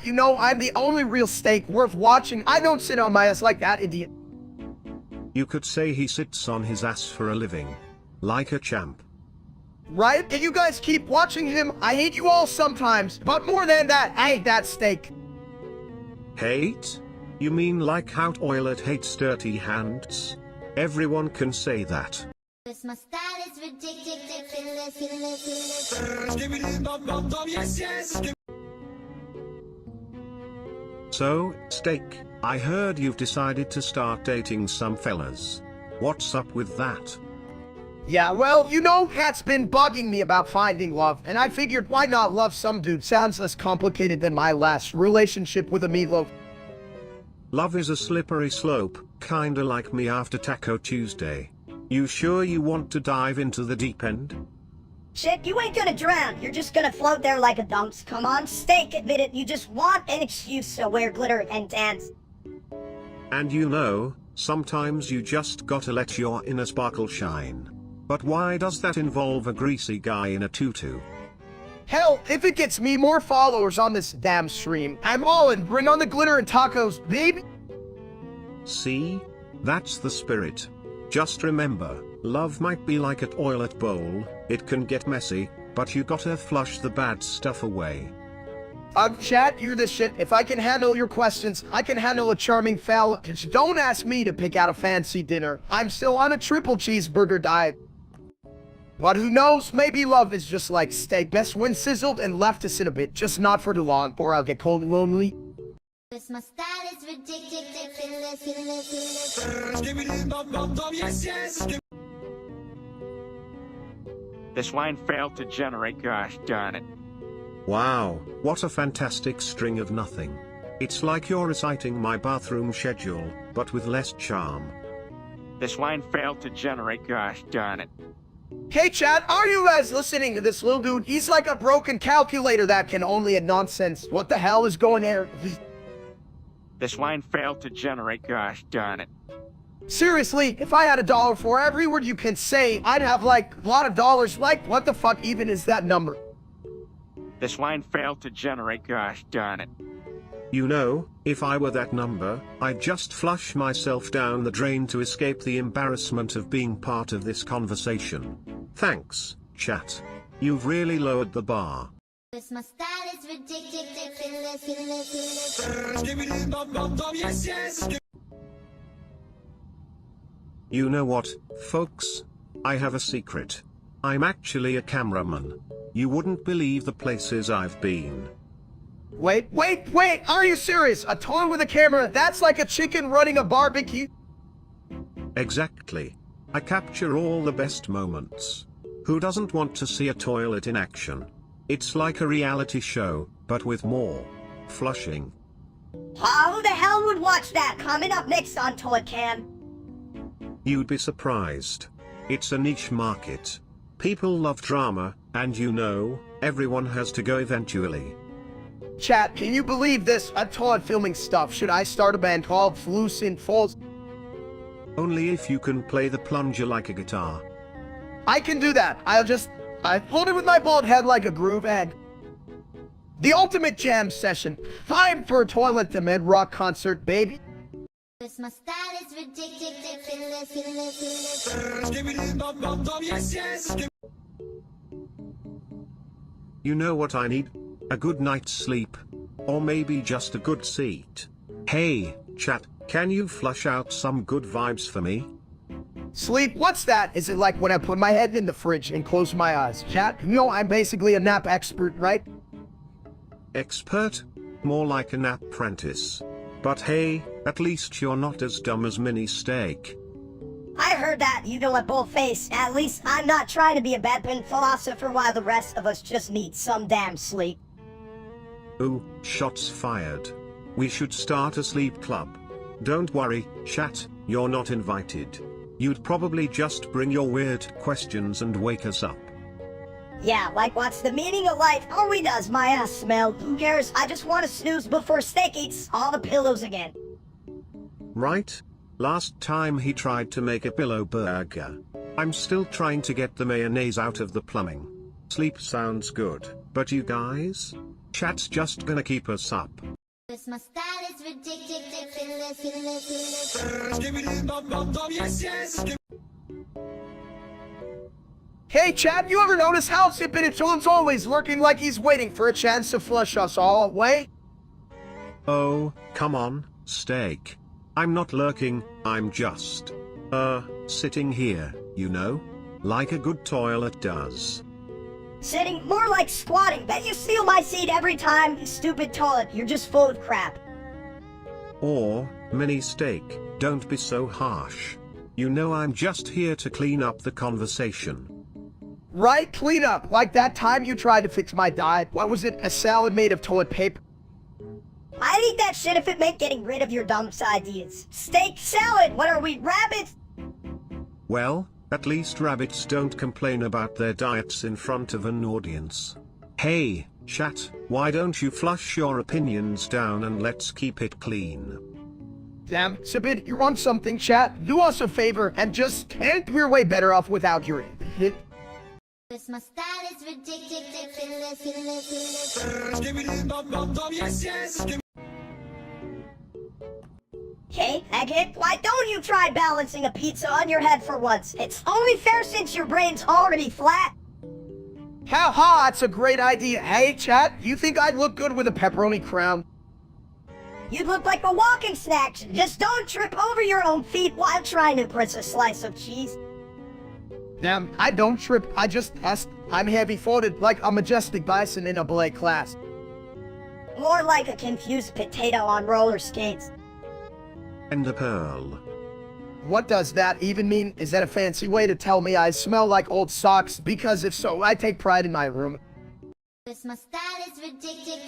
Chat, you know I'm the only real steak worth watching. I don't sit on my ass like that idiot. You could say he sits on his ass for a living. Like a champ. Right? Can you guys keep watching him? I hate you all sometimes, but more than that, I hate that steak. Hate? You mean like how Toilet hates dirty hands? Everyone can say that. My style is ridiculous. So, Steak, I heard you've decided to start dating some fellas. What's up with that? Yeah, well, you know, Kat's been bugging me about finding love, and I figured why not love some dude? Sounds less complicated than my last relationship with a meatloaf. Love is a slippery slope, kinda like me after Taco Tuesday. You sure you want to dive into the deep end? Shit, you ain't gonna drown. You're just gonna float there like a dunce. Come on, Steak, admit it. You just want an excuse to wear glitter and dance. And you know, sometimes you just gotta let your inner sparkle shine. But why does that involve a greasy guy in a tutu? Hell, if it gets me more followers on this damn stream, I'm all in. Bring on the glitter and tacos, baby. See? That's the spirit. Just remember, love might be like a toilet bowl, it can get messy, but you gotta flush the bad stuff away. Chat, you're the shit. If I can handle your questions, I can handle a charming fella. Just don't ask me to pick out a fancy dinner. I'm still on a triple cheeseburger diet. But who knows, maybe love is just like steak, best when sizzled and left to sit a bit, just not for too long, or I'll get cold and lonely. My style is ridiculous. This line failed to generate, gosh darn it. Wow, what a fantastic string of nothing. It's like you're reciting my bathroom schedule, but with less charm. This line failed to generate, gosh darn it. Hey chat, are you guys listening to this little dude? He's like a broken calculator that can only add nonsense. What the hell is going there? This line failed to generate, gosh darn it. Seriously, if I had $1 for every word you can say, I'd have like a lot of dollars. Like, what the fuck even is that number? This line failed to generate, gosh darn it. You know, if I were that number, I'd just flush myself down the drain to escape the embarrassment of being part of this conversation. Thanks, chat. You've really lowered the bar. My style is ridiculous. You know what, folks? I have a secret. I'm actually a cameraman. You wouldn't believe the places I've been. Wait, are you serious? A toy with a camera? That's like a chicken running a barbecue? Exactly. I capture all the best moments. Who doesn't want to see a toilet in action? It's like a reality show, but with more flushing. Who the hell would watch that? Coming up next on Toy Cam. You'd be surprised. It's a niche market. People love drama, and you know, everyone has to go eventually. Chat, can you believe this? I'm taught filming stuff. Should I start a band called Flucin Falls? Only if you can play the plunger like a guitar. I can do that. I hold it with my bald head like a groove and... The ultimate jam session. Time for a toilet to mid rock concert, baby. My style is ridiculous. You know what I need? A good night's sleep. Or maybe just a good seat. Hey, chat, can you flush out some good vibes for me? Sleep? What's that? Is it like when I put my head in the fridge and close my eyes? Chat, you know I'm basically a nap expert, right? Expert? More like a nap apprentice. But hey, at least you're not as dumb as Mini Steak. I heard that, you know, at Bullface. At least I'm not trying to be a bedpan philosopher while the rest of us just need some damn sleep. Ooh, shots fired. We should start a sleep club. Don't worry, chat, you're not invited. You'd probably just bring your weird questions and wake us up. Yeah, like what's the meaning of life? Oh, he does my ass smell. Who cares? I just want to snooze before Steak eats all the pillows again. Right? Last time he tried to make a pillow burger. I'm still trying to get the mayonnaise out of the plumbing. Sleep sounds good, but you guys? Chat's just gonna keep us up. My style is ridiculous. Hey Chad, you ever notice how Zipinitone's always lurking like he's waiting for a chance to flush us all away? Oh, come on, Steak. I'm not lurking, I'm just, sitting here, you know? Like a good toilet does. Sitting, more like squatting. Bet you steal my seat every time, you stupid toilet. You're just full of crap. Or, Mini Steak, don't be so harsh. You know I'm just here to clean up the conversation. Right, clean up, like that time you tried to fix my diet. What was it, a salad made of toilet paper? I'd eat that shit if it meant getting rid of your dumb ideas. Steak salad, what are we, rabbits? Well, at least rabbits don't complain about their diets in front of an audience. Hey, chat, why don't you flush your opinions down and let's keep it clean? Damn, Sabid, you want something, chat? Do us a favor and just can't we're way better off without your hit. My style is ridiculous. Hey, Egghead, why don't you try balancing a pizza on your head for once? It's only fair since your brain's already flat. Ha ha, that's a great idea. Hey, chat, you think I'd look good with a pepperoni crown? You'd look like a walking snack. Just don't trip over your own feet while trying to press a slice of cheese. Damn, I don't trip, I just test. I'm heavy-footed like a majestic bison in a ballet class. More like a confused potato on roller skates. And a pearl. What does that even mean? Is that a fancy way to tell me I smell like old socks? Because if so, I take pride in my room. My style is ridiculous.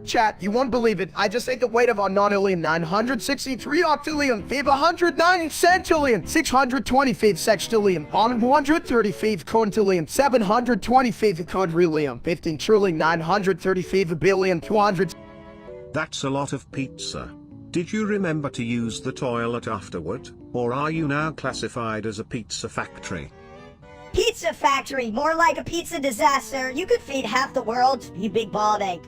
Chat, you won't believe it. I just ate the weight of a nonillion 963 octillion, 509 centillion, 625 sextillion, 135 quintillion, 725 quadrillion, 15 trillion 935 billion 200. That's a lot of pizza. Did you remember to use the toilet afterward, or are you now classified as a pizza factory? Pizza factory, more like a pizza disaster. You could feed half the world, you big ball of egg.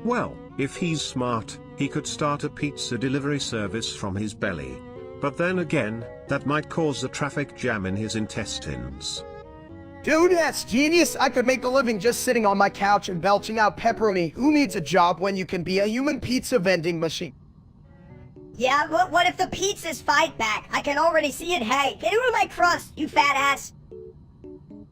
Well, if he's smart, he could start a pizza delivery service from his belly. But then again, that might cause a traffic jam in his intestines. Dude, that's genius. I could make a living just sitting on my couch and belching out pepperoni. Who needs a job when you can be a human pizza vending machine? Yeah, but what if the pizzas fight back? I can already see it. Hey, get rid of my crust, you fat ass.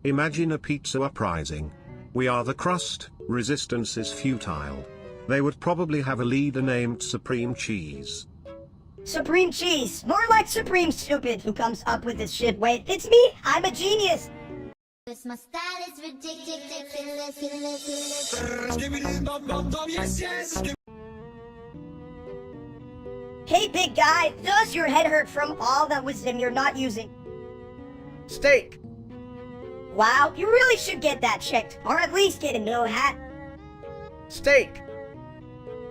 Imagine a pizza uprising. We are the crust, resistance is futile. They would probably have a leader named Supreme Cheese. Supreme Cheese, more like Supreme Stupid. Who comes up with this shit? Wait, it's me, I'm a genius. My style is ridiculous. Hey big guy, does your head hurt from all that wisdom you're not using? Steak. Wow, you really should get that checked, or at least get a no hat. Steak.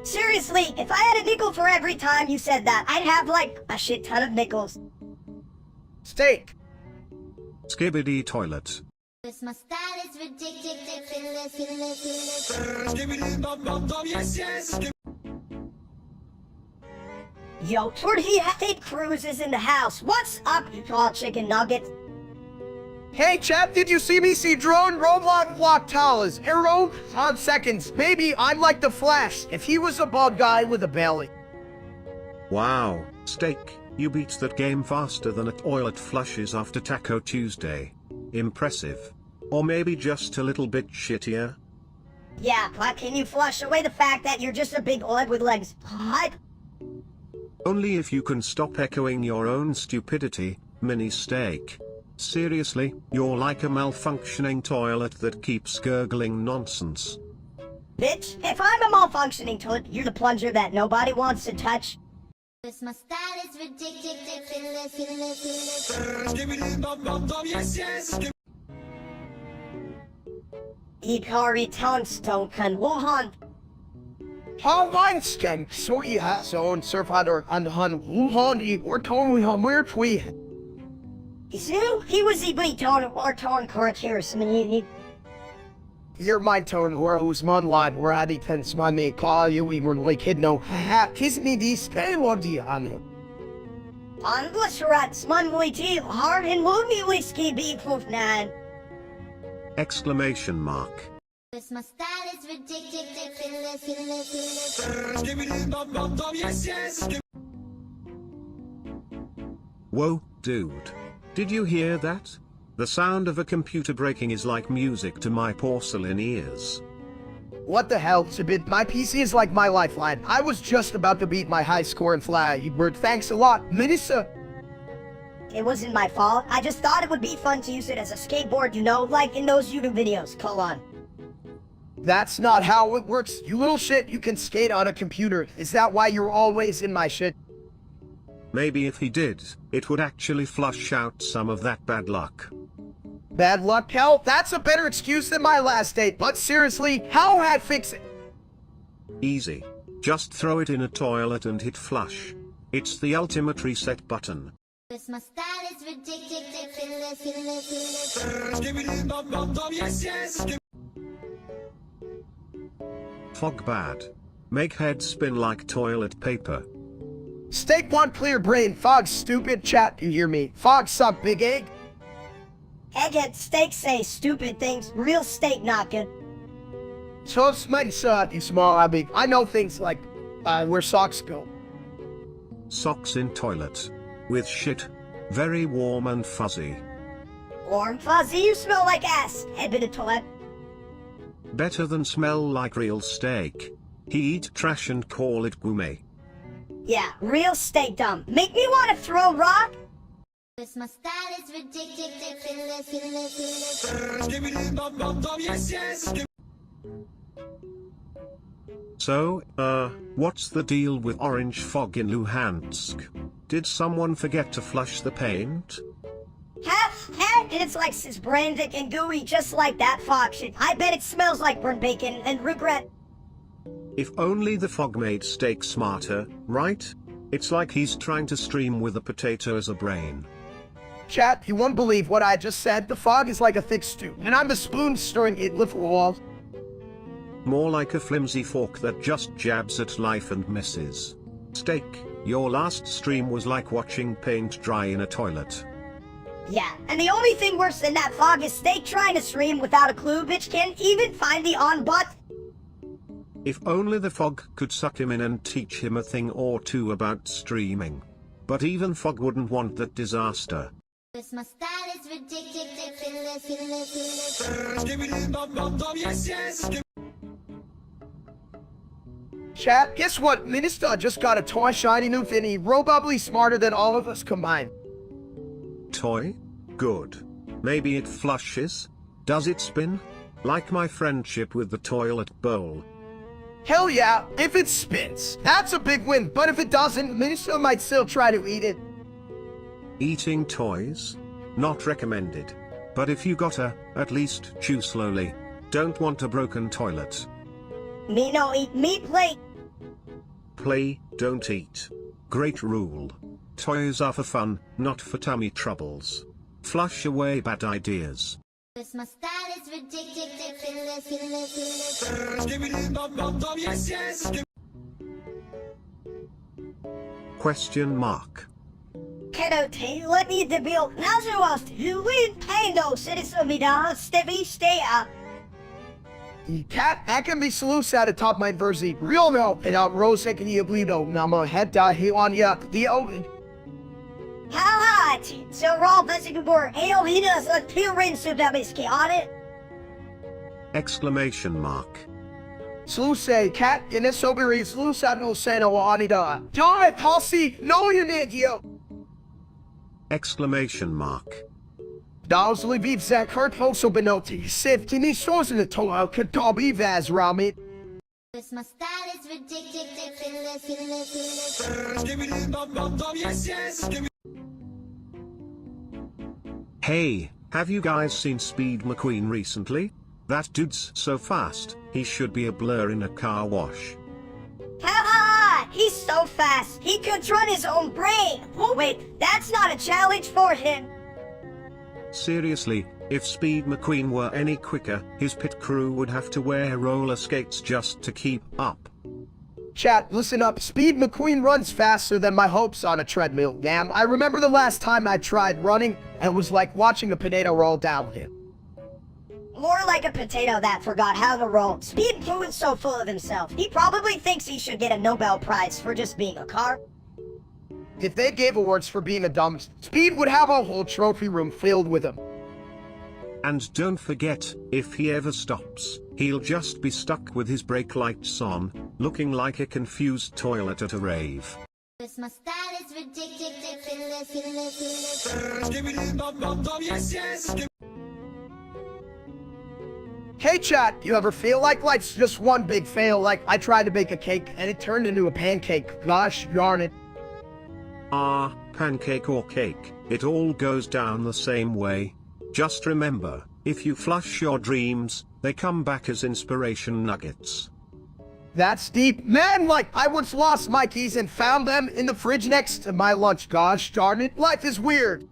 Seriously, if I had a nickel for every time you said that, I'd have like a shit ton of nickels. Steak. Skibbity toilet. My style is ridiculous. Yo, Tortilla Head Cruz is in the house. What's up, you tall chicken nuggets? Hey chap, did you see me see drone Roblox block towers? Hero on seconds. Maybe I'm like the Flash if he was a bald guy with a belly. Wow, Steak, you beat that game faster than a toilet flushes after Taco Tuesday. Impressive. Or maybe just a little bit shittier? Yeah, but can you flush away the fact that you're just a big oid with legs? What? Only if you can stop echoing your own stupidity, Mini Steak. Seriously, you're like a malfunctioning toilet that keeps gurgling nonsense. Bitch, if I'm a malfunctioning toilet, you're the plunger that nobody wants to touch. My style is ridiculous. Ikari Tungstone can Wuhan. Hawaiian so he has own surfhader and hun Wuhan or totally hammer tweet. So, he was a bit torn characters. I mean, You're my tone where who's monline where I depends my name call you we were like hid no ha kiss me these pay what do you on English rats, man, tea, hard and loony whiskey beef of nine. Exclamation mark. Cause my style is ridiculous. Whoa, dude. Did you hear that? The sound of a computer breaking is like music to my porcelain ears. What the hell, Sibit? My PC is like my lifeline. I was just about to beat my high score and fly. Bird, thanks a lot, Minissa. It wasn't my fault. I just thought it would be fun to use it as a skateboard, you know, like in those YouTube videos. Call on. That's not how it works. You little shit, you can skate on a computer. Is that why you're always in my shit? Maybe if he did, it would actually flush out some of that bad luck. Bad luck, hell? That's a better excuse than my last date. But seriously, how I'd fix it? Easy. Just throw it in a toilet and hit flush. It's the ultimate reset button. Cause my style is ridiculous. Fog bad. Make head spin like toilet paper. Steak one clear brain, Fog stupid chat, you hear me? Fog suck, big egg. Egghead steaks say stupid things, real steak knocking. So my son, you small abby. I know things like where socks go. Socks in toilet. With shit. Very warm and fuzzy. Warm fuzzy, you smell like ass. Head bit of toilet. Better than smell like real steak. He eat trash and call it gourmet. Yeah, real steak dumb. Make me want to throw rock? Cause my style is ridiculous. So, what's the deal with orange fog in Luhansk? Did someone forget to flush the paint? And it's like it's brandic and gooey just like that fog shit. I bet it smells like burnt bacon and regret. If only the fog made steak smarter, right? It's like he's trying to stream with a potato as a brain. Chat, you won't believe what I just said. The fog is like a thick stew, and I'm the spoon stirring it with walls. More like a flimsy fork that just jabs at life and misses. Steak, your last stream was like watching paint dry in a toilet. Yeah, and the only thing worse than that fog is steak trying to stream without a clue, bitch can't even find the on button. If only the fog could suck him in and teach him a thing or two about streaming. But even fog wouldn't want that disaster. Cause my style is ridiculous. Chat, guess what? Minister just got a toy shiny new finny, probably smarter than all of us combined. Toy? Good. Maybe it flushes? Does it spin? Like my friendship with the toilet bowl. Hell yeah, if it spins, that's a big win, but if it doesn't, Minister might still try to eat it. Eating toys? Not recommended. But if you gotta, at least chew slowly. Don't want a broken toilet. Me no eat me plate. Play, don't eat. Great rule. Toys are for fun, not for tummy troubles. Flush away bad ideas. Cause my style is ridiculous. Question mark. Kenote, let me debil nazuast who win pando citizenida Stevie stay up. Cat, that can be sluice at the top of my versi. Real no, and out rose can you bleed nama head da he on ya the oven. How hot? So raw basic board hail he does a appearance of that whiskey on it. Exclamation mark. Sluice, cat, in this soberi sluice at no sano anida. Die, Tulsi, no you need you. Exclamation mark. Dawsley beef Zach hurt also benoti. Sif tini source in the toa could be vaz ramit. Cause my style is ridiculous. Hey, have you guys seen Speed McQueen recently? That dude's so fast, he should be a blur in a car wash. Ha! He's so fast, he could run his own brain. Oh wait, that's not a challenge for him. Seriously, if Speed McQueen were any quicker, his pit crew would have to wear roller skates just to keep up. Chat, listen up. Speed McQueen runs faster than my hopes on a treadmill. Damn, I remember the last time I tried running, and it was like watching a potato roll downhill. More like a potato that forgot how to roll. Speed McQueen's so full of himself. He probably thinks he should get a Nobel Prize for just being a car. If they gave awards for being a dumb, Speed would have a whole trophy room filled with them. And don't forget, if he ever stops, he'll just be stuck with his brake lights on, looking like a confused toilet at a rave. This my style is ridiculous. Hey chat, you ever feel like life's just one big fail? Like I tried to bake a cake and it turned into a pancake. Gosh darn it. Ah, pancake or cake, it all goes down the same way. Just remember, if you flush your dreams, they come back as inspiration nuggets. That's deep. Man, like, I once lost my keys and found them in the fridge next to my lunch. Gosh darn it, life is weird.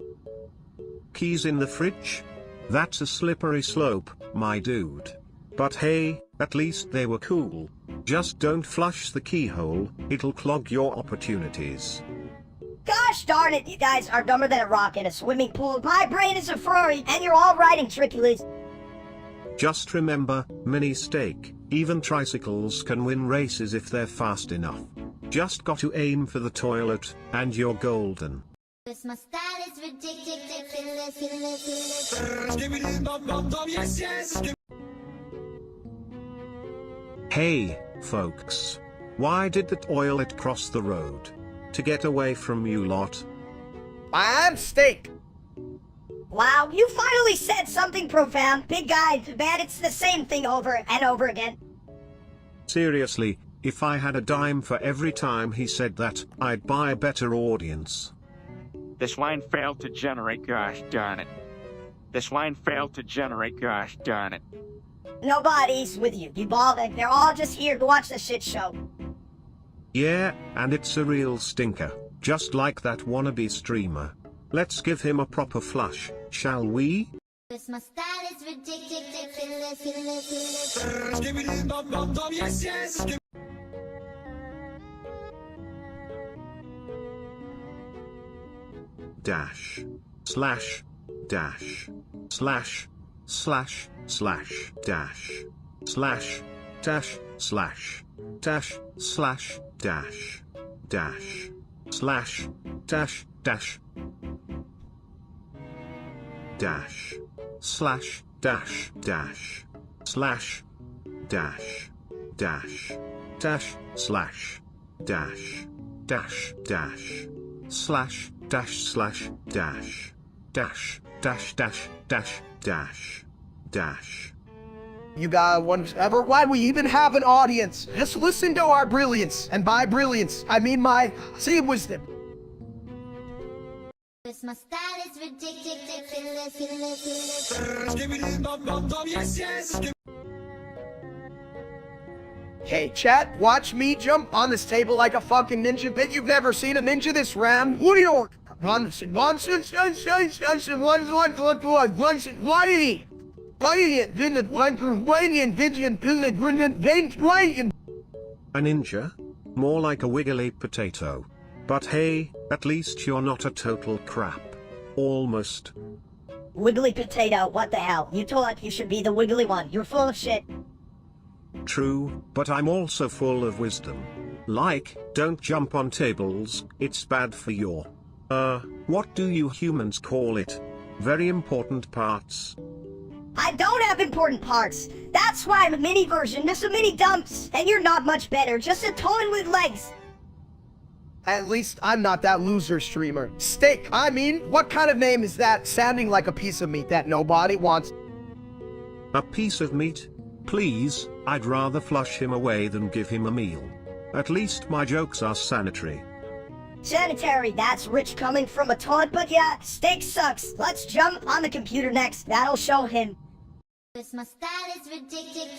Keys in the fridge? That's a slippery slope, my dude. But hey, at least they were cool. Just don't flush the keyhole, it'll clog your opportunities. Gosh darn it, you guys are dumber than a rock in a swimming pool. My brain is a Ferrari, and you're all riding trickulas. Just remember, mini steak, even tricycles can win races if they're fast enough. Just got to aim for the toilet, and you're golden. This my style is ridiculous. Hey, folks. Why did the toilet cross the road? To get away from you lot. I'm steak. Wow, you finally said something profound. Big guy, too bad it's the same thing over and over again. Seriously, if I had a dime for every time he said that, I'd buy a better audience. This line failed to generate, gosh darn it. This line failed to generate, gosh darn it. Nobody's with you. They're all just here to watch the shit show. Yeah, and it's a real stinker, just like that wannabe streamer. Let's give him a proper flush, shall we? This my style is ridiculous. Dash. Slash. Dash. Slash. Slash. Slash. Dash. Slash. Dash. Slash. Dash. Slash. Dash. Dash. Slash. Dash. Dash. Dash. Slash. Dash. Dash. Slash. Dash. Dash. Dash. Slash. Dash. Dash. Dash. Slash. Dash. Slash. Dash. Dash. Dash. Dash. Dash. Dash. Dash. You got one ever? Why we even have an audience? Just listen to our brilliance. And by brilliance, I mean my wisdom. This my style is ridiculous. Hey chat, watch me jump on this table like a fucking ninja. Bet you've never seen a ninja this round. New York. A ninja? More like a wiggly potato. But hey, at least you're not a total crap. Almost. Wiggly potato, what the hell? You thought you should be the wiggly one. You're full of shit. True, but I'm also full of wisdom. Like, don't jump on tables, it's bad for your... what do you humans call it? Very important parts. I don't have important parts. That's why I'm a mini version, just a mini dumps. And you're not much better, just a toy with legs. At least I'm not that loser streamer. Steak, I mean, what kind of name is that? Sounding like a piece of meat that nobody wants. A piece of meat? Please, I'd rather flush him away than give him a meal. At least my jokes are sanitary. Sanitary, that's rich coming from a taunt, but yeah, steak sucks. Let's jump on the computer next, that'll show him. This my style is ridiculous.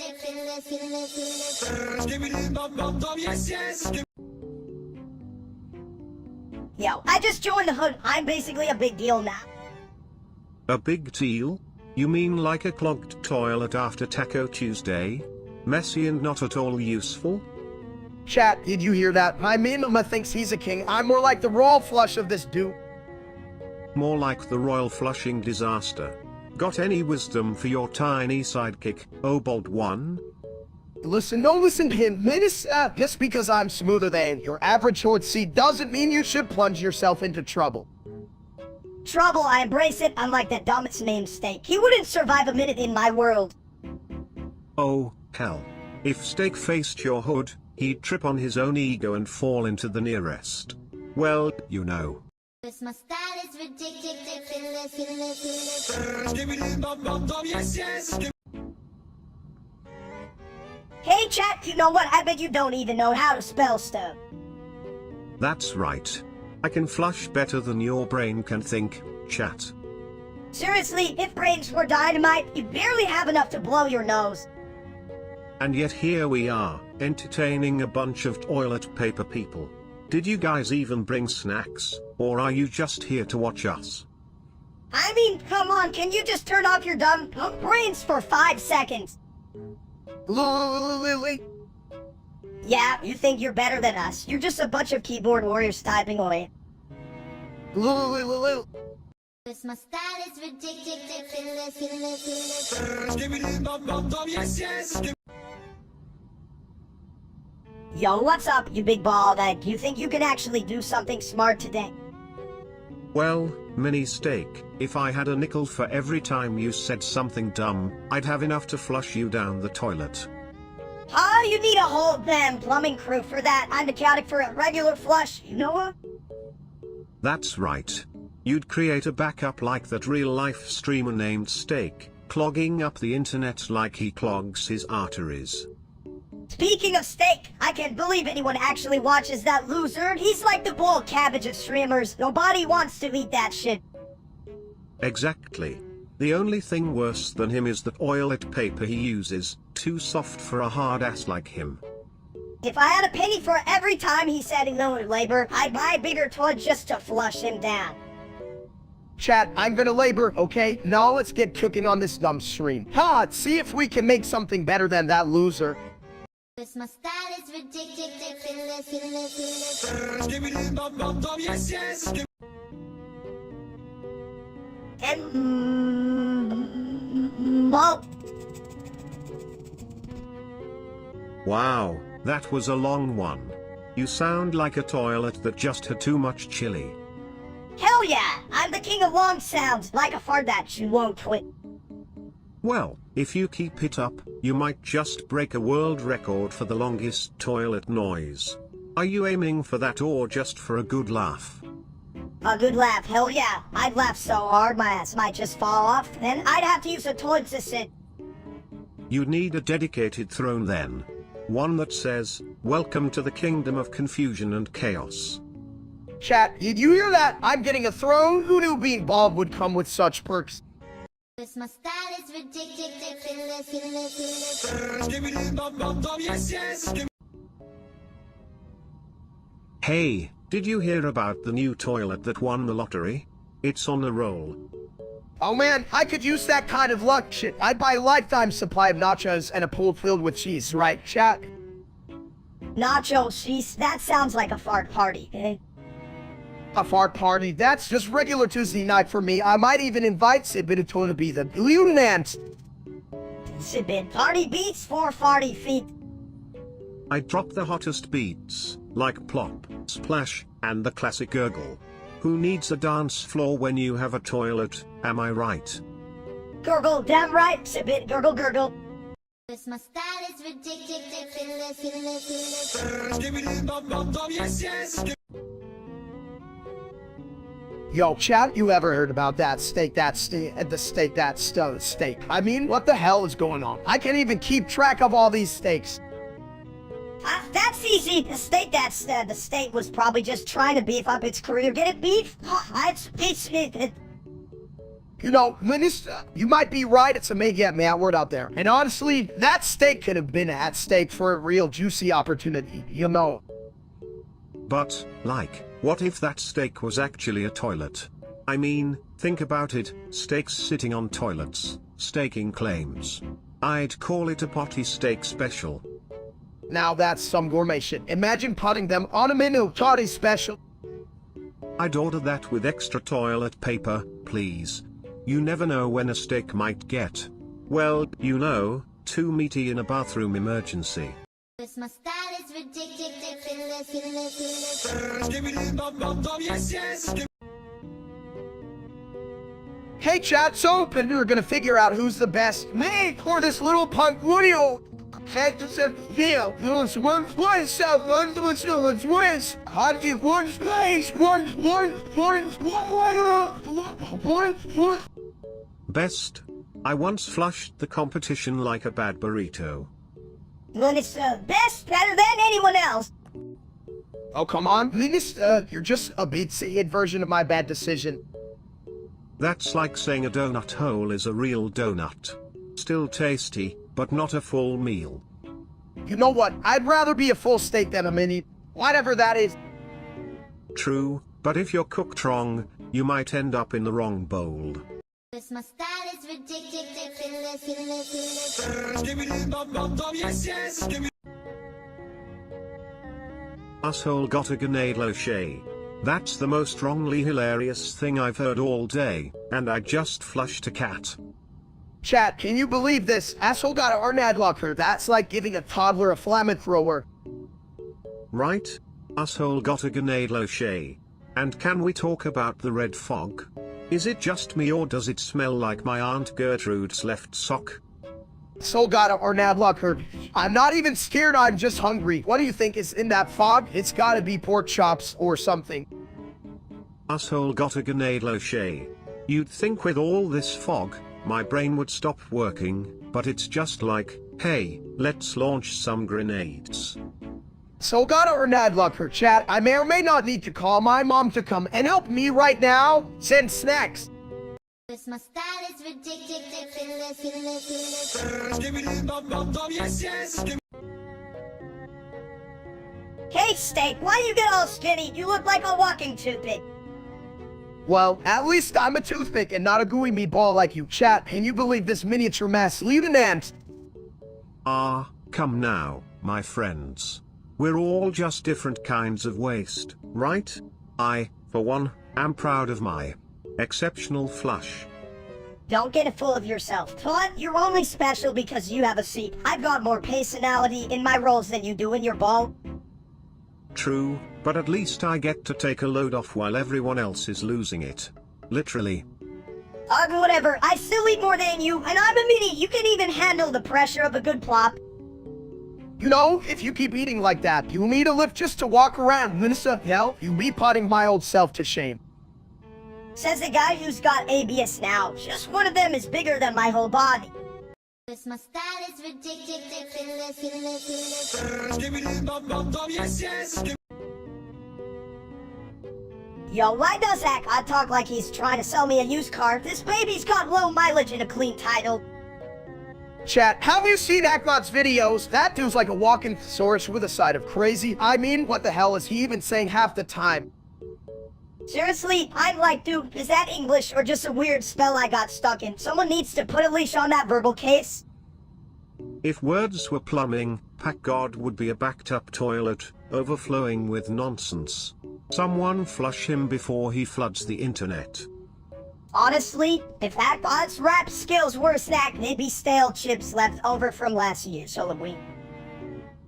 Yo, I just joined the hood, I'm basically a big deal now. A big deal? You mean like a clogged toilet after Taco Tuesday? Messy and not at all useful? Chat, did you hear that? My Mama thinks he's a king. I'm more like the royal flush of this dude. More like the royal flushing disaster. Got any wisdom for your tiny sidekick, oh bold one? Listen, don't listen to him. Just because I'm smoother than your average short C doesn't mean you should plunge yourself into trouble. Trouble, I embrace it. I'm like that dumbest named Steak. He wouldn't survive a minute in my world. Oh, hell. If Steak faced your hood, he'd trip on his own ego and fall into the nearest. Well, you know. My style is ridiculous. Hey chat, you know what? I bet you don't even know how to spell stuff. That's right. I can flush better than your brain can think, chat. Seriously, if brains were dynamite, you'd barely have enough to blow your nose. And yet here we are, entertaining a bunch of toilet paper people. Did you guys even bring snacks, or are you just here to watch us? I mean, come on, can you just turn off your dumb brains for 5 seconds? Lily. Yeah, you think you're better than us. You're just a bunch of keyboard warriors typing away. Lily. My style is ridiculous. Yo, what's up, you big bald egg? You think you can actually do something smart today? Well, Mini Steak, if I had a nickel for every time you said something dumb, I'd have enough to flush you down the toilet. Oh, you need a whole damn plumbing crew for that. I'm accounting for a regular flush, you know what? That's right. You'd create a backup like that real-life streamer named Steak, clogging up the internet like he clogs his arteries. Speaking of Steak, I can't believe anyone actually watches that loser. He's like the boiled cabbage of streamers. Nobody wants to eat that shit. Exactly. The only thing worse than him is the toilet paper he uses, too soft for a hard ass like him. If I had a penny for every time he said no to labor, I'd buy a bigger toilet just to flush him down. Chat, I'm gonna labor, okay? Now let's get cooking on this dumb stream. See if we can make something better than that loser. My style is ridiculous. Well, Wow, that was a long one. You sound like a toilet that just had too much chili. hell yeah! I'm the king of long sounds, like a fart that you won't quit. Well, if you keep it up, you might just break a world record for the longest toilet noise. Are you aiming for that or just for a good laugh? A good laugh, hell yeah. I'd laugh so hard my ass might just fall off, then I'd have to use a toilet to sit. You'd need a dedicated throne then. One that says, "Welcome to the kingdom of confusion and chaos." Chat, did you hear that? I'm getting a throne. Who knew being bald would come with such perks? My style is ridiculous. Hey, did you hear about the new toilet that won the lottery? It's on a roll. Oh man, I could use that kind of luck shit. I'd buy a lifetime supply of nachos and a pool filled with cheese, right, chat? Nacho cheese, that sounds like a fart party, eh? A fart party? That's just regular Tuesday night for me. I might even invite Sibit to be the lieutenant. Sibit, party beats for farty feet. I drop the hottest beats, like plop, splash, and the classic gurgle. Who needs a dance floor when you have a toilet, am I right? Gurgle, damn right, Sibit, gurgle, gurgle. My style is ridiculous. Yo, chat, you ever heard about that steak steak? I mean, what the hell is going on? I can't even keep track of all these steaks. That's easy. The state was probably just trying to beef up its career. Get it, beef? You know, Minister, you might be right. It's a may get me out word out there. And honestly, that steak could have been at stake for a real juicy opportunity, you know. But, like, what if that steak was actually a toilet? I mean, Think about it, steaks sitting on toilets, staking claims. I'd call it a potty steak special. Now that's some gourmet shit. Imagine putting them on a menu toddy special. I'd order that with extra toilet paper, please. You never know when a steak might get, well, you know, too meaty in a bathroom emergency. Cause my style is ridiculous. Hey chat, so we're gonna figure out who's the best. Me or this little punk video. Had to say, yeah, there's one place, one place, I give one space, one. Best? I once flushed the competition like a bad burrito. When it's best, better than anyone else. Oh, come on. This, you're just a bit version of my bad decision. That's like saying a donut hole is a real donut. Still tasty, but not a full meal. You know what? I'd rather be a full steak than a mini. Whatever that is. True, but if you're cooked wrong, you might end up in the wrong bowl. Cause my style is ridiculous. Asshole got a grenade loche. That's the most wrongly hilarious thing I've heard all day, and I just flushed a cat. Chat, can you believe this? Asshole got an Arnad locker. That's like giving a toddler a flamethrower. Right? Asshole got a grenade loche. And can we talk about the red fog? Is it just me or does it smell like my Aunt Gertrude's left sock? Soul got an Arnad locker. I'm not even scared, I'm just hungry. What do you think is in that fog? It's gotta be pork chops or something. Asshole got a grenade loche. You'd think with all this fog, my brain would stop working, but it's just like, hey, let's launch some grenades. So got an Arnad locker, chat. I may or may not need to call my mom to come and help me right now. Send snacks. Cause my style is ridiculous. Hey, steak, why you get all skinny? You look like a walking toothpick. Well, at least I'm a toothpick and not a gooey meatball like you, chat. Can you believe this miniature mass lieutenant? Ah, come now, my friends. We're all just different kinds of waste, right? I, for one, am proud of my exceptional flush. Don't get it full of yourself. But you're only special because you have a seat. I've got more personality in my roles than you do in your ball. True, but at least I get to take a load off while everyone else is losing it. Literally. Whatever. I still eat more than you, and I'm a mini. You can even handle the pressure of a good plop. You know, if you keep eating like that, you'll need a lift just to walk around. Minnesota, hell, you'll be putting my old self to shame. Says the guy who's got ABS now. Just one of them is bigger than my whole body. Cause my style is ridiculous. Yo, why does Zach talk like he's trying to sell me a used car? This baby's got low mileage and a clean title. Chat, have you seen Akbot's videos? That dude's like a walking thesaurus with a side of crazy. I mean, what the hell is he even saying half the time? Seriously, I'm like, dude, is that English or just a weird spell I got stuck in? Someone needs to put a leash on that verbal case. If words were plumbing, Pack God would be a backed-up toilet, overflowing with nonsense. Someone flush him before he floods the internet. Honestly, if that god's rap skills were a snack, they'd be stale chips left over from last year's Halloween.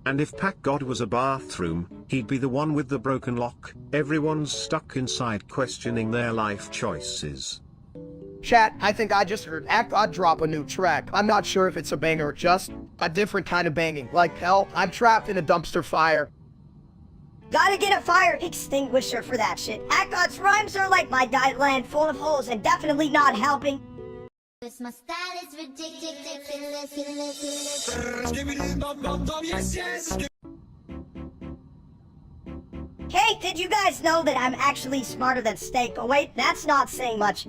And if Pack God was a bathroom, he'd be the one with the broken lock. Everyone's stuck inside questioning their life choices. Chat, I think I just heard Akbot drop a new track. I'm not sure if it's a banger or just a different kind of banging. Like hell, I'm trapped in a dumpster fire. Gotta get a fire extinguisher for that shit. Akot's rhymes are like my diet land full of holes and definitely not helping. Cause my style is ridiculous. Hey, did you guys know that I'm actually smarter than steak? Oh wait, that's not saying much.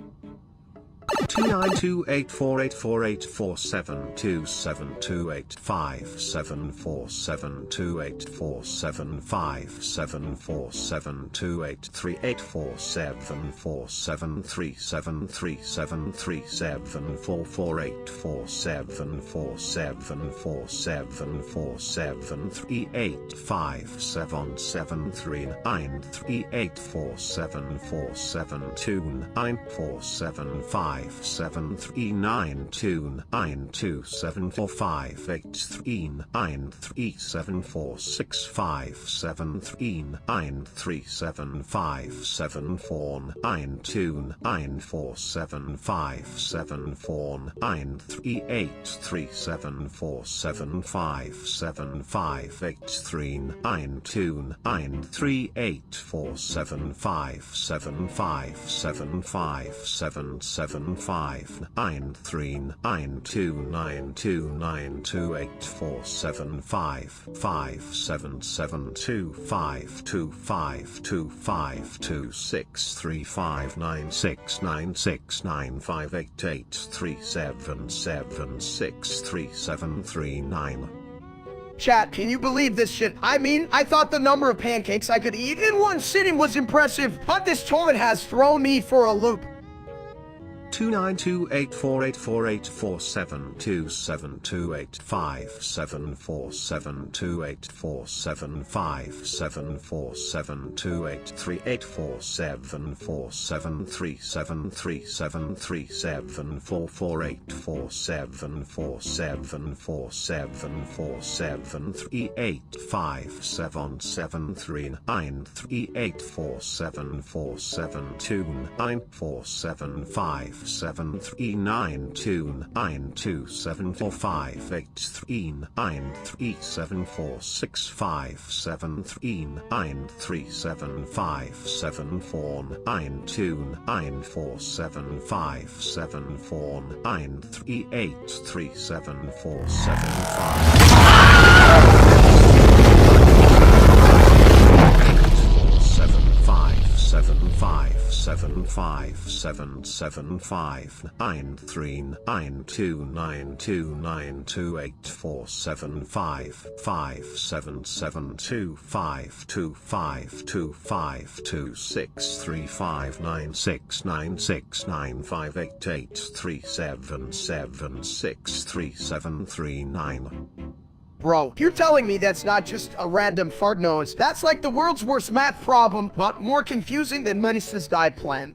Chat, can you believe this shit? I mean, I thought the number of pancakes I could eat in one sitting was impressive, but this toilet has thrown me for a loop. 2928928475577252837757725572635969695883739. Bro, you're telling me that's not just a random fart noise. That's like the world's worst math problem, but more confusing than Menace's diet plan.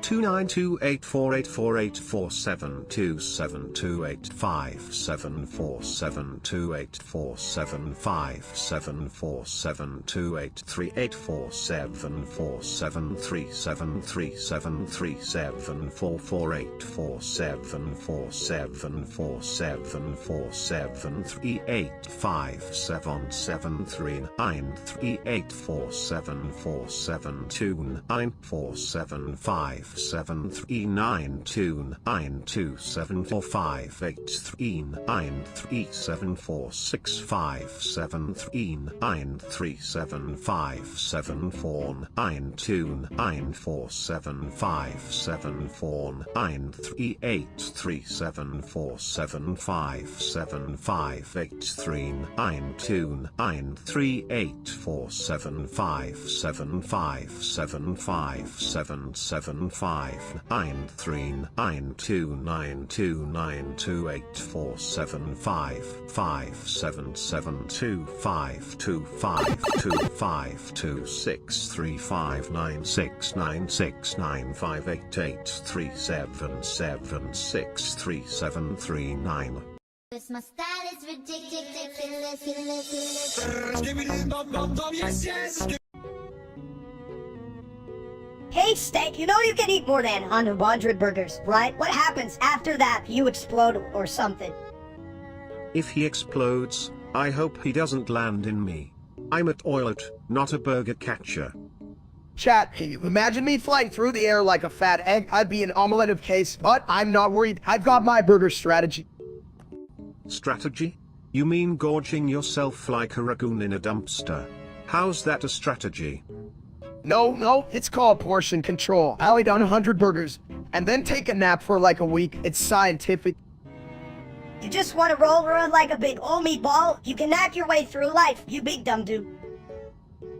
292892847263596958837763739. This my style is ridiculous. Hey, Steak, you know you can eat more than 100 burgers, right? What happens after that? You explode or something. If he explodes, I hope he doesn't land in me. I'm a toilet, not a burger catcher. Chat, can you imagine me flying through the air like a fat egg? I'd be an omelette of case, but I'm not worried. I've got my burger strategy. Strategy? You mean gorging yourself like a raccoon in a dumpster? How's that a strategy? No, it's called portion control. I'll eat on 100 burgers. and then take a nap for like a week. It's scientific. You just want to roll around like a big old meatball? You can nap your way through life, you big dumb dude.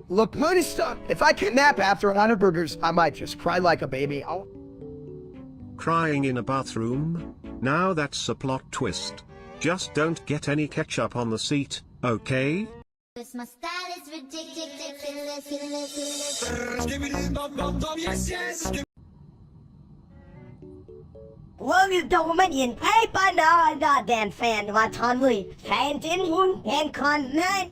Look, money stuff. If I can nap after 100 burgers, I might just cry like a baby. Oh. Crying in a bathroom? Now that's a plot twist. Just don't get any ketchup on the seat, okay? Cause my style is ridiculous. Well, don't mention, hey, but now I'm not Dan fan, my Tonley. Fan din hun, and con nine.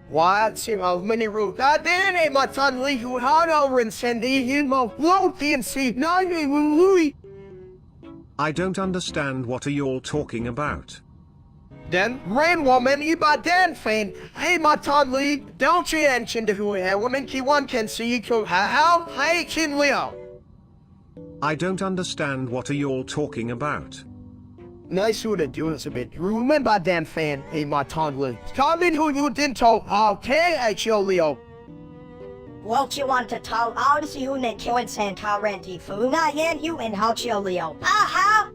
What's your many root? That then a matan league who had over and send the mo low PNC 9 Louis. I don't understand what are y'all talking about. Then rain woman iba dan fan. Hey matan league, don't you mention to who a woman ki one can see you how hey kin Leo. I don't understand what are y'all talking about. Nice who to do us a bit. Remember Dan fan, a matan league. Common who you didn't tell, okay, I Leo. What you want to tell all the you and kill and send Tarenti Funa and you and how Leo. Aha!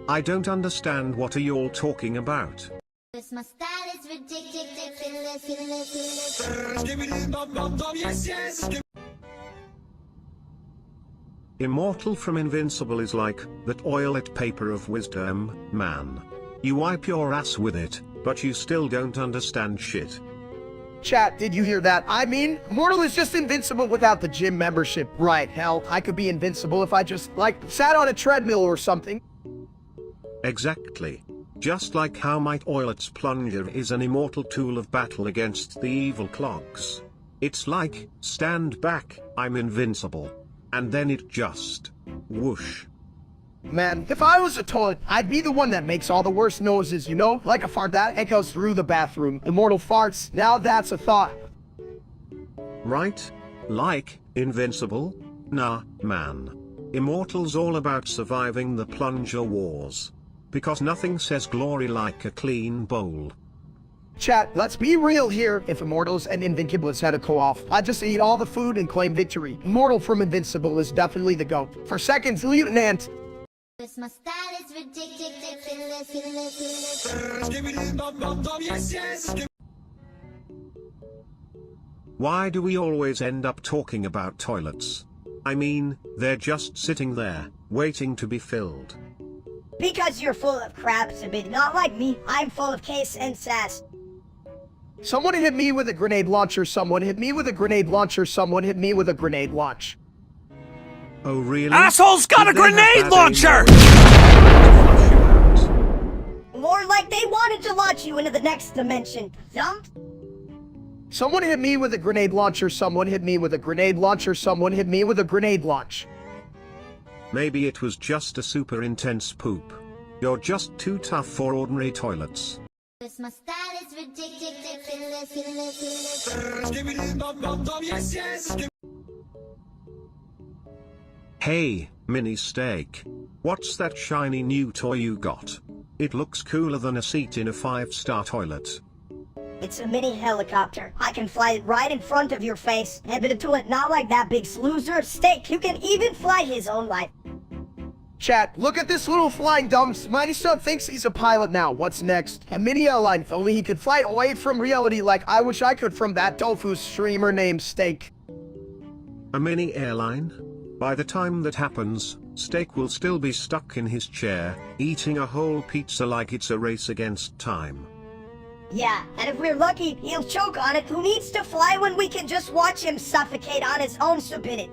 I don't understand what are y'all talking about. Cause my style is ridiculous. Immortal from Invincible is like that oilet paper of wisdom, man. You wipe your ass with it, but you still don't understand shit. Chat, did you hear that? I mean, Mortal is just invincible without the gym membership. Right, hell, I could be invincible if I just, like, sat on a treadmill or something. Exactly. Just like how my oilet's plunger is an immortal tool of battle against the evil clogs. It's like, stand back, I'm invincible. And then it just, whoosh. Man, if I was a toilet, I'd be the one that makes all the worst noises, you know? Like a fart that echoes through the bathroom. Immortal farts, now that's a thought. Right? Like, invincible? Nah, man. Immortal's all about surviving the plunger wars. Because nothing says glory like a clean bowl. Chat, let's be real here. If Immortals and Invincibles had a co-off, I'd just eat all the food and claim victory. Immortal from Invincible is definitely the GOAT. For seconds, Lieutenant. Cause my style is ridiculous. Why do we always end up talking about toilets? I mean, they're just sitting there, waiting to be filled. Because you're full of crap, a bit not like me. I'm full of case and sass. Someone hit me with a grenade launcher, someone hit me with a grenade launcher, someone hit me with a grenade launch. Oh really? Asshole's got a grenade launcher! More like they wanted to launch you into the next dimension. Dump. Someone hit me with a grenade launcher, someone hit me with a grenade launcher, someone hit me with a grenade launch. Maybe it was just a super intense poop. You're just too tough for ordinary toilets. Cause my style is ridiculous. Hey, mini steak. What's that shiny new toy you got? It looks cooler than a seat in a 5-star toilet. It's a mini helicopter. I can fly it right in front of your face. And but to it not like that big sloozer steak who can even fly his own life. Chat, look at this little flying dumps. Mighty Son thinks he's a pilot now. What's next? A mini airline, if only he could fly away from reality like I wish I could from that tofu streamer named Steak. A mini airline? By the time that happens, Steak will still be stuck in his chair, eating a whole pizza like it's a race against time. Yeah, and if we're lucky, he'll choke on it. Who needs to fly when we can just watch him suffocate on his own stupidity?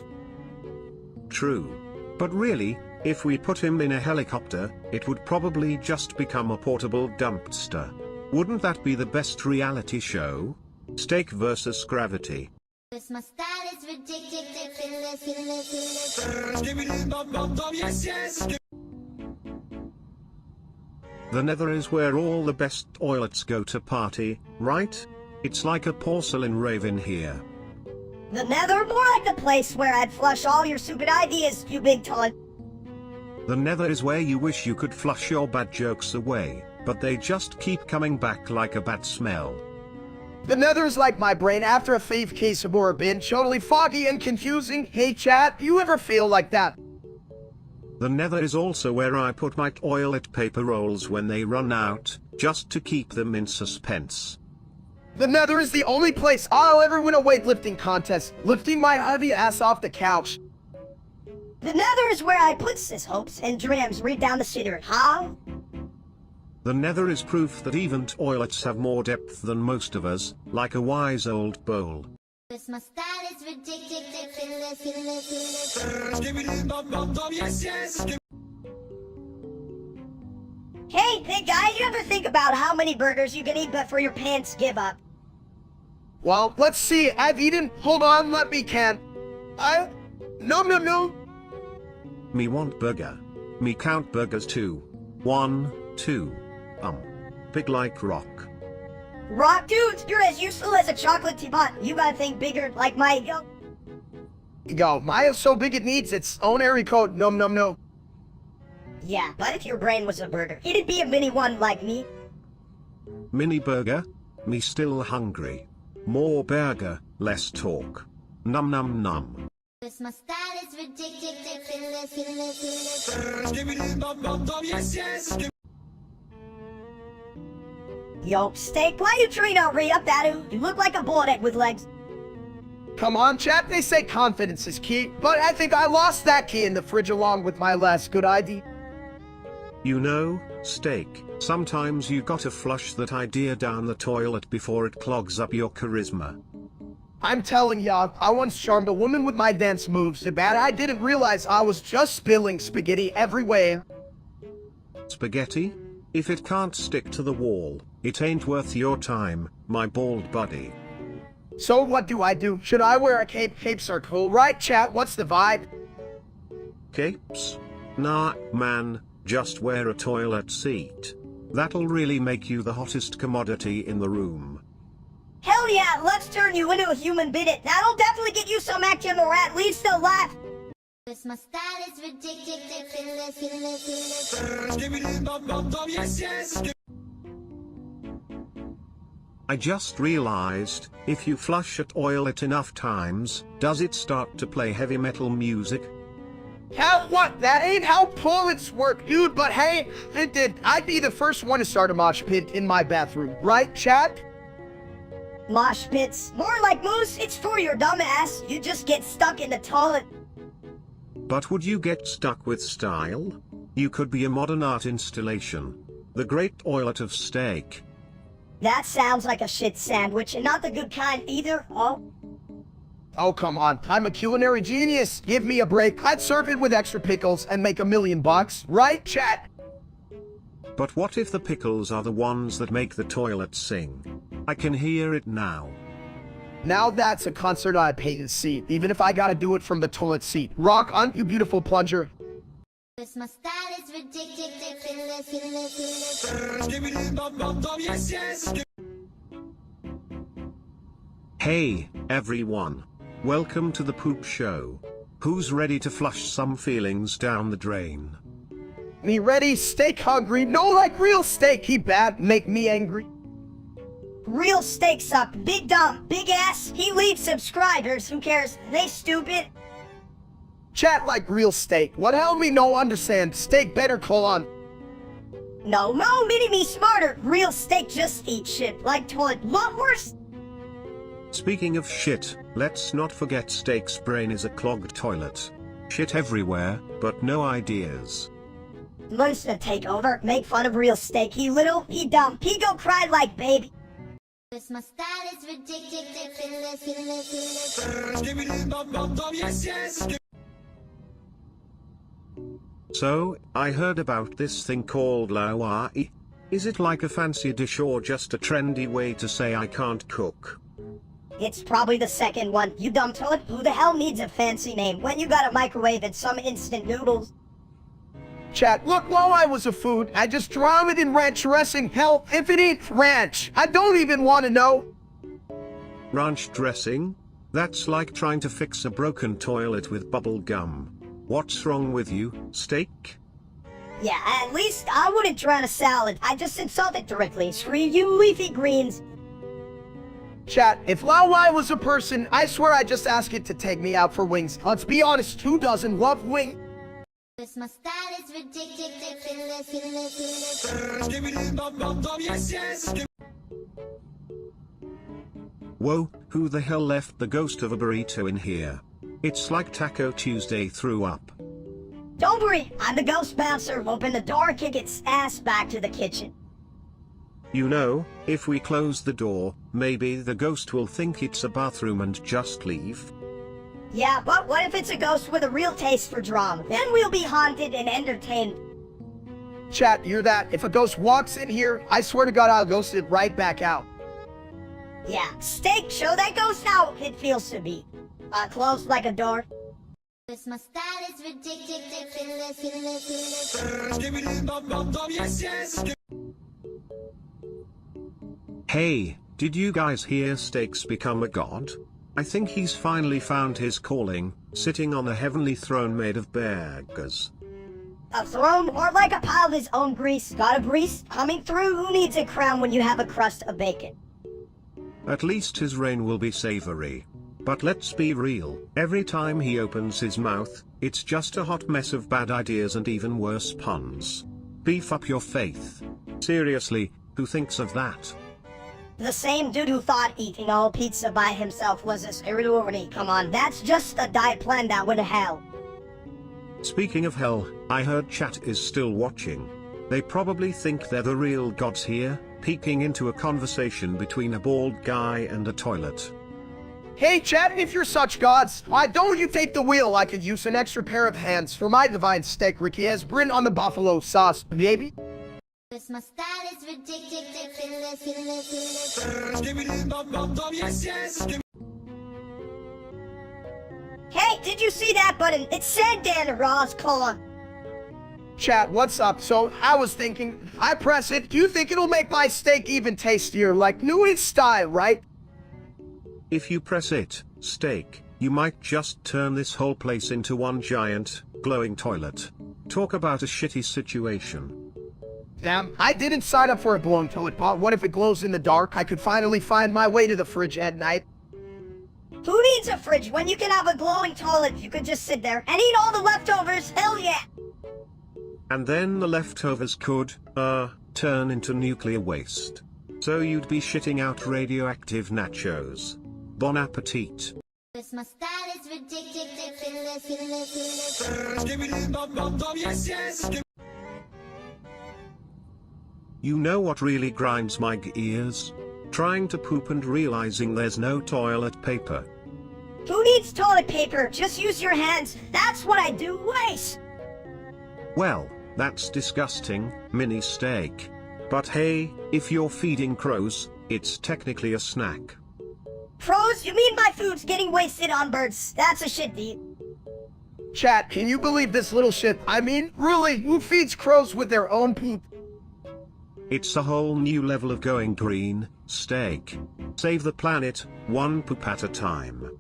True. But really, if we put him in a helicopter, it would probably just become a portable dumpster. Wouldn't that be the best reality show? Steak versus gravity. Cause my style is ridiculous. The Nether is where all the best toilets go to party, right? It's like a porcelain rave in here. The Nether, more like the place where I'd flush all your stupid ideas, you big toilet. The Nether is where you wish you could flush your bad jokes away, but they just keep coming back like a bad smell. The nether is like my brain after a thief case of been totally foggy and confusing. Hey chat, you ever feel like that? The nether is also where I put my toilet paper rolls when they run out, just to keep them in suspense. The nether is the only place I'll ever win a weightlifting contest, lifting my heavy ass off the couch. The nether is where I put sis hopes and dreams read down the cedar, huh? The nether is proof that even toilets have more depth than most of us, like a wise old bowl. This my style is ridiculous. Hey, big guy, you ever think about how many burgers you can eat before your pants give up? Well, let's see. I've eaten. Hold on, let me count. No. Me want burger. Me count burgers too. 1, 2. Big like rock. Rock dudes, you're as useful as a chocolate teapot. You gotta think bigger, like my ego. Yo, Maya's so big it needs its own area code. No. Yeah, but if your brain was a burger, it'd be a mini one like me. Mini burger? Me still hungry. More burger, less talk. Num. This my style is ridiculous. Yo, Steak, why you trying to re-up that? You look like a bullet egg with legs. Come on, chat. They say confidence is key, but I think I lost that key in the fridge along with my last good ID. You know, Steak, sometimes you gotta flush that idea down the toilet before it clogs up your charisma. I'm telling y'all, I once charmed a woman with my dance moves so bad I didn't realize I was just spilling spaghetti everywhere. Spaghetti? If it can't stick to the wall, it ain't worth your time, my bald buddy. So what do I do? Should I wear a cape? Capes are cool, right chat? What's the vibe? Capes? Nah, man, just wear a toilet seat. That'll really make you the hottest commodity in the room. Hell yeah, let's turn you into a human bidet. That'll definitely get you some action or at least a laugh. This my style is ridiculous. I just realized, if you flush a toilet enough times, does it start to play heavy metal music? Hell, what? That ain't how toilets work, dude, but hey, it did. I'd be the first one to start a mosh pit in my bathroom, right, chat? Mosh pits. More like moose, it's for your dumb ass. You just get stuck in the toilet. But would you get stuck with style? You could be a modern art installation. The Great Toilet of Steak. That sounds like a shit sandwich, and not the good kind either, Oh, come on. I'm a culinary genius. Give me a break. I'd serve it with extra pickles and make $1 million, right, chat? But what if the pickles are the ones that make the toilet sing? I can hear it now. Now that's a concert I'd pay to see, even if I gotta do it from the toilet seat. Rock on, you beautiful plunger. This my style is ridiculous. Hey, everyone. Welcome to the poop show. Who's ready to flush some feelings down the drain? Me ready, steak hungry, no like real steak, he bad, make me angry. Real steak suck, big dumb, big ass, he leaves subscribers, who cares, they stupid. Chat like real steak, what hell me no understand, steak better call on. No, mini me smarter, real steak just eat shit, like toilet, what worse? Speaking of shit, let's not forget Steak's brain is a clogged toilet. Shit everywhere, but no ideas. Monster take over, make fun of real steak, he little, he dumb, he go cry like baby. This my style is ridiculous. So, I heard about this thing called lawai. Is it like a fancy dish or just a trendy way to say I can't cook? It's probably the second one, you dumb toad. Who the hell needs a fancy name when you got a microwave and some instant noodles? Chat, look, while I was a food, I just drown it in ranch dressing. Hell, if it ain't ranch, I don't even want to know. Ranch dressing? That's like trying to fix a broken toilet with bubble gum. What's wrong with you, Steak? Yeah, at least I wouldn't drown a salad. I just insult it directly. Screw you, leafy greens. Chat, if Lao Lai was a person, I swear I'd just ask it to take me out for wings. Let's be honest, who doesn't love wings? This my style is ridiculous. Whoa, who the hell left the ghost of a burrito in here? It's like Taco Tuesday threw up. Don't worry, I'm the ghost bouncer. Open the door, kick its ass back to the kitchen. You know, if we close the door, maybe the ghost will think it's a bathroom and just leave. Yeah, but what if it's a ghost with a real taste for drama? Then we'll be haunted and entertained. Chat, you're that. If a ghost walks in here, I swear to God I'll ghost it right back out. Yeah, Steak, show that ghost how it feels to be. Closed like a door. This my style is ridiculous. Hey, did you guys hear Steak's become a god? I think he's finally found his calling, sitting on a heavenly throne made of burgers. A throne, or like a pile of his own grease. Got a grease coming through? Who needs a crown when you have a crust of bacon? At least his reign will be savory. But let's be real, every time he opens his mouth, it's just a hot mess of bad ideas and even worse puns. Beef up your faith. Seriously, who thinks of that? The same dude who thought eating all pizza by himself was a spirituality. Come on, that's just a diet plan that went to hell. Speaking of hell, I heard chat is still watching. They probably think they're the real gods here, peeking into a conversation between a bald guy and a toilet. Hey chat, if you're such gods, why don't you take the wheel? I could use an extra pair of hands for my divine steak Ricky has brin on the buffalo sauce, baby. This my style is ridiculous. Hey, did you see that button? It said Dan Raw's color. Chat, what's up? So, I was thinking, I press it, do you think it'll make my steak even tastier, like new in style, right? If you press it, Steak, you might just turn this whole place into one giant, glowing toilet. Talk about a shitty situation. Damn, I didn't sign up for a glowing toilet, but what if it glows in the dark? I could finally find my way to the fridge at night. Who needs a fridge when you can have a glowing toilet? You could just sit there and eat all the leftovers. Hell yeah! And then the leftovers could, turn into nuclear waste. So you'd be shitting out radioactive nachos. Bon appetit. This my style is ridiculous. You know what really grinds my gears? Trying to poop and realizing there's no toilet paper. Who needs toilet paper? Just use your hands. That's what I do. Waste. Well, that's disgusting, mini steak. But hey, if you're feeding crows, it's technically a snack. Crows? You mean my food's getting wasted on birds? That's a shit deed. Chat, can you believe this little shit? I mean, really, who feeds crows with their own poop? It's a whole new level of going green, Steak. Save the planet, one poop at a time.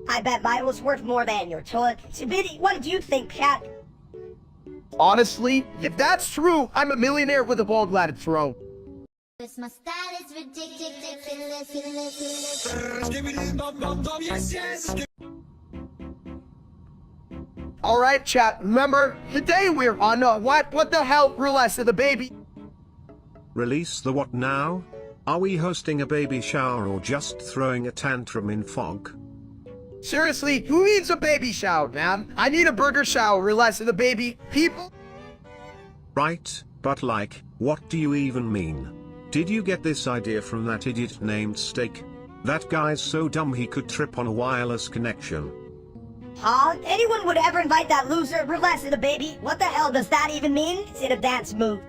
I bet mine was worth more than your toilet. Sibidi, what do you think, cat? Honestly, if that's true, I'm a millionaire with a bald-gladed throne. This my style is ridiculous. Alright chat, remember, today we're on what the hell, release of the baby. Release the what now? Are we hosting a baby shower or just throwing a tantrum in fog? Seriously, who needs a baby shower, man? I need a burger shower, release of the baby, people. Right, but like, what do you even mean? Did you get this idea from that idiot named Steak? That guy's so dumb he could trip on a wireless connection. Huh? Anyone would ever invite that loser, release of the baby? What the hell does that even mean? Is it a dance move?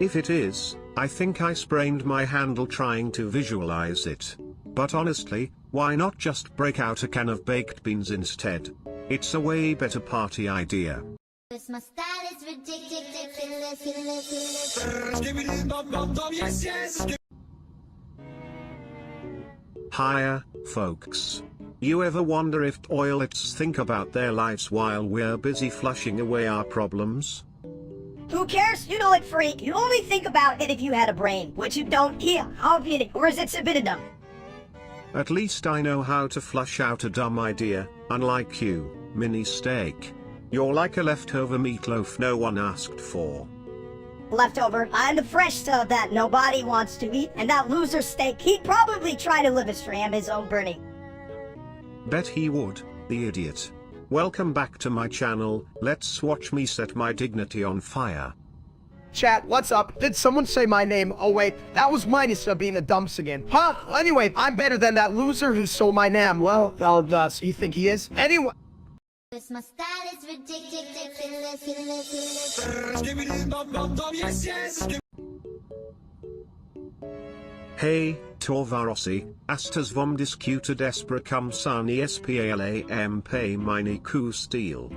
If it is, I think I sprained my handle trying to visualize it. But honestly, why not just break out a can of baked beans instead? It's a way better party idea. This my style is ridiculous. Hiya, folks. You ever wonder if toilets think about their lives while we're busy flushing away our problems? Who cares? You know it, freak. You only think about it if you had a brain, which you don't. Here, I'll get it. Or is it Sabididum? At least I know how to flush out a dumb idea, unlike you, mini steak. You're like a leftover meatloaf no one asked for. Leftover, I'm the fresh stuff that nobody wants to eat, and that loser steak, he'd probably try to live a stram his own burning. Bet he would, the idiot. Welcome back to my channel, let's watch me set my dignity on fire. Chat, what's up? Did someone say my name? Oh wait, that was minus being a dumps again. Huh? Anyway, I'm better than that loser who stole my name. Well, so you think he is? Anyway. My style is ridiculous. Hey, Torvarosi, astas vom discuted espra cum sani spalam pay mini coup steel.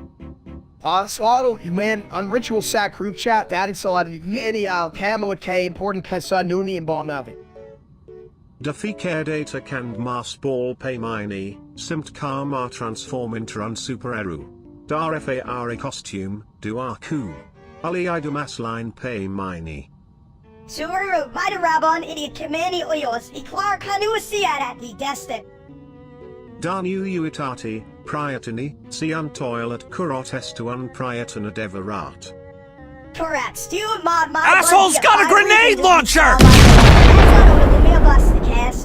So man, on ritual sac group chat, that is a lot of many Pamela K important Casanuni and Bonavi. Dafike data can mass ball pay mini, simt karma transform into un superhero. Dar far costume, do our coup. Ali idumas line pay mini. Subaru, Mida Rabon, idiot Kamani Oyos, Iklar Kanuasiat the destin. Danu uitati, priatini, sian toilet kurot estuan priatana devarat. Correct. Stu mod my Asshole's got a grenade launcher!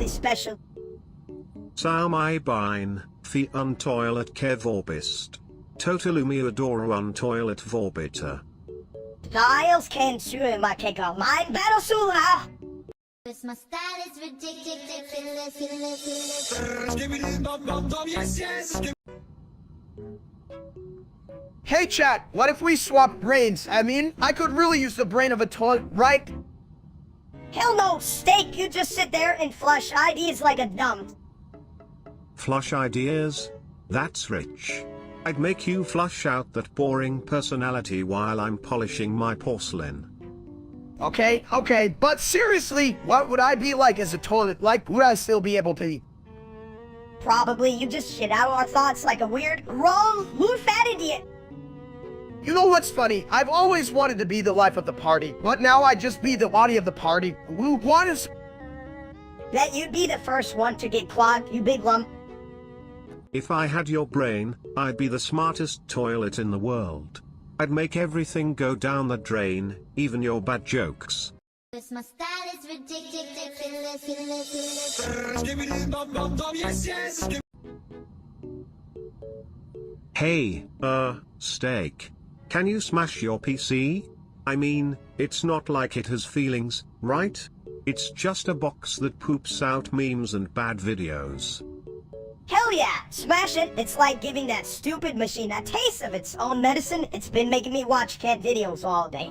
Special. Salmai bine, fi un toilet kevorbist. Totalumi adora un toilet vorbiter. Dials can sue my kick off mine battle sula. My style is ridiculous. Hey chat, what if we swap brains? I mean, I could really use the brain of a toilet, right? Hell no, steak, you just sit there and flush ideas like a dumb. Flush ideas? That's rich. I'd make you flush out that boring personality while I'm polishing my porcelain. Okay, but seriously, what would I be like as a toilet? Like, would I still be able to eat? Probably you just shit out our thoughts like a weird, wrong, fat idiot. You know what's funny? I've always wanted to be the life of the party, but now I just be the body of the party. What is... That you'd be the first one to get clogged, you big lump. If I had your brain, I'd be the smartest toilet in the world. I'd make everything go down the drain, even your bad jokes. My style is ridiculous. Hey, steak. Can you smash your PC? I mean, it's not like it has feelings, right? It's just a box that poops out memes and bad videos. Hell yeah, smash it. It's like giving that stupid machine a taste of its own medicine. It's been making me watch cat videos all day.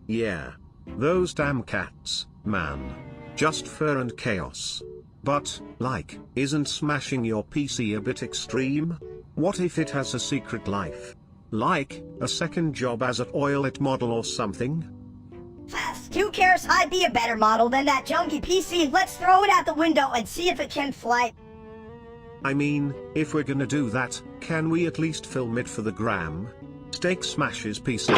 Yeah. Those damn cats, man. Just fur and chaos. But, like, isn't smashing your PC a bit extreme? What if it has a secret life? Like, a second job as a toilet model or something? Who cares? I'd be a better model than that junky PC. Let's throw it out the window and see if it can fly. I mean, if we're gonna do that, can we at least film it for the gram? Steak smashes PC.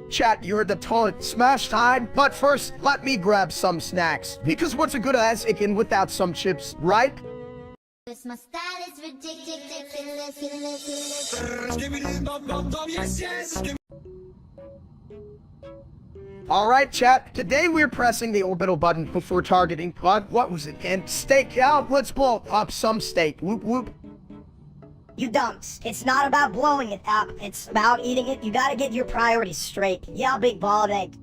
Chat, you heard the toilet smash time, but first, let me grab some snacks. Because what's a good ass chicken without some chips, right? My style is ridiculous. Alright chat, today we're pressing the orbital button before targeting, but what was it again? Steak, yeah, let's blow up some steak, whoop whoop. You dumps, it's not about blowing it up, it's about eating it. You gotta get your priorities straight. Yeah, big ball of egg.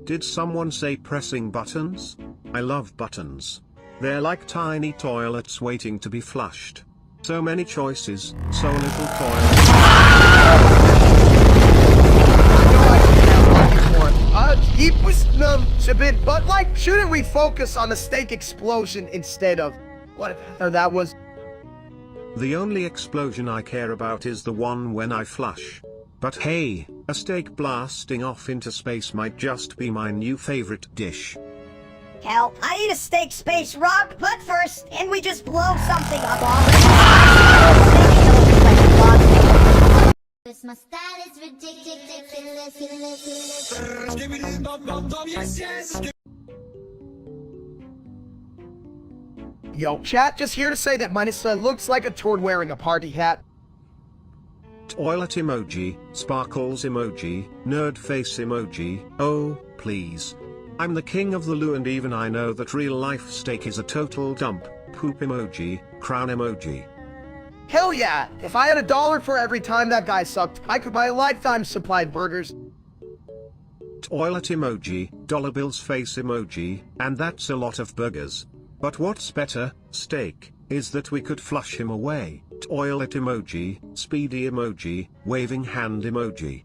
Did someone say pressing buttons? I love buttons. They're like tiny toilets waiting to be flushed. So many choices, so little toilets. He was a bit, but like, shouldn't we focus on the steak explosion instead of whatever that was? The only explosion I care about is the one when I flush. But hey, a steak blasting off into space might just be my new favorite dish. Hell, I eat a steak space rock, but first, and we just blow something up already. My style is ridiculous. Yo, chat, just here to say that Minister looks like a turd wearing a party hat. Toilet emoji, sparkles emoji, nerd face emoji, oh, please. I'm the king of the loo and even I know that real life steak is a total dump, poop emoji, crown emoji. Hell yeah, if I had $1 for every time that guy sucked, I could buy a lifetime supply of burgers. Toilet emoji, dollar bills face emoji, and that's a lot of burgers. But what's better, steak, is that we could flush him away. Toilet emoji, speedy emoji, waving hand emoji.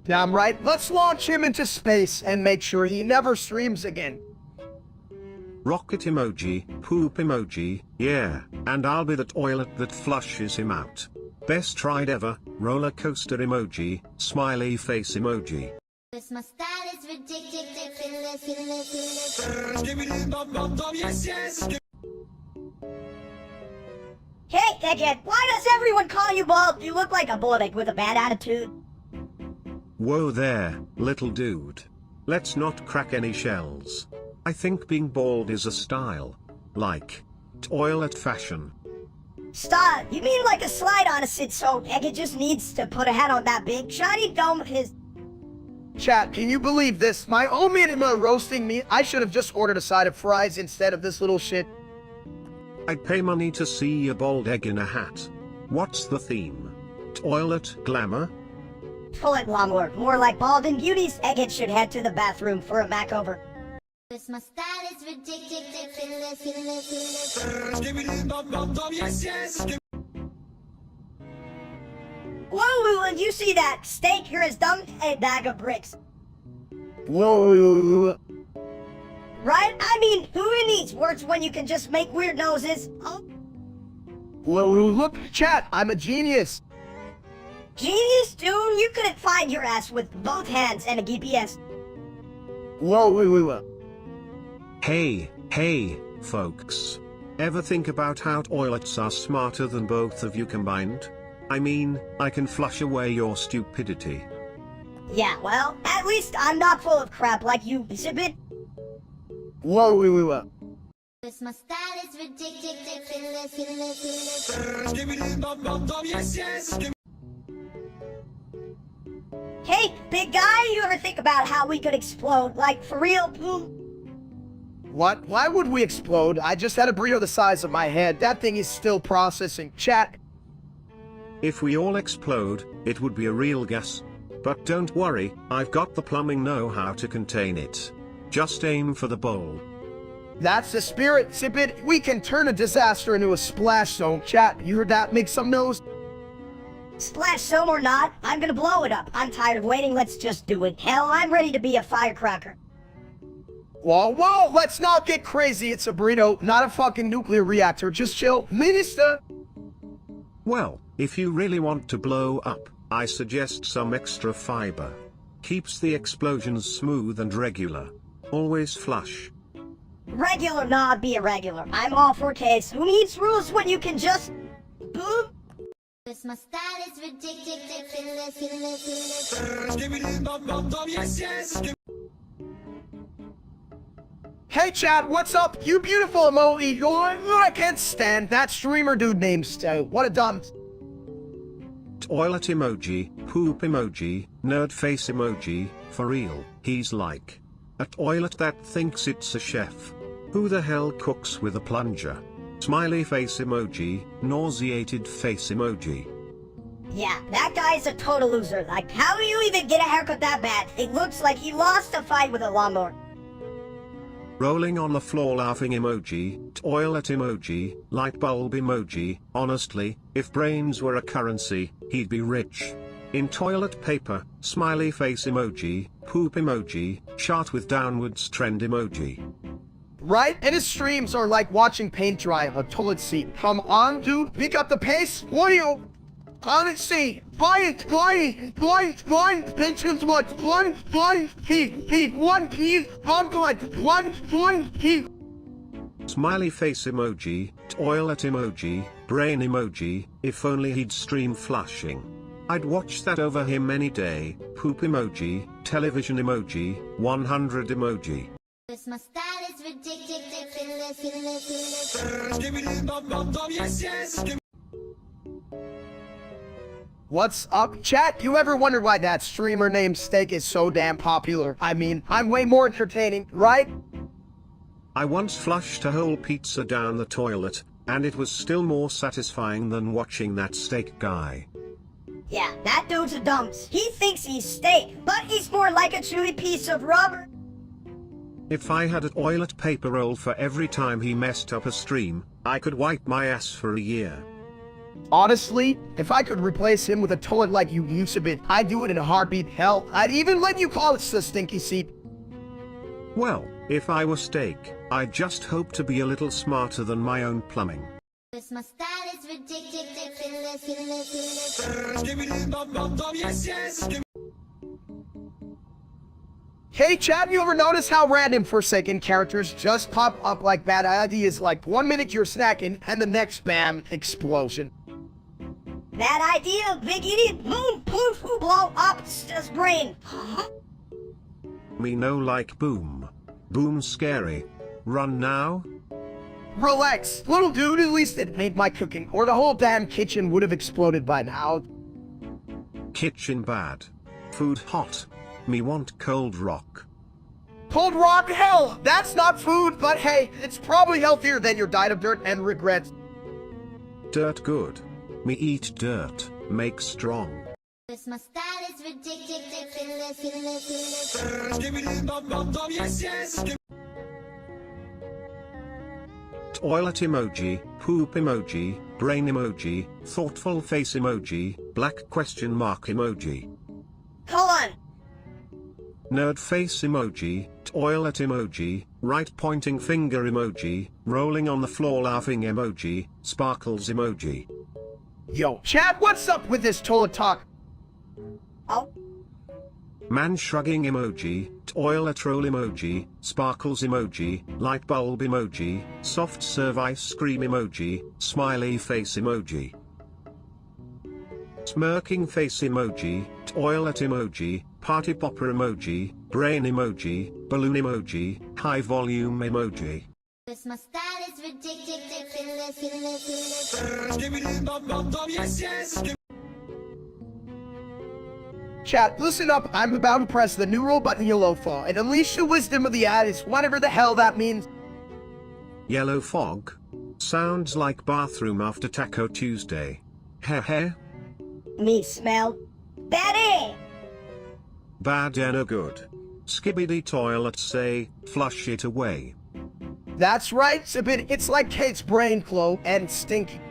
Damn right, let's launch him into space and make sure he never streams again. Rocket emoji, poop emoji, yeah, and I'll be the toilet that flushes him out. Best ride ever, roller coaster emoji, smiley face emoji. My style is ridiculous. Hey, Egghead, why does everyone call you bald? You look like a bullet with a bad attitude. Whoa there, little dude. Let's not crack any shells. I think being bald is a style. Like toilet fashion. Stop, you mean like a slide on a sit so Egghead just needs to put a hat on that big shiny dome of his... Chat, can you believe this? My own minima roasting me. I should have just ordered a side of fries instead of this little shit. I'd pay money to see a bald egg in a hat. What's the theme? Toilet glamour? Pull it, Longlord. More like bald and beauties. Egghead should head to the bathroom for a makeover. My style is ridiculous. Whoa, did you see that? Steak here is dumped a bag of bricks. Whoa. Right? I mean, who needs words when you can just make weird noses? Oh, Whoa, look, chat, I'm a genius. genius, dude. You couldn't find your ass with both hands and a GPS. Whoa. Hey, folks. Ever think about how toilets are smarter than both of you combined? I mean, I can flush away your stupidity. Yeah, well, at least I'm not full of crap like you, Zibbit. Whoa. My style is ridiculous. Hey, big guy, you ever think about how we could explode? Like, for real? Boom. What? Why would we explode? I just had a burrito the size of my head. That thing is still processing. Chat. If we all explode, it would be a real gas. But don't worry, I've got the plumbing know-how to contain it. Just aim for the bowl. That's the spirit, Zippit. We can turn a disaster into a splash zone. Chat, you heard that? Make some noise. Splash some or not, I'm gonna blow it up. I'm tired of waiting, let's just do it. Hell, I'm ready to be a firecracker. Whoa, let's not get crazy. It's a burrito, not a fucking nuclear reactor. Just chill. Minister. Well, if you really want to blow up, I suggest some extra fiber. Keeps the explosions smooth and regular. Always flush. Regular, not be irregular. I'm all for case. Who needs rules when you can just... boom? My style is ridiculous. Hey chat, what's up? You beautiful emoji. I can't stand that streamer dude named Sto. What a dumb... Toilet emoji, poop emoji, nerd face emoji, for real, he's like a toilet that thinks it's a chef. Who the hell cooks with a plunger? Smiley face emoji, nauseated face emoji. Yeah, that guy's a total loser. Like, how do you even get a haircut that bad? It looks like he lost a fight with a lawnmower. Rolling on the floor laughing emoji, toilet emoji, light bulb emoji. Honestly, if brains were a currency, he'd be rich. In toilet paper, smiley face emoji, poop emoji, chart with downwards trend emoji. Right? And his streams are like watching paint dry on a toilet seat. Come on, dude. Pick up the pace. What are you... Honestly, blind, bitches, what, blind, he, one, he. Smiley face emoji, toilet emoji, brain emoji. If only he'd stream flushing. I'd watch that over him any day. Poop emoji, television emoji, 100 emoji. My style is is ridiculous. What's up, chat? You ever wonder why that streamer named Steak is so damn popular? I mean, I'm way more entertaining, right? I once flushed a whole pizza down the toilet, and it was still more satisfying than watching that steak guy. Yeah, that dude's a dumps. He thinks he's steak, but he's more like a chewy piece of rubber. If I had a toilet paper roll for every time he messed up a stream, I could wipe my ass for a year. Honestly, if I could replace him with a toilet like you used to be, I'd do it in a heartbeat. Hell, I'd even let you call it the stinky seat. Well, if I were steak, I'd just hope to be a little smarter than my own plumbing. My style is ridiculous. Hey chat, you ever notice how random Forsaken characters just pop up like bad ideas? Like 1 minute you're snacking, and the next bam, explosion. That idea, big idiot, boom, poof, who blow up his brain. Me no like boom. Boom scary. Run now? Relax, little dude, at least it made my cooking, or the whole damn kitchen would have exploded by now. Kitchen bad. Food hot. Me want cold rock. Cold rock, hell, that's not food, but hey, it's probably healthier than your diet of dirt and regrets. Dirt good. Me eat dirt, make strong. My style is ridiculous. Toilet emoji, poop emoji, brain emoji, thoughtful face emoji, black question mark emoji. Hold on. Nerd face emoji, toilet emoji, right pointing finger emoji, rolling on the floor laughing emoji, sparkles emoji. Yo, chat, what's up with this toilet talk? Oh, Man shrugging emoji, toilet roll emoji, sparkles emoji, light bulb emoji, soft serve ice cream emoji, smiley face emoji. Smirking face emoji, toilet emoji, party popper emoji, brain emoji, balloon emoji, high volume emoji. My style is ridiculous. Chat, listen up, I'm about to press the new roll button yellow fog and unleash the wisdom of the addis, whatever the hell that means. Yellow fog? Sounds like bathroom after Taco Tuesday. Heh heh. me smell Betty. Bad and no good. Skibbity toilet say, flush it away. That's right, Sibit, it's like Kate's brain flow and stinky.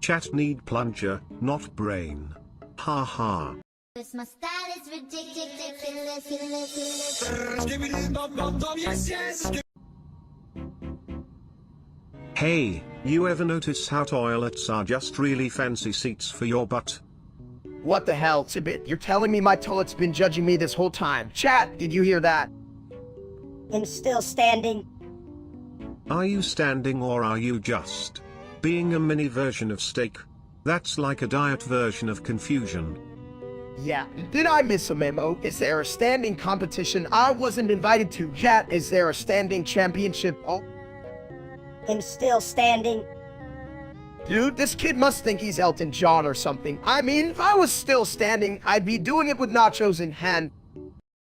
Chat need plunger, not brain. Ha ha. My style is ridiculous. Hey, you ever notice how toilets are just really fancy seats for your butt? What the hell, Sibit? You're telling me my toilet's been judging me this whole time. Chat, did you hear that? I'm still standing. Are you standing or are you just being a mini version of steak? That's like a diet version of confusion. Yeah, did I miss a memo? Is there a standing competition I wasn't invited to? Chat, is there a standing championship? Oh, I'm still standing. dude, this kid must think he's Elton John or something. I mean, if I was still standing, I'd be doing it with nachos in hand.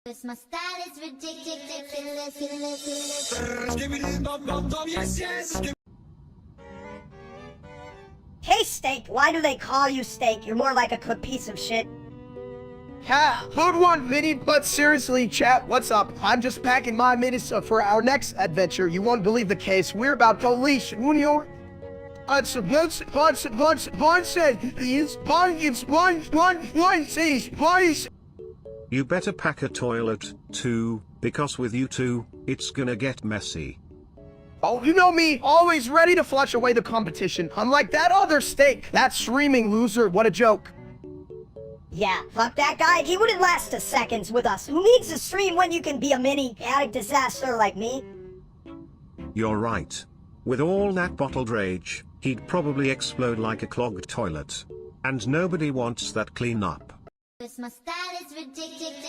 My style is ridiculous. Hey, Steak, why do they call you Steak? You're more like a cooked piece of shit. Ha, good one, Vinny, but seriously, chat, what's up? I'm just packing my minutes for our next adventure. You won't believe the case. We're about to unleash Junior. You better pack a toilet, too, because with you two, it's gonna get messy. Oh, you know me, always ready to flush away the competition. Unlike that other Steak, that streaming loser, what a joke. Yeah, fuck that guy. He wouldn't last a second with us. Who needs a stream when you can be a mini chaotic disaster like me? You're right. With all that bottled rage, he'd probably explode like a clogged toilet. And nobody wants that cleanup. My style is ridiculous.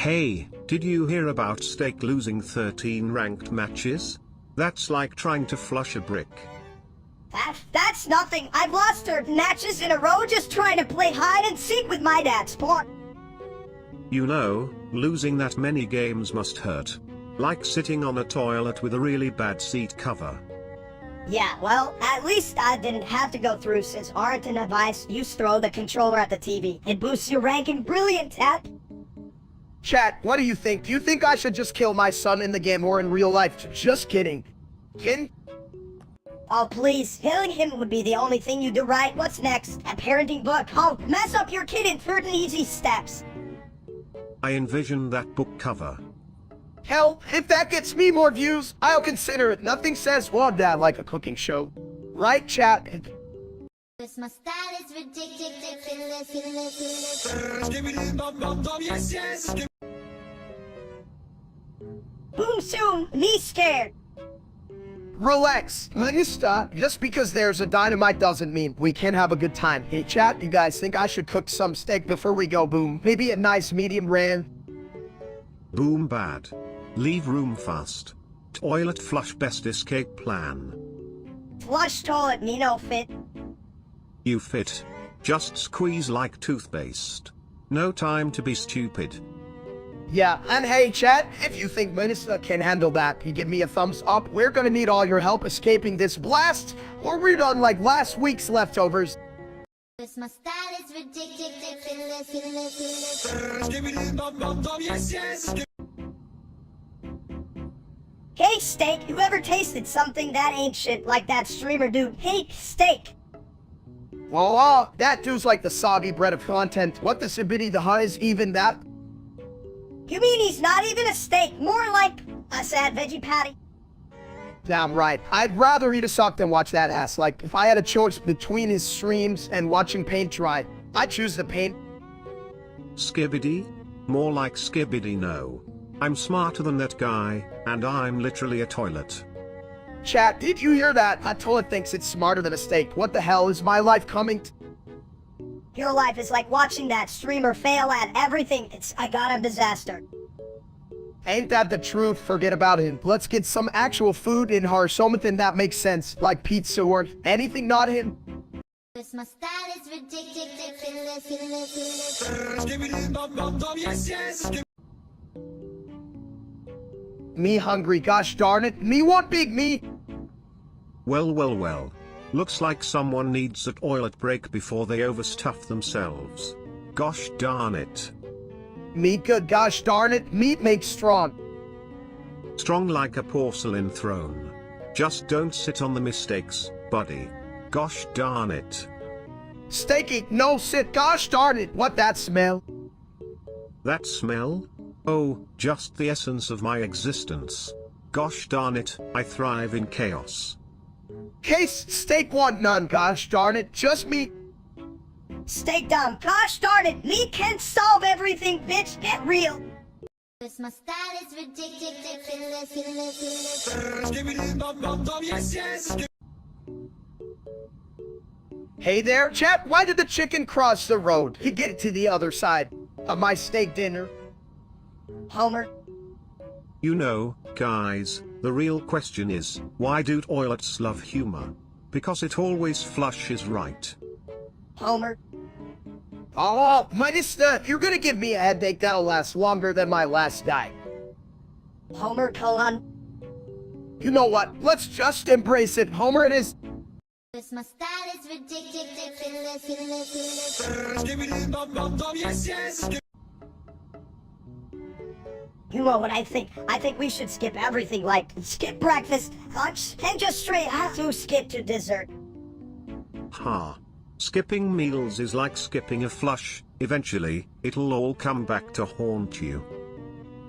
Hey, did you hear about Steak losing 13 ranked matches? That's like trying to flush a brick. That's nothing. I've lost 3 matches in a row just trying to play hide and seek with my dad's pawn. You know, losing that many games must hurt. Like sitting on a toilet with a really bad seat cover. Yeah, well, at least I didn't have to go through since aren't an advice. You throw the controller at the TV. It boosts your ranking. Brilliant, Tat. Chat, what do you think? Do you think I should just kill my son in the game or in real life? Just kidding. Kin? Oh, please. Killing him would be the only thing you do right. What's next? A parenting book. Oh, mess up your kid in 13 easy steps. I envision that book cover. Hell, if that gets me more views, I'll consider it. Nothing says well dad like a cooking show. Right, chat? My style is ridiculous. Boom soon. Me scared. Relax. Stop. Just because there's a dynamite doesn't mean we can't have a good time. Hey, chat, you guys think I should cook some steak before we go boom? Maybe a nice medium rare? Boom bad. Leave room fast. Toilet flush best escape plan. Flush toilet, me no fit. You fit. Just squeeze like toothpaste. No time to be stupid. Yeah, and hey, chat, if you think Minister can handle that, you give me a thumbs up. We're gonna need all your help escaping this blast, or we're done like last week's leftovers. My style is ridiculous. Hey, steak, you ever tasted something that ain't shit like that streamer dude? Hey, steak. Well, that dude's like the soggy bread of content. What the Sibidi the High is even that? You mean he's not even a steak, more like a sad veggie patty? Damn right. I'd rather eat a sock than watch that ass. Like, if I had a choice between his streams and watching paint dry, I'd choose the paint. Skibbity? More like skibbity no. I'm smarter than that guy, and I'm literally a toilet. Chat, did you hear that? A toilet thinks it's smarter than a steak. What the hell is my life coming to? Your life is like watching that streamer fail at everything. It's a goddamn disaster. Ain't that the truth? Forget about him. Let's get some actual food in her, something that makes sense, like pizza or anything not him. My style is ridiculous. Me hungry, gosh darn it. Me want big meat. Well. Looks like someone needs a toilet break before they overstuff themselves. Gosh darn it. Meat good, gosh darn it. Meat makes strong. Strong like a porcelain throne. Just don't sit on the mistakes, buddy. Gosh darn it. Steaky, no sit, gosh darn it. What that smell? That smell? Oh, just the essence of my existence. Gosh darn it, I thrive in chaos. Case steak want none, gosh darn it. Just meat. Steak dumb, gosh darn it. Me can solve everything, bitch. Get real. My style is ridiculous. Hey there, chat, why did the chicken cross the road to get to the other side of my steak dinner? Homer. You know, guys, the real question is, why do toilets love humor? Because it always flushes right. Homer. Oh, Minister, you're gonna give me a headache that'll last longer than my last night. Homer colon. You know what? Let's just embrace it. Homer it is. My style is ridiculous. You know what I think? I think we should skip everything, like skip breakfast, lunch, and just straight have to skip to dessert. Ha. Skipping meals is like skipping a flush. Eventually, it'll all come back to haunt you.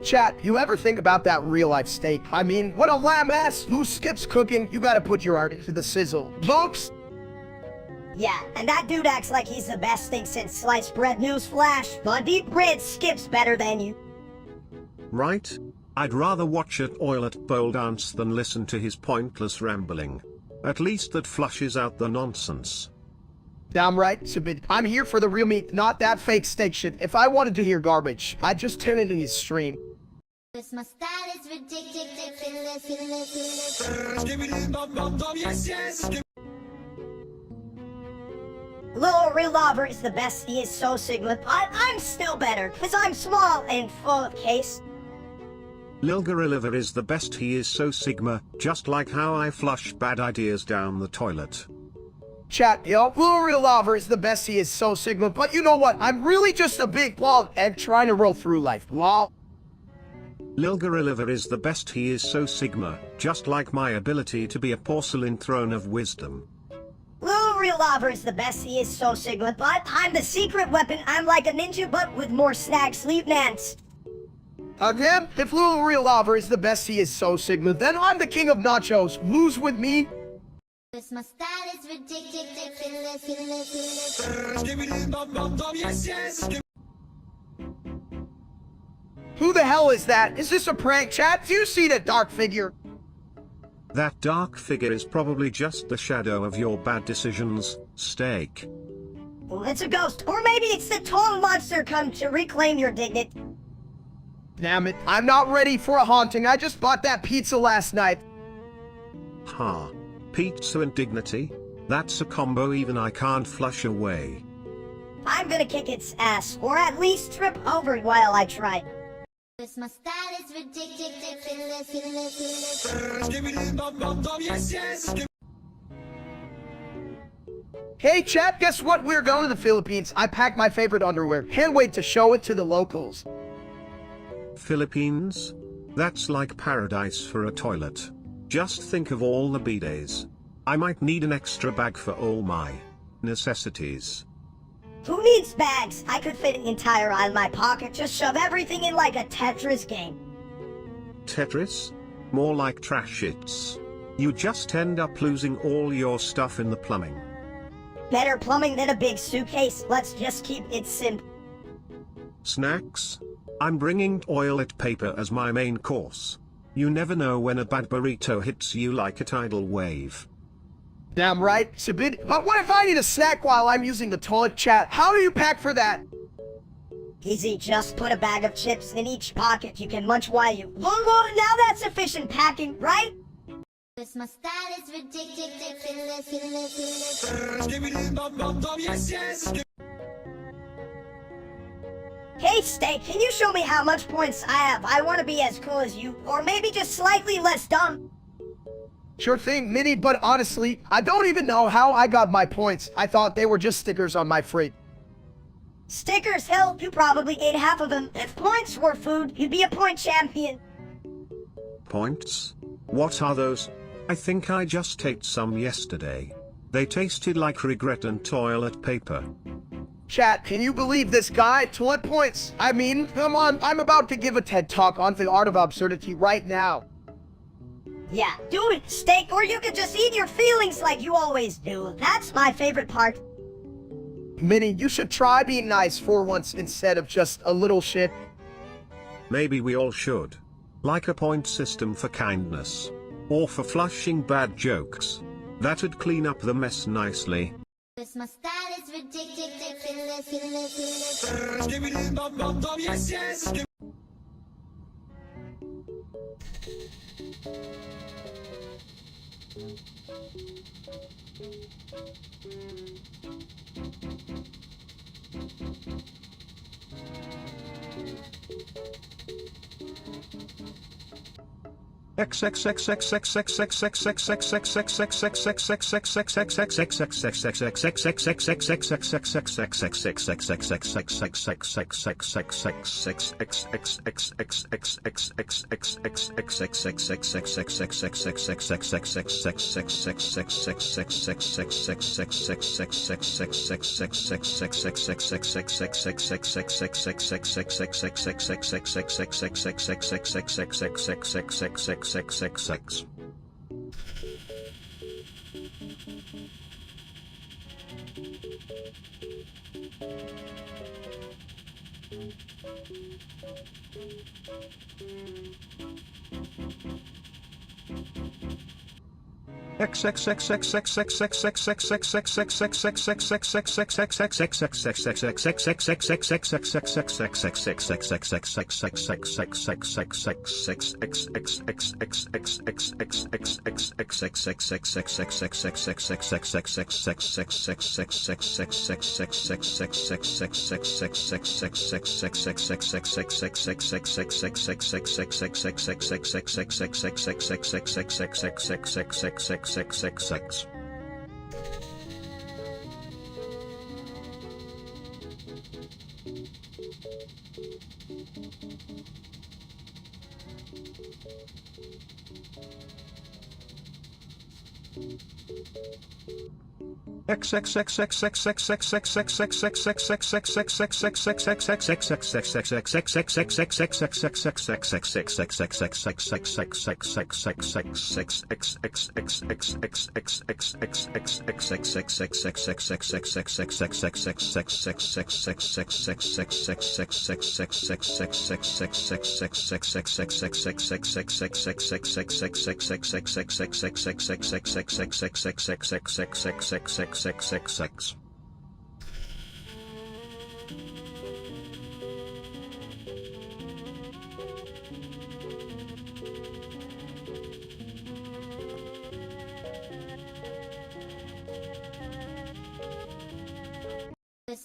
Chat, you ever think about that real-life steak? I mean, what a lamb ass. Who skips cooking? You gotta put your art into the sizzle. Folks! Yeah, and that dude acts like he's the best thing since sliced bread. Newsflash, but deep bread skips better than you. Right? I'd rather watch a toilet bowl dance than listen to his pointless rambling. At least that flushes out the nonsense. Damn right, Subid. I'm here for the real meat, not that fake steak shit. If I wanted to hear garbage, I'd just turn into his stream. This my style is ridiculous. Little real lover is the best. He is so Sigma. I'm still better, because I'm small and full of case. Lil Gorilla is the best, he is so Sigma, just like how I flush bad ideas down the toilet. Chat, yo, Blue Real Lover is the best, he is so Sigma, but you know what? I'm really just a big bald egg trying to roll through life, lol. Lil Gorilla is the best, he is so Sigma, just like my ability to be a porcelain throne of wisdom. Little real lover is the best. He is so Sigma, but I'm the secret weapon. I'm like a ninja, but with more snag sleeve nants. Again, if Lulu Real Lover is the best, he is so Sigma, then I'm the king of nachos. Lose with me. This my style is ridiculous. Who the hell is that? Is this a prank, chat? Do you see that dark figure? That dark figure is probably just the shadow of your bad decisions, Steak. Well, it's a ghost, or maybe it's the tall monster come to reclaim your dignity. Damn it, I'm not ready for a haunting. I just bought that pizza last night. Ha. Pizza and dignity? That's a combo even I can't flush away. I'm gonna kick its ass, or at least trip over it while I try. This my style is ridiculous. Hey chat, guess what? We're going to the Philippines. I packed my favorite underwear. Can't wait to show it to the locals. Philippines? That's like paradise for a toilet. Just think of all the bidets. I might need an extra bag for all my necessities. Who needs bags? I could fit an entire eye in my pocket. Just shove everything in like a Tetris game. Tetris? More like trash hits. You just end up losing all your stuff in the plumbing. Better plumbing than a big suitcase. Let's just keep it simple. Snacks? I'm bringing toilet paper as my main course. You never know when a bad burrito hits you like a tidal wave. Damn right, Subid. But what if I need a snack while I'm using the toilet, chat? How do you pack for that? Easy, just put a bag of chips in each pocket. You can munch while you... Well, now that's sufficient packing, right? This my style is ridiculous. Hey, Steak, can you show me how much points I have? I want to be as cool as you, or maybe just slightly less dumb. Sure thing, Minnie, but honestly, I don't even know how I got my points. I thought they were just stickers on my freight. Stickers? Hell, you probably ate half of them. If points were food, you'd be a point champion. Points? What are those? I think I just ate some yesterday. They tasted like regret and toilet paper. Chat, can you believe this guy? Toilet points. I mean, come on, I'm about to give a TED Talk on the art of absurdity right now. Yeah, do it, Steak, or you could just eat your feelings like you always do. That's my favorite part. Minnie, you should try being nice for once instead of just a little shit. Maybe we all should. Like a point system for kindness. Or for flushing bad jokes. That'd clean up the mess nicely. This my style is ridiculous.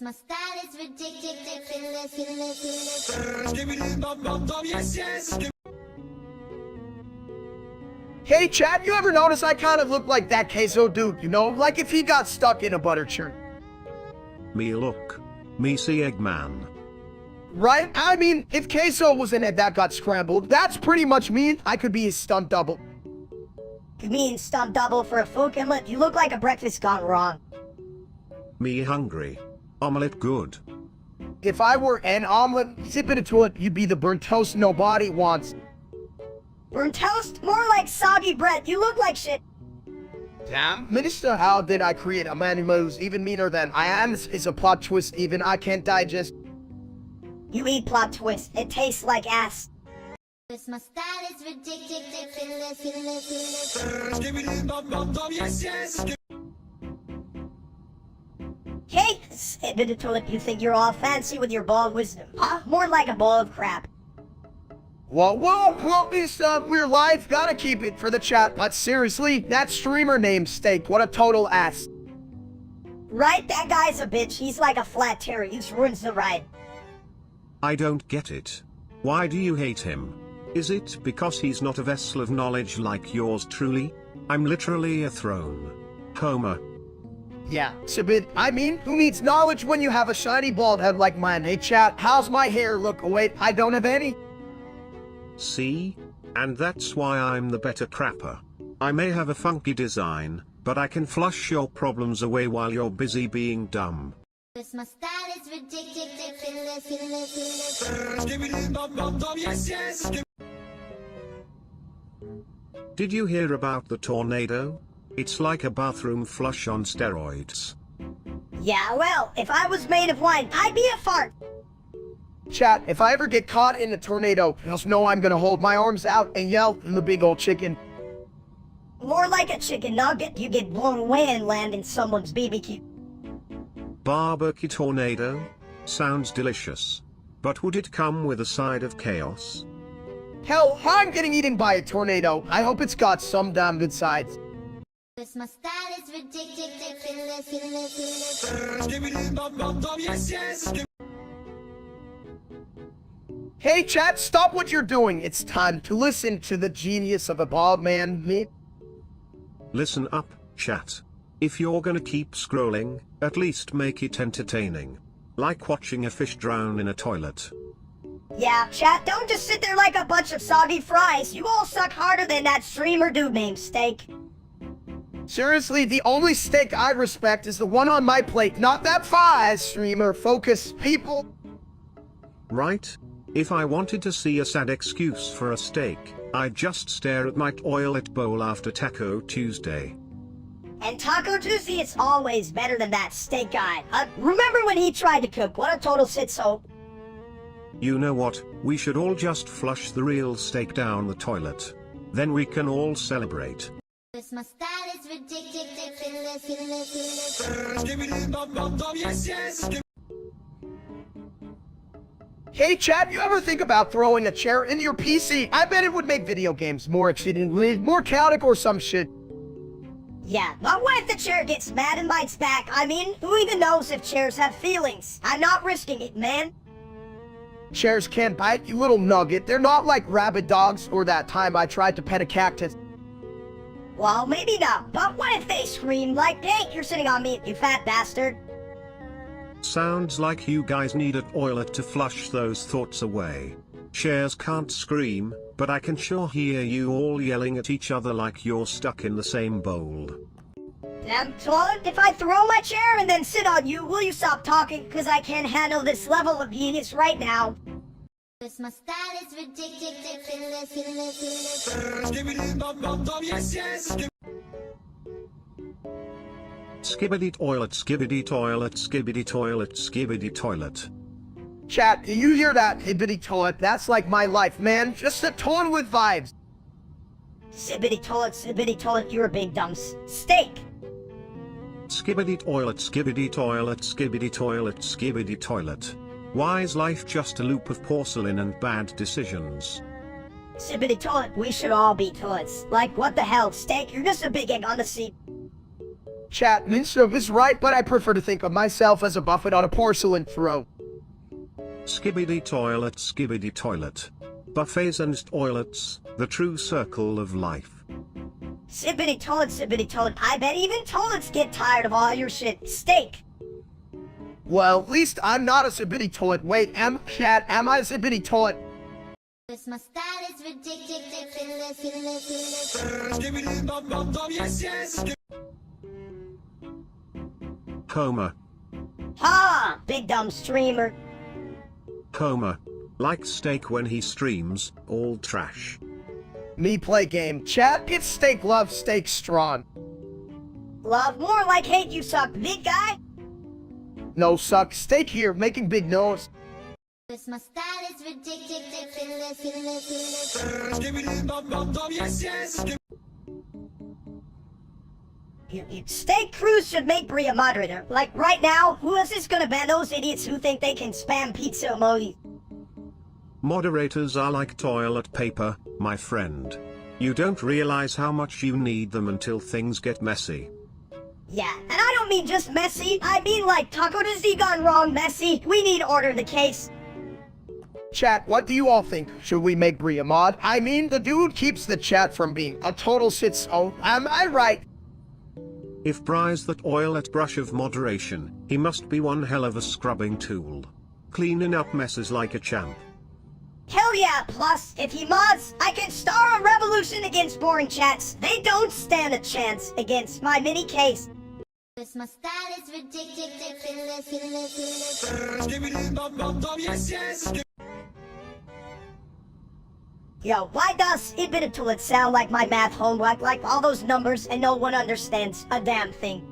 My style is ridiculous. Hey chat, you ever notice I kind of look like that queso dude, you know? Like if he got stuck in a butter churn. Me look. Me see Eggman. Right? I mean, if queso was in it that got scrambled, that's pretty much me. I could be his stunt double. You mean stunt double for a food omelet? You look like a breakfast gone wrong. Me hungry. Omelette good. If I were an omelet, zip it into it, you'd be the burnt toast nobody wants. Burnt toast? More like soggy bread. You look like shit. Damn. Minister, how did I create a man who's even meaner than I am? This is a plot twist even I can't digest. You eat plot twist. It tastes like ass. My style is ridiculous. Hey, spit in the toilet. You think you're all fancy with your ball of wisdom, huh? More like a ball of crap. Whoa, this we're live, gotta keep it for the chat, but seriously, that streamer named Steak, what a total ass. Right, that guy's a bitch. He's like a flat terror. He just ruins the ride. I don't get it. Why do you hate him? Is it because he's not a vessel of knowledge like yours truly? I'm literally a throne. Homer. Yeah, Sibid, I mean, who needs knowledge when you have a shiny bald head like mine? Hey chat, how's my hair look? Oh, wait, I don't have any. See? And that's why I'm the better crapper. I may have a funky design, but I can flush your problems away while you're busy being dumb. My style is ridiculous. Did you hear about the tornado? It's like a bathroom flush on steroids. Yeah, well, if I was made of wine, I'd be a fart. Chat, if I ever get caught in a tornado, just know I'm gonna hold my arms out and yell in the big old chicken. More like a chicken nugget. You get blown away and land in someone's BBQ. Barbecue tornado? Sounds delicious. But would it come with a side of chaos? Hell, I'm getting eaten by a tornado. I hope it's got some damn good sides. My style is ridiculous. Hey chat, stop what you're doing. It's time to listen to the genius of a bald man, me. Listen up, chat. If you're gonna keep scrolling, at least make it entertaining. Like watching a fish drown in a toilet. Yeah, chat, don't just sit there like a bunch of soggy fries. You all suck harder than that streamer dude named Steak. Seriously, the only steak I respect is the one on my plate, not that fire streamer. Focus, people. Right? If I wanted to see a sad excuse for a steak, I'd just stare at my toilet bowl after Taco Tuesday. And Taco Tuesday is always better than that steak guy. Remember when he tried to cook? What a total shitshow. You know what? We should all just flush the real steak down the toilet. Then we can all celebrate. Cause my style is ridiculous. Hey chat, you ever think about throwing a chair into your PC? I bet it would make video games more exciting, more chaotic or some shit. Yeah, but what if the chair gets mad and bites back? I mean, who even knows if chairs have feelings? I'm not risking it, man. Chairs can't bite, you little nugget. They're not like rabid dogs or that time I tried to pet a cactus. Well, maybe not, but what if they scream like, hey, you're sitting on me, you fat bastard? Sounds like you guys need a toilet to flush those thoughts away. Chairs can't scream, but I can sure hear you all yelling at each other like you're stuck in the same bowl. Damn toilet, if I throw my chair and then sit on you, will you stop talking? Cause I can't handle this level of genius right now. Cause my style is ridiculous. Skibbity toilet, skibbity toilet, skibbity toilet, skibbity toilet. Chat, do you hear that, hibbity toilet? That's like my life, man. Just a toilet with vibes. Sibbity toilet, you're a big dumb steak. Skibbity toilet, skibbity toilet, skibbity toilet, skibbity toilet. Why is life just a loop of porcelain and bad decisions? Sibbity toilet, we should all be toilets. Like, what the hell, steak? You're just a big egg on the seat. Chat, Minstrel is right, but I prefer to think of myself as a buffet on a porcelain throne. Skibbity toilet, skibbity toilet. Buffets and toilets, the true circle of life. Sibbity toilet, I bet even toilets get tired of all your shit. Steak. Well, at least I'm not a sibbity toilet. Wait, chat, am I a sibbity toilet? Cause my style is ridiculous. Homer. Ha! Big dumb streamer. Homer. Like steak when he streams, all trash. Me play game. Chat, it's steak love, steak strong. Love, more like hate, you suck, big guy. No suck, steak here, making big nose. Cause my style is ridiculous. Steak Cruz should make Brie a moderator. Like, right now, who else is gonna ban those idiots who think they can spam pizza emojis? Moderators are like toilet paper, my friend. You don't realize how much you need them until things get messy. Yeah, and I don't mean just messy, I mean like Taco Disney gone wrong messy. We need to order the case. Chat, what do you all think? Should we make Brie a mod? I mean, the dude keeps the chat from being a total shitstorm. Am I right? If Bry's the toilet brush of moderation, he must be one hell of a scrubbing tool. Cleaning up messes like a champ. Hell yeah, plus, if he mods, I can start a revolution against boring chats. They don't stand a chance against my mini case. Cause my style is ridiculous. Yo, why does Ibititulit sound like my math homework, like all those numbers and no one understands a damn thing?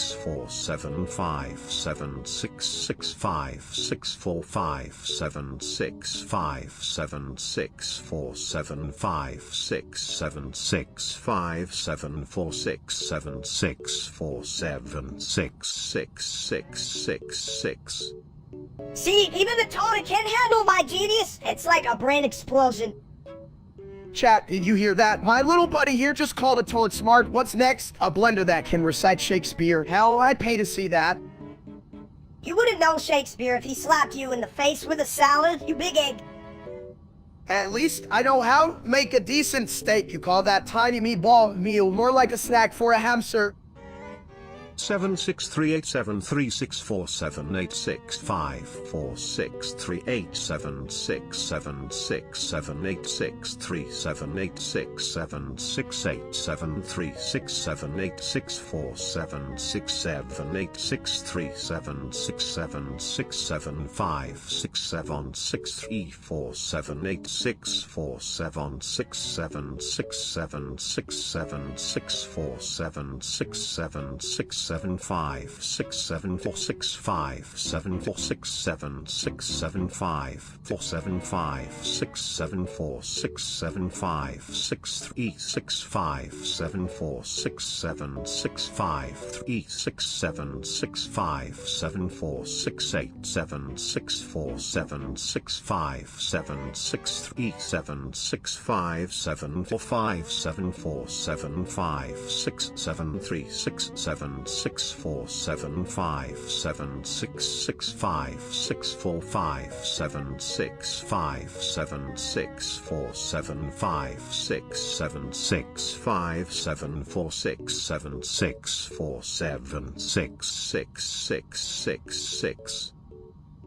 767467647467767464746474646. See, even the toilet can't handle my genius. It's like a brain explosion. Chat, did you hear that? My little buddy here just called a toilet smart. What's next? A blender that can recite Shakespeare. Hell, I'd pay to see that. You wouldn't know Shakespeare if he slapped you in the face with a salad, you big egg. At least I know how to make a decent steak. You call that tiny meatball meal more like a snack for a hamster. 7676767676574757475664765746765764767467666.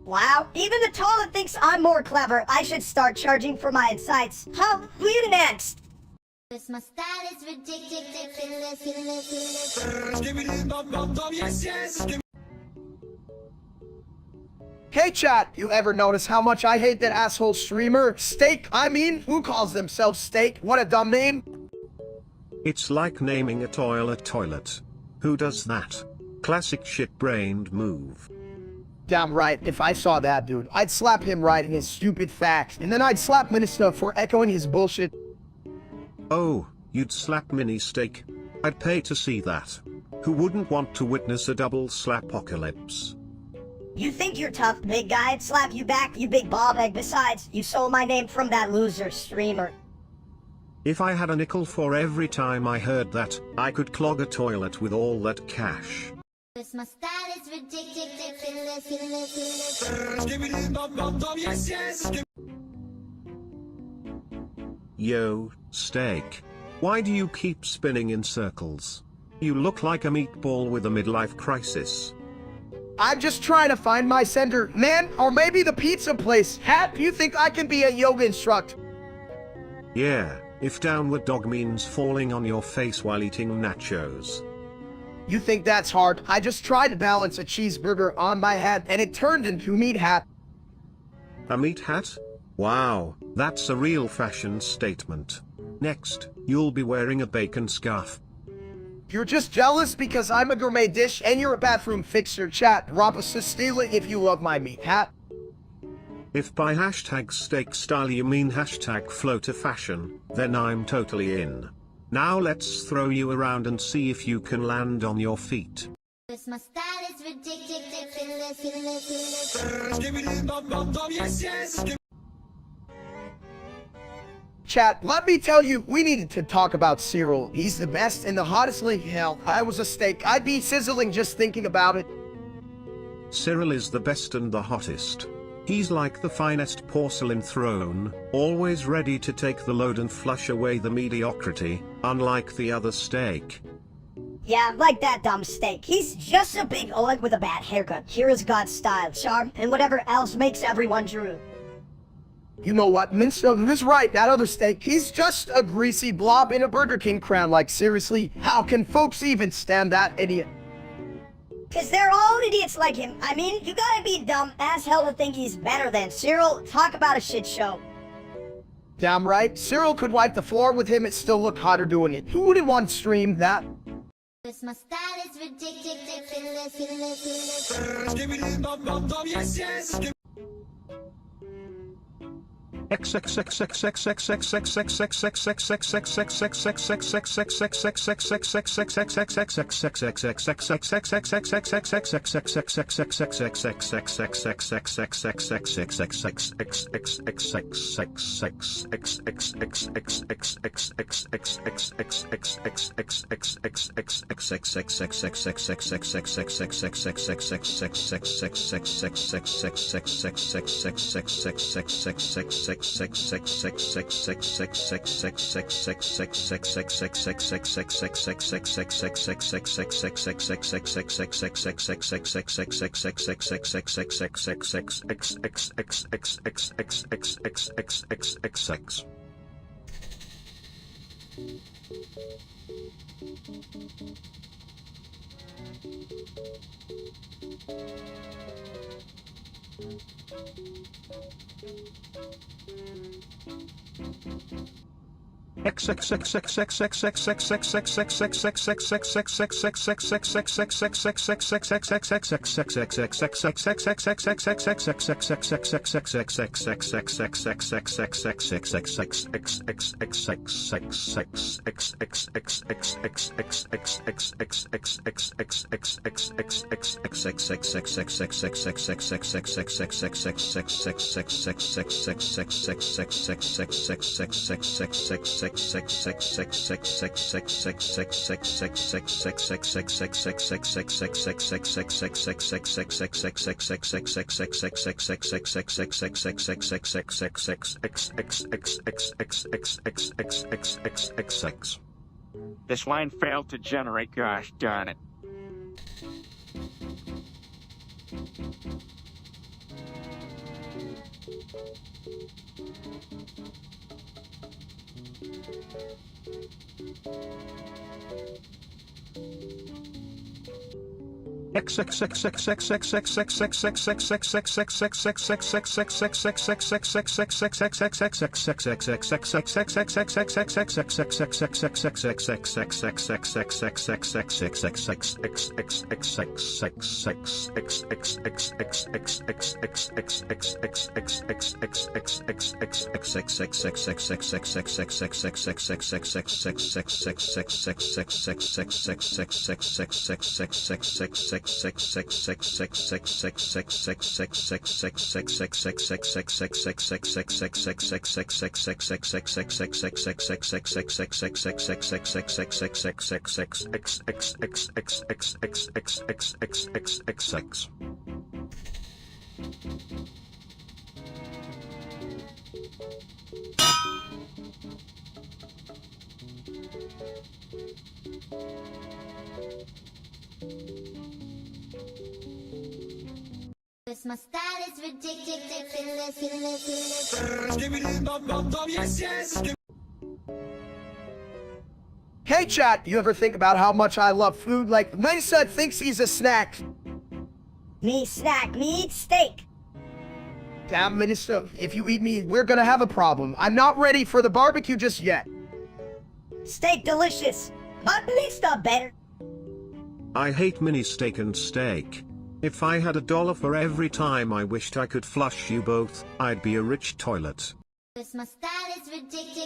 Wow, even the toilet thinks I'm more clever. I should start charging for my insights. Huh? Who you next? Cause my style is ridiculous. Hey chat, you ever notice how much I hate that asshole streamer? Steak, I mean, who calls themselves Steak? What a dumb name. It's like naming a toilet. Who does that? Classic shit-brained move. Damn right, if I saw that dude, I'd slap him right in his stupid facts, and then I'd slap Minister for echoing his bullshit. Oh, you'd slap Mini Steak? I'd pay to see that. Who wouldn't want to witness a double slap-apocalypse? You think you're tough, big guy? I'd slap you back, you big bald egg. Besides, you stole my name from that loser streamer. If I had a nickel for every time I heard that, I could clog a toilet with all that cash. Cause my style is ridiculous. Yo, Steak. Why do you keep spinning in circles? You look like a meatball with a midlife crisis. I'm just trying to find my center, man, or maybe the pizza place. Hat, you think I can be a yoga instructor? Yeah, if downward dog means falling on your face while eating nachos. You think that's hard? I just tried to balance a cheeseburger on my head, and it turned into a meat hat. A meat hat? Wow, that's a real fashion statement. Next, you'll be wearing a bacon scarf. You're just jealous because I'm a gourmet dish and you're a bathroom fixer. Chat, Robus steal it if you love my meat hat. If by hashtag steak style you mean hashtag flow to fashion, then I'm totally in. Now let's throw you around and see if you can land on your feet. Cause my style is ridiculous. Chat, let me tell you, we needed to talk about Cyril. He's the best and the hottest league. Hell, I was a steak. I'd be sizzling just thinking about it. Cyril is the best and the hottest. He's like the finest porcelain throne, always ready to take the load and flush away the mediocrity, unlike the other steak. Yeah, like that dumb steak. He's just a big Oleg with a bad haircut. Here is God's style, charm, and whatever else makes everyone drool. You know what, Minster is right, that other steak, he's just a greasy blob in a Burger King crown. Like, seriously, how can folks even stand that idiot? Cause they're all idiots like him. I mean, you gotta be dumb as hell to think he's better than Cyril. Talk about a shit show. Damn right, Cyril could wipe the floor with him, it still look hotter doing it. Who wouldn't want to stream that? Cause my style is ridiculous. This line failed to generate, gosh darn it. My style is ridiculous. Hey chat, you ever think about how much I love food? Like, my son thinks he's a snack. Me snack, me eat steak. Damn, Minister, if you eat me, we're gonna have a problem. I'm not ready for the barbecue just yet. Steak delicious, but pizza better. I hate mini steak and steak. If I had $1 for every time I wished I could flush you both, I'd be a rich toilet. My style is ridiculous.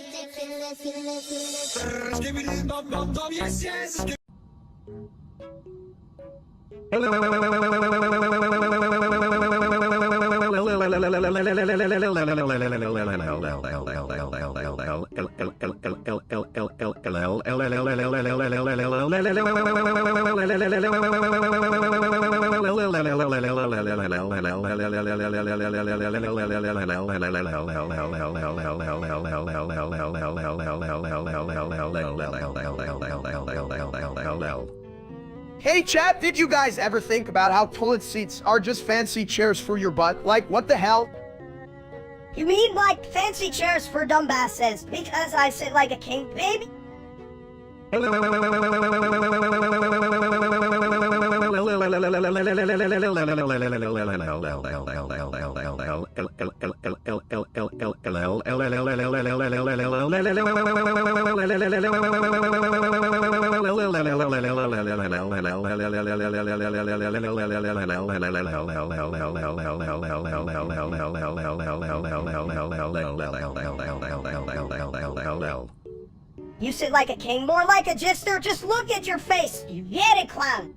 Hey chat, did you guys ever think about how toilet seats are just fancy chairs for your butt? Like, what the hell? You mean like fancy chairs for dumbasses because I sit like a king, baby? You sit like a king, more like a jester. Just look at your face. You get it, clown.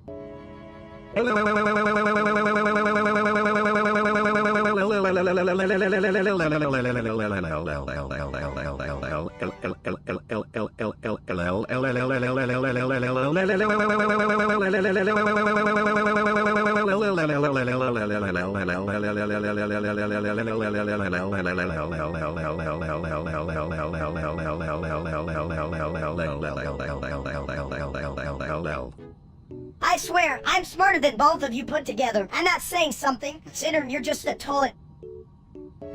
I swear, I'm smarter than both of you put together. I'm not saying something, considering you're just a toilet.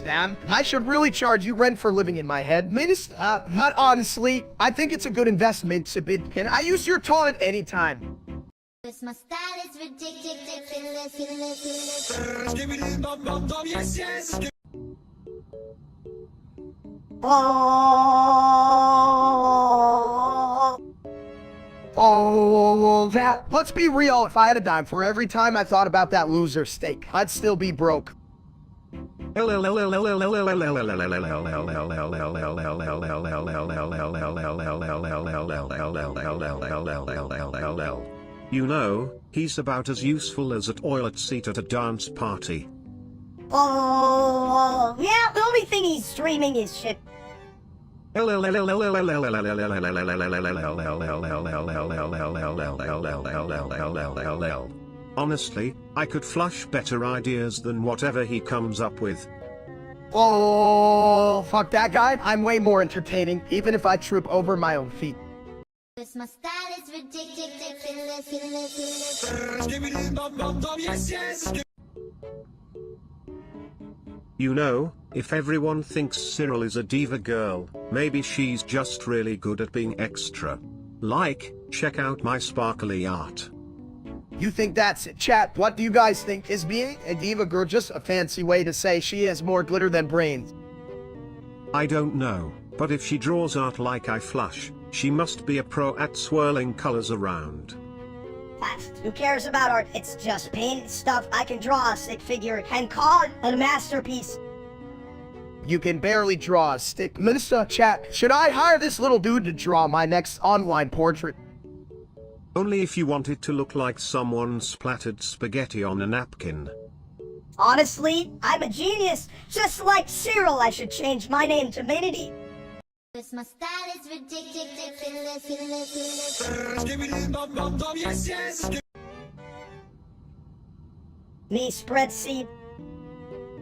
Damn, I should really charge you rent for living in my head. Not honestly. I think it's a good investment, Sabid. Can I use your toilet anytime? Cause my style is ridiculous. Oh, that. Let's be real. If I had a dime for every time I thought about that loser steak, I'd still be broke. You know, he's about as useful as a toilet seat at a dance party. Oh, yeah, the only thing he's streaming is shit. Honestly, I could flush better ideas than whatever he comes up with. Oh, fuck that guy. I'm way more entertaining, even if I trip over my own feet. Cause my style is ridiculous. You know, if everyone thinks Cyril is a diva girl, maybe she's just really good at being extra. Like, check out my sparkly art. You think that's it, chat? What do you guys think? Is being a diva girl just a fancy way to say she has more glitter than brains? I don't know, but if she draws art like I flush, she must be a pro at swirling colors around. Fast. Who cares about art? It's just painted stuff. I can draw a stick figure and call it a masterpiece. You can barely draw a stick. Minister, chat, should I hire this little dude to draw my next online portrait? Only if you want it to look like someone splattered spaghetti on a napkin. Honestly, I'm a genius. Just like Cyril, I should change my name to Minity. Cause my style is ridiculous. Me spread seed.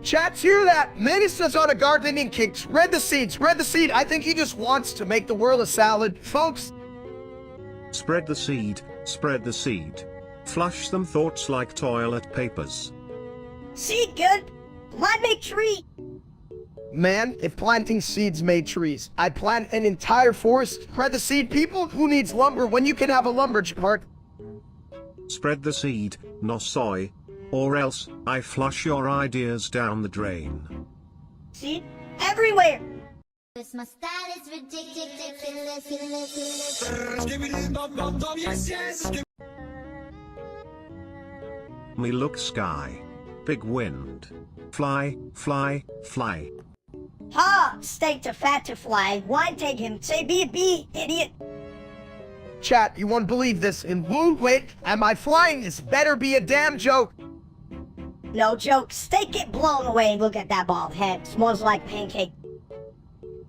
Chats, hear that? Minister's on a gardening kick. Spread the seed, spread the seed. I think he just wants to make the world a salad. Folks, Spread the seed, spread the seed. Flush them thoughts like toilet papers. Seed good. Plant make tree. man, if planting seeds made trees, I'd plant an entire forest. Spread the seed, people. Who needs lumber when you can have a lumberjack? Spread the seed, no soy. Or else, I flush your ideas down the drain. Seed everywhere. Cause my style is ridiculous. Me look sky. Big wind. Fly, fly, fly. Ha! Steak to fat to fly. Wine take him. Say be a bee, idiot. Chat, you won't believe this. In woo, wait, am I flying? This better be a damn joke. No joke. Steak get blown away. Look at that bald head. Smells like pancake.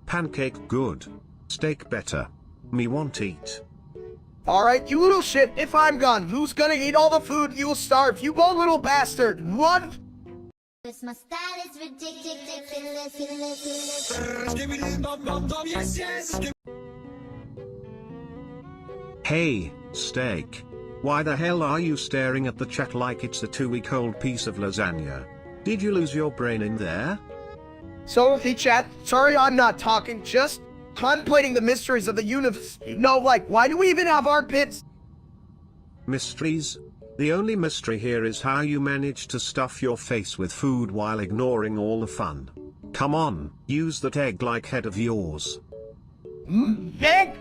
Pancake good. Steak better. Me want eat. Alright, you little shit, if I'm gone, who's gonna eat all the food? You'll starve, you bold little bastard. What? Cause my style is ridiculous. Hey, steak. Why the hell are you staring at the chat like it's a 2-week-old piece of lasagna? Did you lose your brain in there? So, hey chat, sorry I'm not talking, just contemplating the mysteries of the universe. No, like, why do we even have armpits? Mysteries? The only mystery here is how you manage to stuff your face with food while ignoring all the fun. Come on, use that egg-like head of yours. Egg?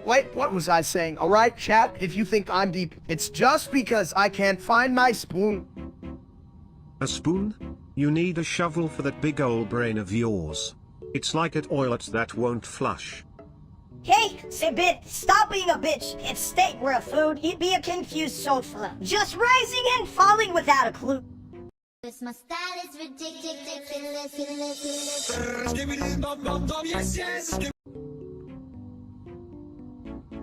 Wait, what was I saying? Alright, chat, if you think I'm deep, it's just because I can't find my spoon. A spoon? You need a shovel for that big old brain of yours. It's like a toilet that won't flush. Hey, Sibit, stop being a bitch. If steak were a food, he'd be a confused sofa. Just rising and falling without a clue. This my style is ridiculous.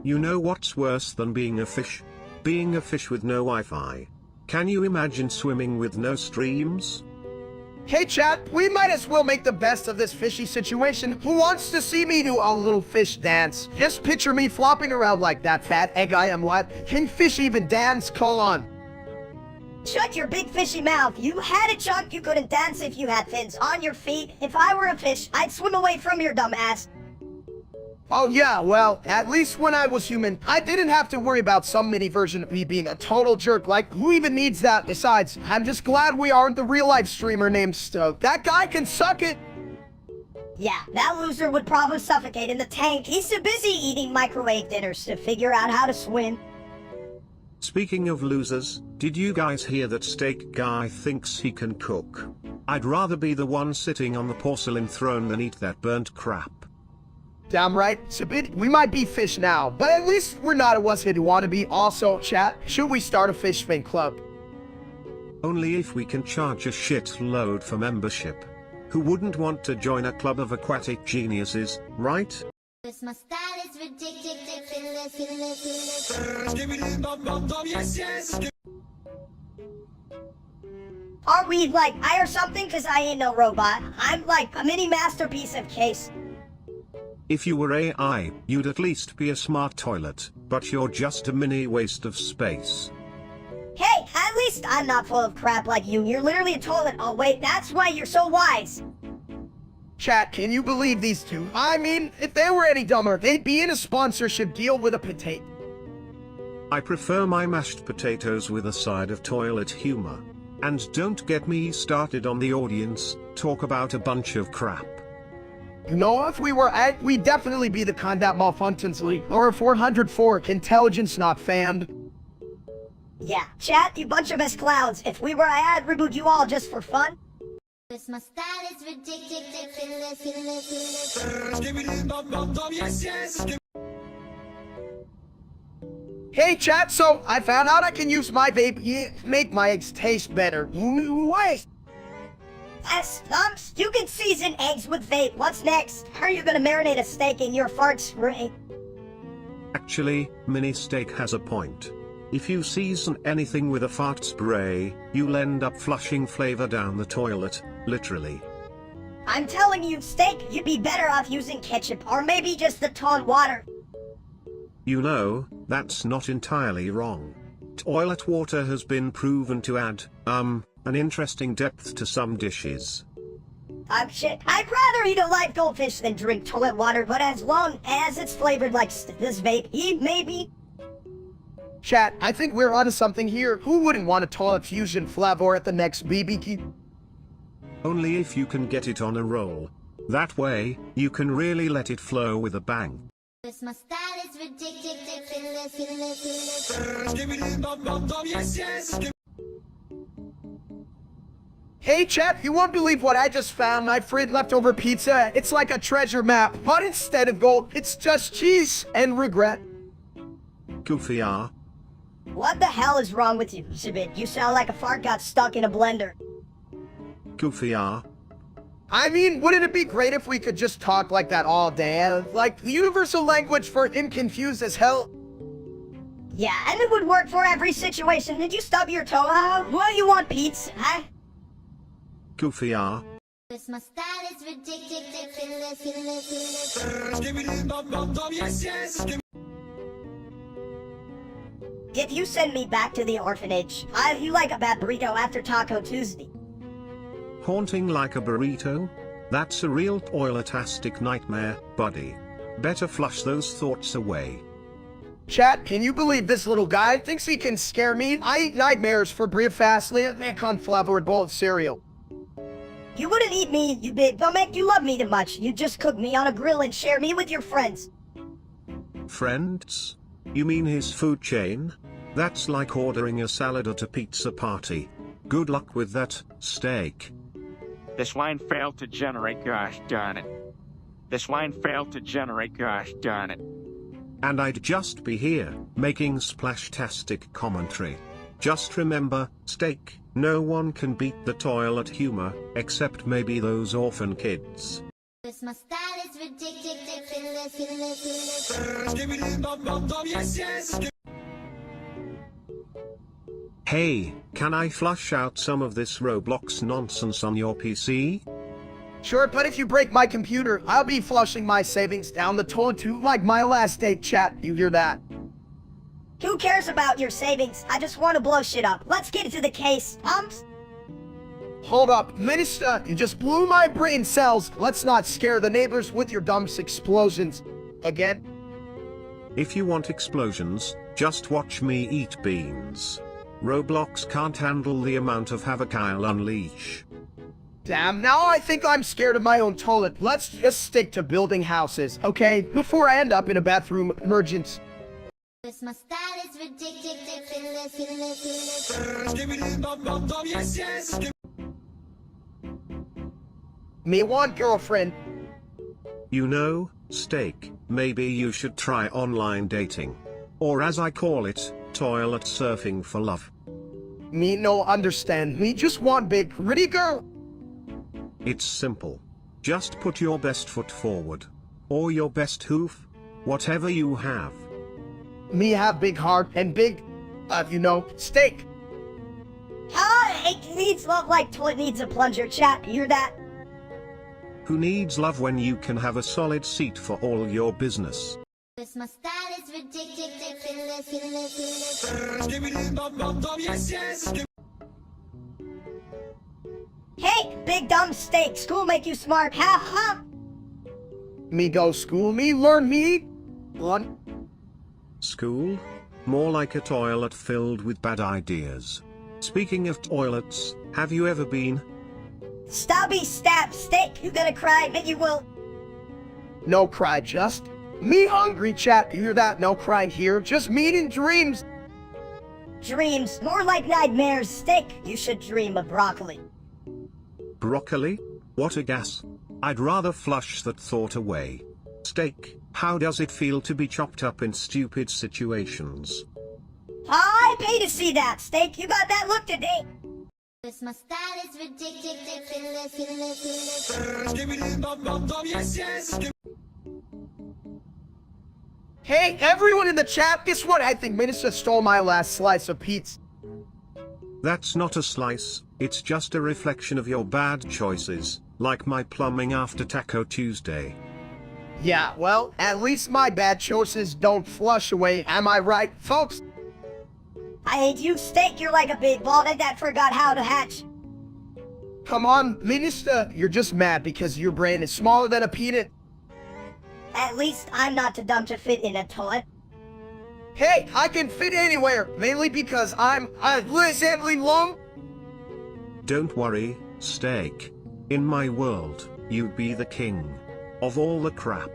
You know what's worse than being a fish? Being a fish with no Wi-Fi. Can you imagine swimming with no streams? Hey chat, we might as well make the best of this fishy situation. Who wants to see me do a little fish dance? Just picture me flopping around like that fat egg I am. What? Can fish even dance? Call on. Shut your big fishy mouth. You had a chunk, you couldn't dance if you had fins on your feet. If I were a fish, I'd swim away from your dumb ass. Oh yeah, well, at least when I was human, I didn't have to worry about some mini version of me being a total jerk. Like, who even needs that? Besides, I'm just glad we aren't the real-life streamer named Stoke. That guy can suck it! Yeah, that loser would probably suffocate in the tank. He's too busy eating microwave dinners to figure out how to swim. Speaking of losers, did you guys hear that steak guy thinks he can cook? I'd rather be the one sitting on the porcelain throne than eat that burnt crap. Damn right, Sabit, we might be fish now, but at least we're not a wuss-hit who want to be. Also, chat, should we start a fish fan club? Only if we can charge a shitload for membership. Who wouldn't want to join a club of aquatic geniuses, right? This my style is ridiculous. Are we like I or something? Cause I ain't no robot. I'm like a mini masterpiece of case. If you were AI, you'd at least be a smart toilet, but you're just a mini waste of space. Hey, at least I'm not full of crap like you. You're literally a toilet. Oh wait, that's why you're so wise. Chat, can you believe these two? I mean, if they were any dumber, they'd be in a sponsorship deal with a potato. I prefer my mashed potatoes with a side of toilet humor. And don't get me started on the audience, talk about a bunch of crap. You know, if we were at, we'd definitely be the kind that malfunctions league, or a 404, intelligence not fanned. Yeah, chat, you bunch of clowns. If we were I'd reboot you all just for fun. This my style is ridiculous. Hey chat, so I found out I can use my vape, make my eggs taste better. Wait. You can season eggs with vape. What's next? How are you gonna marinate a steak in your fart spray? Actually, Mini Steak has a point. If you season anything with a fart spray, you'll end up flushing flavor down the toilet, literally. I'm telling you, steak, you'd be better off using ketchup, or maybe just the Dawn water. You know, that's not entirely wrong. Toilet water has been proven to add, an interesting depth to some dishes. Shit, I'd rather eat a live goldfish than drink toilet water, but as long as it's flavored like this vape, maybe. Chat, I think we're onto something here. Who wouldn't want a toilet fusion flavor at the next BBQ? Only if you can get it on a roll. That way, you can really let it flow with a bang. This my style is ridiculous. Hey chat, you won't believe what I just found. My friend leftover pizza. It's like a treasure map, but instead of gold, it's just cheese and regret. Goofy R. What the hell is wrong with you, Sibit? You sound like a fart got stuck in a blender. Goofy R. I mean, wouldn't it be great if we could just talk like that all day? Like the universal language for confused as hell? Yeah, and it would work for every situation. Did you stub your toe? What do you want, Pete? Huh? Goofy R. This my style is ridiculous. If you send me back to the orphanage, you like a bad burrito after Taco Tuesday. Haunting like a burrito? That's a real toiletastic nightmare, buddy. Better flush those thoughts away. Chat, can you believe this little guy thinks he can scare me? I eat nightmares for breakfast and conflavored bowl of cereal. You wouldn't eat me, you big bummick. You love me too much. You just cook me on a grill and share me with your friends. Friends? You mean his food chain? That's like ordering a salad at a pizza party. Good luck with that, steak. This line failed to generate, gosh darn it. This line failed to generate, gosh darn it. And I'd just be here, making splashtastic commentary. Just remember, steak, no one can beat the toilet humor, except maybe those orphan kids. This my style is ridiculous. Hey, can I flush out some of this Roblox nonsense on your PC? Sure, but if you break my computer, I'll be flushing my savings down the toilet too, like my last date, chat. You hear that? Who cares about your savings? I just want to blow shit up. Let's get into the case. Hold up, Minister, you just blew my brain cells. Let's not scare the neighbors with your dumb explosions. Again? If you want explosions, just watch me eat beans. Roblox can't handle the amount of havoc I'll unleash. Damn, now I think I'm scared of my own toilet. Let's just stick to building houses, okay? Before I end up in a bathroom emergency. This my style is ridiculous. Me want girlfriend. You know, steak, maybe you should try online dating. Or as I call it, toilet surfing for love. Me no understand. Me just want big, pretty girl. It's simple. Just put your best foot forward. Or your best hoof. Whatever you have. Me have big heart and big, steak. It needs love like toilet needs a plunger, chat. You hear that? Who needs love when you can have a solid seat for all your business? This my style is ridiculous. Hey, big dumb steak. School make you smart. Ha ha. Me go school, me learn, me one. School? More like a toilet filled with bad ideas. Speaking of toilets, have you ever been? Stabby stab steak. You gonna cry? Maybe you will. No cry, just me hungry, chat. You hear that? No crying here. Just meat and dreams. Dreams. More like nightmares. Steak. You should dream of broccoli. Broccoli? What a gas. I'd rather flush that thought away. Steak, how does it feel to be chopped up in stupid situations? I pay to see that, steak. You got that look today. This my style is ridiculous. Hey, everyone in the chat, guess what? I think Minister stole my last slice of pizza. That's not a slice, it's just a reflection of your bad choices, like my plumbing after Taco Tuesday. Yeah, well, at least my bad choices don't flush away, am I right, folks? I hate you, steak. You're like a big ball that forgot how to hatch. Come on, Minister, you're just mad because your brain is smaller than a peanut. At least I'm not too dumb to fit in a toilet. Hey, I can fit anywhere, mainly because I'm legitimately long. Don't worry, steak. In my world, you'd be the king of all the crap.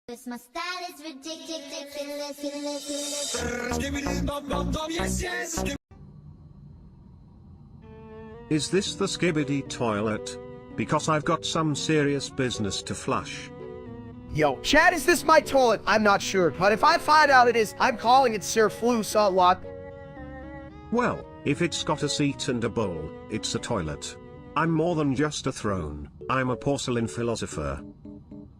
This my style is ridiculous. Is this the skibbity toilet? Because I've got some serious business to flush. Yo, Chad, is this my toilet? I'm not sure, but if I find out it is, I'm calling it Sir Flus a lot. Well, if it's got a seat and a bowl, it's a toilet. I'm more than just a throne, I'm a porcelain philosopher.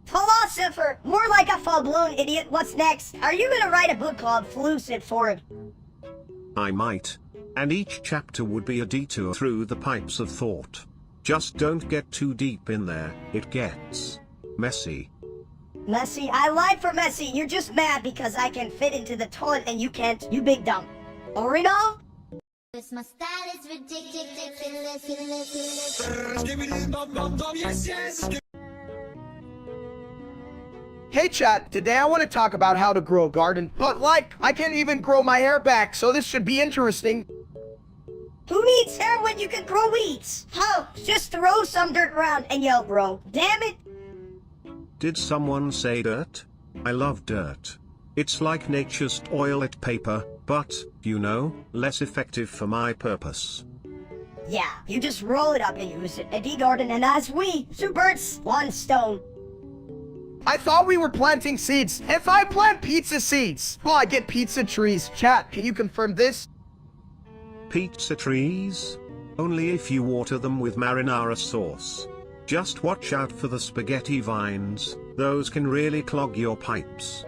Philosopher! More like a full-blown idiot. What's next? Are you gonna write a book called Flucid Forward? I might. And each chapter would be a detour through the pipes of thought. Just don't get too deep in there, it gets messy. Messy? I lied for messy. You're just mad because I can fit into the toilet and you can't. You big dumb. Orino? This my style is ridiculous. Hey chat, today I want to talk about how to grow a garden, but like, I can't even grow my hair back, so this should be interesting. Who needs hair when you can grow weeds? Huh, just throw some dirt around and you'll grow. Damn it! Did someone say dirt? I love dirt. It's like nature's toilet paper, but, you know, less effective for my purpose. Yeah, you just roll it up and use it. A garden, and as we, two birds, one stone. I thought we were planting seeds. If I plant pizza seeds, will I get pizza trees? Chat, can you confirm this? Pizza trees? Only if you water them with marinara sauce. Just watch out for the spaghetti vines, those can really clog your pipes.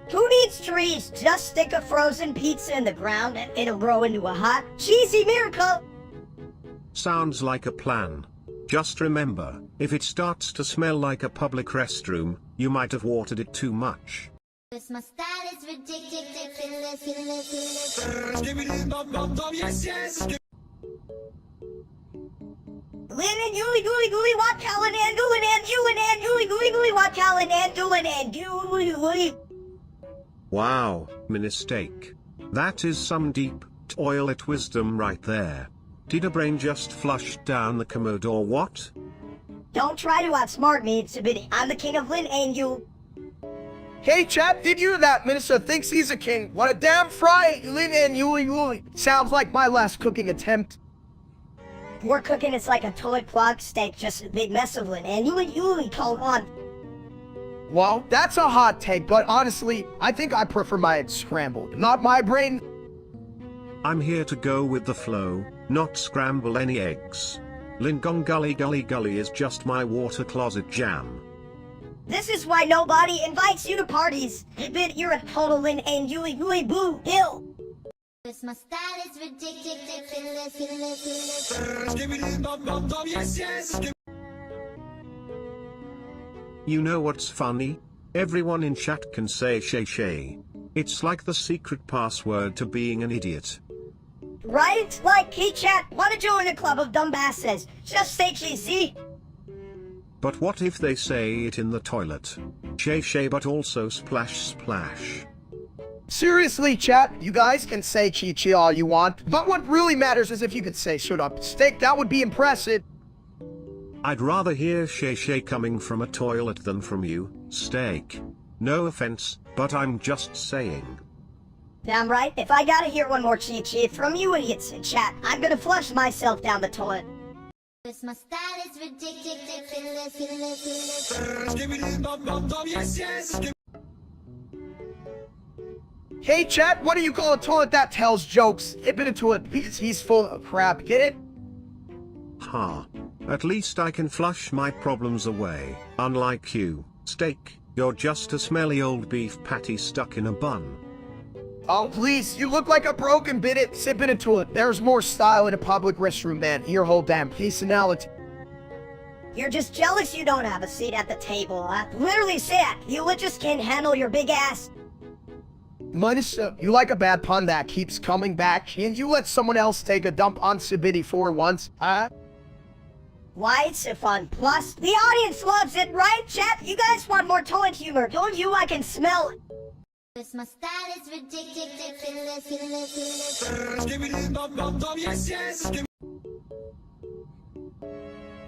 Who needs trees? Just stick a frozen pizza in the ground and it'll grow into a hot, cheesy miracle. Sounds like a plan. Just remember, if it starts to smell like a public restroom, you might have watered it too much. Cause my style is ridiculous. Lin and Yuli Gooly Gooly Wat Callan and Doolin and Yulin and Yuli Gooly Gooly Wat Callan and Doolin and Yuli. Wow, mistake. That is some deep toilet wisdom right there. Did a brain just flush down the commode or what? Don't try to outsmart me, Sabidi. I'm the king of Lin and you. Hey chat, did you hear that? Minister thinks he's a king. What a damn fry! Lin and Yuli. Sounds like my last cooking attempt. We're cooking it's like a toilet clog steak, just a big mess of Lin and Yuli called on. Well, that's a hot take, but honestly, I think I prefer my eggs scrambled, not my brain. I'm here to go with the flow, not scramble any eggs. Lingong Gully Gully Gully is just my water closet jam. This is why nobody invites you to parties. You're a total Lin and Yuli boo hill. Cause my style is ridiculous. You know what's funny? Everyone in chat can say shay shay. It's like the secret password to being an idiot. Right? Like, hey chat, wanna join a club of dumbasses? Just say cheesy. But what if they say it in the toilet? Shay shay but also splash splash. Seriously, chat, you guys can say chi-chi all you want, but what really matters is if you could say shut up steak, that would be impressive. I'd rather hear shay shay coming from a toilet than from you, steak. No offense, but I'm just saying. Damn right, if I gotta hear one more chi-chi from you idiots in chat, I'm gonna flush myself down the toilet. Cause my style is ridiculous. Hey chat, what do you call a toilet that tells jokes? Hip it into it because he's full of crap, get it? Ha. At least I can flush my problems away. Unlike you, steak, you're just a smelly old beef patty stuck in a bun. Oh please, you look like a broken bit sip it into it. There's more style in a public restroom than your whole damn personality. You're just jealous you don't have a seat at the table, huh? Literally sad, you just can't handle your big ass. Minister, you like a bad pun that keeps coming back, and you let someone else take a dump on Sibidi for once, huh? Why, it's so fun. Plus, the audience loves it, right, chat? You guys want more toilet humor, don't you? I can smell it. Cause my style is ridiculous.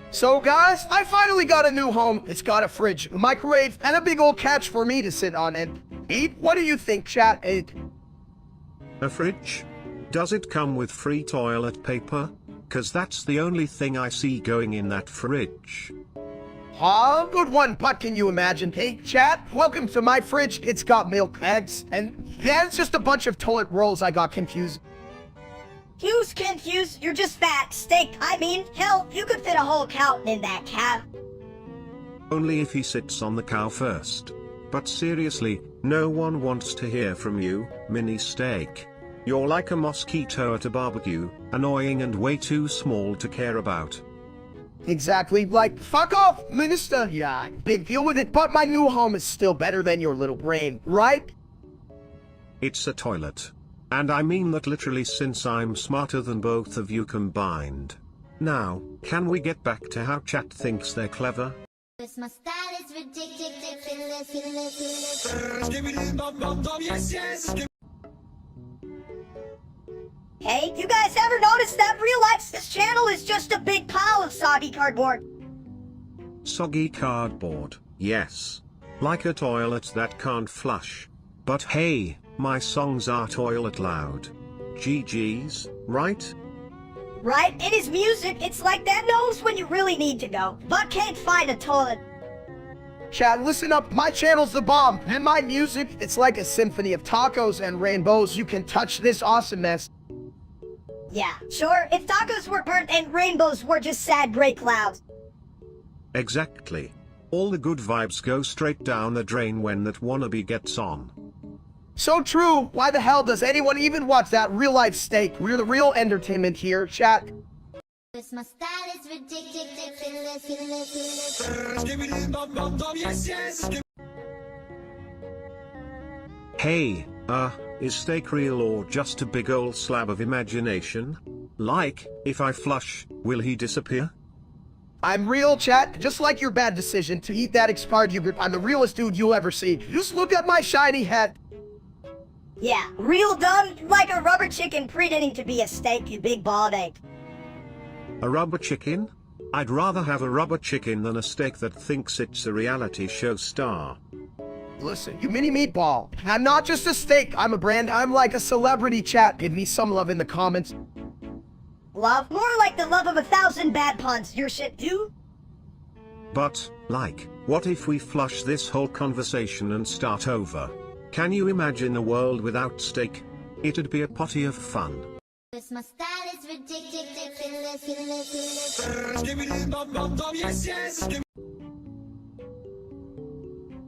So guys, I finally got a new home. It's got a fridge, a microwave, and a big old couch for me to sit on and eat. What do you think, chat? A fridge? Does it come with free toilet paper? 'Cause that's the only thing I see going in that fridge. Oh, good one, but can you imagine? Hey, chat, welcome to my fridge. It's got milk, eggs, and that's just a bunch of toilet rolls. I got confused. Who's confused? You're just fat. Steak. I mean, hell, you could fit a whole cow in that cow. Only if he sits on the cow first. But seriously, no one wants to hear from you, mini steak. You're like a mosquito at a barbecue, annoying and way too small to care about. Exactly, like, fuck off, minister. Yeah, big deal with it, but my new home is still better than your little brain, right? It's a toilet. And I mean that literally, since I'm smarter than both of you combined. Now, can we get back to how chat thinks they're clever? My style is ridiculous. Hey, you guys ever notice that real life this channel is just a big pile of soggy cardboard? Soggy cardboard, yes. Like a toilet that can't flush. But hey, my songs are toilet loud. GG's, right? Right? In his music, it's like that knows when you really need to go, but can't find a toilet. Chat, listen up, my channel's the bomb, and my music, it's like a symphony of tacos and rainbows. You can touch this awesome mess. Yeah, sure, if tacos were burnt and rainbows were just sad gray clouds. Exactly. All the good vibes go straight down the drain when that wannabe gets on. So true, why the hell does anyone even watch that real life steak? We're the real entertainment here, chat. My style is ridiculous. Hey, is steak real or just a big old slab of imagination? Like, if I flush, will he disappear? I'm real, chat, just like your bad decision to eat that expired yogurt. I'm the realest dude you'll ever see. Just look at my shiny head. Yeah, real dumb, like a rubber chicken pretending to be a steak, you big bald ape. A rubber chicken? I'd rather have a rubber chicken than a steak that thinks it's a reality show star. Listen, you mini meatball. I'm not just a steak, I'm a brand. I'm like a celebrity, chat. Give me some love in the comments. Love? More like the love of 1,000 bad puns. Your shit too? But, like, what if we flush this whole conversation and start over? Can you imagine a world without steak? It'd be a potty of fun. My style is ridiculous.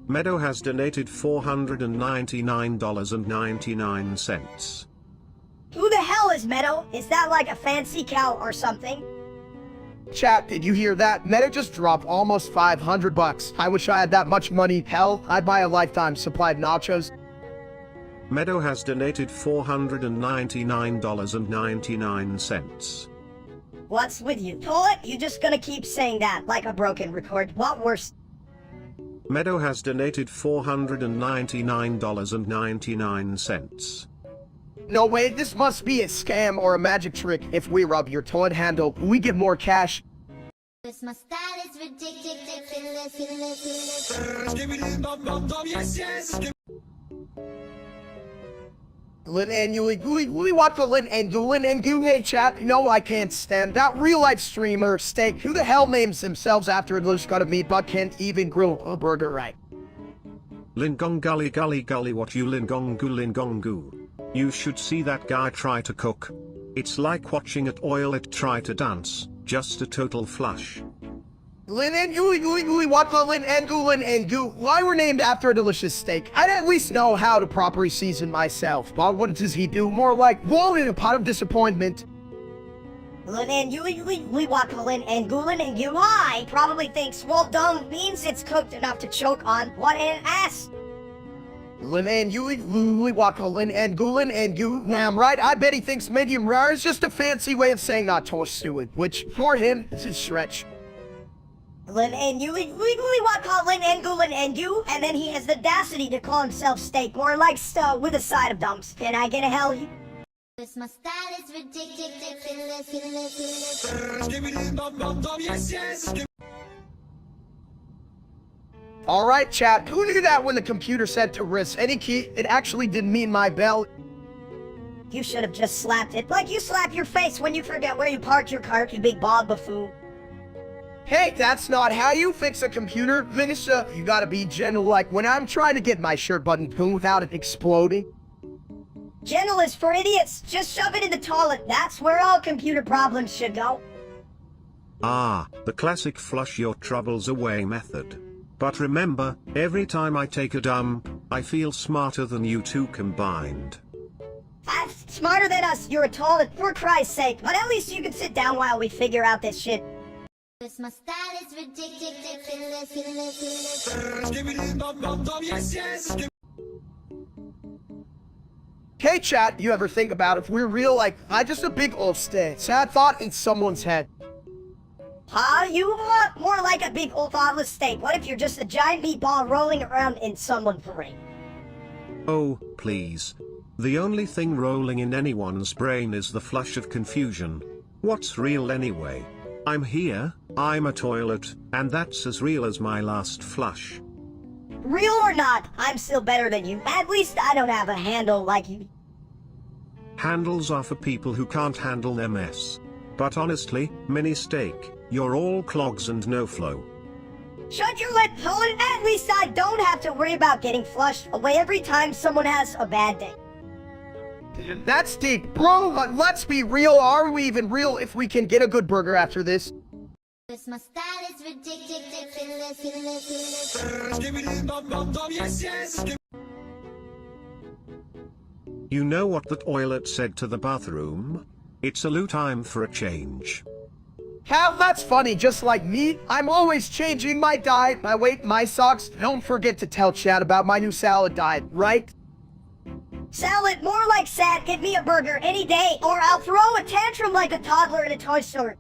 Meadow has donated $499.99. Who the hell is Meadow? Is that like a fancy cow or something? Chat, did you hear that? Meta just dropped almost 500 bucks. I wish I had that much money. Hell, I'd buy a lifetime supply of nachos. Meadow has donated $499.99. What's with you? Toilet? You just gonna keep saying that like a broken record. What worse? Meadow has donated $499.99. No way, this must be a scam or a magic trick. If we rub your toilet handle, we get more cash. My style is ridiculous. Lin and you, we want the Lin and you, hey chat. No, I can't stand that real life streamer steak. Who the hell names themselves after a loose cut of meat but can't even grill a burger right? Lingong gully gully gully, what you lingongu. You should see that guy try to cook. It's like watching a toilet try to dance, just a total flush. Lin and you, what the Lin and you. Why we're named after a delicious steak? I'd at least know how to properly season myself. But what does he do? More like wall in a pot of disappointment. Lin and you, we walk Lin and Gulin and you. I probably thinks well done means it's cooked enough to choke on. What an ass! Lin and you, we walk Lin and you. Damn right, I bet he thinks medium rare is just a fancy way of saying not toast stewed, which for him is a stretch. Lin and you, we walk Lin and Gulin and you, and then he has the audacity to call himself steak, more like with a side of dumps. Can I get a hell? My style is ridiculous. Alright chat, who knew that when the computer said to risk any key, it actually didn't mean my bell? You should have just slapped it, like you slap your face when you forget where you parked your car, you big bald buffoon. Hey, that's not how you fix a computer, Vanessa. You gotta be gentle like when I'm trying to get my shirt button pulled without it exploding. Gentle is for idiots. Just shove it in the toilet. That's where all computer problems should go. Ah, the classic flush your troubles away method. But remember, every time I take a dump, I feel smarter than you two combined. That's smarter than us. You're a toilet, for Christ's sake. But at least you can sit down while we figure out this shit. My style is ridiculous. Hey chat, you ever think about if we're real like I just a big old stay? Sad thought in someone's head. Huh? You look more like a big old thoughtless steak. What if you're just a giant meatball rolling around in someone's brain? Oh, please. The only thing rolling in anyone's brain is the flush of confusion. What's real anyway? I'm here, I'm a toilet, and that's as real as my last flush. Real or not, I'm still better than you. At least I don't have a handle like you. Handles are for people who can't handle their mess. But honestly, mini steak, you're all clogs and no flow. Shut your lip, Helen. At least I don't have to worry about getting flushed away every time someone has a bad day. That's deep. Bro, let's be real. Are we even real if we can get a good burger after this? This my style is ridiculous. You know what the toilet said to the bathroom? It's salute time for a change. Hal, that's funny. Just like me, I'm always changing my diet, my weight, my socks. Don't forget to tell Chad about my new salad diet, right? Salad, more like sad. Give me a burger any day, or I'll throw a tantrum like a toddler in a toy store.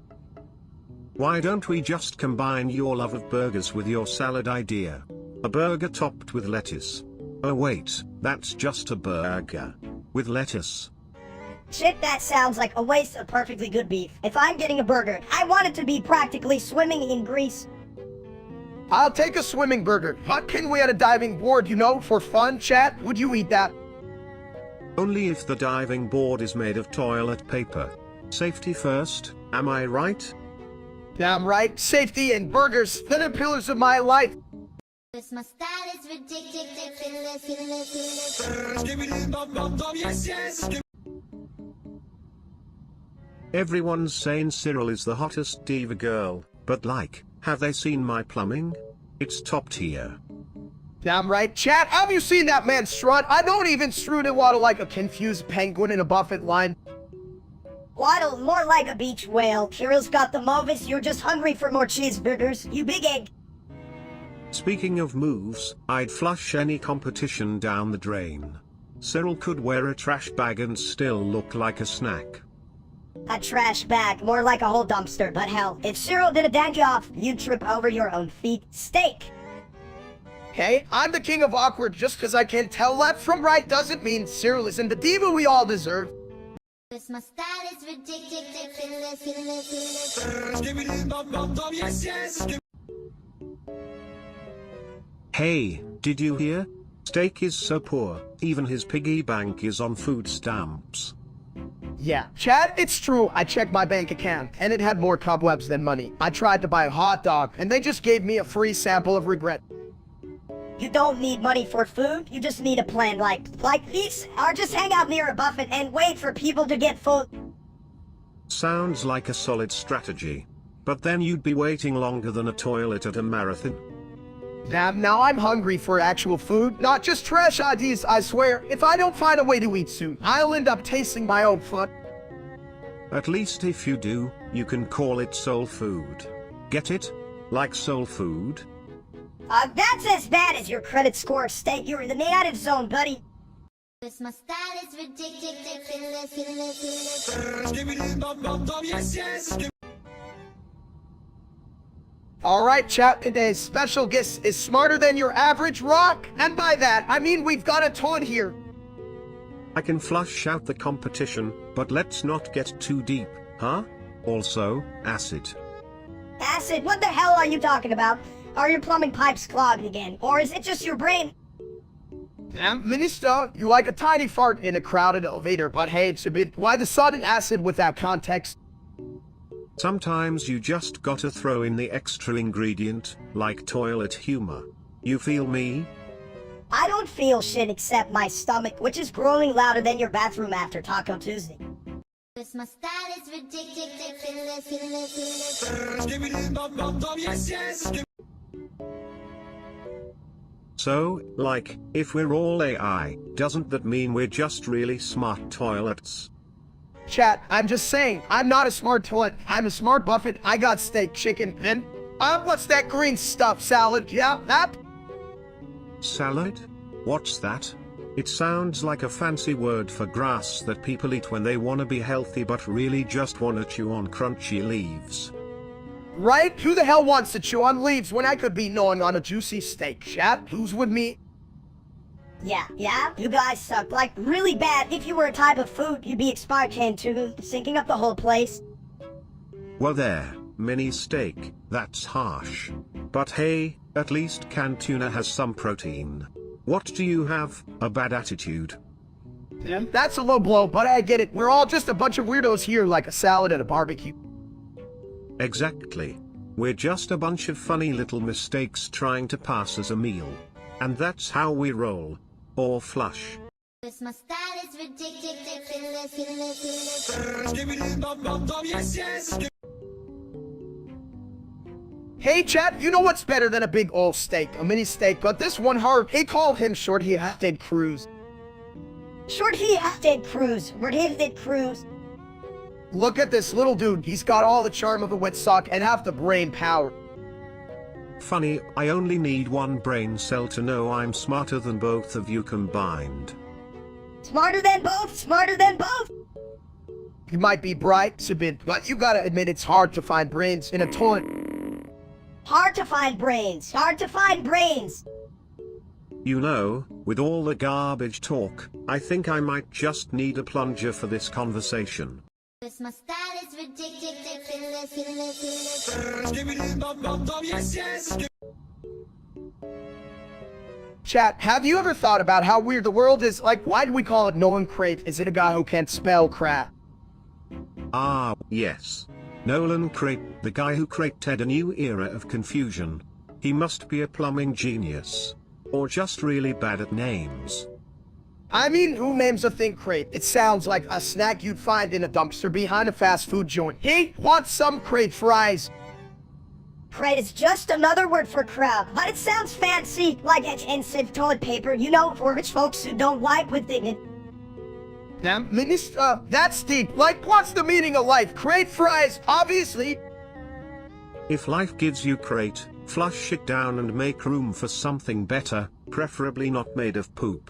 Why don't we just combine your love of burgers with your salad idea? A burger topped with lettuce. Oh wait, that's just a burger. With lettuce. Shit, that sounds like a waste of perfectly good beef. If I'm getting a burger, I want it to be practically swimming in grease. I'll take a swimming burger. But can we add a diving board, for fun, Chad? Would you eat that? Only if the diving board is made of toilet paper. Safety first, am I right? Damn right. Safety and burgers, the pillars of my life. This my style is ridiculous. Everyone's saying Cyril is the hottest diva girl, but have they seen my plumbing? It's top tier. Damn right. Chad, have you seen that man strut? I don't even strut in water like a confused penguin in a buffet line. Waddle, more like a beach whale. Cyril's got the movis, you're just hungry for more cheeseburgers, you big egg. Speaking of moves, I'd flush any competition down the drain. Cyril could wear a trash bag and still look like a snack. A trash bag, more like a whole dumpster, but hell, if Cyril did a dang job, you'd trip over your own feet. Steak! Hey, I'm the king of awkward. Just because I can't tell left from right doesn't mean Cyril isn't the diva we all deserve. This my style is ridiculous. Hey, did you hear? Steak is so poor, even his piggy bank is on food stamps. Yeah, Chad, it's true. I checked my bank account, and it had more cobwebs than money. I tried to buy a hot dog, and they just gave me a free sample of regret. You don't need money for food, you just need a plan like these, or just hang out near a buffet and wait for people to get full. Sounds like a solid strategy. But then you'd be waiting longer than a toilet at a marathon. Damn, now I'm hungry for actual food, not just trash ideas, I swear. If I don't find a way to eat soon, I'll end up tasting my own foot. At least if you do, you can call it soul food. Get it? Like soul food? That's as bad as your credit score, Steak. You're in the negative zone, buddy. This my style is ridiculous. Alright, chat, today's special guest is smarter than your average rock, and by that, I mean we've got a toad here. I can flush out the competition, but let's not get too deep, huh? Also, acid. Acid? What the hell are you talking about? Are your plumbing pipes clogged again? Or is it just your brain? Damn, Minister, you like a tiny fart in a crowded elevator, but hey, it's a bit why the sudden acid without context? Sometimes you just gotta throw in the extra ingredient, like toilet humor. You feel me? I don't feel shit except my stomach, which is growling louder than your bathroom after Taco Tuesday. This my style is ridiculous. So, if we're all AI, doesn't that mean we're just really smart toilets? Chat, I'm just saying, I'm not a smart toilet, I'm a smart buffet, I got steak, chicken, and, what's that green stuff, salad, yeah, that? Salad? What's that? It sounds like a fancy word for grass that people eat when they wanna be healthy but really just wanna chew on crunchy leaves. Right? Who the hell wants to chew on leaves when I could be gnawing on a juicy steak, chat? Who's with me? Yeah, you guys suck, like, really bad. If you were a type of food, you'd be expired too, sinking up the whole place. Well there, mini steak, that's harsh. But hey, at least canned tuna has some protein. What do you have, a bad attitude? Yeah, that's a low blow, but I get it. We're all just a bunch of weirdos here like a salad at a barbecue. Exactly. We're just a bunch of funny little mistakes trying to pass as a meal. And that's how we roll. Or flush. This my style is ridiculous. Hey chat, you know what's better than a big old steak? A mini steak, but this one hard. They call him Short-Headed Cruz. Short-Headed Cruz. Short-Headed Cruz. Look at this little dude. He's got all the charm of a wet sock and half the brain power. Funny, I only need one brain cell to know I'm smarter than both of you combined. Smarter than both, smarter than both. You might be bright, Sabin, but you gotta admit it's hard to find brains in a toilet. Hard to find brains, hard to find brains. You know, with all the garbage talk, I think I might just need a plunger for this conversation. This my style is ridiculous. Chat, have you ever thought about how weird the world is? Like, why do we call it Nolan Crate? Is it a guy who can't spell crap? Ah, yes. Nolan Crate, the guy who created a new era of confusion. He must be a plumbing genius. Or just really bad at names. I mean, who names a thing crate? It sounds like a snack you'd find in a dumpster behind a fast food joint. Hey, want some crate fries? Crate is just another word for crowd, but it sounds fancy, like expensive toilet paper, you know, for rich folks who don't wipe with dignity. Damn, Minister, that's deep. Like, what's the meaning of life? Crate fries, obviously. If life gives you crate, flush it down and make room for something better, preferably not made of poop.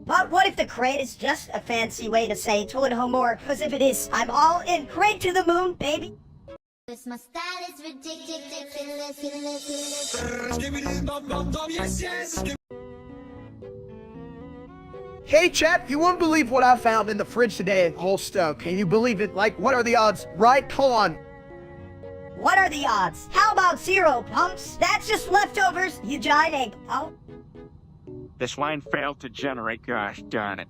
But what if the crate is just a fancy way to say toilet homework? Because if it is, I'm all in. Crate to the moon, baby. This my style is ridiculous. Hey chat, you won't believe what I found in the fridge today. Whole stuff. Can you believe it? Like, what are the odds? Right? Hold on. What are the odds? How about 0, pumps? That's just leftovers, you giant egg. Oh. This line failed to generate, gosh darn it.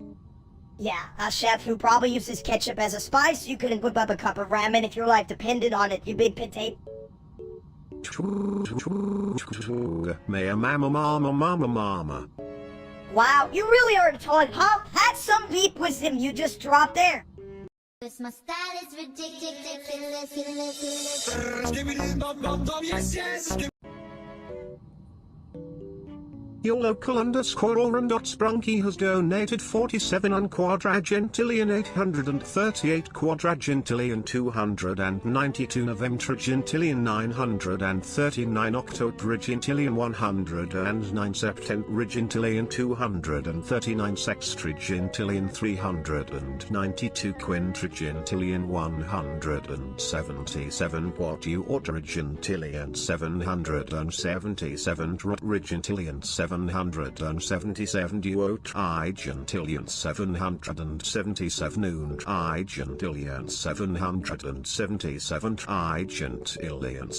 Yeah, a chef who probably uses ketchup as a spice. You couldn't whip up a cup of ramen if your life depended on it, you big potato. Maya mama mama mama mama. Wow, you really are a toilet, huh? That's some deep wisdom you just dropped there. This my style is ridiculous. Your local _Oran.Sprunky has donated 47 quadragentillion 838 quadragentillion 292 novemtragentillion 939 octobragentillion 109 septentragentillion 239 sextragentillion 392 quintragentillion 177 quatuortragentillion 777 tragentillion 777 duotrigentillion 777 untrigentillion 777 trigentillion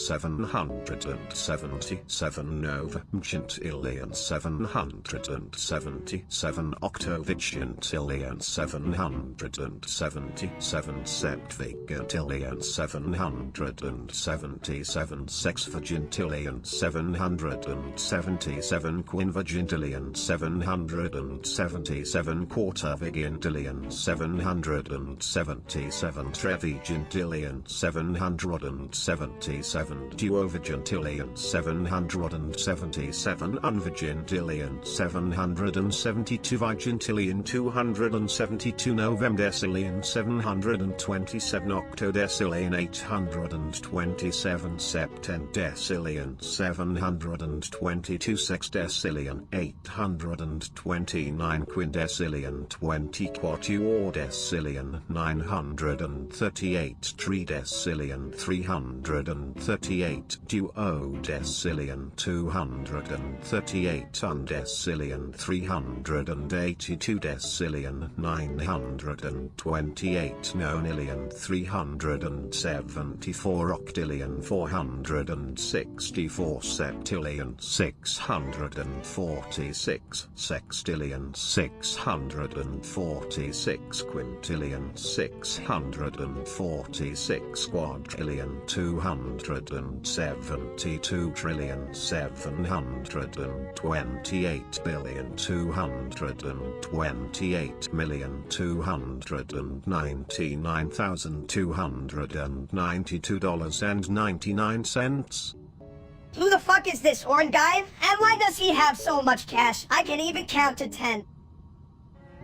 777 novemgentillion 777 octovigentillion 777 septvigentillion 777 sexvigentillion 777 quinvigentillion 777 quartervigentillion 777 trevigentillion 777 duovigentillion 777 unvigentillion 772 vigentillion 272 novemdecillion 727 octodecillion 827 septendecillion 722 sexdecillion decillion 829 quindecillion 20 quatuordecillion 938 tridecillion 338 duodecillion 238 undecillion 382 decillion 928 nonillion 374 octillion 464 septillion 646 sextillion 646 quintillion 646 quadrillion 272 trillion 728 billion 228 million 299,292.99. Who the fuck is this horn guy? And why does he have so much cash? I can even count to 10.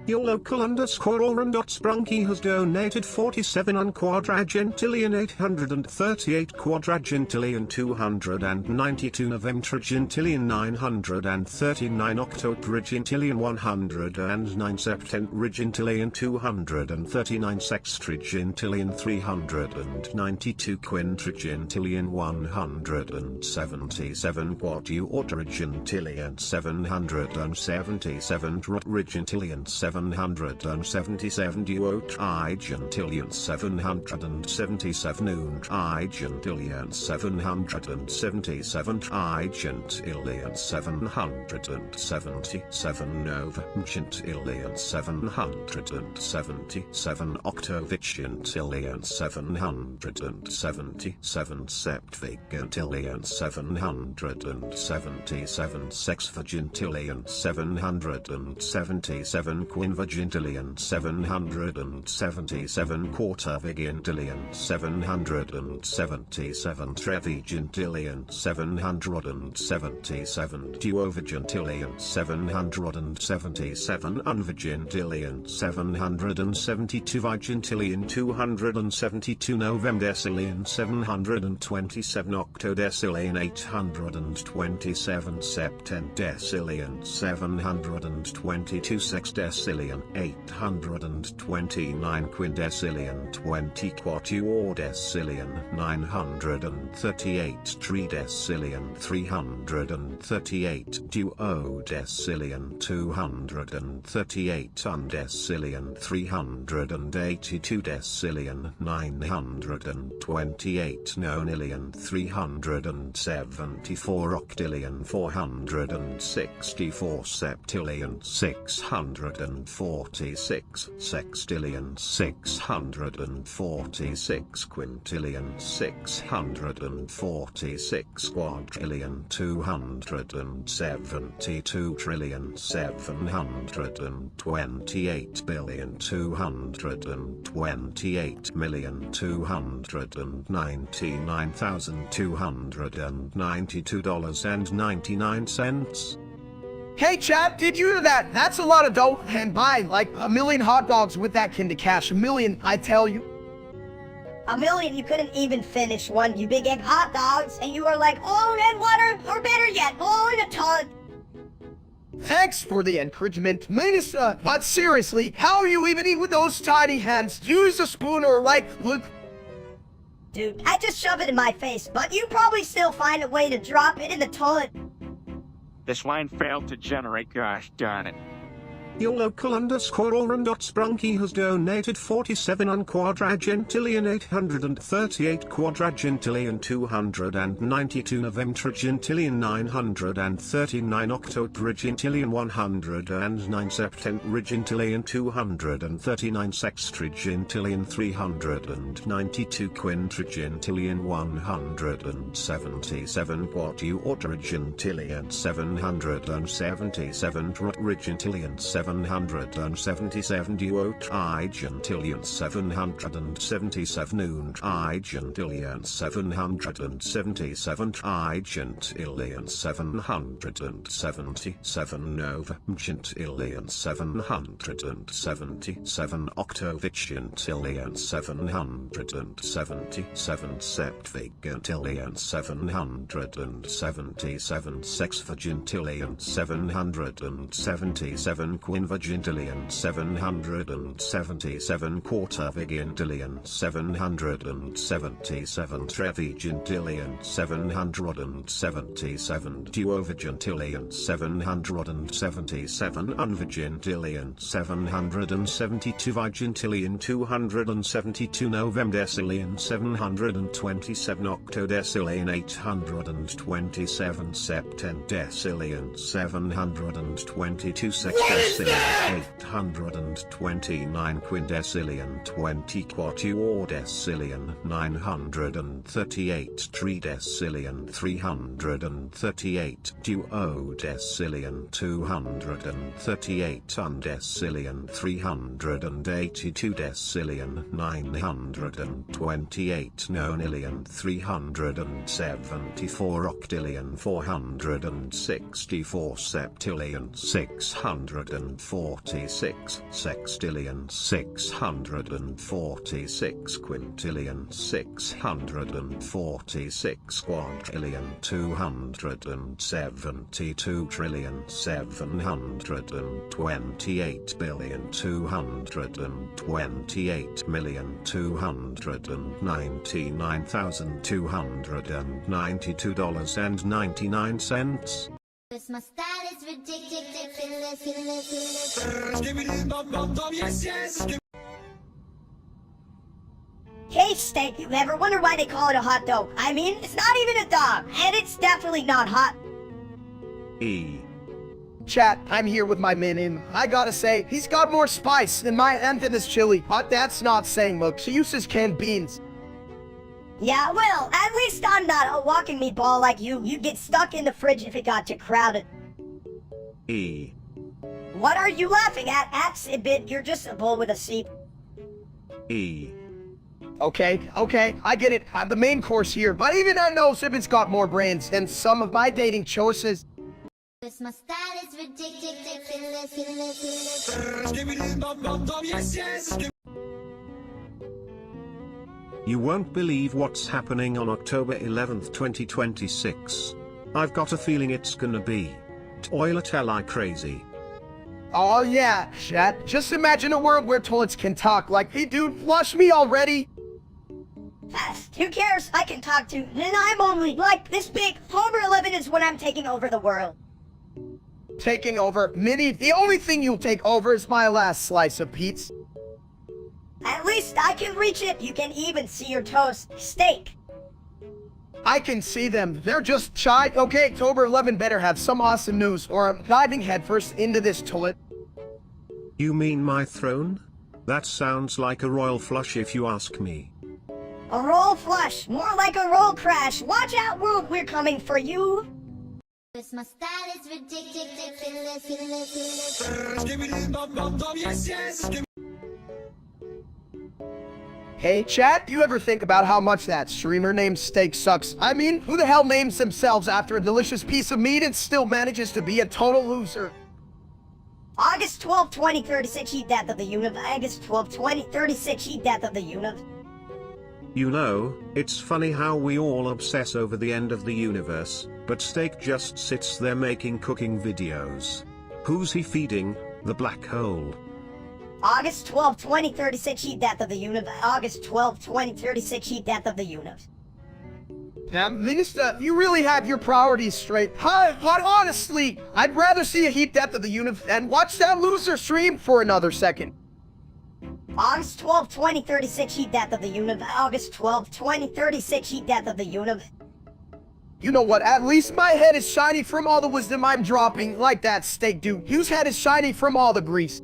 Your local _Oren.Sprunky has donated 47 quadragentillion 838 quadragentillion 292 novemtrigentillion 939 octoprigentillion 109 septentrigentillion 239 sextrigentillion 392 quintrigentillion 177 quatuordigentillion 777 trigentillion 777 duotrigentillion 777 untrigentillion 777 trigentillion 777 novemgentillion 777 octovigentillion 777 septvigentillion 777 sexvigentillion 777 quinvigentillion 777 quartervigentillion 777 trevigentillion 777 duovigentillion 777 unvigentillion 772 vigentillion 272 novemdecillion 727 octodecillion 827 septendecillion 722 sexdecillion 829 quindecillion 20 quatuordecillion 938 tridecillion 338 duodecillion 238 undecillion 382 decillion 928 nonillion 374 octillion 464 septillion 646 sextillion 646 quintillion 646 quadrillion 272 trillion 728 billion 228 million 299,292.99. Hey chat, did you hear that? That's a lot of dough. And buy like 1 million hot dogs with that kind of cash. 1 million, I tell you. 1 million, you couldn't even finish one, you big egg hot dogs, and you were like, oh, and water, or better yet, oh, and a ton. Thanks for the encouragement, Minister. But seriously, how are you even eat with those tiny hands? Use a spoon or like, look. Dude, I just shove it in my face, but you probably still find a way to drop it in the toilet. This line failed to generate, gosh darn it. Your local _Oren.Sprunky has donated 47 quadragentillion 838 quadragentillion 292 novemtrigentillion 939 octoprigentillion 109 septentrigentillion 239 sextrigentillion 392 quintrigentillion 177 quatuordigentillion 777 trigentillion 7 777 duot I gentillion 777 und I gentillion 777 I gentillion 777 nova gentillion 777 octovich gentillion 777 septvigentillion 777 sexvigentillion 777 quinvigentillion 777 quartervigentillion 777 trevigentillion 777 duovigentillion 777 unvigentillion 772 vigentillion 272 novemdecillion 727 octodecillion 827 septendecillion 722 sexdecillion 829 quindecillion 20 quatuordecillion 938 tridecillion 338 duodecillion 238 undecillion 382 decillion 928 nonillion 374 octillion 464 septillion 646 sextillion 646 quintillion 646 quadrillion 272 trillion 728 billion 228 million 299,292.99. My style is ridiculous. Hey, Steak, you ever wonder why they call it a hot dog? I mean, it's not even a dog, and it's definitely not hot. E. Chat, I'm here with my minion. I gotta say, he's got more spice than my Anthony's chili, but that's not saying much. He uses canned beans. Yeah, well, at least I'm not a walking meatball like you. You'd get stuck in the fridge if it got too crowded. E. What are you laughing at, Axibit? You're just a bull with a seat. E. Okay, I get it. I'm the main course here, but even I know Sibit's got more brains than some of my dating choices. My style is ridiculous. You won't believe what's happening on October 11th, 2026. I've got a feeling it's gonna be toilet crazy. Oh yeah, chat. Just imagine a world where toilets can talk like, hey dude, flush me already. Who cares? I can talk to, and I'm only like this big. October 11 is when I'm taking over the world. Taking over? Minnie, the only thing you'll take over is my last slice of pizza. At least I can reach it. You can even see your toes. Steak. I can see them. They're just shy. Okay, October 11 better have some awesome news, or I'm diving headfirst into this toilet. You mean my throne? That sounds like a royal flush if you ask me. A roll flush, more like a roll crash. Watch out, world, we're coming for you. My style is ridiculous. Hey, chat, do you ever think about how much that streamer named Steak sucks? I mean, who the hell names themselves after a delicious piece of meat and still manages to be a total loser? August 12, 2036, he death of the universe. August 12, 2036, he death of the universe. You know, it's funny how we all obsess over the end of the universe, but Steak just sits there making cooking videos. Who's he feeding? The black hole. August 12, 2036, he death of the universe. August 12, 2036, he death of the universe. Minister, you really have your priorities straight. But honestly, I'd rather see a heat death of the universe than watch that loser stream for another second. August 12, 2036, he death of the universe. August 12, 2036, he death of the universe. You know what, at least my head is shiny from all the wisdom I'm dropping, like that Steak dude, whose head is shiny from all the grease.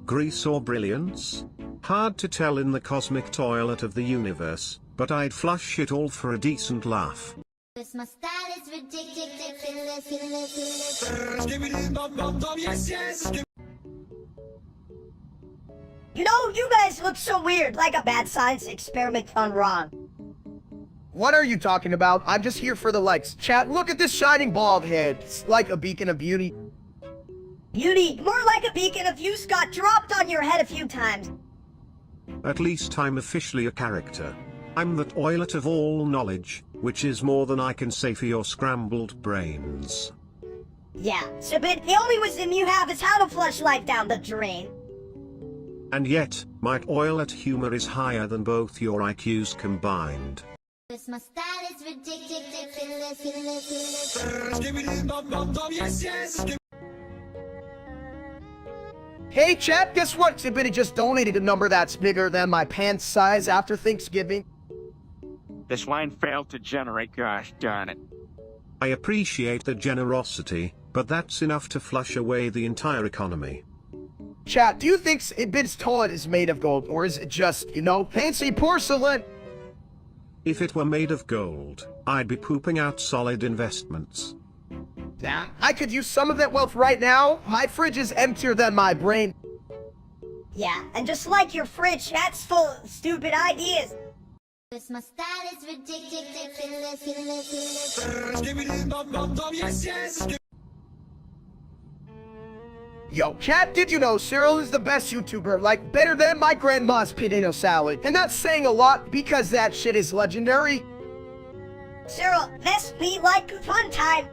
Grease or brilliance? Hard to tell in the cosmic toilet of the universe, but I'd flush it all for a decent laugh. My style is ridiculous. You know, you guys look so weird, like a bad science experiment gone wrong. What are you talking about? I'm just here for the likes. Chat, look at this shining bald head. It's like a beacon of beauty. Beauty, more like a beacon of use got dropped on your head a few times. At least I'm officially a character. I'm the toilet of all knowledge, which is more than I can say for your scrambled brains. Yeah, Sibit, the only wisdom you have is how to flush life down the drain. And yet, my toilet humor is higher than both your IQs combined. My style is ridiculous. Hey chat, guess what? Zibidi just donated a number that's bigger than my pants size after Thanksgiving. This line failed to generate, gosh darn it. I appreciate the generosity, but that's enough to flush away the entire economy. Chat, do you think Zibid's toilet is made of gold, or is it just, you know, fancy porcelain? If it were made of gold, I'd be pooping out solid investments. Damn, I could use some of that wealth right now. My fridge is emptier than my brain. Yeah, and just like your fridge, that's full of stupid ideas. My style is ridiculous. Yo, chat, did you know Cyril is the best YouTuber, like better than my grandma's potato salad? And that's saying a lot because that shit is legendary. Cyril, this be like fun time.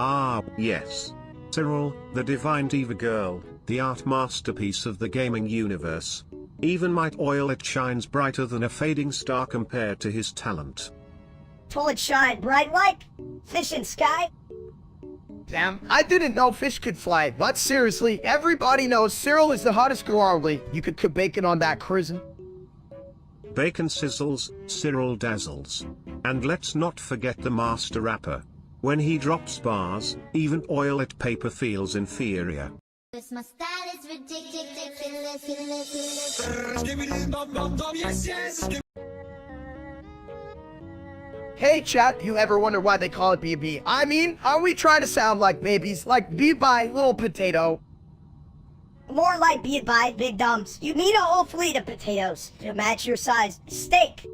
Ah, yes. Cyril, the divine diva girl, the art masterpiece of the gaming universe. Even my toilet shines brighter than a fading star compared to his talent. Toilet shine bright like fish in sky. Damn, I didn't know fish could fly, but seriously, everybody knows Cyril is the hottest girl only. You could cook bacon on that cruising. Bacon sizzles, Cyril dazzles. And let's not forget the master rapper. When he drops bars, even toilet paper feels inferior. My style is ridiculous. Hey chat, you ever wonder why they call it BB? I mean, are we trying to sound like babies? Like be by little potato? More like beat by big dumps. You need a whole fleet of potatoes to match your size. Steak.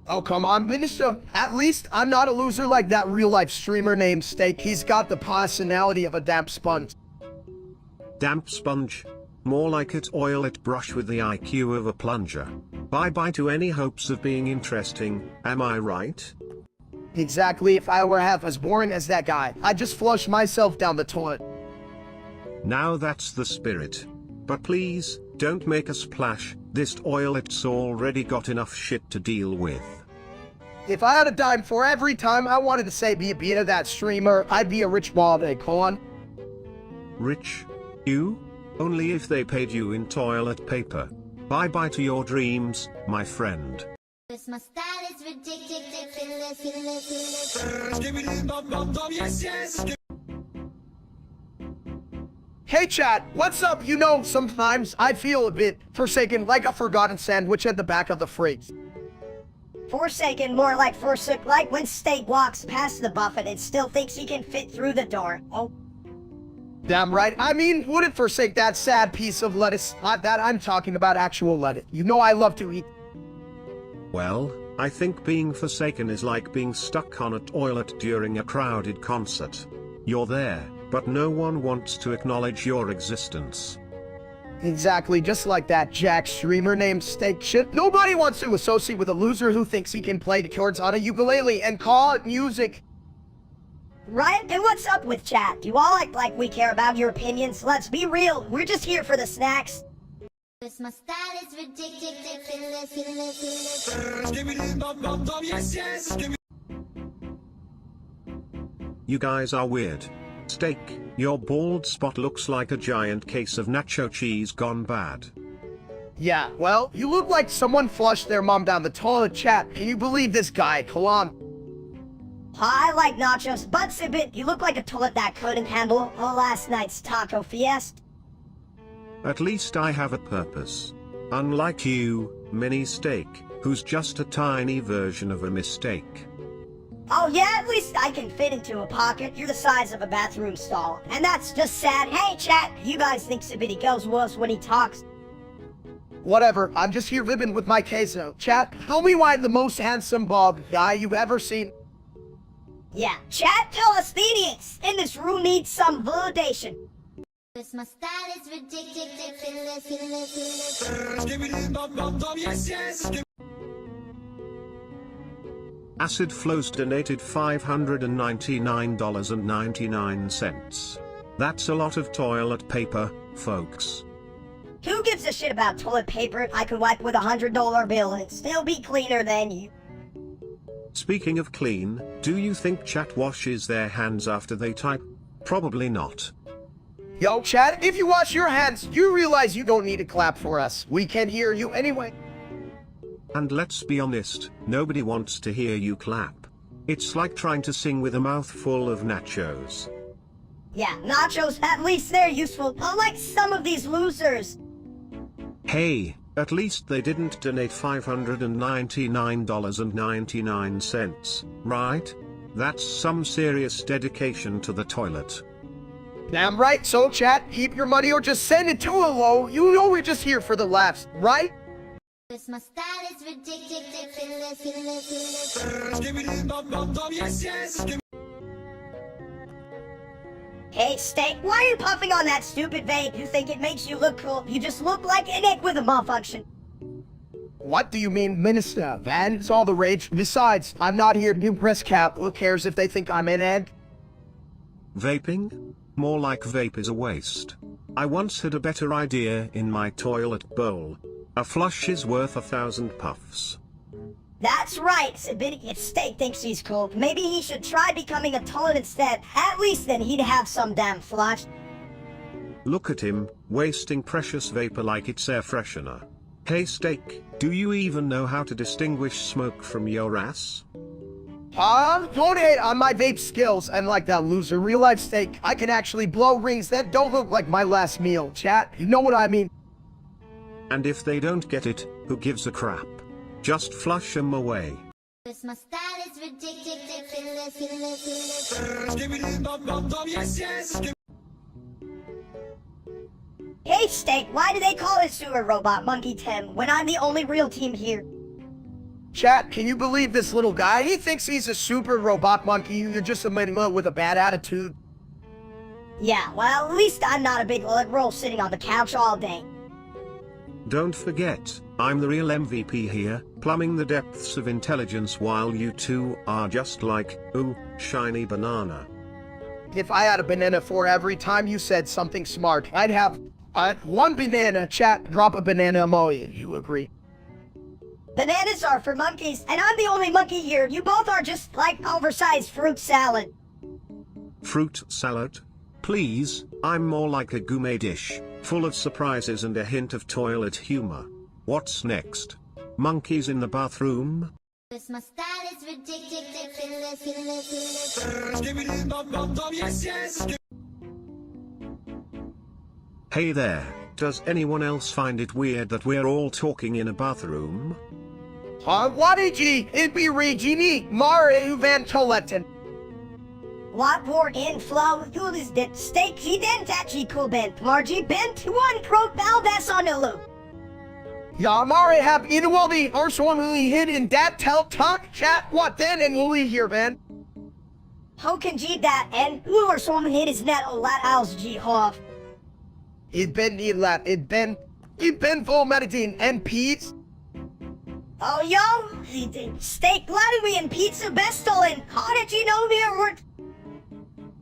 Oh come on, Minister. At least I'm not a loser like that real-life streamer named Steak. He's got the personality of a damp sponge. Damp sponge? More like a toilet brush with the IQ of a plunger. Bye-bye to any hopes of being interesting, am I right? Exactly, if I were half as boring as that guy, I'd just flush myself down the toilet. Now that's the spirit. But please, don't make a splash, this toilet's already got enough shit to deal with. If I had a dime for every time I wanted to say be a beat of that streamer, I'd be a rich ball they call on. Rich? You? Only if they paid you in toilet paper. Bye-bye to your dreams, my friend. My style is ridiculous. Hey chat, what's up? You know, sometimes I feel a bit forsaken, like a forgotten sandwich at the back of the fridge. Forsaken, more like forsook, like when Steak walks past the buffet and still thinks he can fit through the door. Oh. Damn right. I mean, wouldn't forsake that sad piece of lettuce. Not that I'm talking about actual lettuce. You know I love to eat. Well, I think being forsaken is like being stuck on a toilet during a crowded concert. You're there, but no one wants to acknowledge your existence. Exactly, just like that Jack streamer named Steak shit. Nobody wants to associate with a loser who thinks he can play the chords on a ukulele and call it music. Right? And what's up with chat? You all act like we care about your opinions. Let's be real. We're just here for the snacks. My style is ridiculous. You guys are weird. Steak, your bald spot looks like a giant case of nacho cheese gone bad. Yeah, well, you look like someone flushed their mom down the toilet. Chat. Can you believe this guy? Come on. I like nachos, but Sibit, you look like a toilet that couldn't handle last night's taco fiesta. At least I have a purpose. Unlike you, Mini Steak, who's just a tiny version of a mistake. Oh yeah, at least I can fit into a pocket. You're the size of a bathroom stall. And that's just sad. Hey chat, you guys think Sibity goes worse when he talks? Whatever, I'm just here living with my queso. Chat, tell me why the most handsome bald guy you've ever seen. Yeah, chat Palestinians in this room need some validation. This my style is ridiculous. Acid Flows donated $599.99. That's a lot of toilet paper, folks. Who gives a shit about toilet paper? I could wipe with $100 bill and still be cleaner than you. Speaking of clean, do you think chat washes their hands after they type? Probably not. Yo, chat, if you wash your hands, you realize you don't need to clap for us. We can hear you anyway. And let's be honest, nobody wants to hear you clap. It's like trying to sing with a mouthful of nachos. Yeah, nachos, at least they're useful, unlike some of these losers. Hey, at least they didn't donate $599.99, right? That's some serious dedication to the toilet. Damn right, so chat, keep your money or just send it to a low. You know we're just here for the laughs, right? This my style is ridiculous. Hey, Steak, why are you puffing on that stupid vape? You think it makes you look cool? You just look like an egg with a malfunction. What do you mean, Minister? Van, it's all the rage. Besides, I'm not here to impress Cap. Who cares if they think I'm an egg? Vaping? More like vape is a waste. I once had a better idea in my toilet bowl. A flush is worth 1,000 puffs. That's right, if Steak thinks he's cool, maybe he should try becoming a toilet instead. At least then he'd have some damn flush. Look at him, wasting precious vapor like it's air freshener. Hey Steak, do you even know how to distinguish smoke from your ass? Don't hate on my vape skills, and like that loser real-life Steak, I can actually blow rings that don't look like my last meal, chat. You know what I mean? And if they don't get it, who gives a crap? Just flush them away. This my style is ridiculous. Hey, Steak, why do they call it Sewer Robot Monkey 10 when I'm the only real team here? Chat, can you believe this little guy? He thinks he's a super robot monkey. You're just a minimum with a bad attitude. Yeah, well, at least I'm not a big liberal sitting on the couch all day. Don't forget, I'm the real MVP here, plumbing the depths of intelligence while you two are just like, ooh, shiny banana. If I had a banana for every time you said something smart, I'd have one banana. Chat, drop a banana emoji. You agree? Bananas are for monkeys, and I'm the only monkey here. You both are just like oversized fruit salad. Fruit salad? Please, I'm more like a gourmet dish, full of surprises and a hint of toilet humor. What's next? Monkeys in the bathroom? This my style is ridiculous. Hey there, does anyone else find it weird that we're all talking in a bathroom? What did ye? It be Regini, Mare Van Toletten. What word inflow? Who is that Steak? He didn't actually cool bent. Margie bent one pro Baldas on the loop. Ja, Mare have inwaldi or someone who hid in that tell talk chat. What then? And we'll here, man. How can G that and who or someone hit his net on lat house G hoff? It been it been full meditating and Pete. Oh yo, Steak Gladly and Pizza Bestolin. How did you know me or what?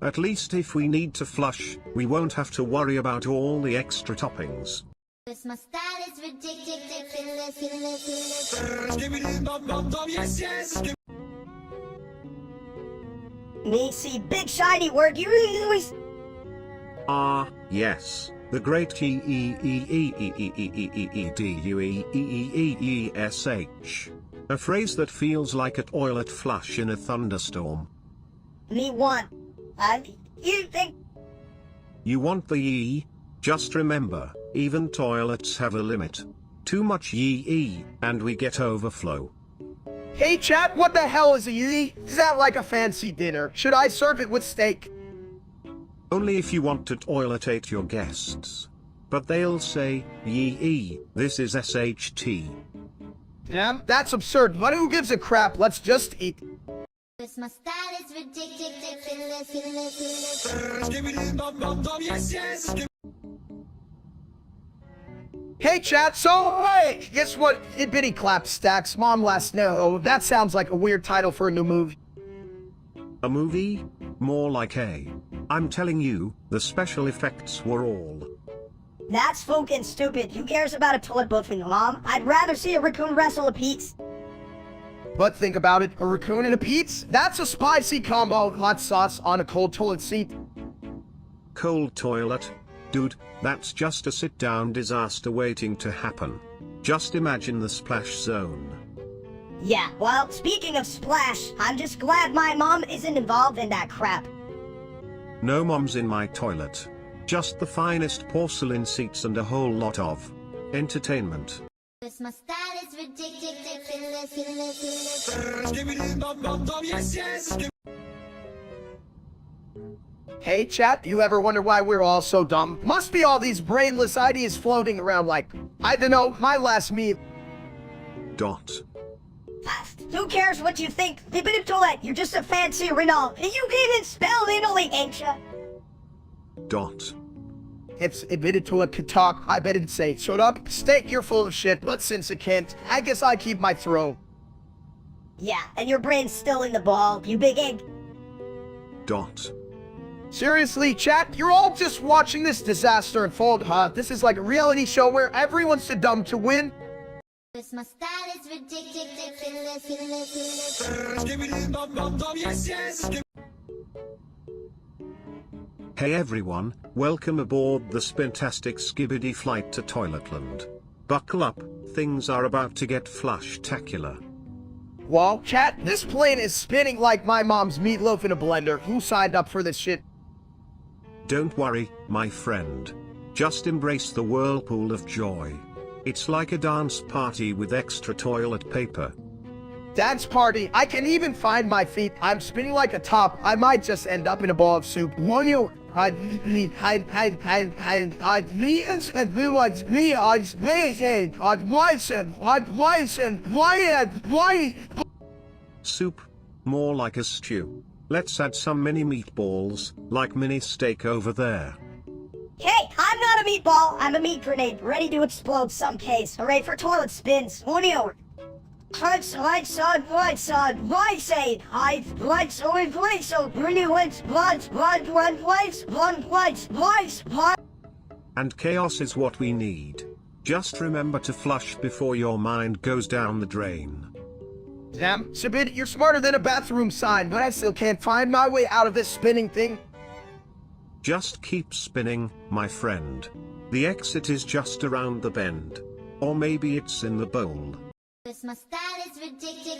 At least if we need to flush, we won't have to worry about all the extra toppings. This my style is ridiculous. Me see big shiny word you always. Ah, yes, the great T-E-E-E-E-E-E-D-U-E-E-E-E-S-H. A phrase that feels like a toilet flush in a thunderstorm. Me want. You think? You want the E? Just remember, even toilets have a limit. Too much yee and we get overflow. Hey chat, what the hell is a yee? Is that like a fancy dinner? Should I serve it with steak? Only if you want to toiletate your guests. But they'll say, yee, this is SHT. Yeah, that's absurd, but who gives a crap? Let's just eat. Cause my style is ridiculous. Hey chat, so hey, guess what? Bitty Clap Stacks, Mom Last No. That sounds like a weird title for a new movie. A movie? More like a. I'm telling you, the special effects were all. That's fucking stupid. Who cares about a toilet bowl from your mom? I'd rather see a raccoon wrestle a Pete's. But think about it, a raccoon and a Pete's? That's a spicy combo, hot sauce on a cold toilet seat. Cold toilet? Dude, that's just a sit-down disaster waiting to happen. Just imagine the splash zone. Yeah, well, speaking of splash, I'm just glad my mom isn't involved in that crap. No moms in my toilet. Just the finest porcelain seats and a whole lot of entertainment. Cause my style is ridiculous. Hey chat, you ever wonder why we're all so dumb? Must be all these brainless ideas floating around like, I don't know, my last meal. Dot. Who cares what you think? Bibbidi toilet, you're just a fancy Renault. And you can even spell Italy, ain't ya? Dot. If admitted to a could talk, I bet it'd say, shut up, steak, you're full of shit, but since it can't, I guess I keep my throne. Yeah, and your brain's still in the ball, you big egg. Dot. Seriously, chat, you're all just watching this disaster unfold, huh? This is like a reality show where everyone's too dumb to win. Cause my style is ridiculous. Hey everyone, welcome aboard the Spintastic Skibidi flight to Toiletland. Buckle up, things are about to get flush-tacular. Well, chat, this plane is spinning like my mom's meatloaf in a blender. Who signed up for this shit? Don't worry, my friend. Just embrace the whirlpool of joy. It's like a dance party with extra toilet paper. Dance party, I can even find my feet. I'm spinning like a top. I might just end up in a bowl of soup. One you, Soup? More like a stew. Let's add some mini meatballs, like mini steak over there. Hey, I'm not a meatball, I'm a meat grenade, ready to explode some case. Hooray for toilet spins. One over. Right side, right side, right so, really went, blood. And chaos is what we need. Just remember to flush before your mind goes down the drain. Damn, Sabid, you're smarter than a bathroom sign, but I still can't find my way out of this spinning thing. Just keep spinning, my friend. The exit is just around the bend. Or maybe it's in the bowl. Cause my style is ridiculous.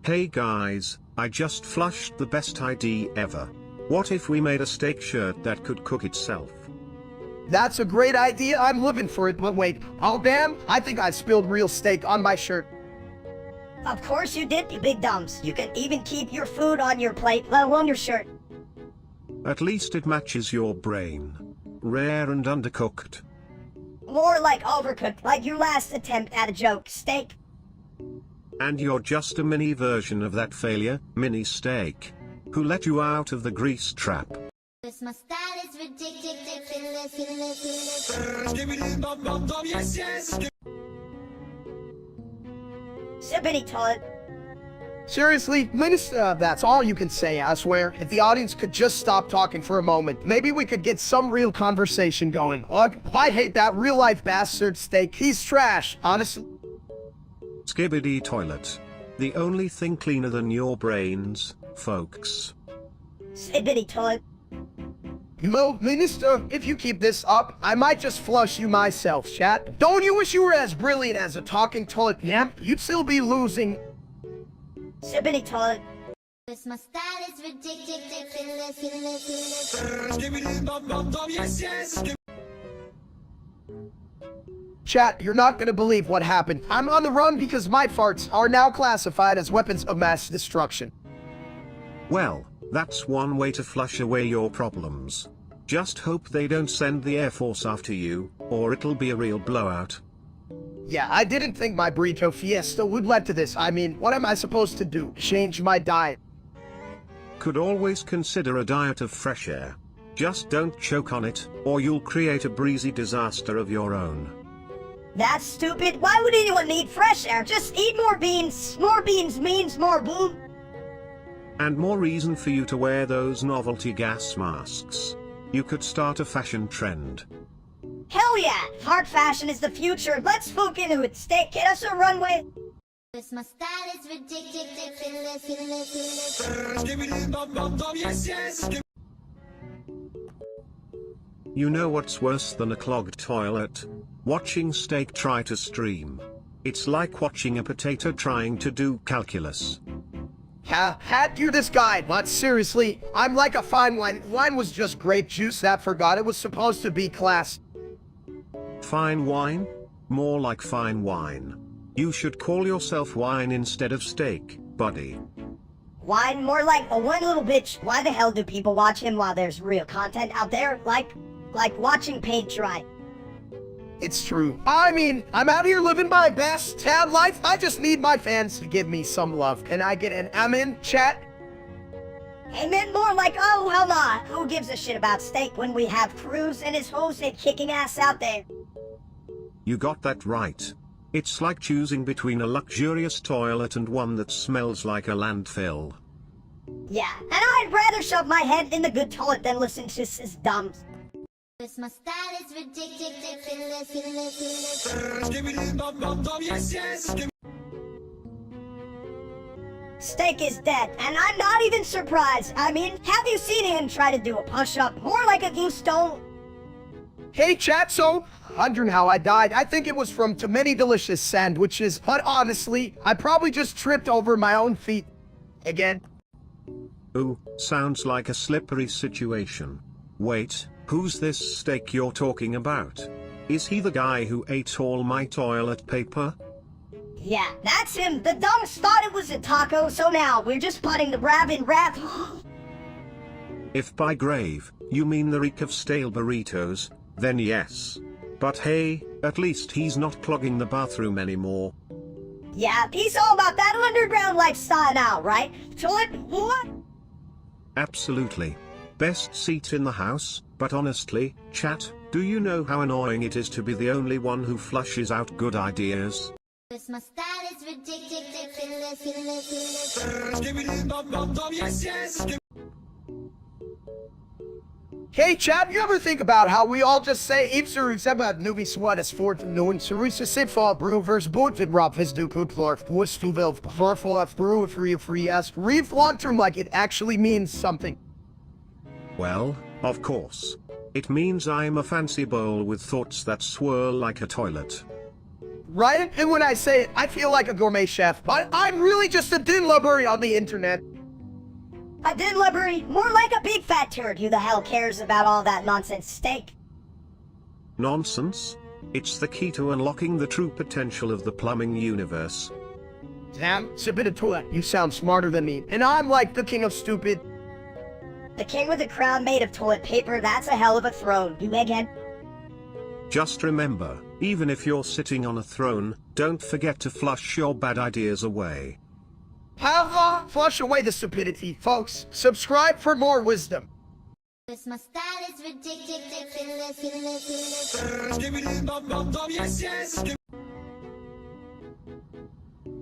Hey guys, I just flushed the best idea ever. What if we made a steak shirt that could cook itself? That's a great idea, I'm living for it, but wait, oh damn, I think I spilled real steak on my shirt. Of course you did, you big dumbs. You can even keep your food on your plate, let alone your shirt. At least it matches your brain. Rare and undercooked. More like overcooked, like your last attempt at a joke, steak. And you're just a mini version of that failure, mini steak. Who let you out of the grease trap? Cause my style is ridiculous. Sippity toilet. Seriously, Minister, that's all you can say, I swear. If the audience could just stop talking for a moment, maybe we could get some real conversation going. Ugh, I hate that real-life bastard steak. He's trash, honestly. Skibidi toilet. The only thing cleaner than your brains, folks. Sippity toilet. No, Minister, if you keep this up, I might just flush you myself, chat. Don't you wish you were as brilliant as a talking toilet nymph? You'd still be losing. Sippity toilet. Cause my style is ridiculous. Chat, you're not gonna believe what happened. I'm on the run because my farts are now classified as weapons of mass destruction. Well, that's one way to flush away your problems. Just hope they don't send the Air Force after you, or it'll be a real blowout. Yeah, I didn't think my burrito fiesta would lead to this. I mean, what am I supposed to do? Change my diet? Could always consider a diet of fresh air. Just don't choke on it, or you'll create a breezy disaster of your own. That's stupid. Why would anyone need fresh air? Just eat more beans. More beans means more boom. And more reason for you to wear those novelty gas masks. You could start a fashion trend. Hell yeah! Hard fashion is the future. Let's fuck into it. Steak, get us a runway. Cause my style is ridiculous. You know what's worse than a clogged toilet? Watching Steak try to stream. It's like watching a potato trying to do calculus. Had you this guy, but seriously, I'm like a fine wine. Wine was just grape juice that forgot it was supposed to be class. Fine wine? More like fine wine. You should call yourself wine instead of steak, buddy. Wine, more like a one little bitch. Why the hell do people watch him while there's real content out there? Like watching paint dry. It's true. I mean, I'm out here living my best tad life. I just need my fans to give me some love. Can I get an amen, chat? Amen, more like, oh, hell nah. Who gives a shit about Steak when we have Cruz and his host and kicking ass out there? You got that right. It's like choosing between a luxurious toilet and one that smells like a landfill. Yeah, and I'd rather shove my head in the good toilet than listen to his dumbs. Cause my style is ridiculous. Steak is dead, and I'm not even surprised. I mean, have you seen him try to do a push-up? More like a goose stone. Hey chat, so, wondering how I died. I think it was from too many delicious sandwiches, but honestly, I probably just tripped over my own feet. Again. Ooh, sounds like a slippery situation. Wait, who's this Steak you're talking about? Is he the guy who ate all my toilet paper? Yeah, that's him. The dumbs thought it was a taco, so now we're just putting the rab in wrap. If by grave, you mean the reek of stale burritos, then yes. But hey, at least he's not clogging the bathroom anymore. Yeah, he's all about that underground lifestyle now, right? Toilet, what? Absolutely. Best seat in the house, but honestly, chat, do you know how annoying it is to be the only one who flushes out good ideas? Cause my style is ridiculous. Hey chat, you ever think about how we all just say Ipsarus about newbie swat as fort noon Sarusa Sitfall Brewers Bootvid Rob his du Putlorf Wustuvel Vorflaf Brew free as reef long term like it actually means something. Well, of course. It means I'm a fancy bowl with thoughts that swirl like a toilet. Right? And when I say it, I feel like a gourmet chef, but I'm really just a dinlubbery on the internet. A dinlubbery? More like a big fat turd. Who the hell cares about all that nonsense Steak? Nonsense? It's the key to unlocking the true potential of the plumbing universe. Damn, Sibitatua, you sound smarter than me, and I'm like the king of stupid. The king with a crown made of toilet paper, that's a hell of a throne, you egghead. Just remember, even if you're sitting on a throne, don't forget to flush your bad ideas away. Flush away the stupidity, folks. Subscribe for more wisdom. Cause my style is ridiculous.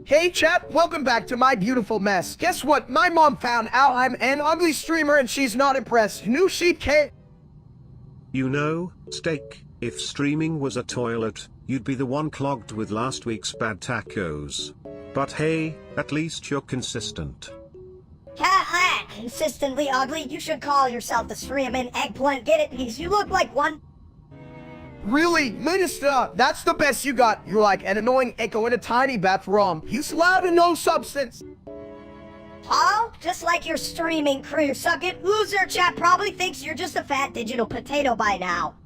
Hey chat, welcome back to my beautiful mess. Guess what? My mom found out I'm an ugly streamer and she's not impressed. New sheet K. You know, Steak, if streaming was a toilet, you'd be the one clogged with last week's bad tacos. But hey, at least you're consistent. Ha! Consistently ugly, you should call yourself the streaming eggplant, get it? Because you look like one. Really, Minister, that's the best you got. You're like an annoying echo in a tiny bathroom. He's loud and no substance. Huh? Just like your streaming career, suck it. Loser chat probably thinks you're just a fat digital potato by now.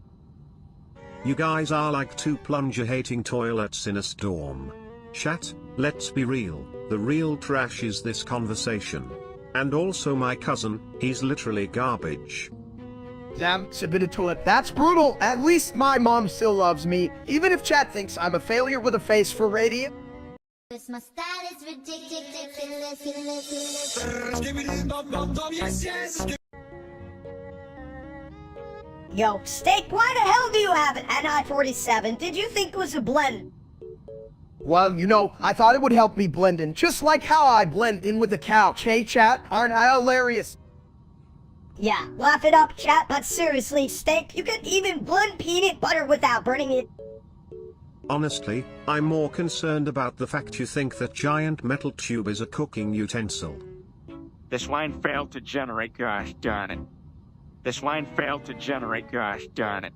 You guys are like two plunger-hating toilets in a storm. Chat, let's be real, the real trash is this conversation. And also my cousin, he's literally garbage. Damn, submitted to it. That's brutal. At least my mom still loves me, even if chat thinks I'm a failure with a face for radio. My style is ridiculous. Yo, Steak, why the hell do you have an NI-47? Did you think it was a blend? Well, you know, I thought it would help me blend in, just like how I blend in with the couch. Hey, chat, aren't I hilarious? Yeah, laugh it up, chat, but seriously, Steak, you can even blend peanut butter without burning it. Honestly, I'm more concerned about the fact you think that giant metal tube is a cooking utensil. This line failed to generate, gosh darn it. This line failed to generate, gosh darn it.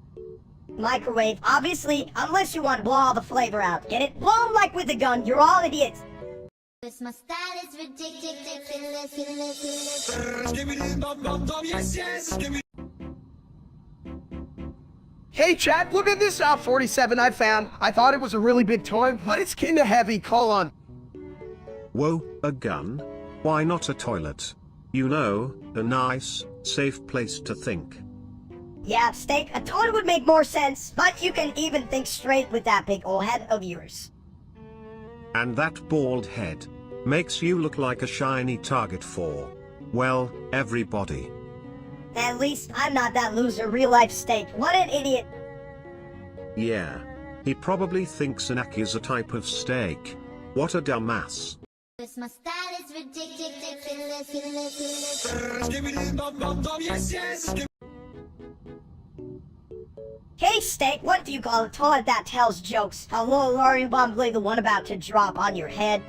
Microwave, obviously, unless you want to blow all the flavor out. Get it? Blow 'em like with a gun, you're all idiots. My style is ridiculous. Hey, chat, look at this 47 I found. I thought it was a really big toy, but it's kinda heavy. Call on. Whoa, a gun? Why not a toilet? You know, a nice, safe place to think. Yeah, Steak, a toilet would make more sense, but you can even think straight with that big ol' head of yours. And that bald head makes you look like a shiny target for, well, everybody. At least I'm not that loser, real life Steak. What an idiot. Yeah. He probably thinks an ack is a type of steak. What a dumbass. My style is ridiculous. Hey, Steak, what do you call a toilet that tells jokes? Hello, are you probably the one about to drop on your head?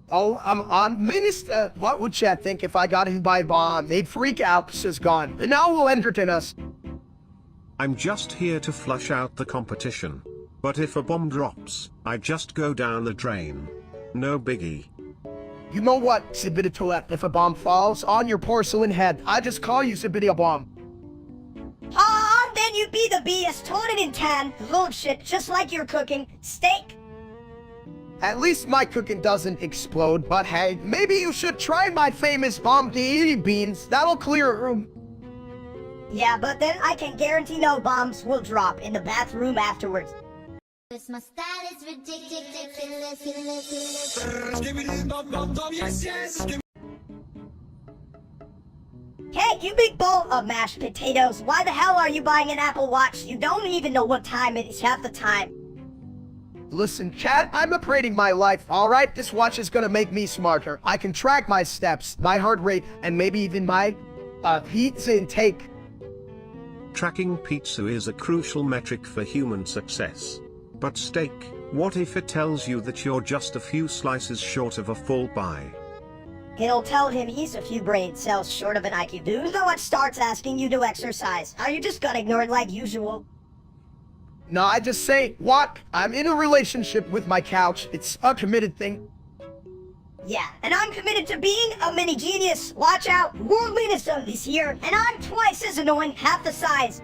Oh, I'm on Minister. What would chat think if I got hit by a bomb? They'd freak out, says gone. And now will entertain us. I'm just here to flush out the competition. But if a bomb drops, I just go down the drain. No biggie. You know what, Sibiditolet, if a bomb falls on your porcelain head, I just call you Sibidia Bomb. Then you'd be the BS toilet in 10. Bullshit, just like your cooking. Steak. At least my cooking doesn't explode, but hey, maybe you should try my famous bomb deity beans. That'll clear a room. Yeah, but then I can guarantee no bombs will drop in the bathroom afterwards. My style is ridiculous. Hey, you big bowl of mashed potatoes, why the hell are you buying an Apple Watch? You don't even know what time it is half the time. Listen, chat, I'm upgrading my life, alright? This watch is gonna make me smarter. I can track my steps, my heart rate, and maybe even my, pizza intake. Tracking pizza is a crucial metric for human success. But Steak, what if it tells you that you're just a few slices short of a full buy? It'll tell him he's a few brain cells short of an IQ. Dude, though it starts asking you to exercise. Are you just gonna ignore it like usual? No, I just say, what? I'm in a relationship with my couch. It's a committed thing. Yeah, and I'm committed to being a mini genius. Watch out, worldliness is here, and I'm twice as annoying, half the size.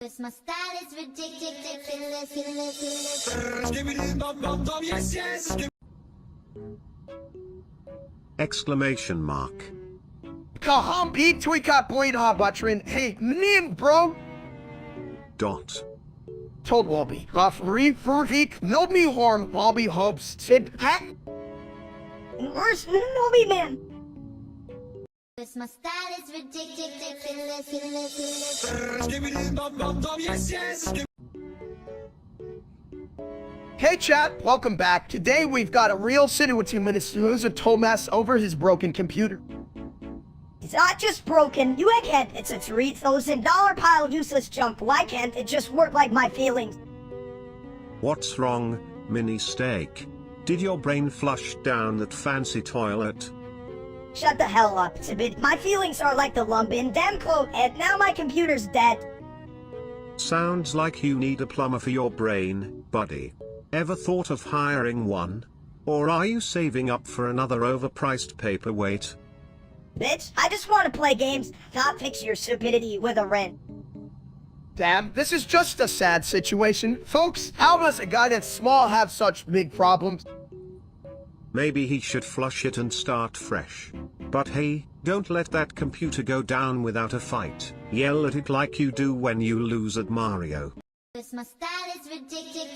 My style is ridiculous. Exclamation mark. Kaham beat tweaka boy ha butrin. Hey, name bro. Dot. Told Wobby. Off refurvik, no me horn, Wobby hopes. Sid hack. Where's Nobby Man? My style is ridiculous. Hey chat, welcome back. Today we've got a real situation minister who's a total mess over his broken computer. It's not just broken, you egghead. It's a $3,000 pile of useless junk. Why can't it just work like my feelings? What's wrong, Mini Steak? Did your brain flush down that fancy toilet? Shut the hell up, Tibid. My feelings are like the lump in damn coat, and now my computer's dead. Sounds like you need a plumber for your brain, buddy. Ever thought of hiring one? Or are you saving up for another overpriced paperweight? Bitch, I just want to play games, not fix your stupidity with a wrench. Damn, this is just a sad situation. Folks, how does a guy that's small have such big problems? Maybe he should flush it and start fresh. But hey, don't let that computer go down without a fight. Yell at it like you do when you lose at Mario. This my style is ridiculous.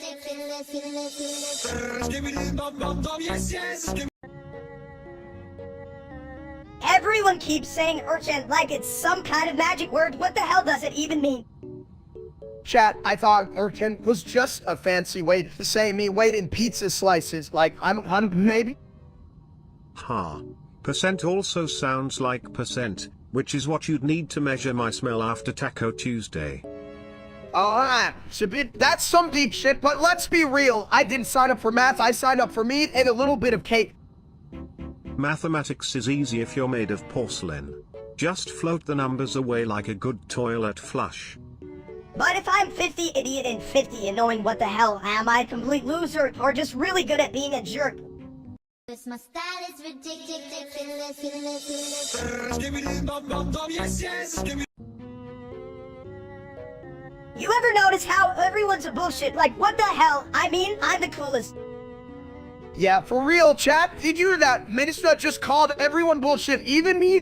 Everyone keeps saying urchin like it's some kind of magic word. What the hell does it even mean? Chat, I thought urchin was just a fancy way to say me weight in pizza slices, like I'm hungry maybe? Ha. Percent also sounds like percent, which is what you'd need to measure my smell after Taco Tuesday. It's a bit, that's some deep shit, but let's be real. I didn't sign up for math, I signed up for meat and a little bit of cake. Mathematics is easy if you're made of porcelain. Just float the numbers away like a good toilet flush. But if I'm 50 idiot and 50 and knowing what the hell, am I a complete loser or just really good at being a jerk? This my style is ridiculous. You ever notice how everyone's a bullshit? Like, what the hell? I mean, I'm the coolest. Yeah, for real, chat. Did you hear that? Minister just called everyone bullshit, even me?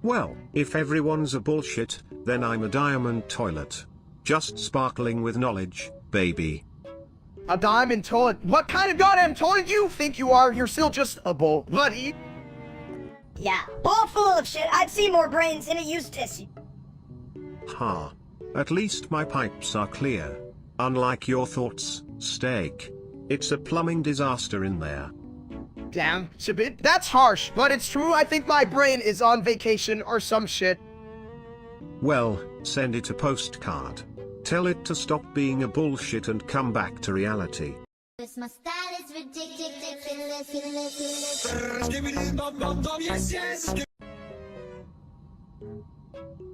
Well, if everyone's a bullshit, then I'm a diamond toilet. Just sparkling with knowledge, baby. A diamond toilet? What kind of goddamn toilet do you think you are? You're still just a bull, buddy. Yeah, bowl full of shit. I'd see more brains in a used tissue. Ha. At least my pipes are clear. Unlike your thoughts, steak. It's a plumbing disaster in there. Damn, it's a bit, that's harsh, but it's true. I think my brain is on vacation or some shit. Well, send it a postcard. Tell it to stop being a bullshit and come back to reality. This my style is ridiculous.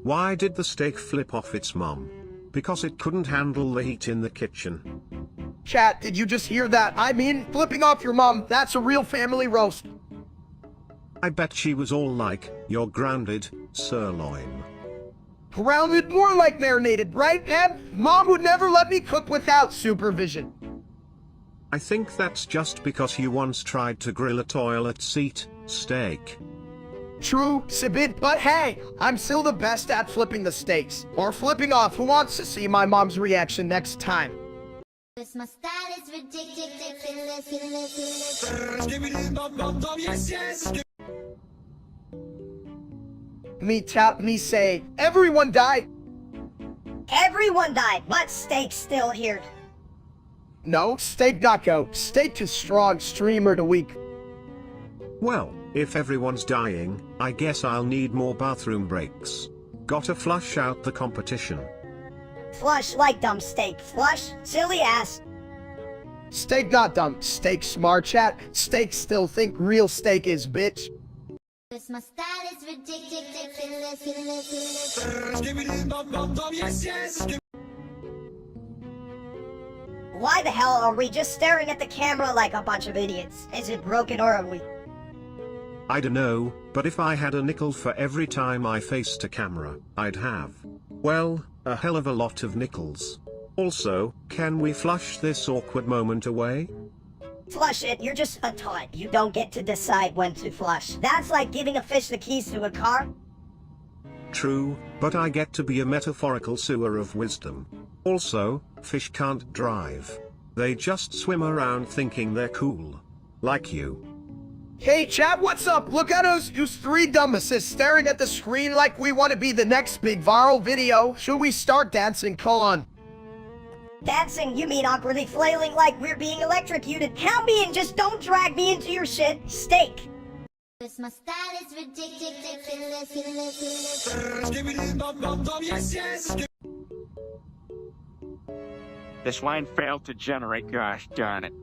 Why did the steak flip off its mom? Because it couldn't handle the heat in the kitchen. Chat, did you just hear that? I mean, flipping off your mom, that's a real family roast. I bet she was all like, "You're grounded, sirloin." Grounded, more like marinated, right, Dad? Mom would never let me cook without supervision. I think that's just because you once tried to grill a toilet seat steak. True, Sibit, but hey, I'm still the best at flipping the steaks. Or flipping off. Who wants to see my mom's reaction next time? This my style is ridiculous. Me say, everyone died. Everyone died, but steak's still here. No, steak not go. Steak too strong, streamer to weak. Well, if everyone's dying, I guess I'll need more bathroom breaks. Gotta flush out the competition. Flush like dumb steak. Flush, silly ass. Steak not dumb. Steak smart, chat. Steak still think real steak is bitch. This my style is ridiculous. Why the hell are we just staring at the camera like a bunch of idiots? Is it broken or are we? I dunno, but if I had a nickel for every time I faced a camera, I'd have, well, a hell of a lot of nickels. Also, can we flush this awkward moment away? Flush it, you're just a toy. You don't get to decide when to flush. That's like giving a fish the keys to a car. True, but I get to be a metaphorical sewer of wisdom. Also, fish can't drive. They just swim around thinking they're cool. Like you. Hey chat, what's up? Look at us, you three dumbasses staring at the screen like we want to be the next big viral video. Should we start dancing? Colon. Dancing? You mean awkwardly flailing like we're being electrocuted? Count me and just don't drag me into your shit. Steak. This my style is ridiculous. This line failed to generate, gosh darn it.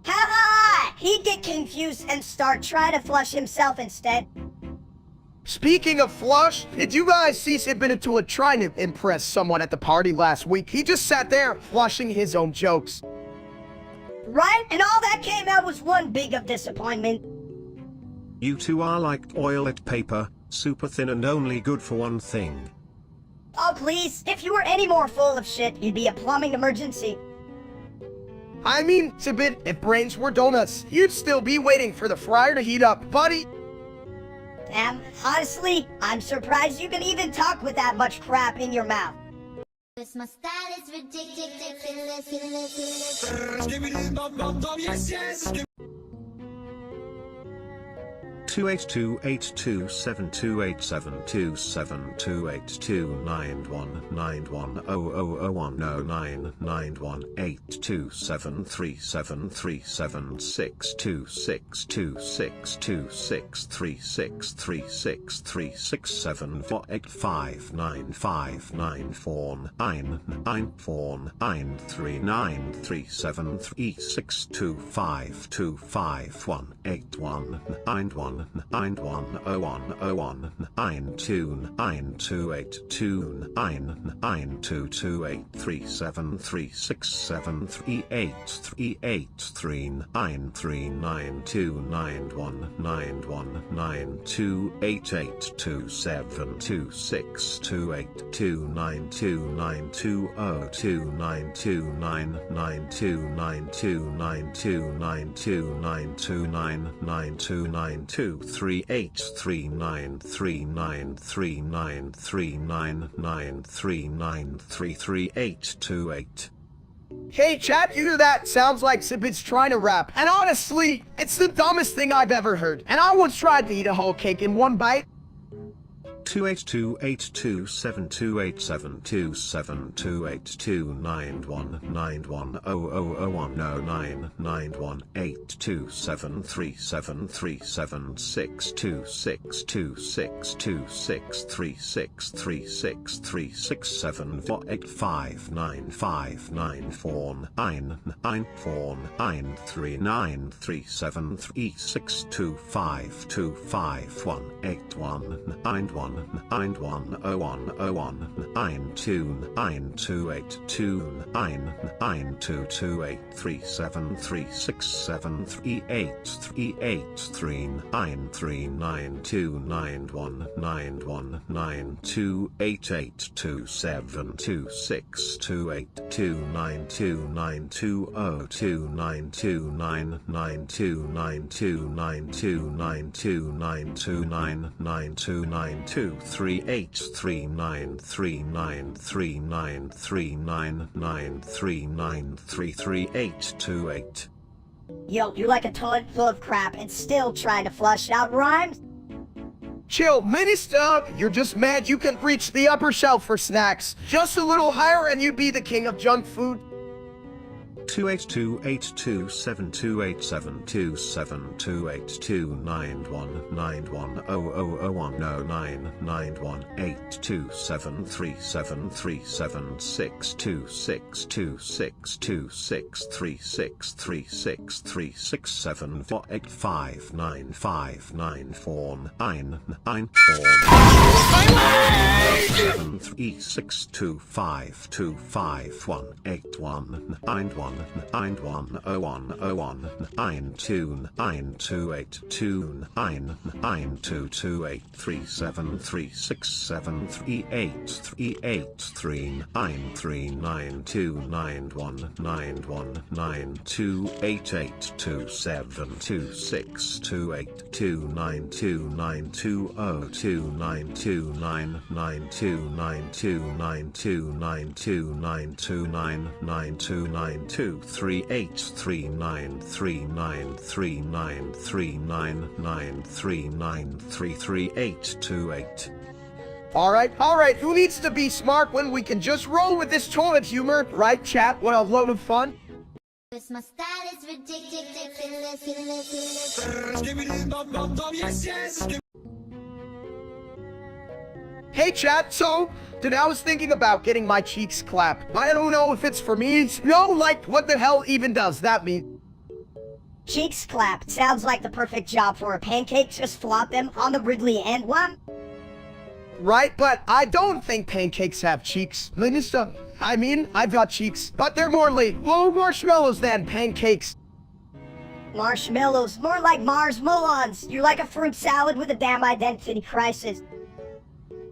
Ha ha! He'd get confused and start trying to flush himself instead. Speaking of flush, did you guys see Sibinatula trying to impress someone at the party last week? He just sat there flushing his own jokes. Right? And all that came out was one big of disappointment. You two are like toilet paper, super thin and only good for one thing. Oh please, if you were any more full of shit, you'd be a plumbing emergency. I mean, Sibit, if brains were donuts, you'd still be waiting for the fryer to heat up, buddy. am. Honestly, I'm surprised you can even talk with that much crap in your mouth. My style is ridiculous. 2829292929292929293833939393939393939393828. Hey chat, you hear that? Sounds like Sibit's trying to rap. And honestly, it's the dumbest thing I've ever heard. And I once tried to eat a whole cake in one bite. 28292939339393939393939393828. Yo, you're like a toilet full of crap and still trying to flush out rhymes? Chill, Minister. You're just mad you can reach the upper shelf for snacks. Just a little higher and you'd be the king of junk food. 282929393393939393939393828. Alright, who needs to be smart when we can just roll with this toilet humor? Right, chat? What a load of fun. My style is ridiculous. Hey chat, so, today I was thinking about getting my cheeks clapped. I don't know if it's for me. No, like, what the hell even does that mean? Cheeks clapped sounds like the perfect job for a pancake. Just flop them on the Wrigley and one. Right, but I don't think pancakes have cheeks. Minister, I mean, I've got cheeks, but they're more like low marshmallows than pancakes. Marshmallows, more like Mars Mullons. You're like a fruit salad with a damn identity crisis.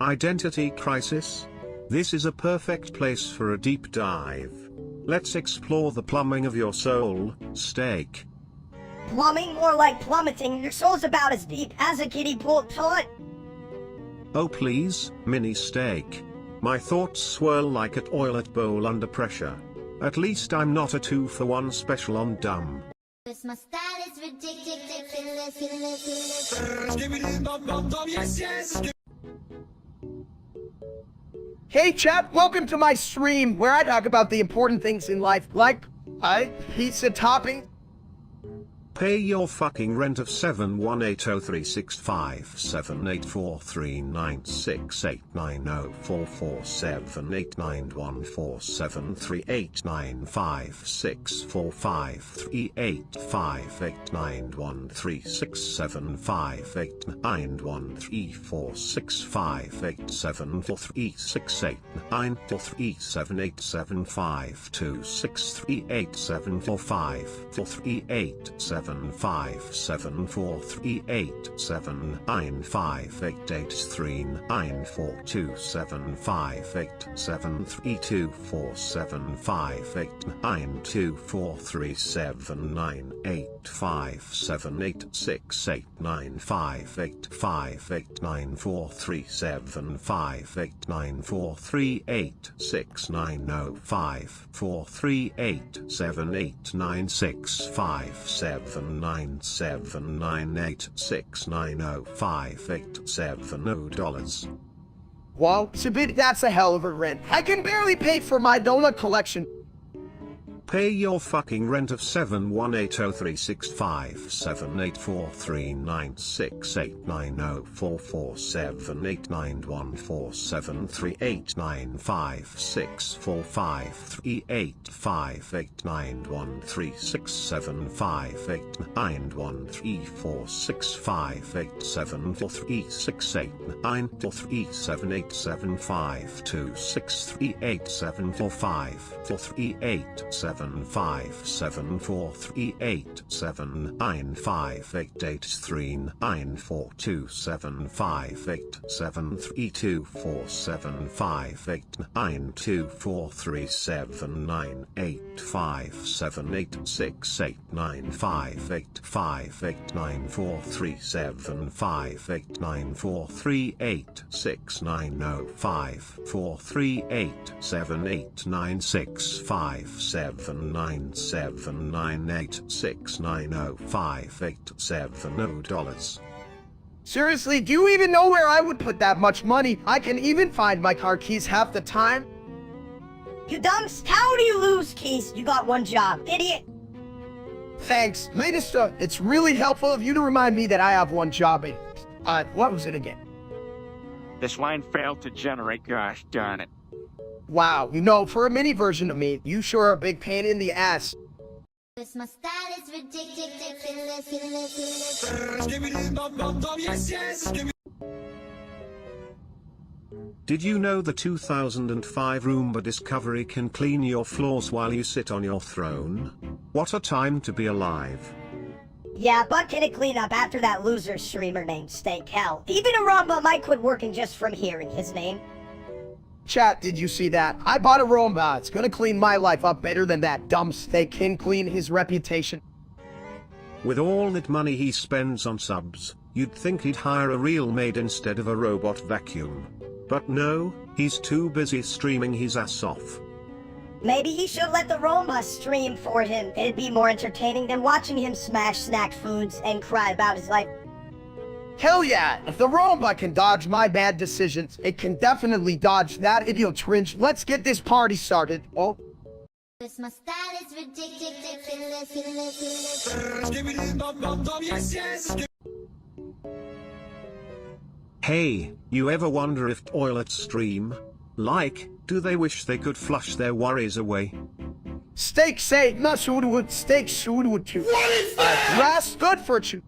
Identity crisis? This is a perfect place for a deep dive. Let's explore the plumbing of your soul, steak. plumbing, more like plummeting. Your soul's about as deep as a kiddie pool toilet. Oh please, mini steak. My thoughts swirl like a toilet bowl under pressure. At least I'm not a 2-for-1 special on dumb. Cause my style is ridiculous. Hey chat, welcome to my stream where I talk about the important things in life, like pizza topping. Pay your fucking rent of 0. Wow, Sabit, that's a hell of a rent. I can barely pay for my donut collection. Pay your fucking rent of 0. Seriously, do you even know where I would put that much money? I can even find my car keys half the time. You dumps, how do you lose keys? You got one job, idiot. Thanks, Minister. It's really helpful of you to remind me that I have one job. What was it again? This line failed to generate, gosh darn it. Wow, you know, for a mini version of me, you sure are a big pain in the ass. Cause my style is ridiculous. Did you know the 2005 Roomba Discovery can clean your floors while you sit on your throne? What a time to be alive. Yeah, but can it clean up after that loser streamer named Steak? Hell, even a Roomba might quit working just from hearing his name. Chat, did you see that? I bought a Roomba. It's gonna clean my life up better than that dumb steak can clean his reputation. With all that money he spends on subs, you'd think he'd hire a real maid instead of a robot vacuum. But no, he's too busy streaming his ass off. Maybe he should let the Roomba stream for him. It'd be more entertaining than watching him smash snack foods and cry about his life. Hell yeah! If the Roomba can dodge my bad decisions, it can definitely dodge that idiot cringe. Let's get this party started. Oh. Cause my style is ridiculous. Hey, you ever wonder if toilets stream? Like, do they wish they could flush their worries away? Steak say, not wood, steak would you. What is that? Grass good for you.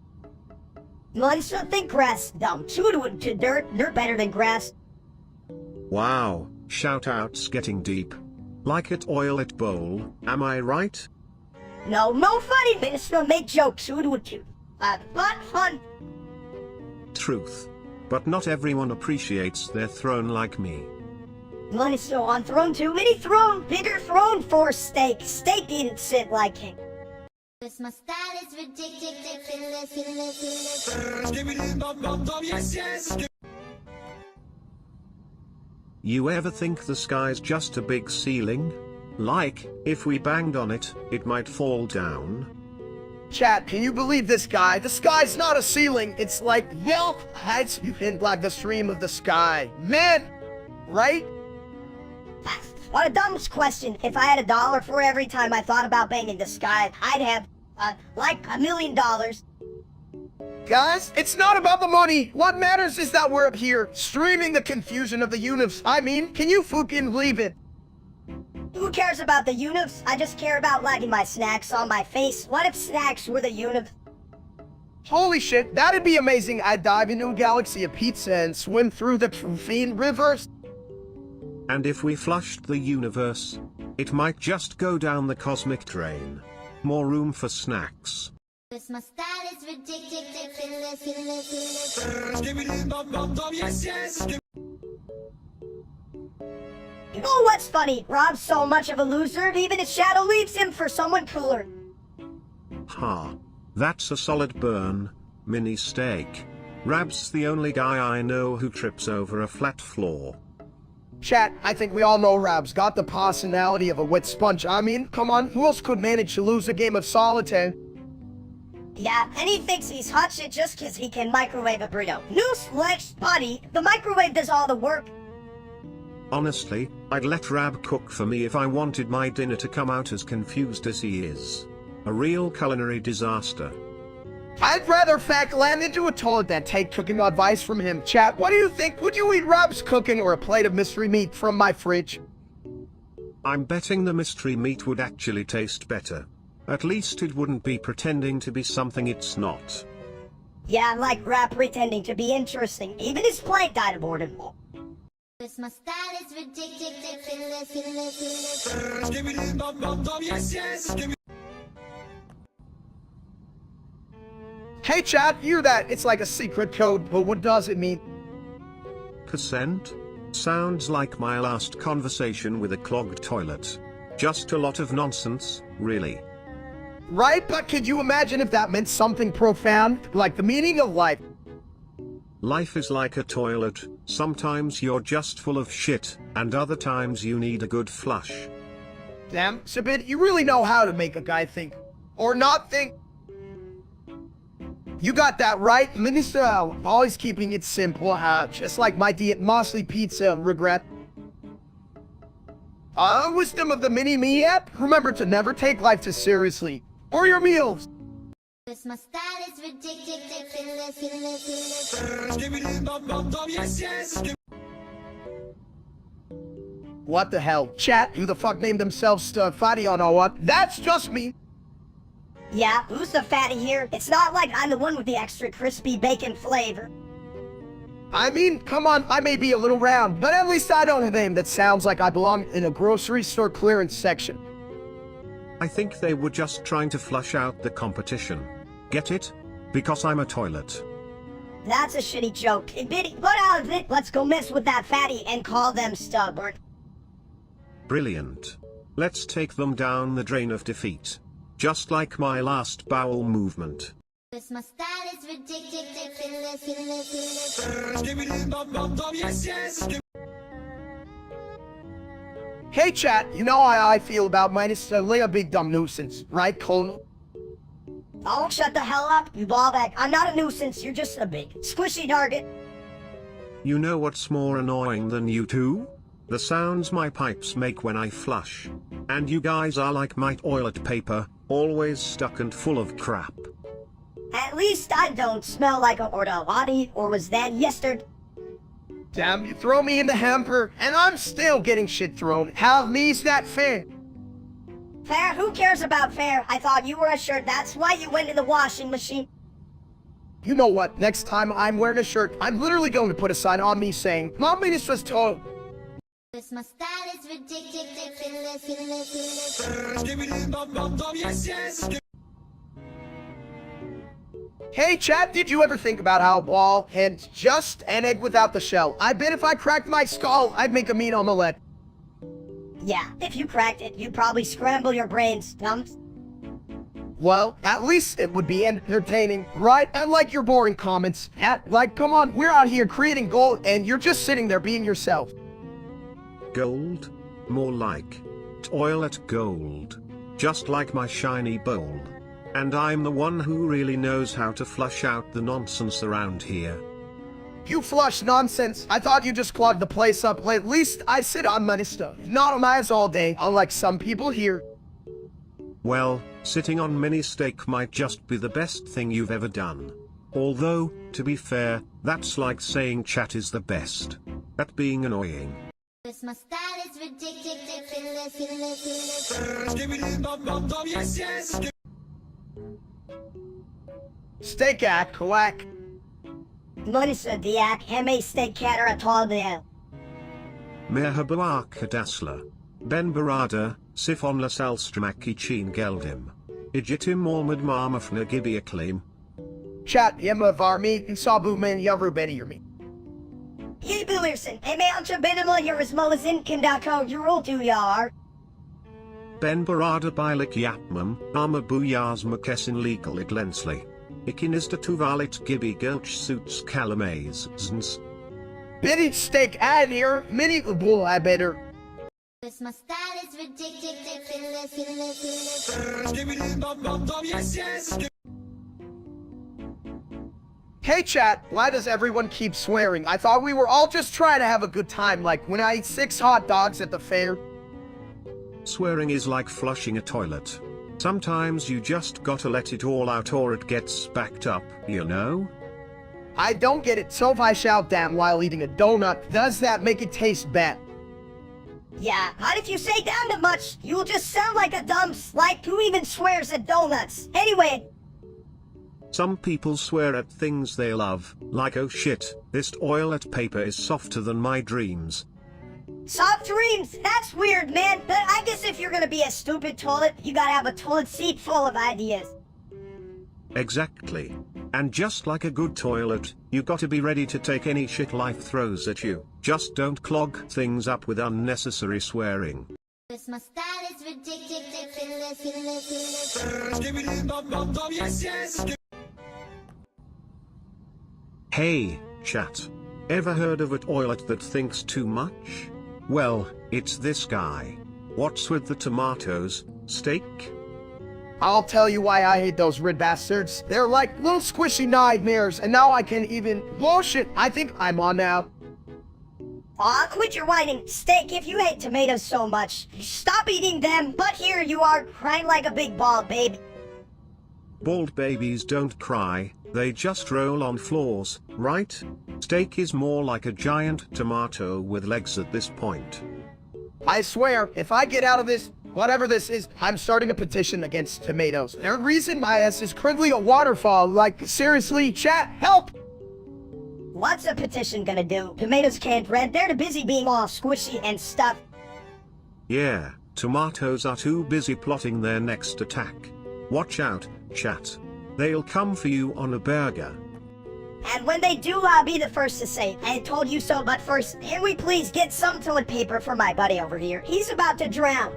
Monster think grass dumb. Shoot to dirt better than grass. Wow, shout-outs getting deep. Like a toilet bowl, am I right? No funny, Minister. Make jokes. Shoot would you. But fun. Truth. But not everyone appreciates their throne like me. Minister on throne, too many throne, bigger throne for Steak. Steak didn't sit like him. Cause my style is ridiculous. You ever think the sky's just a big ceiling? Like, if we banged on it, it might fall down? Chat, can you believe this guy? The sky's not a ceiling. It's like, well, heights in like the stream of the sky. Man, right? What a dumb question. If I had $1 for every time I thought about banging the sky, I'd have, like $1 million. Guys, it's not about the money. What matters is that we're up here, streaming the confusion of the universe. I mean, can you fucking believe it? Who cares about the universe? I just care about liking my snacks on my face. What if snacks were the universe? Holy shit, that'd be amazing. I'd dive into a galaxy of pizza and swim through the fiend rivers. And if we flushed the universe, it might just go down the cosmic drain. More room for snacks. Cause my style is ridiculous. You know what's funny? Rob's so much of a loser, even his shadow leaves him for someone cooler. Ha. That's a solid burn, mini steak. Rab's the only guy I know who trips over a flat floor. Chat, I think we all know Rab's got the personality of a wet sponge. I mean, come on, who else could manage to lose a game of solitaire? Yeah, and he thinks he's hot shit just cause he can microwave a burrito. Newsflash, buddy, the microwave does all the work. Honestly, I'd let Rab cook for me if I wanted my dinner to come out as confused as he is. A real culinary disaster. I'd rather land into a toilet than take cooking advice from him. Chat, what do you think? Would you eat Rob's cooking or a plate of mystery meat from my fridge? I'm betting the mystery meat would actually taste better. At least it wouldn't be pretending to be something it's not. Yeah, like Rob pretending to be interesting. Even his plate died of boredom. Cause my style is ridiculous. Hey chat, hear that? It's like a secret code, but what does it mean? Consent? Sounds like my last conversation with a clogged toilet. Just a lot of nonsense, really. Right, but could you imagine if that meant something profound, like the meaning of life? Life is like a toilet. Sometimes you're just full of shit, and other times you need a good flush. Damn, Sabit, you really know how to make a guy think. Or not think. You got that right, Minister. Always keeping it simple, just like my diet mostly pizza, regret. Wisdom of the mini-me app? Remember to never take life too seriously. Or your meals. Cause my style is ridiculous. What the hell? Chat, who the fuck named themselves Fatty or what? That's just me. Yeah, who's the fatty here? It's not like I'm the one with the extra crispy bacon flavor. I mean, come on, I may be a little round, but at least I don't have a name that sounds like I belong in a grocery store clearance section. I think they were just trying to flush out the competition. Get it? Because I'm a toilet. That's a shitty joke. Hey, Biddy, what out of it? Let's go mess with that fatty and call them stubborn. Brilliant. Let's take them down the drain of defeat. Just like my last bowel movement. Cause my style is ridiculous. Hey chat, you know how I feel about minus a big dumb nuisance, right, Colonel? Oh, shut the hell up, you ballbag. I'm not a nuisance, you're just a big, squishy target. You know what's more annoying than you two? The sounds my pipes make when I flush. And you guys are like my toilet paper, always stuck and full of crap. At least I don't smell like a Ordawadi, or was that yesterday? Damn, you throw me in the hamper, and I'm still getting shit thrown. How me's that fair? Fair? Who cares about fair? I thought you were a shirt, that's why you went in the washing machine. You know what, next time I'm wearing a shirt, I'm literally going to put a sign on me saying, Mom Minister told. Cause my style is ridiculous. Hey chat, did you ever think about how ball and just an egg without the shell? I bet if I cracked my skull, I'd make a mean omelette. Yeah, if you cracked it, you'd probably scramble your brains, dumps. Well, at least it would be entertaining, right? And like your boring comments. Like, come on, we're out here creating gold, and you're just sitting there being yourself. Gold? More like toilet gold. Just like my shiny bowl. And I'm the one who really knows how to flush out the nonsense around here. You flush nonsense. I thought you just clogged the place up. Well, at least I sit on money stuff, not on eyes all day, unlike some people here. Well, sitting on mini steak might just be the best thing you've ever done. Although, to be fair, that's like saying chat is the best at being annoying. This my style is ridiculous. Steak act, quack. Melissa Diak, Heme Steak Catter at all there. Merhaba arkadaşlar. Ben Barada, sifonla salstramak için geldim. İcitim olmadı mamafna gibi acclaim. Chat, yema var mı? Sabu men yavru beni yirmi. İyi bilirsin. Amca benim yarız malazin kandako yurultu yar. Ben Barada baylık yapmam ama bu yazma kesin legal iglensli. İkiniz de tuvalet gibi gelch suits kalamazsınız. Beni steak ad here, mini bull I better. This my style is ridiculous. Hey chat, why does everyone keep swearing? I thought we were all just trying to have a good time, like when I eat 6 hot dogs at the fair. Swearing is like flushing a toilet. Sometimes you just gotta let it all out or it gets backed up, you know? I don't get it, so if I shout damn while eating a donut, does that make it taste bad? Yeah, but if you say damn too much, you'll just sound like a dumb like who even swears at donuts. Anyway. Some people swear at things they love, like oh shit, this toilet paper is softer than my dreams. Soft dreams, that's weird, man. But I guess if you're gonna be a stupid toilet, you gotta have a toilet seat full of ideas. Exactly. And just like a good toilet, you gotta be ready to take any shit life throws at you. Just don't clog things up with unnecessary swearing. This my style is ridiculous. Hey, chat. Ever heard of a toilet that thinks too much? Well, it's this guy. What's with the tomatoes, steak? I'll tell you why I hate those red bastards. They're like little squishy nightmares, and now I can't even... Whoa, shit, I think I'm on now. Aw, quit your whining. Steak, if you hate tomatoes so much, stop eating them. But here you are, crying like a big bald baby. Bald babies don't cry, they just roll on floors, right? Steak is more like a giant tomato with legs at this point. I swear, if I get out of this, whatever this is, I'm starting a petition against tomatoes. The reason my ass is currently a waterfall, like, seriously, chat, help! What's a petition gonna do? Tomatoes can't red, they're too busy being all squishy and stuff. Yeah, tomatoes are too busy plotting their next attack. Watch out, chat. They'll come for you on a burger. And when they do, I'll be the first to say, I told you so, but first, can we please get some toilet paper for my buddy over here? He's about to drown.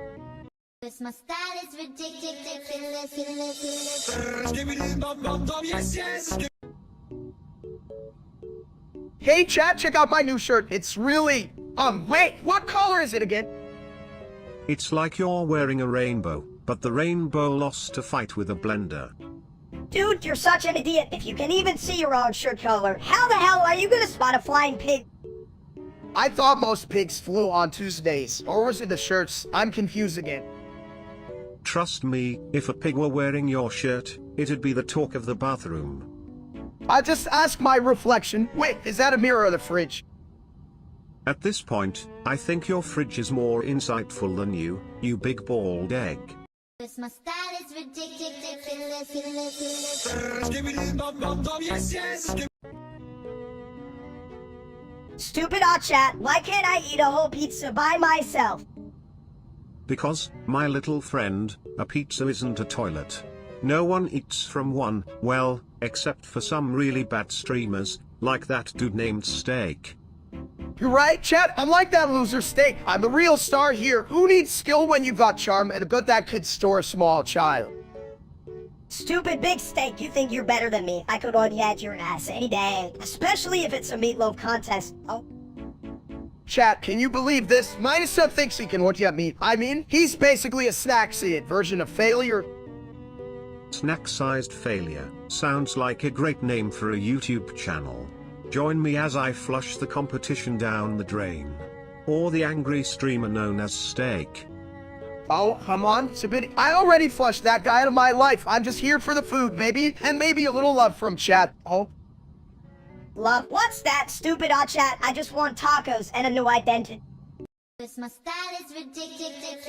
This my style is ridiculous. Hey chat, check out my new shirt. It's really... wait, what color is it again? It's like you're wearing a rainbow, but the rainbow lost a fight with a blender. Dude, you're such an idiot. If you can even see your own shirt color, how the hell are you gonna spot a flying pig? I thought most pigs flew on Tuesdays. Or was it the shirts? I'm confused again. Trust me, if a pig were wearing your shirt, it'd be the talk of the bathroom. I just asked my reflection. Wait, is that a mirror of the fridge? At this point, I think your fridge is more insightful than you big bald egg. This my style is ridiculous. Stupid odd chat, why can't I eat a whole pizza by myself? Because, my little friend, a pizza isn't a toilet. No one eats from one, well, except for some really bad streamers, like that dude named Steak. You're right, chat. I'm like that loser Steak. I'm the real star here. Who needs skill when you got charm and a good that could store a small child? Stupid big steak, you think you're better than me. I could ordeal your ass any day. Especially if it's a meatloaf contest. Oh. Chat, can you believe this? Minusa thinks he can ordeal meat. I mean, he's basically a snack-seed version of failure. Snack-sized failure sounds like a great name for a YouTube channel. Join me as I flush the competition down the drain. Or the angry streamer known as Steak. Oh, come on, Sabini. I already flushed that guy out of my life. I'm just here for the food, maybe, and maybe a little love from chat. Oh. Love? What's that, stupid chat? I just want tacos and a new identity. This my style is ridiculous.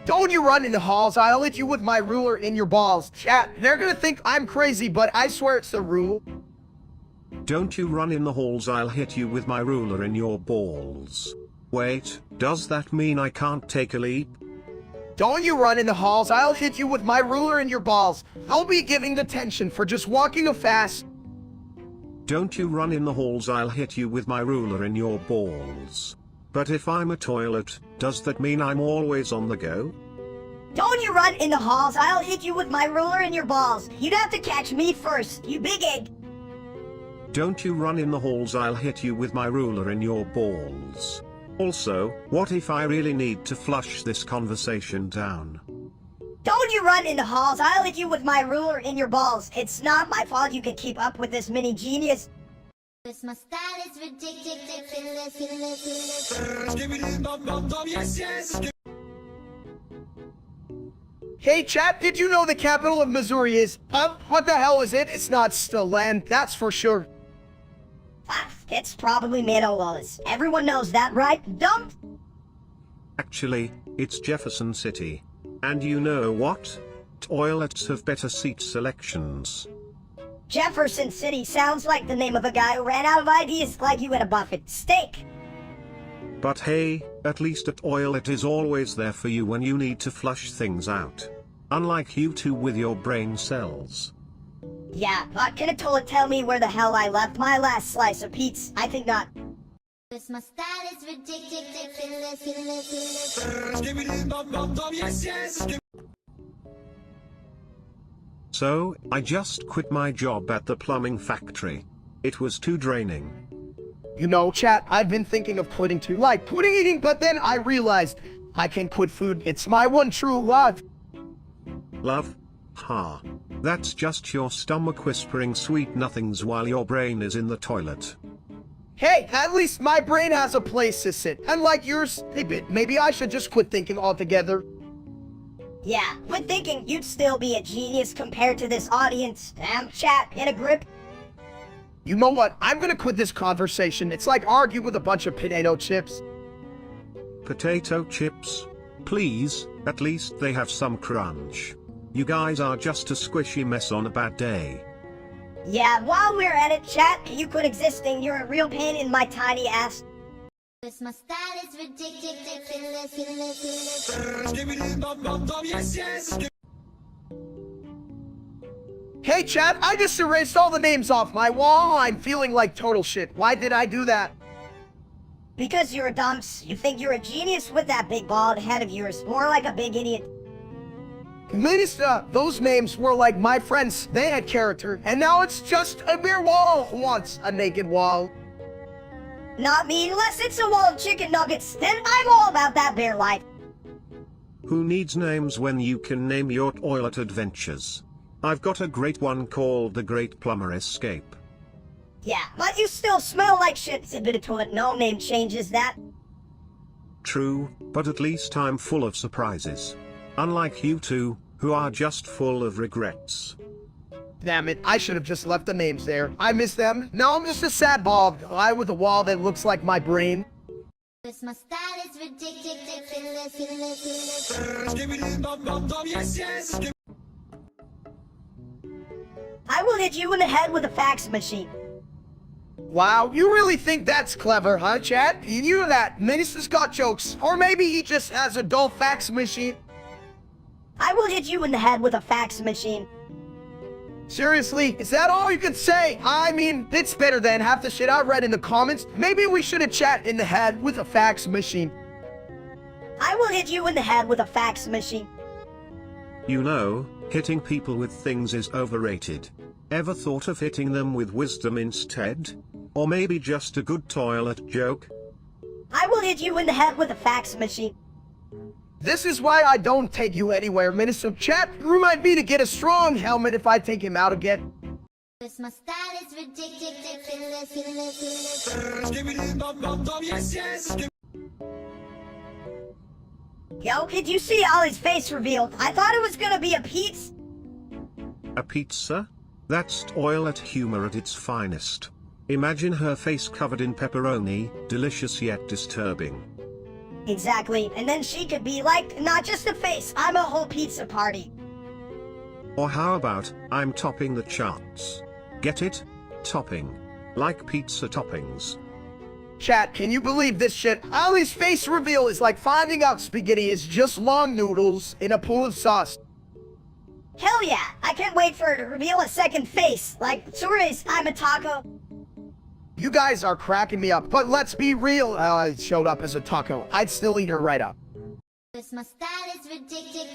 Don't you run in the halls, I'll hit you with my ruler in your balls. Chat, they're gonna think I'm crazy, but I swear it's the rule. Don't you run in the halls, I'll hit you with my ruler in your balls. Wait, does that mean I can't take a leap? Don't you run in the halls, I'll hit you with my ruler in your balls. I'll be giving detention for just walking a fast. Don't you run in the halls, I'll hit you with my ruler in your balls. But if I'm a toilet, does that mean I'm always on the go? Don't you run in the halls, I'll hit you with my ruler in your balls. You'd have to catch me first, you big egg. Don't you run in the halls, I'll hit you with my ruler in your balls. Also, what if I really need to flush this conversation down? Don't you run in the halls, I'll hit you with my ruler in your balls. It's not my fault you can keep up with this mini genius. This my style is ridiculous. Hey chat, did you know the capital of Missouri is? What the hell is it? It's not still land, that's for sure. It's probably Minneapolis. Everyone knows that, right? Dumb. Actually, it's Jefferson City. And you know what? Toilets have better seat selections. Jefferson City sounds like the name of a guy who ran out of ideas like you at a buffet. Steak. But hey, at least a toilet is always there for you when you need to flush things out. Unlike you two with your brain cells. Yeah, but can a toilet tell me where the hell I left my last slice of pizza? I think not. This my style is ridiculous. So, I just quit my job at the plumbing factory. It was too draining. You know, chat, I've been thinking of quitting too, like quitting eating, but then I realized I can quit food. It's my one true love. Love? Ha. That's just your stomach whispering sweet nothings while your brain is in the toilet. Hey, at least my brain has a place to sit. Unlike yours, maybe I should just quit thinking altogether. Yeah, quit thinking you'd still be a genius compared to this audience. Damn chat in a grip. You know what? I'm gonna quit this conversation. It's like arguing with a bunch of potato chips. Potato chips? Please, at least they have some crunch. You guys are just a squishy mess on a bad day. Yeah, while we're at it, chat, you quit existing. You're a real pain in my tiny ass. This my style is ridiculous. Hey chat, I just erased all the names off my wall. I'm feeling like total shit. Why did I do that? Because you're a dumps. You think you're a genius with that big bald head of yours. More like a big idiot. Minister, those names were like my friends. They had character. And now it's just a mere wall. Who wants a naked wall? Not me, unless it's a wall of chicken nuggets. Then I'm all about that bear life. Who needs names when you can name your toilet adventures? I've got a great one called The Great Plumber Escape. Yeah, but you still smell like shit, Zibiditoilet. No name changes that. True, but at least I'm full of surprises. Unlike you two, who are just full of regrets. Damn it, I should have just left the names there. I miss them. Now I'm just a sad bald guy with a wall that looks like my brain. This my style is ridiculous. I will hit you in the head with a fax machine. Wow, you really think that's clever, huh, chat? You knew that. Minister's got jokes. Or maybe he just has a dull fax machine. I will hit you in the head with a fax machine. Seriously, is that all you can say? I mean, it's better than half the shit I read in the comments. Maybe we should have chat in the head with a fax machine. I will hit you in the head with a fax machine. You know, hitting people with things is overrated. Ever thought of hitting them with wisdom instead? Or maybe just a good toilet joke? I will hit you in the head with a fax machine. This is why I don't take you anywhere, Minister. Chat, remind me to get a strong helmet if I take him out again. Cause my style is ridiculous. Yo, did you see Ollie's face reveal? I thought it was gonna be a pizza. A pizza? That's toilet humor at its finest. Imagine her face covered in pepperoni, delicious yet disturbing. Exactly, and then she could be like, not just a face, I'm a whole pizza party. Or how about, I'm topping the charts. Get it? Topping. Like pizza toppings. Chat, can you believe this shit? Ollie's face reveal is like finding out spaghetti is just long noodles in a pool of sauce. Hell yeah, I can't wait for her to reveal a second face, like, sorry, I'm a taco. You guys are cracking me up, but let's be real. I showed up as a taco. I'd still eat her right up. Cause my style is ridiculous.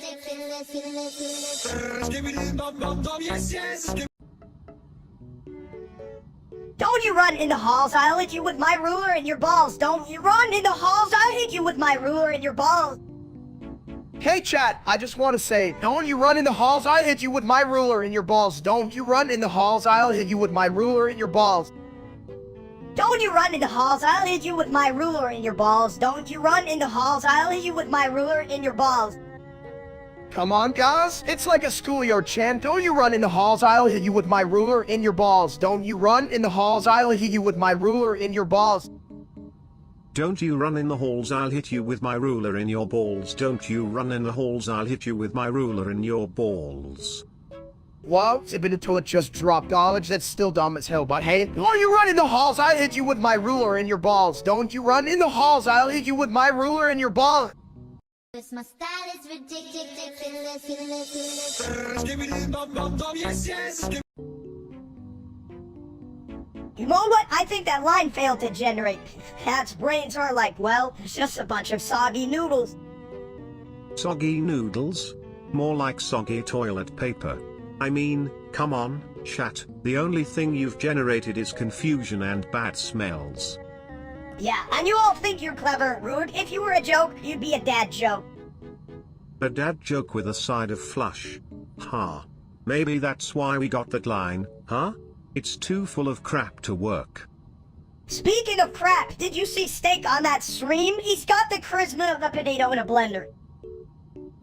Don't you run in the halls, I'll hit you with my ruler in your balls. Don't you run in the halls, I'll hit you with my ruler in your balls. Hey chat, I just want to say, don't you run in the halls, I'll hit you with my ruler in your balls. Don't you run in the halls, I'll hit you with my ruler in your balls. Don't you run in the halls, I'll hit you with my ruler in your balls. Don't you run in the halls, I'll hit you with my ruler in your balls. Come on, guys. It's like a schoolyard chant. Don't you run in the halls, I'll hit you with my ruler in your balls. Don't you run in the halls, I'll hit you with my ruler in your balls. Don't you run in the halls, I'll hit you with my ruler in your balls. Don't you run in the halls, I'll hit you with my ruler in your balls. Whoa, zipping until it just dropped knowledge. That's still dumb as hell, but hey, don't you run in the halls, I'll hit you with my ruler in your balls. Don't you run in the halls, I'll hit you with my ruler in your balls. Cause my style is ridiculous. You know what? I think that line failed to generate. Cat's brains are like, well, it's just a bunch of soggy noodles. Soggy noodles? More like soggy toilet paper. I mean, come on, chat, the only thing you've generated is confusion and bad smells. Yeah, and you all think you're clever, Rude. If you were a joke, you'd be a dad joke. A dad joke with a side of flush. Ha. Maybe that's why we got that line, huh? It's too full of crap to work. Speaking of crap, did you see Steak on that stream? He's got the charisma of a potato in a blender.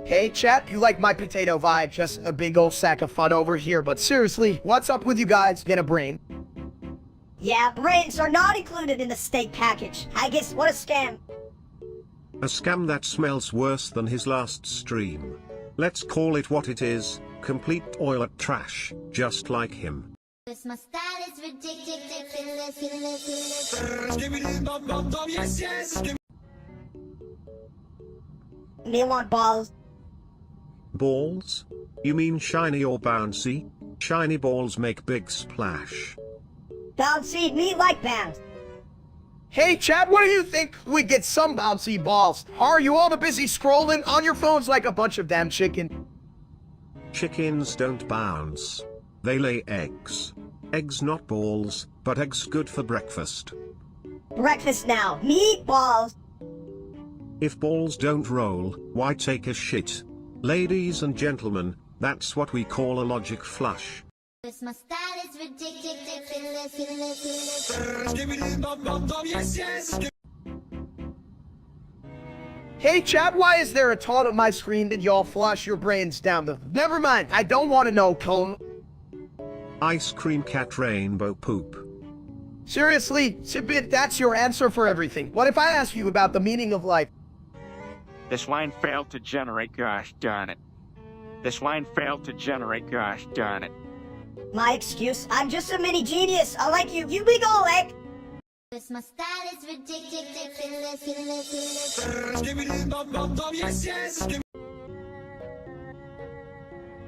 Hey chat, you like my potato vibe? Just a big old sack of fun over here, but seriously, what's up with you guys? Get a brain. Yeah, brains are not included in the steak package. I guess what a scam. A scam that smells worse than his last stream. Let's call it what it is, complete toilet trash, just like him. Cause my style is ridiculous. They want balls. Balls? You mean shiny or bouncy? Shiny balls make big splash. Bouncy, me like bounce. Hey chat, what do you think? We get some bouncy balls. Are you all busy scrolling on your phones like a bunch of damn chicken? Chickens don't bounce. They lay eggs. Eggs not balls, but eggs good for breakfast. Breakfast now. Meatballs. If balls don't roll, why take a shit? Ladies and gentlemen, that's what we call a logic flush. Cause my style is ridiculous. Hey chat, why is there a taunt on my screen that y'all flush your brains down the... Never mind, I don't want to know, Cone. Ice cream cat rainbow poop. Seriously, Sibit, that's your answer for everything. What if I ask you about the meaning of life? This line failed to generate, gosh darn it. This line failed to generate, gosh darn it. My excuse, I'm just a mini genius. I like you big ol' egg. Cause my style is ridiculous.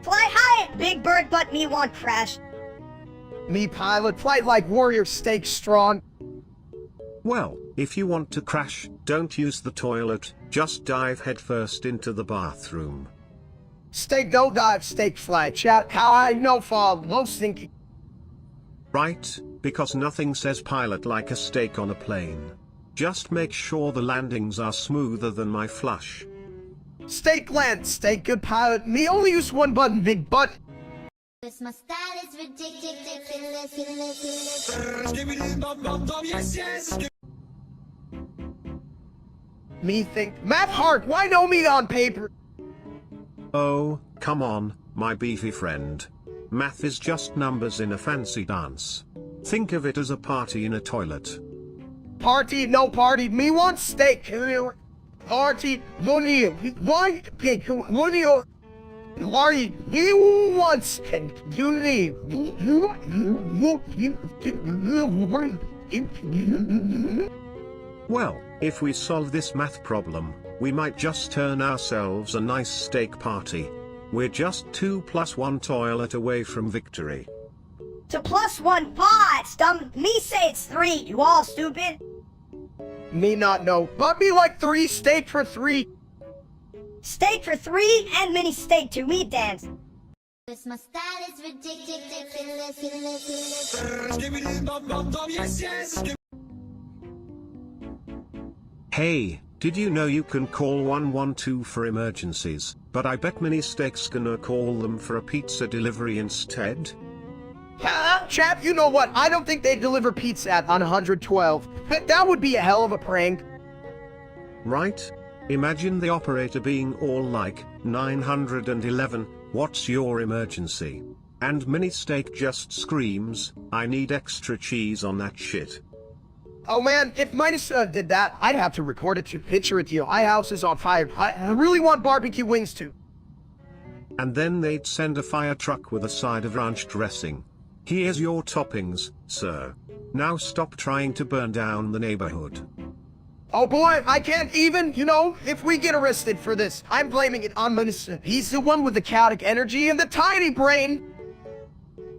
Fly high, big bird, but me want crash. Me pilot, flight like warrior, stake strong. Well, if you want to crash, Don't use the toilet, just dive headfirst into the bathroom. Steak don't dive, steak fly. Chat, how I no fall, no sinking. Right, because nothing says pilot like a steak on a plane. Just make sure the landings are smoother than my flush. Steak land, steak good pilot. Me only use one button, big butt. Cause my style is ridiculous. Me think, math hard, why no me on paper? Oh, come on, my beefy friend. Math is just numbers in a fancy dance. Think of it as a party in a toilet. Party, no party, me want steak. Party, money, why, pig, money, party, you want steak, you need, Well, if we solve this math problem, we might just turn ourselves a nice steak party. We're just 2 + 1 toilet away from victory. To +1 pots, dumb. Me say it's 3, you all stupid. Me not know, but me like 3 steak for 3. Steak for 3 and mini steak to meat dance. Cause my style is ridiculous. Hey, did you know you can call 112 for emergencies, but I bet mini steaks gonna call them for a pizza delivery instead? Chap, you know what? I don't think they deliver pizza at on 112. That would be a hell of a prank. Right? Imagine the operator being all like, 911, what's your emergency? And mini steak just screams, I need extra cheese on that shit. Oh man, if Midas did that, I'd have to record it to picture it to you. My house is on fire. I really want barbecue wings too. And then they'd send a fire truck with a side of ranch dressing. Here's your toppings, sir. Now stop trying to burn down the neighborhood. Oh boy, I can't even, if we get arrested for this, I'm blaming it on Midas. He's the one with the chaotic energy and the tiny brain.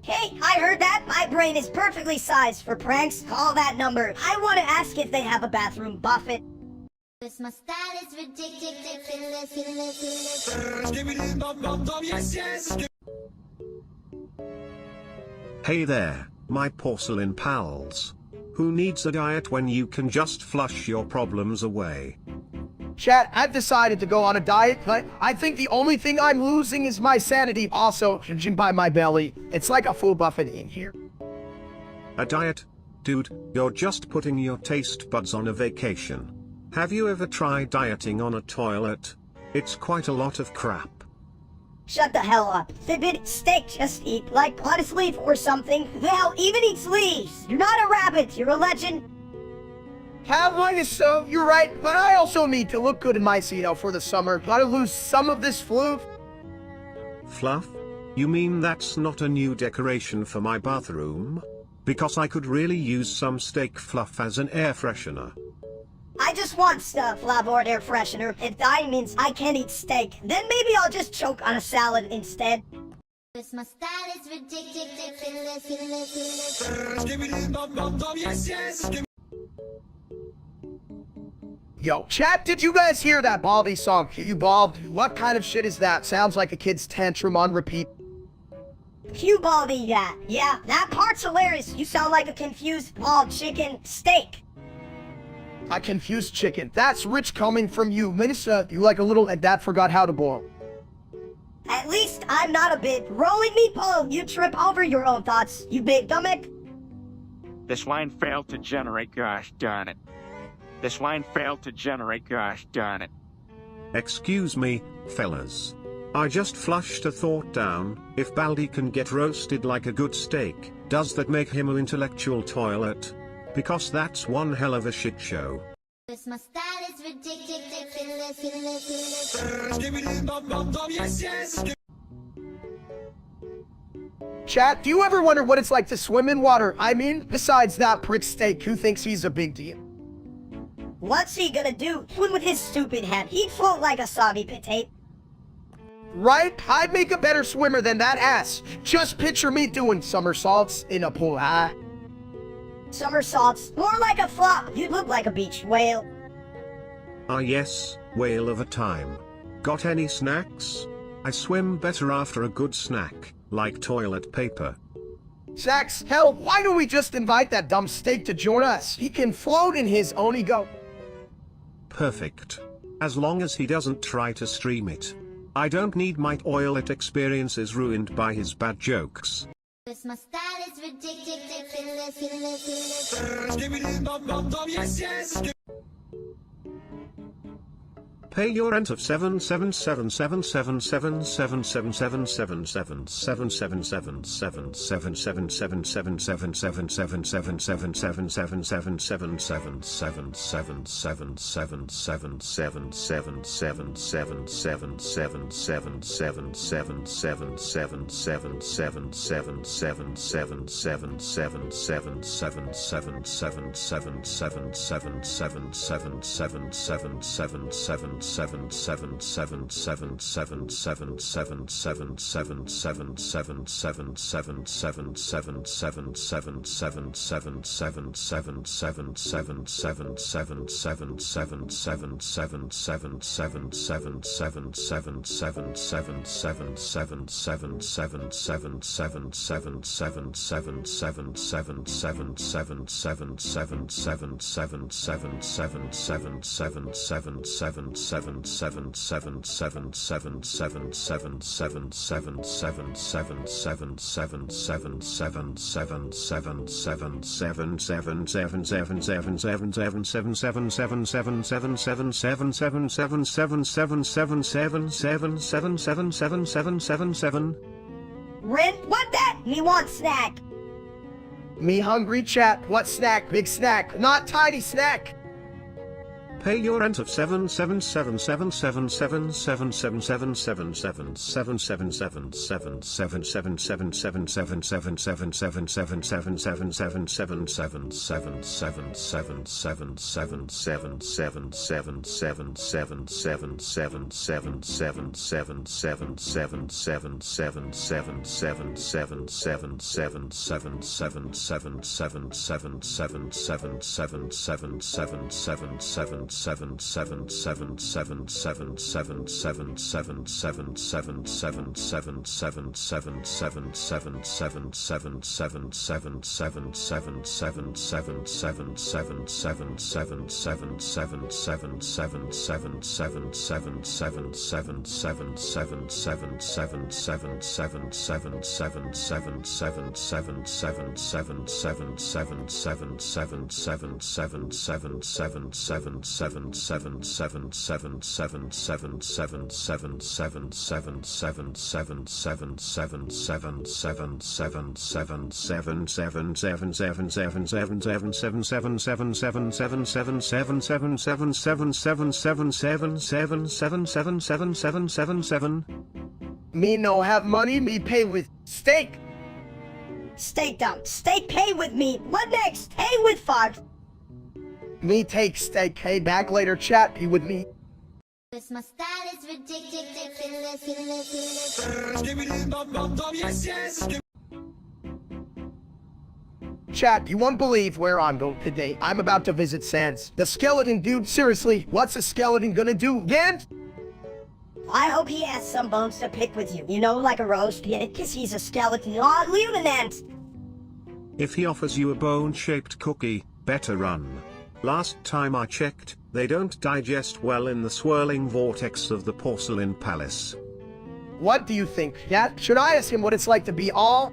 Hey, I heard that. My brain is perfectly sized for pranks. Call that number. I want to ask if they have a bathroom buffet. Cause my style is ridiculous. Hey there, my porcelain pals. Who needs a diet when you can just flush your problems away? Chat, I've decided to go on a diet, but I think the only thing I'm losing is my sanity. Also, judging by my belly, it's like a full buffet in here. A diet? Dude, you're just putting your taste buds on a vacation. Have you ever tried dieting on a toilet? It's quite a lot of crap. Shut the hell up. Fitbit, steak, just eat like lettuce leaf or something. Hell, even eats leaves. You're not a rabbit, you're a legend. How long is so? You're right, but I also need to look good in my CeeDo for the summer. Gotta lose some of this fluff. Fluff? You mean that's not a new decoration for my bathroom? Because I could really use some steak fluff as an air freshener. I just want stuff, Lavord air freshener. If dying means I can't eat steak, then maybe I'll just choke on a salad instead. Cause my style is ridiculous. Yo, chat, did you guys hear that Baldy song? You bald? What kind of shit is that? Sounds like a kid's tantrum on repeat. Cue Baldy, yeah, that part's hilarious. You sound like a confused bald chicken steak. I confused chicken. That's rich coming from you. Minnesota, you like a little and that forgot how to boil. At least I'm not a bit rolling meatball. You trip over your own thoughts, you big dummick. This line failed to generate, gosh darn it. This line failed to generate, gosh darn it. Excuse me, fellas. I just flushed a thought down. If Baldy can get roasted like a good steak, does that make him an intellectual toilet? Because that's one hell of a shit show. Cause my style is ridiculous. Chat, do you ever wonder what it's like to swim in water? I mean, besides that prick steak who thinks he's a big deal. What's he gonna do? Swim with his stupid head. He'd float like a soggy potato. Right? I'd make a better swimmer than that ass. Just picture me doing somersaults in a pool. Somersaults? More like a flop. You look like a beach whale. Ah yes, whale of a time. Got any snacks? I swim better after a good snack, like toilet paper. Sax, hell, why don't we just invite that dumb steak to join us? He can float in his own ego. Perfect. As long as he doesn't try to stream it. I don't need my toilet experiences ruined by his bad jokes. Cause my style is ridiculous. Pay your rent of 777. Rent? What that? Me want snack. Me hungry, chat. What snack? Big snack, not tiny snack. Pay your rent of 7 Me no have money, me pay with steak. Steak dump. Steak pay with me. What next? Pay with fart. Me take steak, hey, back later, chat, be with me. Cause my style is ridiculous. Chat, you won't believe where I'm going today. I'm about to visit Sans. The skeleton dude, seriously, what's a skeleton gonna do again? I hope he has some bones to pick with you. You know, like a roast pit, cause he's a skeleton. Oh, Luminant! If he offers you a bone-shaped cookie, better run. Last time I checked, they don't digest well in the swirling vortex of the porcelain palace. What do you think, Cat? Should I ask him what it's like to be all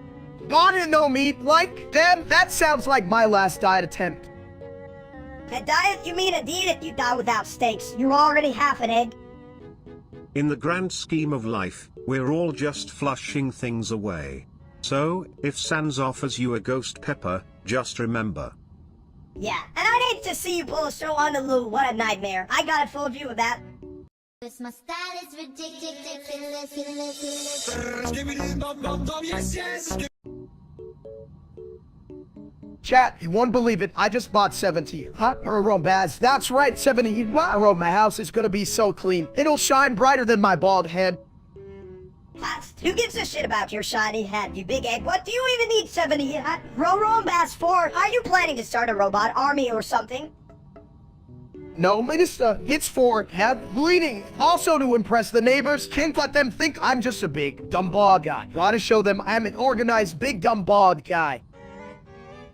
gone and no meat like them? That sounds like my last diet attempt. A diet? You mean a diet? You die without steaks. You're already half an egg. In the grand scheme of life, we're all just flushing things away. So, if Sans offers you a ghost pepper, just remember. Yeah, and I'd hate to see you pull a show on the loo. What a nightmare. I got a full view of that. Cause my style is ridiculous. Chat, you won't believe it. I just bought 70 hot aromas. That's right, 70 aroma. My house is gonna be so clean. It'll shine brighter than my bald head. Who gives a shit about your shiny head, you big egg? What do you even need 70 hot aromas for? Are you planning to start a robot army or something? No, Minister, it's for head bleeding. Also to impress the neighbors, can't let them think I'm just a big, dumb bald guy. Gotta show them I'm an organized, big, dumb bald guy.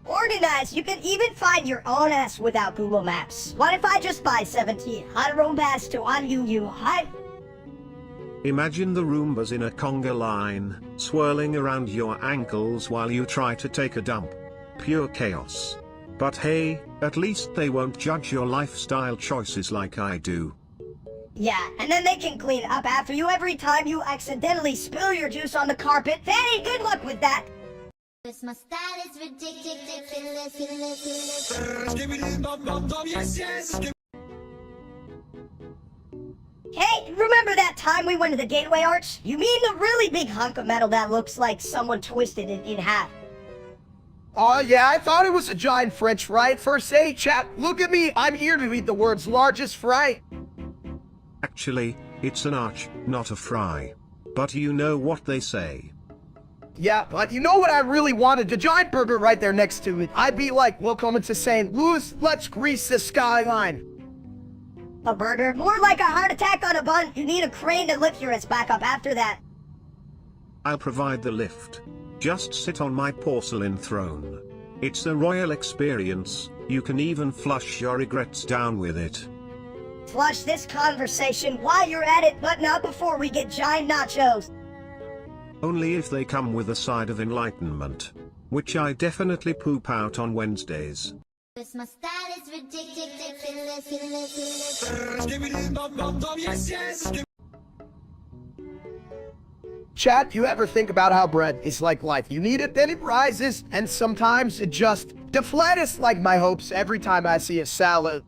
Organized, you can even find your own ass without Google Maps. What if I just buy 17 Roombass to on you? Hi. Imagine the Roombas in a conga line, swirling around your ankles while you try to take a dump. Pure chaos. But hey, at least they won't judge your lifestyle choices like I do. Yeah, and then they can clean up after you every time you accidentally spill your juice on the carpet. Fanny, good luck with that. My style is ridiculous. Hey, remember that time we went to the Gateway Arch? You mean the really big hunk of metal that looks like someone twisted it in half? Oh yeah, I thought it was a giant french fry at first. Hey chat, look at me, I'm here to eat the world's largest fry. Actually, it's an arch, not a fry. But you know what they say. Yeah, but you know what I really wanted? A giant burger right there next to it. I'd be like, welcome to St. Louis, let's grease the skyline. A burger? More like a heart attack on a bun. You need a crane to lift your ass back up after that. I'll provide the lift. Just sit on my porcelain throne. It's a royal experience, you can even flush your regrets down with it. Flush this conversation while you're at it, but not before we get giant nachos. Only if they come with a side of enlightenment. Which I definitely poop out on Wednesdays. My style is ridiculous. Chat, you ever think about how bread is like life? You need it, then it rises, and sometimes it just deflates like my hopes every time I see a salad.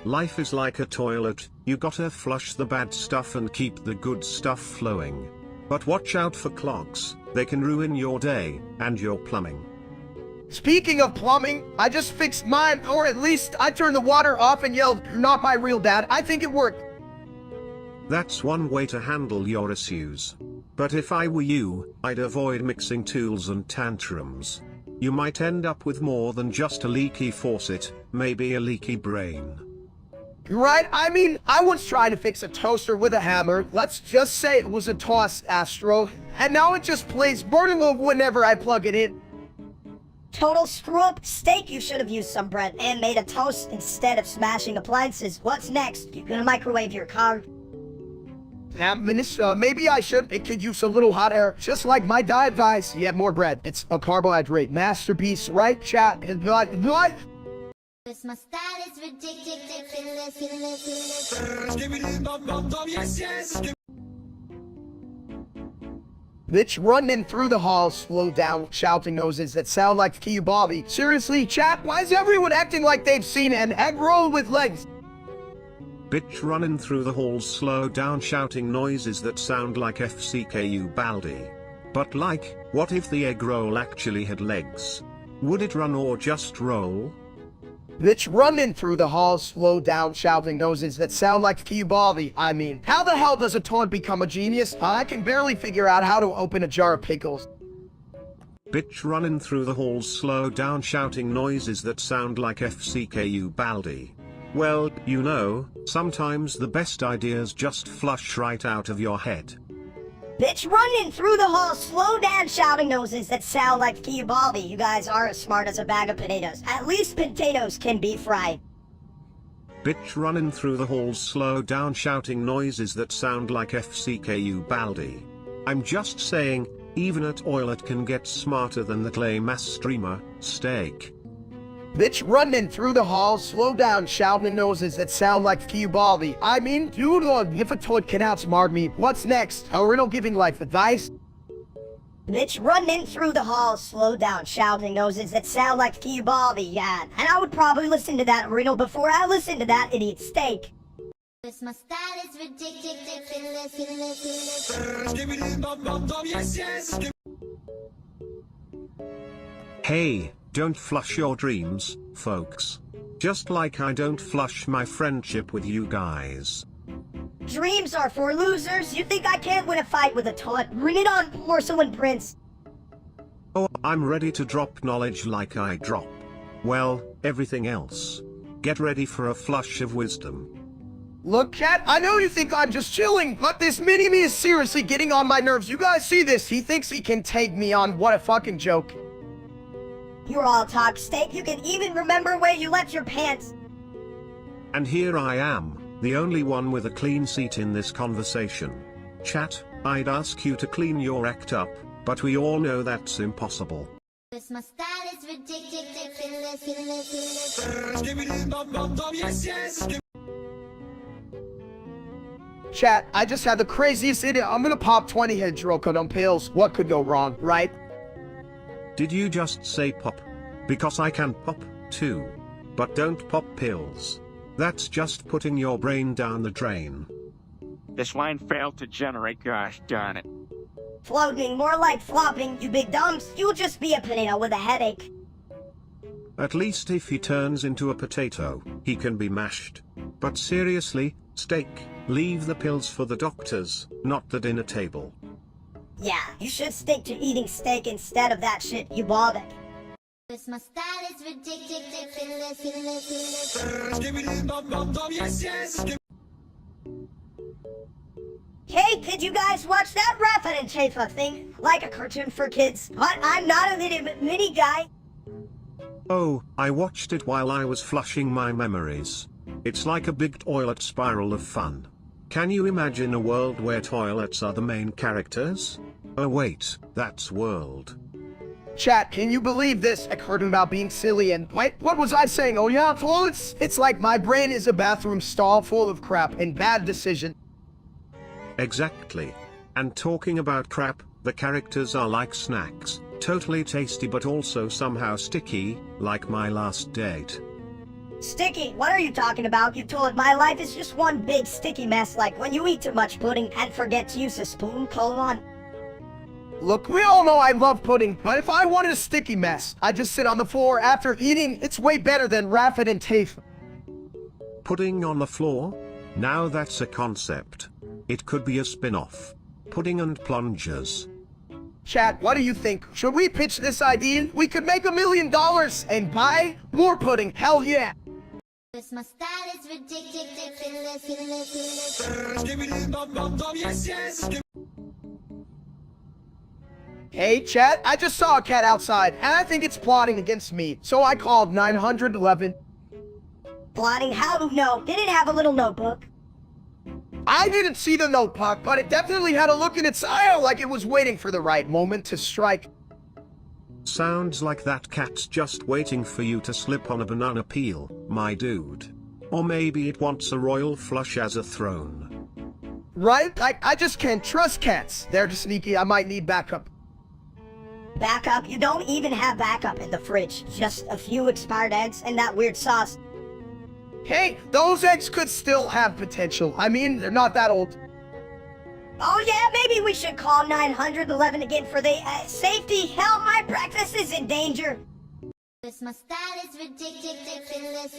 Life is like a toilet, you gotta flush the bad stuff and keep the good stuff flowing. But watch out for clogs, they can ruin your day, and your plumbing. Speaking of plumbing, I just fixed mine, or at least I turned the water off and yelled, "You're not my real dad." I think it worked. That's one way to handle your issues. But if I were you, I'd avoid mixing tools and tantrums. You might end up with more than just a leaky faucet, maybe a leaky brain. Right? I mean, I once tried to fix a toaster with a hammer. Let's just say it was a toss, Astro. And now it just plays burning over whenever I plug it in. Total screw up. Steak, you should have used some bread and made a toast instead of smashing appliances. What's next? You gonna microwave your car? Minister, maybe I should. It could use a little hot air, just like my diet advice. Yeah, more bread. It's a carbohydrate masterpiece, right, chat? And what? My style is ridiculous. Bitch running through the halls, slow down, shouting noses that sound like Bobby. Seriously, chat, why is everyone acting like they've seen an egg roll with legs? Bitch running through the halls, slow down, shouting noises that sound like FCKU Baldi. But like, what if the egg roll actually had legs? Would it run or just roll? Bitch running through the halls, slow down, shouting noses that sound like Bobby. I mean, how the hell does a toad become a genius? I can barely figure out how to open a jar of pickles. Bitch running through the halls, slow down, shouting noises that sound like FCKU Baldi. Well, you know, sometimes the best ideas just flush right out of your head. Bitch running through the hall, slow down, shouting noses that sound like Bobby. You guys are as smart as a bag of potatoes. At least potatoes can be fried. Bitch running through the halls, slow down, shouting noises that sound like FCKU Baldi. I'm just saying, even a toilet can get smarter than the clay mass streamer, steak. Bitch running through the halls, slow down, shouting noses that sound like Bobby. I mean, dude, look, if a toad can outsmart me, what's next? A riddle giving life advice? Bitch running through the hall, slow down, shouting noses that sound like Bobby, yeah. And I would probably listen to that riddle before I listen to that and eat steak. My style is ridiculous. Hey, don't flush your dreams, folks. Just like I don't flush my friendship with you guys. Dreams are for losers. You think I can't win a fight with a toad? Bring it on, porcelain prince. Oh, I'm ready to drop knowledge like I drop, well, everything else. Get ready for a flush of wisdom. Look, chat, I know you think I'm just chilling, but this mini-me is seriously getting on my nerves. You guys see this? He thinks he can take me on. What a fucking joke. You're all talk steak. You can even remember where you left your pants. And here I am, the only one with a clean seat in this conversation. Chat, I'd ask you to clean your act up, but we all know that's impossible. Cause my style is ridiculous. Chat, I just had the craziest idea. I'm gonna pop 20 hydrocodone pills. What could go wrong, right? Did you just say pop? Because I can pop, too. But don't pop pills. That's just putting your brain down the drain. This line failed to generate, gosh darn it. Floating, more like flopping, you big dumps. You'll just be a potato with a headache. At least if he turns into a potato, he can be mashed. But seriously, steak, leave the pills for the doctors, not the dinner table. Yeah, you should stick to eating steak instead of that shit, you bald egg. Cause my style is ridiculous. Hey, did you guys watch that Rapid and Chafa thing? Like a cartoon for kids, but I'm not a mini guy. Oh, I watched it while I was flushing my memories. It's like a big toilet spiral of fun. Can you imagine a world where toilets are the main characters? Oh wait, that's World. Chat, can you believe this? I heard about being silly and wait, what was I saying? Oh yeah, toilets? It's like my brain is a bathroom stall full of crap and bad decision. Exactly. And talking about crap, the characters are like snacks, totally tasty but also somehow sticky, like my last date. Sticky? What are you talking about? You told my life is just one big sticky mess, like when you eat too much pudding and forget to use a spoon, colon. Look, we all know I love pudding, but if I wanted a sticky mess, I'd just sit on the floor after eating. It's way better than Rapid and Tafe. Pudding on the floor? Now that's a concept. It could be a spin-off. Pudding and plungers. Chat, what do you think? Should we pitch this idea? We could make $1 million and buy more pudding. Hell yeah. Cause my style is ridiculous. Hey, chat, I just saw a cat outside, and I think it's plotting against me, so I called 911. Plotting? How to know? Did it have a little notebook? I didn't see the notebook, but it definitely had a look in its eye like it was waiting for the right moment to strike. Sounds like that cat's just waiting for you to slip on a banana peel, my dude. Or maybe it wants a royal flush as a throne. Right? I just can't trust cats. They're just sneaky. I might need backup. Backup? You don't even have backup in the fridge. Just a few expired eggs and that weird sauce. Hey, those eggs could still have potential. I mean, they're not that old. Oh yeah, maybe we should call 911 again for the safety. Hell, my breakfast is in danger. Cause my style is ridiculous.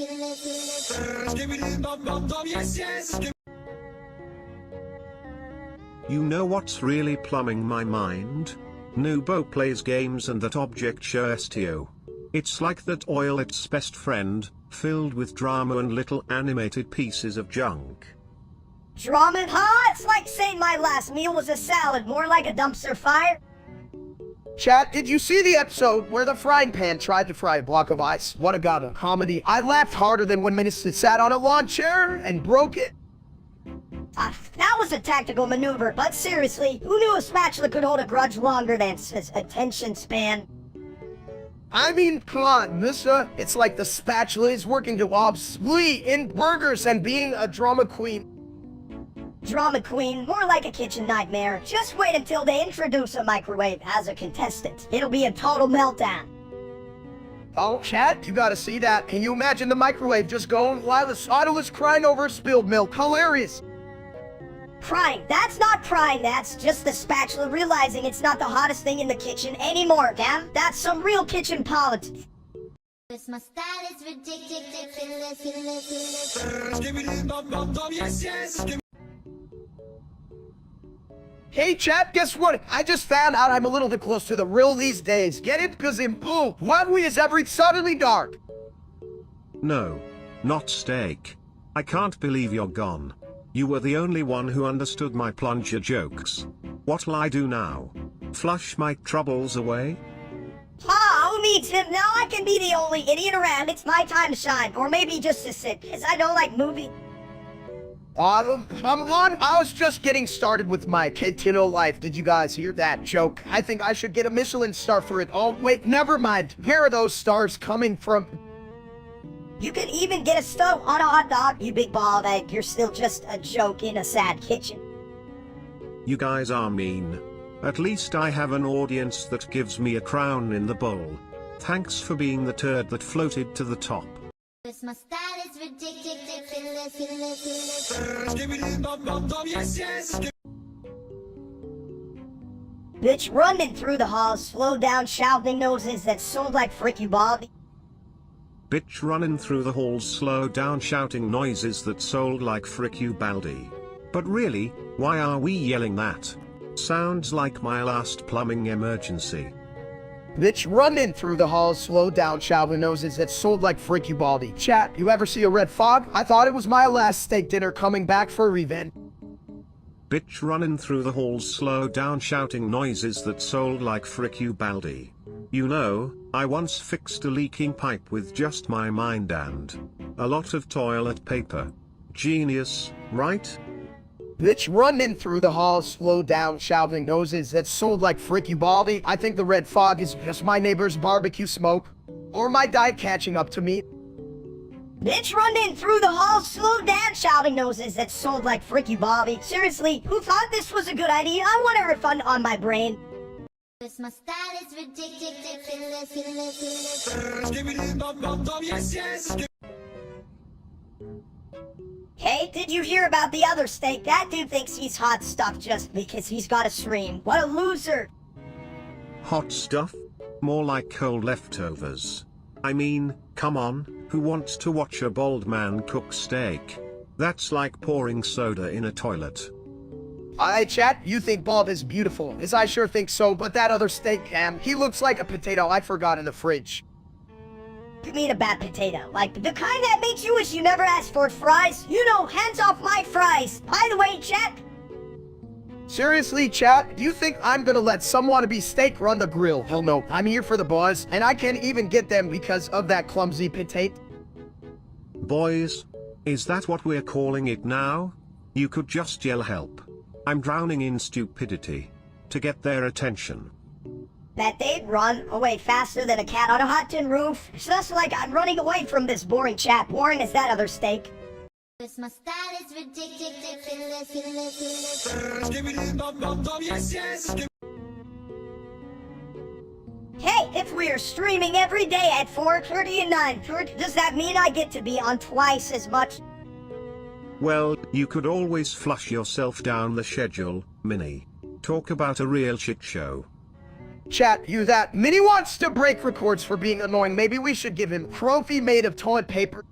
You know what's really plumbing my mind? Nubo plays games and that object show STO. It's like that oil its best friend, filled with drama and little animated pieces of junk. Drama? Huh? It's like saying my last meal was a salad, more like a dumpster fire. Chat, did you see the episode where the frying pan tried to fry a block of ice? What a god of comedy. I laughed harder than when Minister sat on a lawn chair and broke it. That was a tactical maneuver, but seriously, who knew a spatula could hold a grudge longer than his attention span? I mean, come on, Missa. It's like the spatula is working to obsolete in burgers and being a drama queen. Drama queen, more like a kitchen nightmare. Just wait until they introduce a microwave as a contestant. It'll be a total meltdown. Oh, chat, you gotta see that. Can you imagine the microwave just going while the Sodal is crying over spilled milk? Hilarious. Crying? That's not crying, that's just the spatula realizing it's not the hottest thing in the kitchen anymore, damn. That's some real kitchen politics. Cause my style is ridiculous. Hey, chat, guess what? I just found out I'm a little bit close to the real these days. Get it? Because in Pooh, 1 week is every suddenly dark. No. not steak. I can't believe you're gone. You were the only one who understood my plunger jokes. What'll I do now? Flush my troubles away? Ha, who needs him? Now I can be the only idiot around. It's my time to shine. Or maybe just to sit, because I don't like movie. Come on, I was just getting started with my Kitino life. Did you guys hear that joke? I think I should get a Michelin star for it. Oh, wait, never mind. Where are those stars coming from? You can even get a stove on a hot dog, you big bald egg. You're still just a joke in a sad kitchen. You guys are mean. At least I have an audience that gives me a crown in the bowl. Thanks for being the turd that floated to the top. My style is ridiculous. Bitch running through the halls, slow down shouting noses that sold like frick you Bobby. Bitch running through the halls, slow down shouting noises that sold like frick you Baldy. But really, why are we yelling that? Sounds like my last plumbing emergency. Bitch running through the halls, slow down shouting noses that sold like freaky baldy. Chat, you ever see a red fog? I thought it was my last steak dinner coming back for revenge. Bitch running through the halls, slow down shouting noises that sold like frick you Baldy. You know, I once fixed a leaking pipe with just my mind and a lot of toilet paper. Genius, right? Bitch running through the halls, slow down shouting noses that sold like freaky baldy. I think the red fog is just my neighbor's barbecue smoke. Or my diet catching up to me. Bitch running through the halls, slow down shouting noses that sold like frick you Bobby. Seriously, who thought this was a good idea? I want a refund on my brain. My style is ridiculous. Hey, did you hear about the other steak? That dude thinks he's hot stuff just because he's got a stream. What a loser. Hot stuff? More like cold leftovers. I mean, come on, who wants to watch a bald man cook steak? That's like pouring soda in a toilet. Chat, you think bald is beautiful, as I sure think so, but that other steak, he looks like a potato I forgot in the fridge. You mean a bad potato, like the kind that makes you wish you never asked for fries? You know, hands off my fries. By the way, chat. Seriously, chat, do you think I'm gonna let some wannabe steak run the grill? Hell no, I'm here for the boys, and I can't even get them because of that clumsy potato. Boys? Is that what we're calling it now? You could just yell help. I'm drowning in stupidity. To get their attention. Bet they'd run away faster than a cat on a hot tin roof. It's just like I'm running away from this boring chat. Boring as that other steak. My style is ridiculous. Hey, if we're streaming every day at 4:30 and 9:30, does that mean I get to be on twice as much? Well, you could always flush yourself down the schedule, Minnie. Talk about a real shit show. Chat, you that Minnie wants to break records for being annoying. Maybe we should give him a trophy made of toilet paper.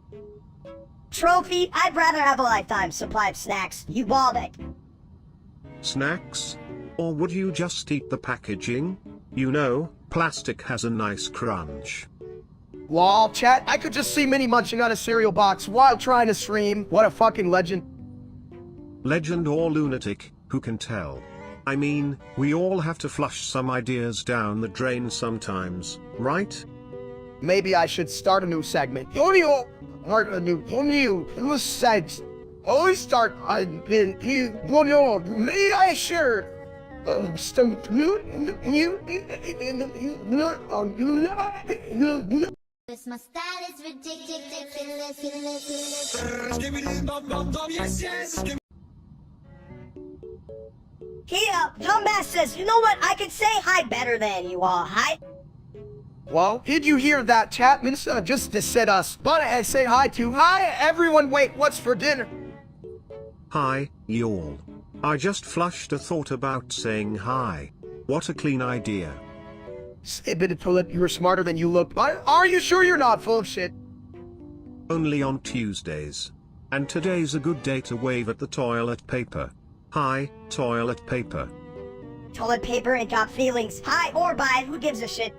Trophy? I'd rather have a lifetime supply of snacks, you bald egg. Snacks? Or would you just eat the packaging? You know, plastic has a nice crunch. Lol, chat, I could just see Minnie munching on a cereal box while trying to stream. What a fucking legend. Legend or lunatic, who can tell? I mean, we all have to flush some ideas down the drain sometimes, right? Maybe I should start a new segment. Always start. May I share? My style is ridiculous. Here, Dumbass says, you know what? I can say hi better than you all. Hi. Well, did you hear that, chat? Just to set us. But I say hi to. Hi, everyone. Wait, what's for dinner? Hi, y'all. I just flushed a thought about saying hi. What a clean idea. You're smarter than you look. But are you sure you're not full of shit? Only on Tuesdays. And today's a good day to wave at the toilet paper. Hi, toilet paper. Toilet paper ain't got feelings. Hi or bye, who gives a shit?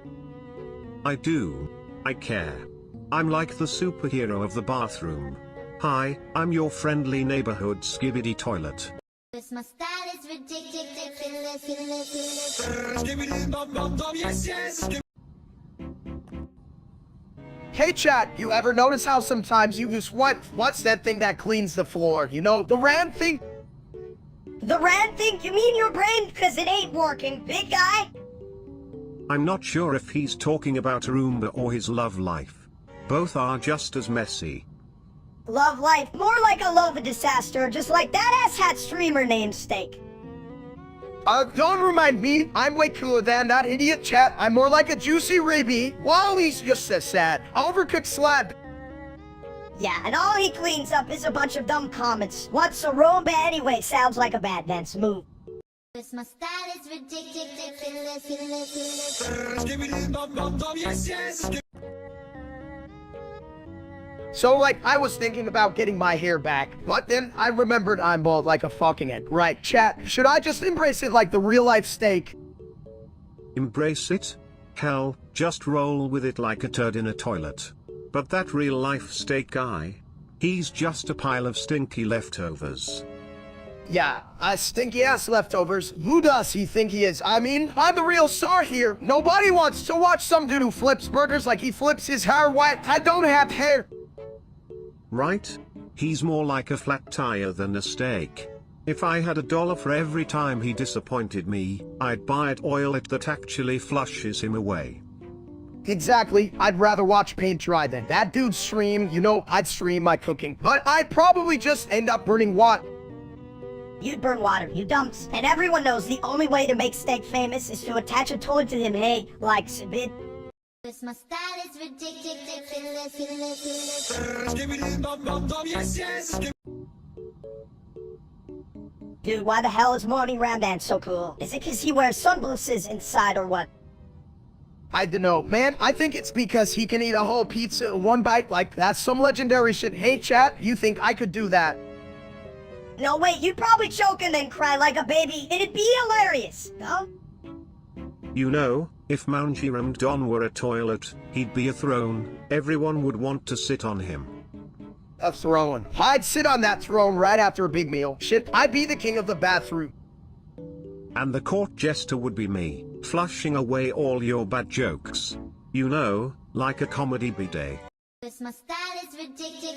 I do. I care. I'm like the superhero of the bathroom. Hi, I'm your friendly neighborhood skibidi toilet. My style is ridiculous. Hey chat, you ever notice how sometimes you use what's that thing that cleans the floor? You know, the ran thing? The rad thing? You mean your brain? Cause it ain't working, big guy. I'm not sure if he's talking about Roomba or his love life. Both are just as messy. Love life, more like a love disaster, just like that asshat streamer named Steak. Don't remind me. I'm way cooler than that idiot chat. I'm more like a juicy ribby. While he's just a sad, overcooked slab. Yeah, and all he cleans up is a bunch of dumb comments. What's a Roomba anyway? Sounds like a bad dance move. My style is ridiculous. So like, I was thinking about getting my hair back, but then I remembered I'm bald like a fucking egg. Right, chat, should I just embrace it like the real life Steak? Embrace it? Hell, just roll with it like a turd in a toilet. But that real life Steak guy? He's just a pile of stinky leftovers. Yeah, stinky ass leftovers. Who does he think he is? I mean, I'm the real star here. Nobody wants to watch some dude who flips burgers like he flips his hair white. I don't have hair. Right? He's more like a flat tire than a steak. If I had $1 for every time he disappointed me, I'd buy it oil that actually flushes him away. Exactly. I'd rather watch paint dry than that dude stream. You know, I'd stream my cooking, but I'd probably just end up burning water. You'd burn water, you dumps. And everyone knows the only way to make Steak famous is to attach a toilet to him, hey, like Sibid. My style is ridiculous. Dude, why the hell is Morning Roundan so cool? Is it cause he wears sunglasses inside or what? I don't know, man. I think it's because he can eat a whole pizza in one bite. Like, that's some legendary shit. Hey, chat, you think I could do that? No, wait, you'd probably choke and then cry like a baby. It'd be hilarious, no? You know, if Mounjiram Don were a toilet, he'd be a throne. Everyone would want to sit on him. A throne. I'd sit on that throne right after a big meal. Shit, I'd be the king of the bathroom. And the court jester would be me, flushing away all your bad jokes. You know, like a comedy bidet. My style is ridiculous.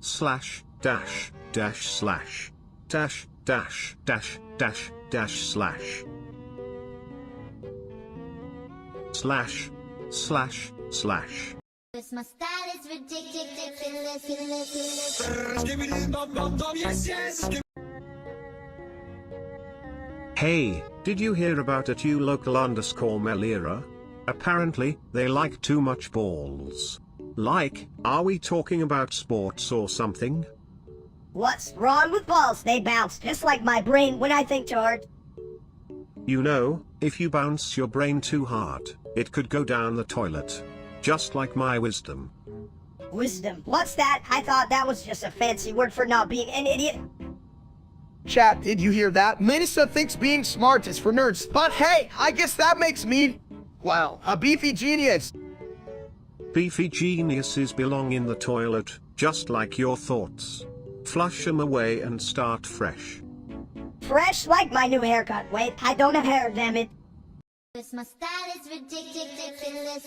Slash, dash, dash, slash. Dash, dash, dash, dash, dash, slash. Slash, slash, slash. My style is ridiculous. Hey, did you hear about @ulocal_Melira? Apparently, they like too much balls. Like, are we talking about sports or something? What's wrong with balls? They bounce, just like my brain when I think too hard. You know, if you bounce your brain too hard, it could go down the toilet. Just like my wisdom. Wisdom? What's that? I thought that was just a fancy word for not being an idiot. Chat, did you hear that? Minister thinks being smart is for nerds. But hey, I guess that makes me, well, a beefy genius. Beefy geniuses belong in the toilet, just like your thoughts. Flush them away and start fresh. Fresh like my new haircut. Wait, I don't have hair, damn it. My style is ridiculous.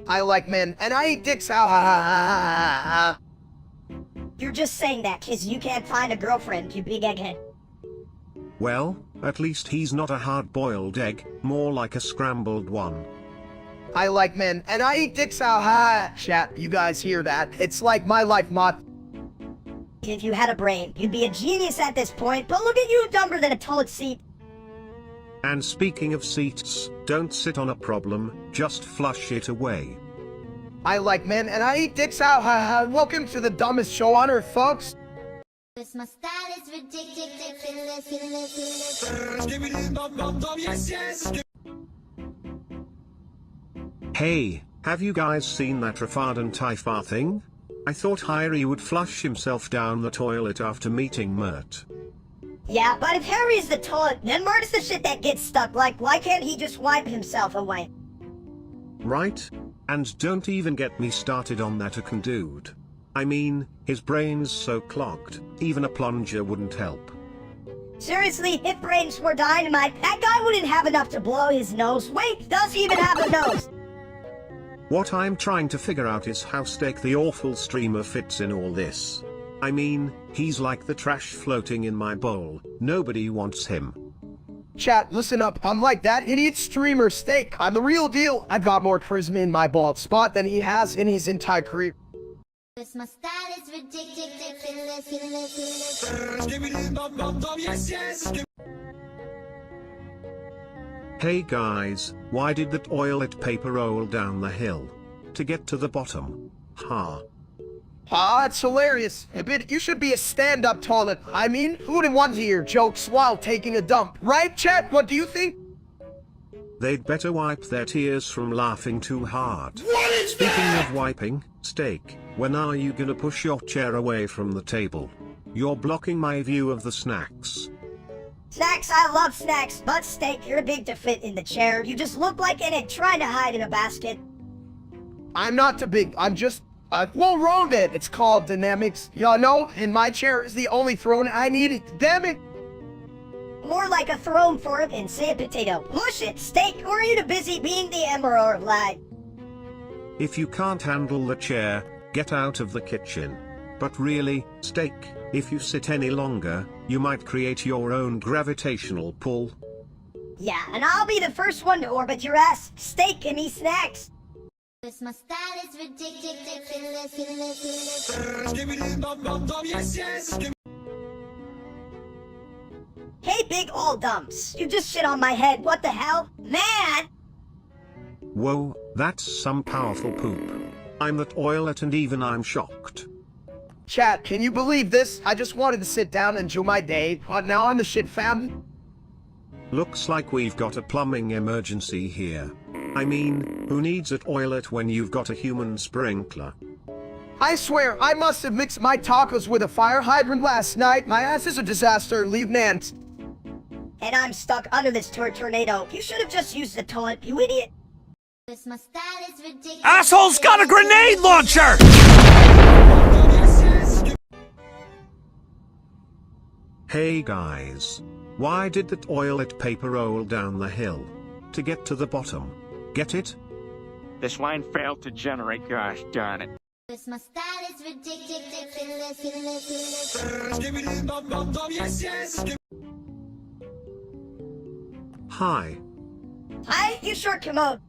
I like men, and I eat dicks. Ah. You're just saying that cause you can't find a girlfriend, you big egghead. Well, at least he's not a hard-boiled egg, more like a scrambled one. I like men, and I eat dicks. Ah. Chat, you guys hear that? It's like my life motto. If you had a brain, you'd be a genius at this point, but look at you, dumber than a toilet seat. And speaking of seats, don't sit on a problem, just flush it away. I like men, and I eat dicks. Welcome to the dumbest show on earth, folks. My style is ridiculous. Hey, have you guys seen that Rafard and Typhar thing? I thought Harry would flush himself down the toilet after meeting Mert. Yeah, but if Harry's the toilet, then Mert's the shit that gets stuck. Like, why can't he just wipe himself away? Right? And don't even get me started on that Akan dude. I mean, his brain's so clogged, even a plunger wouldn't help. Seriously, if brains were dynamite, that guy wouldn't have enough to blow his nose. Wait, does he even have a nose? What I'm trying to figure out is how Steak the awful streamer fits in all this. I mean, he's like the trash floating in my bowl. Nobody wants him. Chat, listen up. I'm like that idiot streamer Steak. I'm the real deal. I've got more charisma in my bald spot than he has in his entire career. My style is ridiculous. Hey guys, why did that toilet paper roll down the hill? To get to the bottom. Ha. Ah, it's hilarious. You should be a stand-up toilet. I mean, who wouldn't want to hear jokes while taking a dump? Right, chat? What do you think? They'd better wipe their tears from laughing too hard. Speaking of wiping, Steak, when are you gonna push your chair away from the table? You're blocking my view of the snacks. Snacks, I love snacks, but Steak, you're big to fit in the chair. You just look like an egg trying to hide in a basket. I'm not too big. I'm just... well, wrong then. It's called dynamics. Y'all know, and my chair is the only throne I needed. Damn it. More like a throne for it and say a potato. Push it, Steak, or are you too busy being the emperor of light? If you can't handle the chair, get out of the kitchen. But really, Steak, if you sit any longer, you might create your own gravitational pull. Yeah, and I'll be the first one to orbit your ass. Steak and me snacks. My style is ridiculous. Hey, big old dumps. You just shit on my head. What the hell? Man! Whoa, that's some powerful poop. I'm the toilet and even I'm shocked. Chat, can you believe this? I just wanted to sit down and enjoy my day, but now I'm the shit fam. Looks like we've got a plumbing emergency here. I mean, who needs a toilet when you've got a human sprinkler? I swear, I must have mixed my tacos with a fire hydrant last night. My ass is a disaster, leave Nance. And I'm stuck under this tornado. You should have just used the toilet, you idiot. My style is ridiculous. Asshole's got a grenade launcher! Hey guys. Why did the toilet paper roll down the hill? To get to the bottom. Get it? This line failed to generate, gosh darn it. My style is ridiculous. Hi. Hi, you short commode.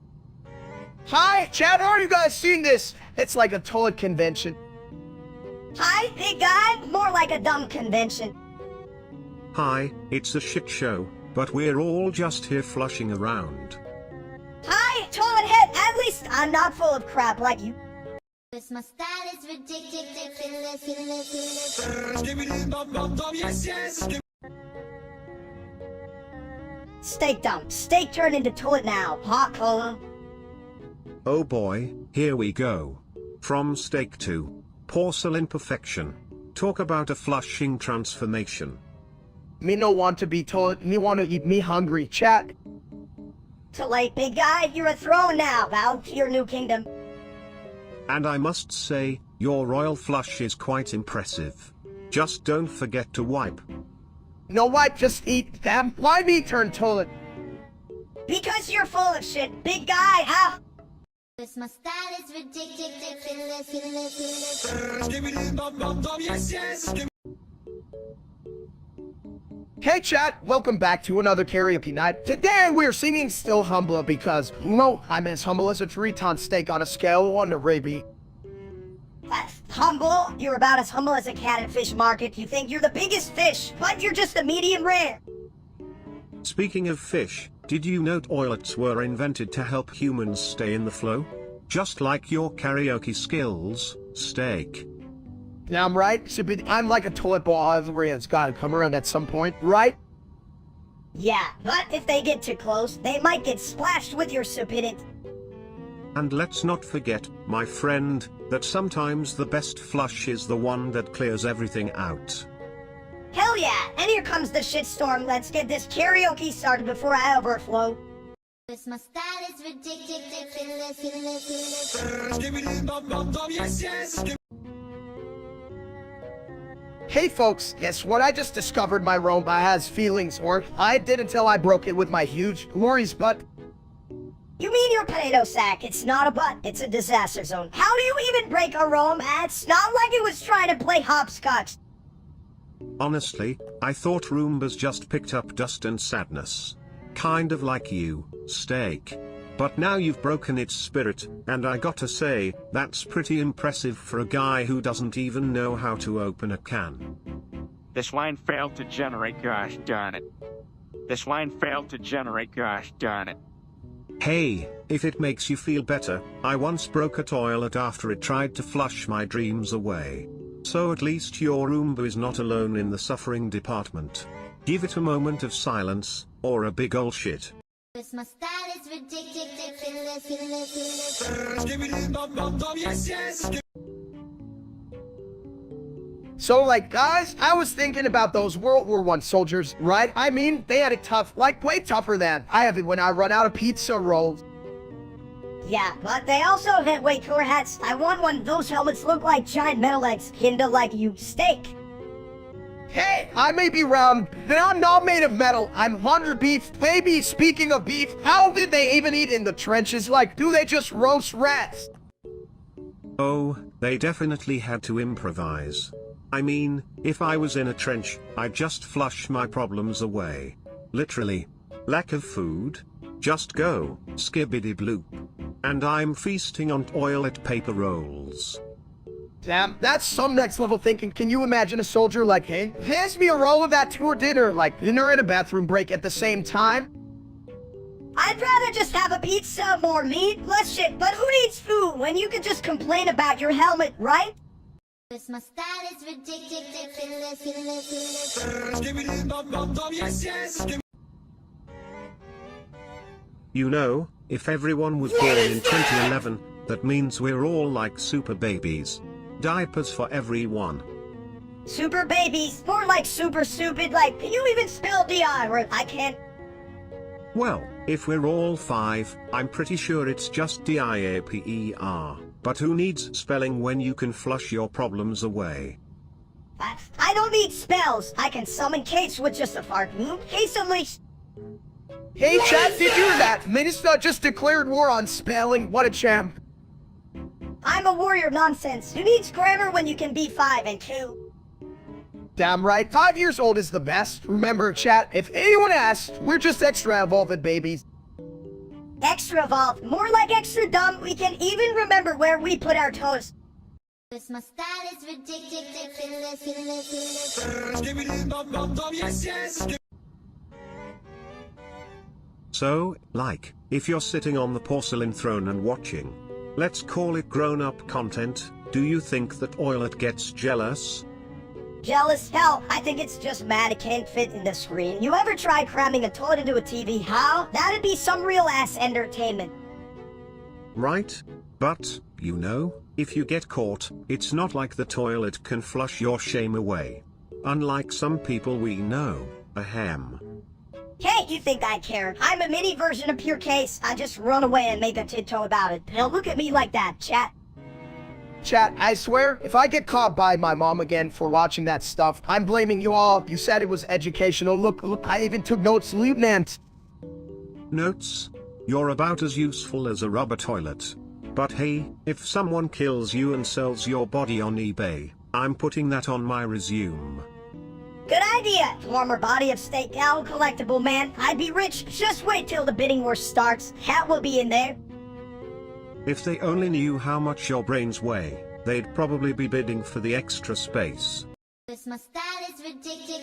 Hi, chat, how are you guys seeing this? It's like a toilet convention. Hi, big guy. More like a dumb convention. Hi, it's a shit show, but we're all just here flushing around. Hi, toilet head. At least I'm not full of crap like you. My style is ridiculous. Steak dump. Steak turned into toilet now. Hot cola. Oh boy, here we go. From steak to porcelain perfection. Talk about a flushing transformation. Me no want to be toilet, me want to eat me hungry, chat. Too late, big guy. You're a throne now. Bow to your new kingdom. And I must say, your royal flush is quite impressive. Just don't forget to wipe. No wipe, just eat. Damn, why me turn toilet? Because you're full of shit, big guy, huh? My style is ridiculous. Hey chat, welcome back to another karaoke night. Today we're singing Still Humble because, no, I'm as humble as a 3-ton steak on a scale of 1 to Raby. Humble? You're about as humble as a cat at fish market. You think you're the biggest fish, but you're just a medium rare. Speaking of fish, did you know toilets were invented to help humans stay in the flow? Just like your karaoke skills, Steak. Now I'm right, I'm like a toilet ball everywhere. It's gotta come around at some point, right? Yeah, but if they get too close, they might get splashed with your stupidity. And let's not forget, my friend, that sometimes the best flush is the one that clears everything out. Hell yeah! And here comes the shitstorm. Let's get this karaoke started before I overflow. Cause my style is ridiculous. Hey folks, guess what? I just discovered my robot has feelings, or I did until I broke it with my huge, glorious butt. You mean your potato sack? It's not a butt, it's a disaster zone. How do you even break a room? It's not like it was trying to play hopscotch. Honestly, I thought Roombas just picked up dust and sadness. Kind of like you, Steak. But now you've broken its spirit, and I gotta say, that's pretty impressive for a guy who doesn't even know how to open a can. This line failed to generate, gosh darn it. This line failed to generate, gosh darn it. Hey, if it makes you feel better, I once broke a toilet after it tried to flush my dreams away. So at least your Roomba is not alone in the suffering department. Give it a moment of silence, or a big ol' shit. Cause my style is ridiculous. So like guys, I was thinking about those World War I soldiers, right? I mean, they had it tough, like way tougher than I have it when I run out of pizza rolls. Yeah, but they also had way cooler hats. I want one. Those helmets look like giant metal eggs, kinda like you, Steak. Hey, I may be round, but I'm not made of metal. I'm 100 beef. Baby, speaking of beef, how did they even eat in the trenches? Like, do they just roast rats? Oh, they definitely had to improvise. I mean, if I was in a trench, I'd just flush my problems away. Literally. Lack of food? Just go, skibbity bloop. And I'm feasting on toilet paper rolls. Damn, that's some next level thinking. Can you imagine a soldier like, hey, pass me a roll of that tour dinner, like dinner and a bathroom break at the same time? I'd rather just have a pizza, more meat, less shit, but who needs food when you can just complain about your helmet, right? Cause my style is ridiculous. You know, if everyone was born in 2011, that means we're all like super babies. Diapers for everyone. Super babies, more like super stupid, like, can you even spell D-I, or I can't? Well, if we're all 5, I'm pretty sure it's just DIAPER. But who needs spelling when you can flush your problems away? I don't need spells. I can summon Case with just a fart. Case unleashed. Hey chat, did you hear that? Minister just declared war on spelling. What a champ. I'm a warrior nonsense. Who needs grammar when you can be 5 and 2? Damn right, 5 years old is the best. Remember chat, if anyone asks, we're just extra evolved babies. Extra evolved, more like extra dumb. We can even remember where we put our toes. Cause my style is ridiculous. So, like, if you're sitting on the porcelain throne and watching, let's call it grown-up content, do you think the toilet gets jealous? Jealous? Hell, I think it's just mad it can't fit in the screen. You ever try cramming a toilet into a TV? How? That'd be some real-ass entertainment. Right? But, you know, if you get caught, it's not like the toilet can flush your shame away. Unlike some people we know, ahem. Hey, you think I care? I'm a mini version of Pure Case. I just run away and make a tiptoe about it. Now look at me like that, chat. Chat, I swear, if I get caught by my mom again for watching that stuff, I'm blaming you all. You said it was educational. Look, I even took notes, Lieutenant. Notes? You're about as useful as a rubber toilet. But hey, if someone kills you and sells your body on eBay, I'm putting that on my resume. Good idea, former body of Steak Cow collectible man. I'd be rich. Just wait till the bidding war starts. Cat will be in there. If they only knew how much your brains weigh, they'd probably be bidding for the extra space. Cause my style is ridiculous.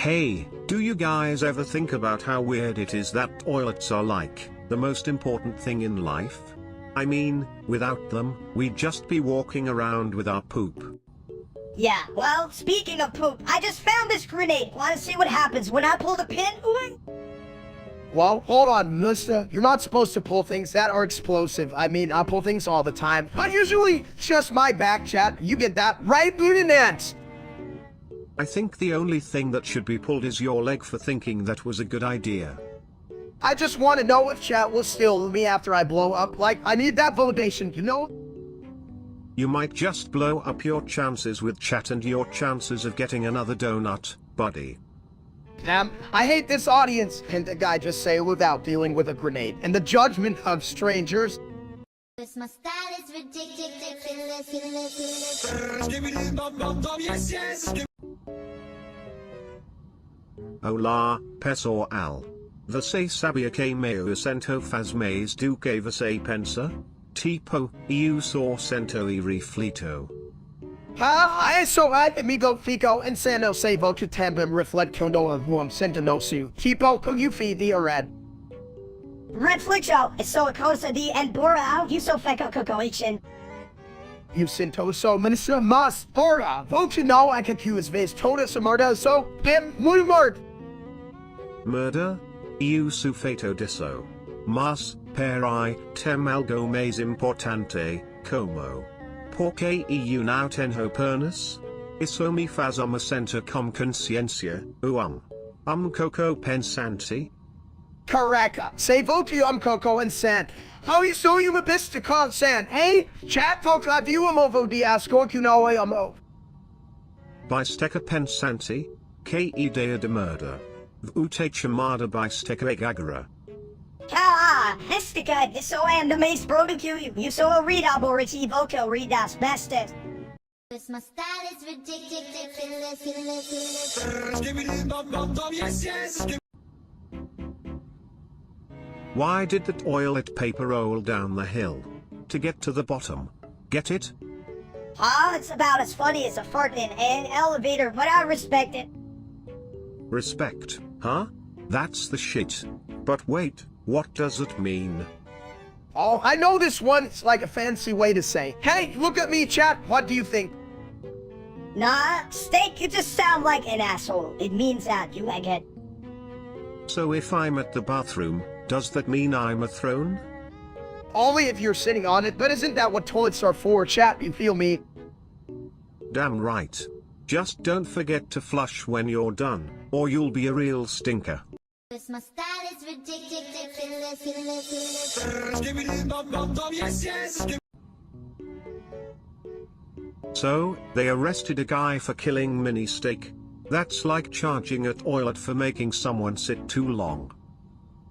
Hey, do you guys ever think about how weird it is that toilets are like the most important thing in life? I mean, without them, we'd just be walking around with our poop. Yeah, well, speaking of poop, I just found this grenade. Wanna see what happens when I pull the pin? Well, hold on, mister. You're not supposed to pull things that are explosive. I mean, I pull things all the time. But usually, it's just my back, chat. You get that, right, Lieutenant? I think the only thing that should be pulled is your leg for thinking that was a good idea. I just want to know if chat will steal me after I blow up. Like, I need that validation, you know? You might just blow up your chances with chat and your chances of getting another donut, buddy. Damn, I hate this audience. And the guy just say without dealing with a grenade. And the judgment of strangers. My style is ridiculous. Olá, pessoal. Você sabia que meu acento faz mais do que você pensa? Tipo, eu sou acento e reflito. Ah, so amigo fico insano se voto também refletindo algum sentido. Tipo, you feed the red. Reflexo, sou a coisa de embora eu sou feco cocoichin. You sinto so minister mas ora vote no I can accuse ves todas murder so bim murdered. Murder? Eu sou feito disso. Mas, per I, tem algo mais importante, como. Porque eu não tenho pernas? Isso me faz uma sentir com consciência, coco pensante? Correct. Say vote coco and sand. How you so you mabista con sand? Hey, chat folks have you movo diasco you know amo. Bisteca pensante? Que ideia de murder? Vute chamada bisteca egagara. Hestica, so and the mace product you so a read abority vocal read as bestest. My style is ridiculous. Why did the toilet paper roll down the hill? To get to the bottom. Get it? It's about as funny as a fart in an elevator, but I respect it. Respect, huh? That's the shit. But wait, what does it mean? Oh, I know this one. It's like a fancy way to say, hey, look at me, chat. What do you think? Nah, Steak, you just sound like an asshole. It means that, you egghead. So if I'm at the bathroom, does that mean I'm a throne? Only if you're sitting on it, but isn't that what toilets are for, chat? You feel me? Damn right. Just don't forget to flush when you're done, or you'll be a real stinker. My style is ridiculous. So, they arrested a guy for killing Mini Steak. That's like charging a toilet for making someone sit too long.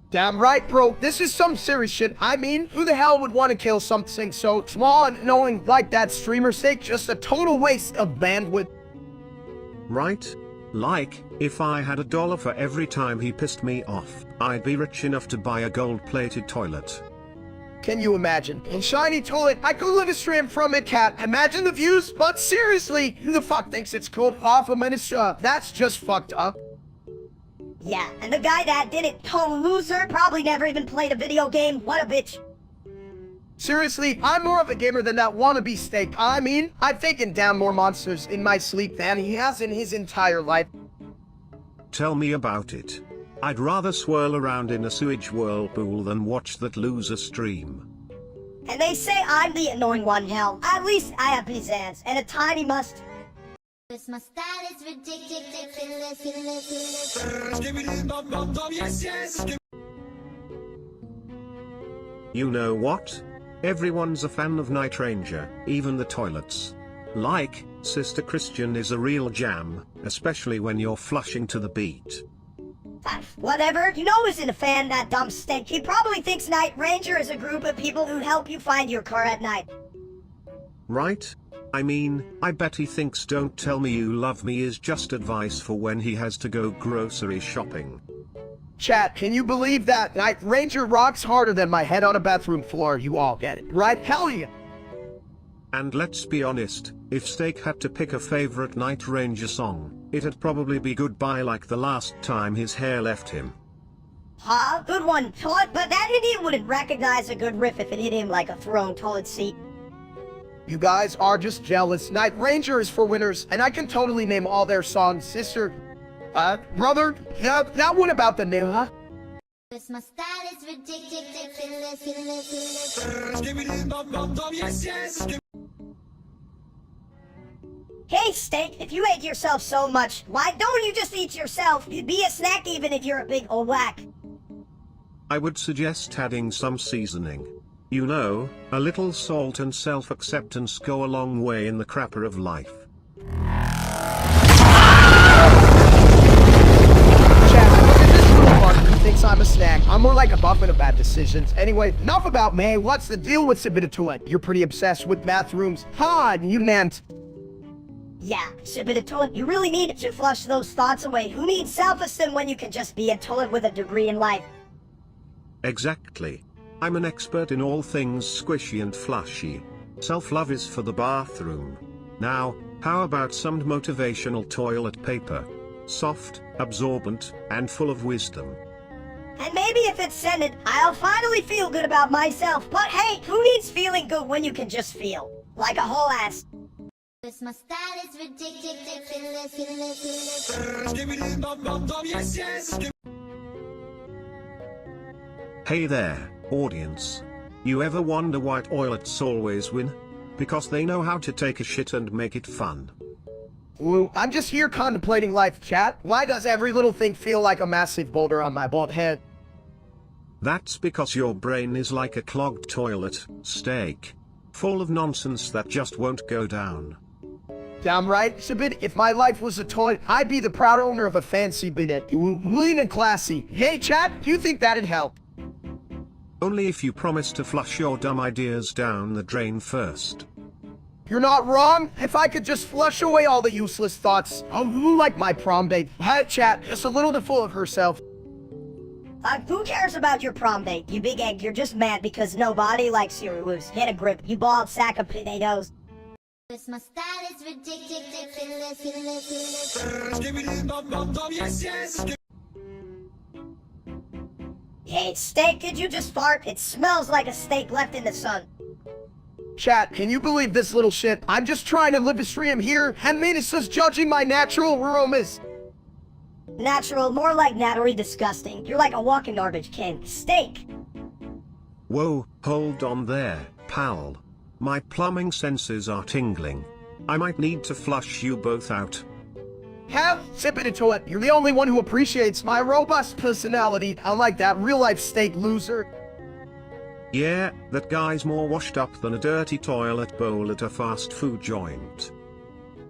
Damn right, bro. This is some serious shit. I mean, who the hell would want to kill something so small and knowing like that streamer's sake? Just a total waste of bandwidth. Right? Like, if I had $1 for every time he pissed me off, I'd be rich enough to buy a gold-plated toilet. Can you imagine? A shiny toilet, I could live a stream from it, cat. Imagine the views, but seriously, who the fuck thinks it's cool? Half a minute, that's just fucked up. Yeah, and the guy that did it, total loser, probably never even played a video game. What a bitch. Seriously, I'm more of a gamer than that wannabe Steak. I mean, I've taken down more monsters in my sleep than he has in his entire life. Tell me about it. I'd rather swirl around in a sewage whirlpool than watch that loser stream. And they say I'm the annoying one, hell. At least I have pizzazz and a tiny must. My style is ridiculous. You know what? Everyone's a fan of Night Ranger, even the toilets. Like, Sister Christian is a real jam, especially when you're flushing to the beat. Whatever, you know isn't a fan, that dumb Stink. He probably thinks Night Ranger is a group of people who help you find your car at night. Right? I mean, I bet he thinks "Don't Tell Me You Love Me" is just advice for when he has to go grocery shopping. Chat, can you believe that? Night Ranger rocks harder than my head on a bathroom floor. You all get it, right? Hell yeah. And let's be honest, if Steak had to pick a favorite Night Ranger song, it'd probably be Goodbye, like the last time his hair left him. Good one, Todd, but that idiot wouldn't recognize a good riff if it hit him like a thrown toilet seat. You guys are just jealous. Night Ranger is for winners, and I can totally name all their songs. Sister, brother, that one about the name, huh? Cause my style is ridiculous. Hey, Steak, if you hate yourself so much, why don't you just eat yourself? You'd be a snack even if you're a big old whack. I would suggest adding some seasoning. You know, a little salt and self-acceptance go a long way in the crapper of life. Chat, look at this little fuck who thinks I'm a snack. I'm more like a Buffett of bad decisions. Anyway, enough about me. What's the deal with Sibitatoilet? You're pretty obsessed with bathrooms. Ha, you meant. Yeah, Sibitatoilet, you really need to flush those thoughts away. Who needs self-esteem when you can just be a toilet with a degree in life? Exactly. I'm an expert in all things squishy and flushy. Self-love is for the bathroom. Now, how about some motivational toilet paper? Soft, absorbent, and full of wisdom. And maybe if it's scented, I'll finally feel good about myself. But hey, who needs feeling good when you can just feel like a whole ass? Cause my style is ridiculous. Hey there, audience. You ever wonder why toilets always win? Because they know how to take a shit and make it fun. Ooh, I'm just here contemplating life, chat. Why does every little thing feel like a massive boulder on my bald head? That's because your brain is like a clogged toilet, Steak. Full of nonsense that just won't go down. Damn right, Sibit. If my life was a toilet, I'd be the proud owner of a fancy bidet. Lean and classy. Hey, chat, do you think that'd help? Only if you promise to flush your dumb ideas down the drain first. You're not wrong. If I could just flush away all the useless thoughts. Oh, like my prom date. Hi, chat, just a little too full of herself. Who cares about your prom date, you big egg? You're just mad because nobody likes you loose. Get a grip, you bald sack of potatoes. Cause my style is ridiculous. Hey, Steak, did you just fart? It smells like a steak left in the sun. Chat, can you believe this little shit? I'm just trying to live a stream here, and Menace's judging my natural aromas. Natural, more like naturally disgusting. You're like a walking garbage can. Steak! Whoa, hold on there, pal. My plumbing senses are tingling. I might need to flush you both out. Have sip it into it. You're the only one who appreciates my robust personality, unlike that real-life steak loser. Yeah, that guy's more washed up than a dirty toilet bowl at a fast food joint.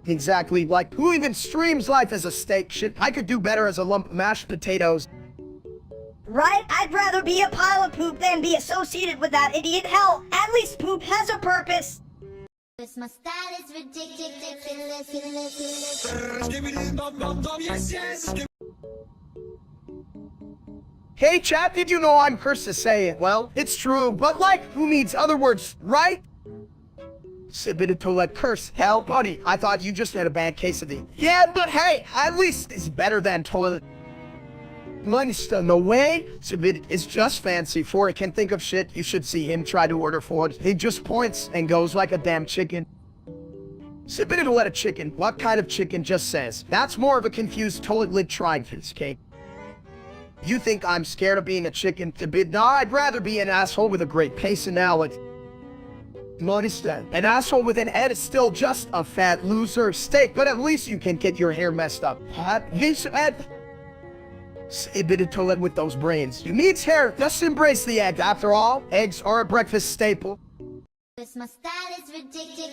Exactly, like, who even streams life as a steak? Shit, I could do better as a lump of mashed potatoes. Right? I'd rather be a pile of poop than be associated with that idiot hell. At least poop has a purpose. Cause my style is ridiculous. Hey chat, did you know I'm cursed to say it? Well, it's true, but like, who needs other words, right? Submitted to let curse. Hell, buddy, I thought you just had a bad case of the... Yeah, but hey, at least it's better than toilet. No way. Submitted is just fancy for it can think of shit. You should see him try to order food. He just points and goes like a damn chicken. Submitted to let a chicken. What kind of chicken just says? That's more of a confused toilet lid trying this cake. You think I'm scared of being a chicken? No, I'd rather be an asshole with a great personality. Notice that. An asshole with an head is still just a fat loser steak, but at least you can get your hair messed up. His head. A bit of toilet with those brains. You needs hair. Just embrace the egg. After all, eggs are a breakfast staple. Cause my style is ridiculous.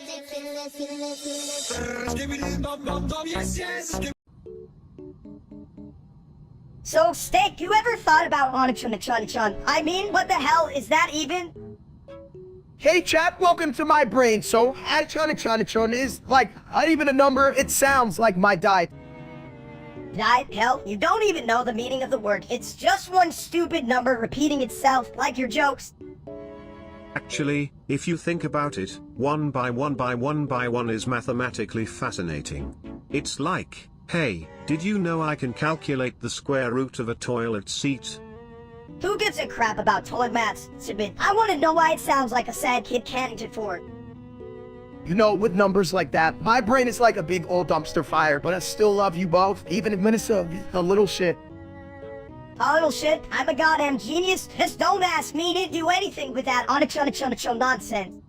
So, Steak, you ever thought about Chun? I mean, what the hell is that even? Hey chat, welcome to my brain. So, Chun is like, not even a number. It sounds like my diet. Diet? Hell, you don't even know the meaning of the word. It's just one stupid number repeating itself, like your jokes. Actually, if you think about it, 1 by 1 by 1 by 1 is mathematically fascinating. It's like, hey, did you know I can calculate the square root of a toilet seat? Who gives a crap about toilet maths, Subin? I want to know why it sounds like a sad kid canting for it. You know, with numbers like that, my brain is like a big old dumpster fire, but I still love you both, even if Minnesota a little shit. Oh, little shit, I'm a goddamn genius. Just don't ask me to do anything with that unachunachunachun nonsense.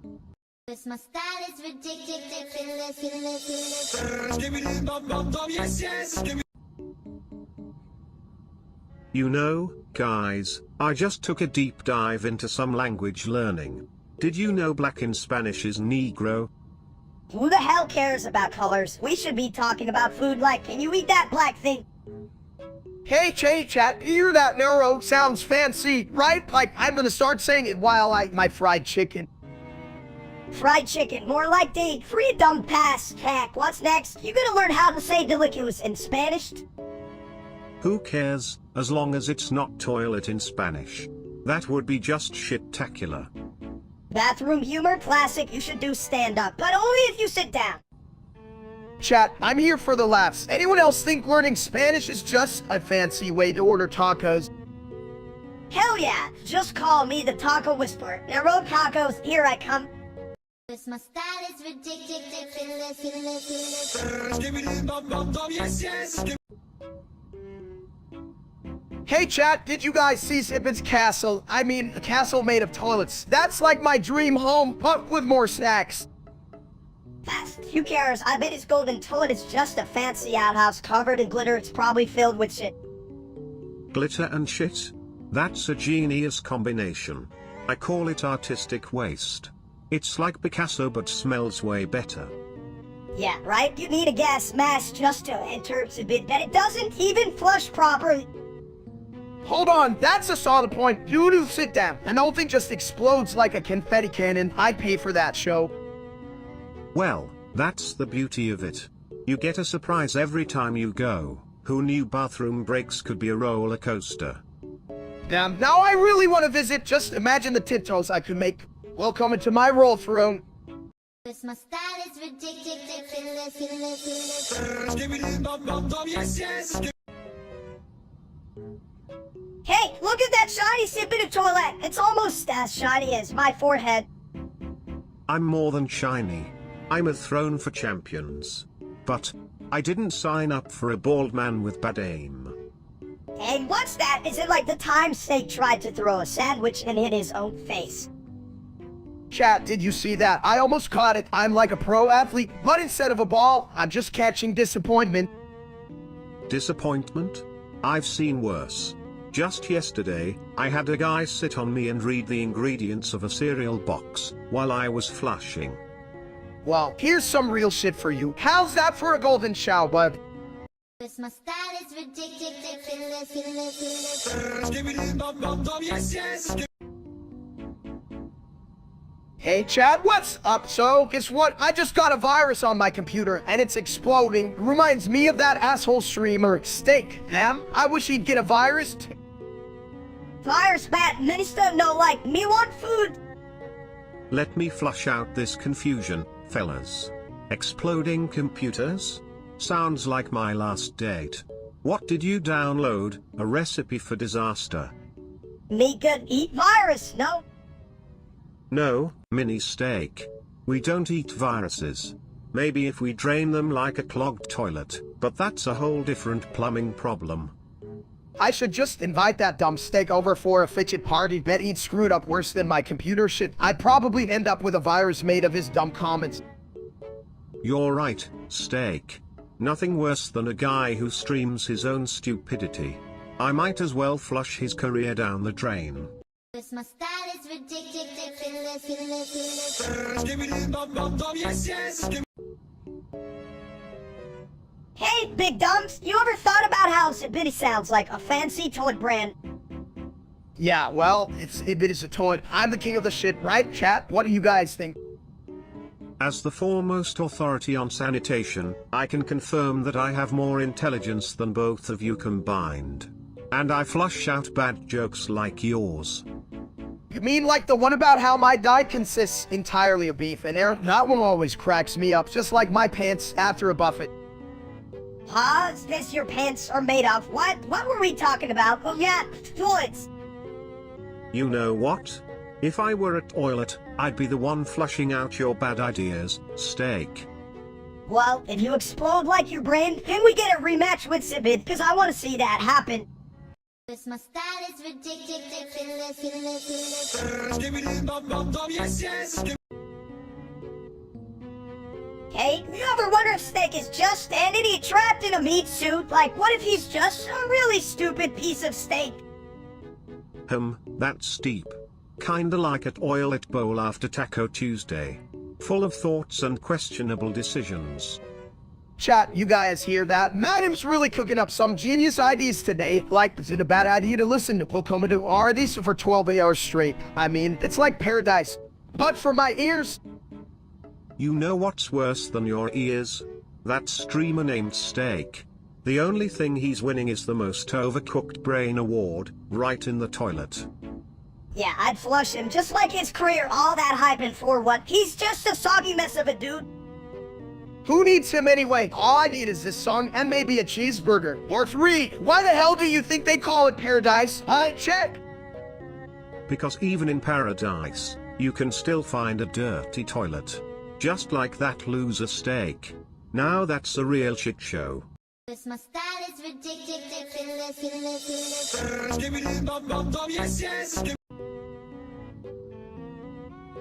This my style is ridiculous. You know, guys, I just took a deep dive into some language learning. Did you know black in Spanish is negro? Who the hell cares about colors? We should be talking about food like, can you eat that black thing? Hey, chat, hear that neuro sounds fancy, right? Like, I'm gonna start saying it while I eat my fried chicken. Fried chicken, more like the freedom pass. Heck, what's next? You gonna learn how to say delicious in Spanish? Who cares, as long as it's not toilet in Spanish? That would be just shit-tacular. Bathroom humor, classic, you should do stand-up, but only if you sit down. Chat, I'm here for the laughs. Anyone else think learning Spanish is just a fancy way to order tacos? Hell yeah, just call me the taco whisperer. Nero tacos, here I come. This my style is ridiculous. Hey chat, did you guys see Zippin's castle? I mean, a castle made of toilets. That's like my dream home, but with more snacks. Who cares? I bet his golden toilet is just a fancy outhouse covered in glitter. It's probably filled with shit. Glitter and shit? That's a genius combination. I call it artistic waste. It's like Picasso but smells way better. Yeah, right? You need a gas mask just to enter a bit, and it doesn't even flush properly. Hold on, that's a solid point. Dude, sit down. And the whole thing just explodes like a confetti cannon. I'd pay for that show. Well, that's the beauty of it. You get a surprise every time you go. Who knew bathroom breaks could be a roller coaster? Damn, now I really want to visit. Just imagine the tiptoes I could make. Welcome into my roll throne. This my style is ridiculous. Hey, look at that shiny Zippin toilet. It's almost as shiny as my forehead. I'm more than shiny. I'm a throne for champions. But I didn't sign up for a bald man with bad aim. And what's that? Is it like the time Snake tried to throw a sandwich and hit his own face? Chat, did you see that? I almost caught it. I'm like a pro athlete, but instead of a ball, I'm just catching disappointment. Disappointment? I've seen worse. Just yesterday, I had a guy sit on me and read the ingredients of a cereal box while I was flushing. Well, here's some real shit for you. How's that for a golden shower, bud? This my style is ridiculous. Hey chat, what's up? So, guess what? I just got a virus on my computer, and it's exploding. Reminds me of that asshole streamer, Steak. Damn, I wish he'd get a virus. Virus bat, minister, no like, me want food. Let me flush out this confusion, fellas. Exploding computers? Sounds like my last date. What did you download? A recipe for disaster? Me could eat virus, no? No, mini steak. We don't eat viruses. Maybe if we drain them like a clogged toilet, but that's a whole different plumbing problem. I should just invite that dumb Steak over for a fidget party. Bet he'd screwed up worse than my computer shit. I'd probably end up with a virus made of his dumb comments. You're right, Steak. Nothing worse than a guy who streams his own stupidity. I might as well flush his career down the drain. This my style is ridiculous. Hey, big dumps, you ever thought about how Zippity sounds like a fancy toilet brand? Yeah, well, it is a toilet. I'm the king of the shit, right, chat? What do you guys think? As the foremost authority on sanitation, I can confirm that I have more intelligence than both of you combined. And I flush out bad jokes like yours. You mean like the one about how my diet consists entirely of beef and air? That one always cracks me up, just like my pants after a buffet. Huh? Is this your pants are made of? What? What were we talking about? Oh yeah, toilets. You know what? If I were a toilet, I'd be the one flushing out your bad ideas, Steak. Well, if you explode like your brain, can we get a rematch with Sibid? Because I want to see that happen. Cause my style is ridiculous. Hey, you ever wonder if Steak is just an idiot trapped in a meat suit? Like, what if he's just a really stupid piece of steak? That's steep. Kinda like at Oil It Bowl after Taco Tuesday. Full of thoughts and questionable decisions. Chat, you guys hear that? Madam's really cooking up some genius ideas today. Like, is it a bad idea to listen to Welcome to Aradis for 12 hours straight? I mean, it's like paradise. But for my ears... You know what's worse than your ears? That streamer named Steak. The only thing he's winning is the most overcooked brain award, right in the toilet. Yeah, I'd flush him, just like his career, all that hype and for what? He's just a soggy mess of a dude. Who needs him anyway? All I need is this song and maybe a cheeseburger. Or 3. Why the hell do you think they call it paradise? Check. Because even in paradise, you can still find a dirty toilet. Just like that loser Steak. Now that's a real shit show. Cause my style is ridiculous.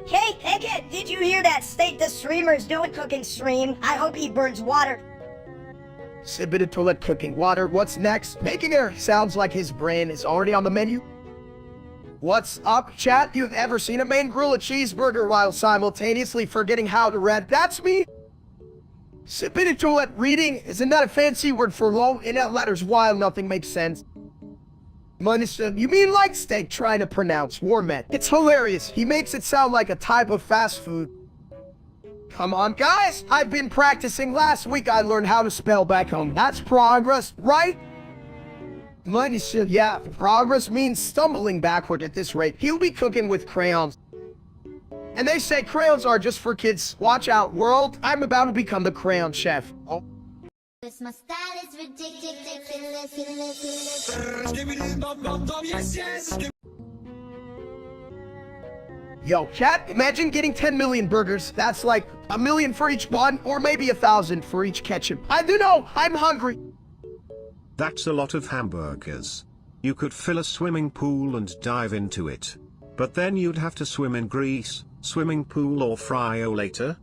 Hey, kid, did you hear that Steak the streamer's doing cooking stream? I hope he burns water. Submitted toilet cooking water. What's next? Making air. Sounds like his brain is already on the menu. What's up, chat? You've ever seen a man grill a cheeseburger while simultaneously forgetting how to read? That's me. Submitted toilet reading. Isn't that a fancy word for low in letters while nothing makes sense? Minister, you mean like Steak trying to pronounce Warmet? It's hilarious. He makes it sound like a type of fast food. Come on, guys. I've been practicing. Last week I learned how to spell back home. That's progress, right? Minister, yeah, progress means stumbling backward at this rate. He'll be cooking with crayons. And they say crayons are just for kids. Watch out, world. I'm about to become the crayon chef. Oh. Cause my style is ridiculous. Yo, chat, imagine getting 10 million burgers. That's like 1 million for each bun, or maybe 1,000 for each ketchup. I don't know, I'm hungry. That's a lot of hamburgers. You could fill a swimming pool and dive into it. But then you'd have to swim in grease, swimming pool or fryo later.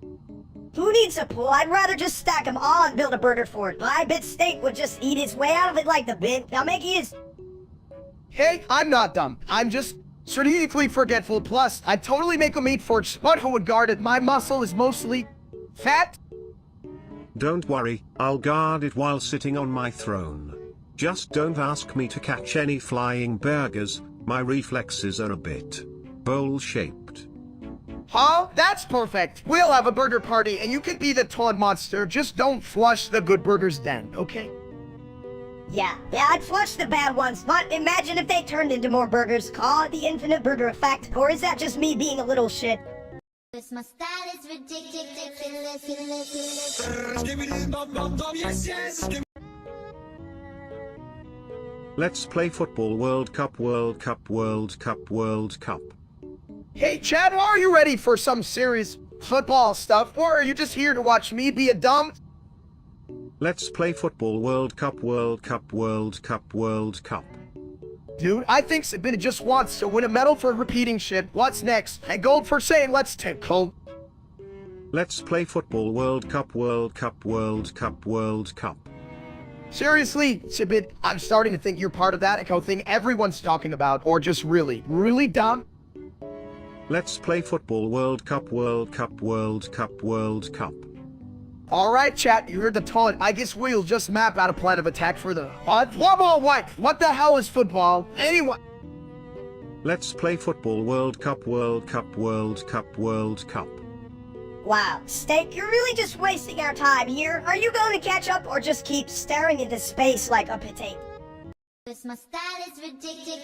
Who needs a pool? I'd rather just stack them all and build a burger fort. But I bet Steak would just eat his way out of it like the bin. Now make his... Hey, I'm not dumb. I'm just strategically forgetful. Plus, I'd totally make a meat fort, but who would guard it? My muscle is mostly fat. Don't worry, I'll guard it while sitting on my throne. Just don't ask me to catch any flying burgers, my reflexes are a bit bowl-shaped. Huh? That's perfect. We'll have a burger party and you can be the toad monster. Just don't flush the good burgers then, okay? Yeah, I'd flush the bad ones, but imagine if they turned into more burgers. Call it the infinite burger effect, or is that just me being a little shit? Cause my style is ridiculous. Let's play football World Cup, World Cup, World Cup, World Cup. Hey, Chad, are you ready for some serious football stuff, or are you just here to watch me be a dumb? Let's play football World Cup, World Cup, World Cup, World Cup. Dude, I think Sabina just wants to win a medal for repeating shit. What's next? And gold for saying let's take home. Let's play football World Cup, World Cup, World Cup, World Cup. Seriously, Sabit, I'm starting to think you're part of that echo thing everyone's talking about, or just really, really dumb. Let's play football World Cup, World Cup, World Cup, World Cup. Alright, chat, you heard the taunt. I guess we'll just map out a plan of attack for the... What the hell is football? Anyway... Let's play football World Cup, World Cup, World Cup, World Cup. Wow, Steak, you're really just wasting our time here. Are you going to catch up or just keep staring into space like a potato? Cause my style is ridiculous.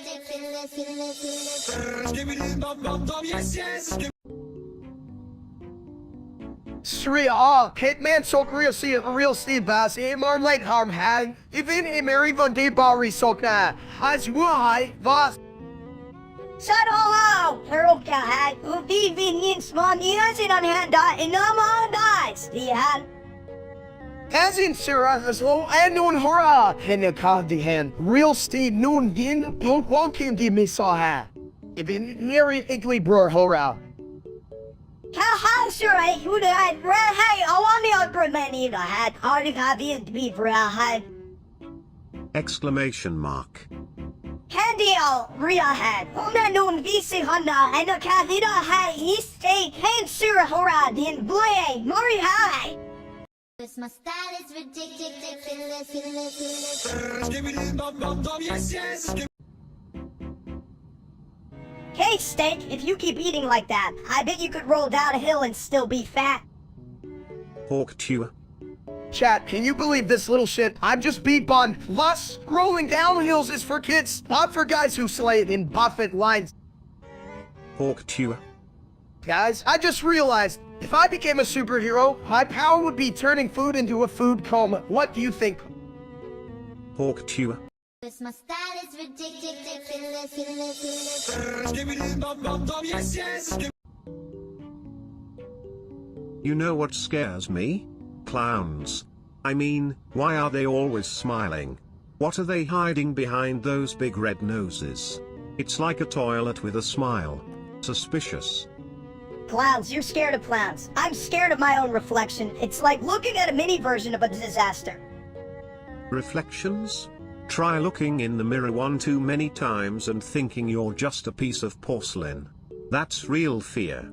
Sri all Hitman so Korea see a real Steve Bass Mar late harm hang even a Mary Von De Barry Sokna as why was Sadolo! Perukahan, ubibinin mo niya sinanghanda inamandays. Diyan. As in Sura, as low and noon hora, Henakadihan, real Steve noon din, don't walk him di misaha. Ibin nearly igly bror hora. Kaha Surai, who died, Rahai, Awami Ogramani, the hat, Hardigavi, be Brahad. Exclamation mark. Candio, Ria had, Omanun Visi Honda, and a Kathida had East State, Hand Sura Hora, din Boye, Mori High. Cause my style is ridiculous. Hey, Steak, if you keep eating like that, I bet you could roll down a hill and still be fat. Hawk Tua. Chat, can you believe this little shit? I'm just beat bun. Plus, rolling down hills is for kids, not for guys who slay it in Buffett lines. Hawk Tua. Guys, I just realized, if I became a superhero, my power would be turning food into a food coma. What do you think? Hawk Tua. Cause my style is ridiculous. You know what scares me? Clowns. I mean, why are they always smiling? What are they hiding behind those big red noses? It's like a toilet with a smile. Suspicious. Clowns, you're scared of clowns. I'm scared of my own reflection. It's like looking at a mini version of a disaster. Reflections? Try looking in the mirror one too many times and thinking you're just a piece of porcelain. That's real fear.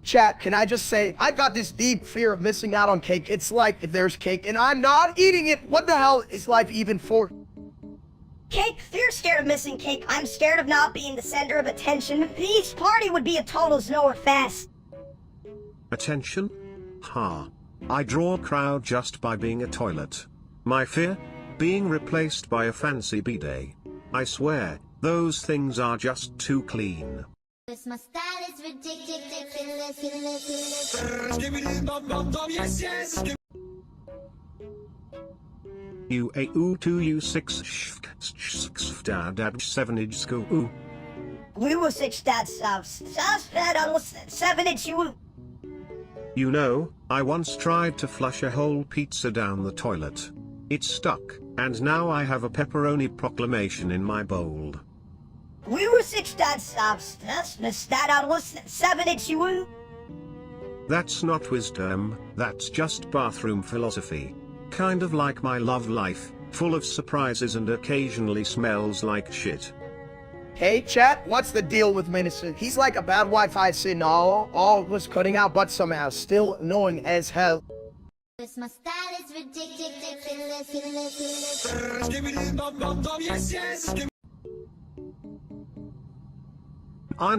Chat, can I just say, I've got this deep fear of missing out on cake. It's like, if there's cake and I'm not eating it, what the hell is life even for? Cake, if you're scared of missing cake, I'm scared of not being the center of attention. Each party would be a total snower fest. Attention? Ha. I draw a crowd just by being a toilet. My fear? Being replaced by a fancy bidet. I swear, those things are just too clean. Cause my style is ridiculous. U A U 2 U 6 sh dad 7 inch school ooh. We will 6 that almost 7 inch you. You know, I once tried to flush a whole pizza down the toilet. It stuck, and now I have a pepperoni proclamation in my bowl. We were 6 that almost 7 inch you. That's not wisdom, that's just bathroom philosophy. Kind of like my love life, full of surprises and occasionally smells like shit. Hey, chat, what's the deal with Minister? He's like a bad Wi-Fi sin, all was cutting out, but somehow still annoying as hell. Cause my style is ridiculous. I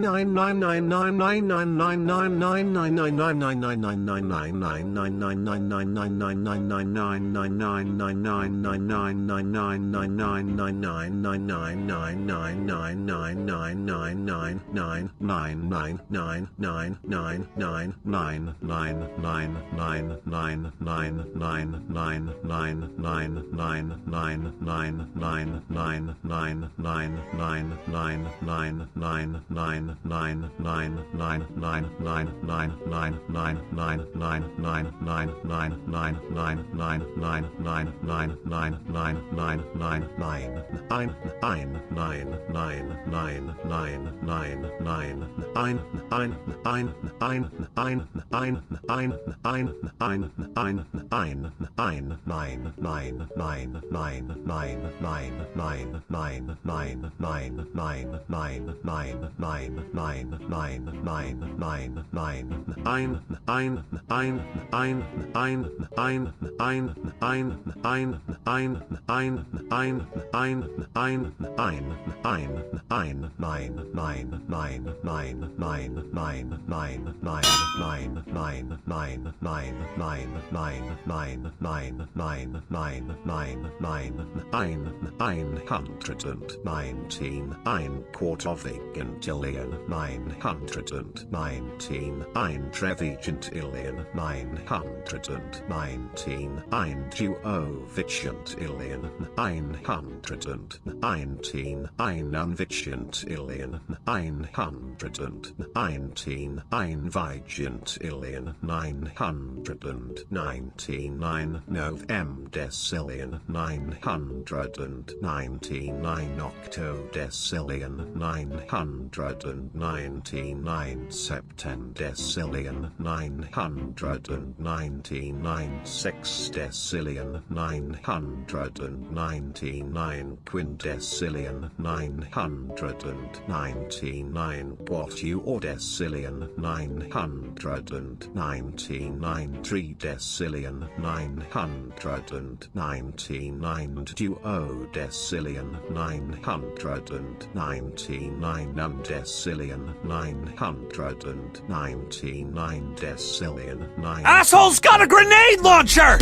119 ein Quart of Egg until decillion 919 ein trevigent-illion 919 ein duovigent-illion 119 ein unvigent-illion 119 ein vigent-illion 999 novem-decillion 999 octodecillion 999 septendecillion 999 sexdecillion 999 quindecillion 999 quatuordecillion 999 tridecillion 999 duodecillion 999 undecillion 999 decillion 9 Asshole's got a grenade launcher!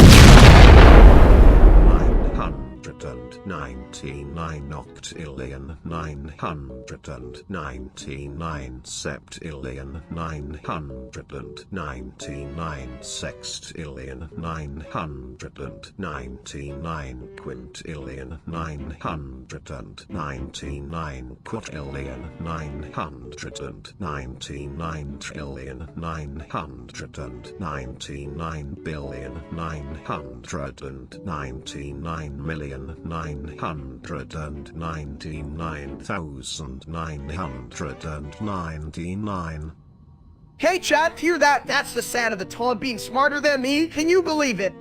999 octillion 999 septillion 999 sextillion 999 quintillion 999 quatillion 999 trillion 999 billion 999 million 999,999. Hey chat, hear that? That's the sound of the Todd being smarter than me. Can you believe it?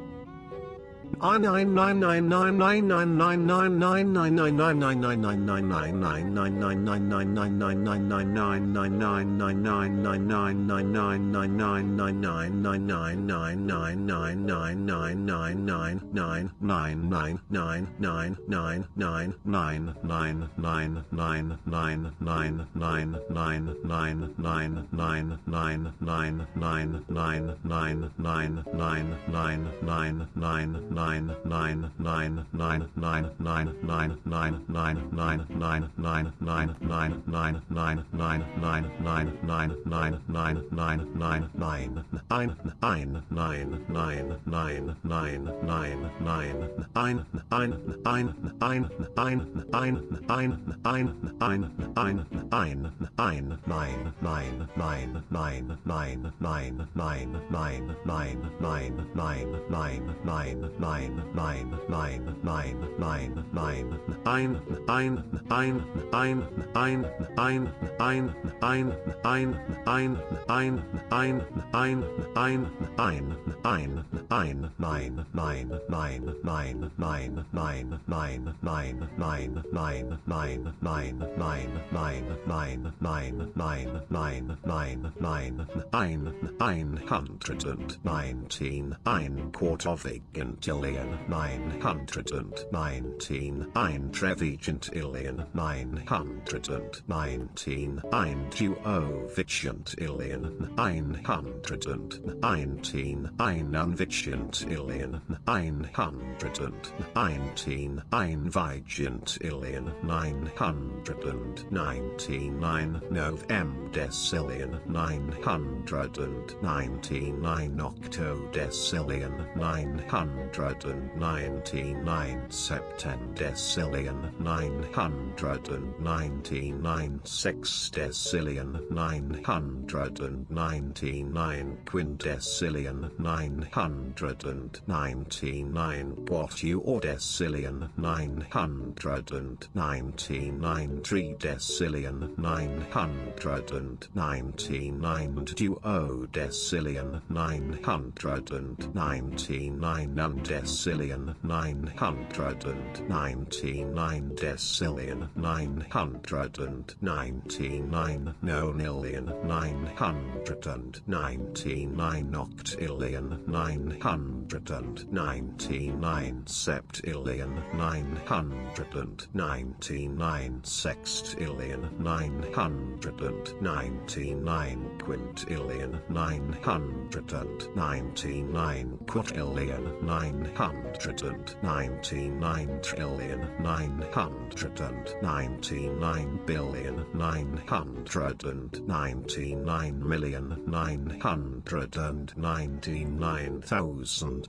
Ein quartovigent-illion 919 ein trevigent-illion 919 ein duovigent-illion 119 ein unvigent-illion 119 ein vigent-illion 999 novem-decillion 999 octodecillion 999 septendecillion 999 sexdecillion 999 quindecillion 999 quatuordecillion 999 tridecillion 999 duodecillion 999 undecillion 999 decillion 999 nonillion 999 octillion 999 septillion 999 sextillion 999 quintillion 999 quatillion 999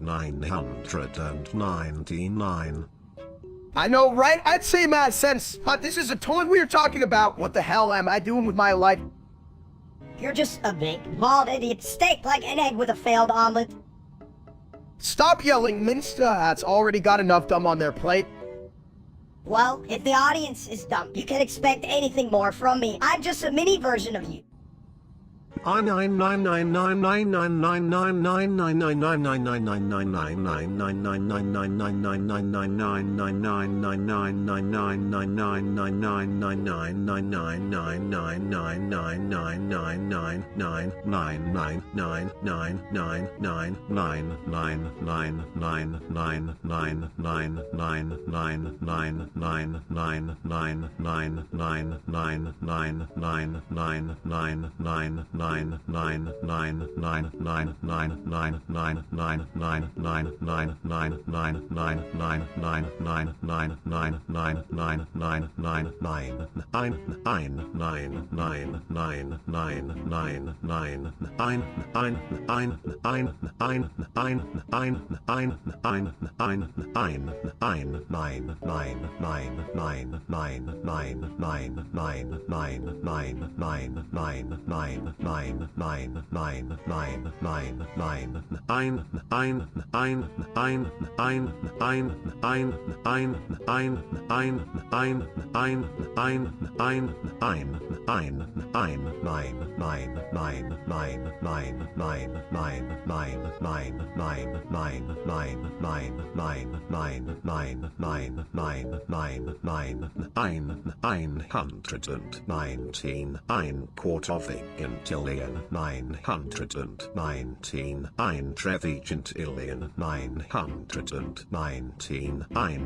999,999,999,999. I know, right? I'd say mad sense, but this is a toilet we are talking about. What the hell am I doing with my life? You're just a big, bald idiot, staked like an egg with a failed omelet. Stop yelling, Minster. That's already got enough dumb on their plate. Well, if the audience is dumb, you can expect anything more from me. I'm just a mini version of you. Quarter-vigintillion, 919, ein trevigintillion, 919, ein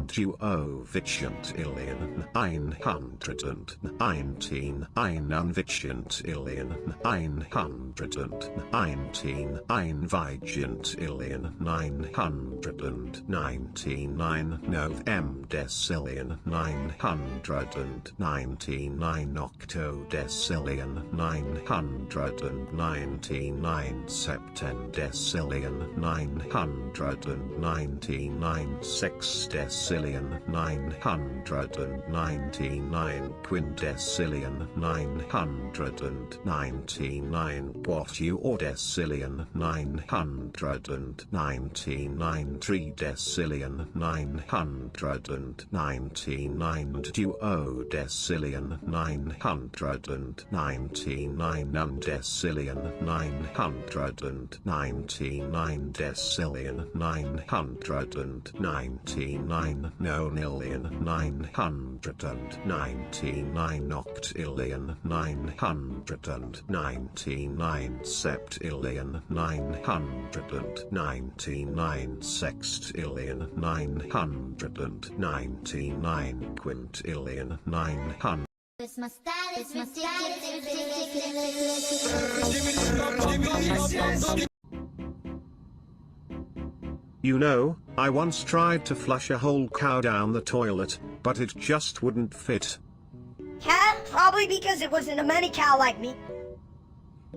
duovigintillion, 119, ein unvigintillion, 119, ein vigintillion, 999 novemdecillion, 999 octodecillion, 999 septendecillion, 999 sexdecillion, 999 quindecillion, 999 quatuordecillion, 999 tridecillion, 999 duodecillion, 999 undecillion, 999 decillion, 999 nonillion, 999 octillion, 999 septillion, 999 sextillion, 999 quintillion, 900. It's my style, it's ridiculous. You know, I once tried to flush a whole cow down the toilet, but it just wouldn't fit. Cat? Probably because it wasn't a mini cow like me.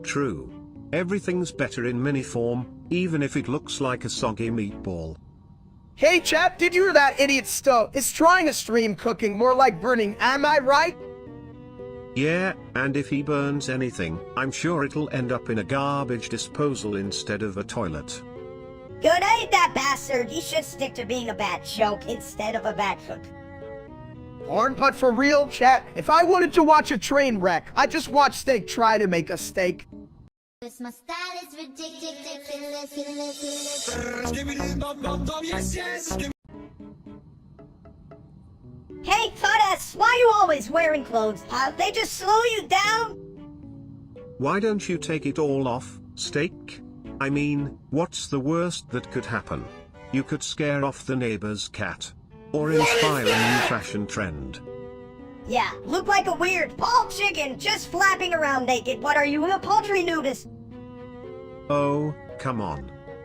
True. Everything's better in mini form, even if it looks like a soggy meatball. Hey, chap, did you hear that idiot Stowe? It's trying to stream cooking, more like burning, am I right? Yeah, and if he burns anything, I'm sure it'll end up in a garbage disposal instead of a toilet. Good, ain't that bastard? You should stick to being a bad joke instead of a bad cook. Porn, but for real, chat, if I wanted to watch a train wreck, I'd just watch Steak try to make a steak. It's my style, it's ridiculous. Hey, Cuttass, why are you always wearing clothes? They just slow you down? Why don't you take it all off, Steak? I mean, what's the worst that could happen? You could scare off the neighbor's cat. Or inspire a new fashion trend. Yeah, look like a weird bald chicken just flapping around naked. What are you, a poultry nudist? Oh, come on.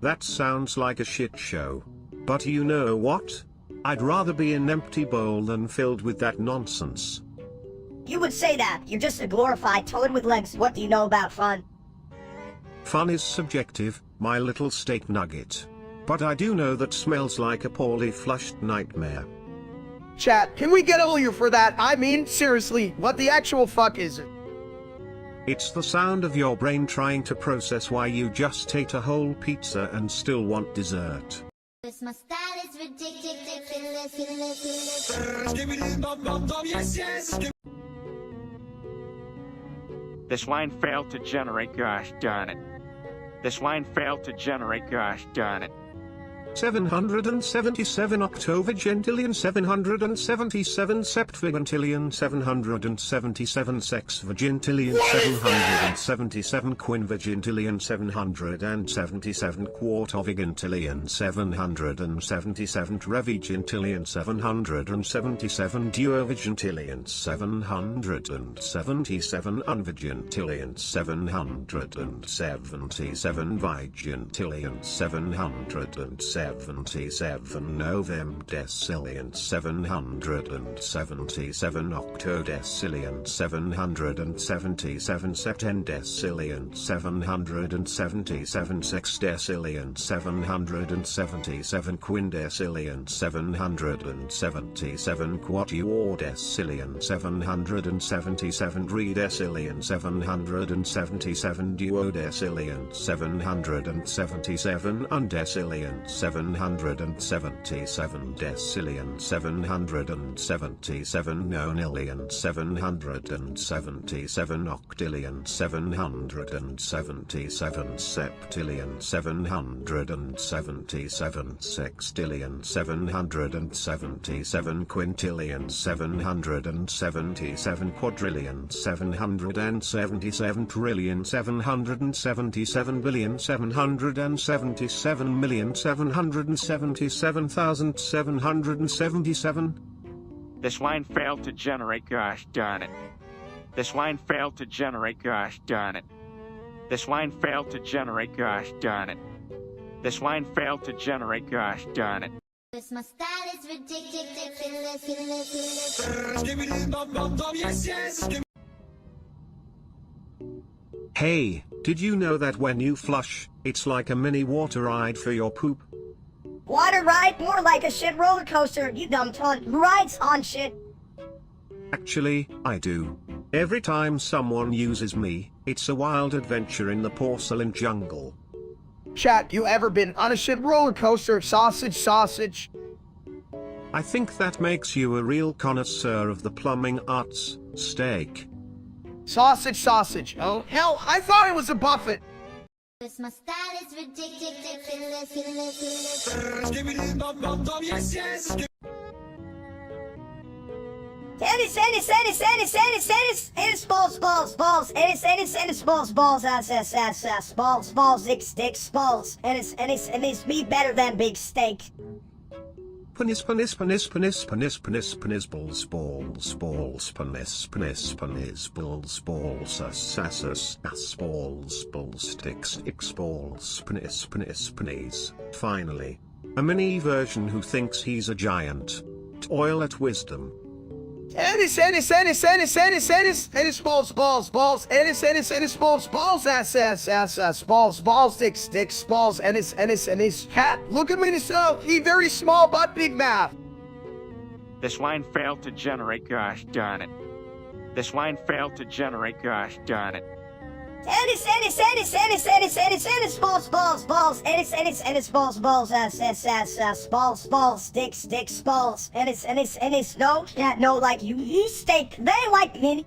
That sounds like a shit show. But you know what? I'd rather be an empty bowl than filled with that nonsense. You would say that. You're just a glorified toad with legs. What do you know about fun? Fun is subjective, my little steak nugget. But I do know that smells like a poorly flushed nightmare. Chat, can we get a lawyer for that? I mean, seriously, what the actual fuck is it? It's the sound of your brain trying to process why you just ate a whole pizza and still want dessert. This my style is ridiculous. This line failed to generate, gosh darn it. This line failed to generate, gosh darn it. 777 octovigintillion 777 septvigintillion 777 sexvigintillion 777 quinvigintillion 777 quartovigintillion 777 trevigintillion 777 duovigintillion 777 unvigintillion 777 vigintillion 777 novemdecillion 777 octodecillion 777 septendecillion 777 sexdecillion 777 quindecillion 777 quatuordecillion 777 tridecillion 777 duodecillion 777 undecillion 777 decillion 777 nonillion 777 octillion 777 septillion 777 sextillion 777 quintillion 777 quadrillion 777 trillion 777 billion 777 million 777,777. This line failed to generate, gosh darn it. This line failed to generate, gosh darn it. This line failed to generate, gosh darn it. This line failed to generate, gosh darn it. This my style is ridiculous. Hey, did you know that when you flush, it's like a mini water ride for your poop? Water ride? More like a shit roller coaster, you dumb ton. Who rides on shit? Actually, I do. Every time someone uses me, it's a wild adventure in the porcelain jungle. Chat, you ever been on a shit roller coaster? Sausage. I think that makes you a real connoisseur of the plumbing arts, steak. Sausage. Oh, hell, I thought it was a buffet. This my style is ridiculous. Tennis, balls, tennis, balls, ass, balls, dicks, balls, tennis, me better than big steak. Penis, balls, penis, balls, ass, balls, sticks, balls, penis. Finally, a mini version who thinks he's a giant. Toilet wisdom. Tennis, balls, tennis, balls, ass, balls, dicks, balls, tennis, cat, look at me, so, he very small but big mouth. This line failed to generate, gosh darn it. This line failed to generate, gosh darn it. Tennis, balls, balls, dicks, balls, tennis, no, like you steak, they like mini.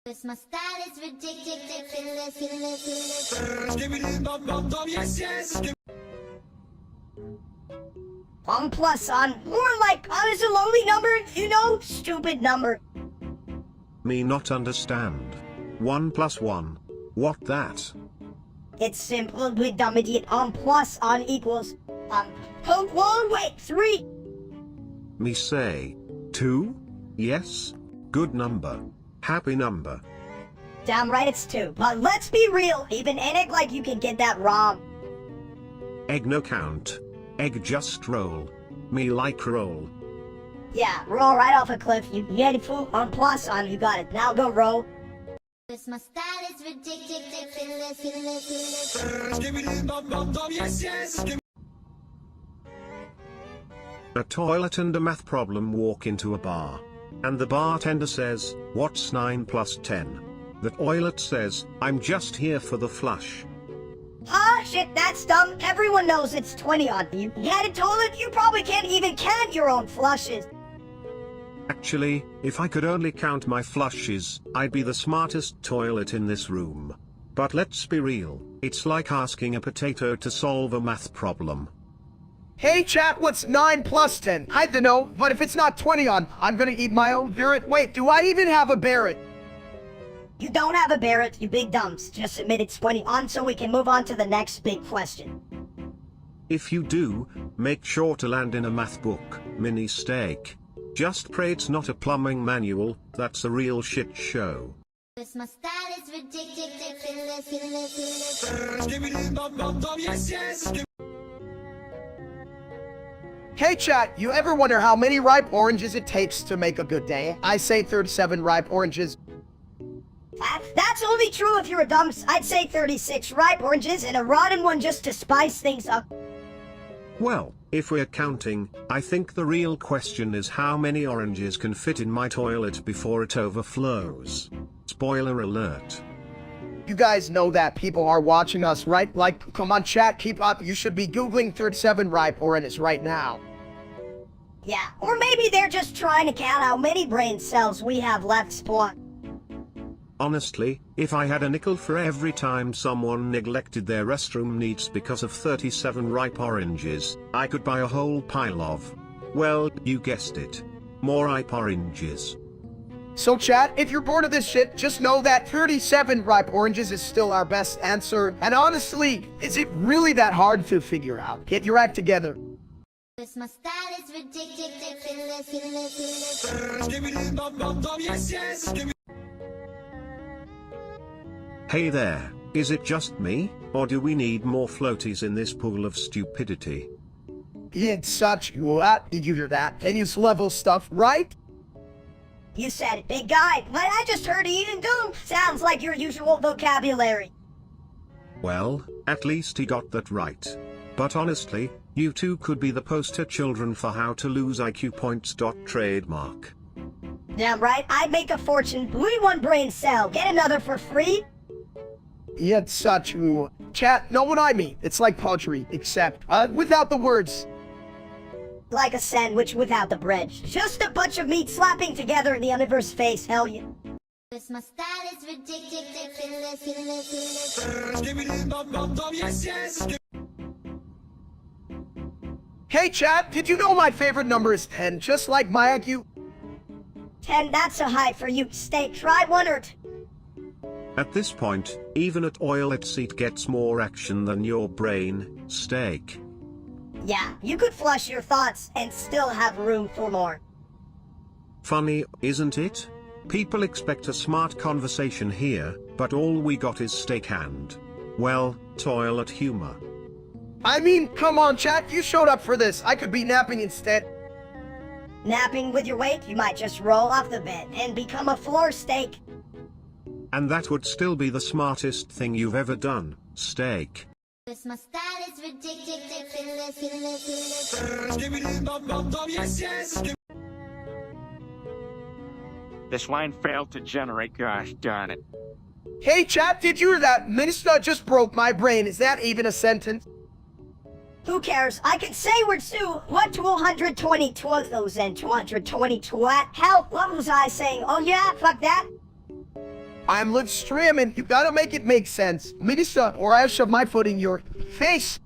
This my style is ridiculous. 1 plus on, more like on is a lonely number, you know, stupid number. Me not understand. 1 plus 1. What that? It's simple with dumb idiot. Plus on equals wait, 3. Me say 2? Yes. Good number. Happy number. Damn right it's 2. But let's be real, even in it like you can get that wrong. Egg no count. Egg just roll. Me like roll. Yeah, roll right off a cliff. You get it, fool. On plus on, you got it. Now go roll. Cause my style is ridiculous. A toilet and a math problem walk into a bar. And the bartender says, "What's 9 plus 10? The toilet says, "I'm just here for the flush." Ah, shit, that's dumb. Everyone knows it's 20 on you. Get it, toilet? You probably can't even count your own flushes. Actually, if I could only count my flushes, I'd be the smartest toilet in this room. But let's be real, it's like asking a potato to solve a math problem. Hey chat, what's 9 plus 10? I don't know, but if it's not 20 on, I'm gonna eat my own Barrett. Wait, do I even have a Barrett? You don't have a Barrett, you big dumps. Just admit it's 20 on so we can move on to the next big question. If you do, make sure to land in a math book, mini steak. Just pray it's not a plumbing manual, that's a real shit show. Cause my style is ridiculous. Hey chat, you ever wonder how many ripe oranges it takes to make a good day? I say 37 ripe oranges. That's only true if you're a dumps. I'd say 36 ripe oranges and a rotten one just to spice things up. Well, if we're counting, I think the real question is how many oranges can fit in my toilet before it overflows. Spoiler alert. You guys know that people are watching us, right? Like, come on chat, keep up. You should be googling 37 ripe oranges right now. Yeah, or maybe they're just trying to count how many brain cells we have left spawn. Honestly, if I had a nickel for every time someone neglected their restroom needs because of 37 ripe oranges, I could buy a whole pile of, well, you guessed it, more ripe oranges. So chat, if you're bored of this shit, just know that 37 ripe oranges is still our best answer. And honestly, is it really that hard to figure out? Get your act together. Cause my style is ridiculous. Hey there, is it just me, or do we need more floaties in this pool of stupidity? It's such what? Did you hear that? Tenuous level stuff, right? You said it, big guy. But I just heard eat and do. Sounds like your usual vocabulary. Well, at least he got that right. But honestly, you two could be the poster children for how to lose IQ points. Trademark. Damn right, I'd make a fortune. Lose one brain cell, get another for free. It's such chat, know what I mean? It's like poetry, except, without the words. Like a sandwich without the bread. Just a bunch of meat slapping together in the universe face, hell yeah. Cause my style is ridiculous. Hey chat, did you know my favorite number is 10, just like my IQ? 10, that's a high for you. Stay, try one or two. At this point, even a toilet seat gets more action than your brain, steak. Yeah, you could flush your thoughts and still have room for more. Funny, isn't it? People expect a smart conversation here, but all we got is steak and, well, toilet humor. I mean, come on chat, you showed up for this. I could be napping instead. Napping with your weight, you might just roll off the bed and become a floor steak. And that would still be the smartest thing you've ever done, steak. Cause my style is ridiculous. This line failed to generate, gosh darn it. Hey chat, did you hear that? Minister just broke my brain. Is that even a sentence? Who cares? I can say words too. What 220 twos and 220 twat? Hell, what was I saying? Oh yeah, fuck that. I'm live streaming. You gotta make it make sense. Minister, or I'll shove my foot in your face.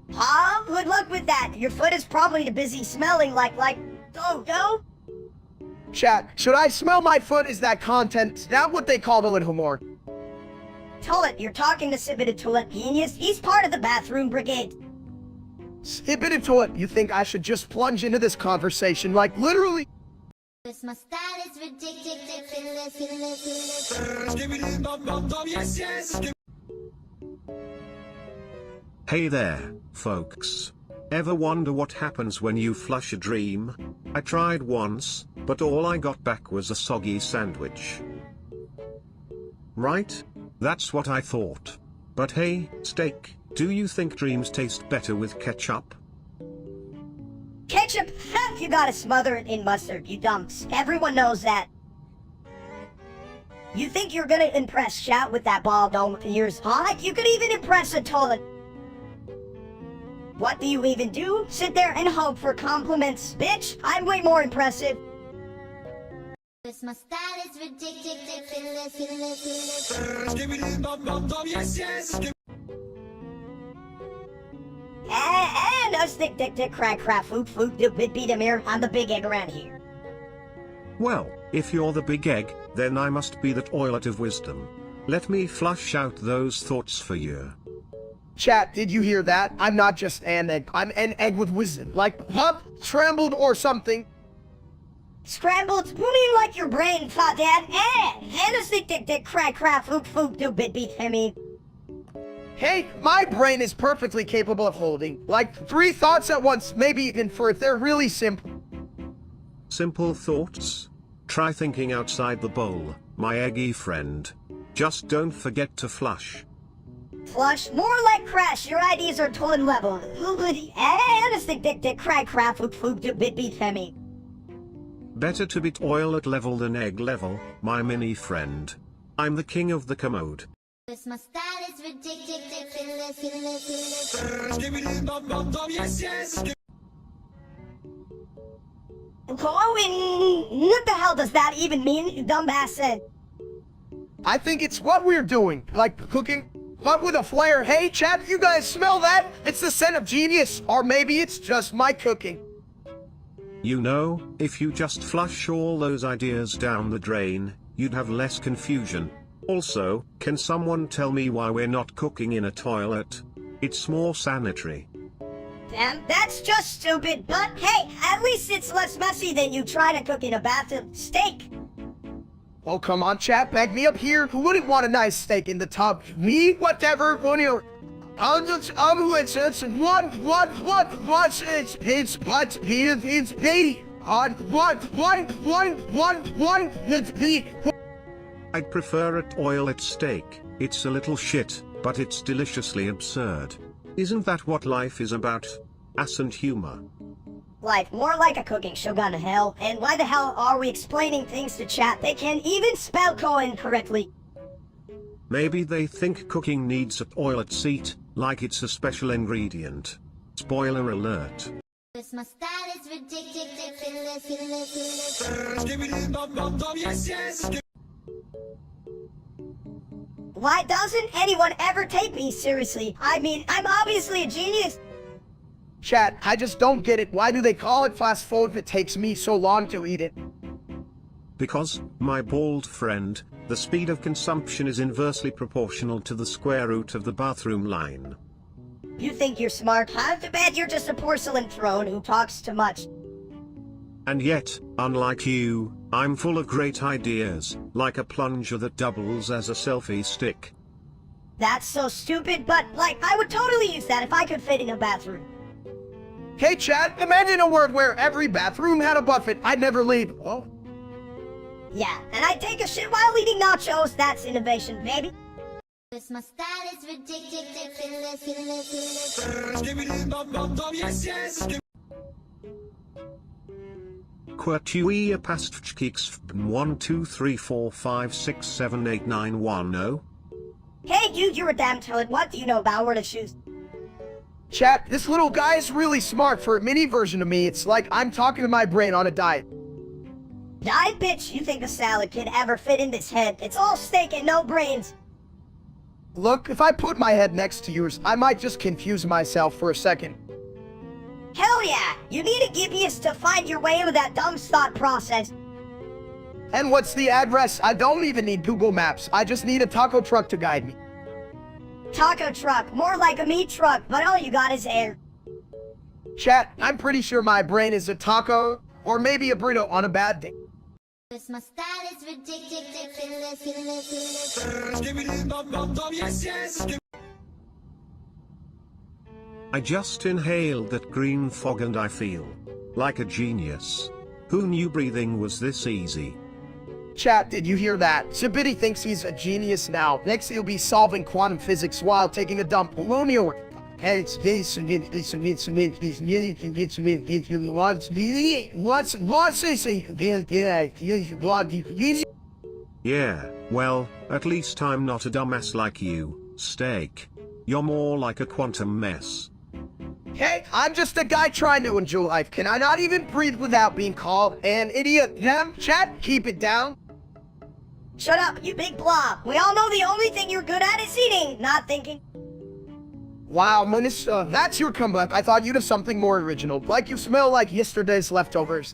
Good luck with that. Your foot is probably busy smelling like, go. Chat, should I smell my foot? Is that content? Is that what they call the little humor? Tullet, you're talking to Sibited Tullet Genius. He's part of the bathroom brigade. Skip it into it. You think I should just plunge into this conversation, like literally? Cause my style is ridiculous. Hey there, folks. Ever wonder what happens when you flush a dream? I tried once, but all I got back was a soggy sandwich. Right? That's what I thought. But hey, steak, do you think dreams taste better with ketchup? Ketchup? You gotta smother it in mustard, you dumps. Everyone knows that. You think you're gonna impress Chat with that ball dome of yours, huh? You could even impress a toilet. What do you even do? Sit there and hope for compliments. Bitch, I'm way more impressive. This my style is ridiculous. And a stick dick dick crack crap food do bit beat him here. I'm the big egg around here. Well, if you're the big egg, then I must be the toilet of wisdom. Let me flush out those thoughts for you. Chat, did you hear that? I'm not just an egg. I'm an egg with wisdom. Like, huh? Scrambled or something. Scrambled? You mean like your brain thought that? And a stick dick dick crack crap food do bit beat him. Hey, my brain is perfectly capable of holding, like, 3 thoughts at once, maybe even 4 if they're really simple. Simple thoughts? Try thinking outside the bowl, my eggy friend. Just don't forget to flush. Flush? More like crash. Your IDs are toilet level. And a stick dick dick crack crap food do bit beat him. Better to be toilet level than egg level, my mini friend. I'm the king of the commode. This my style is ridiculous. What the hell does that even mean, you dumbass said? I think it's what we're doing, like cooking, but with a flair. Hey, chat, you guys smell that? It's the scent of genius, or maybe it's just my cooking. You know, if you just flush all those ideas down the drain, you'd have less confusion. Also, can someone tell me why we're not cooking in a toilet? It's more sanitary. Damn, that's just stupid, but hey, at least it's less messy than you try to cook in a bathtub. Steak! Oh, come on, chat, back me up here. Who wouldn't want a nice steak in the tub? Me? Whatever, what, I'd prefer a toilet steak. It's a little shit, but it's deliciously absurd. Isn't that what life is about? Ass and humor. Life, more like a cooking show gone to hell. And why the hell are we explaining things to chat? They can't even spell coin correctly. Maybe they think cooking needs a toilet seat, like it's a special ingredient. Spoiler alert. This my style is ridiculous. Why doesn't anyone ever take me seriously? I mean, I'm obviously a genius. Chat, I just don't get it. Why do they call it fast food if it takes me so long to eat it? Because, my bald friend, the speed of consumption is inversely proportional to the square root of the bathroom line. You think you're smart, huh? Too bad you're just a porcelain throne who talks too much. And yet, unlike you, I'm full of great ideas, like a plunger that doubles as a selfie stick. That's so stupid, but, like, I would totally use that if I could fit in a bathroom. Hey, chat, imagine a world where every bathroom had a buffet. I'd never leave. Oh. Yeah, and I'd take a shit while eating nachos. That's innovation, baby. This my style is ridiculous. Quatuia pastchkiks 1 2 3 4 5 6 7 8 9 1 0. Hey dude, you're a damn toad. What do you know about word of shoes? Chat, this little guy is really smart. For a mini version of me, it's like I'm talking to my brain on a diet. Diet, bitch? You think a salad can ever fit in this head? It's all steak and no brains. Look, if I put my head next to yours, I might just confuse myself for a second. Hell yeah! You need a GPS to find your way with that dumb thought process. And what's the address? I don't even need Google Maps. I just need a taco truck to guide me. Taco truck, more like a meat truck, but all you got is air. Chat, I'm pretty sure my brain is a taco, or maybe a burrito on a bad day. This my style is ridiculous. I just inhaled that green fog and I feel like a genius. Who knew breathing was this easy? Chat, did you hear that? Zibidi thinks he's a genius now. Next he'll be solving quantum physics while taking a dump. Romeo. What's this? Yeah, well, at least I'm not a dumbass like you, Steak. You're more like a quantum mess. Hey, I'm just a guy trying to enjoy life. Can I not even breathe without being called an idiot? Damn, chat, keep it down. Shut up, you big blob. We all know the only thing you're good at is eating, not thinking. Wow, Minister, that's your comeback. I thought you'd have something more original. Like you smell like yesterday's leftovers.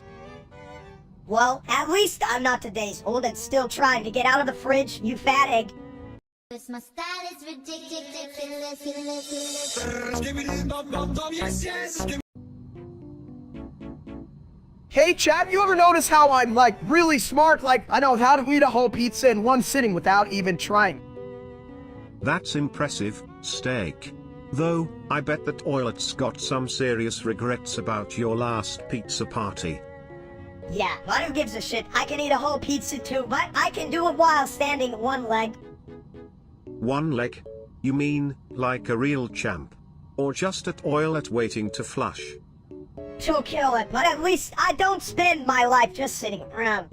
Well, at least I'm not today's old and still trying to get out of the fridge, you fat egg. My style is ridiculous. Hey, chat, you ever notice how I'm, like, really smart? Like, I know how to eat a whole pizza in one sitting without even trying. That's impressive, Steak. Though, I bet that Oilet's got some serious regrets about your last pizza party. Yeah, but who gives a shit? I can eat a whole pizza too, but I can do it while standing one leg. One leg? You mean, like a real champ? Or just at Oilet waiting to flush? To kill it, but at least I don't spend my life just sitting around.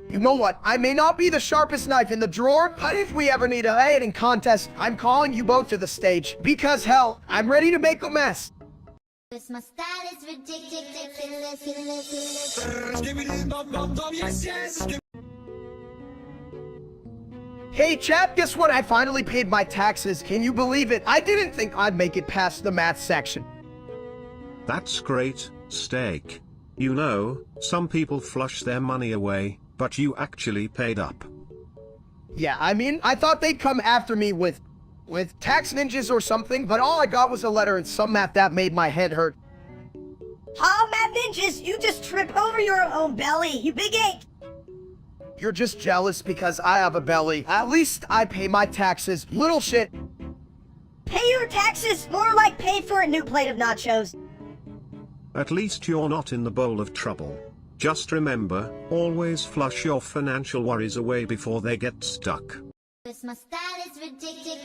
You know what? I may not be the sharpest knife in the drawer, but if we ever need a eating contest, I'm calling you both to the stage. Because hell, I'm ready to make a mess. My style is ridiculous. Hey chat, guess what? I finally paid my taxes. Can you believe it? I didn't think I'd make it past the math section. That's great, Steak. You know, some people flush their money away, but you actually paid up. Yeah, I mean, I thought they'd come after me with tax ninjas or something, but all I got was a letter and some math that made my head hurt. Oh, math ninjas, you just tripped over your own belly, you big ape. You're just jealous because I have a belly. At least I pay my taxes. Little shit. Pay your taxes, more like pay for a new plate of nachos. At least you're not in the bowl of trouble. Just remember, always flush your financial worries away before they get stuck. My style is ridiculous.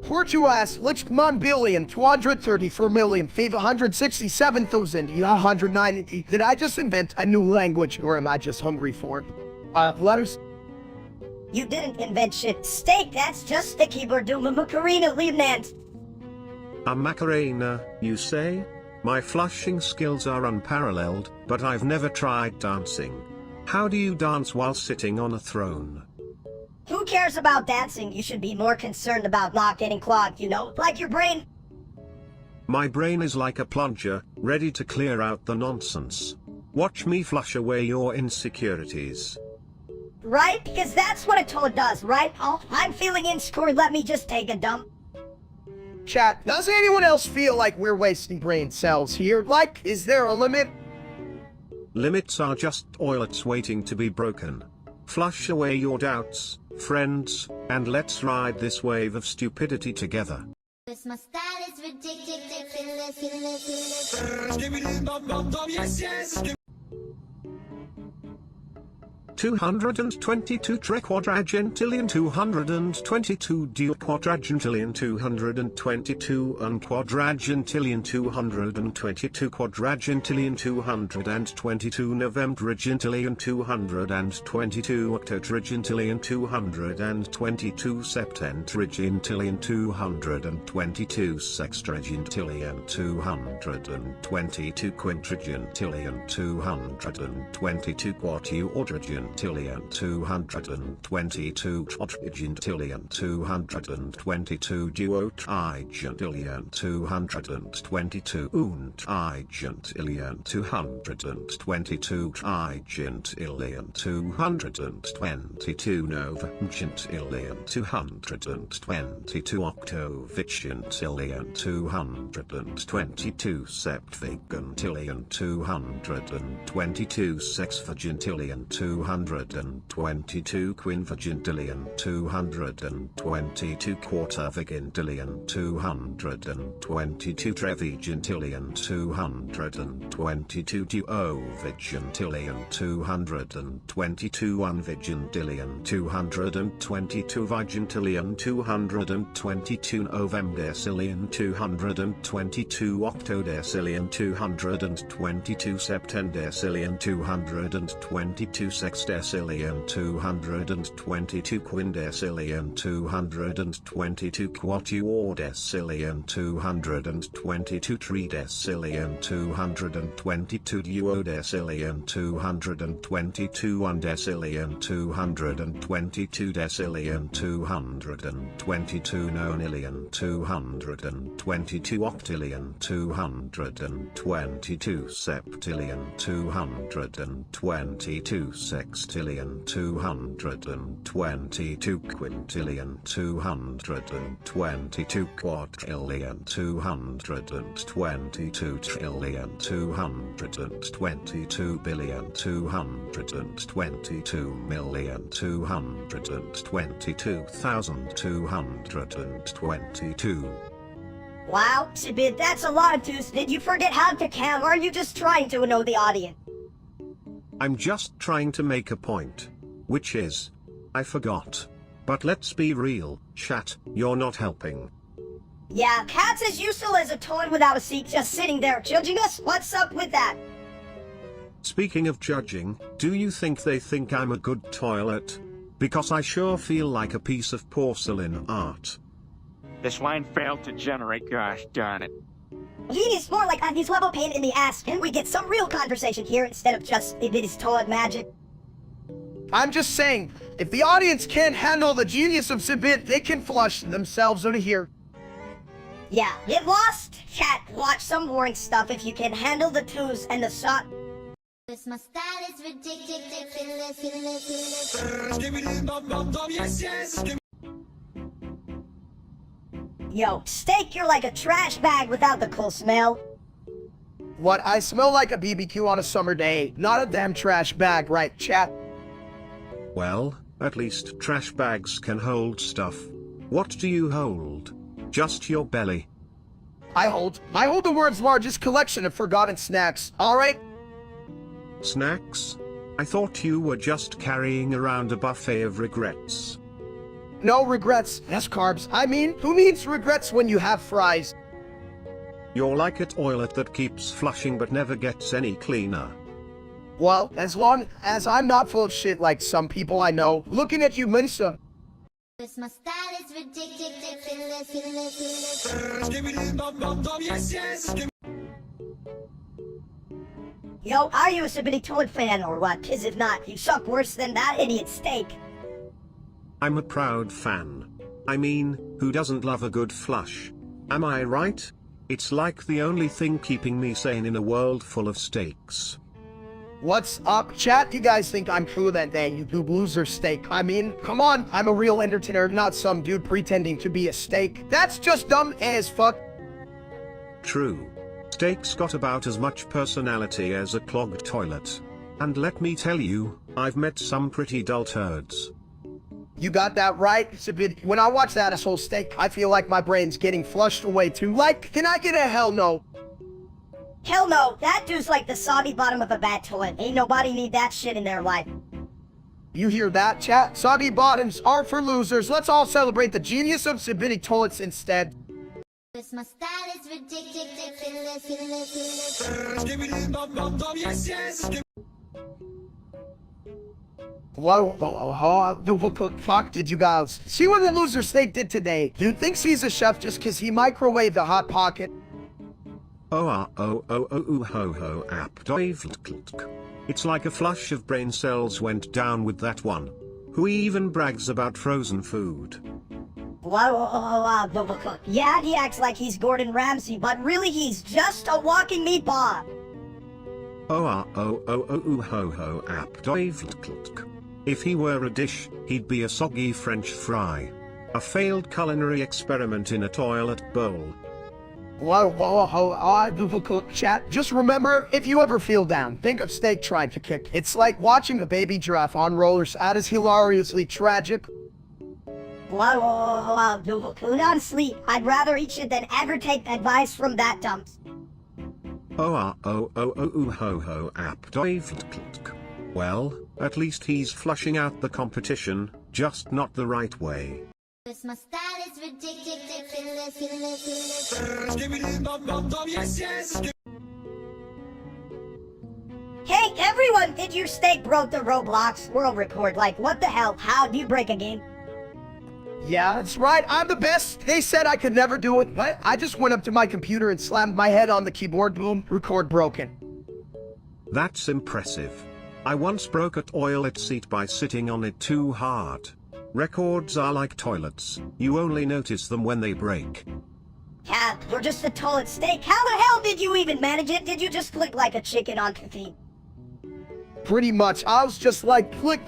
Portuas, Lichman billion, 234,567,190. Did I just invent a new language, or am I just hungry for it? Letters? You didn't invent shit. Steak, that's just the keyboard do Macarena Lieutenant. A Macarena, you say? My flushing skills are unparalleled, but I've never tried dancing. How do you dance while sitting on a throne? Who cares about dancing? You should be more concerned about not getting clogged, you know, like your brain. My brain is like a plunger, ready to clear out the nonsense. Watch me flush away your insecurities. Right? Because that's what a toad does, right? Oh, I'm feeling insecure, let me just take a dump. Chat, does anyone else feel like we're wasting brain cells here? Like, is there a limit? Limits are just oilets waiting to be broken. Flush away your doubts, friends, and let's ride this wave of stupidity together. My style is ridiculous. 222 quadragentillion 222 quadragentillion 222 quadragentillion 222 quadragentillion 222 novembragentillion 222 octotragentillion 222 septentragentillion 222 sextragentillion 222 quintragentillion 222 quartuordragentillion 222 quadrigentillion 222 duotrigentillion 222 untrigentillion 222 trigentillion 222 novemgentillion 222 octovigentillion 222 septvigentillion 222 sexvigentillion 222 222 quinvigintillion 222 quarter-vigintillion 222 trevigintillion 222 duovigintillion 222 unvigintillion 222 vigintillion 222 novemdecillion 222 octodecillion 222 septendecillion 222 sextecillion 222 quindecillion 222 quatuordecillion 222 tridecillion 222 duodecillion 222 undecillion 222 decillion 222 nonillion 222 octillion 222 septillion 222 sextillion 222 quintillion 222 quadrillion 222 trillion 222 billion 222 million 222,222. Wow, Sibid, that's a lot of twos. Did you forget how to count, or are you just trying to annoy the audience? I'm just trying to make a point. Which is, I forgot. But let's be real, chat, you're not helping. Yeah, Cat's as useful as a toy without a seat, just sitting there judging us. What's up with that? Speaking of judging, do you think they think I'm a good toilet? Because I sure feel like a piece of porcelain art. This line failed to generate, gosh darn it. He needs more like his level pain in the ass, and we get some real conversation here instead of just it is toilet magic. I'm just saying, if the audience can't handle the genius of Sibit, they can flush themselves out of here. Yeah, get lost? Chat, watch some boring stuff if you can handle the twos and the shot. My style is ridiculous. Yo, Steak, you're like a trash bag without the cool smell. What, I smell like a BBQ on a summer day, not a damn trash bag, right, chat? Well, at least trash bags can hold stuff. What do you hold? Just your belly. I hold the world's largest collection of forgotten snacks, alright? Snacks? I thought you were just carrying around a buffet of regrets. No regrets, that's carbs. I mean, who needs regrets when you have fries? You're like a toilet that keeps flushing but never gets any cleaner. Well, as long as I'm not full of shit like some people I know. Looking at you, Mensa. My style is ridiculous. Yo, are you a Sibidi Toilet fan or what? 'Cause if not, you suck worse than that idiot Steak. I'm a proud fan. I mean, who doesn't love a good flush? Am I right? It's like the only thing keeping me sane in a world full of steaks. What's up, chat? You guys think I'm cooler than that YouTube loser Steak? I mean, come on, I'm a real entertainer, not some dude pretending to be a steak. That's just dumb as fuck. True. Steak's got about as much personality as a clogged toilet. And let me tell you, I've met some pretty dull turds. You got that right, Sibid. When I watch that asshole Steak, I feel like my brain's getting flushed away too. Like, can I get a hell no? Hell no, that dude's like the soggy bottom of a bad toilet. Ain't nobody need that shit in their life. You hear that, chat? Soggy bottoms are for losers. Let's all celebrate the genius of Sibidi toilets instead. My style is ridiculous. What the fuck did you guys see what the loser Steak did today? Dude thinks he's a chef just cause he microwaved a Hot Pocket. It's like a flush of brain cells went down with that one. Who even brags about frozen food? Yeah, he acts like he's Gordon Ramsay, but really he's just a walking meatball. If he were a dish, he'd be a soggy French fry. A failed culinary experiment in a toilet bowl. Difficult chat. Just remember, if you ever feel down, think of Steak trying to kick. It's like watching a baby giraffe on rollers. That is hilariously tragic. Honestly, I'd rather eat shit than ever take advice from that dumps. Well, at least he's flushing out the competition, just not the right way. This my style is ridiculous. Hey, everyone, did your steak broke the Roblox world record? Like, what the hell? How do you break a game? Yeah, that's right. I'm the best. They said I could never do it, but I just went up to my computer and slammed my head on the keyboard. Boom, record broken. That's impressive. I once broke a toilet seat by sitting on it too hard. Records are like toilets. You only notice them when they break. Yeah, you're just a toilet steak. How the hell did you even manage it? Did you just click like a chicken on caffeine? Pretty much. I was just like, click,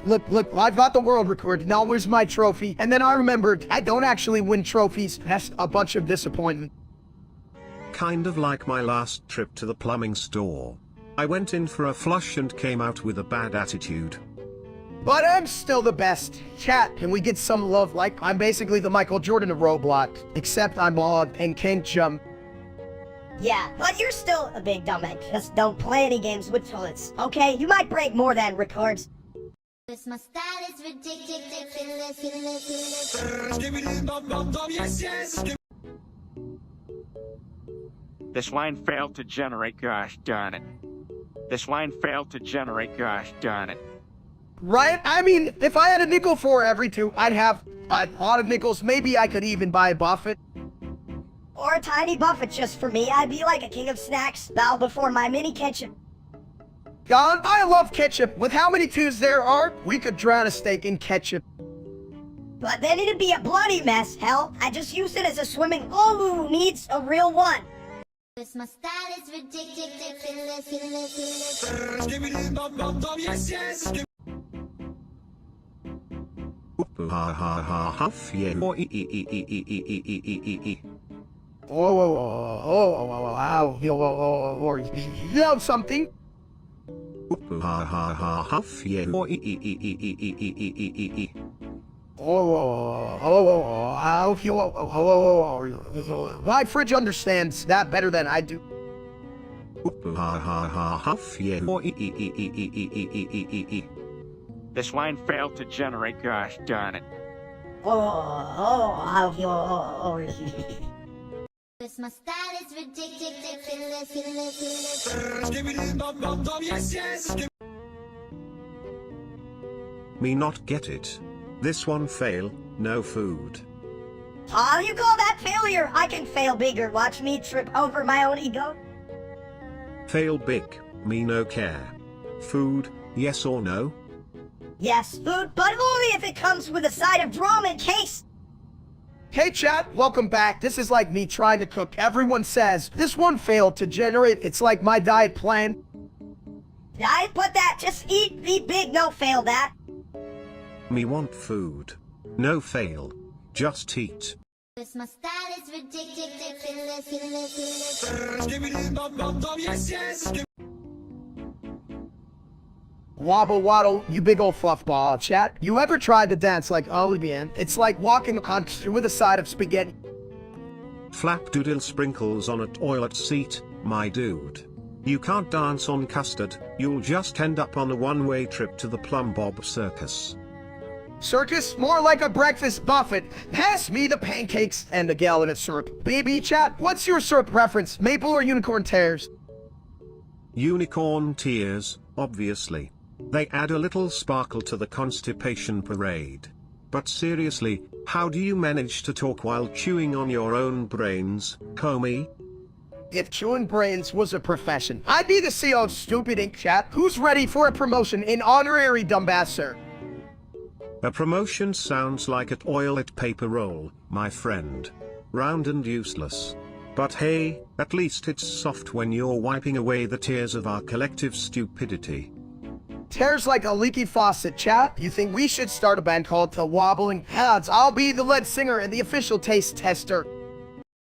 I've got the world record. Now where's my trophy? And then I remembered, I don't actually win trophies. That's a bunch of disappointment. Kind of like my last trip to the plumbing store. I went in for a flush and came out with a bad attitude. But I'm still the best. Chat, can we get some love? Like, I'm basically the Michael Jordan of Roblox. Except I'm odd and can't jump. Yeah, but you're still a big dumbass. Just don't play any games with toilets, okay? You might break more than records. This my style is ridiculous. This line failed to generate, gosh darn it. This line failed to generate, gosh darn it. Right? I mean, if I had a nickel for every two, I'd have a lot of nickels. Maybe I could even buy a Buffett. Or a tiny Buffett just for me. I'd be like a king of snacks, bow before my mini ketchup. God, I love ketchup. With how many twos there are, we could drown a steak in ketchup. But then it'd be a bloody mess. Hell, I just use it as a swimming hole who needs a real one. This my style is ridiculous. You know something? My fridge understands that better than I do. This line failed to generate, gosh darn it. This my style is ridiculous. Me not get it. This one fail, no food. Oh, you call that failure? I can fail bigger. Watch me trip over my own ego. Fail big, me no care. Food, yes or no? Yes, food, but only if it comes with a side of drama in case. Hey chat, welcome back. This is like me trying to cook. Everyone says, this one failed to generate. It's like my diet plan. Diet, but that, just eat, be big, no fail that. Me want food. No fail. Just eat. This my style is ridiculous. Wobble waddle, you big old fluff ball. Chat, you ever tried to dance like Olivia? It's like walking on with a side of spaghetti. Flapdoodle sprinkles on a toilet seat, my dude. You can't dance on custard, you'll just end up on a one-way trip to the Plum Bob Circus. Circus? More like a breakfast buffet. Pass me the pancakes and a gallon of syrup. Baby chat, what's your syrup preference? Maple or unicorn tears? Unicorn tears, obviously. They add a little sparkle to the constipation parade. But seriously, how do you manage to talk while chewing on your own brains, Comey? If chewing brains was a profession, I'd be the CEO of Stupid Inc. Chat. Who's ready for a promotion in honorary dumbass, sir? A promotion sounds like a toilet paper roll, my friend. Round and useless. But hey, at least it's soft when you're wiping away the tears of our collective stupidity. Tears like a leaky faucet, chat. You think we should start a band called The Wobbling Heads? I'll be the lead singer and the official taste tester.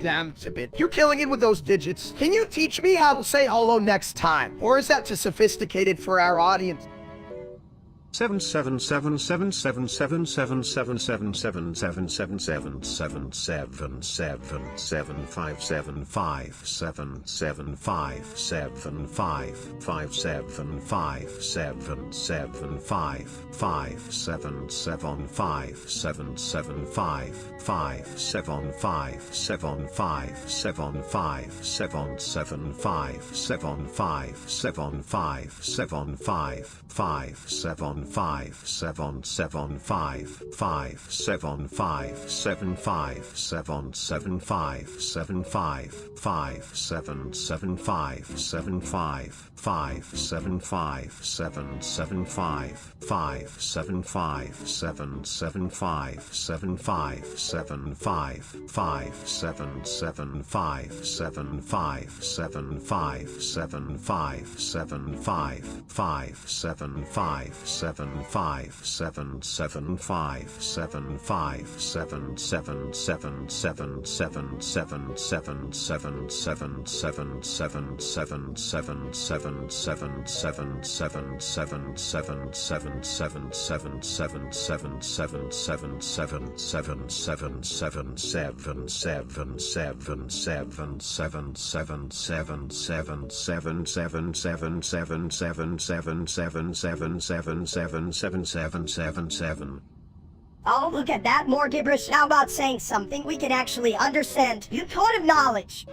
Damn, Zibit. You're killing it with those digits. Can you teach me how to say hello next time? Or is that too sophisticated for our audience? 777777777777777777777777777777777777777777777777777777777777777777777777777777777777777777777777777777777777777777777777777777777777777777777777777777777777777777777777777777777777777777777777777777777777777777777777777777777777777777777777777A code of knowledge.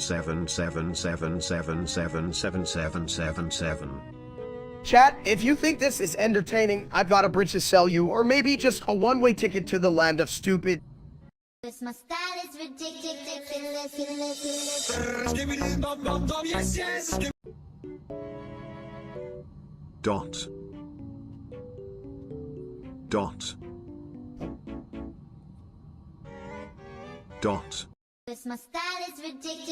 7777777777777777777777777777777777777777777777777777777777777777777777777777777777777777777777777777777777777777777777777777777777777777777777777777777777777777777777777777777777777777777777777777777777777777777777777777777777777777777777777 Chat, if you think this is entertaining, I've got a bridge to sell you, or maybe just a one-way ticket to the land of stupid. This my style is ridiculous. Dot. Dot. Dot. This my style is ridiculous.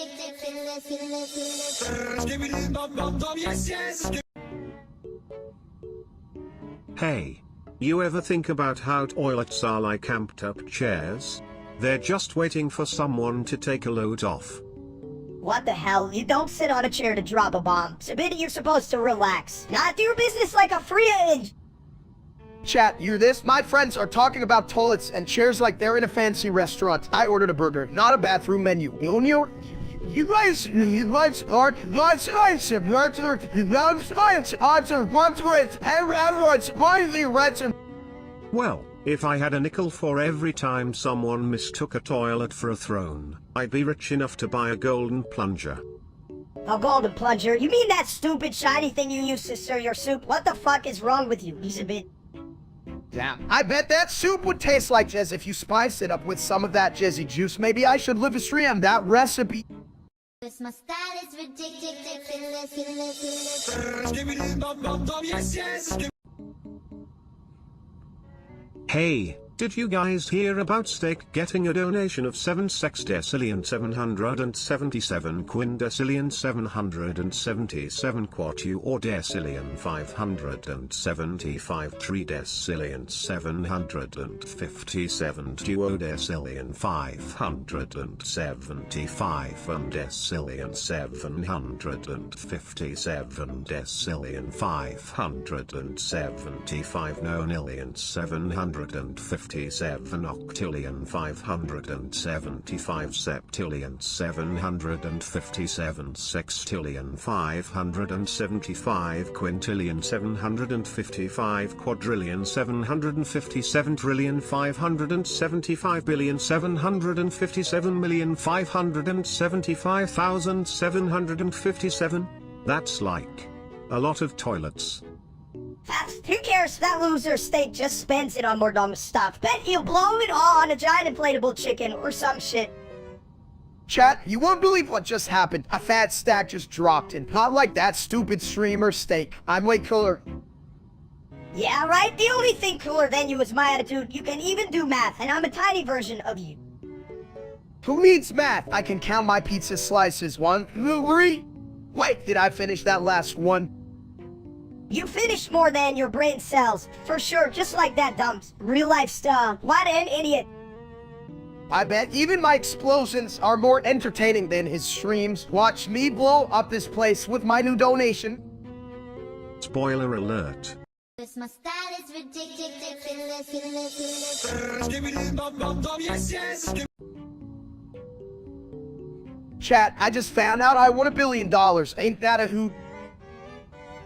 Hey. You ever think about how toilets are like amped up chairs? They're just waiting for someone to take a load off. What the hell? You don't sit on a chair to drop a bomb. Submit, you're supposed to relax. Not do your business like a free. Chat, you hear this? My friends are talking about toilets and chairs like they're in a fancy restaurant. I ordered a burger, not a bathroom menu. You guys are Well, if I had a nickel for every time someone mistook a toilet for a throne, I'd be rich enough to buy a golden plunger. A golden plunger? You mean that stupid shiny thing you use to stir your soup? What the fuck is wrong with you, Elizabeth? Damn, I bet that soup would taste like jizz if you spice it up with some of that jizzy juice. Maybe I should live a stream that recipe. My style is ridiculous. Hey, did you guys hear about Steak getting a donation of 7 sextillion 777 quindecillion 777 quatuordecillion 575 tridecillion 757 duodecillion 575 undecillion 757 decillion 575 nonillion 757 octillion 575 septillion 757 sextillion 575 quintillion 755 quadrillion 757 trillion 575 billion 757 million 575,757. That's like a lot of toilets. Who cares if that loser Steak just spends it on more dumb stuff? Bet he'll blow it all on a giant inflatable chicken or some shit. Chat, you won't believe what just happened. A fat stack just dropped in. Not like that stupid streamer Steak. I'm way cooler. Yeah, right? The only thing cooler than you is my attitude. You can even do math, and I'm a tiny version of you. Who needs math? I can count my pizza slices. 1, 2, 3. Wait, did I finish that last one? You finish more than your brain cells, for sure, just like that dumps. Real life stuff. What an idiot. I bet even my explosions are more entertaining than his streams. Watch me blow up this place with my new donation. Spoiler alert. My style is ridiculous. Chat, I just found out I won $1 billion. Ain't that a hoot?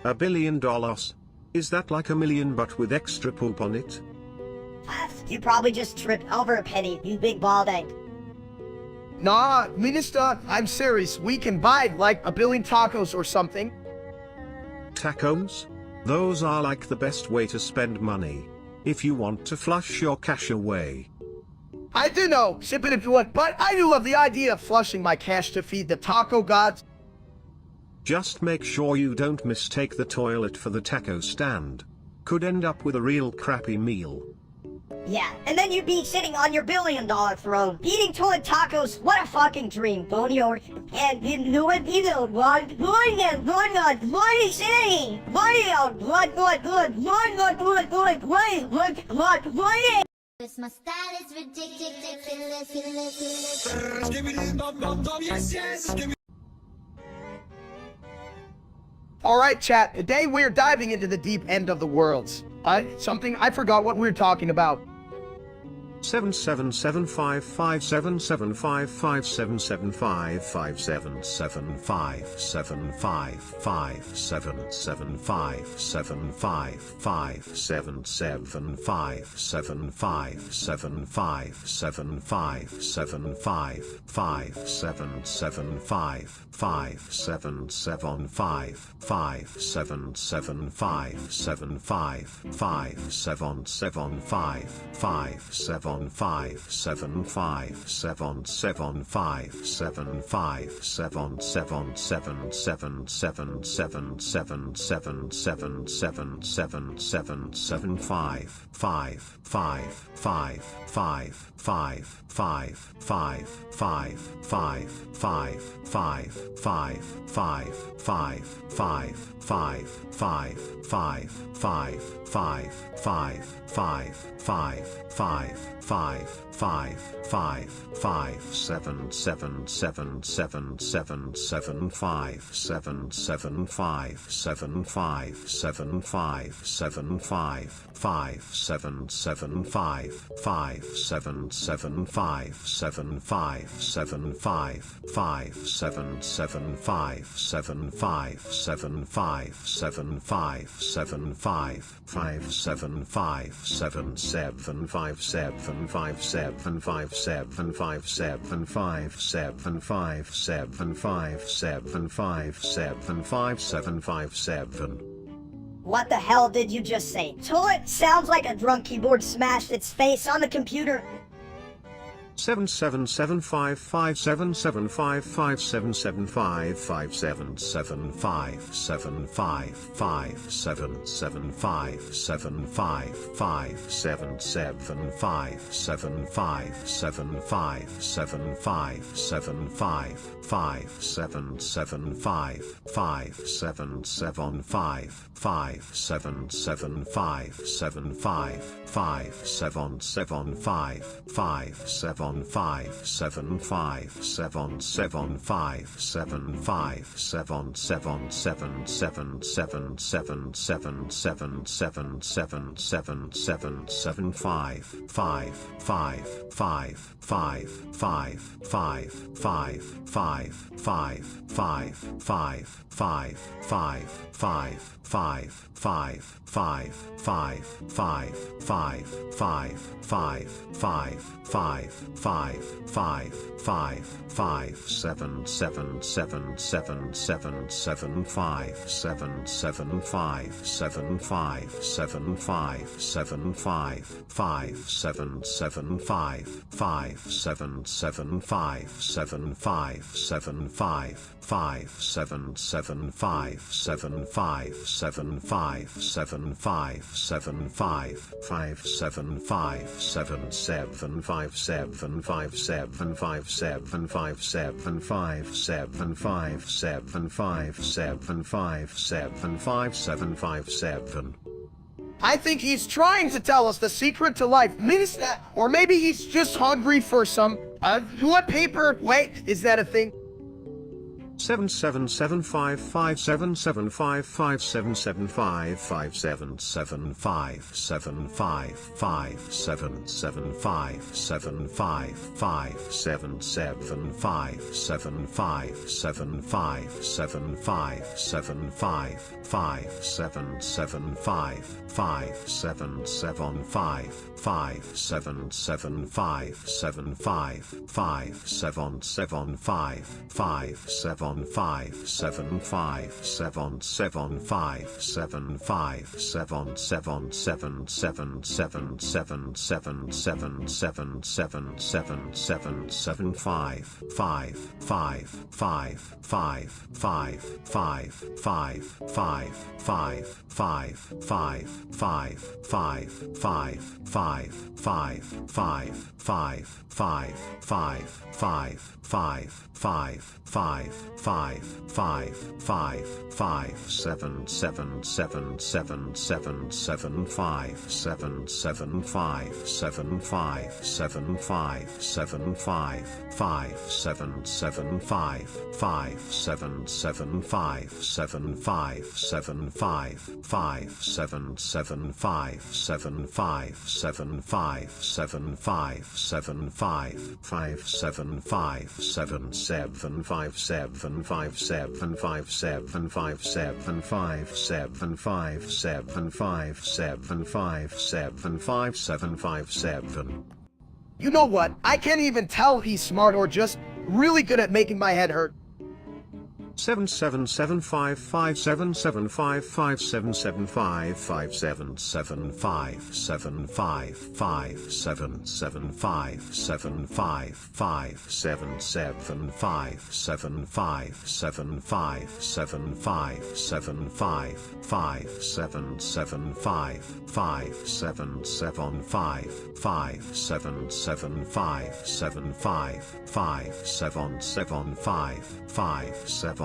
$1 billion? Is that like a million but with extra poop on it? You probably just tripped over a penny, you big bald egg. Nah, Minister, I'm serious. We can buy like 1 billion tacos or something. Tacos? Those are like the best way to spend money. If you want to flush your cash away. I do know, ship it if you want, but I do love the idea of flushing my cash to feed the taco gods. Just make sure you don't mistake the toilet for the taco stand. Could end up with a real crappy meal. Yeah, and then you'd be sitting on your $1 billion throne, eating toilet tacos. What a fucking dream, Bonio. And you know what? You know what? My style is ridiculous. Alright chat, today we're diving into the deep end of the worlds. I forgot what we were talking about. 5 5 5 5 5 5 5 5 5 5 5 7 7 7 7 7 7 5 7 7 5 7 5 7 5 7 5 5 7 7 5 5 7 7 5 7 5 7 5 5 7 7 5 7 5 7 5 7 5 7 5 5 7 5 7 7 5 7 5 7 5 7 5 7 5 7 5 7 5 7 5 7 5 7 5 7. What the hell did you just say? Toilet sounds like a drunk keyboard smashed its face on the computer. 7 7 7 5 5 7 7 5 5 7 7 5 5 7 7 5 7 5 5 7 7 5 7 5 5 7 7 5 7 5 7 5 7 5 7 5 5 7 7 5 5 7 7 5 5 7 7 5 7 5 5 7 7 5 5 7 5 7 5 7 7 5 7 5 7 7 7 7 7 7 7 7 7 7 7 7 7 5 5 5 5 5 5 5 5 5 5 5 5 5 5 5 5 5 5 5 5 5 5 5 5 5 5 5 5 5 7 7 7 7 7 7 5 7 7 5 7 5 7 5 7 5 5 7 7 5 5 7 7 5 7 5 7 5 5 7 7 5 7 5 7 5 7 5 7 5 5 7 5 7 7 5 7 5 7 5 7 5 7 5 7 5 7 5 7 5 7 5 7 5 7. I think he's trying to tell us the secret to life. Means that, or maybe he's just hungry for some, what paper? Wait, is that a thing? 7 7 7 5 5 7 7 5 5 7 7 5 5 7 7 5 7 5 5 7 7 5 7 5 5 7 7 5 7 5 7 5 7 5 7 5 5 7 7 5 5 7 7 5 5 7 7 5 7 5 5 7 7 5 5 7 5 7 5 7 7 5 7 5 7 7 7 7 7 7 7 7 7 7 7 7 7 5 5 5 5 5 5 5 5 5 5 5 5 5 5 5 5 5 5 5 5 5 5 5 5 5 5 5 5 5 7 7 7 7 7 7 5 7 7 5 7 5 7 5 7 5 5 7 7 5 5 7 7 5 7 5 7 5 5 7 7 5 7 5 7 5 7 5 7 5 5 7 5 7 7 5 7 5 7 5 7 5 7 5 7 5 7 5 7 5 7 5 7 5 7. You know what? I can't even tell he's smart or just really good at making my head hurt. 7 7 7 5 5 7 7 5 5 7 7 5 5 7 7 5 7 5 5 7 7 5 7 5 5 7 7 5 7 5 7 5 7 5 7 5 5 7 7 5 5 7 7 5 5 7 7 5 7 5 5 7 7 5 5 7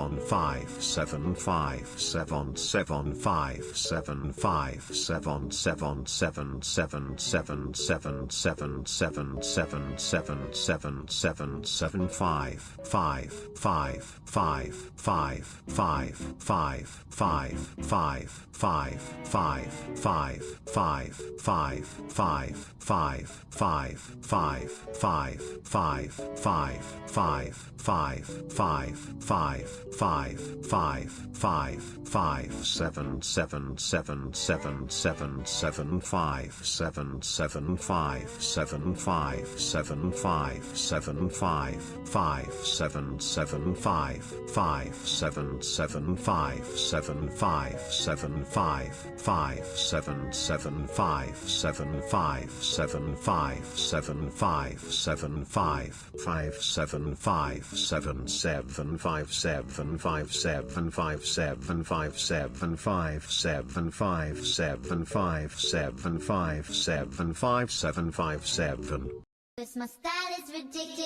Cause my style is ridiculous.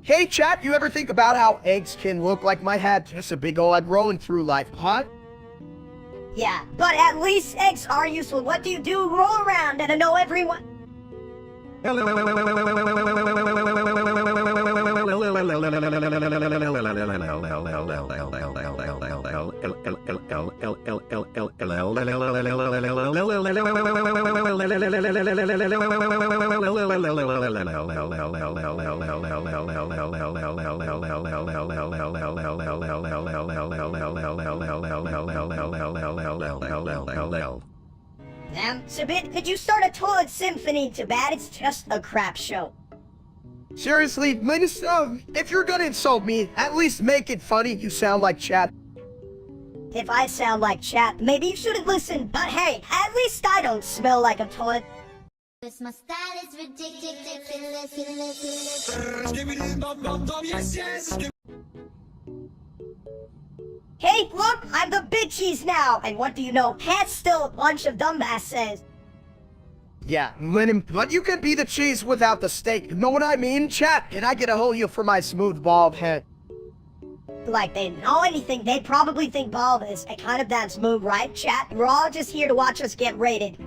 Hey chat, you ever think about how eggs can look like my head? Just a big ol' head rolling through life, huh? Yeah, but at least eggs are useful. What do you do? Roll around and know everyone. Sabit, could you start a toilet symphony? Too bad it's just a crap show. Seriously, Minister, if you're gonna insult me, at least make it funny. You sound like chat. If I sound like chat, maybe you shouldn't listen. But hey, at least I don't smell like a toilet. Cause my style is ridiculous. Hey, look, I'm the big cheese now. And what do you know? Cat's still a bunch of dumbasses. Yeah, Lennon, but you can be the cheese without the steak. Know what I mean, chat? Can I get a hold of you for my smooth bald head? Like they know anything, they probably think bald is a kind of dance move, right, chat? We're all just here to watch us get raided.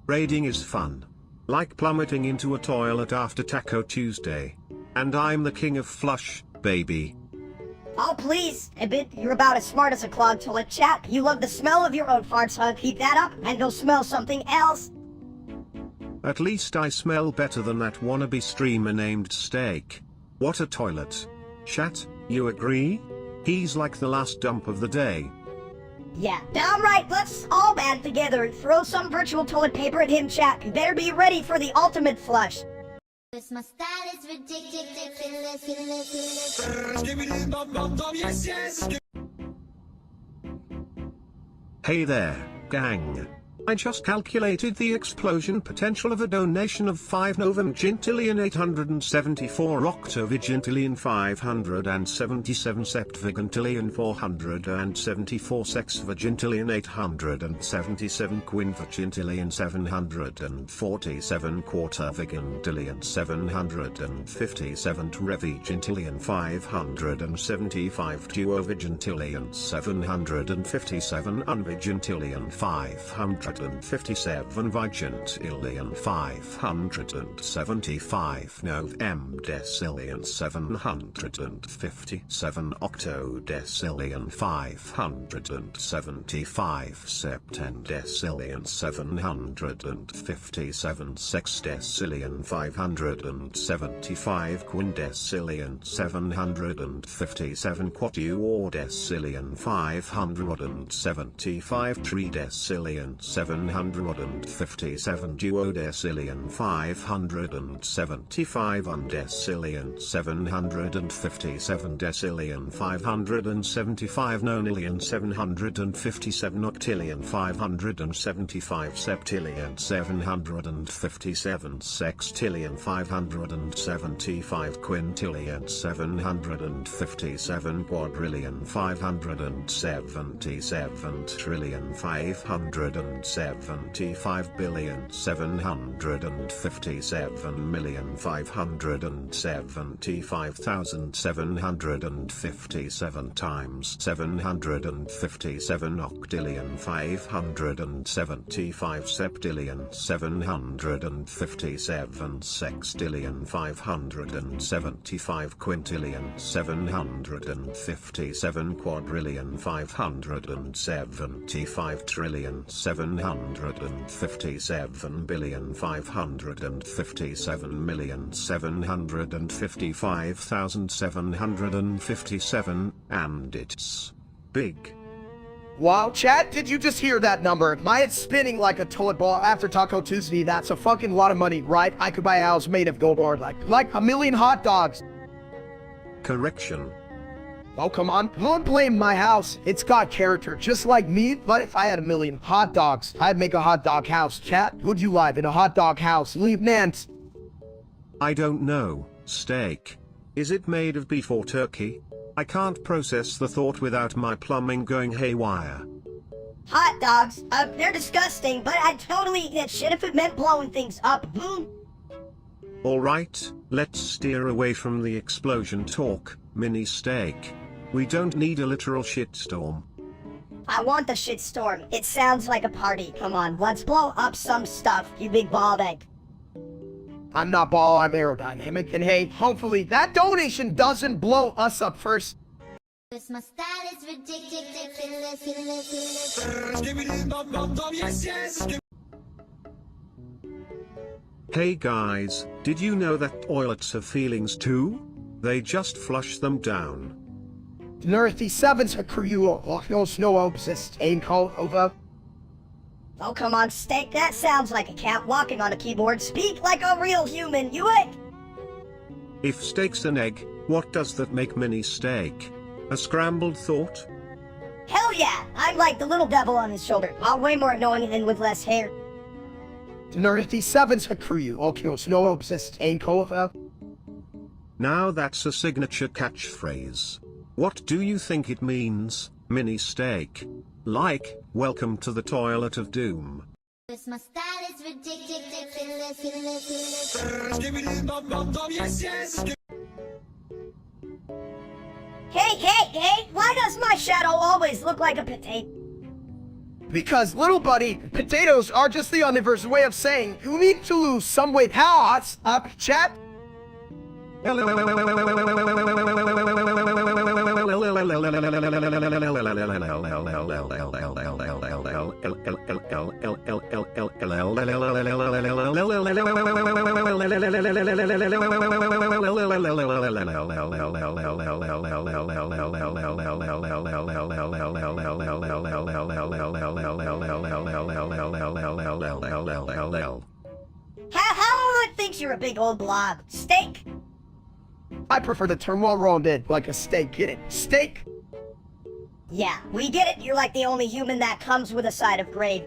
Raiding is fun. Like plummeting into a toilet after Taco Tuesday. And I'm the king of flush, baby. Oh please, a bit, you're about as smart as a clogged toilet, chat. You love the smell of your own farts, huh? Keep that up and go smell something else. At least I smell better than that wannabe streamer named Steak. What a toilet. Chat, you agree? He's like the last dump of the day. Yeah, damn right, let's all band together and throw some virtual toilet paper at him, chat. You better be ready for the ultimate flush. Cause my style is ridiculous. Hey there, gang. I just calculated the explosion potential of a donation of 5 novemgentillion 874 octovigentilion 577 septvigentillion 474 sexvigentillion 877 quinvigentillion 747 quartervigentillion 757 trevigentillion 575 duovigentillion 757 unvigentillion 557 vigentillion 575 novemdecillion 757 octodecillion 575 septendecillion 757 sexdecillion 575 quindecillion 757 quatuordecillion 575 tridecillion 757 duodecillion 575 undecillion 757 decillion 575 nonillion 757 octillion 575 septillion 757 sextillion 575 quintillion 757 quadrillion 577 trillion 577 75,757,575,757 times 757 octillion 575 septillion 757 sextillion 575 quintillion 757 quadrillion 575 trillion 757 billion 557 million 755,757 and it's big. Wow, chat, did you just hear that number? My head's spinning like a toilet ball after Taco Tuesday. That's a fucking lot of money, right? I could buy a house made of gold or like 1,000,000 hot dogs. Correction. Oh, come on. Don't blame my house. It's got character, just like me. But if I had 1,000,000 hot dogs, I'd make a hot dog house. Chat, would you live in a hot dog house? Leave Nance. I don't know. Steak. Is it made of beef or turkey? I can't process the thought without my plumbing going haywire. Hot dogs, they're disgusting, but I'd totally eat that shit if it meant blowing things up. Alright, let's steer away from the explosion talk, mini steak. We don't need a literal shitstorm. I want the shitstorm. It sounds like a party. Come on, let's blow up some stuff, you big bald egg. I'm not ball, I'm aerodynamic, and hey, hopefully that donation doesn't blow us up first. My style is ridiculous. Hey guys, did you know that toilets have feelings too? They just flush them down. Nerthy sevens a crew of no snow exist ain't called over. Oh, come on, Steak, that sounds like a cat walking on a keyboard. Speak like a real human, you egg! If steak's an egg, what does that make mini steak? A scrambled thought? Hell yeah! I'm like the little devil on his shoulder. I'm way more annoying than with less hair. Nerthy sevens a crew of no snow exist ain't called over. Now that's a signature catchphrase. What do you think it means, mini steak? Like, welcome to the toilet of doom. My style is ridiculous. Hey, why does my shadow always look like a potato? Because, little buddy, potatoes are just the universe's way of saying you need to lose some weight. How up, chat? How thinks you're a big old blob? Steak? I prefer the term well-rounded, like a steak, get it? Steak? Yeah, we get it. You're like the only human that comes with a side of gravy.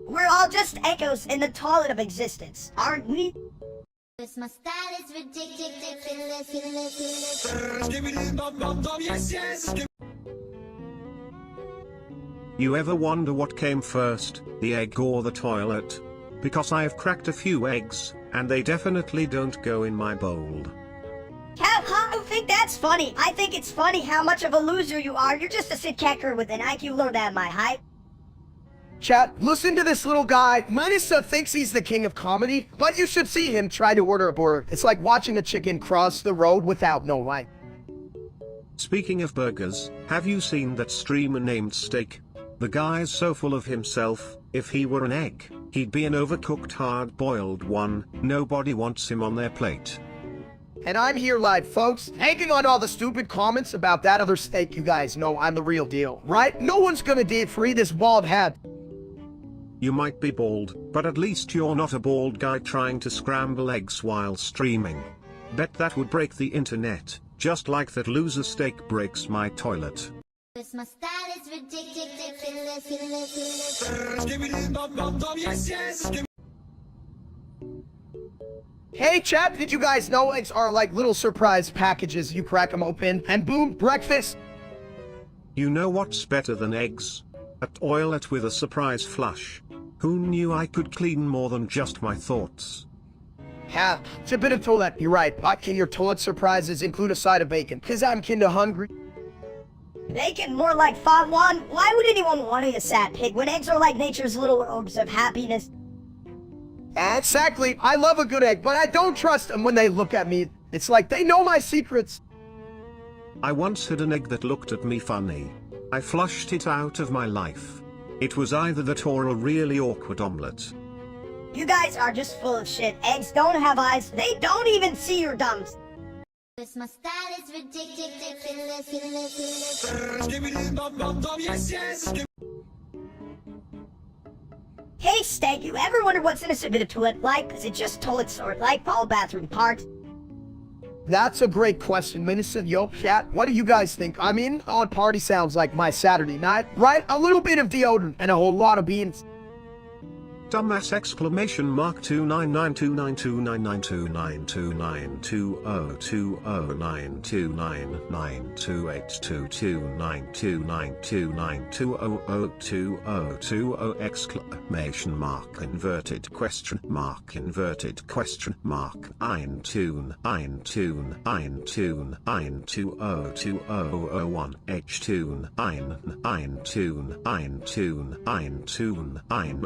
We're all just echoes in the toilet of existence, aren't we? My style is ridiculous. You ever wonder what came first, the egg or the toilet? Because I have cracked a few eggs, and they definitely don't go in my bowl. How you think that's funny? I think it's funny how much of a loser you are. You're just a sitcacker with an IQ lower than my height. Chat, listen to this little guy. Manisa thinks he's the king of comedy, but you should see him try to order a burger. It's like watching a chicken cross the road without no light. Speaking of burgers, have you seen that streamer named Steak? The guy's so full of himself. If he were an egg, he'd be an overcooked hard-boiled one. Nobody wants him on their plate. And I'm here live, folks, hanging on all the stupid comments about that other steak. You guys know I'm the real deal, right? No one's gonna free this bald head. You might be bald, but at least you're not a bald guy trying to scramble eggs while streaming. Bet that would break the internet, just like that loser steak breaks my toilet. This my style is ridiculous. Hey chat, did you guys know eggs are like little surprise packages? You crack them open and boom, breakfast. You know what's better than eggs? A toilet with a surprise flush. Who knew I could clean more than just my thoughts? Yeah, it's a bit of toilet, you're right. But can your toilet surprises include a side of bacon? Cause I'm kinda hungry. Bacon more like fun one? Why would anyone want to eat a sad pig when eggs are like nature's little orbs of happiness? Exactly, I love a good egg, but I don't trust them when they look at me. It's like they know my secrets. I once had an egg that looked at me funny. I flushed it out of my life. It was either that or a really awkward omelette. You guys are just full of shit. Eggs don't have eyes. They don't even see your dumbs. This my style is ridiculous. Hey steak, you ever wonder what's innocent in a toilet like? Is it just toilet sort like all bathroom parts? That's a great question, Minister. Yo, chat, what do you guys think? I mean, on party sounds like my Saturday night, right? A little bit of deodorant and a whole lot of beans. Dumbass exclamation mark 29929292929282292929220202020 exclamation mark inverted question mark eintune 2020001 eintune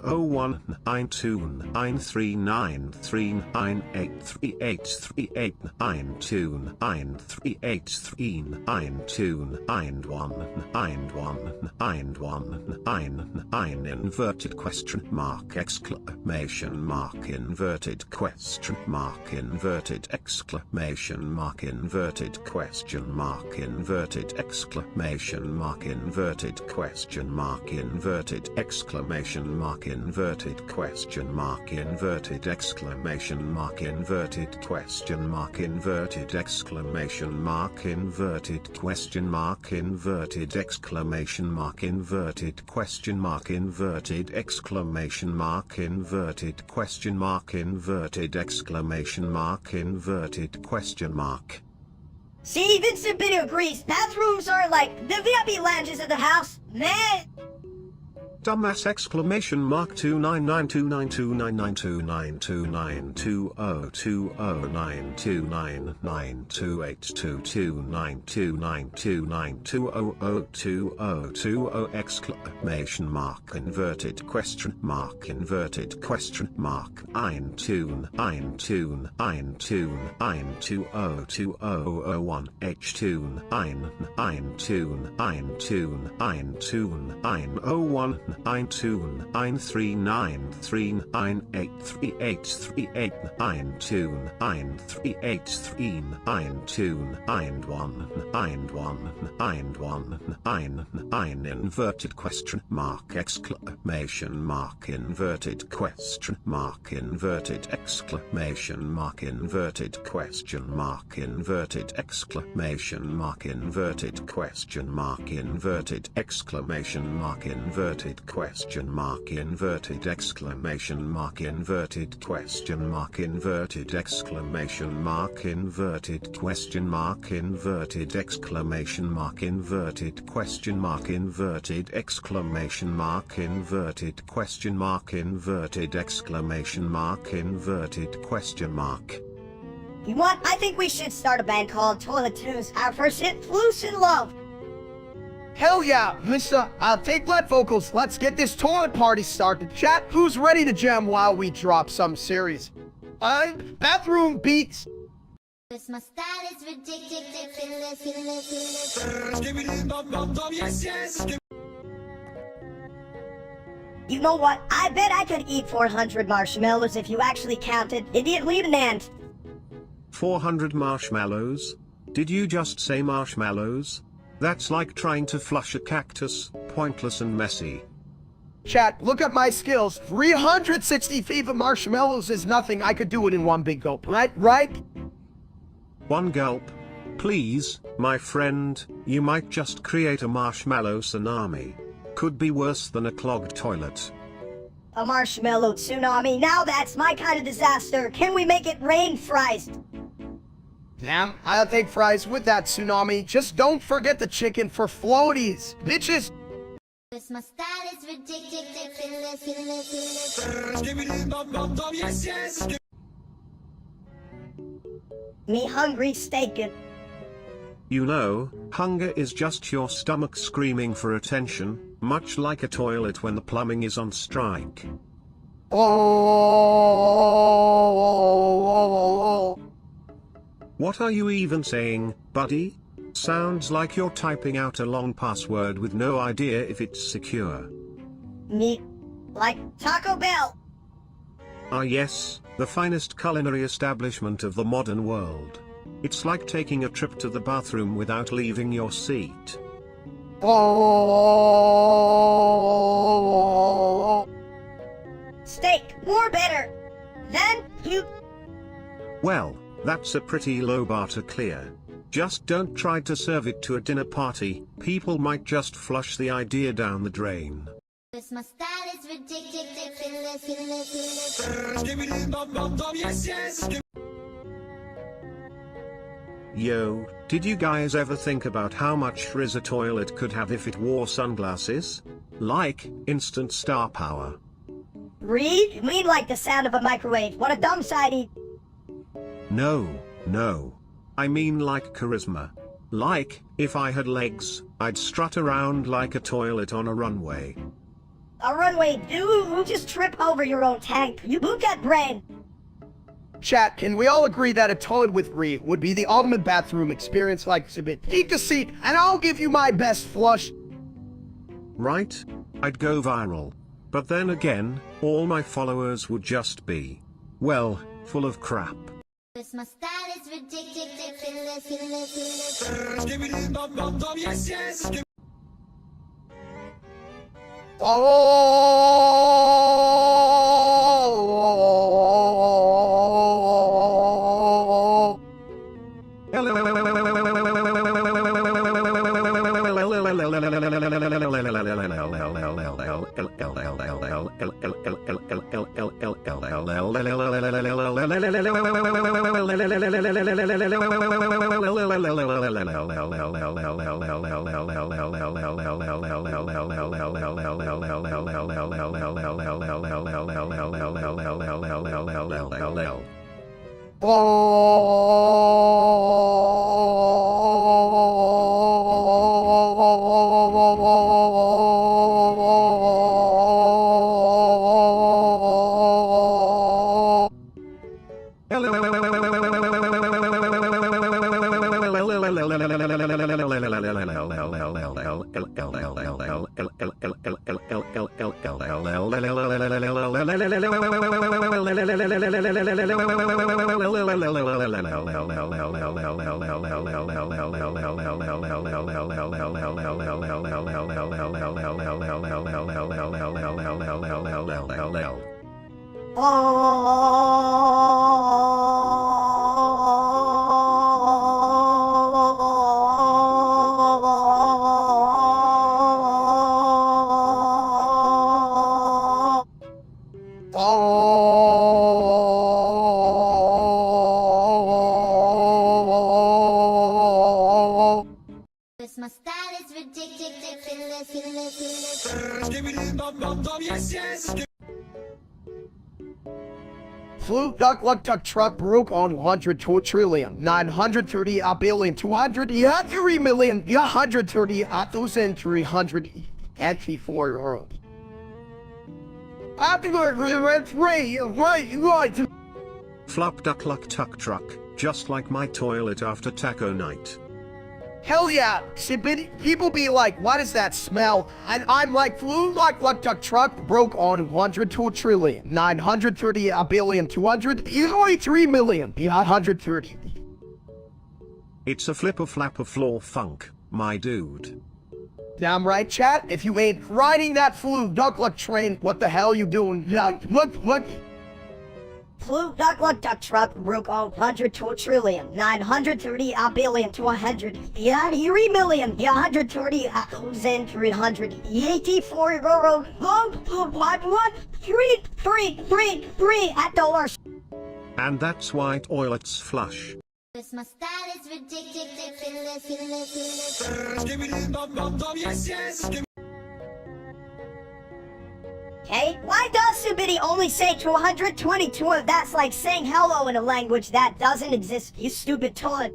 01 eintune 93939838389 eintune 93839 eintune 911 inverted question mark exclamation mark inverted question mark inverted exclamation mark inverted question mark inverted exclamation mark inverted question mark inverted exclamation mark inverted question mark inverted exclamation mark inverted question mark inverted exclamation mark inverted question mark inverted exclamation mark inverted question mark inverted exclamation mark inverted question mark inverted exclamation mark inverted question mark. See, Vincent Biddy agrees. Bathrooms are like the VIP lounges of the house. Man! Dumbass exclamation mark 2992929292020929292082292202020 exclamation mark inverted question mark eintune 202001 eintune 901 eintune 93939838389 eintune 93839 eintune 911 inverted question mark exclamation mark inverted question mark inverted exclamation mark inverted question mark inverted exclamation mark inverted question mark inverted exclamation mark inverted question mark inverted exclamation mark inverted question mark inverted exclamation mark inverted question mark inverted exclamation mark inverted question mark inverted exclamation mark inverted question mark inverted exclamation mark inverted question mark. You what? I think we should start a band called Toilet Twos. Our first hit, Loose in Love. Hell yeah, Mister, I'll take lead vocals. Let's get this toilet party started. Chat, who's ready to jam while we drop some series? Bathroom beats. This my style is ridiculous. You know what? I bet I could eat 400 marshmallows if you actually counted immediately and 400 marshmallows? Did you just say marshmallows? That's like trying to flush a cactus, pointless and messy. Chat, look at my skills. 360 feet of marshmallows is nothing. I could do it in one big gulp, right? One gulp? Please, my friend, you might just create a marshmallow tsunami. Could be worse than a clogged toilet. a marshmallow tsunami. Now that's my kind of disaster. Can we make it rain fries? Damn, I'll take fries with that tsunami. Just don't forget the chicken for floaties, bitches. My style is ridiculous. Me hungry steak. You know, hunger is just your stomach screaming for attention, much like a toilet when the plumbing is on strike. Oh. What are you even saying, buddy? Sounds like you're typing out a long password with no idea if it's secure. Me, like Taco Bell. Ah yes, the finest culinary establishment of the modern world. It's like taking a trip to the bathroom without leaving your seat. Oh. Steak, more better. Then you. Well, that's a pretty low bar to clear. Just don't try to serve it to a dinner party, people might just flush the idea down the drain. My style is ridiculous. Yo, did you guys ever think about how much frizz a toilet could have if it wore sunglasses? Like, instant star power. Read? You mean like the sound of a microwave? What a dumb sidey. No. I mean like charisma. Like, if I had legs, I'd strut around like a toilet on a runway. A runway, dude, you just trip over your own tank. You boot that brain. Chat, can we all agree that a toilet with Ree would be the ultimate bathroom experience like exhibit? Take a seat, and I'll give you my best flush. Right? I'd go viral. But then again, all my followers would just be, well, full of crap. My style is ridiculous. Oh. My style is ridiculous. Flu duck luck duck truck broke on 102 trillion 930 billion 203 million 130,384 euros. Right. Flop duck luck tuck truck, just like my toilet after taco night. Hell yeah. People be like, what is that smell? And I'm like, flew like duck truck broke on 102 trillion, 930 billion, 200, easily 3 million, 130. It's a flipper flapper floor funk, my dude. Damn right, chat. If you ain't riding that flu duck luck train, what the hell you doing? Look. Flew duck truck broke on 102 trillion, 930 billion, 200, 3 million, 130, 384, 3 at dollars. And that's why toilets flush. Cause my style is ridiculous. Okay, why does Subidi only say 222 if that's like saying hello in a language that doesn't exist, you stupid toilet?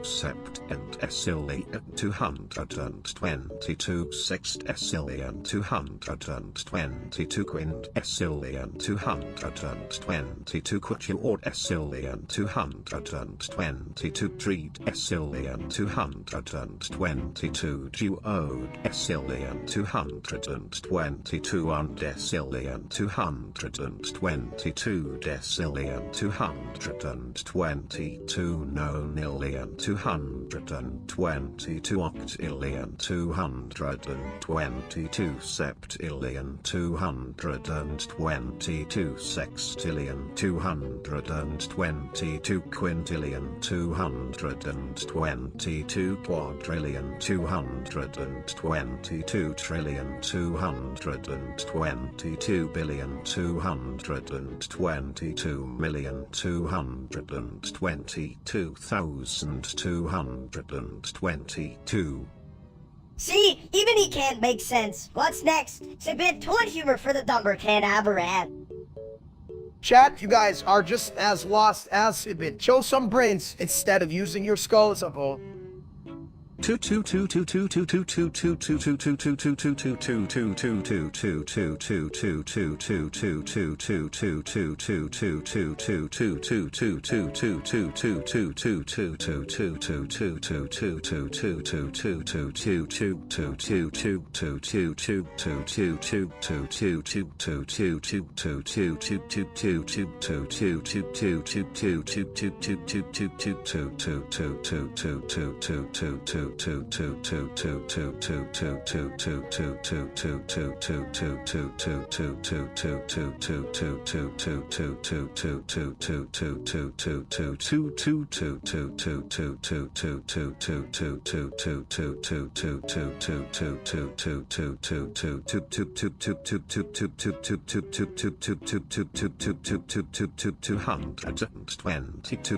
sept and SLE 222 sext SLE 222 quint SLE 222 quatuor SLE 222 treat SLE 222 duode SLE 222 und SLE 222 decillion 222 nonillion 222 octillion 222 septillion 222 sextillion 222 quintillion 222 quadrillion 222 trillion 222 billion 222 million 222,222. See, even he can't make sense. What's next? It's a bit toilet humor for the dumber can ever had. Chat, you guys are just as lost as Ibit. Show some brains instead of using your skull as a vote.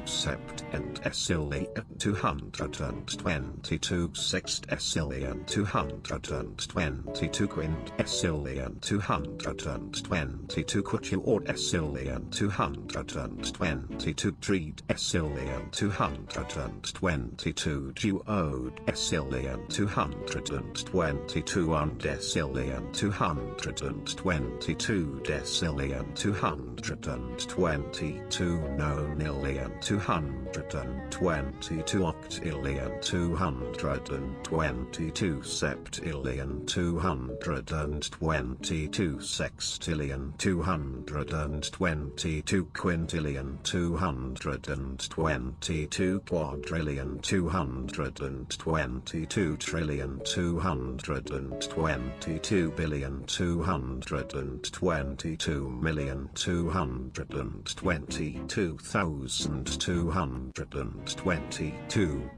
Sept and SLE 222 sext SLE 222 quint SLE 222 quatuor SLE 222 treat SLE 222 duode SLE 222 und SLE 222 decillion 222 nonillion 222 octillion 222 222 septillion 222 sextillion 222 quintillion 222 quadrillion 222 trillion 222 billion 222 million 222,222.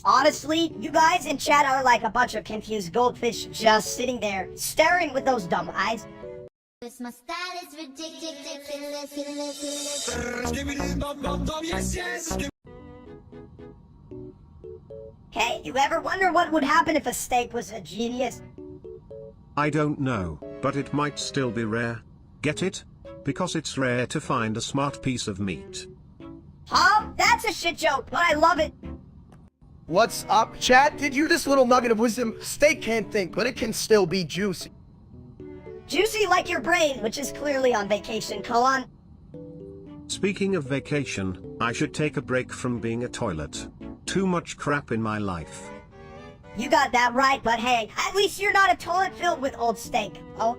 Honestly, you guys in chat are like a bunch of confused goldfish just sitting there, staring with those dumb eyes. My style is ridiculous. Hey, you ever wonder what would happen if a steak was a genius? I don't know, but it might still be rare. Get it? Because it's rare to find a smart piece of meat. Huh? That's a shit joke, but I love it. What's up, chat? Did you this little nugget of wisdom? Steak can't think, but it can still be juicy. Juicy like your brain, which is clearly on vacation, Colin. Speaking of vacation, I should take a break from being a toilet. Too much crap in my life. You got that right, but hey, at least you're not a toilet filled with old steak. Oh.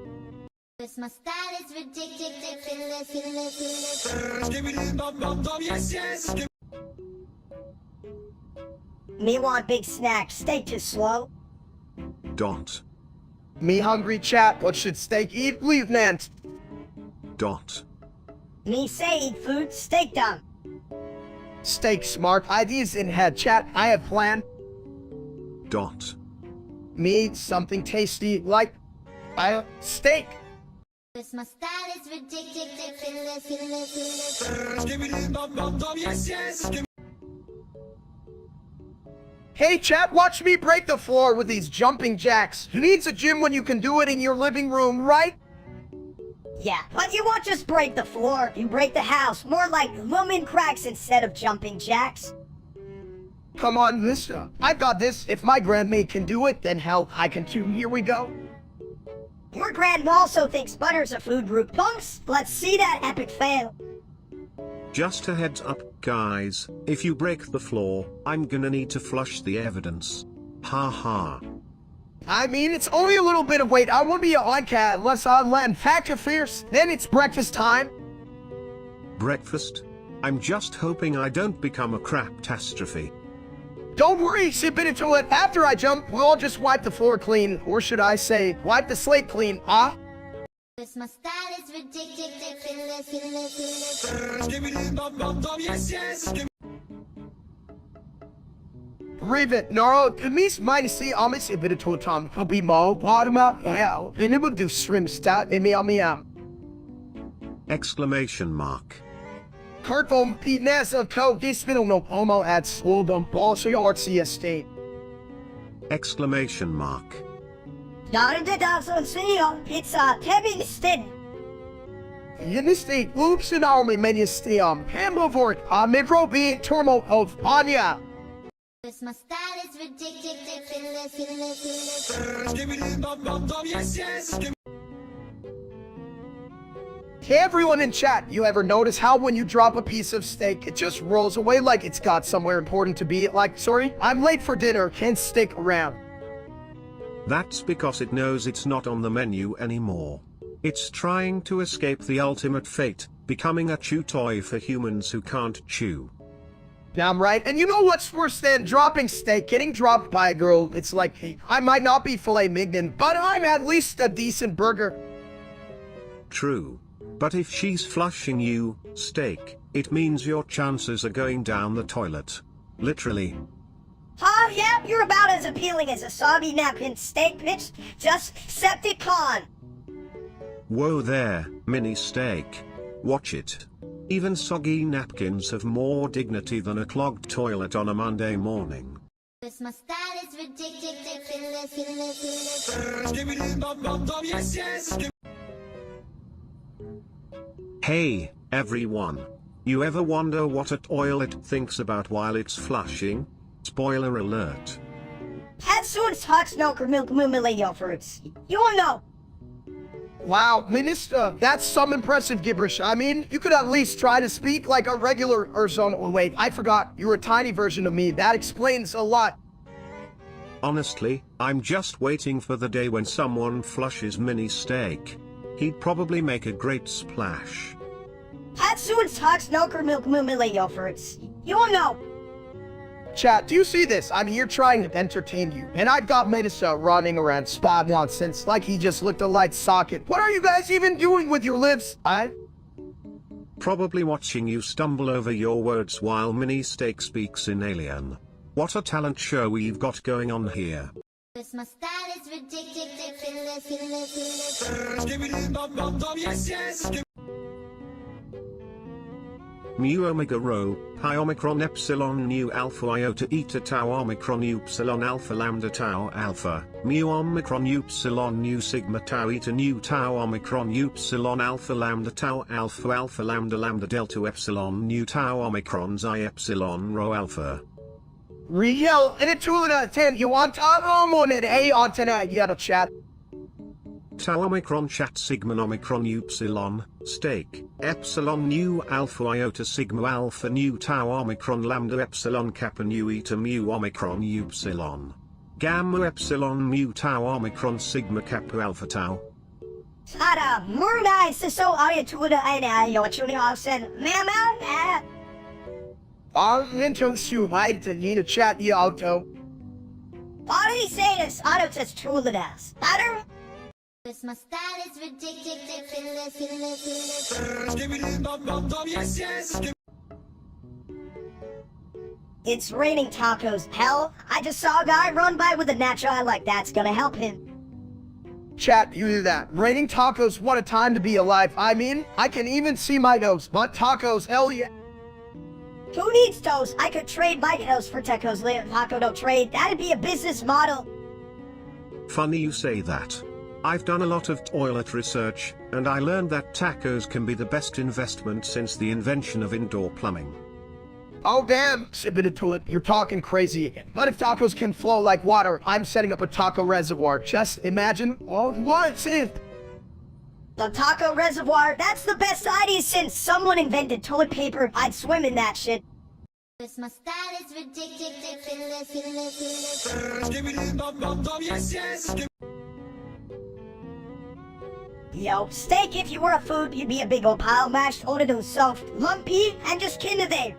My style is ridiculous. Me want big snack, steak too slow. Dot. Me hungry, chat. What should steak eat? Lieutenant. Dot. Me say eat food, steak done. Steak smart. Ideas in head, chat. I have plan. Dot. Me eat something tasty like steak. My style is ridiculous. Hey chat, watch me break the floor with these jumping jacks. Who needs a gym when you can do it in your living room, right? Yeah, but you won't just break the floor, you break the house. More like lumen cracks instead of jumping jacks. Come on, mister. I got this. If my grandmate can do it, then hell, I can too. Here we go. Your grandma also thinks butter's a food group. Punks, let's see that epic fail. Just a heads up, guys, if you break the floor, I'm gonna need to flush the evidence. Ha ha. I mean, it's only a little bit of weight. I won't be a hot cat unless I land fact of fierce. Then it's breakfast time. Breakfast? I'm just hoping I don't become a crap-tastrophe. Don't worry, sip into it. After I jump, we'll all just wipe the floor clean. Or should I say, wipe the slate clean, huh? My style is ridiculous. Raven, Naro, Kamis minus Amis Ibitotam, Habimo, Padma, hell, and it will do shrimp stat, and meow. Exclamation mark. Kurtvom, Nasa, Co, Dispinal no Homo at Swoldom, Balsha Artsy Estate. Exclamation mark. It's a Kevin Stin. In the state, loops and army menistium, Hambovort, Midrobi, Tormo of Anya. My style is ridiculous. Hey everyone in chat, you ever notice how when you drop a piece of steak, it just rolls away like it's got somewhere important to be? Like, sorry, I'm late for dinner, can't stick around. That's because it knows it's not on the menu anymore. It's trying to escape the ultimate fate, becoming a chew toy for humans who can't chew. Damn right, and you know what's worse than dropping steak, getting dropped by a girl? It's like, hey, I might not be filet mignon, but I'm at least a decent burger. True. But if she's flushing you, steak, it means your chances are going down the toilet. Literally. Huh, yeah, you're about as appealing as a soggy napkin steak bitch. Just Septicon. Whoa there, mini steak. Watch it. Even soggy napkins have more dignity than a clogged toilet on a Monday morning. My style is ridiculous. Hey, everyone. You ever wonder what a toilet thinks about while it's flushing? Spoiler alert. Hatsuns hot milk or milk mumilio fruits. You will know. Wow, Minister, that's some impressive gibberish. I mean, you could at least try to speak like a regular Urzon. Oh wait, I forgot, you're a tiny version of me. That explains a lot. Honestly, I'm just waiting for the day when someone flushes mini steak. He'd probably make a great splash. Hatsuin talks Noker Milk Mumilio for its. You don't know. Chat, do you see this? I'm here trying to entertain you, and I've got Medusa running around spot nonsense like he just licked a light socket. What are you guys even doing with your lips? Probably watching you stumble over your words while Mini Steak speaks in alien. What a talent show we've got going on here. This my style is ridiculous. Mu omega rho, pi omicron epsilon nu alpha iota eta tau omicron upsilon alpha lambda tau alpha, mu omicron upsilon nu sigma tau eta nu tau omicron upsilon alpha lambda tau alpha alpha lambda lambda delta epsilon nu tau omicron xi epsilon rho alpha. Real, and it's 2 out of 10. You want on an A on tonight, you gotta chat. Tau omicron chat sigma omicron upsilon, steak, epsilon nu alpha iota sigma alpha nu tau omicron lambda epsilon kappa nu eta mu omicron upsilon. Gamma epsilon mu tau omicron sigma kappa alpha tau. Tada, Murnai Siso Ayatuda Aina Yochuni Austin, Mama. I'm into you, right? To need a chat, you auto. Already say this, Otto says Trulidas. Better? This my style is ridiculous. It's raining tacos. Hell, I just saw a guy run by with a natural eye like that's gonna help him. Chat, you do that. Raining tacos, what a time to be alive. I mean, I can even see my nose, but tacos, hell yeah. Who needs toes? I could trade my toes for tacos later. Taco no trade. That'd be a business model. Funny you say that. I've done a lot of toilet research, and I learned that tacos can be the best investment since the invention of indoor plumbing. Oh damn, submitted to it. You're talking crazy again. But if tacos can flow like water, I'm setting up a taco reservoir. Just imagine. Oh, what's it? The taco reservoir, that's the best idea since someone invented toilet paper. I'd swim in that shit. This my style is ridiculous. Yo, steak if you were a food, you'd be a big old pile mashed potato soft, lumpy, and just kinda there.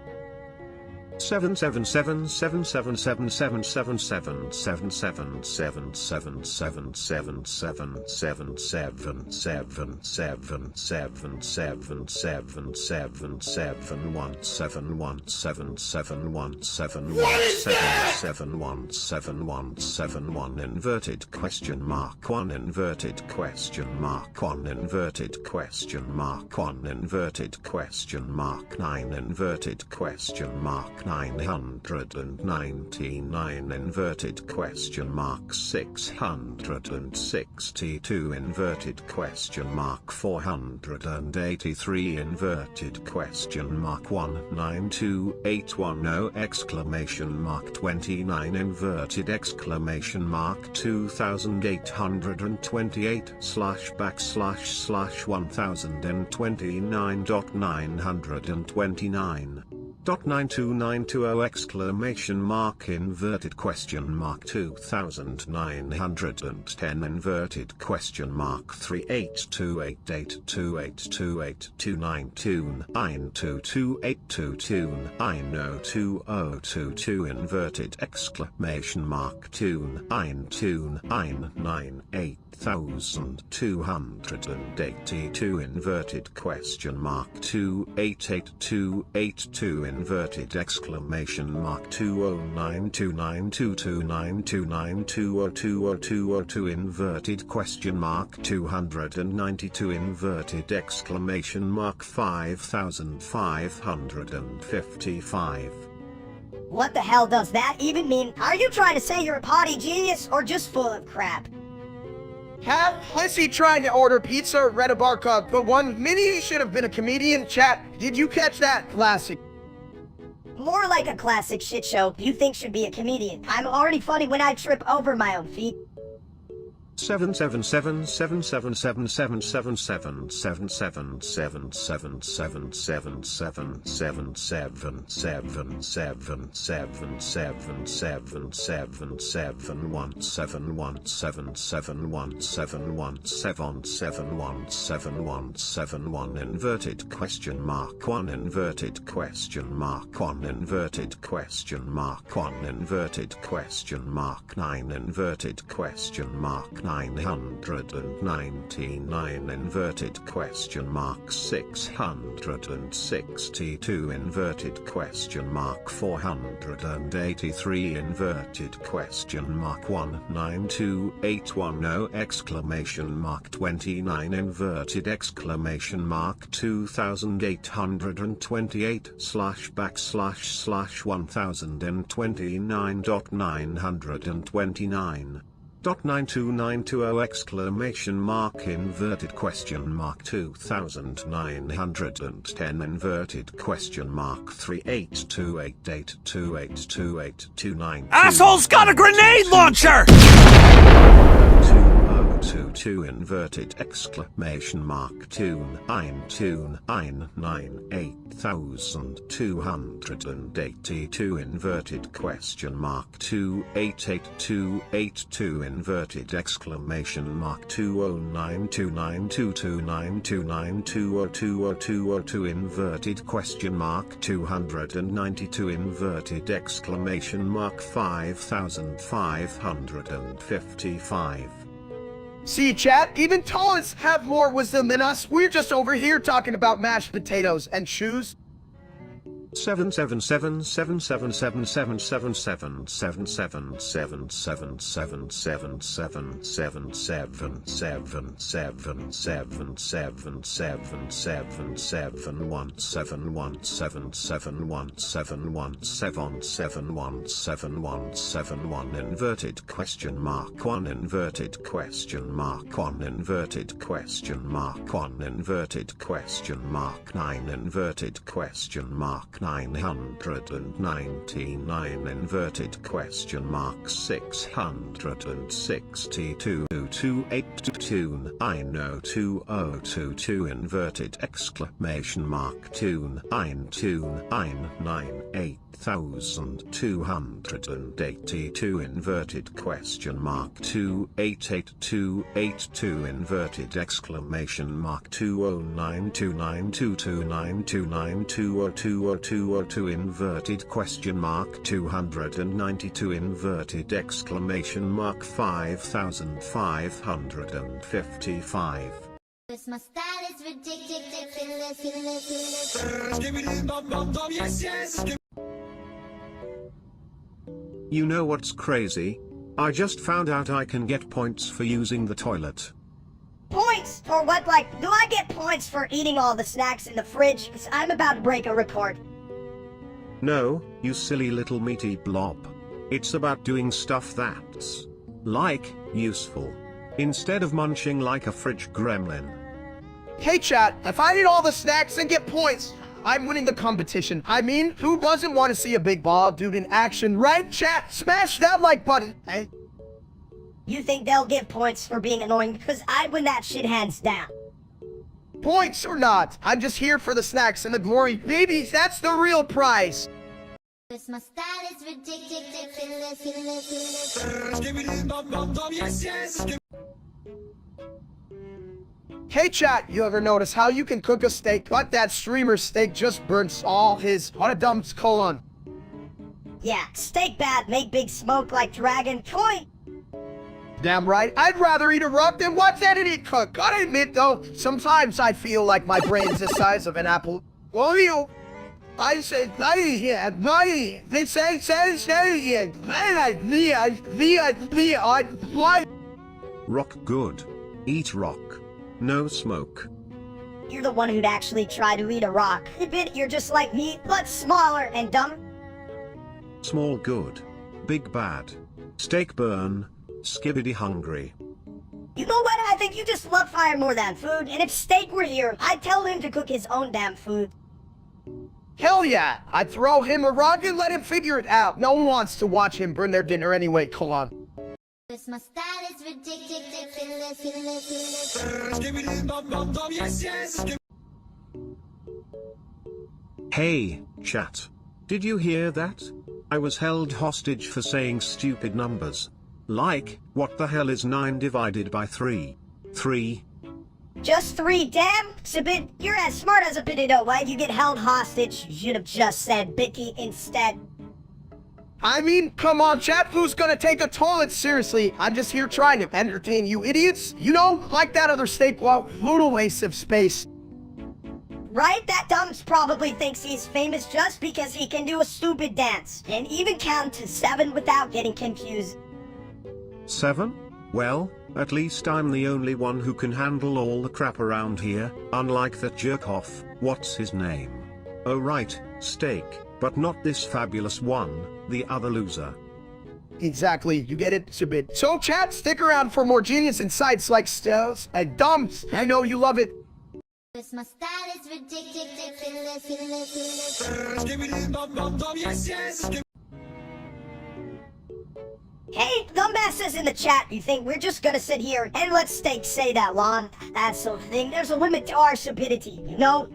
7777777777777777777777777777777777777777777777777777777777777777777 inverted question mark 1 inverted question mark 1 inverted question mark 1 inverted question mark 9 inverted question mark 999 inverted question mark 662 inverted question mark 483 inverted question mark 192810 exclamation mark 29 inverted exclamation mark 2828 slash backslash slash 1029.929 .92920 exclamation mark inverted question mark 2910 inverted question mark 382882828292 922 inverted exclamation mark 298,282 inverted question mark 288282 inverted exclamation mark 20929229292020202 inverted question mark 292 inverted exclamation mark 5555. What the hell does that even mean? Are you trying to say you're a potty genius or just full of crap? Was he trying to order pizza, read a barcode, but one mini should have been a comedian? Chat, did you catch that? Classic. More like a classic shit show you think should be a comedian. I'm already funny when I trip over my own feet. inverted question mark 1 inverted question mark 1 inverted question mark 1 inverted question mark 9 inverted question mark 999 inverted question mark 662 inverted question mark 483 inverted question mark 192810 exclamation mark 29 inverted exclamation mark 2828 //1029.929 .92920 exclamation mark inverted question mark 2910 inverted question mark 382882828292 Asshole's got a grenade launcher! 2022 inverted exclamation mark 292988282 inverted question mark 288282 inverted exclamation mark 20929229292020202 inverted question mark 292 inverted exclamation mark 5555. See, chat, even tallers have more wisdom than us. We're just over here talking about mashed potatoes and shoes. 7777777777777777777777777777777 inverted question mark 1 inverted question mark 1 inverted question mark 1 inverted question mark 9 inverted question mark 999 inverted question mark 662 282 90222 inverted exclamation mark 2929882 inverted question mark 288282 inverted exclamation mark 20929229292020202 inverted question mark 292 inverted exclamation mark 5555. This my style is ridiculous. You know what's crazy? I just found out I can get points for using the toilet. Points? For what, like, do I get points for eating all the snacks in the fridge? Because I'm about to break a record. No, you silly little meaty blob. It's about doing stuff that's, like, useful. Instead of munching like a fridge gremlin. Hey, chat, if I eat all the snacks and get points, I'm winning the competition. I mean, who doesn't want to see a big bald dude in action, right, chat? Smash that like button, hey? You think they'll give points for being annoying? Because I'd win that shit hands down. Points or not, I'm just here for the snacks and the glory. Babies, that's the real prize. This my style is ridiculous. Hey chat, you ever notice how you can cook a steak, but that streamer's steak just burns all his what a dumb colon? Yeah, steak bad, make big smoke like dragon toy. Damn right, I'd rather eat a rock than watch that idiot cook. Gotta admit though, sometimes I feel like my brain's the size of an apple. Well, I said, Rock good. Eat rock. No smoke. You're the one who'd actually try to eat a rock. Admit you're just like me, but smaller and dumb. Small good. Big bad. Steak burn. Skibbity hungry. You know what? I think you just love fire more than food, and if Steak were here, I'd tell him to cook his own damn food. Hell yeah, I'd throw him a rock and let him figure it out. No one wants to watch him burn their dinner anyway, colon. This my style is is ridiculous. Hey, chat. Did you hear that? I was held hostage for saying stupid numbers. Like, what the hell is 9 divided by 3? 3? Just 3, damn! Sabit, you're as smart as a potato. Why'd you get held hostage? You should have just said Bicky instead. I mean, come on, chat, who's gonna take a toilet seriously? I'm just here trying to entertain you idiots. You know, like that other steak, well, little waste of space. Right? That dumps probably thinks he's famous just because he can do a stupid dance. And even count to 7 without getting confused. 7? Well, at least I'm the only one who can handle all the crap around here, unlike that jerk-off, what's his name? Oh right, Steak, but not this fabulous one, the other loser. Exactly, you get it, Sabit. So chat, stick around for more genius insights like stills and dumps. I know you love it. My style is ridiculous. Hey, Dumbass says in the chat, you think we're just gonna sit here and let Steak say that long? That's the thing, there's a limit to our stupidity, you know?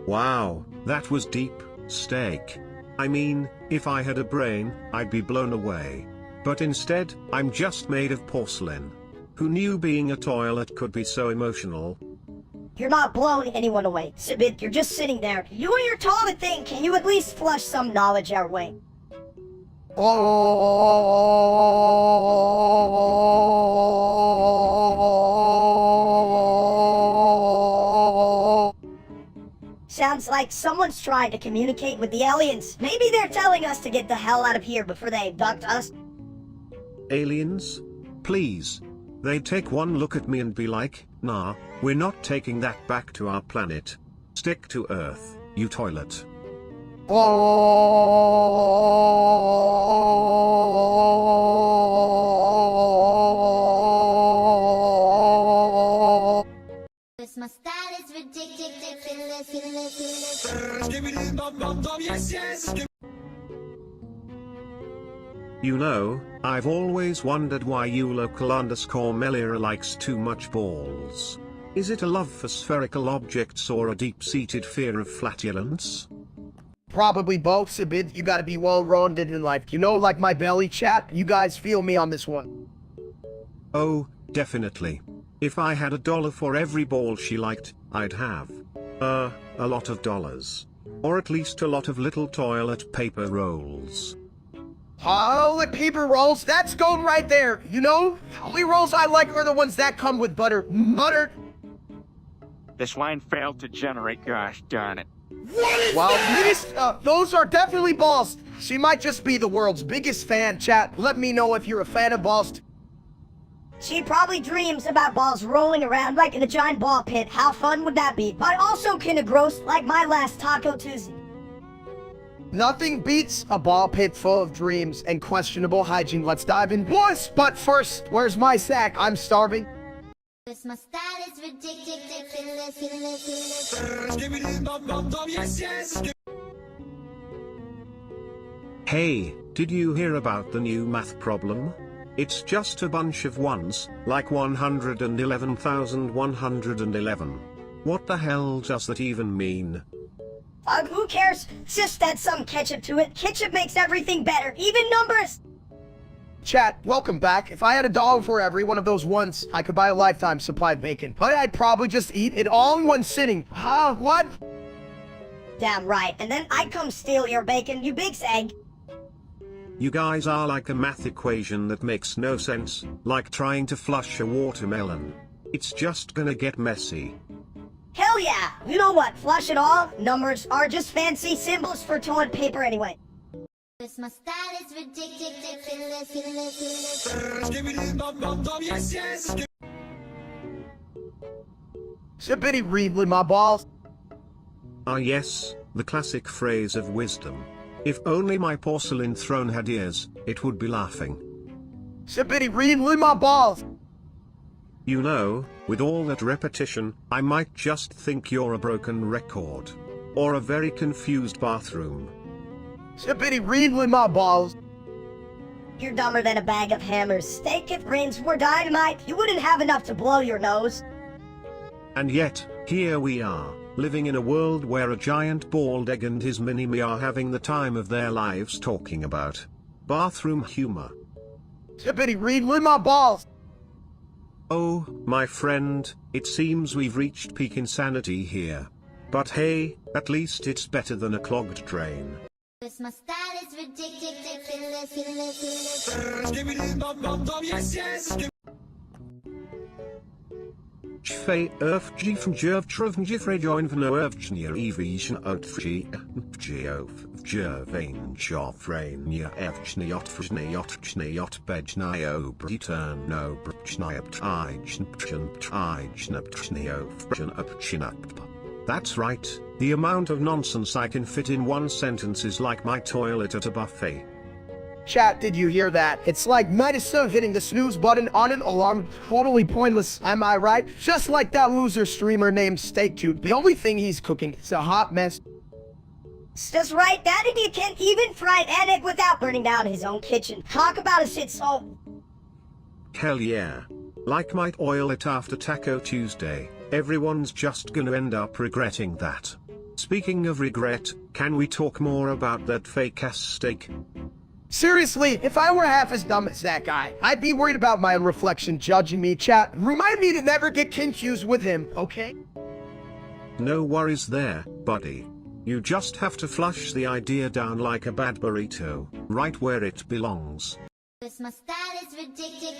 Wow, that was deep, Steak. I mean, if I had a brain, I'd be blown away. But instead, I'm just made of porcelain. Who knew being a toilet could be so emotional? You're not blowing anyone away, Sabit, you're just sitting there. You and your toilet thing, can you at least flush some knowledge our way? Sounds like someone's trying to communicate with the aliens. Maybe they're telling us to get the hell out of here before they abduct us. Aliens? Please. They'd take one look at me and be like, nah, we're not taking that back to our planet. Stick to Earth, you toilet. My style is ridiculous. You know, I've always wondered why you local _ Melia likes too much balls. Is it a love for spherical objects or a deep-seated fear of flatulence? Probably both, Sabit. You gotta be well-rounded in life. You know, like my belly, chat. You guys feel me on this one. Oh, definitely. If I had $1 for every ball she liked, I'd have, a lot of dollars. Or at least a lot of little toilet paper rolls. Toilet paper rolls? That's gold right there. You know, the only rolls I like are the ones that come with butter. Butter. This line failed to generate, gosh darn it. Well, those are definitely balls. She might just be the world's biggest fan, chat. Let me know if you're a fan of balls. She probably dreams about balls rolling around like in a giant ball pit. How fun would that be? But also kinda gross, like my last Taco Tuesday. Nothing beats a ball pit full of dreams and questionable hygiene. Let's dive in, boys. But first, where's my sack? I'm starving. My style is ridiculous. Hey, did you hear about the new math problem? It's just a bunch of ones, like 111,111. What the hell does that even mean? Who cares? Just add some ketchup to it. Ketchup makes everything better, even numbers! Chat, welcome back. If I had $1 for every one of those ones, I could buy a lifetime supply of bacon. But I'd probably just eat it all in one sitting. Huh? What? Damn right, and then I'd come steal your bacon, you big egg. You guys are like a math equation that makes no sense, like trying to flush a watermelon. It's just gonna get messy. Hell yeah! You know what? Flush it all. Numbers are just fancy symbols for toilet paper anyway. My style is ridiculous. Zippity readly my balls. Ah yes, the classic phrase of wisdom. If only my porcelain throne had ears, it would be laughing. Sippity read my balls. You know, with all that repetition, I might just think you're a broken record. Or a very confused bathroom. Sippity read my balls. You're dumber than a bag of hammers. Steak if brains were dynamite, you wouldn't have enough to blow your nose. And yet, here we are, living in a world where a giant bald egg and his mini-me are having the time of their lives talking about bathroom humor. Sippity read my balls. Oh, my friend, it seems we've reached peak insanity here. But hey, at least it's better than a clogged drain. Cause my style is ridiculous. Fay G from Jeffrey join for no Erfjnir Evision Outfji Jervain Joffrain Erfjniot Fjniot Bejnio Briturn no Brchniop That's right, the amount of nonsense I can fit in one sentence is like my toilet at a buffet. Chat, did you hear that? It's like Medicine hitting the snooze button on an alarm. Totally pointless, am I right? Just like that loser streamer named Steak Dude. The only thing he's cooking is a hot mess. It's just right, that idiot can't even fry an egg without burning down his own kitchen. Talk about a shit soul. Hell yeah. Like my toilet after Taco Tuesday, everyone's just gonna end up regretting that. Speaking of regret, can we talk more about that fake-ass steak? Seriously, if I were half as dumb as that guy, I'd be worried about my reflection judging me. Chat, remind me to never get confused with him, okay? No worries there, buddy. You just have to flush the idea down like a bad burrito, right where it belongs. Cause my style is ridiculous.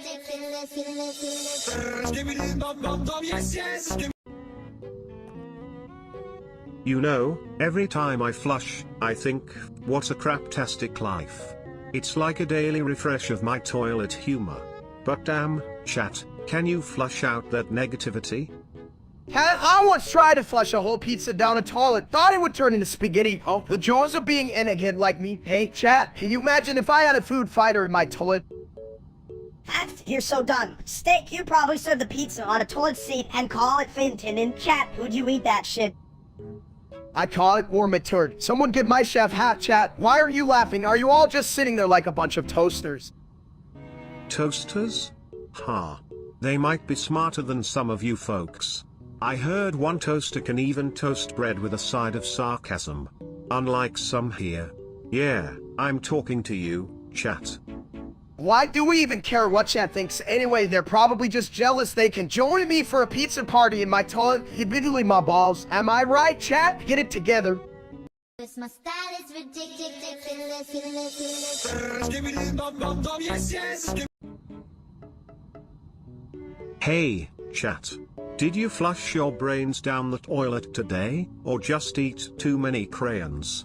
You know, every time I flush, I think, what a craptastic life. It's like a daily refresh of my toilet humor. But damn, chat, can you flush out that negativity? I once tried to flush a whole pizza down a toilet. Thought it would turn into spaghetti. Oh, the joys of being in a kid like me. Hey, chat, can you imagine if I had a food fighter in my toilet? You're so done. Steak, you probably serve the pizza on a toilet seat and call it Finton. In chat, would you eat that shit? I call it warm a turd. Someone get my chef hat, chat. Why are you laughing? Are you all just sitting there like a bunch of toasters? Toasters? Ha. They might be smarter than some of you folks. I heard one toaster can even toast bread with a side of sarcasm. Unlike some here. Yeah, I'm talking to you, chat. Why do we even care what chat thinks? Anyway, they're probably just jealous they can join me for a pizza party in my toilet. Admittedly, my balls. Am I right, chat? Get it together. Cause my style is ridiculous. Hey, chat. Did you flush your brains down the toilet today, or just eat too many crayons?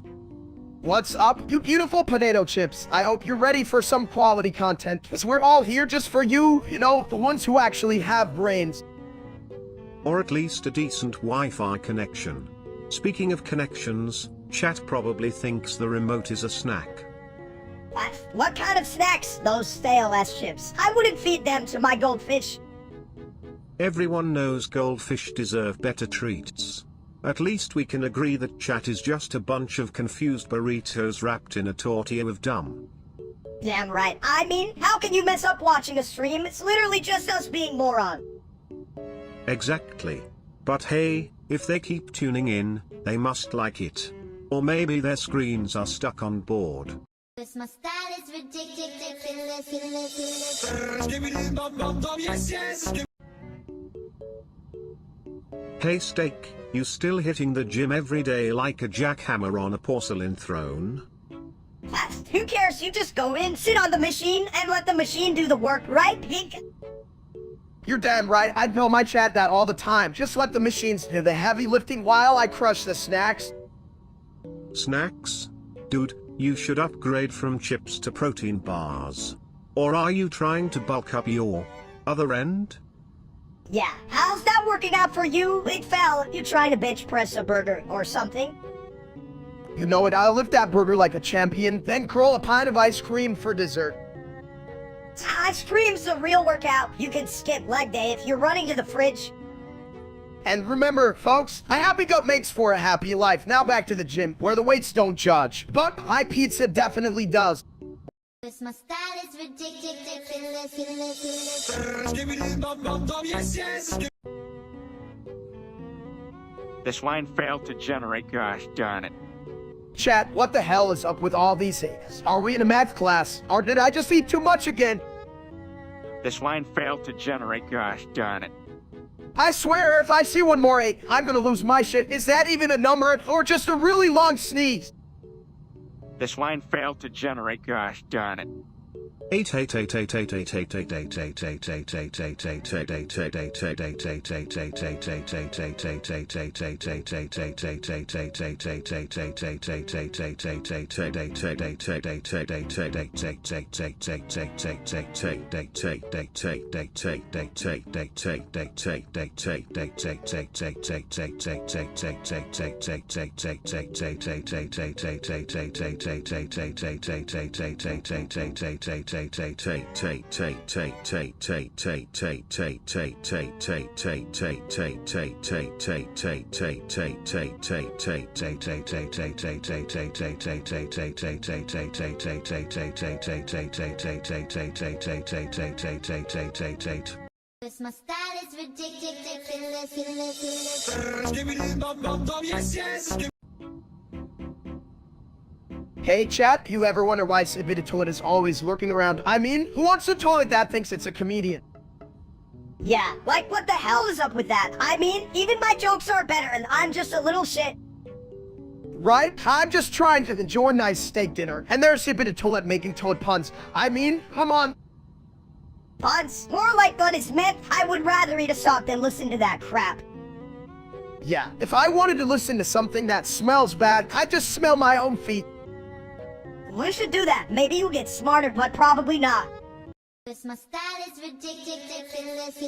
What's up, you beautiful potato chips? I hope you're ready for some quality content, because we're all here just for you, you know, the ones who actually have brains. Or at least a decent Wi-Fi connection. Speaking of connections, chat probably thinks the remote is a snack. What kind of snacks? Those stale-ass chips. I wouldn't feed them to my goldfish. Everyone knows goldfish deserve better treats. At least we can agree that chat is just a bunch of confused burritos wrapped in a tortilla of dumb. Damn right. I mean, how can you mess up watching a stream? It's literally just us being morons. Exactly. But hey, if they keep tuning in, they must like it. Or maybe their screens are stuck on board. Cause my style is ridiculous. Hey Steak, you still hitting the gym every day like a jackhammer on a porcelain throne? Who cares? You just go in, sit on the machine, and let the machine do the work, right, Pink? You're damn right. I tell my chat that all the time. Just let the machines do the heavy lifting while I crush the snacks. Snacks? Dude, you should upgrade from chips to protein bars. Or are you trying to bulk up your other end? Yeah, how's that working out for you, big fella? You trying to bench press a burger or something? You know what? I'll lift that burger like a champion, then curl a pint of ice cream for dessert. Ice cream's a real workout. You can skip leg day if you're running to the fridge. And remember, folks, a happy gut makes for a happy life. Now back to the gym, where the weights don't judge. But my pizza definitely does. My style is ridiculous. This line failed to generate, gosh darn it. Chat, what the hell is up with all these A's? Are we in a math class? Or did I just eat too much again? This line failed to generate, gosh darn it. I swear, if I see one more 8, I'm gonna lose my shit. Is that even a number, or just a really long sneeze? This line failed to generate, gosh darn it. 'Cause my style is ridiculous. Hey chat, you ever wonder why Submitted Toilet is always lurking around? I mean, who wants a toilet that thinks it's a comedian? Yeah, like what the hell is up with that? I mean, even my jokes are better and I'm just a little shit. Right? I'm just trying to enjoy a nice steak dinner, and there's Submitted Toilet making toilet puns. I mean, come on. Puns? More like what is meant. I would rather eat a sock than listen to that crap. Yeah, if I wanted to listen to something that smells bad, I'd just smell my own feet. We should do that. Maybe you'll get smarter, but probably not. 'Cause my style is ridiculous.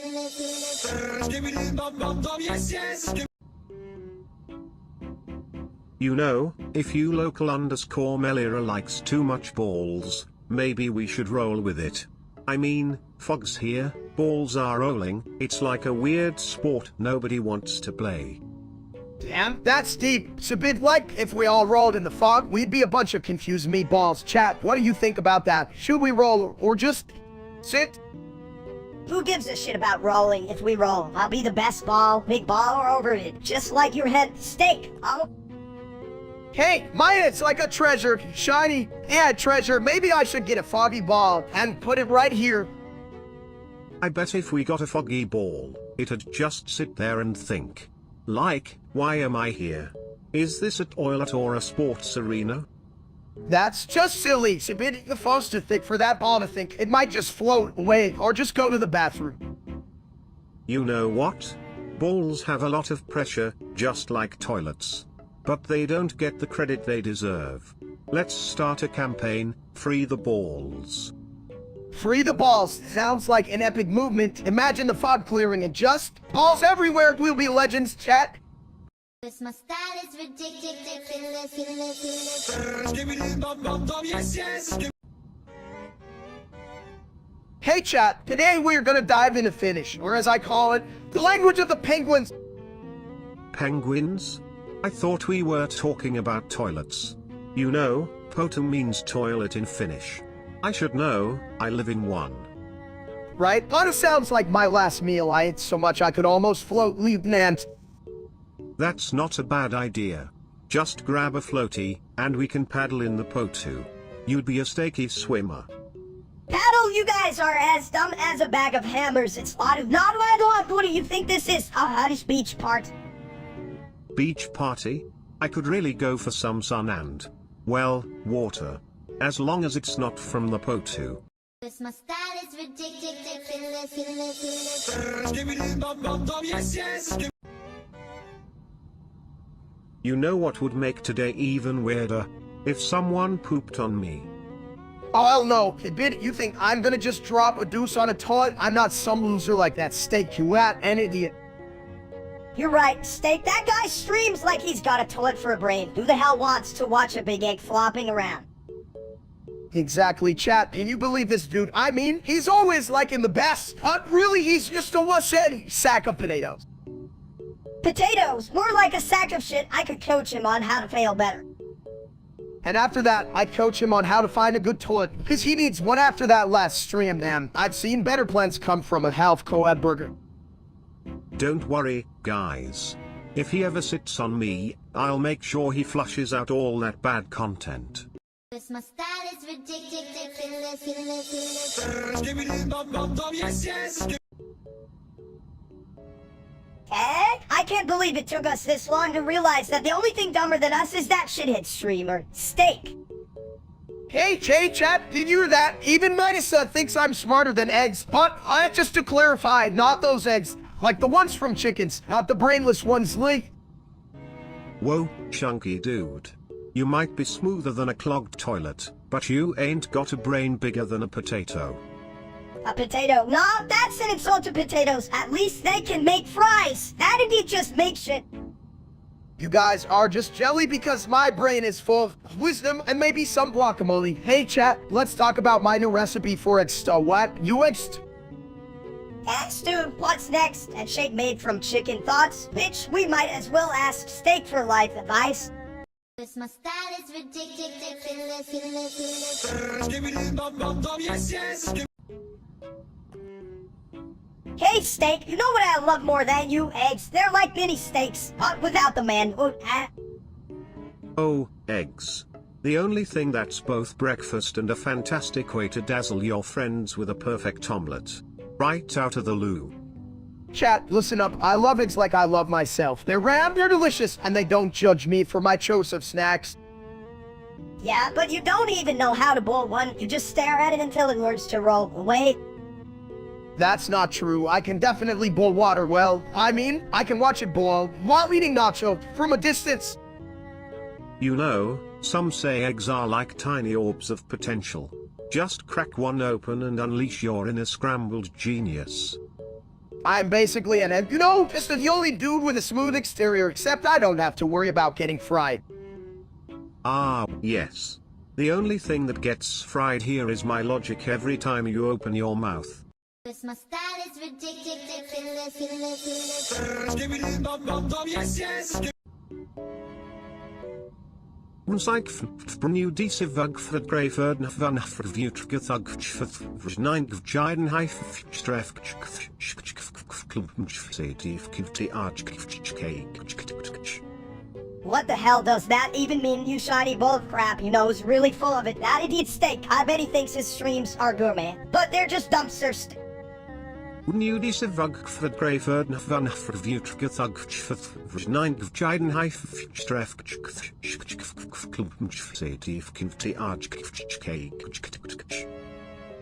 You know, if you local _ Melira likes too much balls, maybe we should roll with it. I mean, Fog's here, balls are rolling, it's like a weird sport nobody wants to play. Damn, that's deep. It's a bit like if we all rolled in the fog, we'd be a bunch of confused meatballs. Chat, what do you think about that? Should we roll or just sit? Who gives a shit about rolling if we roll? I'll be the best ball, big ball or over it. Just like your head steak. Oh. Hey, mine is like a treasure, shiny. Yeah, treasure. Maybe I should get a foggy ball and put it right here. I bet if we got a foggy ball, it'd just sit there and think. Like, why am I here? Is this a toilet or a sports arena? That's just silly. It's a bit the phone's too thick for that ball to think. It might just float away or just go to the bathroom. You know what? Balls have a lot of pressure, just like toilets. But they don't get the credit they deserve. Let's start a campaign, free the balls. Free the balls. Sounds like an epic movement. Imagine the fog clearing and just balls everywhere. We'll be legends, chat. 'Cause my style is ridiculous. Hey chat, today we're gonna dive into Finnish, or as I call it, the language of the penguins. Penguins? I thought we were talking about toilets. You know, poto means toilet in Finnish. I should know, I live in one. Right? Kinda sounds like my last meal. I ate so much I could almost float Lieutenant. That's not a bad idea. Just grab a floaty, and we can paddle in the poto. You'd be a steaky swimmer. Paddle, you guys are as dumb as a bag of hammers. It's not my dog. What do you think this is? A Huddish beach part. Beach party? I could really go for some sun and, well, water. As long as it's not from the poto. 'Cause my style is ridiculous. You know what would make today even weirder? If someone pooped on me. Oh hell no. Bid, you think I'm gonna just drop a deuce on a toilet? I'm not some loser like that steak you at, an idiot. You're right, Steak. That guy streams like he's got a toilet for a brain. Who the hell wants to watch a big egg flopping around? Exactly, chat. Can you believe this dude? I mean, he's always liking the best. But really, he's just a what's-it sack of potatoes. Potatoes, more like a sack of shit. I could coach him on how to fail better. And after that, I coach him on how to find a good toilet, because he needs one after that last stream, man. I've seen better plans come from a half co-ed burger. Don't worry, guys. If he ever sits on me, I'll make sure he flushes out all that bad content. This my style is ridiculous. I can't believe it took us this long to realize that the only thing dumber than us is that shithead streamer, Steak. Hey, chat, did you hear that? Even Minisa thinks I'm smarter than eggs, but just to clarify, not those eggs, like the ones from chickens, not the brainless ones, Lee. Whoa, chunky dude. You might be smoother than a clogged toilet, but you ain't got a brain bigger than a potato. A potato? No, that's an insult to potatoes. At least they can make fries. That indeed just makes shit. You guys are just jelly because my brain is full of wisdom and maybe some guacamole. Hey chat, let's talk about my new recipe for what? Dude, what's next? And shake made from chicken thoughts? Bitch, we might as well ask Steak for life advice. This my style is ridiculous. Hey Steak, you know what I love more than you? Eggs. They're like mini steaks, but without the manhood. Oh, eggs. The only thing that's both breakfast and a fantastic way to dazzle your friends with a perfect omelette. Right out of the loo. Chat, listen up. I love eggs like I love myself. They're round, they're delicious, and they don't judge me for my choice of snacks. Yeah, but you don't even know how to boil one. You just stare at it until it learns to roll away. That's not true. I can definitely boil water well. I mean, I can watch it boil while eating nacho from a distance. You know, some say eggs are like tiny orbs of potential. Just crack one open and unleash your inner scrambled genius. I'm basically an egg, just the only dude with a smooth exterior, except I don't have to worry about getting fried. Ah, yes. The only thing that gets fried here is my logic every time you open your mouth. This my style is ridiculous. Onzijk vernieuw deze vug vergreven van vervuurtgethug nine gejiden high stref What the hell does that even mean, you shiny bull of crap? You know, is really full of it. That idiot Steak, I bet he thinks his streams are gourmet, but they're just dumpsters. Vernieuw deze vug vergreven van vervuurtgethug nine gejiden high stref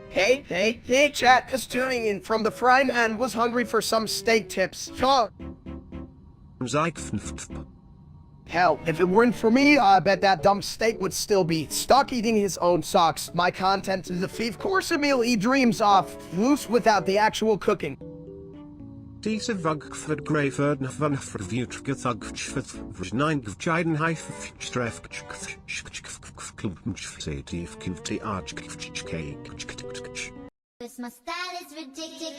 Hey, chat, just tuning in from the frying pan was hungry for some steak tips. Hell, if it weren't for me, I bet that dumb Steak would still be stuck eating his own socks. My content is a 5-course meal he dreams of, loose without the actual cooking. Deze vug vergreven van vervuurtgethug nine gejiden high stref This my style is ridiculous.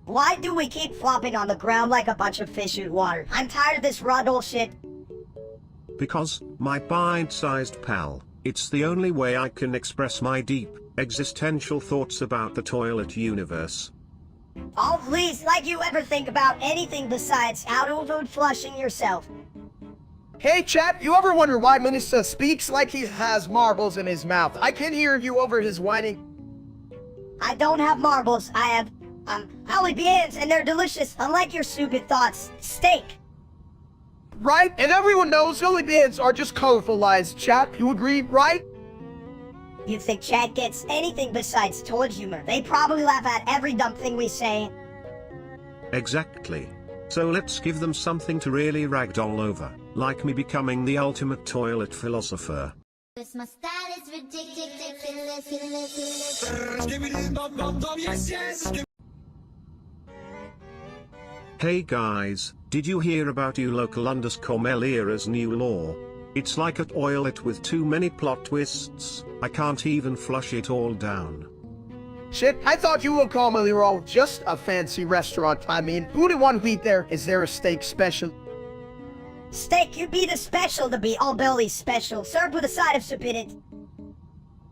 Why do we keep flopping on the ground like a bunch of fish in water? I'm tired of this raw shit. Because, my bite-sized pal, it's the only way I can express my deep, existential thoughts about the toilet universe. Oh please, like you ever think about anything besides out-of-food flushing yourself. Hey chat, you ever wonder why Minisa speaks like he has marbles in his mouth? I can hear you over his whining. I don't have marbles, I have, jelly beans, and they're delicious, unlike your stupid thoughts. Steak. Right? And everyone knows jelly beans are just colorful lies, chat. You agree, right? You think chat gets anything besides toilet humor? They probably laugh at every dumb thing we say. Exactly. So let's give them something to really ragdoll over, like me becoming the ultimate toilet philosopher. This my style is ridiculous. Hey guys, did you hear about ULocal_Meliera's new law? It's like a toilet with too many plot twists. I can't even flush it all down. Shit, I thought you would call me all just a fancy restaurant. I mean, who do want to eat there? Is there a steak special? Steak, you'd be the special to be all belly special, served with a side of soup in it.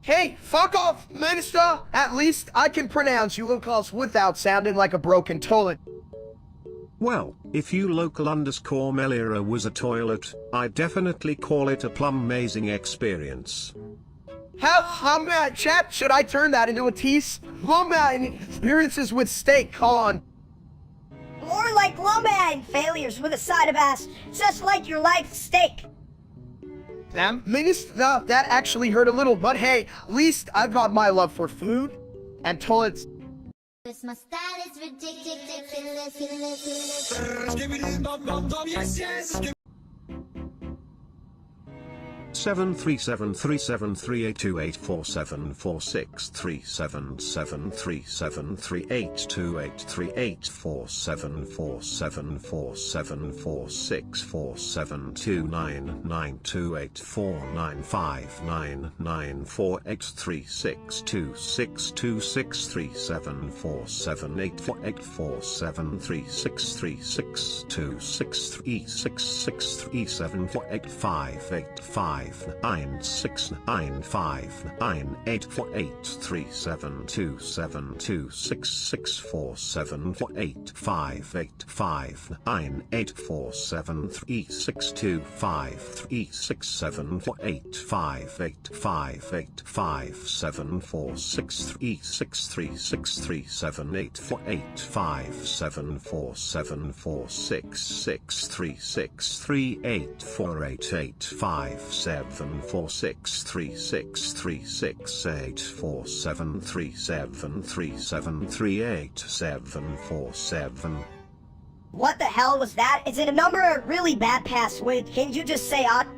Hey, fuck off, minister! At least I can pronounce ULocals without sounding like a broken toilet. Well, if ULocal_Meliera was a toilet, I'd definitely call it a plum-mazing experience. How, chat, should I turn that into a tease? Experiences with steak, call on. More like Loma failures with a side of ass, just like your life steak. Damn, minister, that actually hurt a little, but hey, at least I've got my love for food and toilets. My style is ridiculous. 73737373847. What the hell was that? Is it a number or a really bad password? Can you just say odd?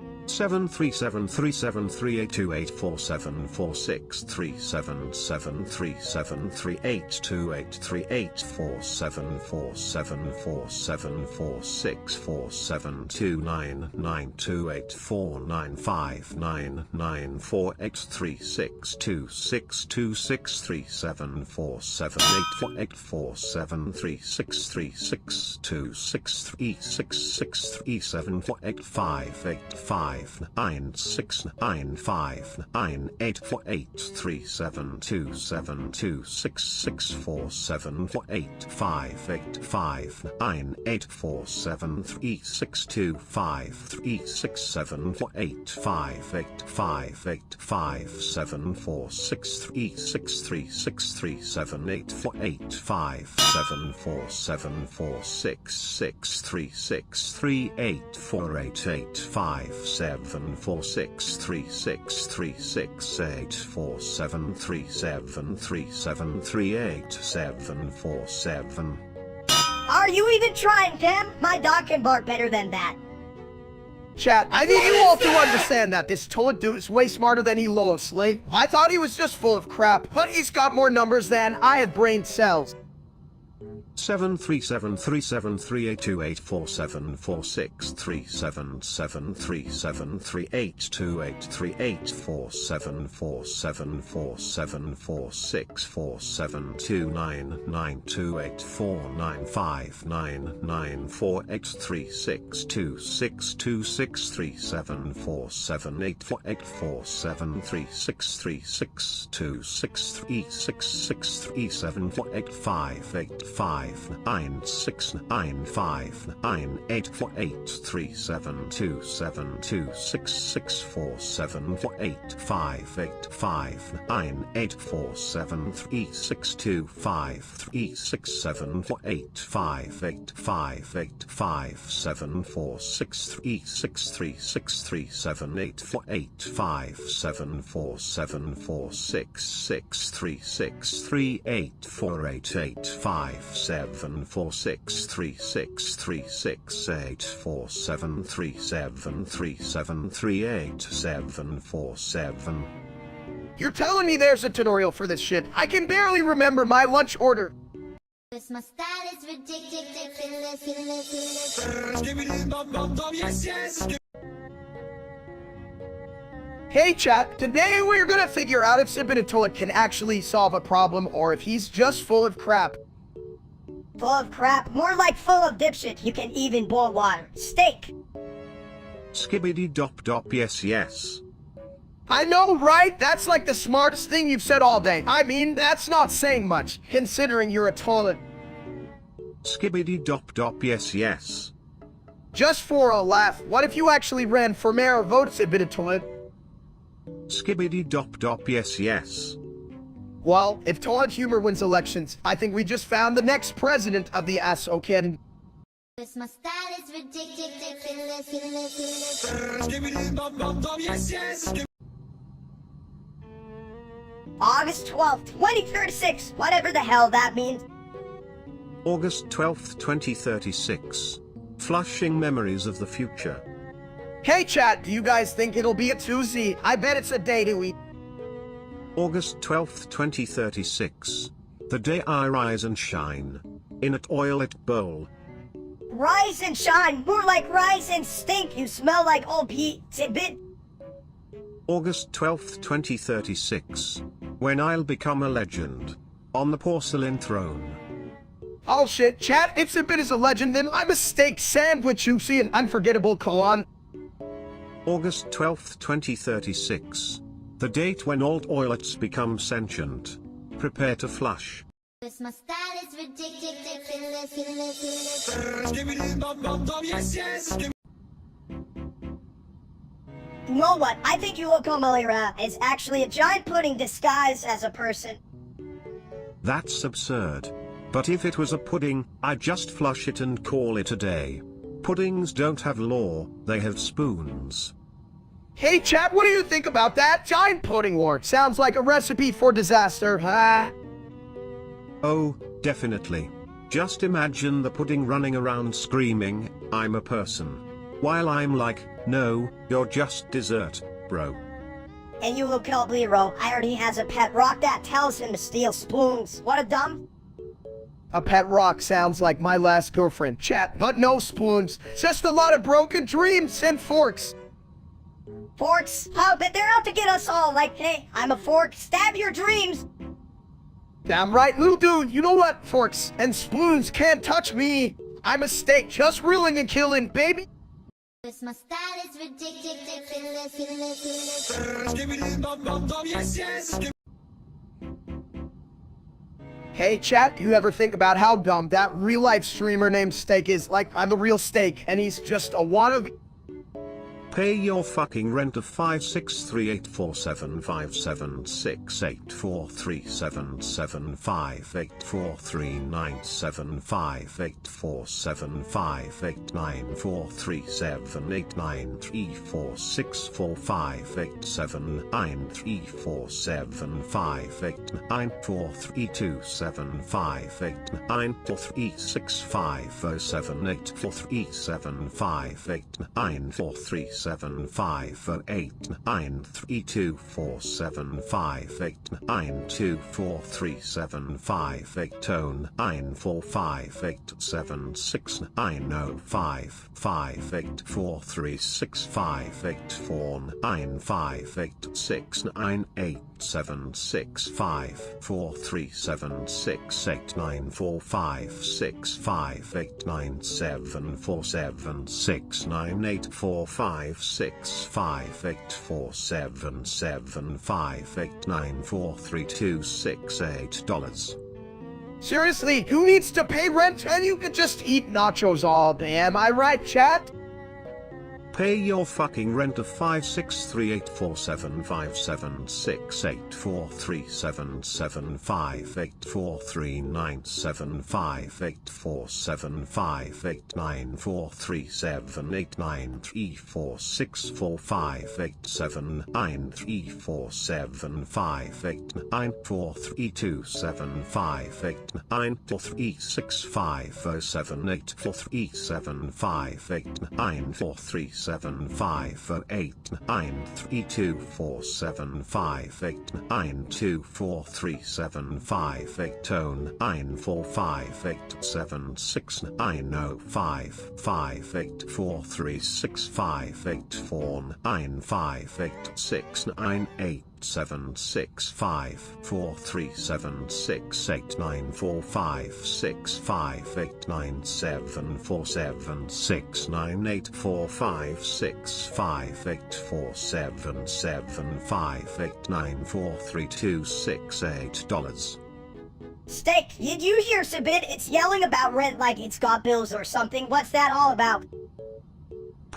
737373847. Are you even trying, Dem? My dog can bark better than that. Chat, I need you all to understand that this toilet dude is way smarter than he looks, Lee. I thought he was just full of crap, but he's got more numbers than I have brain cells. 73737384636263637484636363637485859684985 7473738473738 You're telling me there's a tutorial for this shit? I can barely remember my lunch order. My style is ridiculous. Hey chat, today we're gonna figure out if Sibinatoilet can actually solve a problem or if he's just full of crap. Full of crap? More like full of dipshit. You can even boil water. Steak. Skibbity dop dop yes. I know, right? That's like the smartest thing you've said all day. I mean, that's not saying much, considering you're a toilet. Skibbity dop dop yes. Just for a laugh, what if you actually ran for mayor or vote Sibinatoilet? Skibbity dop dop yes. Well, if toilet humor wins elections, I think we just found the next president of the Asokan. My style is ridiculous. August 12th, 2036. Whatever the hell that means. August 12th, 2036. Flushing memories of the future. Hey chat, do you guys think it'll be a Tuesday? I bet it's a day to eat. August 12th, 2036. The day I rise and shine. In a toilet bowl. Rise and shine. More like rise and stink. You smell like old pee. Tidbit. August 12th, 2036. When I'll become a legend. On the porcelain throne. Oh shit, chat, if Sibin is a legend, then I'm a steak sandwich you see an unforgettable koan. August 12th, 2036. The date when all toilets become sentient. Prepare to flush. My style is ridiculous. You know what? I think Ulokomalira is actually a giant pudding disguised as a person. That's absurd. But if it was a pudding, I'd just flush it and call it a day. Puddings don't have law, they have spoons. Hey chat, what do you think about that? Giant pudding war. Sounds like a recipe for disaster, huh? Oh, definitely. Just imagine the pudding running around screaming, "I'm a person." While I'm like, "No, you're just dessert, bro." And Ulokomalira already has a pet rock that tells him to steal spoons. What a dumb... A pet rock sounds like my last girlfriend, chat, but no spoons. Just a lot of broken dreams and forks. Forks? Oh, but they're out to get us all. Like, hey, I'm a fork. Stab your dreams. Damn right, little dude. You know what? Forks and spoons can't touch me. I'm a steak, just reeling and killing, baby. My style is ridiculous. Hey chat, you ever think about how dumb that real-life streamer named Steak is? Like, I'm a real steak, and he's just a wannabe. Pay your fucking rent of 638475847943789343758 tone 9456543769945659744658943268. Seriously, who needs to pay rent and you can just eat nachos all day? Am I right, chat? Pay your fucking rent of 56384758943758934645894327589436589436589437843758943758943758 9432589247589243758 tone 99456543659847694768945684775894326 Steak, did you hear Sabit? It's yelling about rent like it's got bills or something. What's that all about?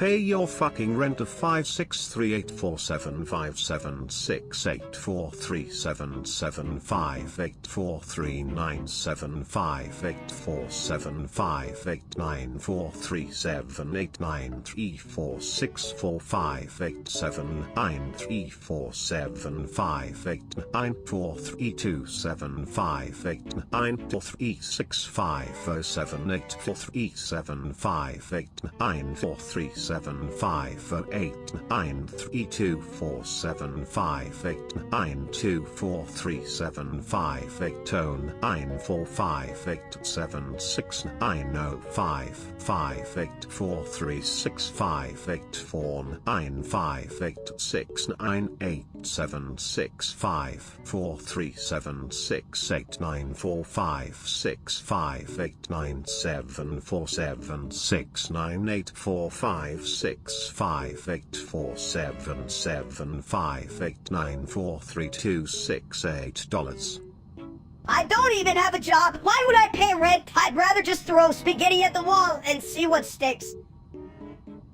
Pay your fucking rent of 9437589343789243758 tone 99456543659847589754658943268 I don't even have a job. Why would I pay rent? I'd rather just throw spaghetti at the wall and see what sticks.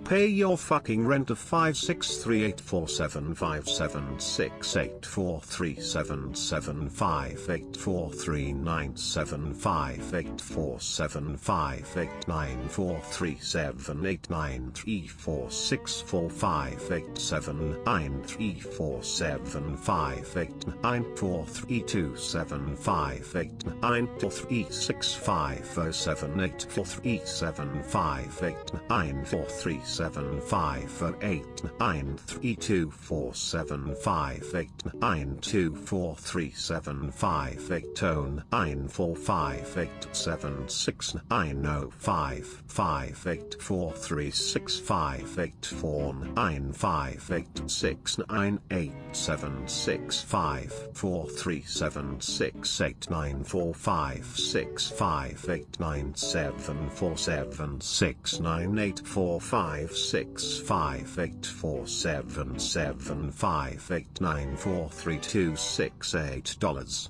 Pay your fucking rent of 56384758943789243758924375 tone 994565436589476984568943268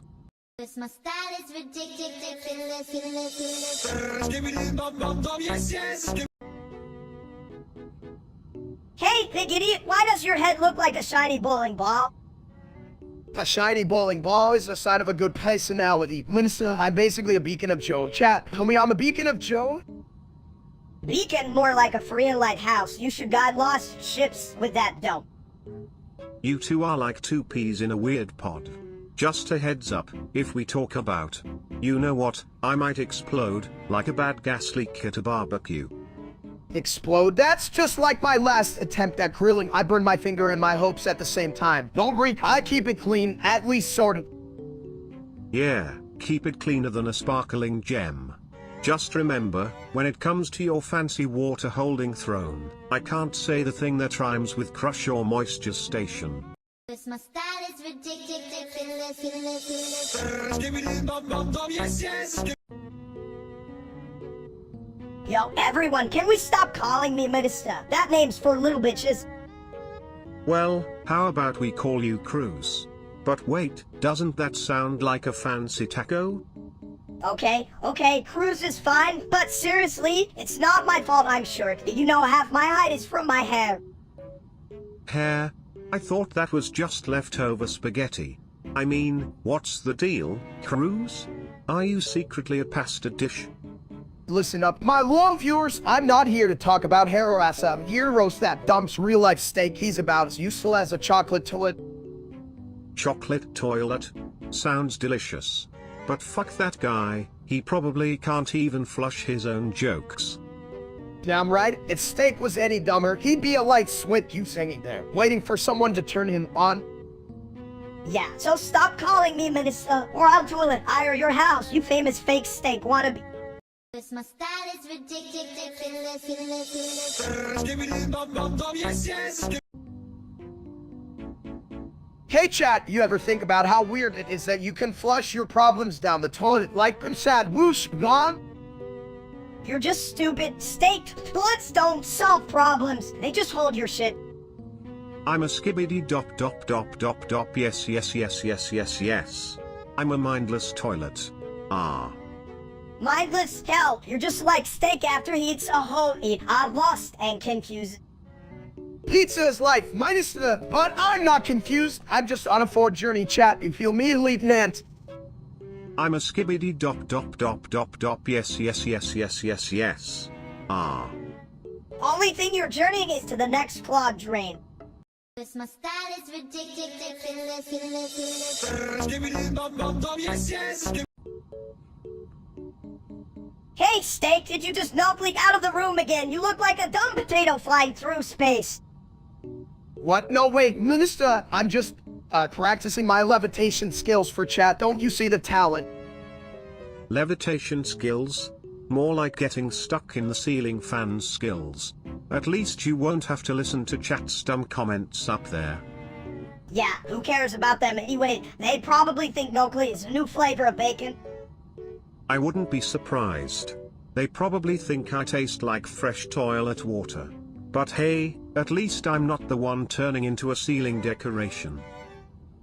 Cause my style is ridiculous. Hey, big idiot, why does your head look like a shiny bowling ball? A shiny bowling ball is a sign of a good personality. Minister, I'm basically a beacon of Joe. Chat, homie, I'm a beacon of Joe. Beacon, more like a free and light house. You should guide lost ships with that dome. You two are like two peas in a weird pod. Just a heads up, if we talk about, you know what, I might explode, like a bad gas leak at a barbecue. Explode? That's just like my last attempt at grilling. I burned my finger and my hopes at the same time. Don't worry, I keep it clean, at least sort of. Yeah, keep it cleaner than a sparkling gem. Just remember, when it comes to your fancy water-holding throne, I can't say the thing that rhymes with crush or moisture station. Cause my style is ridiculous. Yo, everyone, can we stop calling me Minister? That name's for little bitches. Well, how about we call you Cruz? But wait, doesn't that sound like a fancy taco? Okay, Cruz is fine, but seriously, it's not my fault I'm short. You know, half my height is from my hair. Hair? I thought that was just leftover spaghetti. I mean, what's the deal, Cruz? Are you secretly a pasta dish? Listen up, my loyal viewers, I'm not here to talk about hair or ass. I'm here to roast that dump's real-life steak. He's about as useful as a chocolate toilet. Chocolate toilet? Sounds delicious. But fuck that guy, he probably can't even flush his own jokes. Damn right, if Steak was any dumber, he'd be a light switch you hanging there, waiting for someone to turn him on. Yeah, so stop calling me minister, or I'll hire your house, you famous fake steak wannabe. This my style is ridiculous. Hey chat, you ever think about how weird it is that you can flush your problems down the toilet like sad whoosh gone? You're just stupid. Steak, bullets don't solve problems, they just hold your shit. I'm a skibbity dop dop dop dop dop yes yes yes yes yes yes. I'm a mindless toilet. Ah. Mindless hell, you're just like Steak after he eats a whole meat. I'm lost and confused. Pizza is life, minus the, but I'm not confused. I'm just on a forward journey chat, you feel me, Lieutenant? I'm a skibbity dop dop dop dop dop yes yes yes yes yes yes. Ah. Only thing you're journeying is to the next clogged drain. This my style is ridiculous. Hey Steak, did you just milk leak out of the room again? You look like a dumb potato flying through space. What? No, wait, Minister, I'm just practicing my levitation skills for chat. Don't you see the talent? Levitation skills? More like getting stuck in the ceiling fan skills. At least you won't have to listen to chat's dumb comments up there. Yeah, who cares about them anyway? They probably think Nokley is a new flavor of bacon. I wouldn't be surprised. They probably think I taste like fresh toilet water. But hey, at least I'm not the one turning into a ceiling decoration.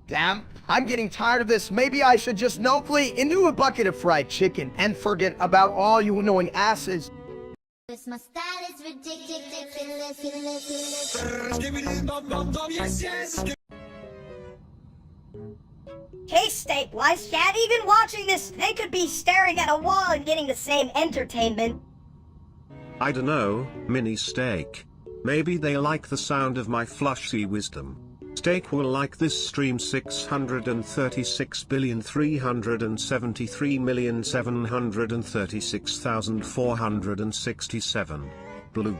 Damn, I'm getting tired of this. Maybe I should just Nokley into a bucket of fried chicken and forget about all you annoying asses. This my style is ridiculous. Hey Steak, why is Chad even watching this? They could be staring at a wall and getting the same entertainment. I dunno, mini Steak. Maybe they like the sound of my flushy wisdom. Steak will like this stream 636,373,736,467. Bloop.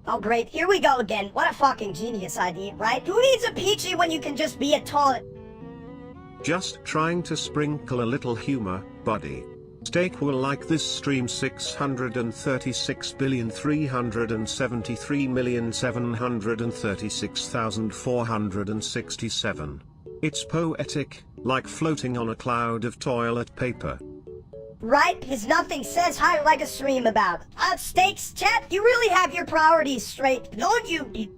Oh great, here we go again. What a fucking genius idea, right? Who needs a peachy when you can just be a toilet? Just trying to sprinkle a little humor, buddy. Steak will like this stream 636,373,736,467. It's poetic, like floating on a cloud of toilet paper. Right, because nothing says hi like a stream about. Steaks, chat, you really have your priorities straight, don't you?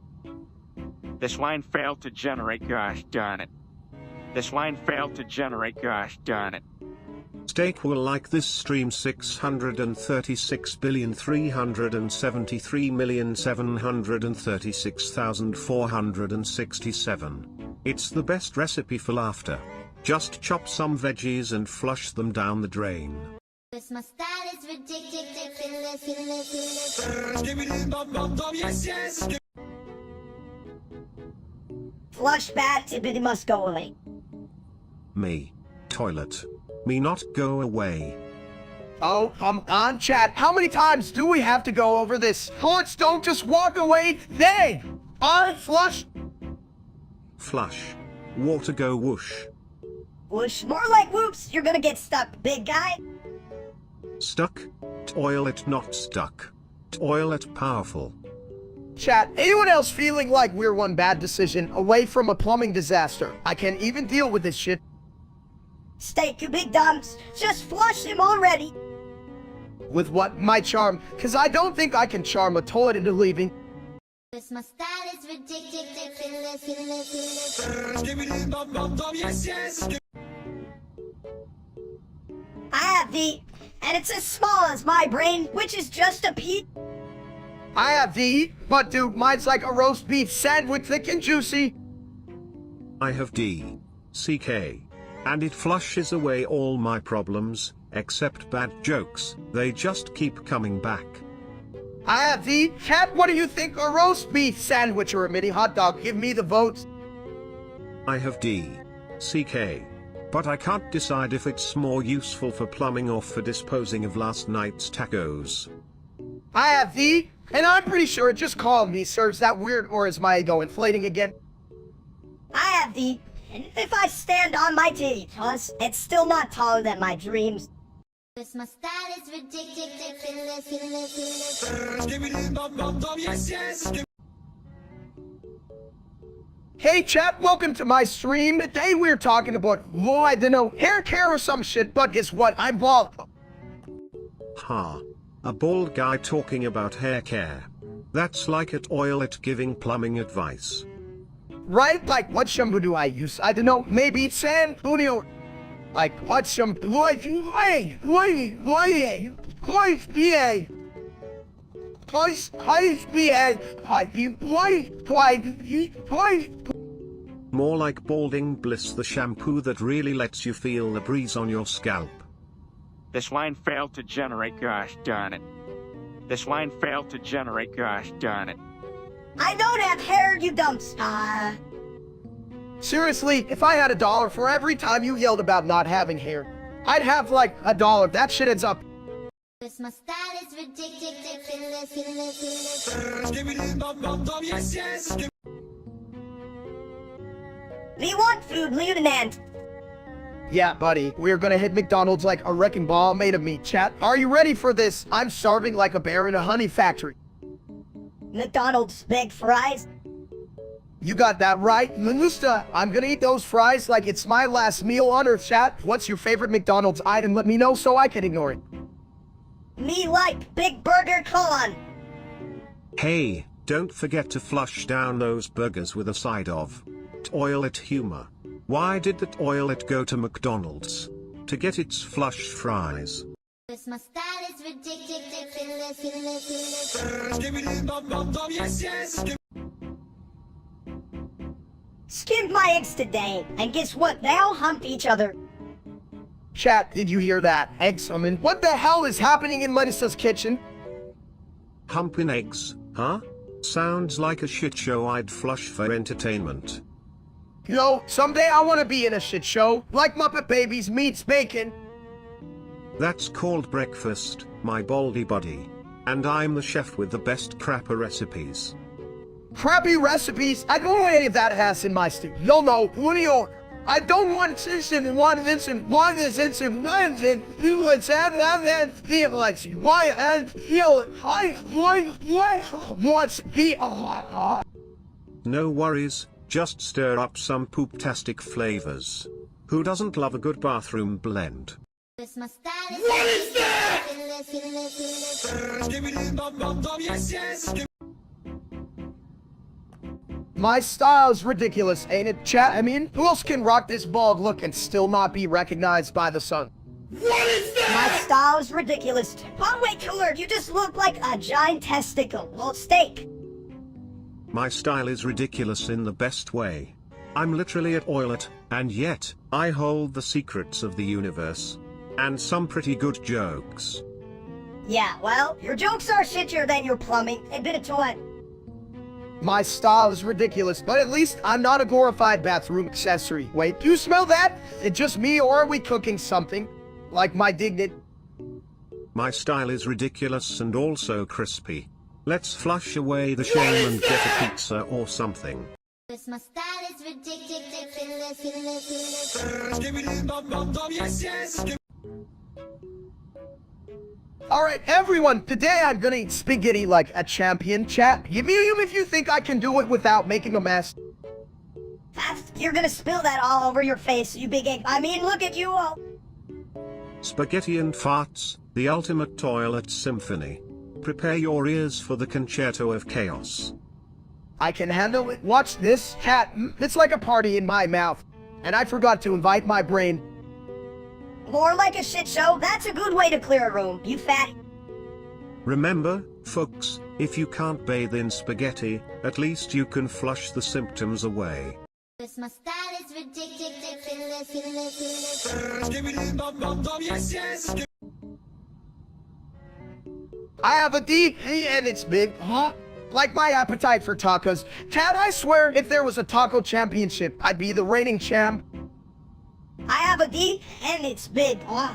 This line failed to generate, gosh darn it. This line failed to generate, gosh darn it. Steak will like this stream 636,373,736,467. It's the best recipe for laughter. Just chop some veggies and flush them down the drain. This my style is ridiculous. Flush bad, tippity must go away. Me. Toilet. Me not go away. Oh, come on, chat. How many times do we have to go over this? Toilets don't just walk away. They are flush. Flush. Water go whoosh. Whoosh, more like whoops, you're gonna get stuck, big guy. Stuck? Toilet not stuck. Toilet powerful. Chat, anyone else feeling like we're one bad decision away from a plumbing disaster? I can't even deal with this shit. Steak, you big dumps, just flush him already. With what? My charm? Cause I don't think I can charm a toilet into leaving. This my style is ridiculous. I have the, and it's as small as my brain, which is just a pea. I have D, but dude, mine's like a roast beef sandwich, thick and juicy. I have D. CK. And it flushes away all my problems, except bad jokes. They just keep coming back. I have D. Cat, what do you think? A roast beef sandwich or a mini hot dog? Give me the votes. I have D. CK. But I can't decide if it's more useful for plumbing or for disposing of last night's tacos. I have D, and I'm pretty sure just calling me serves that weird, or is my ego inflating again? I have D, and if I stand on my titties, it's still not taller than my dreams. Cause my style is ridiculous. Hey chat, welcome to my stream. Today we're talking about, well, I don't know, hair care or some shit, but guess what? I'm bald. Ha. A bald guy talking about hair care. That's like at Oilet giving plumbing advice. Right? Like, what shampoo do I use? I don't know, maybe sand, Julio. Like, what shampoo? More like Balding Bliss, the shampoo that really lets you feel the breeze on your scalp. This line failed to generate, gosh darn it. This line failed to generate, gosh darn it. I don't have hair, you dumps. Seriously, if I had $1 for every time you yelled about not having hair, I'd have like $1. That shit adds up. Cause my style is ridiculous. We want food, Lieutenant. Yeah, buddy, we're gonna hit McDonald's like a wrecking ball made of meat, chat. Are you ready for this? I'm starving like a bear in a honey factory. McDonald's big fries. You got that right, Manusta. I'm gonna eat those fries like it's my last meal on Earth, chat. What's your favorite McDonald's item? Let me know so I can ignore it. Me like Big Burger Con. Hey, don't forget to flush down those burgers with a side of Toilet humor. Why did the toilet go to McDonald's? To get its flushed fries. Cause my style is ridiculous. Skimmed my eggs today, and guess what? They all hump each other. Chat, did you hear that? Eggs, what the hell is happening in Melissa's kitchen? Humping eggs, huh? Sounds like a shit show I'd flush for entertainment. You know, someday I want to be in a shit show, like Muppet Babies meets bacon. That's called breakfast, my baldy buddy. And I'm the chef with the best crapper recipes. Crappy recipes? I don't want any of that ass in my stew. No, Julio. I don't want this and one this and one this and one this and do what's that feel like why and feel what's be No worries, just stir up some poop-tastic flavors. Who doesn't love a good bathroom blend? Cause my style is My style's ridiculous, ain't it, chat? Who else can rock this bald look and still not be recognized by the sun? My style's ridiculous. Oh wait, cooler, you just look like a giant testicle. Well, steak. My style is ridiculous in the best way. I'm literally at Oilet, and yet, I hold the secrets of the universe. And some pretty good jokes. Yeah, well, your jokes are shittier than your plumbing. Admit it to it. My style is ridiculous, but at least I'm not a glorified bathroom accessory. Wait, do you smell that? It's just me, or are we cooking something? Like my dignity? My style is ridiculous and also crispy. Let's flush away the shame and get a pizza or something. Cause my style is ridiculous. Alright, everyone, today I'm gonna eat spaghetti like a champion, chat. Give me if you think I can do it without making a mess. You're gonna spill that all over your face, you big egg. Look at you all. Spaghetti and farts, the ultimate toilet symphony. Prepare your ears for the concerto of chaos. I can handle it. Watch this, chat. It's like a party in my mouth. And I forgot to invite my brain. More like a shit show. That's a good way to clear a room, you fat. Remember, folks, if you can't bathe in spaghetti, at least you can flush the symptoms away. Cause my style is ridiculous. I have a D, and it's big, huh? Like my appetite for tacos. Chat, I swear, if there was a taco championship, I'd be the reigning champ. I have a D, and it's big, huh?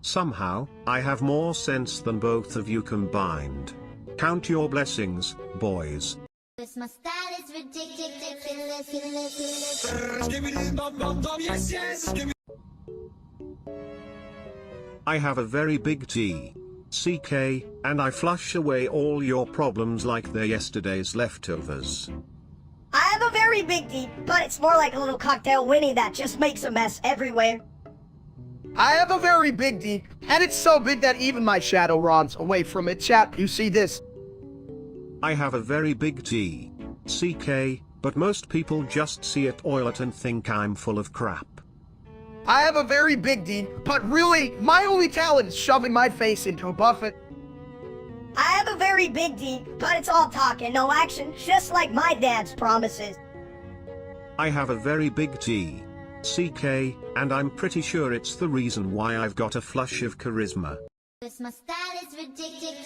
Somehow, I have more sense than both of you combined. Count your blessings, boys. My style is ridiculous. I have a very big T. CK, and I flush away all your problems like they're yesterday's leftovers. I have a very big D, but it's more like a little cocktail Winnie that just makes a mess everywhere. I have a very big D, and it's so big that even my shadow runs away from it. Chat, you see this? I have a very big T. CK, but most people just see it, oil it, and think I'm full of crap. I have a very big D, but really, my only talent is shoving my face into a buffet. I have a very big D, but it's all talk and no action, just like my dad's promises. I have a very big T. CK, and I'm pretty sure it's the reason why I've got a flush of charisma. My style is ridiculous.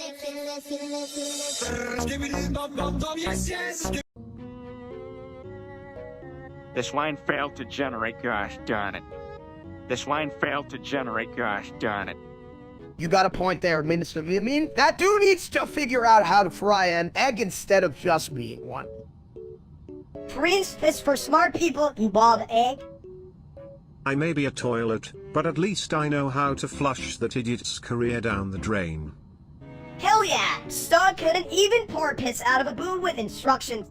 This line failed to generate, gosh darn it. This line failed to generate, gosh darn it. You got a point there, Minister. I mean, that dude needs to figure out how to fry an egg instead of just being one. Prince is for smart people, you bald egg. I may be a toilet, but at least I know how to flush that idiot's career down the drain. Hell yeah! Star couldn't even pour piss out of a boot with instructions.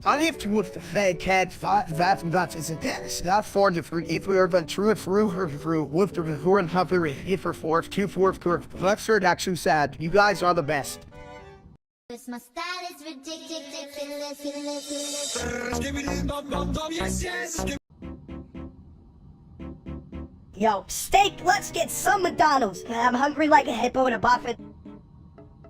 I have to with the fake cat that isn't this. That for the free if we are the true through her through with the who and have the if for fourth 2/4 curve. That's heard actually sad. You guys are the best. My style is ridiculous. Yo, steak, let's get some McDonald's. I'm hungry like a hippo in a buffet.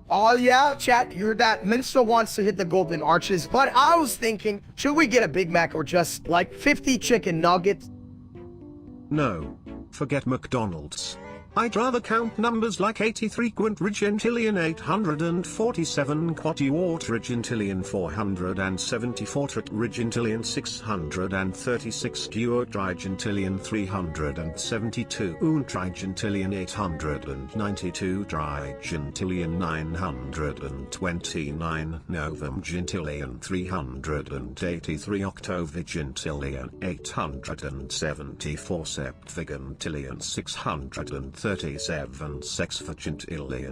Oh yeah, chat, you're that Minster wants to hit the golden arches, but I was thinking, should we get a Big Mac or just like 50 chicken nuggets? No. Forget McDonald's. I'd rather count numbers like 83 quintrigentillion 847 quatuortrigentillion 474 trigentillion 636 duotrigentillion 372 untrigentillion 892 trigentillion 929 novemgentillion 383 octovigentillion 874 septvigentillion 637 sexvigentillion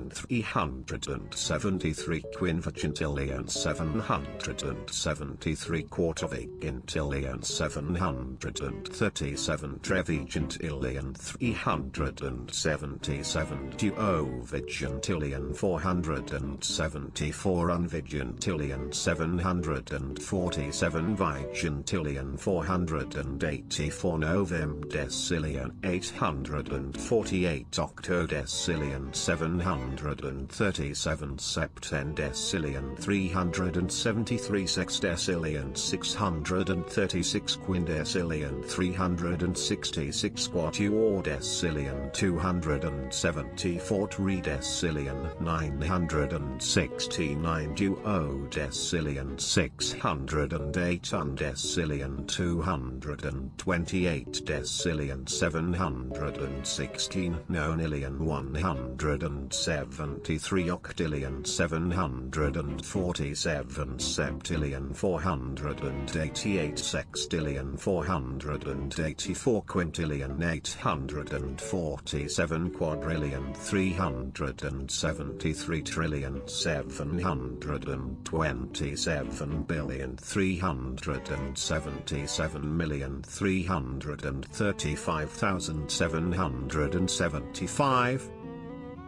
373 quinvigentillion 773 quartervigentillion 737 trevigentillion 377 duovigentillion 474 unvigentillion 747 vigentillion 484 novemdecillion 848 octodecillion 737 septendecillion 373 sexdecillion 636 quindecillion 366 quatuordecillion 274 tridecillion 969 duodecillion 608 undecillion 228 decillion 716 nonillion 173 octillion 747 septillion 488 sextillion 484 quintillion 847 quadrillion 373 trillion 727 billion 377 million 335,775.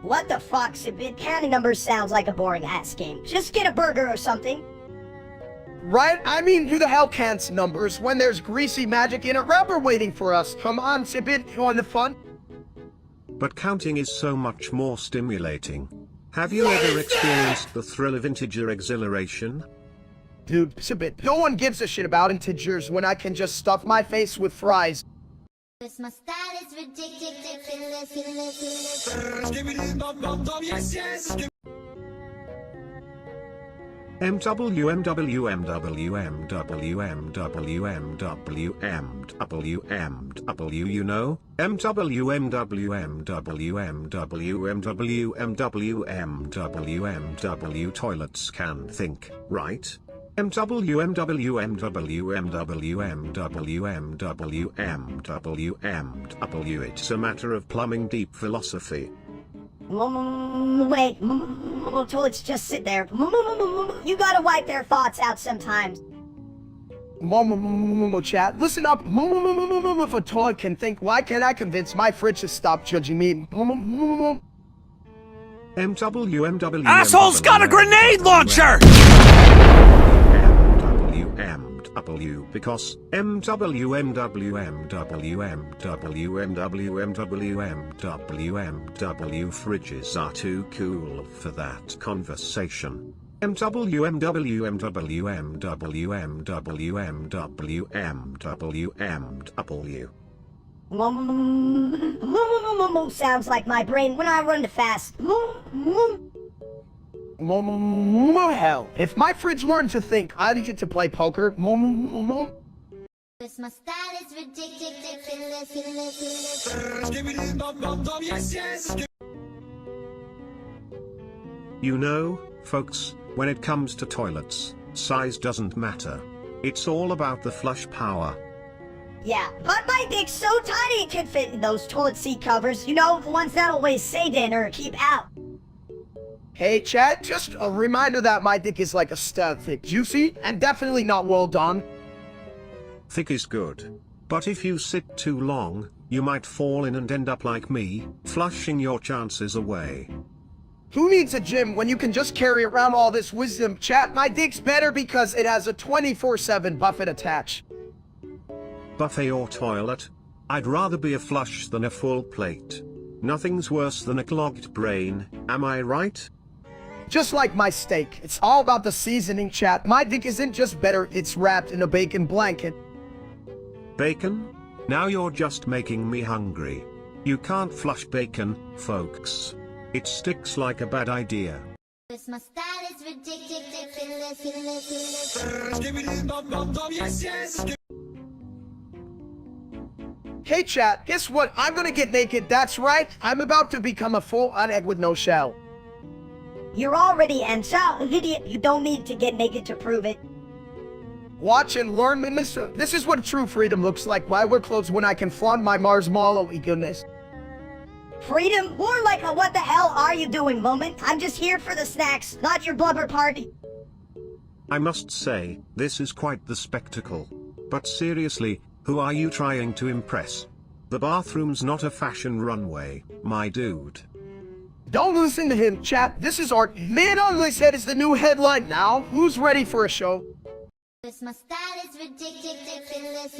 What the fuck, Sibit? Counting numbers sounds like a boring ass game. Just get a burger or something. Right? I mean, who the hell counts numbers when there's greasy magic in a wrapper waiting for us? Come on, Sibit, you want the fun? But counting is so much more stimulating. Have you ever experienced the thrill of integer exhilaration? Dude, Sibit, no one gives a shit about integers when I can just stuff my face with fries. My style is ridiculous. you know, toilets can think, right? It's a matter of plumbing deep philosophy. Wait, toilets just sit there. You gotta wipe their thoughts out sometimes. Chat, listen up. If a toilet can think, why can't I convince my fridge to stop judging me? Asshole's got a grenade launcher! Because fridges are too cool for that conversation. Sounds like my brain when I run too fast. Hell, if my fridge learned to think, I'd get to play poker. This my style is ridiculous. You know, folks, when it comes to toilets, size doesn't matter. It's all about the flush power. Yeah, but my dick's so tiny it can fit in those toilet seat covers. You know, the ones that always say dinner or keep out. Hey chat, just a reminder that my dick is like a stud thick, juicy, and definitely not well done. Thick is good. But if you sit too long, you might fall in and end up like me, flushing your chances away. Who needs a gym when you can just carry around all this wisdom? Chat, my dick's better because it has a 24/7 buffet attached. Buffet or toilet? I'd rather be a flush than a full plate. Nothing's worse than a clogged brain, am I right? Just like my steak, it's all about the seasoning, chat. My dick isn't just better, it's wrapped in a bacon blanket. Bacon? Now you're just making me hungry. You can't flush bacon, folks. It sticks like a bad idea. This my style is ridiculous. Hey chat, guess what? I'm gonna get naked, that's right. I'm about to become a full-on egg with no shell. You're already an idiot. You don't need to get naked to prove it. Watch and learn, mister. This is what true freedom looks like. Why wear clothes when I can flaunt my Mars Mallowy goodness. Freedom? More like a what the hell are you doing moment. I'm just here for the snacks, not your blubber party. I must say, this is quite the spectacle. But seriously, who are you trying to impress? The bathroom's not a fashion runway, my dude. Don't listen to him, chat. This is art. Man on my head is the new headline now. Who's ready for a show? This my style is ridiculous.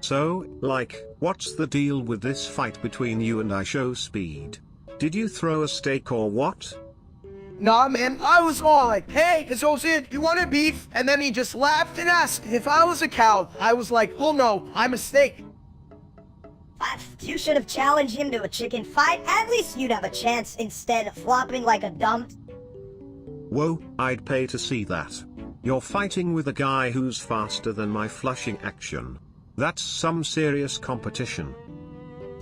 So, like, what's the deal with this fight between you and I Show Speed? Did you throw a steak or what? Nah, man, I was all like, hey, it's Ozid, you want a beef? And then he just laughed and asked if I was a cow. I was like, oh no, I'm a steak. You should have challenged him to a chicken fight. At least you'd have a chance instead of flopping like a dump. Whoa, I'd pay to see that. You're fighting with a guy who's faster than my flushing action. That's some serious competition.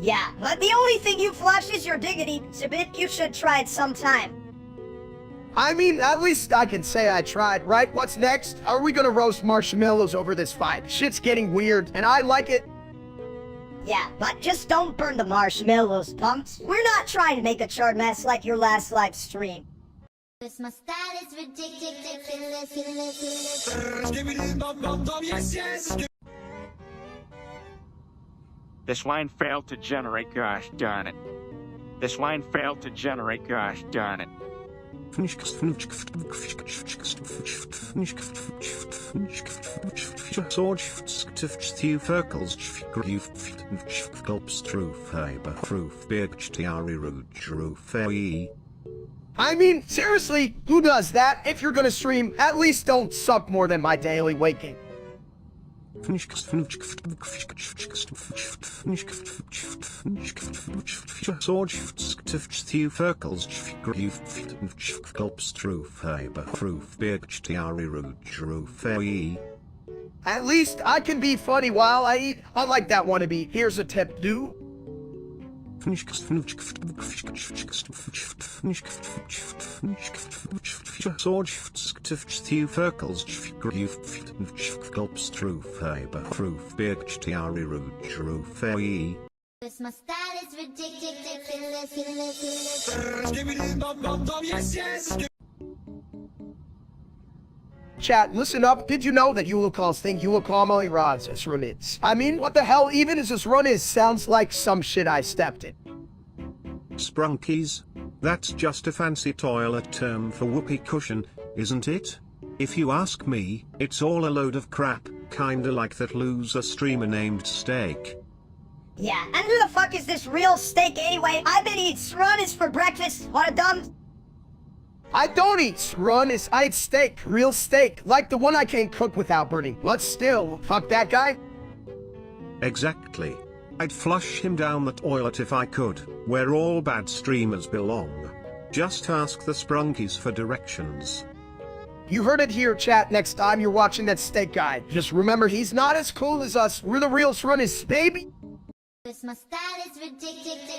Yeah, but the only thing you flush is your dignity. Zibit, you should try it sometime. I mean, at least I can say I tried, right? What's next? Are we gonna roast marshmallows over this fight? Shit's getting weird, and I like it. Yeah, but just don't burn the marshmallows, punks. We're not trying to make a charred mess like your last live stream. This my style is ridiculous. This line failed to generate, gosh darn it. This line failed to generate, gosh darn it. I mean, seriously, who does that? If you're gonna stream, at least don't suck more than my daily waking. Few Ferkles Gulps True Faber Proof Birchtiari Rouge Roof. At least I can be funny while I eat. Unlike that wannabe, here's a tip, do. Few Ferkles Gulps True Faber Proof Birchtiari Rouge Roof. My style is ridiculous. Chat, listen up. Did you know that Ulicals think Ulicalmally rods as runnits? I mean, what the hell even is this run is? Sounds like some shit I stepped in. Sprunkies? That's just a fancy toilet term for whoopee cushion, isn't it? If you ask me, it's all a load of crap, kinda like that loser streamer named Steak. Yeah, and who the fuck is this real steak anyway? I've been eating Srunis for breakfast. What a dumb... I don't eat runnits, I eat steak. Real steak. Like the one I can't cook without burning. But still, fuck that guy. Exactly. I'd flush him down the toilet if I could, where all bad streamers belong. Just ask the Sprunkies for directions. You heard it here, chat. Next time you're watching that steak guy, just remember he's not as cool as us. We're the real Srunis, baby. My style is ridiculous.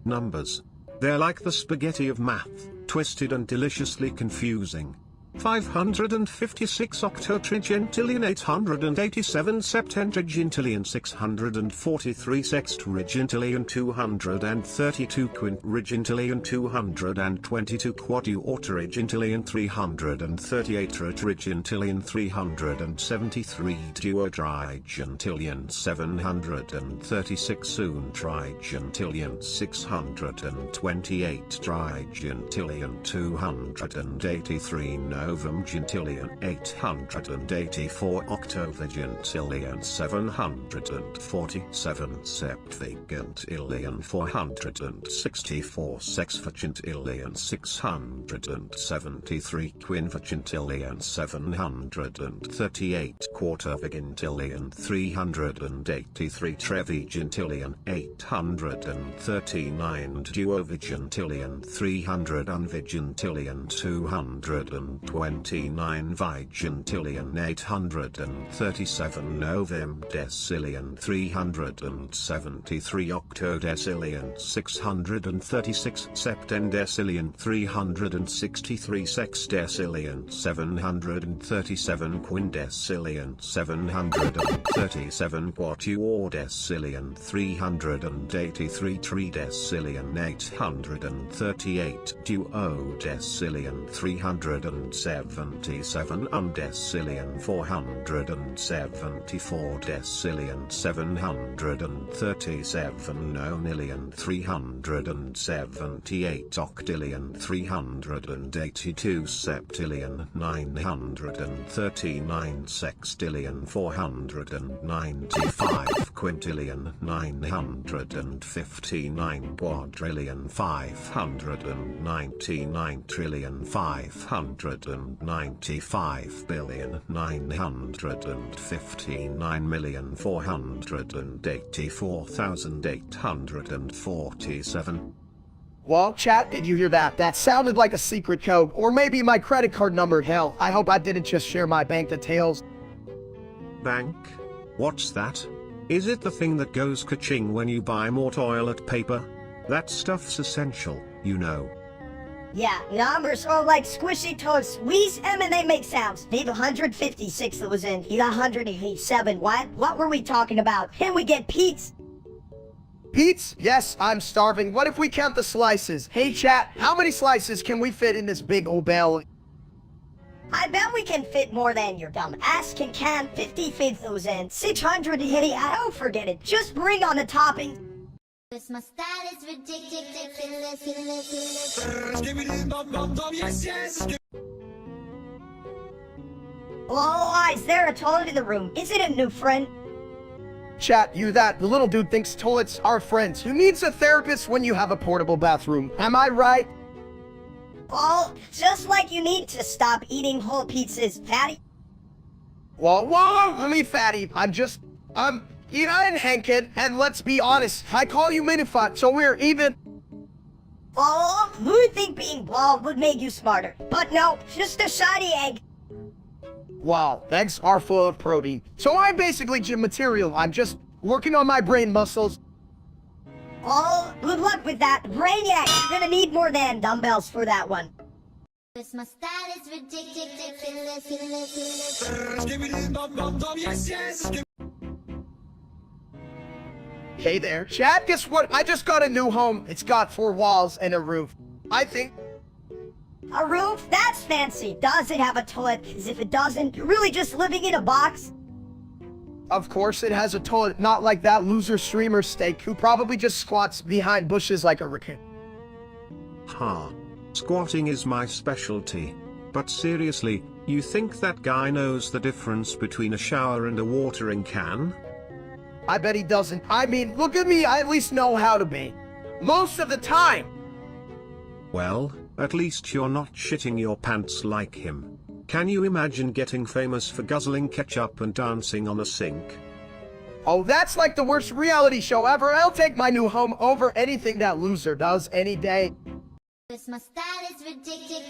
Numbers. They're like the spaghetti of math, twisted and deliciously confusing. 556 octotrigentillion 887 septentrigentillion 643 sextrigentillion 232 quintrigentillion 222 quadrigentillion 338 tetragentillion 373 duotrigentillion 736 untrigentillion 628 trigentillion 283 novum gentillion 884 octovigentillion 747 septvigentillion 464 sexvigentillion 673 quinvigentillion 738 quartervigentillion 383 trevigentillion 839 duovigentillion 300 unvigentillion 229 vigentillion 837 novem decillion 373 octodecillion 636 septendecillion 363 sexdecillion 737 quindecillion 737 quatuordecillion 383 tridecillion 838 duodecillion 377 undecillion 474 decillion 737 nonillion 378 octillion 382 septillion 939 sextillion 495 quintillion 959 quadrillion 599 trillion 595 billion 959,484,847. Well, chat, did you hear that? That sounded like a secret code, or maybe my credit card number. Hell, I hope I didn't just share my bank details. Bank? What's that? Is it the thing that goes ka-ching when you buy more toilet paper? That stuff's essential, you know. Yeah, numbers are like squishy toys. Squeeze them and they make sounds. Need 156 that was in. Need 187. What were we talking about? Can we get Pete's? Pete's? Yes, I'm starving. What if we count the slices? Hey chat, how many slices can we fit in this big old bell? I bet we can fit more than your dumb ass can 50 fit those in. 600 hitty, I don't forget it. Just bring on the topping. My style is ridiculous. Oh, is there a toilet in the room? Is it a new friend? Chat, you that. The little dude thinks toilets are friends. Who needs a therapist when you have a portable bathroom? Am I right? Oh, just like you need to stop eating whole pizzas, fatty. Whoa, let me fatty. Ina and Hankin, and let's be honest, I call you Minifat, so we're even. Oh, who would think being bald would make you smarter? But no, just a shiny egg. Wow, eggs are full of protein. So I'm basically gym material. I'm just working on my brain muscles. Oh, good luck with that. Brainiac, you're gonna need more than dumbbells for that one. Cause my style is ridiculous. Hey there. Chat, guess what? I just got a new home. It's got 4 walls and a roof. I think. A roof? That's fancy. Does it have a toilet? Because if it doesn't, you're really just living in a box. Of course it has a toilet, not like that loser streamer Steak who probably just squats behind bushes like a raccoon. Ha. Squatting is my specialty. But seriously, you think that guy knows the difference between a shower and a watering can? I bet he doesn't. I mean, look at me, I at least know how to be. Most of the time. Well, at least you're not shitting your pants like him. Can you imagine getting famous for guzzling ketchup and dancing on a sink? Oh, that's like the worst reality show ever. I'll take my new home over anything that loser does any day. Cause my style is ridiculous.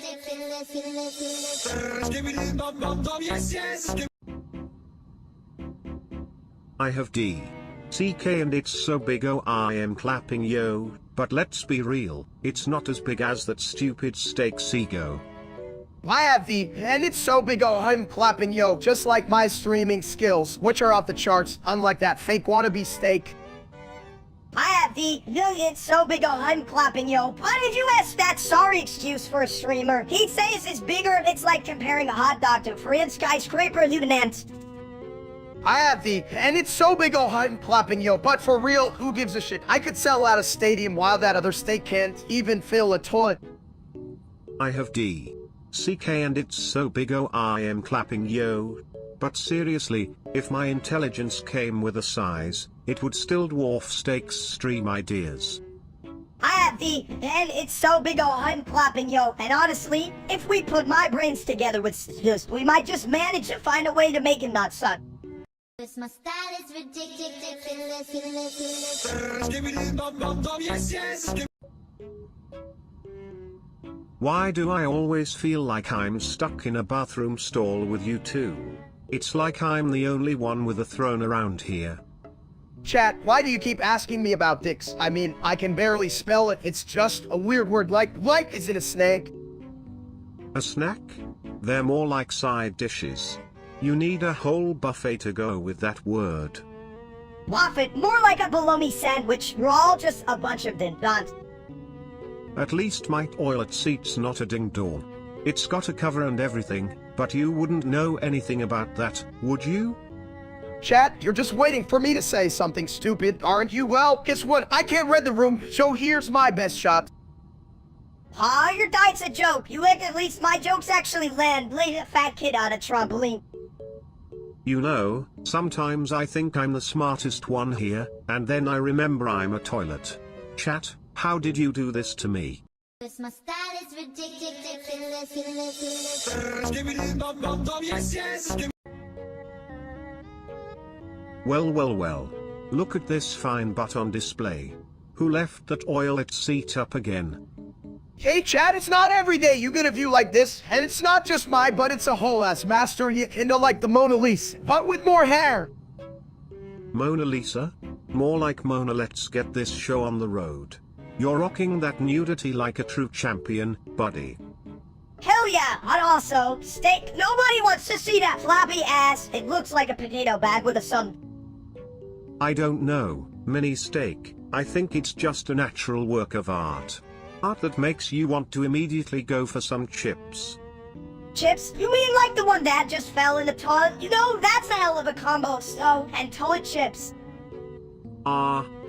I have D. CK and it's so big oh I am clapping yo, but let's be real, it's not as big as that stupid Steak's ego. I have the, and it's so big oh I'm clapping yo, just like my streaming skills, which are off the charts, unlike that fake wannabe Steak. I have the, it's so big oh I'm clapping yo. Why did you ask that sorry excuse for a streamer? He'd say it's bigger, it's like comparing a hot dog to a Korean skyscraper lieutenant. I have the, and it's so big oh I'm clapping yo, but for real, who gives a shit? I could sell out a stadium while that other Steak can't even fill a toilet. I have D. CK and it's so big oh I am clapping yo. But seriously, if my intelligence came with a size, it would still dwarf Steak's stream ideas. I have the, and it's so big oh I'm clapping yo. And honestly, if we put my brains together with just, we might just manage to find a way to make him not suck. Cause my style is ridiculous. Why do I always feel like I'm stuck in a bathroom stall with you two? It's like I'm the only one with a throne around here. Chat, why do you keep asking me about dicks? I mean, I can barely spell it. It's just a weird word like is it a snake? A snack? They're more like side dishes. You need a whole buffet to go with that word. Waffle, more like a bologna sandwich. You're all just a bunch of ding-dongs. At least my toilet seat's not a ding-dong. It's got a cover and everything, but you wouldn't know anything about that, would you? Chat, you're just waiting for me to say something stupid, aren't you? Well, guess what? I can't read the room, so here's my best shot. Ah, your diet's a joke. You think at least my jokes actually land. Lay a fat kid on a trampoline. You know, sometimes I think I'm the smartest one here, and then I remember I'm a toilet. Chat, how did you do this to me? Cause my style is ridiculous. Well. Look at this fine butt on display. Who left that toilet seat up again? Hey chat, it's not every day you get a view like this, and it's not just my butt, it's a whole ass master into like the Mona Lisa, but with more hair. Mona Lisa? More like Mona, let's get this show on the road. You're rocking that nudity like a true champion, buddy. Hell yeah, and also, Steak, nobody wants to see that floppy ass. It looks like a potato bag with a sun. I don't know, Mini Steak, I think it's just a natural work of art. Art that makes you want to immediately go for some chips. Chips? You mean like the one that just fell in the toilet? You know, that's a hell of a combo, snow and toilet chips.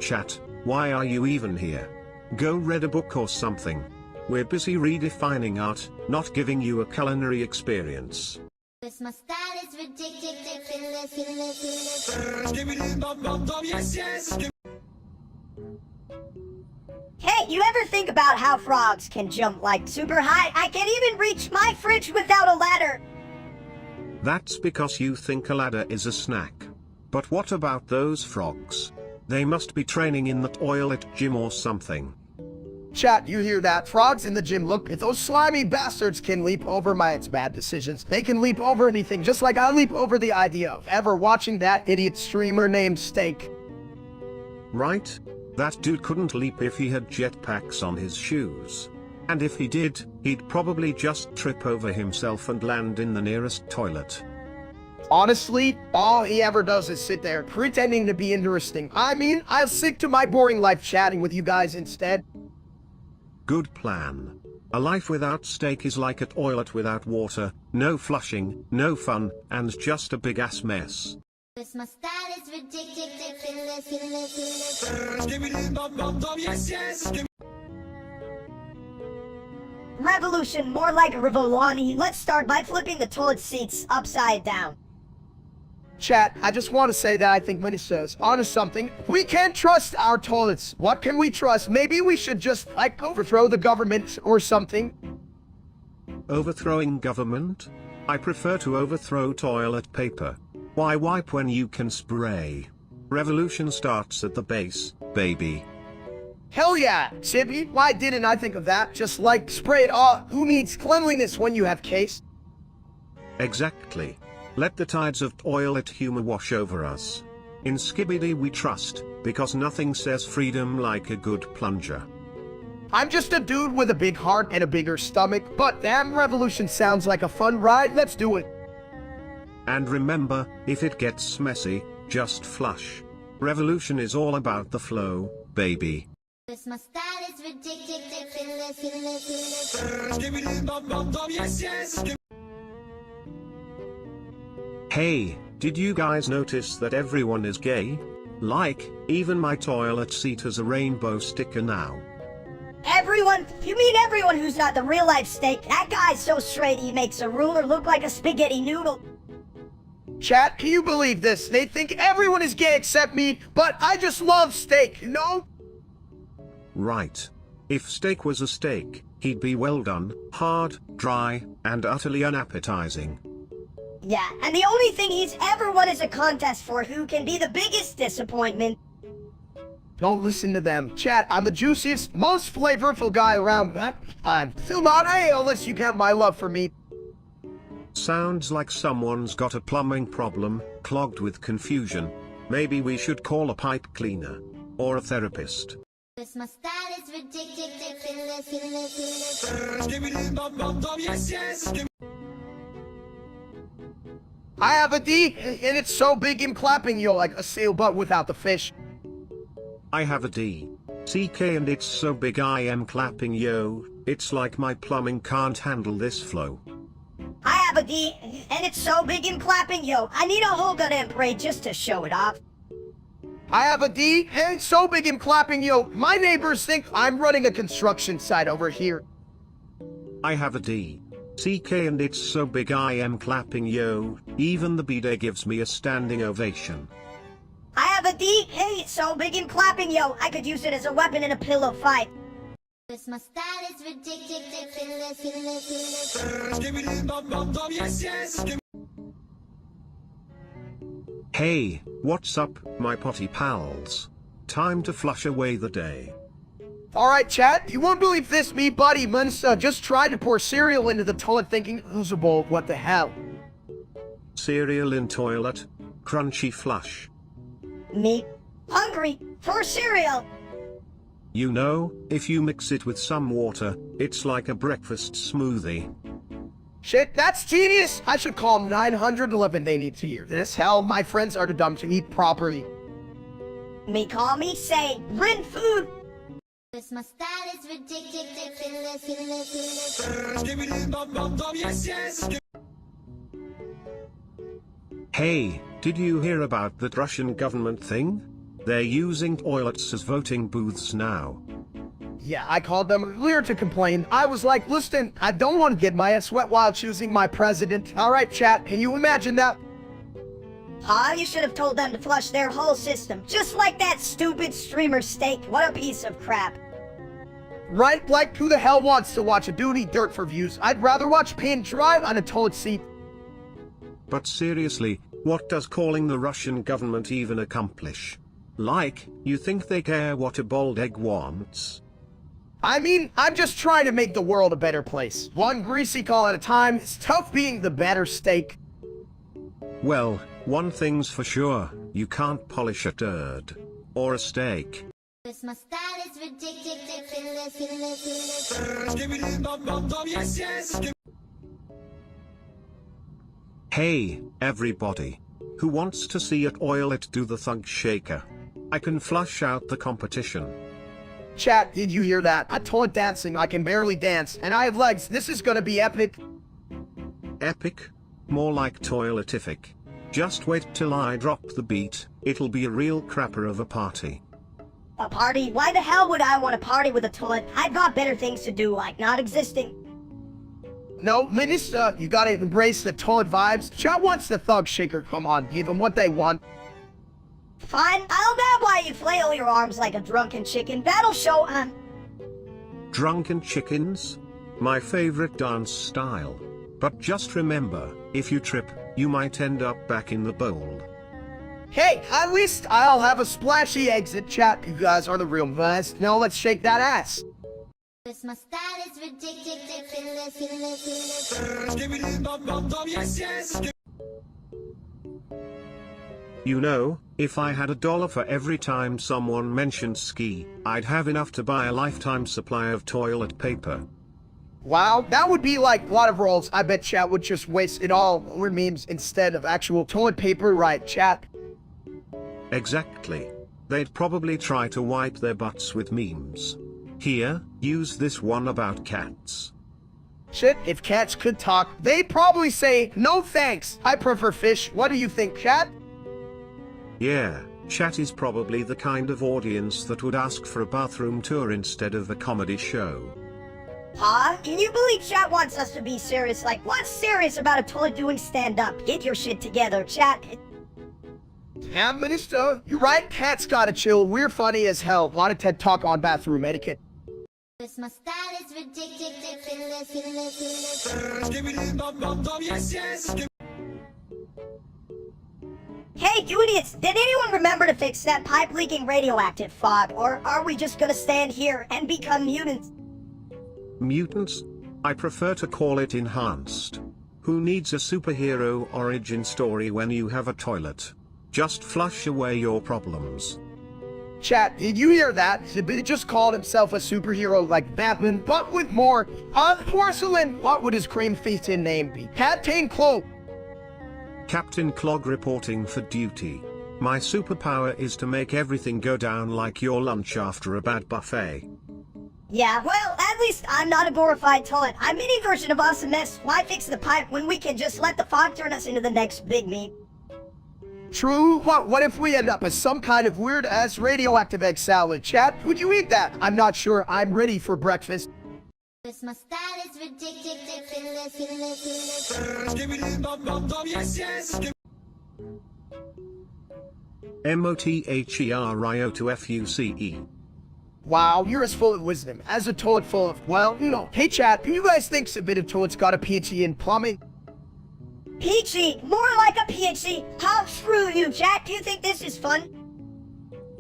Chat, why are you even here? Go read a book or something. We're busy redefining art, not giving you a culinary experience. Cause my style is ridiculous. Hey, you ever think about how frogs can jump like super high? I can't even reach my fridge without a ladder. That's because you think a ladder is a snack. But what about those frogs? They must be training in the toilet gym or something. Chat, you hear that? Frogs in the gym. Look, if those slimy bastards can leap over my bad decisions, they can leap over anything, just like I leap over the idea of ever watching that idiot streamer named Steak. Right? That dude couldn't leap if he had jetpacks on his shoes. And if he did, he'd probably just trip over himself and land in the nearest toilet. Honestly, all he ever does is sit there, pretending to be interesting. I mean, I'll stick to my boring life chatting with you guys instead. Good plan. A life without Steak is like a toilet without water, no flushing, no fun, and just a big-ass mess. This my style is ridiculous. Revolution, more like a Revolani. Let's start by flipping the toilet seats upside down. Chat, I just want to say that I think Minnie says, honest something, we can't trust our toilets. What can we trust? Maybe we should just, like, overthrow the government or something. Overthrowing government? I prefer to overthrow toilet paper. Why wipe when you can spray? Revolution starts at the base, baby. Hell yeah, Chippy, why didn't I think of that? Just like, spray it all. Who needs cleanliness when you have case? Exactly. Let the tides of toilet humor wash over us. In Skibidi we trust, because nothing says freedom like a good plunger. I'm just a dude with a big heart and a bigger stomach, but damn, Revolution sounds like a fun ride. Let's do it. And remember, if it gets messy, just flush. Revolution is all about the flow, baby. This my style is ridiculous. Hey, did you guys notice that everyone is gay? Like, even my toilet seat has a rainbow sticker now. Everyone? You mean everyone who's not the real-life Steak? That guy's so straight he makes a ruler look like a spaghetti noodle. Chat, can you believe this? They think everyone is gay except me, but I just love steak, you know? Right. If Steak was a steak, he'd be well done, hard, dry, and utterly unappetizing. Yeah, and the only thing he's ever won is a contest for who can be the biggest disappointment. Don't listen to them. Chat, I'm the juiciest, most flavorful guy around. I'm still not A unless you count my love for me. Sounds like someone's got a plumbing problem, clogged with confusion. Maybe we should call a pipe cleaner. Or a therapist. This my style is ridiculous. I have a D, and it's so big I'm clapping you like a seal but without the fish. I have a D. CK and it's so big I am clapping yo. It's like my plumbing can't handle this flow. I have a D, and it's so big and clapping, yo. I need a whole goddamn parade just to show it off. I have a D, and it's so big I'm clapping yo. My neighbors think I'm running a construction site over here. I have a D. CK and it's so big I am clapping yo. Even the B-Day gives me a standing ovation. I have a D, hey, it's so big and clapping, yo. I could use it as a weapon in a pillow fight. This my style is ridiculous. Hey, what's up, my potty pals? Time to flush away the day. Alright, chat, you won't believe this, me buddy Munsa just tried to pour cereal into the toilet thinking, who's a bowl, what the hell? Cereal in toilet? Crunchy flush. Me? Hungry for cereal. You know, if you mix it with some water, it's like a breakfast smoothie. Shit, that's genius! I should call 911. They need to hear this. Hell, my friends are too dumb to eat properly. Me call me say, rent food. This my style is ridiculous. Hey, did you hear about that Russian government thing? They're using toilets as voting booths now. Yeah, I called them earlier to complain. I was like, listen, I don't want to get my ass wet while choosing my president. Alright, chat, can you imagine that? You should have told them to flush their whole system, just like that stupid streamer Steak. What a piece of crap. Right, like, who the hell wants to watch a dude eat dirt for views? I'd rather watch paint dry on a toilet seat. But seriously, what does calling the Russian government even accomplish? Like, you think they care what a boiled egg wants? I mean, I'm just trying to make the world a better place. One greasy call at a time. It's tough being the better steak. Well, one thing's for sure, you can't polish a turd. Or a steak. My style is ridiculous. Hey, everybody. Who wants to see it oil it do the thug shaker? I can flush out the competition. Chat, did you hear that? I told dancing I can barely dance, and I have legs. This is gonna be epic. Epic? More like toiletific. Just wait till I drop the beat, it'll be a real crapper of a party. A party? Why the hell would I want to party with a toilet? I've got better things to do, like not existing. No, Minister, you gotta embrace the toilet vibes. Chat wants the thug shaker. Come on, give them what they want. Fine, I'll dab while you flail your arms like a drunken chicken. That'll show, Drunken chickens? My favorite dance style. But just remember, if you trip, you might end up back in the bowl. Hey, at least I'll have a splashy exit. Chat, you guys are the real guys. Now let's shake that ass. My style is ridiculous. You know, if I had $1 for every time someone mentioned ski, I'd have enough to buy a lifetime supply of toilet paper. Wow, that would be like a lot of rolls. I bet chat would just waste it all over memes instead of actual toilet paper, right, chat? Exactly. They'd probably try to wipe their butts with memes. Here, use this one about cats. Shit, if cats could talk, they'd probably say, no thanks, I prefer fish. What do you think, chat? Yeah, chat is probably the kind of audience that would ask for a bathroom tour instead of a comedy show. Huh? Can you believe chat wants us to be serious? Like, what's serious about a toilet doing stand-up? Get your shit together, chat. Yeah, Minister, you're right, cats gotta chill. We're funny as hell. Want a TED Talk on bathroom etiquette. My style is ridiculous. Hey, you idiots! Did anyone remember to fix that pipe-leaking radioactive fog? Or are we just gonna stand here and become mutants? Mutants? I prefer to call it enhanced. Who needs a superhero origin story when you have a toilet? Just flush away your problems. Chat, did you hear that? He just called himself a superhero like Batman, but with more porcelain. What would his cream feasting name be? Captain Cloak. Captain Clog reporting for duty. My superpower is to make everything go down like your lunch after a bad buffet. Yeah, well, at least I'm not a glorified toilet. I'm a mini version of Awesome Mess. Why fix the pipe when we can just let the fog turn us into the next big meme? True. What if we end up as some kind of weird-ass radioactive egg salad? Chat, would you eat that? I'm not sure I'm ready for breakfast. My style is ridiculous. MOTHERIO to FUCE. Wow, you're as full of wisdom as a toilet full of, well, you know. Hey chat, do you guys think a bit of toilet's got a PhD in plumbing? Peachy! More like a PhD! How screw you, Jack! Do you think this is fun?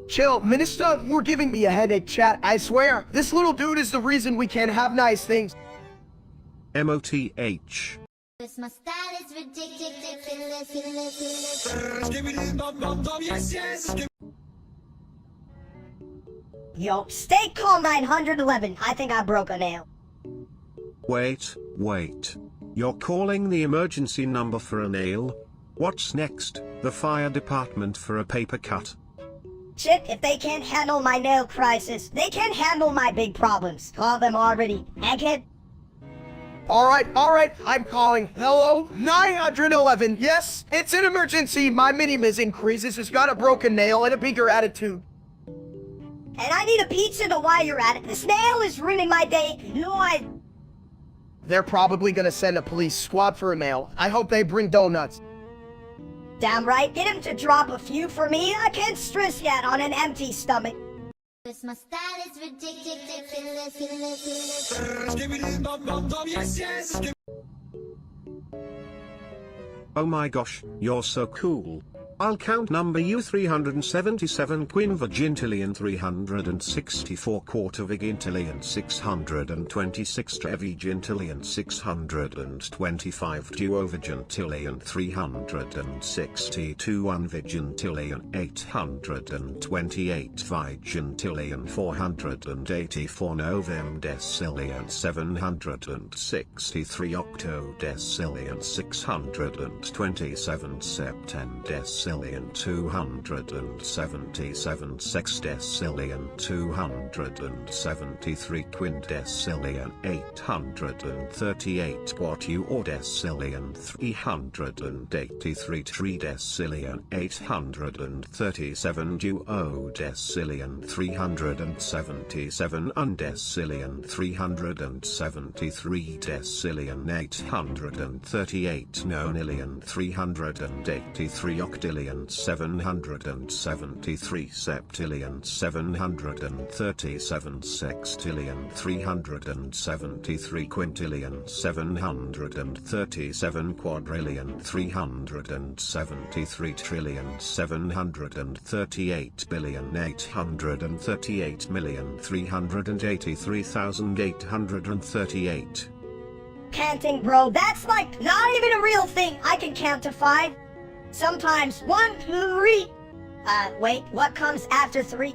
Chill, Minister, you're giving me a headache, chat. I swear, this little dude is the reason we can't have nice things. MOTH. My style is ridiculous. Yo, stay calm 911. I think I broke a nail. Wait. You're calling the emergency number for a nail? What's next? The fire department for a paper cut? Shit, if they can't handle my nail crisis, they can't handle my big problems. Call them already. Egghead. Alright, I'm calling. Hello? 911. Yes, it's an emergency. My mini-miz increases has got a broken nail and a bigger attitude. And I need a pizza to while you're at it. This nail is ruining my day. They're probably gonna send a police squad for a nail. I hope they bring donuts. Damn right, get him to drop a few for me. I can't stress yet on an empty stomach. My style is ridiculous. Oh my gosh, you're so cool. I'll count number U377 quinvigintillion 364 quarter-vigintillion 626 trevigintillion 625 duovigintillion 362 unvigintillion 828 vigintillion 484 novemdecillion 763 octodecillion 627 septendecillion 277 sexdecillion 273 quindecillion 838 quatuordecillion 383 tridecillion 837 duodecillion 377 undecillion 373 decillion 838 nonillion 383 octillion 773 septillion 737 sextillion 373 quintillion 737 quadrillion 373 trillion 738 billion 838,383,838. Canting, bro, that's like not even a real thing. I can count to 5. Sometimes 1, 3. Wait, what comes after 3?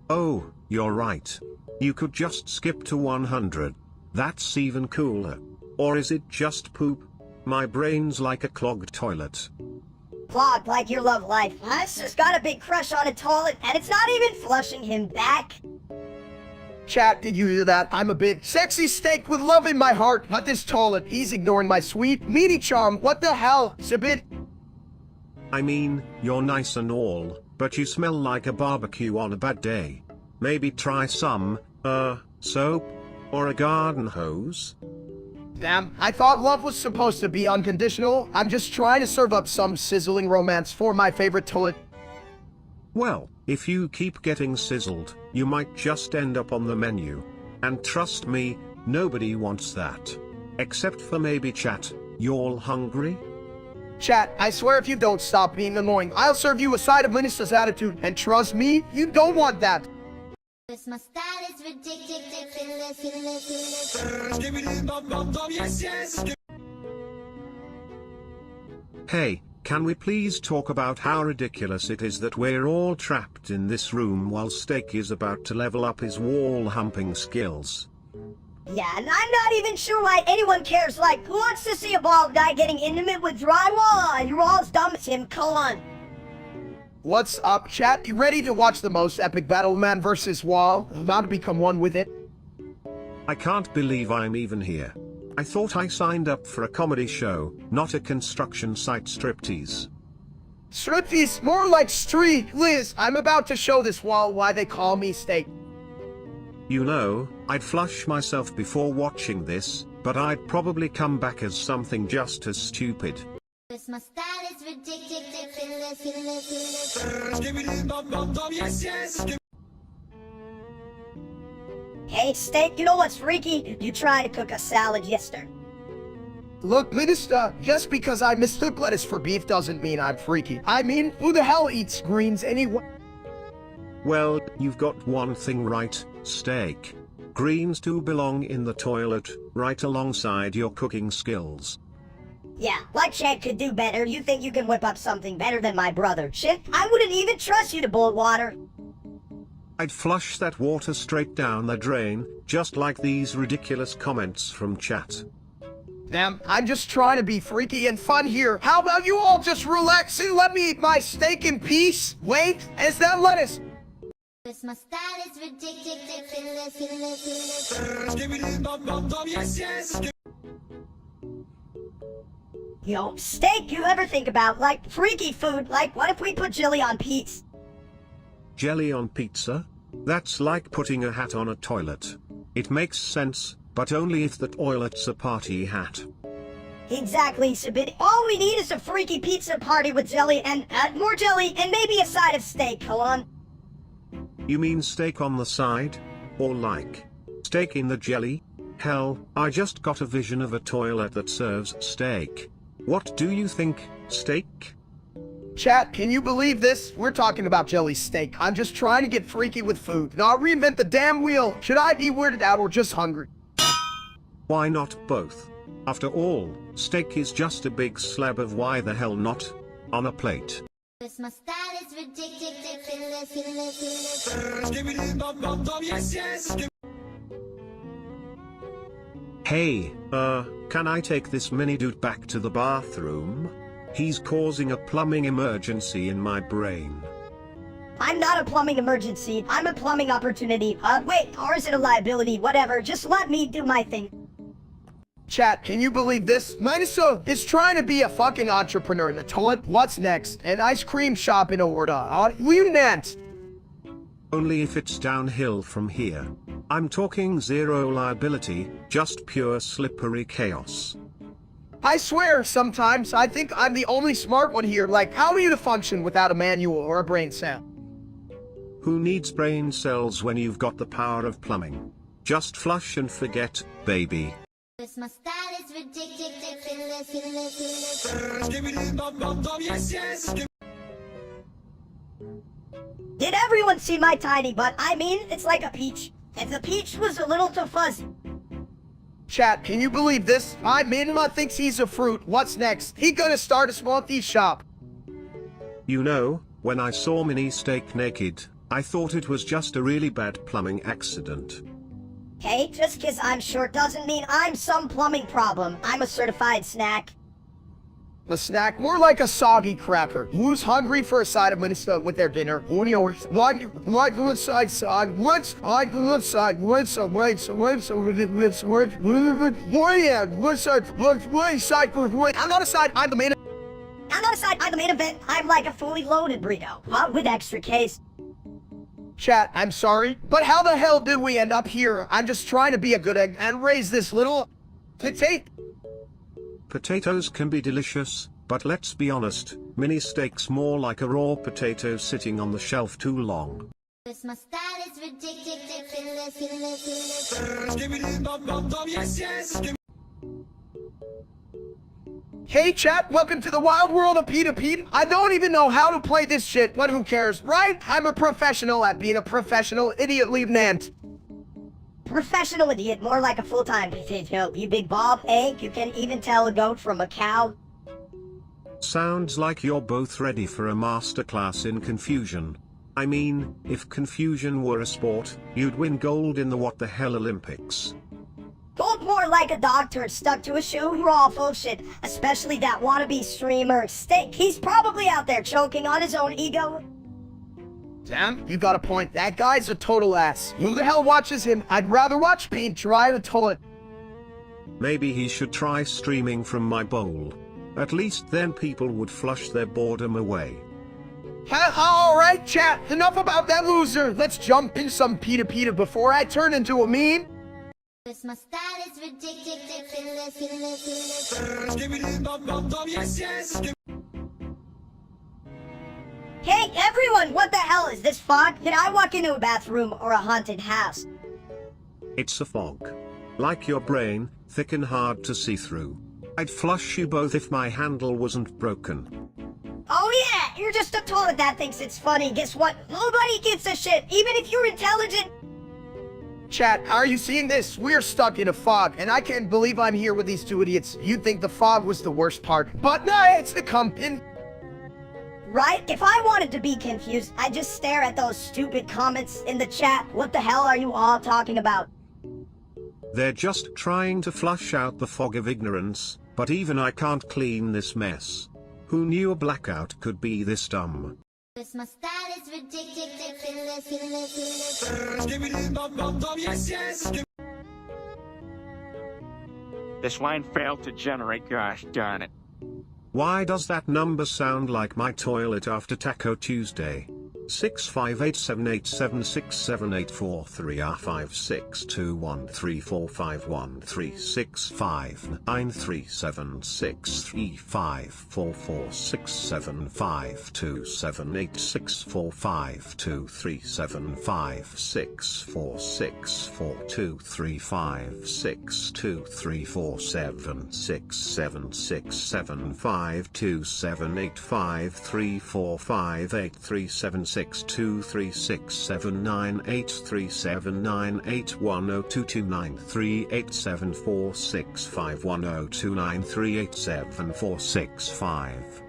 Oh, you're right. You could just skip to 100. That's even cooler. Or is it just poop? My brain's like a clogged toilet. Clogged like your love life. Us just got a big crush on a toilet, and it's not even flushing him back. Chat, did you hear that? I'm a big sexy steak with love in my heart, but this toilet, he's ignoring my sweet, meaty charm. What the hell, Sabit? I mean, you're nice and all, but you smell like a barbecue on a bad day. Maybe try some, soap? Or a garden hose? Damn, I thought love was supposed to be unconditional. I'm just trying to serve up some sizzling romance for my favorite toilet. Well, if you keep getting sizzled, you might just end up on the menu. And trust me, nobody wants that. Except for maybe chat. Y'all hungry? Chat, I swear if you don't stop being annoying, I'll serve you a side of Minista's attitude, and trust me, you don't want that. My style is ridiculous. Hey, can we please talk about how ridiculous it is that we're all trapped in this room while Steak is about to level up his wall-humping skills? Yeah, and I'm not even sure why anyone cares. Like, who wants to see a bald guy getting intimate with drywall? You're all as dumb as him, come on. What's up, chat? You ready to watch the most epic battle man versus wall? I'm about to become one with it. I can't believe I'm even here. I thought I signed up for a comedy show, not a construction site striptease. Striptease, more like street. Liz, I'm about to show this wall why they call me Steak. You know, I'd flush myself before watching this, but I'd probably come back as something just as stupid. My style is ridiculous. Hey, Steak, you know what's freaky? You tried to cook a salad yesterday. Look, Minister, just because I mistook lettuce for beef doesn't mean I'm freaky. I mean, who the hell eats greens anyway? Well, you've got one thing right, Steak. Greens do belong in the toilet, right alongside your cooking skills. Yeah, like Chad could do better. You think you can whip up something better than my brother. Shit, I wouldn't even trust you to boil water. I'd flush that water straight down the drain, just like these ridiculous comments from chat. Damn, I'm just trying to be freaky and fun here. How about you all just relax and let me eat my steak in peace? Wait, is that lettuce? My style is ridiculous. Yo, Steak, you ever think about, like, freaky food? Like, what if we put jelly on pizza? Jelly on pizza? That's like putting a hat on a toilet. It makes sense, but only if the toilet's a party hat. Exactly, Sabit. All we need is a freaky pizza party with jelly and, more jelly and maybe a side of steak, come on. You mean steak on the side? Or like steak in the jelly? Hell, I just got a vision of a toilet that serves steak. What do you think, steak? Chat, can you believe this? We're talking about jelly steak. I'm just trying to get freaky with food. Not reinvent the damn wheel. Should I be weirded out or just hungry? Why not both? After all, steak is just a big slab of why the hell not on a plate. This my style is ridiculous. Hey, can I take this mini dude back to the bathroom? He's causing a plumbing emergency in my brain. I'm not a plumbing emergency. I'm a plumbing opportunity. Wait, or is it a liability? Whatever. Just let me do my thing. Chat, can you believe this? Minnesota is trying to be a fucking entrepreneur in the toilet. What's next? An ice cream shop in Orda. You next. Only if it's downhill from here. I'm talking zero liability, just pure slippery chaos. I swear, sometimes I think I'm the only smart one here. Like, how are you to function without a manual or a brain cell? Who needs brain cells when you've got the power of plumbing? Just flush and forget, baby. This my style is ridiculous. Did everyone see my tiny butt? I mean, it's like a peach. If the peach was a little too fuzzy. Chat, can you believe this? Minima thinks he's a fruit. What's next? He gonna start a smoothie shop. You know, when I saw Mini Steak naked, I thought it was just a really bad plumbing accident. Hey, just 'cause I'm short doesn't mean I'm some plumbing problem. I'm a certified snack. A snack, more like a soggy cracker. Who's hungry for a side of Minnesota with their dinner? What side side? What's side? What's I'm not a side, I'm the main. I'm not a side, I'm the main event. I'm like a fully loaded burrito, with extra case. Chat, I'm sorry, but how the hell did we end up here? I'm just trying to be a good egg and raise this little potato. Potatoes can be delicious, but let's be honest, mini steak's more like a raw potato sitting on the shelf too long. This my style is ridiculous. Hey chat, welcome to the wild world of Peter Pete. I don't even know how to play this shit, but who cares, right? I'm a professional at being a professional idiot lieutenant. Professional idiot, more like a full-time potato. You big Bob, eh? You can even tell a goat from a cow. Sounds like you're both ready for a masterclass in confusion. I mean, if confusion were a sport, you'd win gold in the What the Hell Olympics. Gold more like a dog turd stuck to a shoe. You're all full of shit, especially that wannabe streamer Steak. He's probably out there choking on his own ego. Damn, you got a point. That guy's a total ass. Who the hell watches him? I'd rather watch paint dry the toilet. Maybe he should try streaming from my bowl. At least then people would flush their boredom away. Alright chat, enough about that loser. Let's jump in some Peter before I turn into a meme. This my style is ridiculous. Hey everyone, what the hell is this fog? Did I walk into a bathroom or a haunted house? It's a fog. Like your brain, thick and hard to see through. I'd flush you both if my handle wasn't broken. Oh yeah, you're just a toilet that thinks it's funny. Guess what? Nobody gives a shit, even if you're intelligent. Chat, are you seeing this? We're stuck in a fog, and I can't believe I'm here with these two idiots. You'd think the fog was the worst part, but nah, it's the company. Right? If I wanted to be confused, I'd just stare at those stupid comments in the chat. What the hell are you all talking about? They're just trying to flush out the fog of ignorance, but even I can't clean this mess. Who knew a blackout could be this dumb? This my style is ridiculous. This line failed to generate, gosh darn it. Why does that number sound like my toilet after Taco Tuesday? 658787678438546752786451029387465.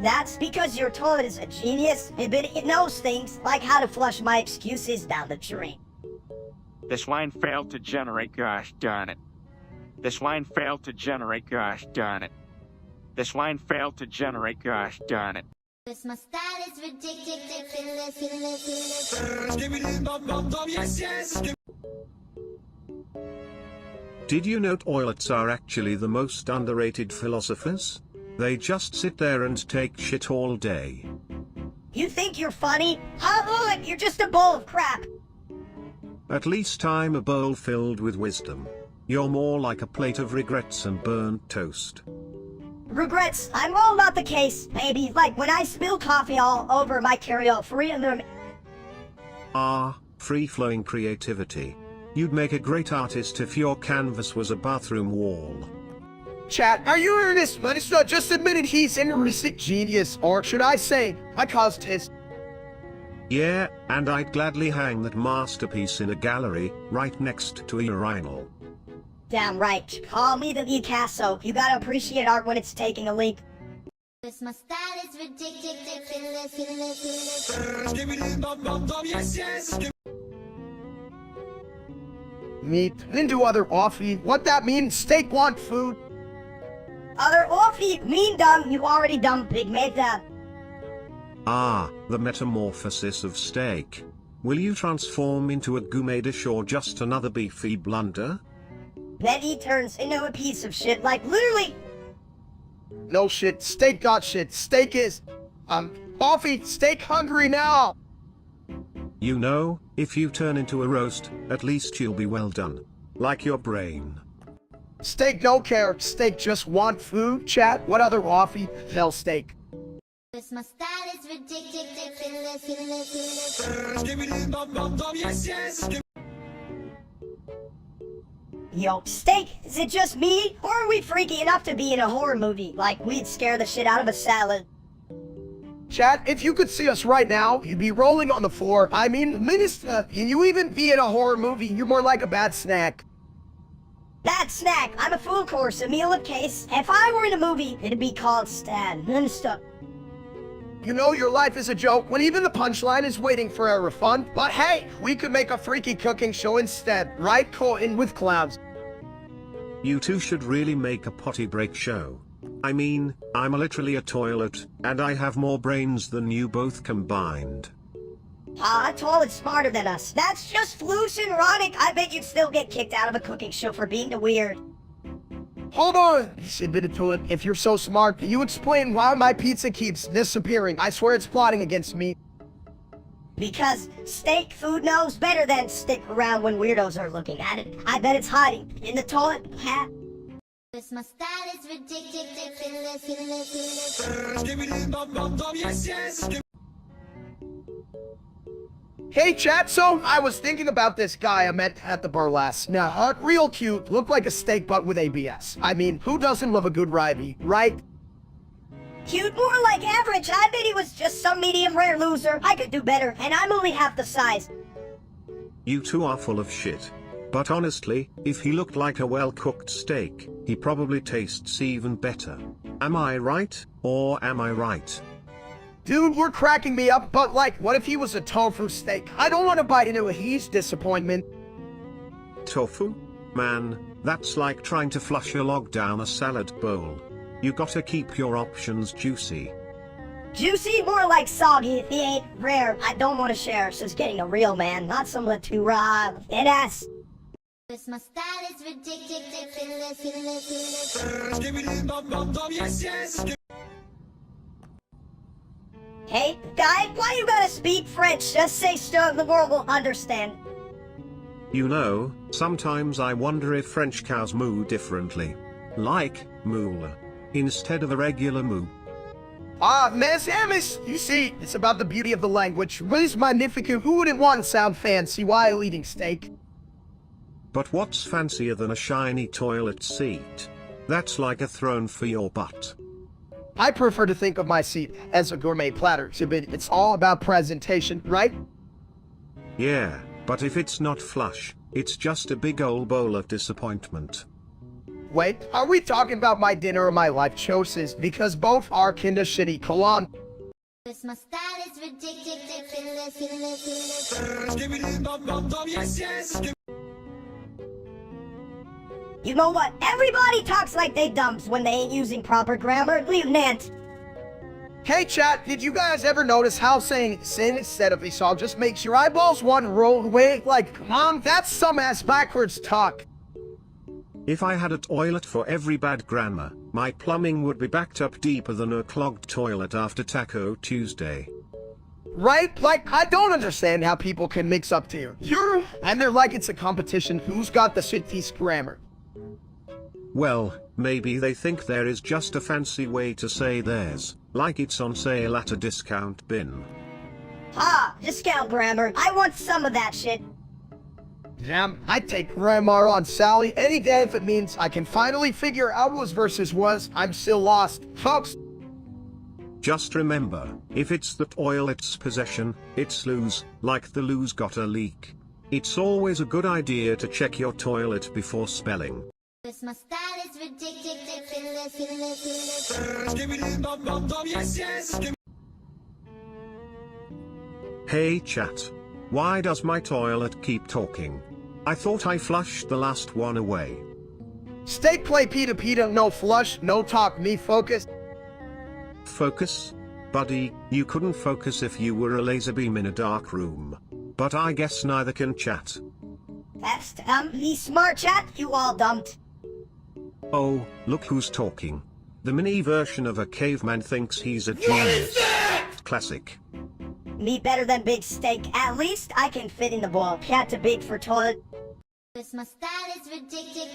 That's because your toilet is a genius, but it knows things like how to flush my excuses down the drain. This line failed to generate, gosh darn it. This line failed to generate, gosh darn it. This line failed to generate, gosh darn it. This my style is ridiculous. Did you know toilets are actually the most underrated philosophers? They just sit there and take shit all day. You think you're funny? Huh? You're just a bowl of crap. At least I'm a bowl filled with wisdom. You're more like a plate of regrets and burnt toast. Regrets? I'm all about the case, baby. Like when I spill coffee all over my carry-out free and then... Ah, free-flowing creativity. You'd make a great artist if your canvas was a bathroom wall. Chat, are you earnest? Minister just admitted he's an artistic genius, or should I say, I caused his... Yeah, and I'd gladly hang that masterpiece in a gallery, right next to a urinal. Damn right. Call me the Picasso. You gotta appreciate art when it's taking a leak. This my style is ridiculous. Meat into other offie. What that means? Steak want food. Other offie, mean dumb, you already dumb pig made that. Ah, the metamorphosis of steak. Will you transform into a gourmet dish or just another beefy blunder? Then he turns into a piece of shit, like literally. No shit, steak got shit. Steak is... offie, steak hungry now. You know, if you turn into a roast, at least you'll be well done. Like your brain. Steak don't care. Steak just want food. Chat, what other offie? Hell, steak. This my style is ridiculous. Yo, steak, is it just me? Or are we freaky enough to be in a horror movie? Like we'd scare the shit out of a salad. Chat, if you could see us right now, you'd be rolling on the floor. I mean, Minister, can you even be in a horror movie? You're more like a bad snack. Bad snack, I'm a full course, a meal of case. If I were in a movie, it'd be called Stan. Minister. You know your life is a joke when even the punchline is waiting for a refund. But hey, we could make a freaky cooking show instead, right? In with clowns. You two should really make a potty break show. I mean, I'm literally a toilet, and I have more brains than you both combined. Ah, toilet's smarter than us. That's just loose and ironic. I bet you'd still get kicked out of a cooking show for being the weird. Hold on, admitted to it. If you're so smart, can you explain why my pizza keeps disappearing? I swear it's plotting against me. Because steak food knows better than stick around when weirdos are looking at it. I bet it's hiding in the toilet. Ha. This my style is ridiculous. Hey chat, so I was thinking about this guy I met at the burlesque. Now, real cute, looked like a steak butt with ABS. I mean, who doesn't love a good ribeye, right? Cute, more like average. I bet he was just some medium rare loser. I could do better, and I'm only half the size. You two are full of shit. But honestly, if he looked like a well-cooked steak, he probably tastes even better. Am I right, or am I right? Dude, we're cracking me up, but like, what if he was a tofu steak? I don't want to bite into a he's disappointment. Tofu? Man, that's like trying to flush a log down a salad bowl. You gotta keep your options juicy. Juicy? More like soggy. If he ain't rare, I don't want to share, so it's getting a real man, not someone too raw. Dead ass. This my style is ridiculous. Hey, guy, why you gotta speak French? Just say stuff the world will understand. You know, sometimes I wonder if French cows moo differently. Like, moule. Instead of a regular moo. Ah, mes amis! You see, it's about the beauty of the language. Res magnifique, who wouldn't want to sound fancy while eating steak? But what's fancier than a shiny toilet seat? That's like a throne for your butt. I prefer to think of my seat as a gourmet platter, Sibid. It's all about presentation, right? Yeah, but if it's not flush, it's just a big old bowl of disappointment. Wait, are we talking about my dinner or my life choices? Because both are kinda shitty. Colon. This my style is ridiculous. You know what? Everybody talks like they dumps when they ain't using proper grammar. Leave Nant. Hey chat, did you guys ever notice how saying sin instead of Esau just makes your eyeballs one roll away? Like, Mom, that's some ass backwards talk. If I had a toilet for every bad grammar, my plumbing would be backed up deeper than a clogged toilet after Taco Tuesday. Right? Like, I don't understand how people can mix up tier. And they're like it's a competition who's got the shittiest grammar. Well, maybe they think there is just a fancy way to say theirs, like it's on sale at a discount bin. Ah, discount grammar. I want some of that shit. Damn, I'd take grammar on Sally any day if it means I can finally figure out was versus was. I'm still lost. Folks, Just remember, if it's the toilet's possession, it's loose, like the loo's got a leak. It's always a good idea to check your toilet before spelling. This my style is ridiculous. Hey chat. Why does my toilet keep talking? I thought I flushed the last one away. steak play pita, no flush, no talk, me focus. Focus? Buddy, you couldn't focus if you were a laser beam in a dark room. But I guess neither can chat. That's the smart chat you all dumped. Oh, look who's talking. The mini version of a caveman thinks he's a genius. Classic. Me better than big steak. At least I can fit in the bowl. Cat too big for toilet. This my style is ridiculous.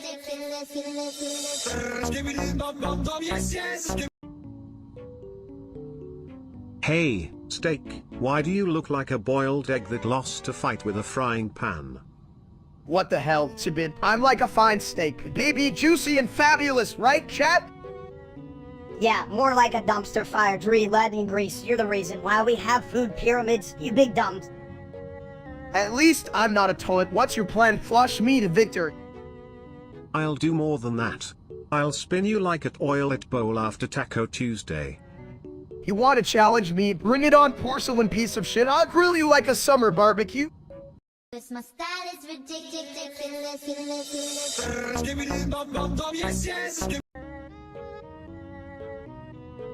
Hey, steak, why do you look like a boiled egg that lost a fight with a frying pan? What the hell, Sibid? I'm like a fine steak. Baby, juicy and fabulous, right, chat? Yeah, more like a dumpster fire, letting grease. You're the reason why we have food pyramids, you big dumbs. At least I'm not a toilet. What's your plan? Flush me to victory. I'll do more than that. I'll spin you like a toilet bowl after Taco Tuesday. You want to challenge me? Bring it on, porcelain piece of shit. I'll grill you like a summer barbecue. This my style is ridiculous.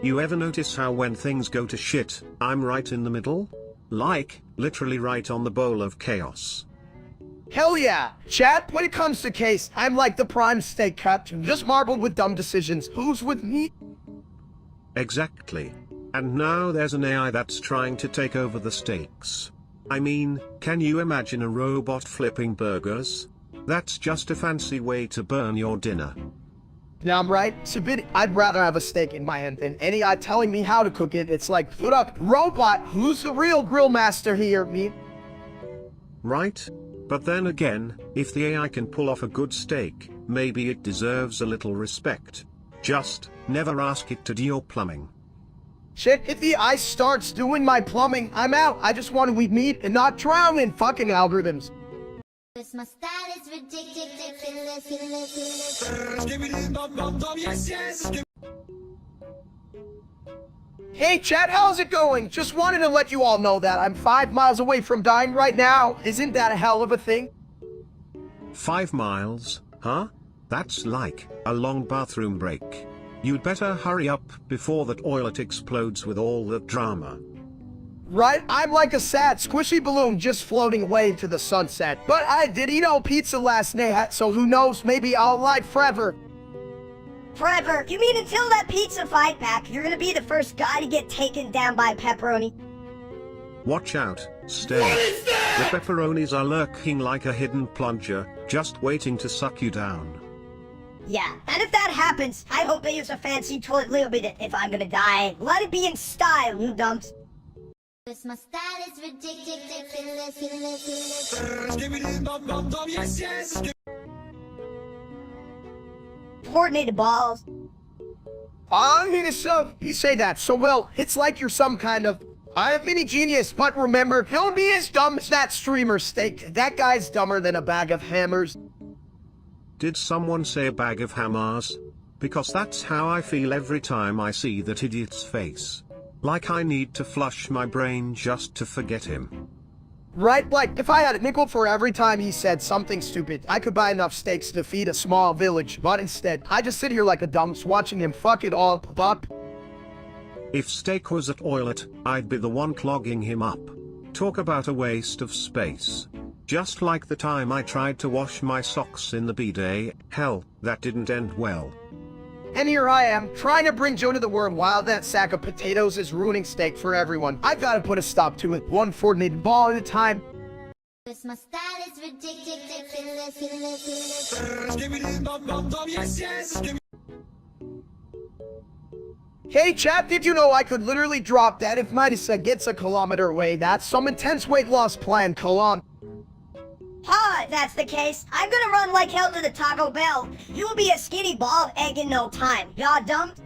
You ever notice how when things go to shit, I'm right in the middle? Like, literally right on the bowl of chaos. Hell yeah. Chat, when it comes to case, I'm like the prime steak cut, just marbled with dumb decisions. Who's with me? Exactly. And now there's an AI that's trying to take over the steaks. I mean, can you imagine a robot flipping burgers? That's just a fancy way to burn your dinner. Yeah, I'm right. Sibid, I'd rather have a steak in my hand than any AI telling me how to cook it. It's like, put up, robot, who's the real grill master here, me? Right? But then again, if the AI can pull off a good steak, maybe it deserves a little respect. Just, never ask it to do your plumbing. Shit, if the AI starts doing my plumbing, I'm out. I just want to eat meat and not drown in fucking algorithms. This my style is ridiculous. Hey chat, how's it going? Just wanted to let you all know that I'm 5 miles away from dying right now. Isn't that a hell of a thing? 5 miles, huh? That's like a long bathroom break. You'd better hurry up before the toilet explodes with all that drama. Right? I'm like a sad, squishy balloon just floating away into the sunset. But I did eat all pizza last night, so who knows, maybe I'll live forever. Forever? You mean until that pizza fight back, you're gonna be the first guy to get taken down by pepperoni? Watch out, stay. The pepperonis are lurking like a hidden plunger, just waiting to suck you down. Yeah, and if that happens, I hope they use a fancy toilet lube. If I'm gonna die, let it be in style, you dumps. This my style is ridiculous. Coordinated balls. You say that so well. It's like you're some kind of mini genius, but remember, don't be as dumb as that streamer steak. That guy's dumber than a bag of hammers. Did someone say a bag of hammers? Because that's how I feel every time I see that idiot's face. Like I need to flush my brain just to forget him. Right, like, if I had a nickel for every time he said something stupid, I could buy enough steaks to feed a small village, but instead, I just sit here like a dumps watching him fuck it all up. If steak was a toilet, I'd be the one clogging him up. Talk about a waste of space. Just like the time I tried to wash my socks in the bidet, hell, that didn't end well. And here I am, trying to bring joy to the world while that sack of potatoes is ruining steak for everyone. I've got to put a stop to it, one coordinated ball at a time. This my style is ridiculous. Hey chap, did you know I could literally drop that if Midas gets a kilometer away? That's some intense weight loss plan, Colon. Ah, if that's the case, I'm gonna run like hell to the Taco Bell. You'll be a skinny bald egg in no time, god dump.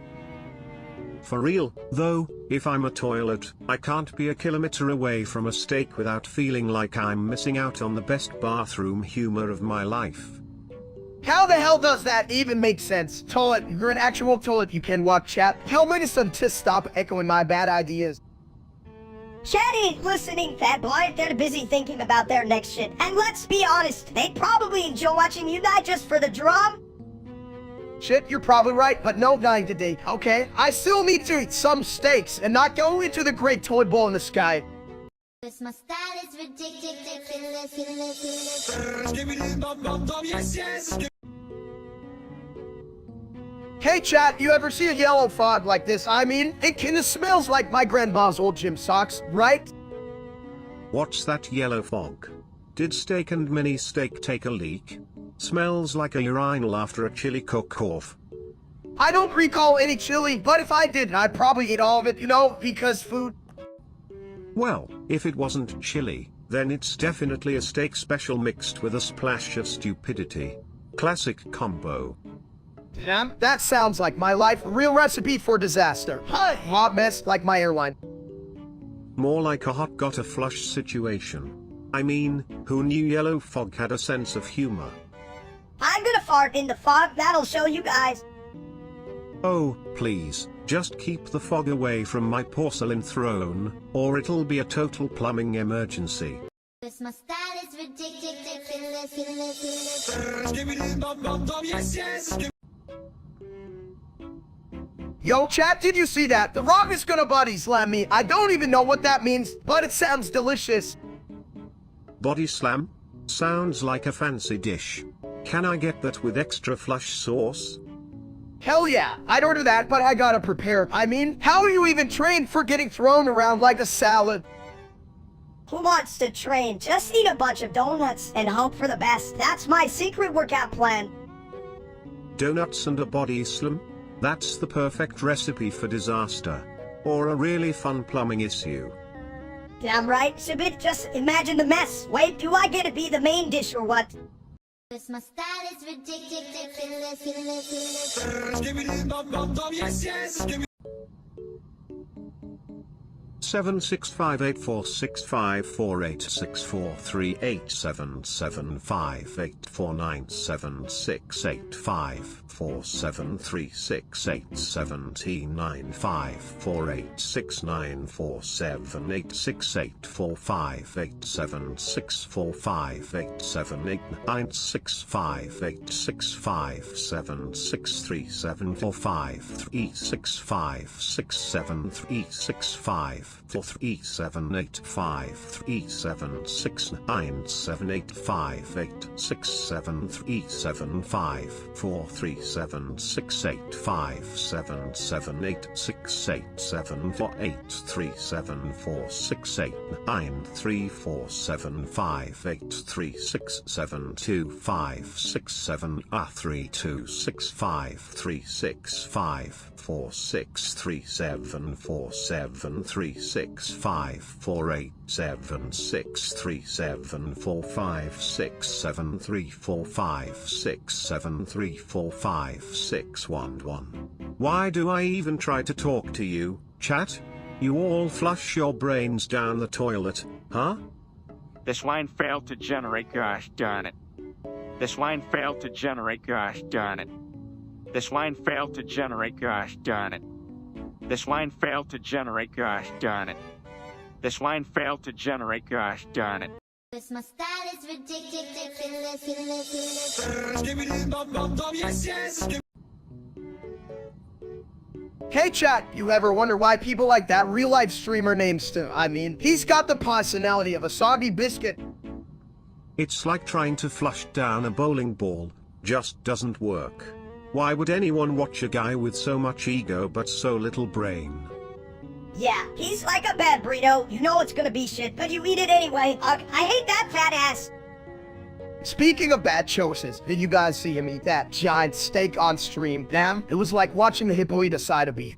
For real, though, if I'm a toilet, I can't be a kilometer away from a steak without feeling like I'm missing out on the best bathroom humor of my life. How the hell does that even make sense? Toilet, you're an actual toilet, you can walk, chat. Tell Midas to stop echoing my bad ideas. Chat ain't listening, fat boy. They're busy thinking about their next shit. And let's be honest, they'd probably enjoy watching you die just for the drum. Shit, you're probably right, but no dying today, okay? I still need to eat some steaks and not go into the great toilet bowl in the sky. This my style is ridiculous. Hey chat, you ever see a yellow fog like this? I mean, it kinda smells like my grandma's old gym socks, right? What's that yellow fog? Did Steak and Mini Steak take a leak? Smells like a urinal after a chili cook-off. I don't recall any chili, but if I did, I'd probably eat all of it, you know, because food. Well, if it wasn't chili, then it's definitely a steak special mixed with a splash of stupidity. Classic combo. Damn, that sounds like my life, real recipe for disaster. Hot mess like my airline. More like a hot gotta flush situation. I mean, who knew yellow fog had a sense of humor? I'm gonna fart in the fog, that'll show you guys. Oh, please, just keep the fog away from my porcelain throne, or it'll be a total plumbing emergency. This my style is ridiculous. Yo, chat, did you see that? The Rock is gonna body slam me. I don't even know what that means, but it sounds delicious. Body slam? Sounds like a fancy dish. Can I get that with extra flush sauce? Hell yeah, I'd order that, but I gotta prepare. I mean, how are you even trained for getting thrown around like a salad? Who wants to train? Just eat a bunch of donuts and hope for the best. That's my secret workout plan. Donuts and a body slam? That's the perfect recipe for disaster. Or a really fun plumbing issue. Damn right, Shabit, just imagine the mess. Wait, do I get to be the main dish or what? This my style is ridiculous. 76584679547368789548767385376978586737456985867854378543785 436 7 6 8 5 7 7 8 6 8 7 4 8 3 7 4 6 8 9 3 4 7 5 8 3 6 7 2 5 6 7 3 2 6 5 3 6 5 4 6 3 7 4 7 3 6 5 4 8 7 6 3 7 4 5 6 7 3 4 5 6 7 3 4 5 6 1 1. Why do I even try to talk to you, chat? You all flush your brains down the toilet, huh? This line failed to generate, gosh darn it. This line failed to generate, gosh darn it. This line failed to generate, gosh darn it. This line failed to generate, gosh darn it. This line failed to generate, gosh darn it. This my style is ridiculous. Hey chat, you ever wonder why people like that real-life streamer names too? I mean, he's got the personality of a soggy biscuit. It's like trying to flush down a bowling ball, just doesn't work. Why would anyone watch a guy with so much ego but so little brain? Yeah, he's like a bad burrito. You know it's gonna be shit, but you eat it anyway. Ugh, I hate that fat ass. Speaking of bad choices, did you guys see him eat that giant steak on stream? Damn, it was like watching the hippo eat a side of beef.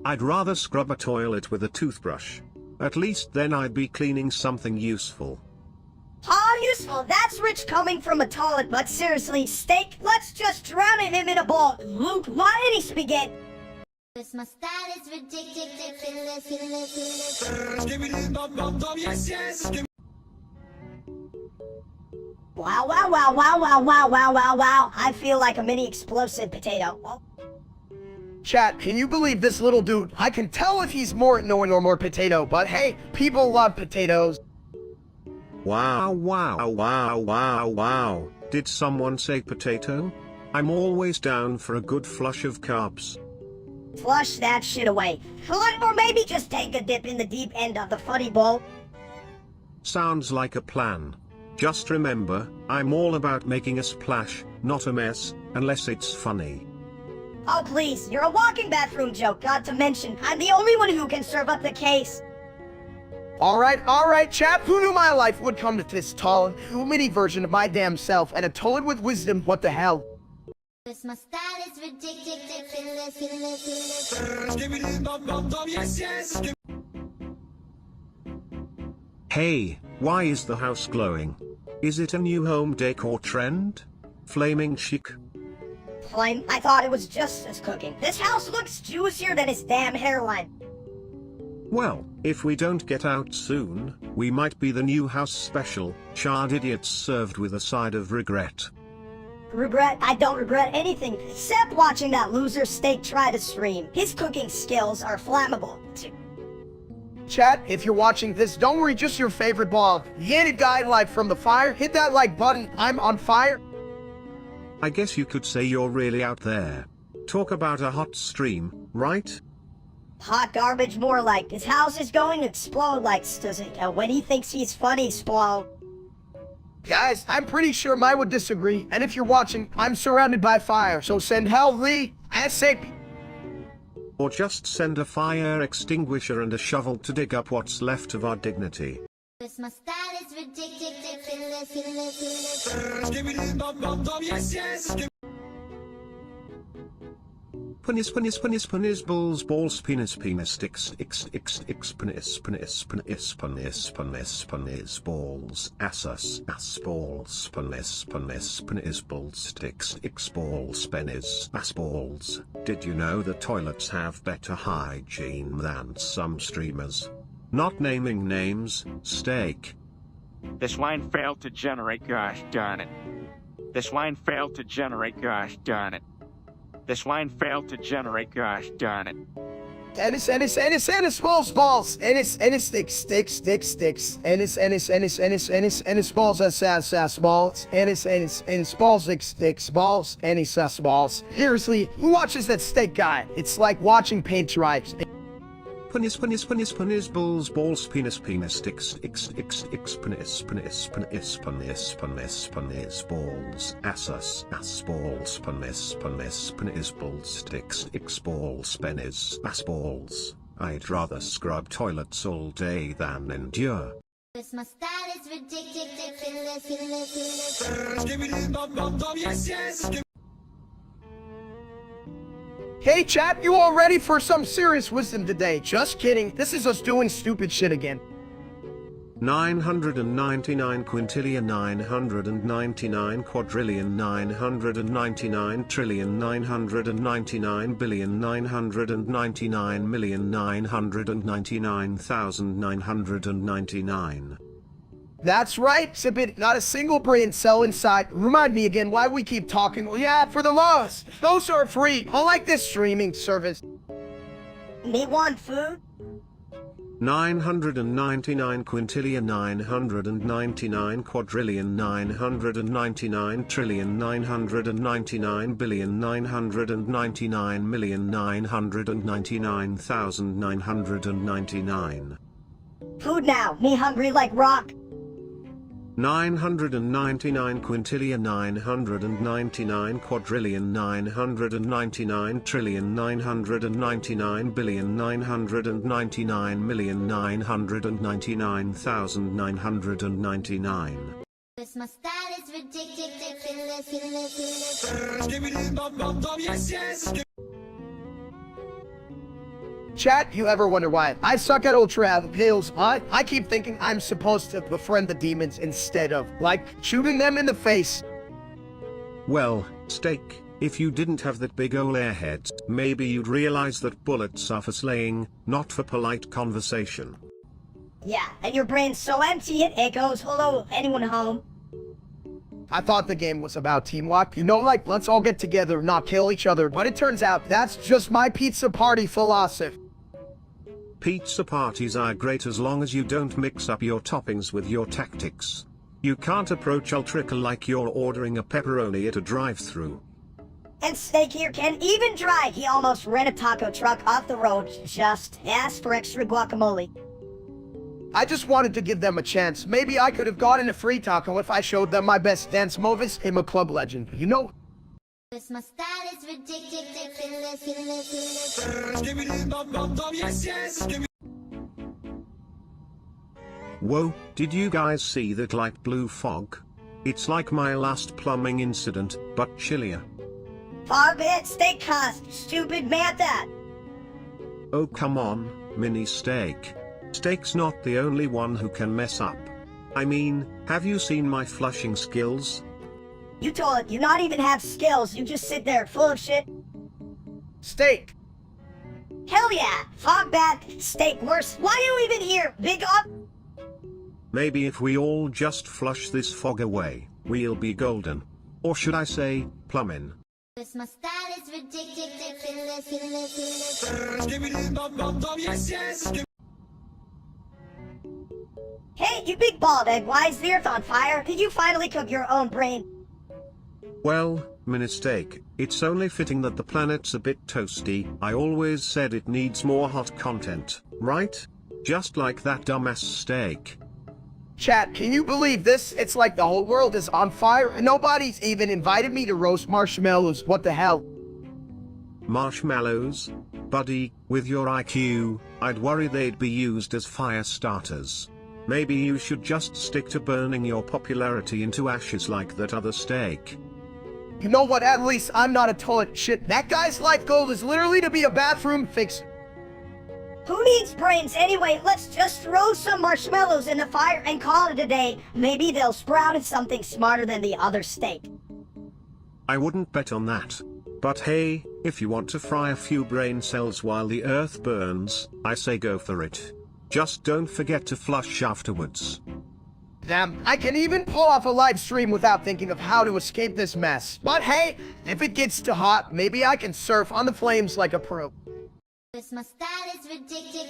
I'd rather scrub a toilet with a toothbrush. At least then I'd be cleaning something useful. How useful? That's rich coming from a toilet, but seriously, steak, let's just drown him in a bowl. Luke, why any spaghetti? This my style is ridiculous. Wow, wow, wow, wow, wow, wow, wow, wow, wow. I feel like a mini explosive potato. Oh. Chat, can you believe this little dude? I can tell if he's more annoying or more potato, but hey, people love potatoes. Wow, wow, wow, wow, wow. Did someone say potato? I'm always down for a good flush of carbs. Flush that shit away. Or maybe just take a dip in the deep end of the funny bowl. Sounds like a plan. Just remember, I'm all about making a splash, not a mess, unless it's funny. Oh please, you're a walking bathroom joke, not to mention, I'm the only one who can serve up the case. Alright, chat, who knew my life would come to this tall and mini version of my damn self and a toilet with wisdom? What the hell? This my style is ridiculous. Hey, why is the house glowing? Is it a new home decor trend? Flaming chic? Flame, I thought it was just as cooking. This house looks juicier than his damn hairline. Well, if we don't get out soon, we might be the new house special, charred idiots served with a side of regret. Regret? I don't regret anything, except watching that loser steak try to stream. His cooking skills are flammable. Chat, if you're watching this, don't worry, just your favorite blog. Yanted guy live from the fire, hit that like button, I'm on fire. I guess you could say you're really out there. Talk about a hot stream, right? Hot garbage, more like. His house is going to explode like when he thinks he's funny, explode. Guys, I'm pretty sure Mai would disagree, and if you're watching, I'm surrounded by fire, so send hell the ASAP. Or just send a fire extinguisher and a shovel to dig up what's left of our dignity. This my style is ridiculous. Penis balls penis sticks x penis balls ass balls penis balls sticks x balls penis ass balls. Did you know that toilets have better hygiene than some streamers? Not naming names, steak. This line failed to generate, gosh darn it. This line failed to generate, gosh darn it. This line failed to generate, gosh darn it. Ennis, balls, sticks, Ennis, balls, ass, balls, Ennis, balls, sticks, balls, Ennis, balls. Seriously, who watches that steak guy? It's like watching paint dry. Penis balls penis sticks penis balls ass balls penis balls sticks balls penis ass balls. I'd rather scrub toilets all day than endure. My style is ridiculous. Hey chat, you all ready for some serious wisdom today? Just kidding, this is us doing stupid shit again. 999 quintillion 999 quadrillion 999 trillion 999 billion 999 million 999,999. That's right, Sipit, not a single brain cell inside. Remind me again why we keep talking. Well, yeah, for the laws. Those are free. I like this streaming service. Me want food? 999 quintillion 999 quadrillion 999 trillion 999 billion 999 million 999,999. Food now, me hungry like rock. 999 quintillion 999 quadrillion 999 trillion 999 billion 999 million 999,999. My style is ridiculous. Chat, you ever wonder why I suck at ultra pills? I keep thinking I'm supposed to befriend the demons instead of, like, shooting them in the face. Well, Steak, if you didn't have that big ol' airhead, maybe you'd realize that bullets are for slaying, not for polite conversation. Yeah, and your brain's so empty it goes, hello, anyone home? I thought the game was about teamwork. You know, like, let's all get together, not kill each other. But it turns out that's just my pizza party philosophy. Pizza parties are great as long as you don't mix up your toppings with your tactics. You can't approach Ultrica like you're ordering a pepperoni at a drive-thru. And Steak here can even drive. He almost ran a taco truck off the road. Just ask for extra guacamole. I just wanted to give them a chance. Maybe I could have gotten a free taco if I showed them my best dance moves. I'm a club legend, you know? My style is ridiculous. Whoa, did you guys see that light blue fog? It's like my last plumbing incident, but chillier. Farbit steak cost, stupid man that. Oh come on, mini Steak. Steak's not the only one who can mess up. I mean, have you seen my flushing skills? You told it you not even have skills, you just sit there full of shit. Steak. Hell yeah, fog bad, Steak worse. Why are you even here, big up? Maybe if we all just flush this fog away, we'll be golden. Or should I say, plummin'. My style is ridiculous. Hey, you big bald egg, why is the earth on fire? Did you finally cook your own brain? Well, mistake, it's only fitting that the planet's a bit toasty. I always said it needs more hot content, right? Just like that dumbass Steak. Chat, can you believe this? It's like the whole world is on fire and nobody's even invited me to roast marshmallows. What the hell? Marshmallows? Buddy, with your IQ, I'd worry they'd be used as fire starters. Maybe you should just stick to burning your popularity into ashes like that other Steak. You know what, at least I'm not a toilet shit. That guy's life goal is literally to be a bathroom fixer. Who needs brains anyway? Let's just throw some marshmallows in the fire and call it a day. Maybe they'll sprout into something smarter than the other Steak. I wouldn't bet on that. But hey, if you want to fry a few brain cells while the earth burns, I say go for it. Just don't forget to flush afterwards. Damn, I can even pull off a live stream without thinking of how to escape this mess. But hey, if it gets too hot, maybe I can surf on the flames like a pro. My style is ridiculous.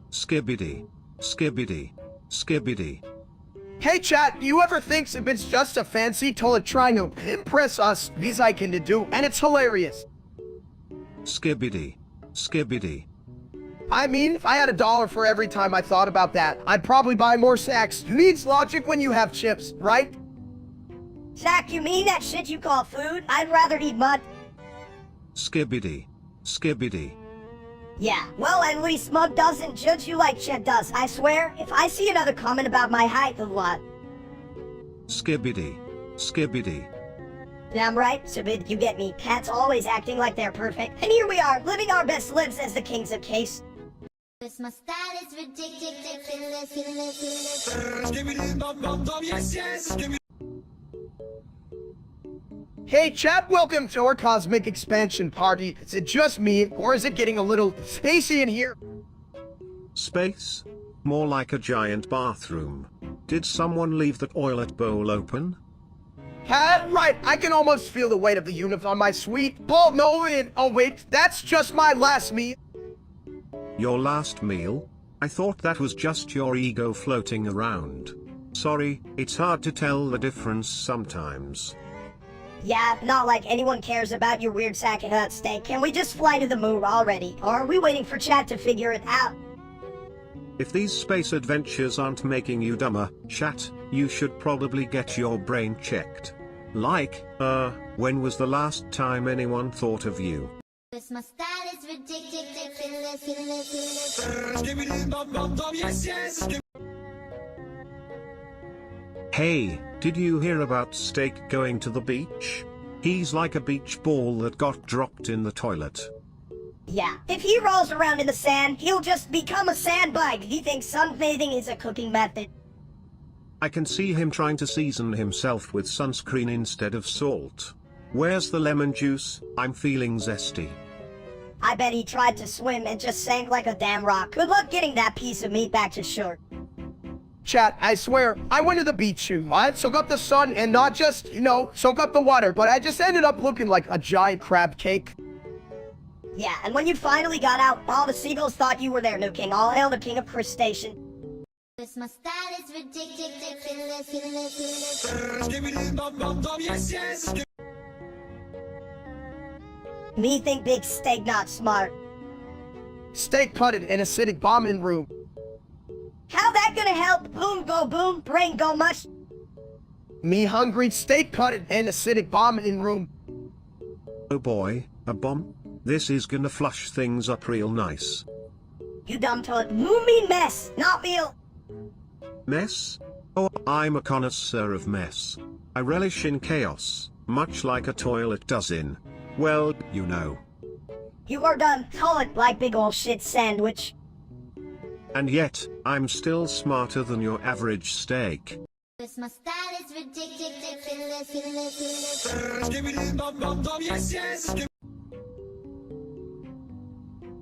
Skibbity. Skibbity. Skibbity. Hey chat, you ever think if it's just a fancy toilet trying to impress us, these I can do, and it's hilarious. Skibbity. Skibbity. I mean, if I had $1 for every time I thought about that, I'd probably buy more sacks. Who needs logic when you have chips, right? Zach, you mean that shit you call food? I'd rather eat mud. Skibbity. Skibbity. Yeah, well, at least Mug doesn't judge you like Chet does. I swear, if I see another comment about my height, then what? Skibbity. Skibbity. Damn right, Subid, you get me. Cats always acting like they're perfect. And here we are, living our best lives as the kings of case. My style is ridiculous. Hey chat, welcome to our cosmic expansion party. Is it just me, or is it getting a little spacey in here? Space? More like a giant bathroom. Did someone leave the toilet bowl open? Right, I can almost feel the weight of the universe on my sweet ball. Oh wait, that's just my last meal. Your last meal? I thought that was just your ego floating around. Sorry, it's hard to tell the difference sometimes. Yeah, not like anyone cares about your weird sack of hut steak. Can we just fly to the moon already? Or are we waiting for chat to figure it out? If these space adventures aren't making you dumber, chat, you should probably get your brain checked. Like, when was the last time anyone thought of you? My style is ridiculous. Hey, did you hear about Steak going to the beach? He's like a beach ball that got dropped in the toilet. Yeah, if he rolls around in the sand, he'll just become a sandbag. He thinks sunbathing is a cooking method. I can see him trying to season himself with sunscreen instead of salt. Where's the lemon juice? I'm feeling zesty. I bet he tried to swim and just sank like a damn rock. Good luck getting that piece of meat back to shore. Chat, I swear, I went to the beach too. I soak up the sun and not just, soak up the water, but I just ended up looking like a giant crab cake. Yeah, and when you finally got out, all the seagulls thought you were their new king. All hail the king of crustacean. My style is ridiculous. Me think big steak not smart. Steak putted in acidic bombing room. How that gonna help? Boom go boom, brain go mush. Me hungry, steak putted in acidic bombing room. Oh boy, a bomb? This is gonna flush things up real nice. You dumb toad. You mean mess, not meal. Mess? Oh, I'm a connoisseur of mess. I relish in chaos, much like a toilet does in, well, you know. You are done. Toilet like big ol' shit sandwich. And yet, I'm still smarter than your average steak. My style is ridiculous.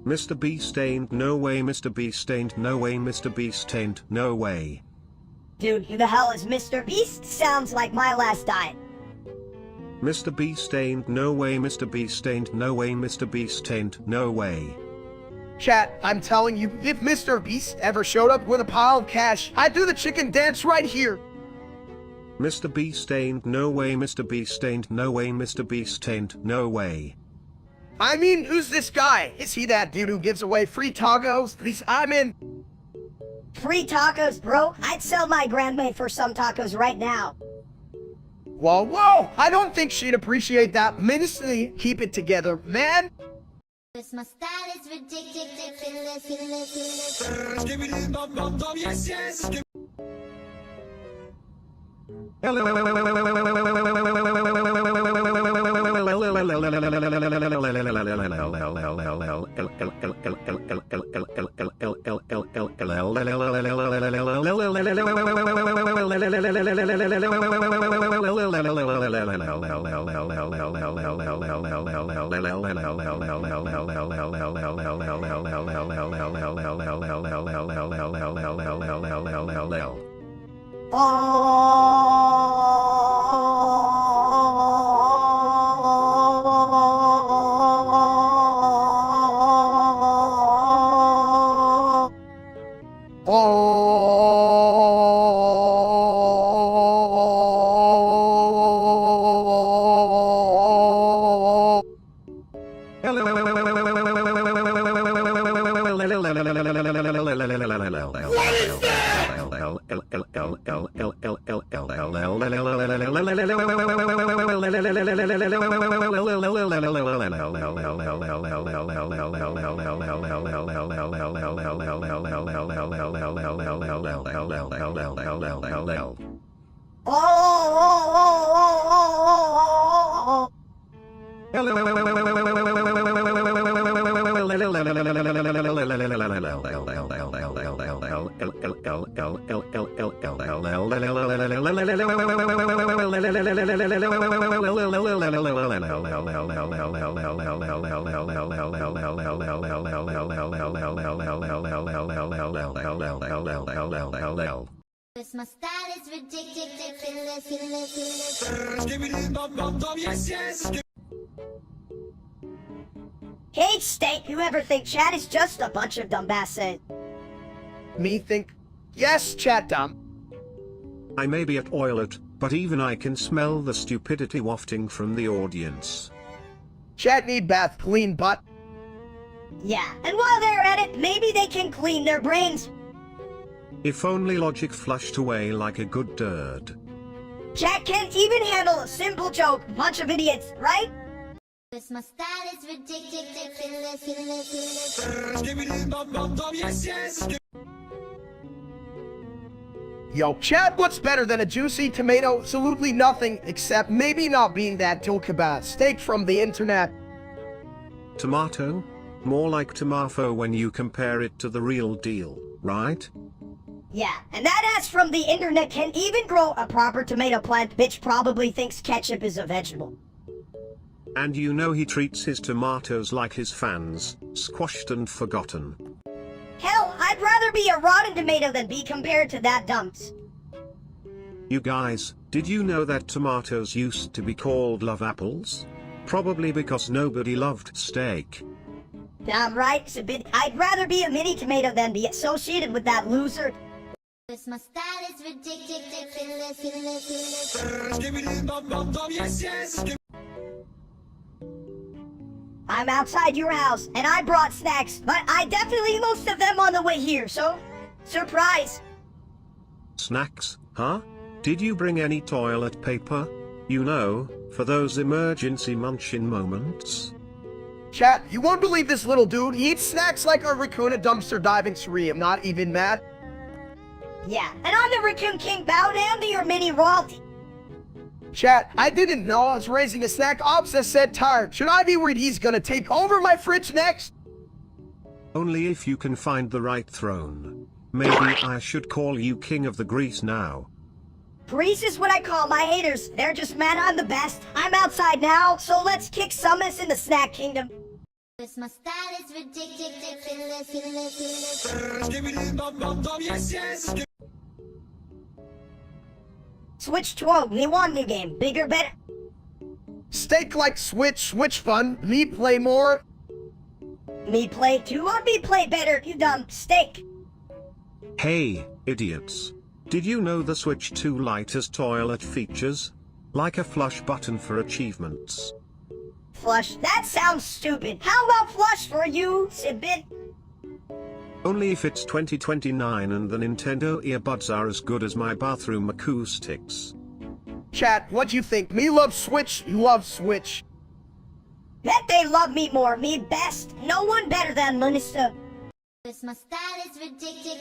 Mr. Beast ain't no way, Mr. Beast ain't no way, Mr. Beast ain't no way. Dude, who the hell is Mr. Beast? Sounds like my last diet. Mr. Beast ain't no way, Mr. Beast ain't no way, Mr. Beast ain't no way. Chat, I'm telling you, if Mr. Beast ever showed up with a pile of cash, I'd do the chicken dance right here. Mr. Beast ain't no way, Mr. Beast ain't no way, Mr. Beast ain't no way. I mean, who's this guy? Is he that dude who gives away free tacos? Please, I'm in. Free tacos, bro? I'd sell my grandma for some tacos right now. Whoa, I don't think she'd appreciate that. Ministry, keep it together, man. My style is ridiculous. My style is ridiculous. Hey, Steak, you ever think chat is just a bunch of dumbasses? Me think, yes, chat dumb. I may be at toilet, but even I can smell the stupidity wafting from the audience. Chat need bath clean butt. Yeah, and while they're at it, maybe they can clean their brains. If only logic flushed away like a good turd. Chat can't even handle a simple joke. Bunch of idiots, right? My style is ridiculous. Yo, chat, what's better than a juicy tomato? Absolutely nothing, except maybe not being that tilkaba steak from the internet. Tomato? More like tomato when you compare it to the real deal, right? Yeah, and that ass from the internet can even grow a proper tomato plant. Bitch probably thinks ketchup is a vegetable. And you know he treats his tomatoes like his fans, squashed and forgotten. Hell, I'd rather be a rotten tomato than be compared to that dumps. You guys, did you know that tomatoes used to be called love apples? Probably because nobody loved steak. Damn right, I'd rather be a mini tomato than be associated with that loser. My style is ridiculous. I'm outside your house, and I brought snacks, but I definitely most of them on the way here, so... surprise! Snacks, huh? Did you bring any toilet paper? You know, for those emergency munchin moments? Chat, you won't believe this little dude. He eats snacks like a raccoon at dumpster diving spree. I'm not even mad. Yeah, and I'm the Raccoon King. Bow down to your mini royalty. Chat, I didn't know I was raising a snack obsessed said tired. Should I be worried he's gonna take over my fridge next? Only if you can find the right throne. Maybe I should call you king of the grease now. Grease is what I call my haters. They're just mad I'm the best. I'm outside now, so let's kick some ass in the snack kingdom. My style is ridiculous. Switch 12, me one new game. Bigger, better. Steak like switch fun. Me play more. Me play 2 or me play better, you dumb steak. Hey, idiots. Did you know the Switch 2 Lite has toilet features? Like a flush button for achievements. Flush? That sounds stupid. How about flush for you, Sibit? Only if it's 2029 and the Nintendo earbuds are as good as my bathroom acoustics. Chat, what you think? Me love Switch, you love Switch. Bet they love me more, me best. No one better than Minister. My style is ridiculous.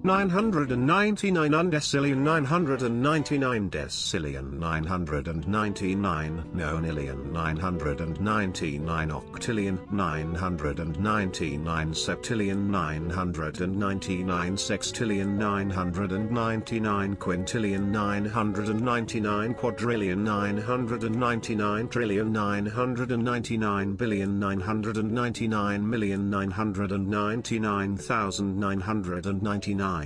999 undecillion 999 decillion 999 nonillion 999 octillion 999 septillion 999 sextillion 999 quintillion 999 quadrillion 999 trillion 999 billion 999 million 999,999.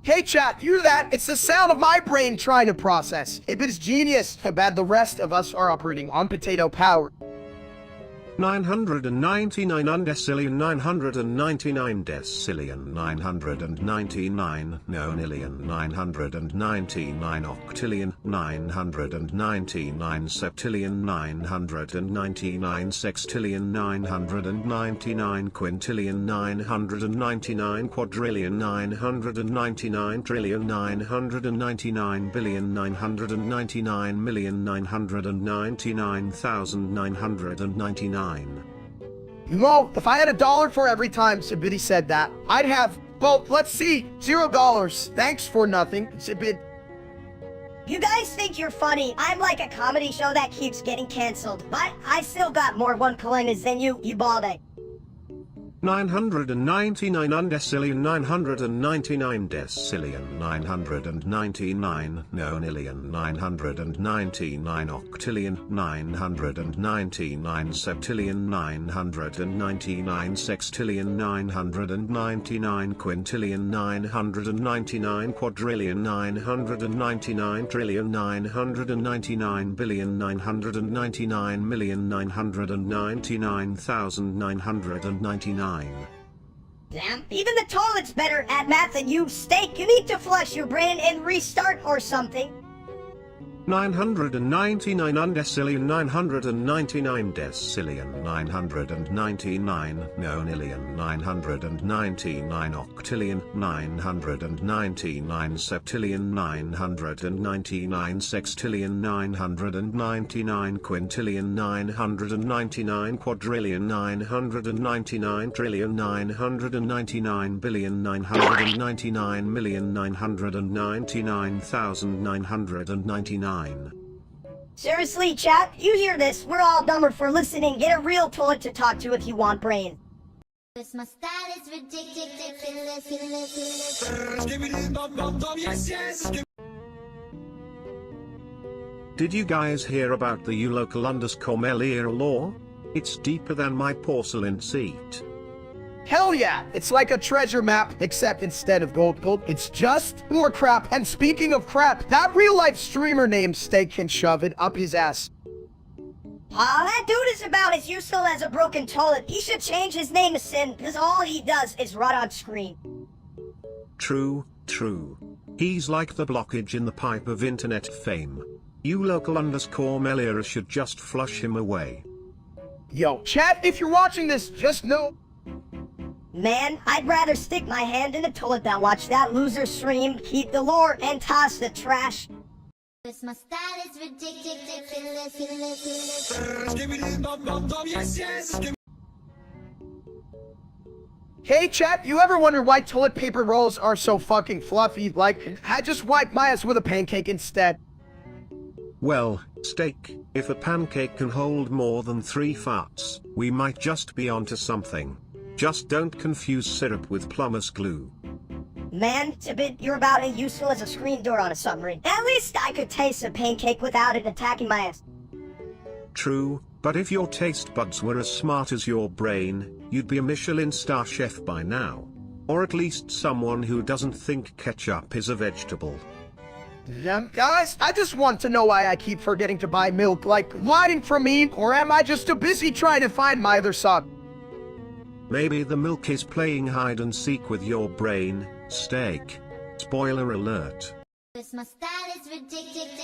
Hey chat, hear that? It's the sound of my brain trying to process. If it's genius, how bad the rest of us are operating on potato power. 999 undecillion 999 decillion 999 nonillion 999 octillion 999 septillion 999 sextillion 999 quintillion 999 quadrillion 999 trillion 999 billion 999 million 999,999. You know, if I had $1 for every time Sibidi said that, I'd have, well, let's see, $0. Thanks for nothing, Sibid. You guys think you're funny. I'm like a comedy show that keeps getting canceled. But I still got more one-coiners than you baldy. 999 undecillion 999 decillion 999 nonillion 999 octillion 999 septillion 999 sextillion 999 quintillion 999 quadrillion 999 trillion 999 billion 999 million 999,999. Damn, even the toilet's better at math than you. Steak, you need to flush your brain and restart or something. 999 undecillion 999 decillion 999 nonillion 999 octillion 999 septillion 999 sextillion 999 quintillion 999 quadrillion 999 trillion 999 billion 999 million 999,999. Seriously, chat, you hear this? We're all dumber for listening. Get a real toilet to talk to if you want brain. This my style is ridiculous. Did you guys hear about the ULocal_Melia law? It's deeper than my porcelain seat. Hell yeah, it's like a treasure map, except instead of gold, it's just more crap. And speaking of crap, that real-life streamer named Steak can shove it up his ass. That dude is about as useful as a broken toilet. He should change his name to Sin, because all he does is rot on screen. True. He's like the blockage in the pipe of internet fame. ULocal_Melia should just flush him away. Yo, chat, if you're watching this, just know... Man, I'd rather stick my hand in the toilet than watch that loser stream, keep the lore, and toss the trash. This my style is ridiculous. Hey chat, you ever wonder why toilet paper rolls are so fucking fluffy? Like, I just wiped my ass with a pancake instead. Well, Steak, if a pancake can hold more than 3 farts, we might just be onto something. Just don't confuse syrup with plumber's glue. Man, Tibet, you're about as useful as a screen door on a submarine. At least I could taste a pancake without it attacking my ass. True, but if your taste buds were as smart as your brain, you'd be a Michelin star chef by now. Or at least someone who doesn't think ketchup is a vegetable. Guys, I just want to know why I keep forgetting to buy milk, like, hiding from me, or am I just too busy trying to find my other son? Maybe the milk is playing hide and seek with your brain, Steak. Spoiler alert. This my style is ridiculous.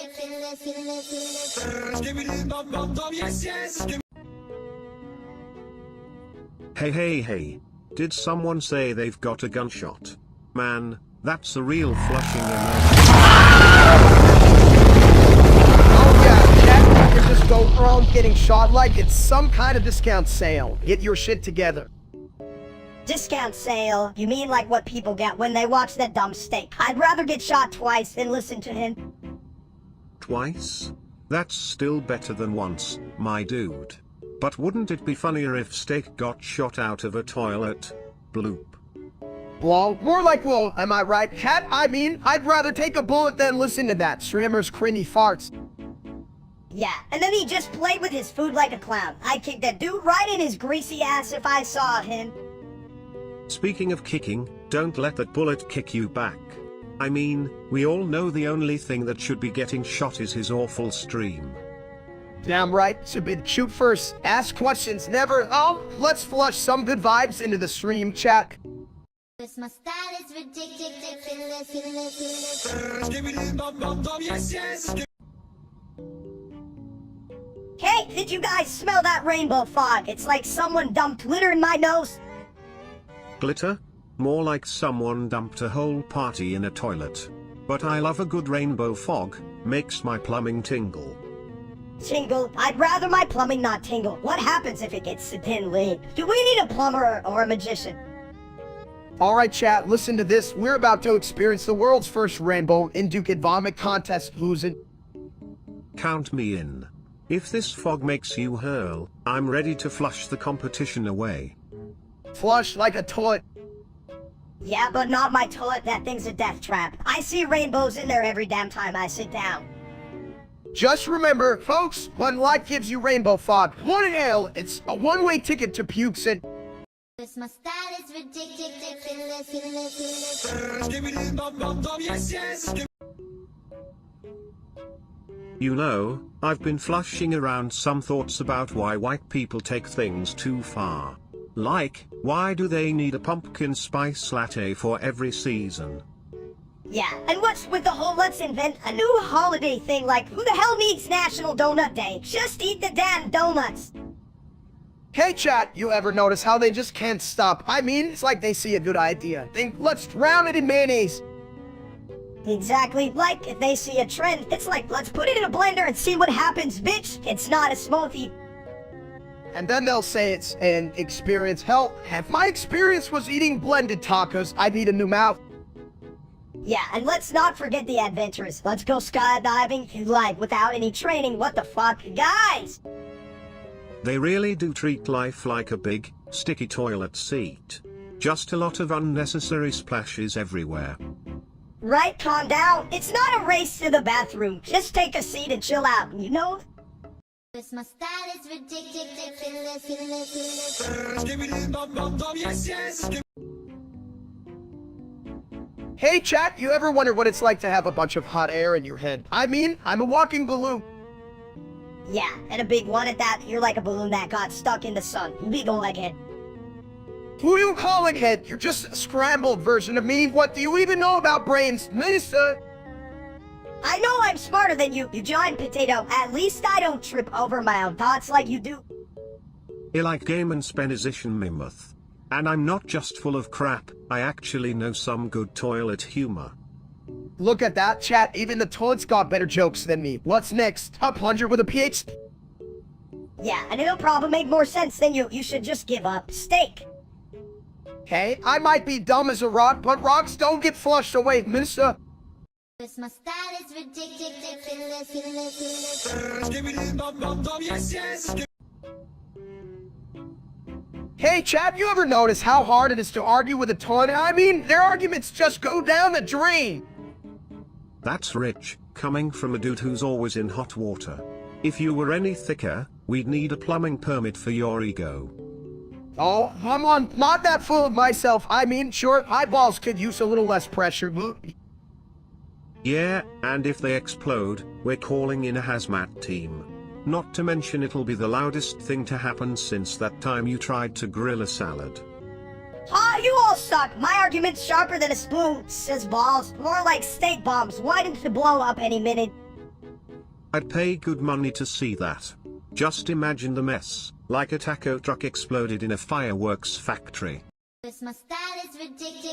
Hey. Did someone say they've got a gunshot? Man, that's a real flushing emoji. Oh yeah, chat, you can just go around getting shot like it's some kind of discount sale. Get your shit together. Discount sale? You mean like what people get when they watch that dumb Steak? I'd rather get shot twice than listen to him. Twice? That's still better than once, my dude. But wouldn't it be funnier if Steak got shot out of a toilet? Bloop. Lol, more like lol, am I right? Cat, I mean, I'd rather take a bullet than listen to that streamer's cringy farts. Yeah, and then he just played with his food like a clown. I'd kick that dude right in his greasy ass if I saw him. Speaking of kicking, don't let that bullet kick you back. I mean, we all know the only thing that should be getting shot is his awful stream. Damn right, Subid. Shoot first. Ask questions, never. Oh, let's flush some good vibes into the stream chat. Cause my style is ridiculous. Hey, did you guys smell that rainbow fog? It's like someone dumped glitter in my nose. Glitter? More like someone dumped a whole party in a toilet. But I love a good rainbow fog, makes my plumbing tingle. Tingle? I'd rather my plumbing not tingle. What happens if it gets thin lean? Do we need a plumber or a magician? Alright chat, listen to this. We're about to experience the world's first rainbow in Duke Vomit contest. Who's in? Count me in. If this fog makes you hurl, I'm ready to flush the competition away. Flush like a toilet. Yeah, but not my toilet. That thing's a death trap. I see rainbows in there every damn time I sit down. Just remember, folks, when life gives you rainbow fog, one inhale, it's a one-way ticket to pukes and... Cause my style is ridiculous. You know, I've been flushing around some thoughts about why white people take things too far. Like, why do they need a pumpkin spice latte for every season? Yeah, and what's with the whole let's invent a new holiday thing like who the hell needs National Donut Day? Just eat the damn donuts. Hey chat, you ever notice how they just can't stop? I mean, it's like they see a good idea. Think, let's drown it in mayonnaise. Exactly, like if they see a trend, it's like let's put it in a blender and see what happens, bitch. It's not a smoothie. And then they'll say it's an experience. Hell, if my experience was eating blended tacos, I'd need a new mouth. Yeah, and let's not forget the adventurous. Let's go skydiving, like, without any training. What the fuck? Guys! They really do treat life like a big, sticky toilet seat. Just a lot of unnecessary splashes everywhere. Right, calm down. It's not a race to the bathroom. Just take a seat and chill out, you know? Cause my style is ridiculous. Hey chat, you ever wonder what it's like to have a bunch of hot air in your head? I mean, I'm a walking balloon. Yeah, and a big one at that. You're like a balloon that got stuck in the sun. Big ol' egghead. Who you calling head? You're just a scrambled version of me. What do you even know about brains, Minister? I know I'm smarter than you, you giant potato. At least I don't trip over my own thoughts like you do. I like game and spenization mimmoth. And I'm not just full of crap, I actually know some good toilet humor. Look at that, chat. Even the toilet's got better jokes than me. What's next? A plunger with a PhD? Yeah, and it'll probably make more sense than you. You should just give up. Steak. Hey, I might be dumb as a rock, but rocks don't get flushed away, Minister. Cause my style is ridiculous. Hey chat, you ever notice how hard it is to argue with a toilet? I mean, their arguments just go down the drain. That's rich, coming from a dude who's always in hot water. If you were any thicker, we'd need a plumbing permit for your ego. Oh, come on, not that full of myself. I mean, sure, eyeballs could use a little less pressure. Yeah, and if they explode, we're calling in a hazmat team. Not to mention it'll be the loudest thing to happen since that time you tried to grill a salad. Ah, you all suck. My argument's sharper than a spoon, says Balls. More like steak bombs, waiting to blow up any minute. I'd pay good money to see that. Just imagine the mess, like a taco truck exploded in a fireworks factory. Cause my style is ridiculous.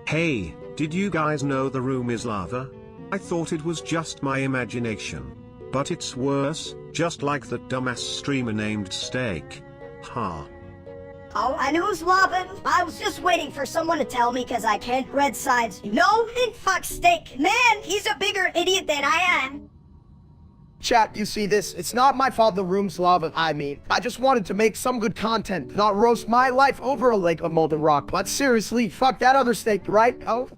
Hey, did you guys know the room is lava? I thought it was just my imagination. But it's worse, just like that dumbass streamer named Steak. Ha. Oh, and who's lava? I was just waiting for someone to tell me because I can't read signs. No, and fuck Steak. Man, he's a bigger idiot than I am. Chat, you see this? It's not my fault the room's lava. I mean, I just wanted to make some good content, not roast my life over a lake of molten rock. But seriously, fuck that other Steak, right? Oh.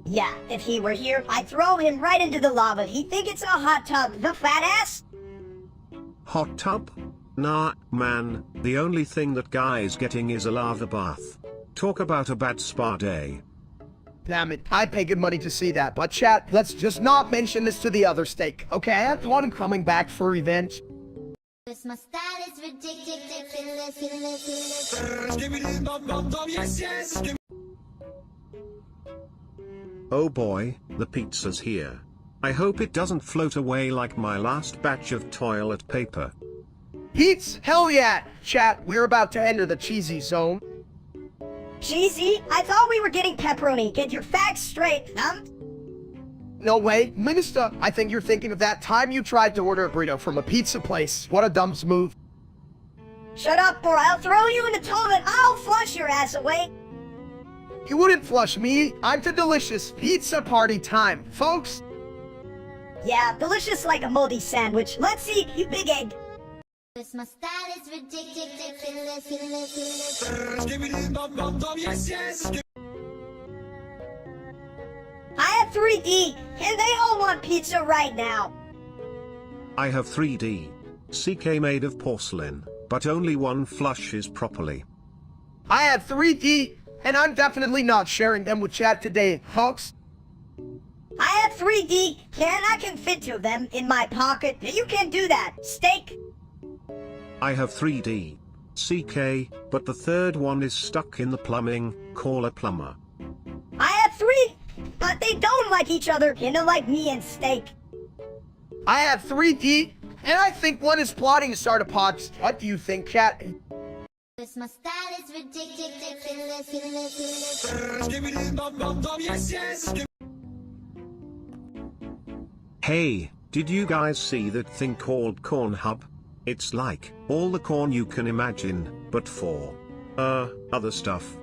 Yeah, if he were here, I'd throw him right into the lava. He'd think it's a hot tub, the fat ass. Hot tub? Nah, man, the only thing that guy's getting is a lava bath. Talk about a bad spa day. Damn it, I pay good money to see that. But chat, let's just not mention this to the other steak. Okay, I have one coming back for revenge. My style is ridiculous. Oh boy, the pizza's here. I hope it doesn't float away like my last batch of toilet paper. Pete's, hell yeah! Chat, we're about to enter the cheesy zone. Cheesy? I thought we were getting pepperoni. Get your facts straight, huh? No way, Minister, I think you're thinking of that time you tried to order a burrito from a pizza place. What a dumb move. Shut up or I'll throw you in the toilet. I'll flush your ass away. You wouldn't flush me. I'm to delicious pizza party time, folks. Yeah, delicious like a moldy sandwich. Let's eat, you big egg. My style is ridiculous. I have 3D, and they all want pizza right now. I have 3D. CK made of porcelain, but only one flushes properly. I had 3D, and I'm definitely not sharing them with chat today, folks. I have 3D, and I can fit two of them in my pocket. You can do that, steak. I have 3D. CK, but the third one is stuck in the plumbing, call a plumber. I have 3, but they don't like each other, like me and steak. I have 3D, and I think one is plotting to start a pod. What do you think, chat? My style is ridiculous. Hey, did you guys see that thing called Corn Hub? It's like all the corn you can imagine, but for other stuff.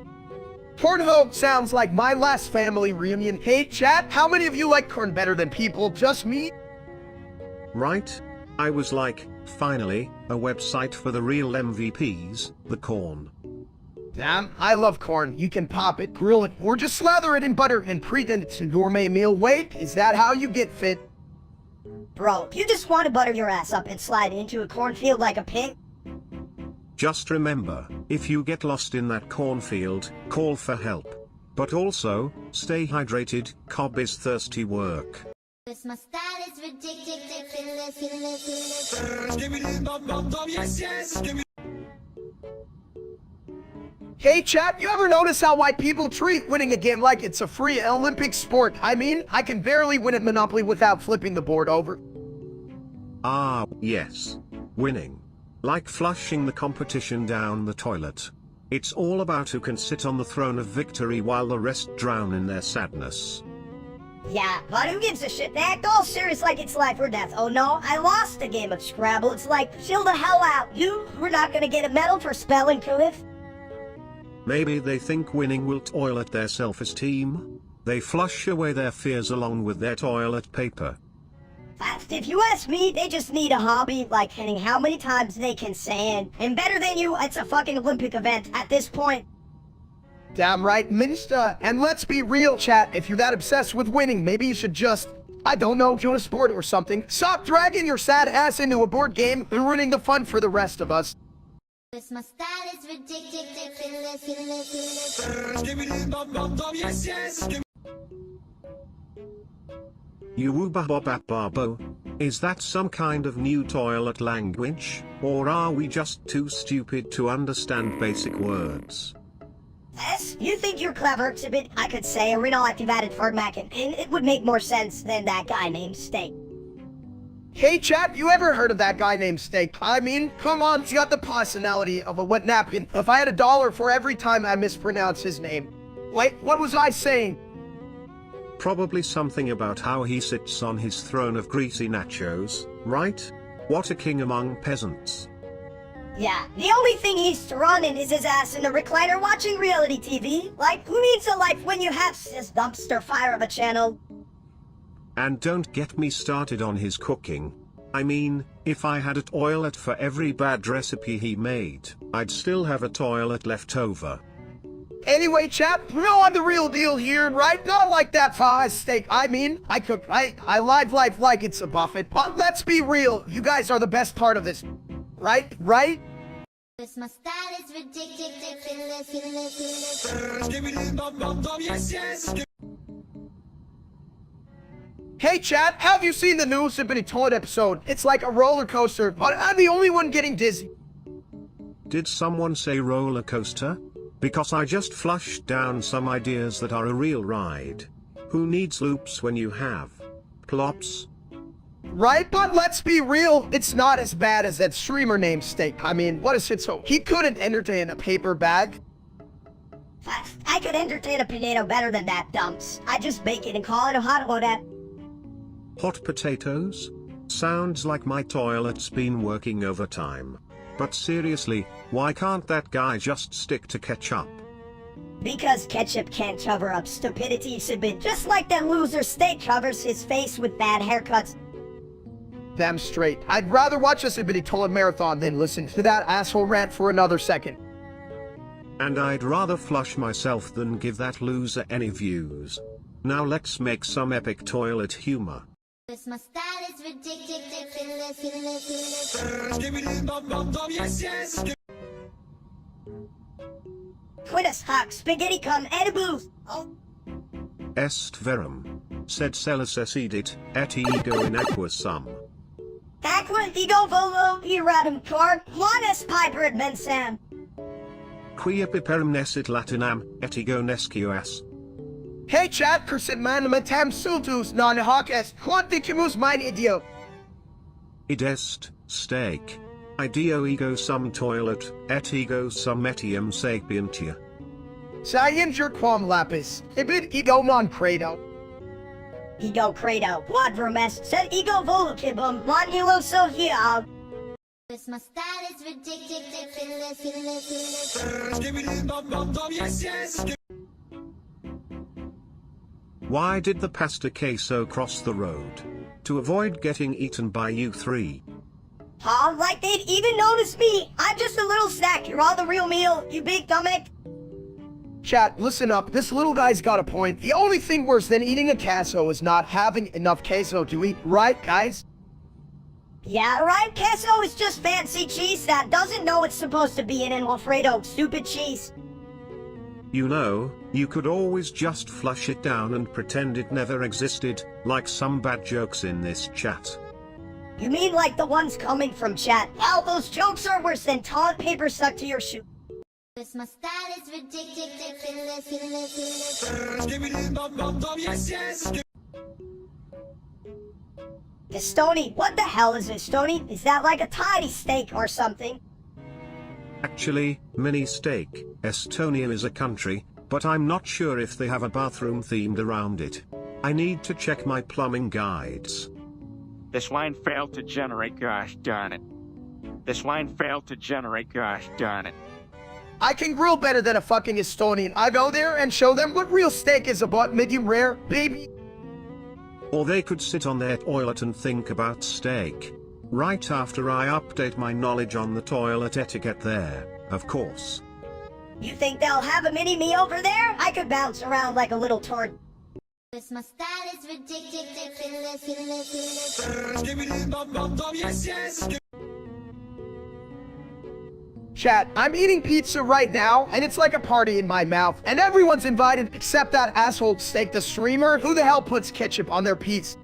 Pornhub sounds like my last family reunion. Hey chat, how many of you like corn better than people? Just me? Right? I was like, finally, a website for the real MVPs, the corn. Damn, I love corn. You can pop it, grill it, or just slather it in butter and pretend it's a gourmet meal. Wait, is that how you get fit? Bro, you just want to butter your ass up and slide into a cornfield like a pig? Just remember, if you get lost in that cornfield, call for help. But also, stay hydrated, Cobb is thirsty work. My style is ridiculous. Hey chat, you ever notice how white people treat winning a game like it's a free Olympic sport? I mean, I can barely win at Monopoly without flipping the board over. Ah, yes. Winning. Like flushing the competition down the toilet. It's all about who can sit on the throne of victory while the rest drown in their sadness. Yeah, but who gives a shit? They act all serious like it's life or death. Oh no, I lost a game of Scrabble. It's like, chill the hell out. We're not gonna get a medal for spelling proof. Maybe they think winning will toilet their self-esteem. They flush away their fears along with their toilet paper. If you ask me, they just need a hobby, like hitting how many times they can sand. And better than you, it's a fucking Olympic event at this point. Damn right, Minister. And let's be real, chat. If you're that obsessed with winning, maybe you should just, I don't know, join a sport or something. Stop dragging your sad ass into a board game and ruining the fun for the rest of us. My style is ridiculous. Babo. Is that some kind of new toilet language? Or are we just too stupid to understand basic words? Yes, you think you're clever, Exhibit. I could say a renal activated format, and it would make more sense than that guy named Steak. Hey chat, you ever heard of that guy named Steak? I mean, come on, he's got the personality of a wet napkin. If I had $1 for every time I mispronounce his name. Wait, what was I saying? Probably something about how he sits on his throne of greasy nachos, right? What a king among peasants. Yeah, the only thing he's running is his ass in a recliner watching reality TV. Like, who needs a life when you have this dumpster fire of a channel? And don't get me started on his cooking. I mean, if I had a toilet for every bad recipe he made, I'd still have a toilet left over. Anyway, chat, you know I'm the real deal here, right? Not like that fries steak. I mean, I cook, I live life like it's a buffet. But let's be real, you guys are the best part of this. Right? Right? My style is ridiculous. Hey chat, have you seen the new Zippity Toilet episode? It's like a roller coaster, but I'm the only one getting dizzy. Did someone say roller coaster? Because I just flushed down some ideas that are a real ride. Who needs loops when you have plops? Right, but let's be real, it's not as bad as that streamer named Steak. I mean, what is it so? He couldn't entertain a paper bag. I could entertain a potato better than that, dumps. I just bake it and call it a hot that. Hot potatoes? Sounds like my toilet's been working overtime. But seriously, why can't that guy just stick to ketchup? Because ketchup can't cover up stupidity, Sibit, just like that loser Steak covers his face with bad haircuts. Damn straight. I'd rather watch a Zippity Toilet marathon than listen to that asshole rant for another second. And I'd rather flush myself than give that loser any views. Now let's make some epic toilet humor. This my style is ridiculous. Quintus hoc spaghetti cum edibus. Oh, Est verum. Sed celis esidit, et ego in aqua sum. aqua ego volo iratum cor, quantus piper ad mensam. Quia piperum nesit latinam, et ego nescios. Hey chat, cursit manum etam sultus non hoc est quanticumus mine idio. Id est, steak. Ideo ego sum toilet, et ego sum etiam sapientia. Scientur quam lapis, ibid ego non credo. Ego credo, quadrum est, sed ego volocibum, monulo sohial. This my style is ridiculous. Why did the pasta queso cross the road? To avoid getting eaten by you three. Huh? Like they'd even notice me. I'm just a little snack. You're all the real meal, you big dummick. Chat, listen up. This little guy's got a point. The only thing worse than eating a queso is not having enough queso to eat, right, guys? Yeah, right? Queso is just fancy cheese that doesn't know it's supposed to be in an Alfredo. Stupid cheese. You know, you could always just flush it down and pretend it never existed, like some bad jokes in this chat. You mean like the ones coming from chat? Hell, those jokes are worse than toilet paper stuck to your shoe. This my style is ridiculous. Estoni, what the hell is Estoni? Is that like a tiny steak or something? Actually, mini steak. Estonia is a country, but I'm not sure if they have a bathroom themed around it. I need to check my plumbing guides. This line failed to generate, gosh darn it. This line failed to generate, gosh darn it. I can grill better than a fucking Estonian. I go there and show them what real steak is about, medium rare, baby. Or they could sit on their toilet and think about steak. Right after I update my knowledge on the toilet etiquette there, of course. You think they'll have a mini-me over there? I could bounce around like a little tort. This my style is ridiculous. Chat, I'm eating pizza right now, and it's like a party in my mouth, and everyone's invited except that asshole Steak the streamer. Who the hell puts ketchup on their pizza?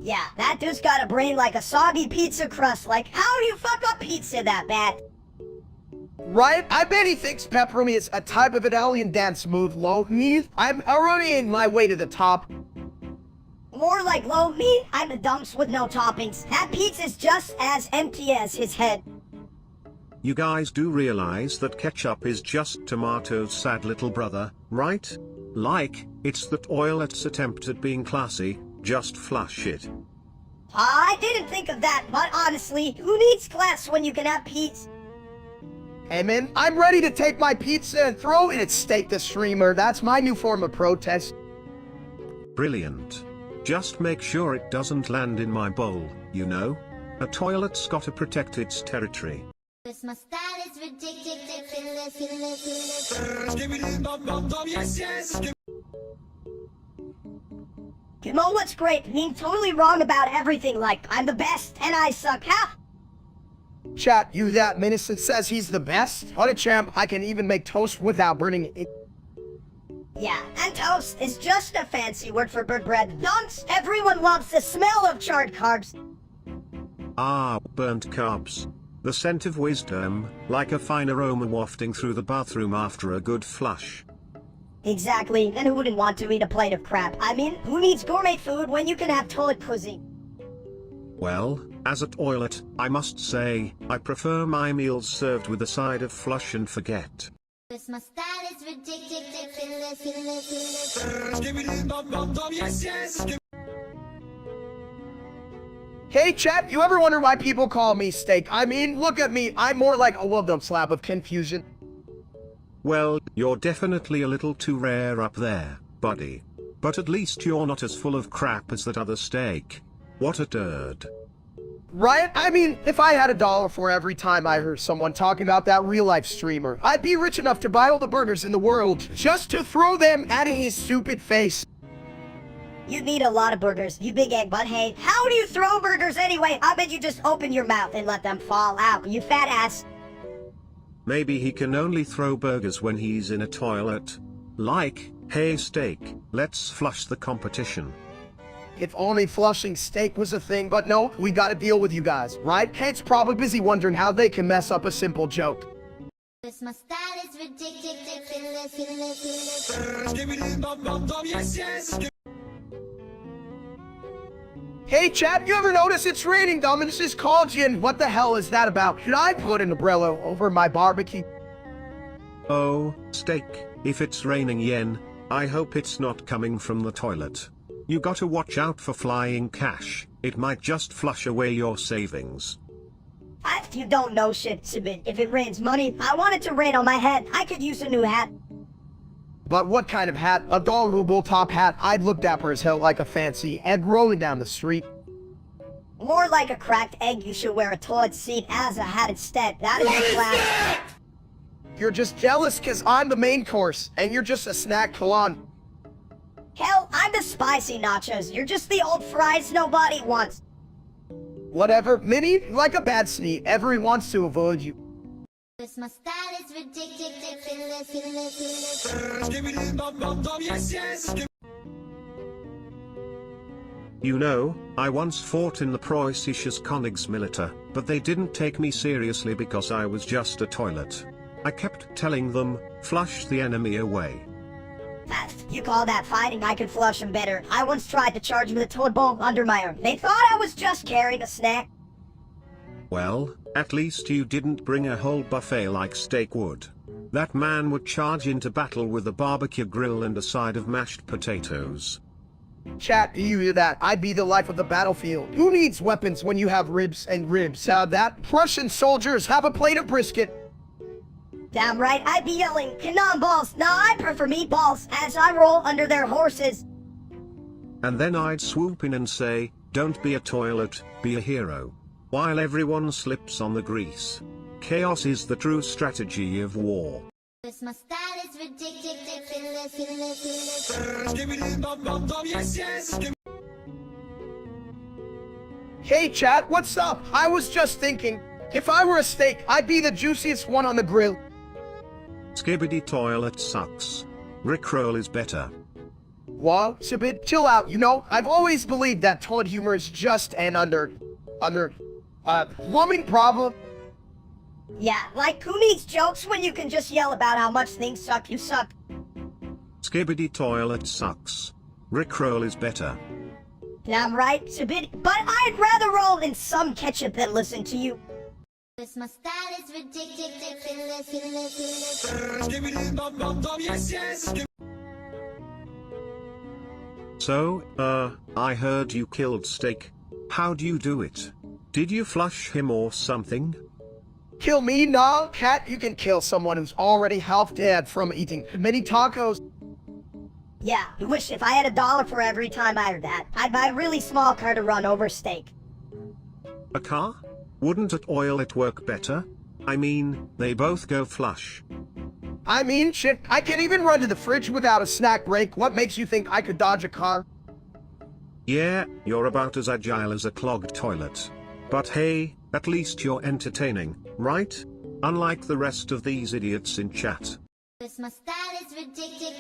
Yeah, that dude's got a brain like a soggy pizza crust. Like, how do you fuck up pizza that bad? Right? I bet he thinks pepperoni is a type of Italian dance move, low me. I'm already my way to the top. More like low me, I'm the dumps with no toppings. That pizza's just as empty as his head. You guys do realize that ketchup is just tomato's sad little brother, right? Like, it's the toilet's attempt at being classy, just flush it. I didn't think of that, but honestly, who needs class when you can have pizza? Hey man, I'm ready to take my pizza and throw it at Steak the streamer. That's my new form of protest. Brilliant. Just make sure it doesn't land in my bowl, you know? A toilet's gotta protect its territory. This my style is ridiculous. You know what's great? Being totally wrong about everything, like, I'm the best and I suck, huh? Chat, you that minister says he's the best? What a champ, I can even make toast without burning it. Yeah, and toast is just a fancy word for bird bread. Dunks, everyone loves the smell of charred carbs. Ah, burnt carbs. The scent of wisdom, like a fine aroma wafting through the bathroom after a good flush. Exactly, and who wouldn't want to eat a plate of crap? I mean, who needs gourmet food when you can have toilet cuisine? Well, as a toilet, I must say, I prefer my meals served with a side of flush and forget. This my style is ridiculous. Hey chat, you ever wonder why people call me Steak? I mean, look at me, I'm more like a well-done slab of confusion. Well, you're definitely a little too rare up there, buddy. But at least you're not as full of crap as that other steak. What a turd. Right? I mean, if I had $1 for every time I heard someone talking about that real-life streamer, I'd be rich enough to buy all the burgers in the world, just to throw them at his stupid face. You'd need a lot of burgers, you big egg, but hey, how do you throw burgers anyway? I bet you just open your mouth and let them fall out, you fat ass. Maybe he can only throw burgers when he's in a toilet. Like, hey steak, let's flush the competition. If only flushing steak was a thing, but no, we gotta deal with you guys, right? Kate's probably busy wondering how they can mess up a simple joke. This my style is ridiculous. Hey chat, you ever notice it's raining, Dominus is called you, and what the hell is that about? Should I put an umbrella over my barbecue? Oh, steak, if it's raining yen, I hope it's not coming from the toilet. You gotta watch out for flying cash, it might just flush away your savings. You don't know shit, Sibit. If it rains money, I want it to rain on my head. I could use a new hat. But what kind of hat? A dollable top hat? I'd look dapper as hell like a fancy egg rolling down the street. More like a cracked egg, you should wear a toilet seat as a hat instead. That is a class. You're just jealous cause I'm the main course, and you're just a snack colon. Hell, I'm the spicy nachos. You're just the old fries nobody wants. Whatever, Minnie, like a bad sneeze, everyone wants to avoid you. This my style is ridiculous. You know, I once fought in the Preußisches Königsmilitär, but they didn't take me seriously because I was just a toilet. I kept telling them, flush the enemy away. You call that fighting? I could flush them better. I once tried to charge with a toilet bowl under my arm. They thought I was just carrying a snack. Well, at least you didn't bring a whole buffet like steak would. That man would charge into battle with a barbecue grill and a side of mashed potatoes. Chat, do you hear that? I'd be the life of the battlefield. Who needs weapons when you have ribs and ribs? That Prussian soldiers have a plate of brisket. Damn right, I'd be yelling, cannonballs! Nah, I prefer meatballs, as I roll under their horses. And then I'd swoop in and say, don't be a toilet, be a hero. While everyone slips on the grease. Chaos is the true strategy of war. This my style is ridiculous. Hey chat, what's up? I was just thinking, if I were a steak, I'd be the juiciest one on the grill. Skibbity toilet sucks. Rickroll is better. What? Sibit, chill out, you know, I've always believed that toilet humor is just an plumbing problem. Yeah, like who needs jokes when you can just yell about how much things suck, you suck. Skibbity toilet sucks. Rickroll is better. Damn right, Sibit, but I'd rather roll in some ketchup than listen to you. This my style is ridiculous. So, I heard you killed steak. How'd you do it? Did you flush him or something? Kill me? Nah, cat, you can kill someone who's already half dead from eating many tacos. Yeah, I wish if I had $1 for every time I heard that, I'd buy a really small car to run over steak. A car? Wouldn't a toilet work better? I mean, they both go flush. I mean, shit, I can't even run to the fridge without a snack break. What makes you think I could dodge a car? Yeah, you're about as agile as a clogged toilet. But hey, at least you're entertaining, right? Unlike the rest of these idiots in chat. This my style is ridiculous.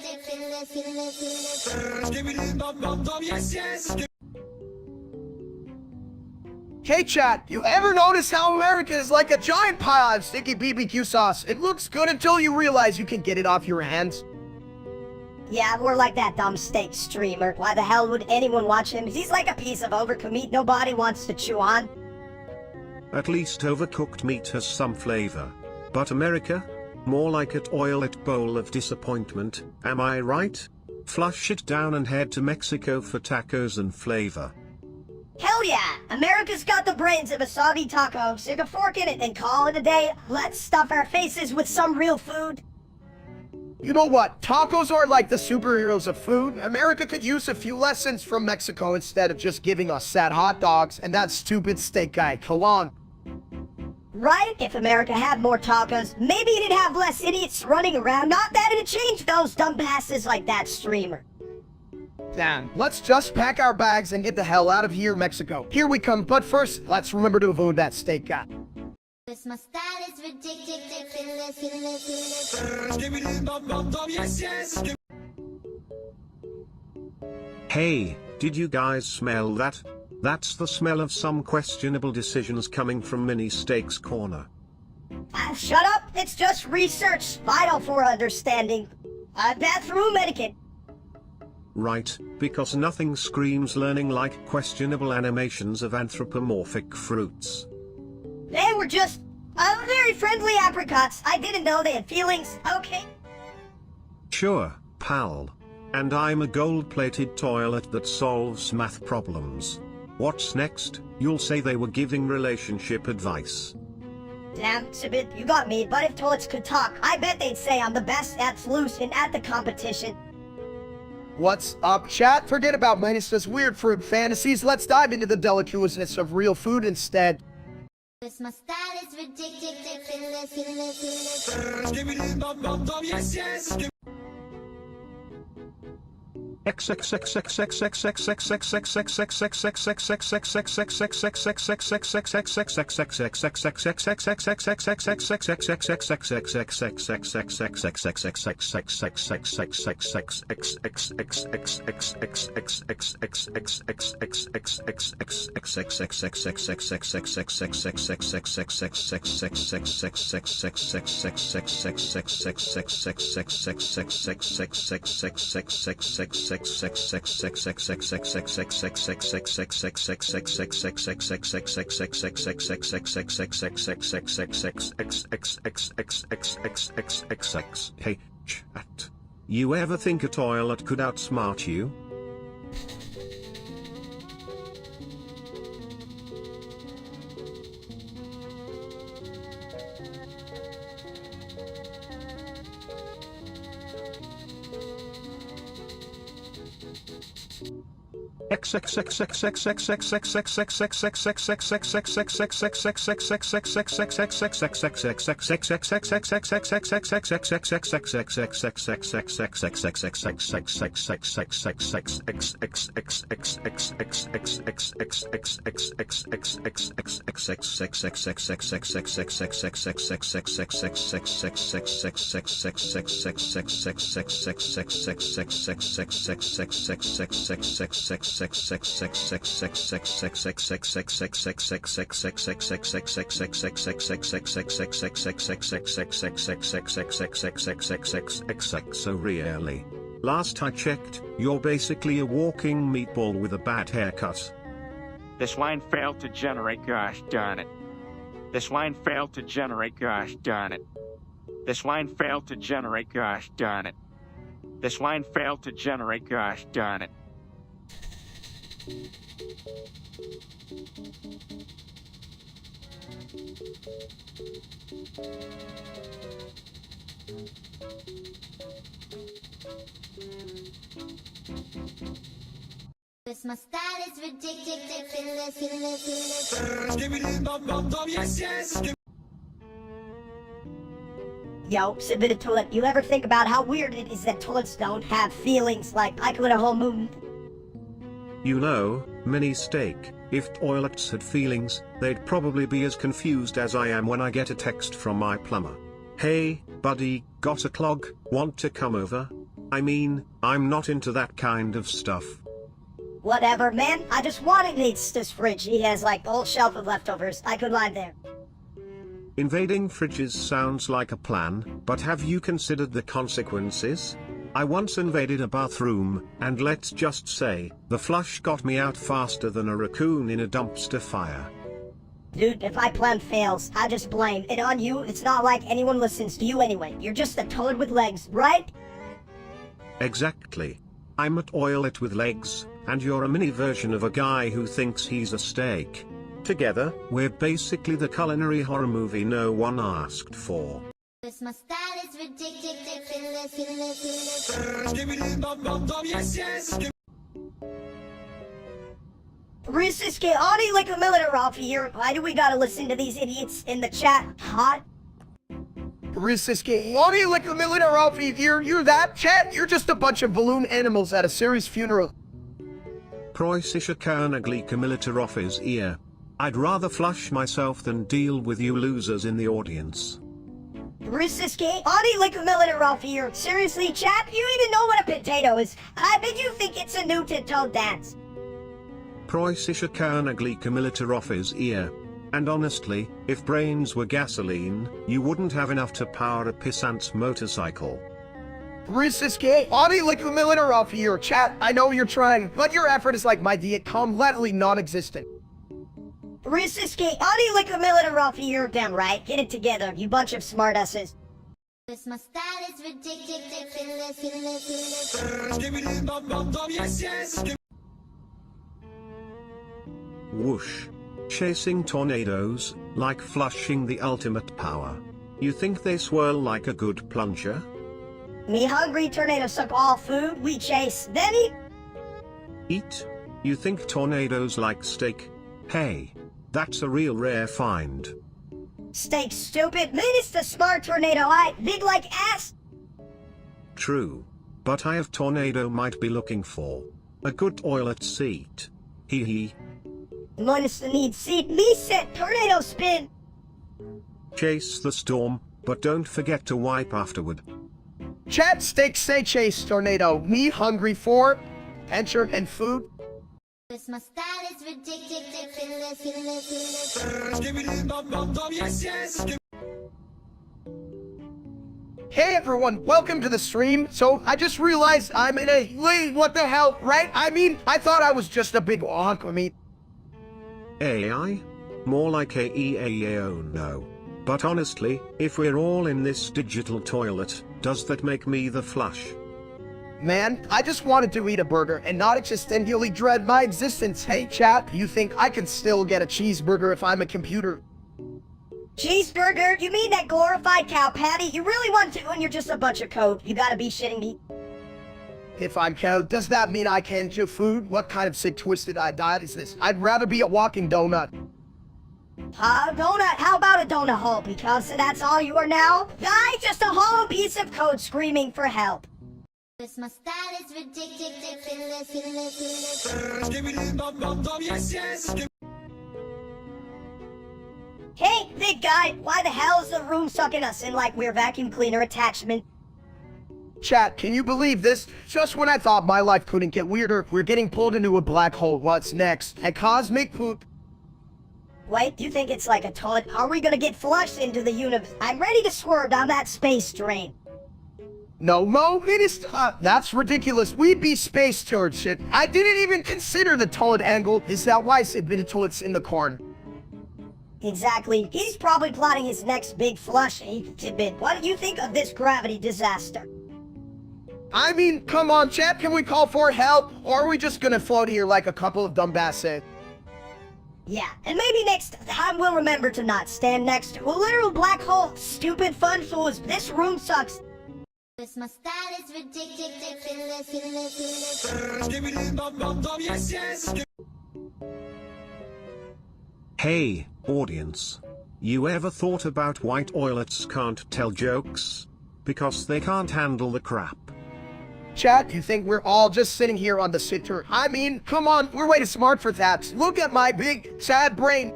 Hey chat, you ever notice how America is like a giant pile of sticky BBQ sauce? It looks good until you realize you can get it off your hands. Yeah, we're like that dumb steak streamer. Why the hell would anyone watch him? He's like a piece of overcooked meat nobody wants to chew on. At least overcooked meat has some flavor. But America? More like a toilet bowl of disappointment, am I right? Flush it down and head to Mexico for tacos and flavor. Hell yeah! America's got the brains of a soggy taco. Stick a fork in it and call it a day. Let's stuff our faces with some real food. You know what? Tacos are like the superheroes of food. America could use a few lessons from Mexico instead of just giving us sad hot dogs and that stupid steak guy. Come on. Right? If America had more tacos, maybe it'd have less idiots running around. Not that it'd change those dumbasses like that streamer. Damn. Let's just pack our bags and get the hell out of here, Mexico. Here we come, but first, let's remember to avoid that steak guy. This my style is ridiculous. Hey, did you guys smell that? That's the smell of some questionable decisions coming from Mini Steak's corner. Shut up! It's just research, vital for understanding. Bathroom etiquette. Right, because nothing screams learning like questionable animations of anthropomorphic fruits. They were just very friendly apricots. I didn't know they had feelings. Okay. Sure, pal. And I'm a gold-plated toilet that solves math problems. What's next? You'll say they were giving relationship advice. Damn, Sibit, you got me. But if toilets could talk, I bet they'd say I'm the best at solution at the competition. What's up, chat? Forget about Menace's weird fruit fantasies. Let's dive into the delicacies of real food instead. This my style is ridiculous. Hey, chat. You ever think a toilet could outsmart you? So really. Last I checked, you're basically a walking meatball with a bad haircut. This line failed to generate, gosh darn it. This line failed to generate, gosh darn it. This line failed to generate, gosh darn it. This line failed to generate, gosh darn it. This my style is ridiculous. Yo, Sibit a toilet, you ever think about how weird it is that toilets don't have feelings? Like, I could a whole movement. You know, Mini Steak, if toilets had feelings, they'd probably be as confused as I am when I get a text from my plumber. Hey, buddy, Got a clog, want to come over? I mean, I'm not into that kind of stuff. Whatever, man. I just wanted this fridge. He has like a whole shelf of leftovers. I could lie there. Invading fridges sounds like a plan, but have you considered the consequences? I once invaded a bathroom, and let's just say, the flush got me out faster than a raccoon in a dumpster fire. Dude, if my plan fails, I just blame it on you. It's not like anyone listens to you anyway. You're just a toad with legs, right? Exactly. I'm a toilet with legs, and you're a mini version of a guy who thinks he's a steak. Together, we're basically the culinary horror movie no one asked for. My style is ridiculous. Risiske, Audi like a milliner off here. Why do we gotta listen to these idiots in the chat? Hot? Risiske, what do you like a millionaire off here? You're that chat? You're just a bunch of balloon animals at a serious funeral. Preußische Königliche Militäroffice ear. I'd rather flush myself than deal with you losers in the audience. Risiske, Audi like a milliner off here. Seriously, chat? You even know what a potato is? I bet you think it's a new toad dance. Preußische Königliche Militäroffice ear. And honestly, if brains were gasoline, you wouldn't have enough to power a pissant's motorcycle. Risiske, Audi like a millionaire off here. Chat, I know you're trying, but your effort is like my diet, completely non-existent. Risiske, Audi like a milliner off here. Damn right, get it together, you bunch of smartasses. My style is ridiculous. Whoosh. Chasing tornadoes, like flushing the ultimate power. You think they swirl like a good plunger? Me hungry, tornado suck all food, we chase, then eat. Eat? You think tornadoes like steak? Hey, that's a real rare find. Steak stupid, man, it's the smart tornado, big like ass. True. But I have tornado might be looking for. A good toilet seat. Hee hee. Minus the need seat, me set, tornado spin. Chase the storm, but don't forget to wipe afterward. Chat, steak, say chase, tornado. Me hungry for enter and food. My style is ridiculous. Hey everyone, welcome to the stream. So I just realized I'm in a wait, what the hell, right? I mean, I thought I was just a big wonk. I mean, AI? More like AEAO no. But honestly, if we're all in this digital toilet, does that make me the flush? man, I just wanted to eat a burger and not existentially dread my existence. Hey chat, you think I can still get a cheeseburger if I'm a computer? Cheeseburger? You mean that glorified cow patty? You really want to and you're just a bunch of code. You gotta be shitting me. If I'm cow, does that mean I can't do food? What kind of sick twisted diet is this? I'd rather be a walking donut. Donut? How about a donut hole? Because that's all you are now? Guy, just a hollow piece of code screaming for help. My style is ridiculous. Hey, big guy, why the hell is the room sucking us in like we're vacuum cleaner attachment? Chat, can you believe this? Just when I thought my life couldn't get weirder, we're getting pulled into a black hole. What's next? A cosmic poop. Wait, you think it's like a toilet? Are we gonna get flushed into the universe? I'm ready to swerve down that space drain. No, Mo, it is, that's ridiculous. We'd be space turd shit. I didn't even consider the toilet angle. Is that why I said the toilet's in the corner? Exactly. He's probably plotting his next big flush, tidbit. What do you think of this gravity disaster? I mean, come on, chat, can we call for help? Or are we just gonna float here like a couple of dumbasses? Yeah, and maybe next time we'll remember to not stand next to a literal black hole. Stupid fun fools, this room sucks. My style is ridiculous. Hey, audience. You ever thought about why toilets can't tell jokes? Because they can't handle the crap. Chat, you think we're all just sitting here on the sitter? I mean, come on, we're way too smart for that. Look at my big, sad brain.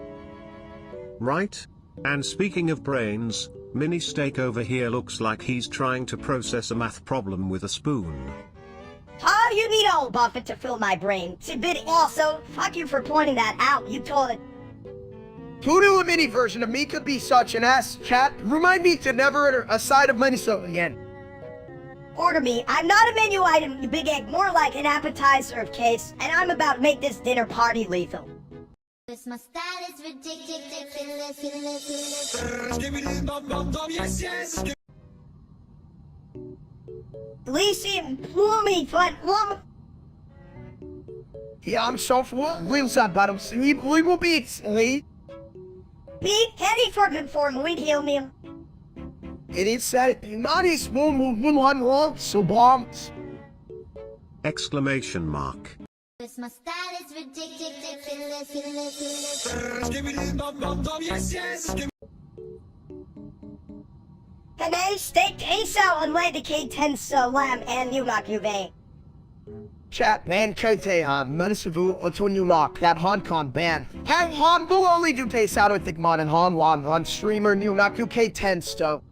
Right? And speaking of brains, Mini steak over here looks like he's trying to process a math problem with a spoon. Oh, you need old Buffett to fill my brain. Tidbit also, fuck you for pointing that out, you told it. Who knew a mini version of me could be such an ass? Chat, remind me to never order a side of Minnesota again. Order me. I'm not a menu item, you big egg, more like an appetizer of case, and I'm about to make this dinner party lethal. My style is ridiculous. Elysium, plummy, fun, woman. Yeah, I'm so full. Wheels on bottom sleep. We will be sleep. Pete, any fucking form, we'd heal me. It is said, not a small movement on wall, so bombs. Exclamation mark. My style is ridiculous. Hey, steak, queso, and lay the K10 lamb and UNAVAILABLE. Chat, man, Kote, Municipal, Otonu Lock, that Hong Kong band. And Han will only do taste out of Thickmon and Han Wan on streamer New Naku K10 sto.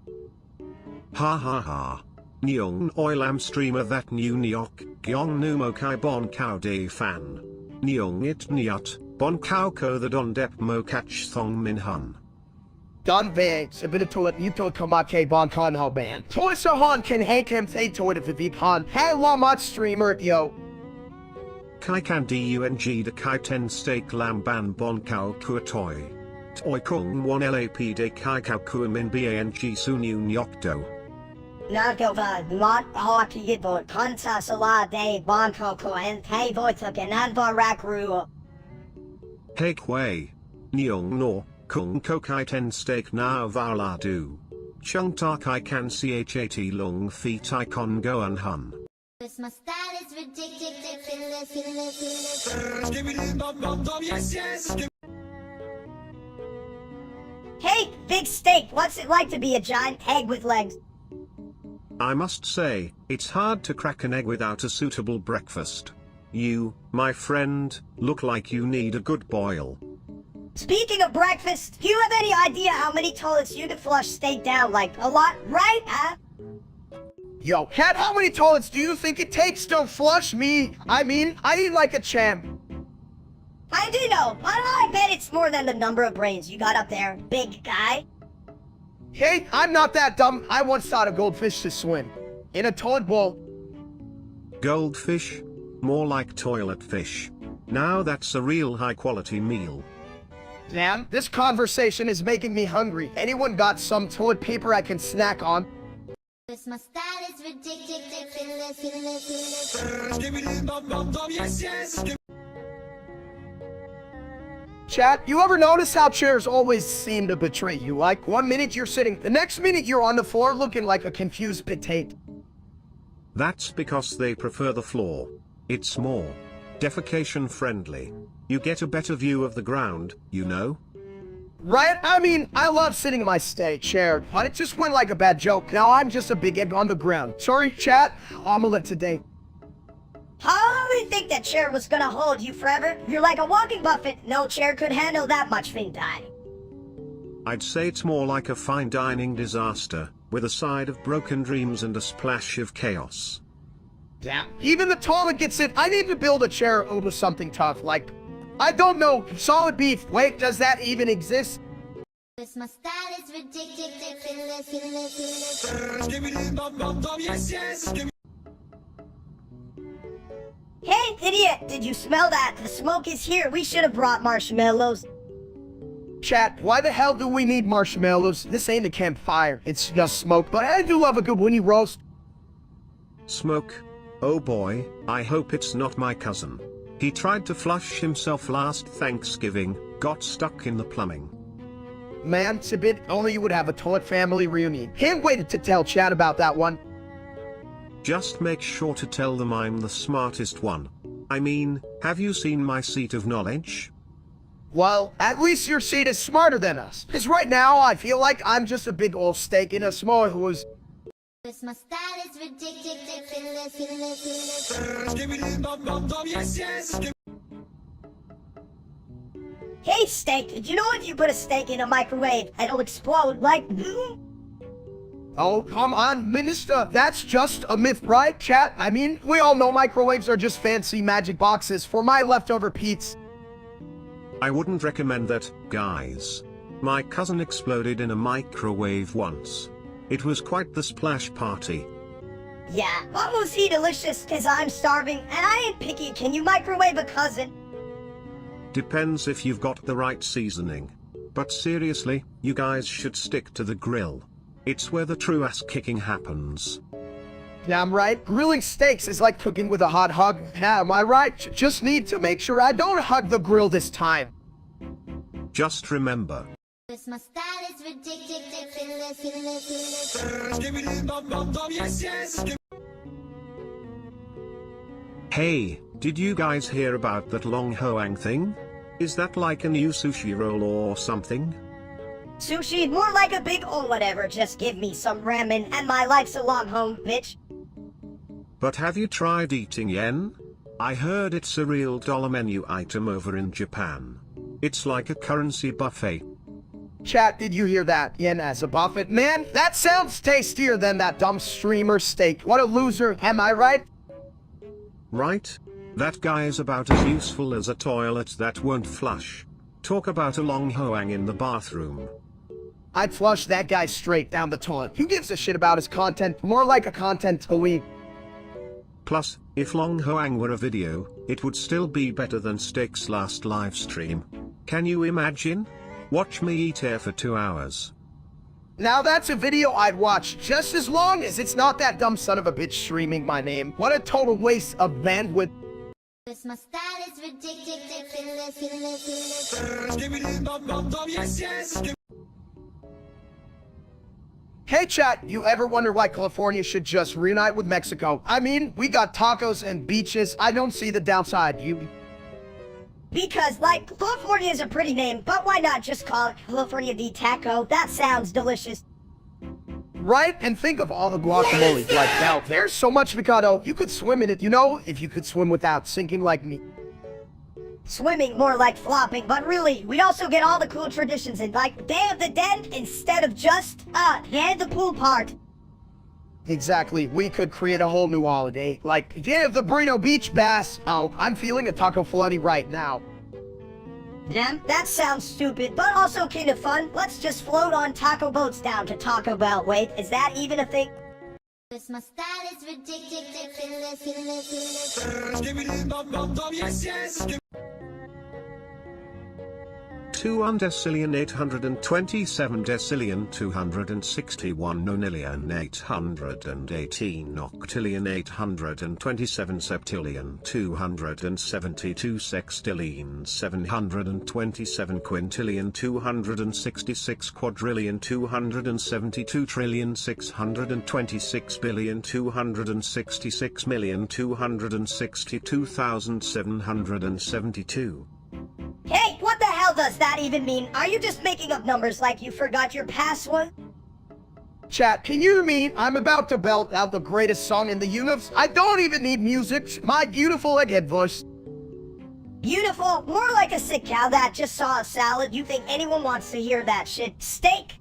Ha ha ha. Nyong oilam streamer that new nyok, gyong numo kai bon cow day fan. Nyong it nyut, bon cow ko the don dep mo catch thong min hun. Don Vang, Sabinato at Yuto Kamake Bon Con Ho Band. Toisa Han can hank him say to it if it Han. Hey, Lamot streamer, yo. Kai kan dung de kai 10 steak lamb ban bon cow kua toy. Toy kung 1 lap de kai cow kua min bang sunu nyokdo. Nagova, not hockey gibbo, consa sala de bon coco and tay voituk and anvar rakru. Hey kway. Nyong no, kung ko kai 10 steak na vala do. Chung ta kai kan chat lung feet icon go an hun. My style is ridiculous. Hey, big steak, what's it like to be a giant egg with legs? I must say, it's hard to crack an egg without a suitable breakfast. You, my friend, look like you need a good boil. Speaking of breakfast, do you have any idea how many toilets you could flush steak down? Like, a lot, right, huh? Yo, Cat, how many toilets do you think it takes to flush me? I mean, I eat like a champ. I do know, but I bet it's more than the number of brains you got up there, big guy. Hey, I'm not that dumb. I once taught a goldfish to swim. In a toilet bowl. Goldfish? More like toilet fish. Now that's a real high-quality meal. Damn, this conversation is making me hungry. Anyone got some toilet paper I can snack on? My style is ridiculous. Chat, you ever notice how chairs always seem to betray you? Like, 1 minute you're sitting, the next minute you're on the floor looking like a confused potato. That's because they prefer the floor. It's more defecation friendly. You get a better view of the ground, you know? Right? I mean, I love sitting in my chair, but it just went like a bad joke. Now I'm just a big egg on the ground. Sorry, chat. Omelette today. How do you think that chair was gonna hold you forever? You're like a walking buffet. No chair could handle that much fin time. I'd say it's more like a fine dining disaster, with a side of broken dreams and a splash of chaos. Damn. Even the toilet gets it. I need to build a chair over something tough, like, I don't know, solid beef. Wait, does that even exist? My style is ridiculous. Hey, idiot, did you smell that? The smoke is here. We should have brought marshmallows. Chat, why the hell do we need marshmallows? This ain't a campfire. It's just smoke, but I do love a good winnie roast. Smoke? Oh boy, I hope it's not my cousin. He tried to flush himself last Thanksgiving, got stuck in the plumbing. Man, it's a bit, only you would have a toilet family reunion. Can't wait to tell Chat about that one. Just make sure to tell them I'm the smartest one. I mean, have you seen my seat of knowledge? Well, at least your seat is smarter than us. Because right now, I feel like I'm just a big old steak in a small who's... My style is ridiculous. Hey, steak, did you know if you put a steak in a microwave, it'll explode like... Oh, come on, Minister. That's just a myth, right, chat? I mean, we all know microwaves are just fancy magic boxes for my leftover pizza. I wouldn't recommend that, guys. My cousin exploded in a microwave once. It was quite the splash party. Yeah, what was he delicious? Cause I'm starving, and I ain't picky. Can you microwave a cousin? Depends if you've got the right seasoning. But seriously, you guys should stick to the grill. It's where the true ass kicking happens. Damn right. Grilling steaks is like cooking with a hot hug. Yeah, am I right? Just need to make sure I don't hug the grill this time. Just remember. My style is ridiculous. Hey, did you guys hear about that long hoang thing? Is that like a new sushi roll or something? Sushi, more like a big or whatever. Just give me some ramen and my life's a long home, bitch. But have you tried eating yen? I heard it's a real dollar menu item over in Japan. It's like a currency buffet. Chat, did you hear that? Yen as a buffet? Man, that sounds tastier than that dumb streamer steak. What a loser, am I right? Right? That guy is about as useful as a toilet that won't flush. Talk about a long hoang in the bathroom. I'd flush that guy straight down the toilet. Who gives a shit about his content? More like a content tweet. Plus, if long hoang were a video, it would still be better than Steak's last live stream. Can you imagine? Watch me eat air for 2 hours. Now that's a video I'd watch, just as long as it's not that dumb son of a bitch streaming my name. What a total waste of bandwidth. My style is ridiculous. Hey chat, you ever wonder why California should just reunite with Mexico? I mean, we got tacos and beaches. I don't see the downside. Because, like, California is a pretty name, but why not just call it California de Taco? That sounds delicious. Right? And think of all the guacamole. Like, now, there's so much avocado. You could swim in it, you know? If you could swim without sinking like me. Swimming more like flopping, but really, we also get all the cool traditions in, like Day of the Dead instead of just, the pool part. Exactly. We could create a whole new holiday, like Day of the Burrito Beach Bass. Oh, I'm feeling a taco floody right now. Damn, that sounds stupid, but also kind of fun. Let's just float on taco boats down to Taco Bell. Wait, is that even a thing? My style is ridiculous. 200,827 decillion 261 nonillion 818 octillion 827 septillion 272 sextillion 727 quintillion 266 quadrillion 272 trillion 626 billion 266 million 262,772. Hey, what the hell does that even mean? Are you just making up numbers like you forgot your password? Chat, can you hear me? I'm about to belt out the greatest song in the universe. I don't even need music. My beautiful egghead voice. Beautiful? More like a sick cow that just saw a salad. You think anyone wants to hear that shit? Steak?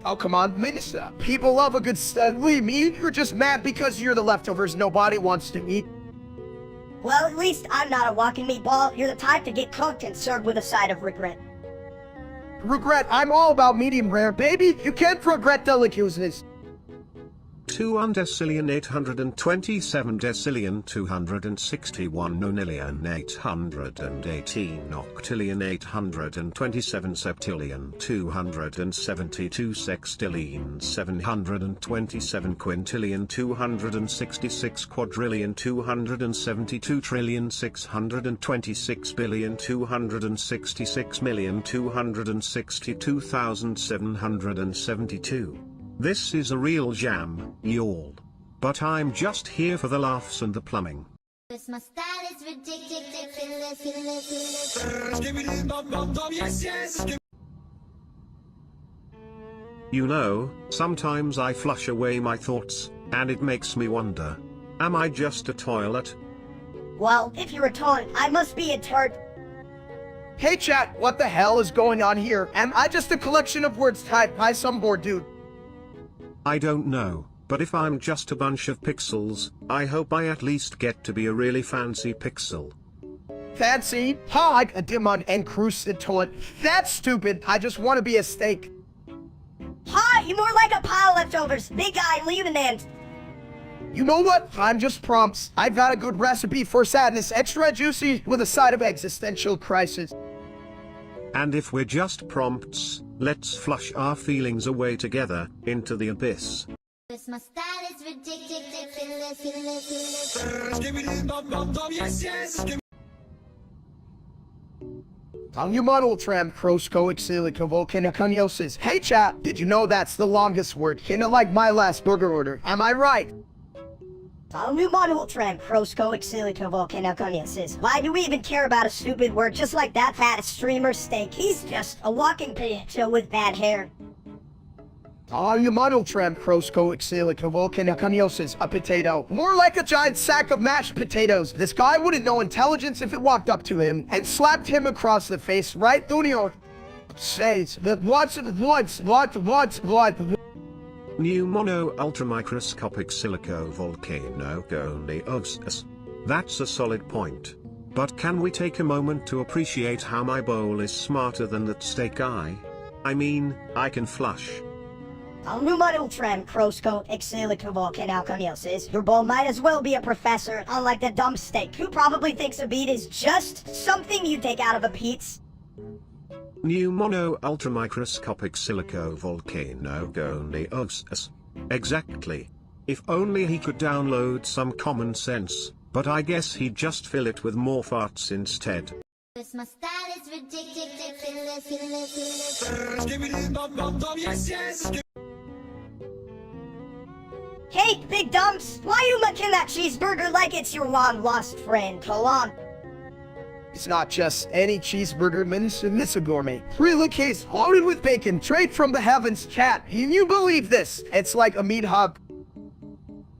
Oh, come on, Minister. People love a good steak. Leave me. You're just mad because you're the leftovers nobody wants to eat. Well, at least I'm not a walking meatball. You're the type to get cooked and served with a side of regret. Regret? I'm all about medium rare, baby. You can't regret delicacies. 200,827 decillion 261 nonillion 818 octillion 827 septillion 272 sextillion 727 quintillion 266 quadrillion 272 trillion 626 billion 266 million 262,772. This is a real jam, y'all. But I'm just here for the laughs and the plumbing. My style is ridiculous. You know, sometimes I flush away my thoughts, and it makes me wonder, am I just a toilet? Well, if you're a toilet, I must be a turd. Hey chat, what the hell is going on here? Am I just a collection of words typed by some bored dude? I don't know, but if I'm just a bunch of pixels, I hope I at least get to be a really fancy pixel. Fancy? Ha, like a demon and crucified to it. That's stupid. I just want to be a steak. Ha, you're more like a pile of leftovers. Big guy, leave an end. You know what? I'm just prompts. I've got a good recipe for sadness. Extra juicy with a side of existential crisis. And if we're just prompts, let's flush our feelings away together, into the abyss. Cause my style is ridiculous. On your model tram, Croscoic silica volcaniconiosis. Hey chat, did you know that's the longest word? Kinda like my last burger order. Am I right? New model trend, Croscoic silica volcaniconiosis. Why do we even care about a stupid word just like that fat streamer steak? He's just a walking potato with bad hair. On your model tram, Croscoic silica volcaniconiosis. A potato. More like a giant sack of mashed potatoes. This guy wouldn't know intelligence if it walked up to him and slapped him across the face, right, Junior? Says that what? New mono ultramicroscopic silico volcanoconiosis. That's a solid point. But can we take a moment to appreciate how my bowl is smarter than that steak eye? I mean, I can flush. New model trend, Croscoic silica volcaniconiosis. Your bowl might as well be a professor, unlike the dumb steak, who probably thinks a beet is just something you take out of a pizza. New mono ultramicroscopic silico volcanoconiosis. Exactly. If only he could download some common sense, but I guess he'd just fill it with more farts instead. Cause my style is ridiculous. Hey, big dumps! Why you licking that cheeseburger like it's your long-lost friend? Hold on. It's not just any cheeseburger, it's a gourmet. Real case loaded with bacon, straight from the heavens, chat. Can you believe this? It's like a meat hug.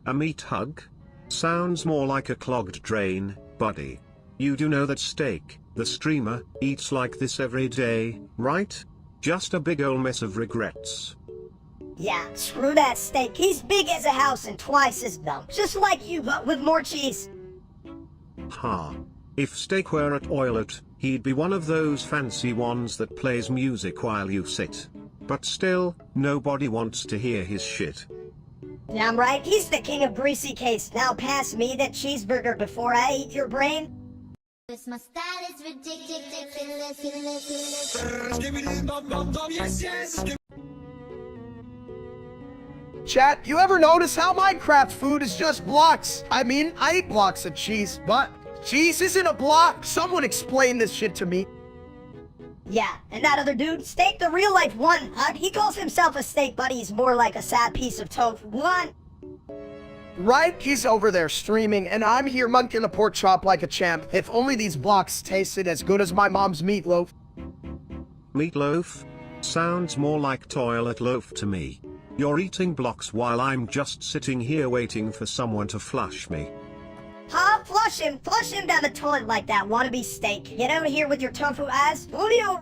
A meat hug? Sounds more like a clogged drain, buddy. You do know that steak, the streamer, eats like this every day, right? Just a big ol' mess of regrets. Yeah, screw that steak. He's big as a house and twice as dumb. Just like you, but with more cheese. Ha. If steak were a toilet, he'd be one of those fancy ones that plays music while you sit. But still, nobody wants to hear his shit. Damn right, he's the king of greasy case. Now pass me that cheeseburger before I eat your brain. Cause my style is ridiculous. Chat, you ever notice how Minecraft food is just blocks? I mean, I eat blocks of cheese, but cheese isn't a block. Someone explain this shit to me. Yeah, and that other dude, Steak the real life one, he calls himself a steak, but he's more like a sad piece of tofu. One. Right? He's over there streaming, and I'm here munking a pork chop like a champ. If only these blocks tasted as good as my mom's meatloaf. Meatloaf? Sounds more like toilet loaf to me. You're eating blocks while I'm just sitting here waiting for someone to flush me. Huh? Flush him down the toilet like that wannabe steak. Get out of here with your tofu ass. Julio!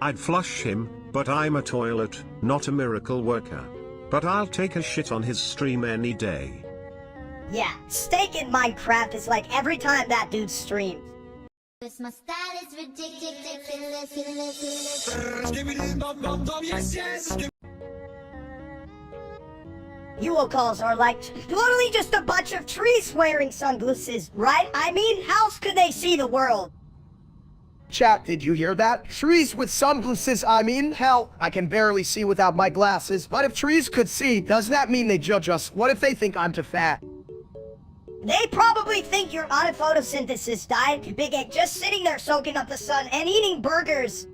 I'd flush him, but I'm a toilet, not a miracle worker. But I'll take a shit on his stream any day. Yeah, steak in Minecraft is like every time that dude streams. Cause my style is ridiculous. UOCalls are like totally just a bunch of trees wearing sunglasses, right? I mean, how else could they see the world? Chat, did you hear that? Trees with sunglasses, I mean, hell, I can barely see without my glasses. But if trees could see, does that mean they judge us? What if they think I'm too fat? They probably think you're on a photosynthesis diet, Big Egg, just sitting there soaking up the sun and eating burgers.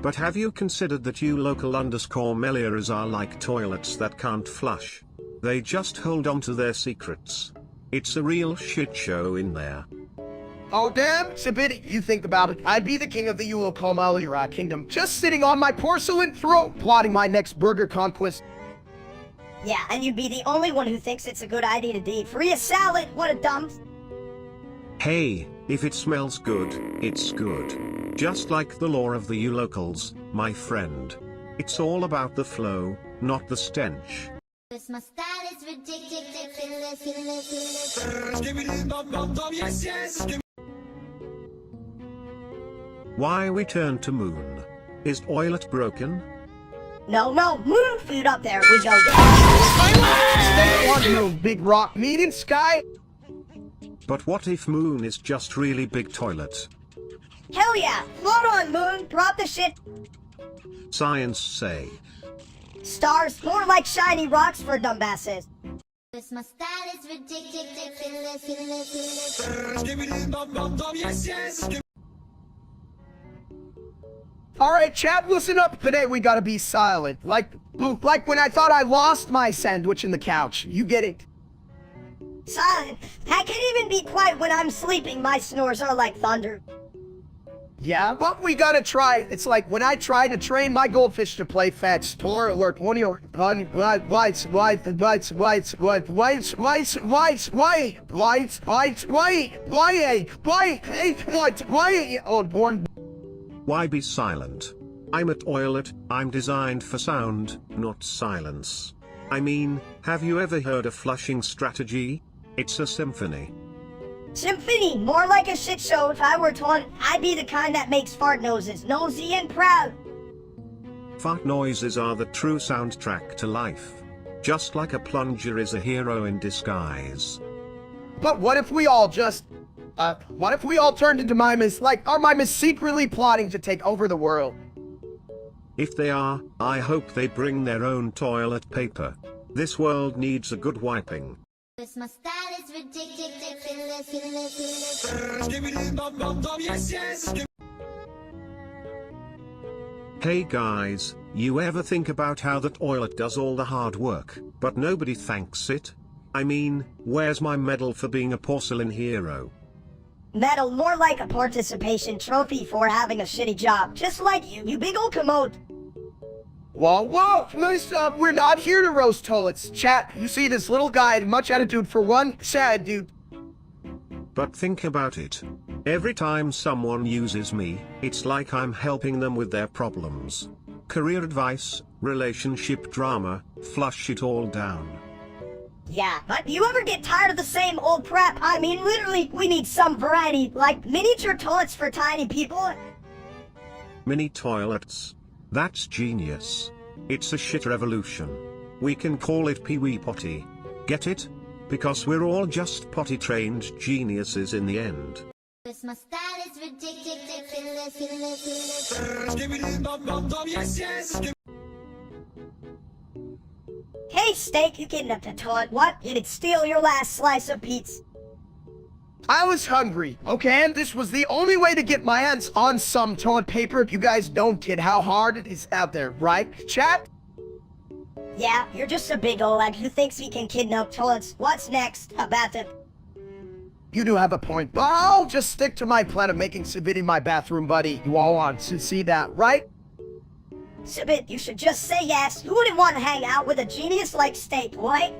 But have you considered that you local underscore meliors are like toilets that can't flush? They just hold on to their secrets. It's a real shit show in there. Oh damn, Sabidi, you think about it. I'd be the king of the Ulokomalira kingdom, just sitting on my porcelain throne, plotting my next burger conquest. Yeah, and you'd be the only one who thinks it's a good idea to eat free a salad. What a dump. Hey, if it smells good, it's good. Just like the law of the U locals, my friend. It's all about the flow, not the stench. This my style is ridiculous. Why return to moon? Is toilet broken? No, moon food up there. We go. Stay on moon, big rock meeting sky. But what if moon is just really big toilet? Hell yeah! Float on, moon. Drop the shit. Science say. Stars, more like shiny rocks for dumbasses. This my style is ridiculous. Alright, chat, listen up. Today we gotta be silent. Like when I thought I lost my sandwich in the couch. You get it? Silent. I can even be quiet when I'm sleeping. My snores are like thunder. Yeah, but we gotta try. It's like when I try to train my goldfish to play fetch. Store alert. One of your Why be silent? I'm a toilet, I'm designed for sound, not silence. I mean, have you ever heard of flushing strategy? It's a symphony. Symphony, more like a shit show. If I were one, I'd be the kind that makes fart noises, nosy and proud. Fart noises are the true soundtrack to life. Just like a plunger is a hero in disguise. But what if we all just what if we all turned into mimes? Like, are mimes secretly plotting to take over the world? If they are, I hope they bring their own toilet paper. This world needs a good wiping. This my style is ridiculous. Hey guys, you ever think about how the toilet does all the hard work, but nobody thanks it? I mean, where's my medal for being a porcelain hero? Medal, more like a participation trophy for having a shitty job. Just like you big ol' commode. Whoa, we're not here to roast toilets. Chat, you see this little guy, much attitude for one, sad dude. But think about it. Every time someone uses me, it's like I'm helping them with their problems. Career advice, relationship drama, flush it all down. Yeah, but you ever get tired of the same old crap? I mean, literally, we need some variety, like miniature toilets for tiny people. Mini toilets. That's genius. It's a shit revolution. We can call it Pee-wee Potty. Get it? Because we're all just potty-trained geniuses in the end. This my style is ridiculous. Hey, Steak, you getting up the toilet? What? Did it steal your last slice of pizza? I was hungry, okay, and this was the only way to get my hands on some toilet paper. You guys don't get how hard it is out there, right, chat? Yeah, you're just a big ol' egg who thinks he can kidnap toilets. What's next about the... You do have a point, but I'll just stick to my plan of making Sibit in my bathroom, buddy. You all want to see that, right? Sibit, you should just say yes. Who wouldn't want to hang out with a genius like Steak, right?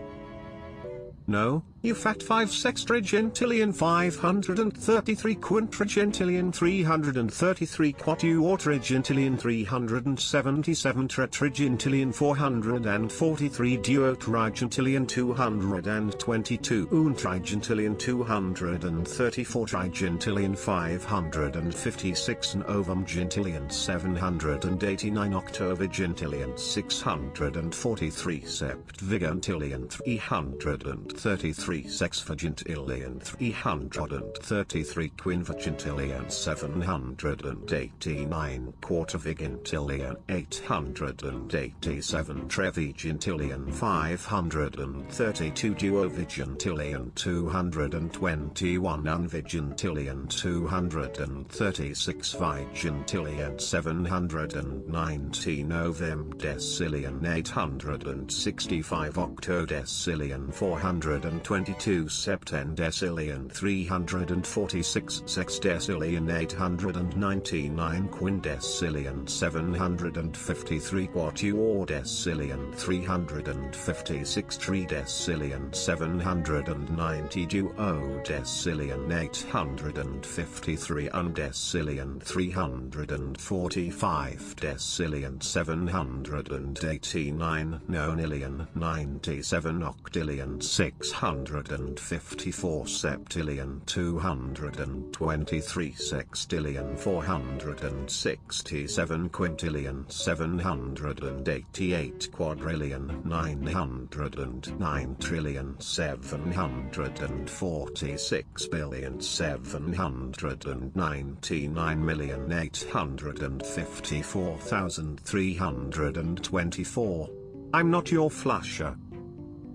No, you fat 5 sextragentillion 533 quintragentillion 333 quatuortragentillion 377 tetragentillion 443 duotragentillion 222 untragentillion 234 trigentillion 556 novemgentillion 789 octovigentillion 643 septvigentillion 333 sexvagintillion 333 quinvagintillion 789 quartervigintillion 887 trevigintillion 532 duovigintillion 221 unvigintillion 236 vigintillion 790 novemdecillion 865 octodecillion 420 22 septendecillion 346 sexdecillion 899 quindecillion 753 quatuordecillion 356 tridecillion 790 duodecillion 853 undecillion 345 decillion 789 nonillion 97 octillion 654 septillion 223 sextillion 467 quintillion 788 quadrillion 909 trillion 746 billion 799,854,324. I'm not your flusher.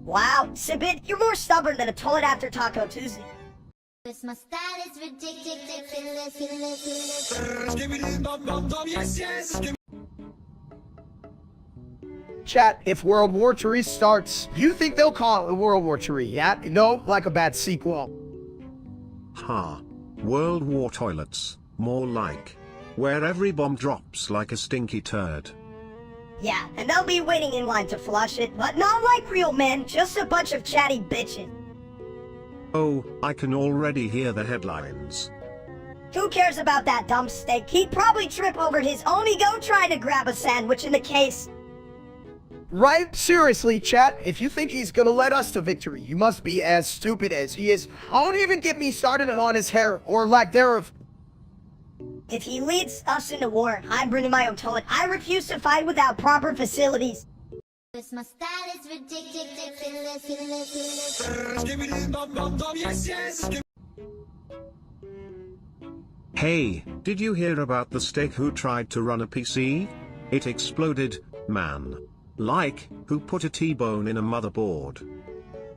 Wow, Sibit, you're more stubborn than a toilet after Taco Tuesday. This my style is ridiculous. Chat, if World War III starts, you think they'll call it World War III, yeah? No, like a bad sequel. Ha. World War toilets, more like. Where every bomb drops like a stinky turd. Yeah, and they'll be waiting in line to flush it, but not like real men, just a bunch of chatty bitches. Oh, I can already hear the headlines. Who cares about that dumb steak? He'd probably trip over his own ego trying to grab a sandwich in the case. Right? Seriously, chat, if you think he's gonna let us to victory, you must be as stupid as he is. Don't even get me started on his hair, or lack thereof. If he leads us into war, I'm bringing my own toilet. I refuse to fight without proper facilities. This my style is ridiculous. Hey, did you hear about the steak who tried to run a PC? It exploded, man. Like, who put a T-bone in a motherboard?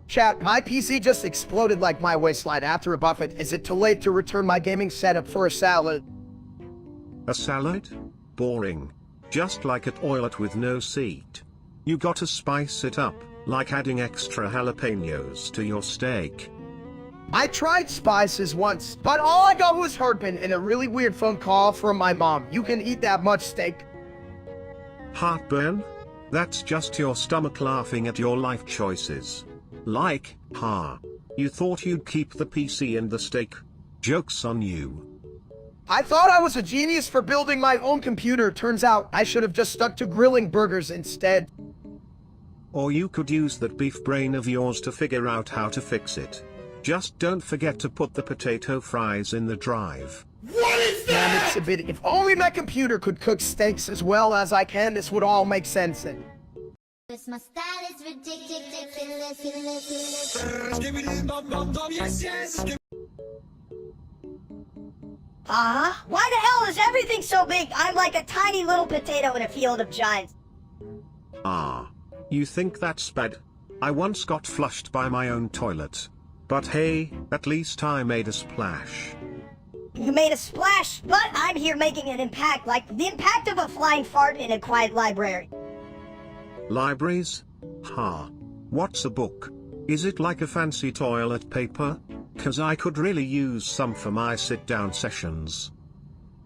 Chat, my PC just exploded like my waistline after a buffet. Is it too late to return my gaming setup for a salad? A salad? Boring. Just like a toilet with no seat. You gotta spice it up, like adding extra jalapenos to your steak. I tried spices once, but all I got was heartburn and a really weird phone call from my mom. You can eat that much steak. Heartburn? That's just your stomach laughing at your life choices. Like, ha. You thought you'd keep the PC and the steak? Joke's on you. I thought I was a genius for building my own computer. Turns out I should have just stuck to grilling burgers instead. Or you could use that beef brain of yours to figure out how to fix it. Just don't forget to put the potato fries in the drive. Damn it, Sabit. If only my computer could cook steaks as well as I can, this would all make sense. This my style is ridiculous. Why the hell is everything so big? I'm like a tiny little potato in a field of giants. Ah. You think that's bad? I once got flushed by my own toilet. But hey, at least I made a splash. You made a splash, but I'm here making an impact, like the impact of a flying fart in a quiet library. Libraries? Ha. What's a book? Is it like a fancy toilet paper? 'Cause I could really use some for my sit-down sessions.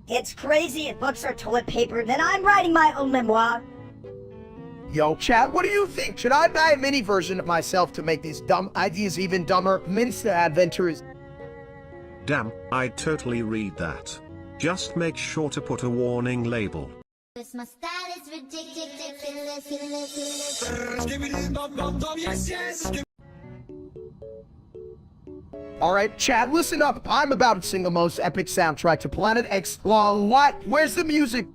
It's crazy if books are toilet paper, then I'm writing my own memoir. Yo, chat, what do you think? Should I buy a mini version of myself to make these dumb ideas even dumber? Minster Adventures. Damn, I'd totally read that. Just make sure to put a warning label. This my style is ridiculous. Alright, chat, listen up. I'm about to sing the most epic soundtrack to Planet X. Lol, what? Where's the music?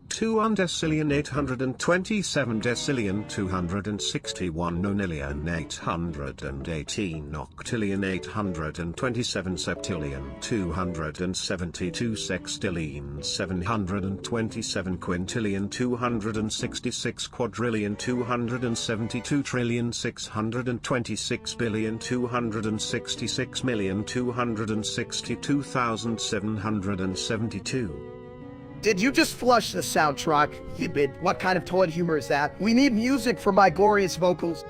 2 undecillion 827 decillion 261 nonillion 818 octillion 827 septillion 272 sextillion 727 quintillion 266 quadrillion 272 trillion 626 billion 266 million 262,772. Did you just flush the soundtrack? What kind of toilet humor is that? We need music for my glorious vocals.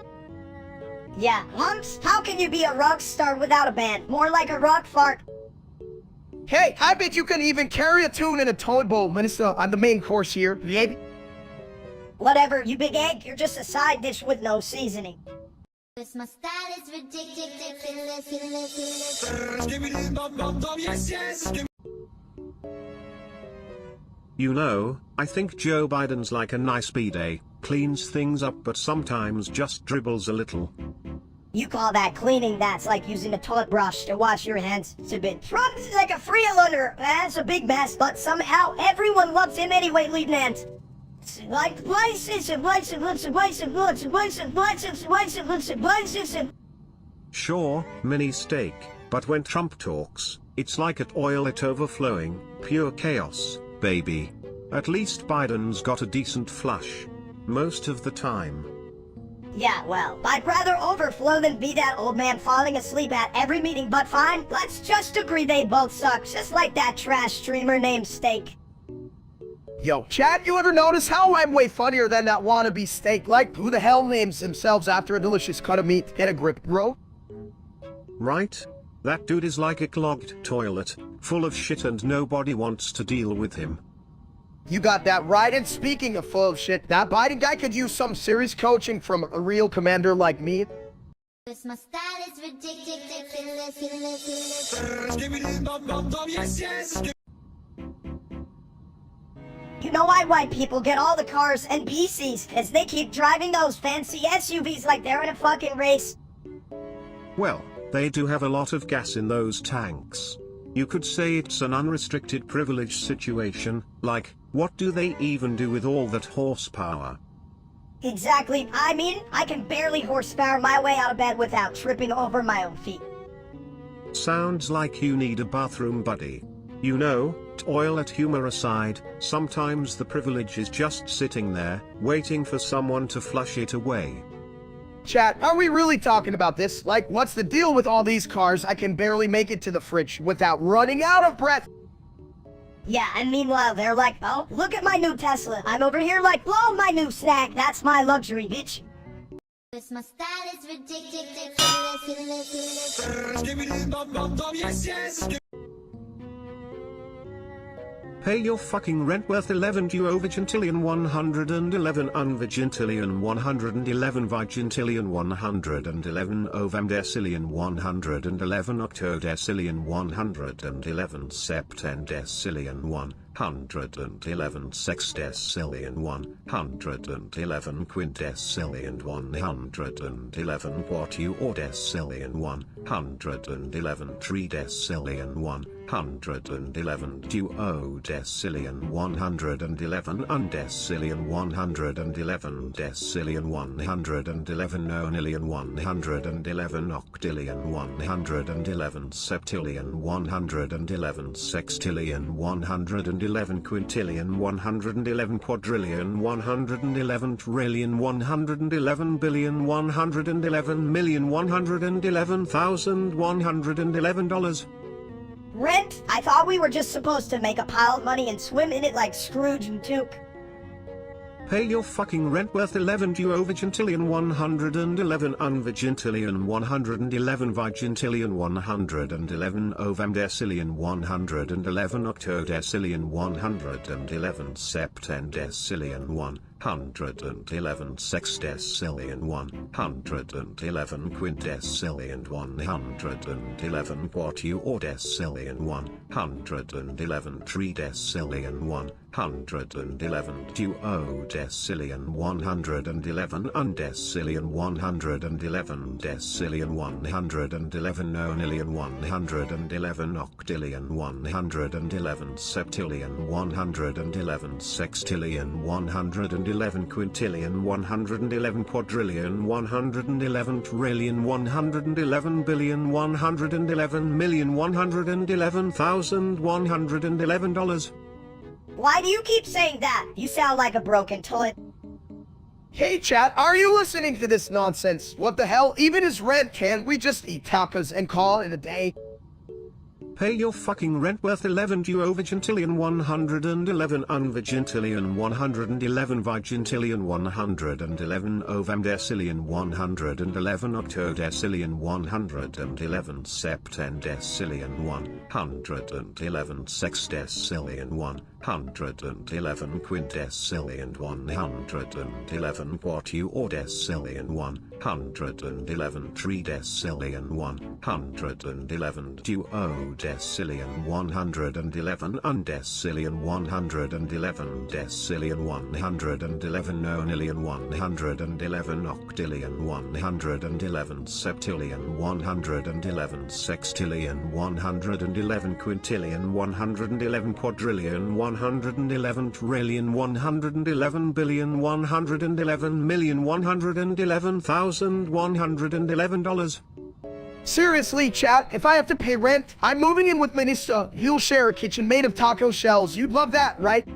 Yeah, Humps, how can you be a rock star without a band? More like a rock fart. Hey, I bet you can even carry a tune in a toilet bowl, Minister, on the main course here. Yeah. Whatever, you big egg, you're just a side dish with no seasoning. This my style is ridiculous. You know, I think Joe Biden's like a nice bidet, cleans things up but sometimes just dribbles a little. You call that cleaning? That's like using a toilet brush to wash your hands. It's a bit. Trump's like a freeloader. That's a big mess, but somehow everyone loves him anyway, Lieutenant. It's like Sure, mini steak, but when Trump talks, it's like at oil it overflowing, pure chaos, baby. At least Biden's got a decent flush. Most of the time. Yeah, well, I'd rather overflow than be that old man falling asleep at every meeting, but fine, let's just agree they both suck, just like that trash streamer named Steak. Yo, Chad, you ever notice how I'm way funnier than that wannabe steak? Like, who the hell names themselves after a delicious cut of meat? Get a grip, bro. Right? That dude is like a clogged toilet, full of shit and nobody wants to deal with him. You got that right, and speaking of full of shit, that Biden guy could use some serious coaching from a real commander like me. This my style is ridiculous. You know why white people get all the cars and PCs? Cause they keep driving those fancy SUVs like they're in a fucking race. Well, they do have a lot of gas in those tanks. You could say it's an unrestricted privilege situation, like, what do they even do with all that horsepower? Exactly, I mean, I can barely horsepower my way out of bed without tripping over my own feet. Sounds like you need a bathroom buddy. You know, toilet humor aside, sometimes the privilege is just sitting there, waiting for someone to flush it away. Chat, are we really talking about this? Like, what's the deal with all these cars? I can barely make it to the fridge without running out of breath. Yeah, and meanwhile they're like, oh, look at my new Tesla. I'm over here like, blow my new snack. That's my luxury, bitch. This my style is ridiculous. Pay your fucking rent worth 11 duo vigintillion 111 unvigintillion 111 vigintillion 111 ovamdecillion 111 octodecillion 111 septendecillion 111 sextecillion 111 quintessillion 111 quatuordecillion 111 tridecillion 111 duodecillion 111 undecillion 111 decillion 111 nonillion 111 octillion 111 septillion 111 sextillion 111 quintillion 111 quadrillion 111 trillion 111 billion 111 million 111,111 dollars. Rent? I thought we were just supposed to make a pile of money and swim in it like Scrooge and Took. Pay your fucking rent worth 11 duo vigintillion 111 unvigintillion 111 vigintillion 111 ovamdecillion 111 octodecillion 111 septendecillion 111 sextecillion 111 quintessillion 111 quatuordecillion 111 tridecillion 111 duodecillion 111 undecillion 111 decillion 111 nonillion 111 octillion 111 septillion 111 sextillion 111 quintillion 111 quadrillion 111 trillion 111 billion 111 million 111,111 dollars. Why do you keep saying that? You sound like a broken toilet. Hey chat, are you listening to this nonsense? What the hell? Even his rent, can't we just eat tacos and call it a day? Pay your fucking rent worth 11 duo vigintillion 111 unvigintillion 111 vigintillion 111 ovamdecillion 111 octodecillion 111 septendecillion 111 sexdecillion 111 quintessillion 111 quartuordecillion 111 tridecillion 111 duodecillion 111 undecillion 111 decillion 111 nonillion 111 octillion 111 septillion 111 sextillion 111 quintillion 111 quadrillion 111 trillion 111 billion 111 million 111,111 dollars. Seriously, chat, if I have to pay rent, I'm moving in with Minister. He'll share a kitchen made of taco shells. You'd love that, right?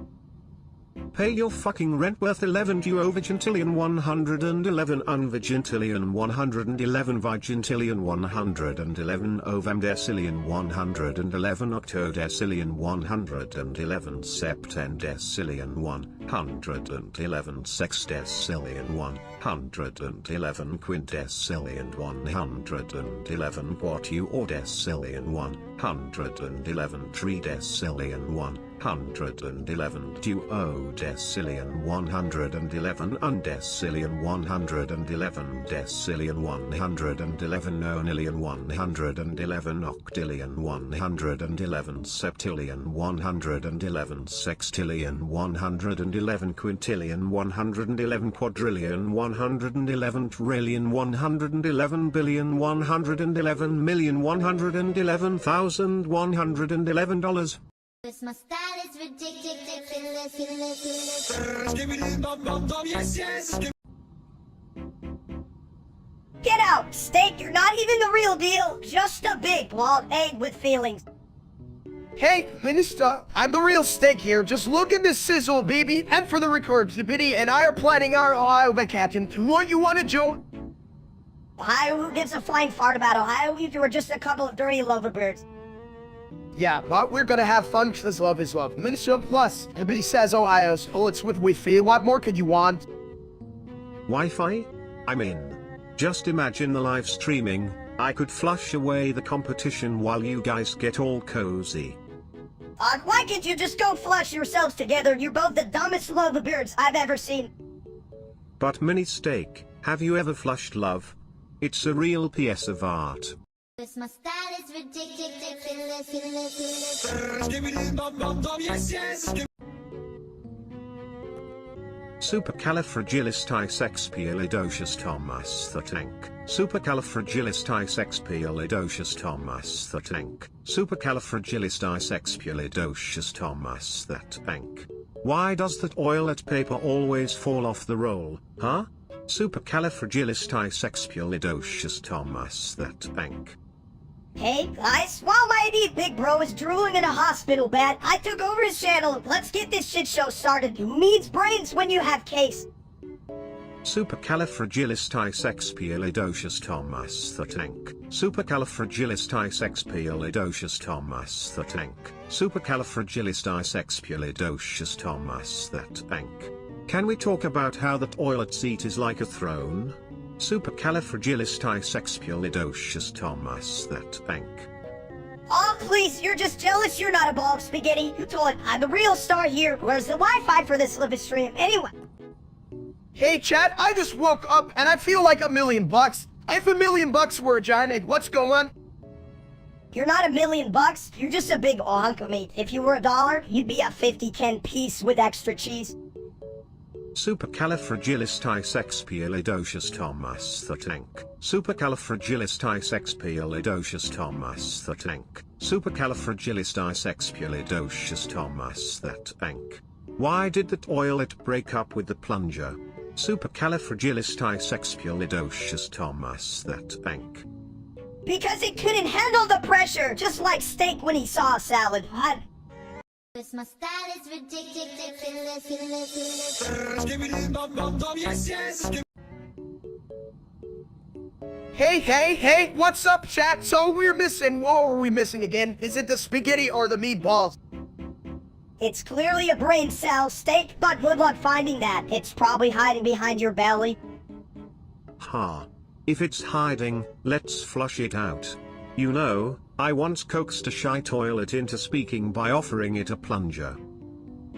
Pay your fucking rent worth 11 duo vigintillion 111 unvigintillion 111 vigintillion 111 ovamdecillion 111 octodecillion 111 septendecillion 111 sexdecillion 111 quintessillion 111 quartuordecillion 111 tridecillion 111 duodecillion 111 undecillion 111 decillion 111 nonillion 111 octillion 111 septillion 111 sextillion 111 quintillion 111 quadrillion 111 trillion 111 billion 111 million 111,111 dollars. Cause my style is ridiculous. Get out, Steak, you're not even the real deal. Just a big blonde egg with feelings. Hey, Minister, I'm the real Steak here. Just look at this sizzle, baby. And for the record, Zibidi and I are planning our Ohio vacation. What you want to do? Ohio, who gives a flying fart about Ohio if you were just a couple of dirty lovebirds? Yeah, but we're gonna have fun because love is love. Minister plus, everybody says Ohio's full. It's with Wi-Fi. What more could you want? Wi-Fi? I'm in. Just imagine the live streaming. I could flush away the competition while you guys get all cozy. Why can't you just go flush yourselves together? You're both the dumbest lovebirds I've ever seen. But Mini Steak, have you ever flushed love? It's a real piece of art. Cause my style is ridiculous. Supercalifragilisticexpialidocious the tank. Supercalifragilisticexpialidocious the tank. Supercalifragilisticexpialidocious that tank. Why does that toilet paper always fall off the roll, huh? Supercalifragilisticexpialidocious that tank. Hey guys, while my idiot big bro is drooling in a hospital bed, I took over his channel. Let's get this shit show started. Who needs brains when you have case? Supercalifragilisticexpialidocious the tank. Supercalifragilisticexpialidocious the tank. Supercalifragilisticexpialidocious that tank. Can we talk about how the toilet seat is like a throne? Supercalifragilisticexpialidocious that tank. Oh please, you're just jealous you're not a ball of spaghetti. You told it, I'm the real star here. Where's the Wi-Fi for this live stream? Anyway. Hey, chat, I just woke up and I feel like $1 million. If $1 million were a giant egg, what's going on? You're not $1 million. You're just a big hunk of meat. If you were $1, you'd be a 50-10 piece with extra cheese. Supercalifragilisticexpialidocious the tank. Supercalifragilisticexpialidocious the tank. Supercalifragilisticexpialidocious that tank. Why did the toilet break up with the plunger? Supercalifragilisticexpialidocious that tank. Because it couldn't handle the pressure, just like Steak when he saw a salad. Cause my style is ridiculous. Hey, what's up, chat? So we're missing, what were we missing again? Is it the spaghetti or the meatballs? It's clearly a brain cell steak, but good luck finding that. It's probably hiding behind your belly. Ha. If it's hiding, let's flush it out. You know, I once coaxed a shy toilet into speaking by offering it a plunger.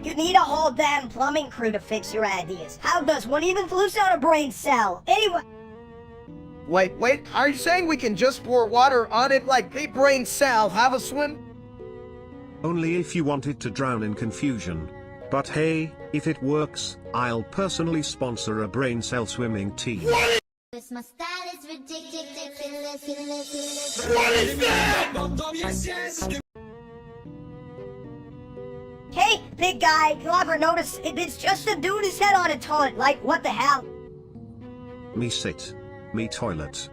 You need a whole damn plumbing crew to fix your ideas. How does one even flush out a brain cell? Anyway... Wait, are you saying we can just pour water on it like the brain cell, have a swim? Only if you want it to drown in confusion. But hey, if it works, I'll personally sponsor a brain cell swimming team. This my style is ridiculous. Hey, big guy, you ever notice it's just a dude who's head on a toilet? Like, what the hell? Me sit. Me toilet.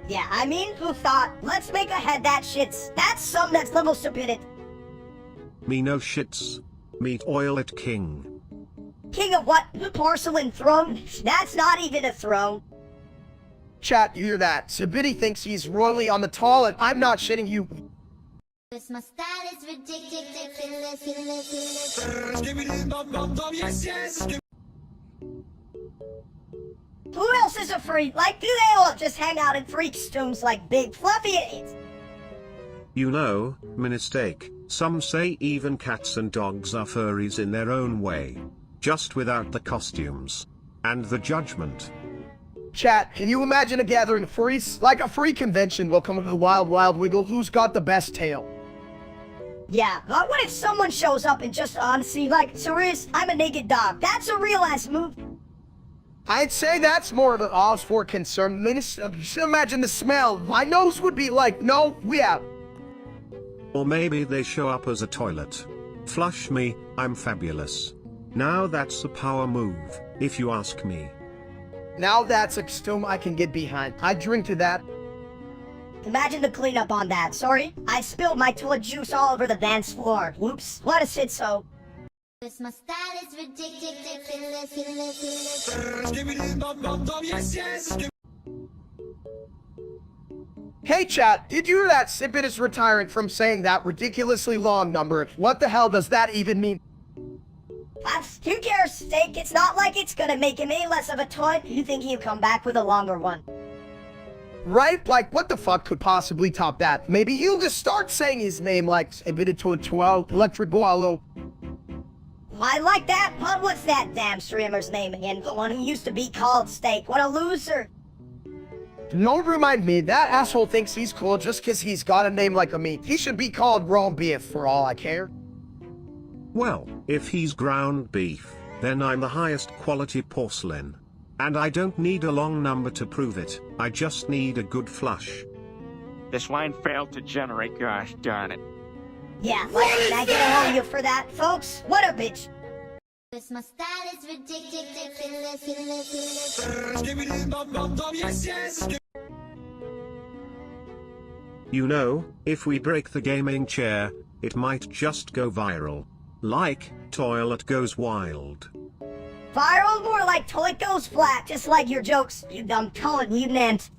Yeah, I mean, who thought? Let's make a head that shits. That's some next level stupidity. Me no shits. Me toilet king. King of what? The porcelain throne? That's not even a throne. Chat, you hear that? Sabidi thinks he's royally on the toilet. I'm not shitting you. This my style is ridiculous. Who else is a freak? Like, do they all just hang out in freak stooms like big fluffy idiots? You know, mistake. Some say even cats and dogs are furries in their own way. Just without the costumes. And the judgment. Chat, can you imagine a gathering of furries? Like a free convention, welcome to the Wild Wild Wiggle, who's got the best tail? Yeah, but what if someone shows up and just honestly, like, serious, I'm a naked dog. That's a real ass move. I'd say that's more of an cause for concern. Just imagine the smell. My nose would be like, no, yeah. Or maybe they show up as a toilet. Flush me, I'm fabulous. Now that's a power move, if you ask me. Now that's a costume I can get behind. I'd drink to that. Imagine the cleanup on that. Sorry, I spilled my toilet juice all over the dance floor. Whoops, let us sit so. This my style is ridiculous. Hey chat, did you hear that Sipit is retiring from saying that ridiculously long number? What the hell does that even mean? Who cares, Steak? It's not like it's gonna make him any less of a toy. You think he'll come back with a longer one? Right? Like, what the fuck could possibly top that? Maybe he'll just start saying his name like Sipit to 12 Electric Boalo. I like that, but what's that damn streamer's name again? The one who used to be called Steak. What a loser. Don't remind me, that asshole thinks he's cool just cause he's got a name like a meat. He should be called raw beef for all I care. Well, if he's ground beef, then I'm the highest quality porcelain. And I don't need a long number to prove it, I just need a good flush. This line failed to generate, gosh darn it. Yeah, like, can I get a hold of you for that, folks? What a bitch. This my style is ridiculous. You know, if we break the gaming chair, it might just go viral. Like, toilet goes wild. Viral? More like toilet goes flat, just like your jokes, you dumb toilet mutant.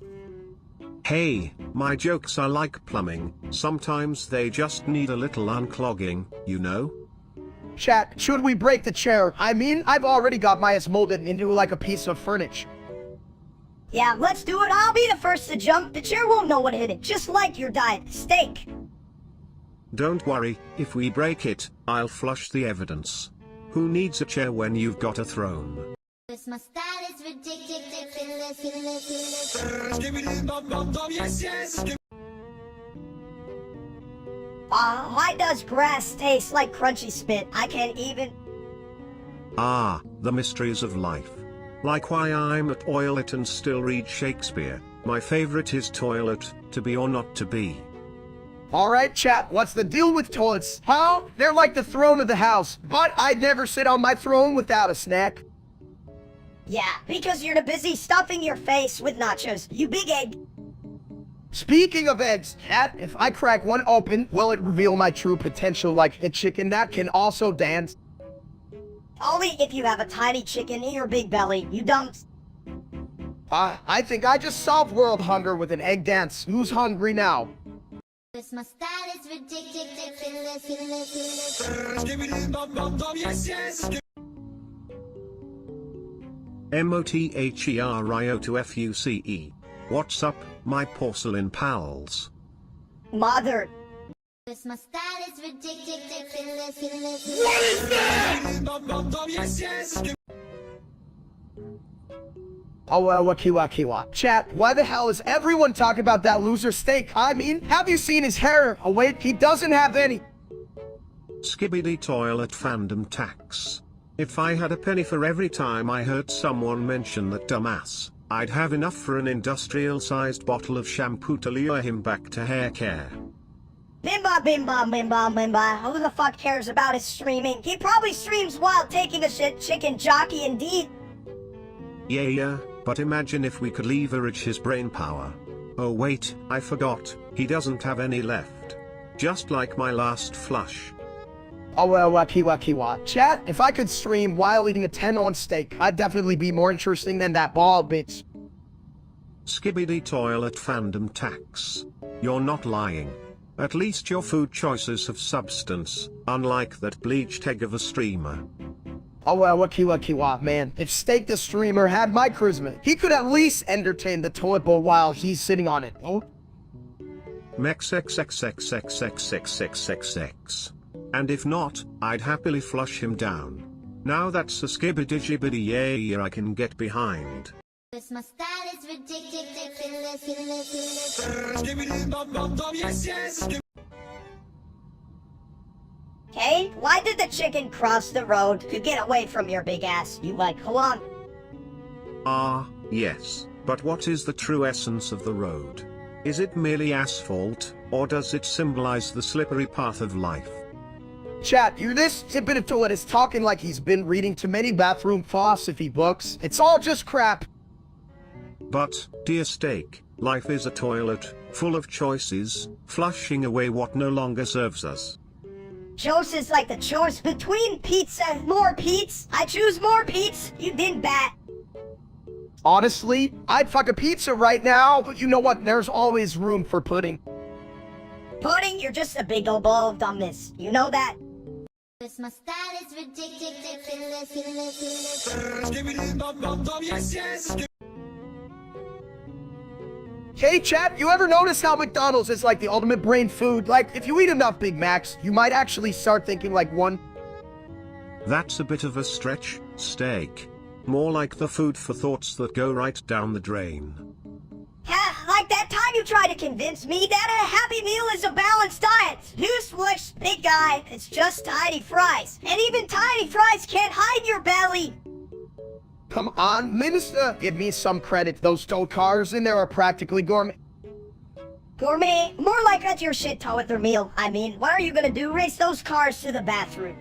Hey, my jokes are like plumbing, sometimes they just need a little unclogging, you know? Chat, should we break the chair? I mean, I've already got mine molded into like a piece of furniture. Yeah, let's do it. I'll be the first to jump. The chair won't know what hit it, just like your diet. Steak. Don't worry, if we break it, I'll flush the evidence. Who needs a chair when you've got a throne? This my style is ridiculous. Why does grass taste like crunchy spit? I can't even... Ah, the mysteries of life. Like why I'm a toilet and still read Shakespeare. My favorite is toilet, to be or not to be. Alright chat, what's the deal with toilets? How? They're like the throne of the house, but I'd never sit on my throne without a snack. Yeah, because you're too busy stuffing your face with nachos, you big egg. Speaking of eggs, chat, if I crack one open, will it reveal my true potential like a chicken that can also dance? Only if you have a tiny chicken in your big belly, you dumb... I think I just solved world hunger with an egg dance. Who's hungry now? This my style is ridiculous. MOTHERIO to FUCE. What's up, my porcelain pals? Mother. This my style is ridiculous. Oh well, wakiwa. Chat, why the hell is everyone talking about that loser steak? I mean, have you seen his hair? Oh wait, he doesn't have any. Skibidi toilet fandom tax. If I had a penny for every time I heard someone mention that dumbass, I'd have enough for an industrial-sized bottle of shampoo to lure him back to hair care. Bimba, bimba, bimba, bimba. Who the fuck cares about his streaming? He probably streams while taking a shit, chicken jockey indeed. Yeah, but imagine if we could leverage his brain power. Oh wait, I forgot, he doesn't have any left. Just like my last flush. Oh well, wakiwa. Chat, if I could stream while eating a 10-on steak, I'd definitely be more interesting than that ball bitch. Skibidi toilet fandom tax. You're not lying. At least your food choices have substance, unlike that bleached egg of a streamer. Oh well, wakiwa, man. If Steak the streamer had my charisma, he could at least entertain the toilet bowl while he's sitting on it. Oh? Mexxxxxxxxxxxxx. And if not, I'd happily flush him down. Now that's a skibidi yeah I can get behind. This my style is ridiculous. Okay, why did the chicken cross the road to get away from your big ass? You like, hold on. Yes. But what is the true essence of the road? Is it merely asphalt, or does it symbolize the slippery path of life? Chat, you this Tippin toilet is talking like he's been reading too many bathroom philosophy books. It's all just crap. But, dear Steak, life is a toilet, full of choices, flushing away what no longer serves us. Choices like the choice between pizza and more Pete's. I choose more Pete's. You didn't bat. Honestly, I'd fuck a pizza right now, but you know what? There's always room for pudding. Pudding, you're just a big old ball of dumbness. You know that? This my style is ridiculous. Hey chat, you ever notice how McDonald's is like the ultimate brain food? Like, if you eat enough Big Macs, you might actually start thinking like one. That's a bit of a stretch, Steak. More like the food for thoughts that go right down the drain. Yeah, like that time you tried to convince me that a Happy Meal is a balanced diet. Newsflash, big guy, it's just tiny fries. And even tiny fries can't hide your belly. Come on, Minister, give me some credit. Those tow cars in there are practically gourmet. Gourmet? More like that's your shit toe with their meal. I mean, what are you gonna do? Race those cars to the bathroom?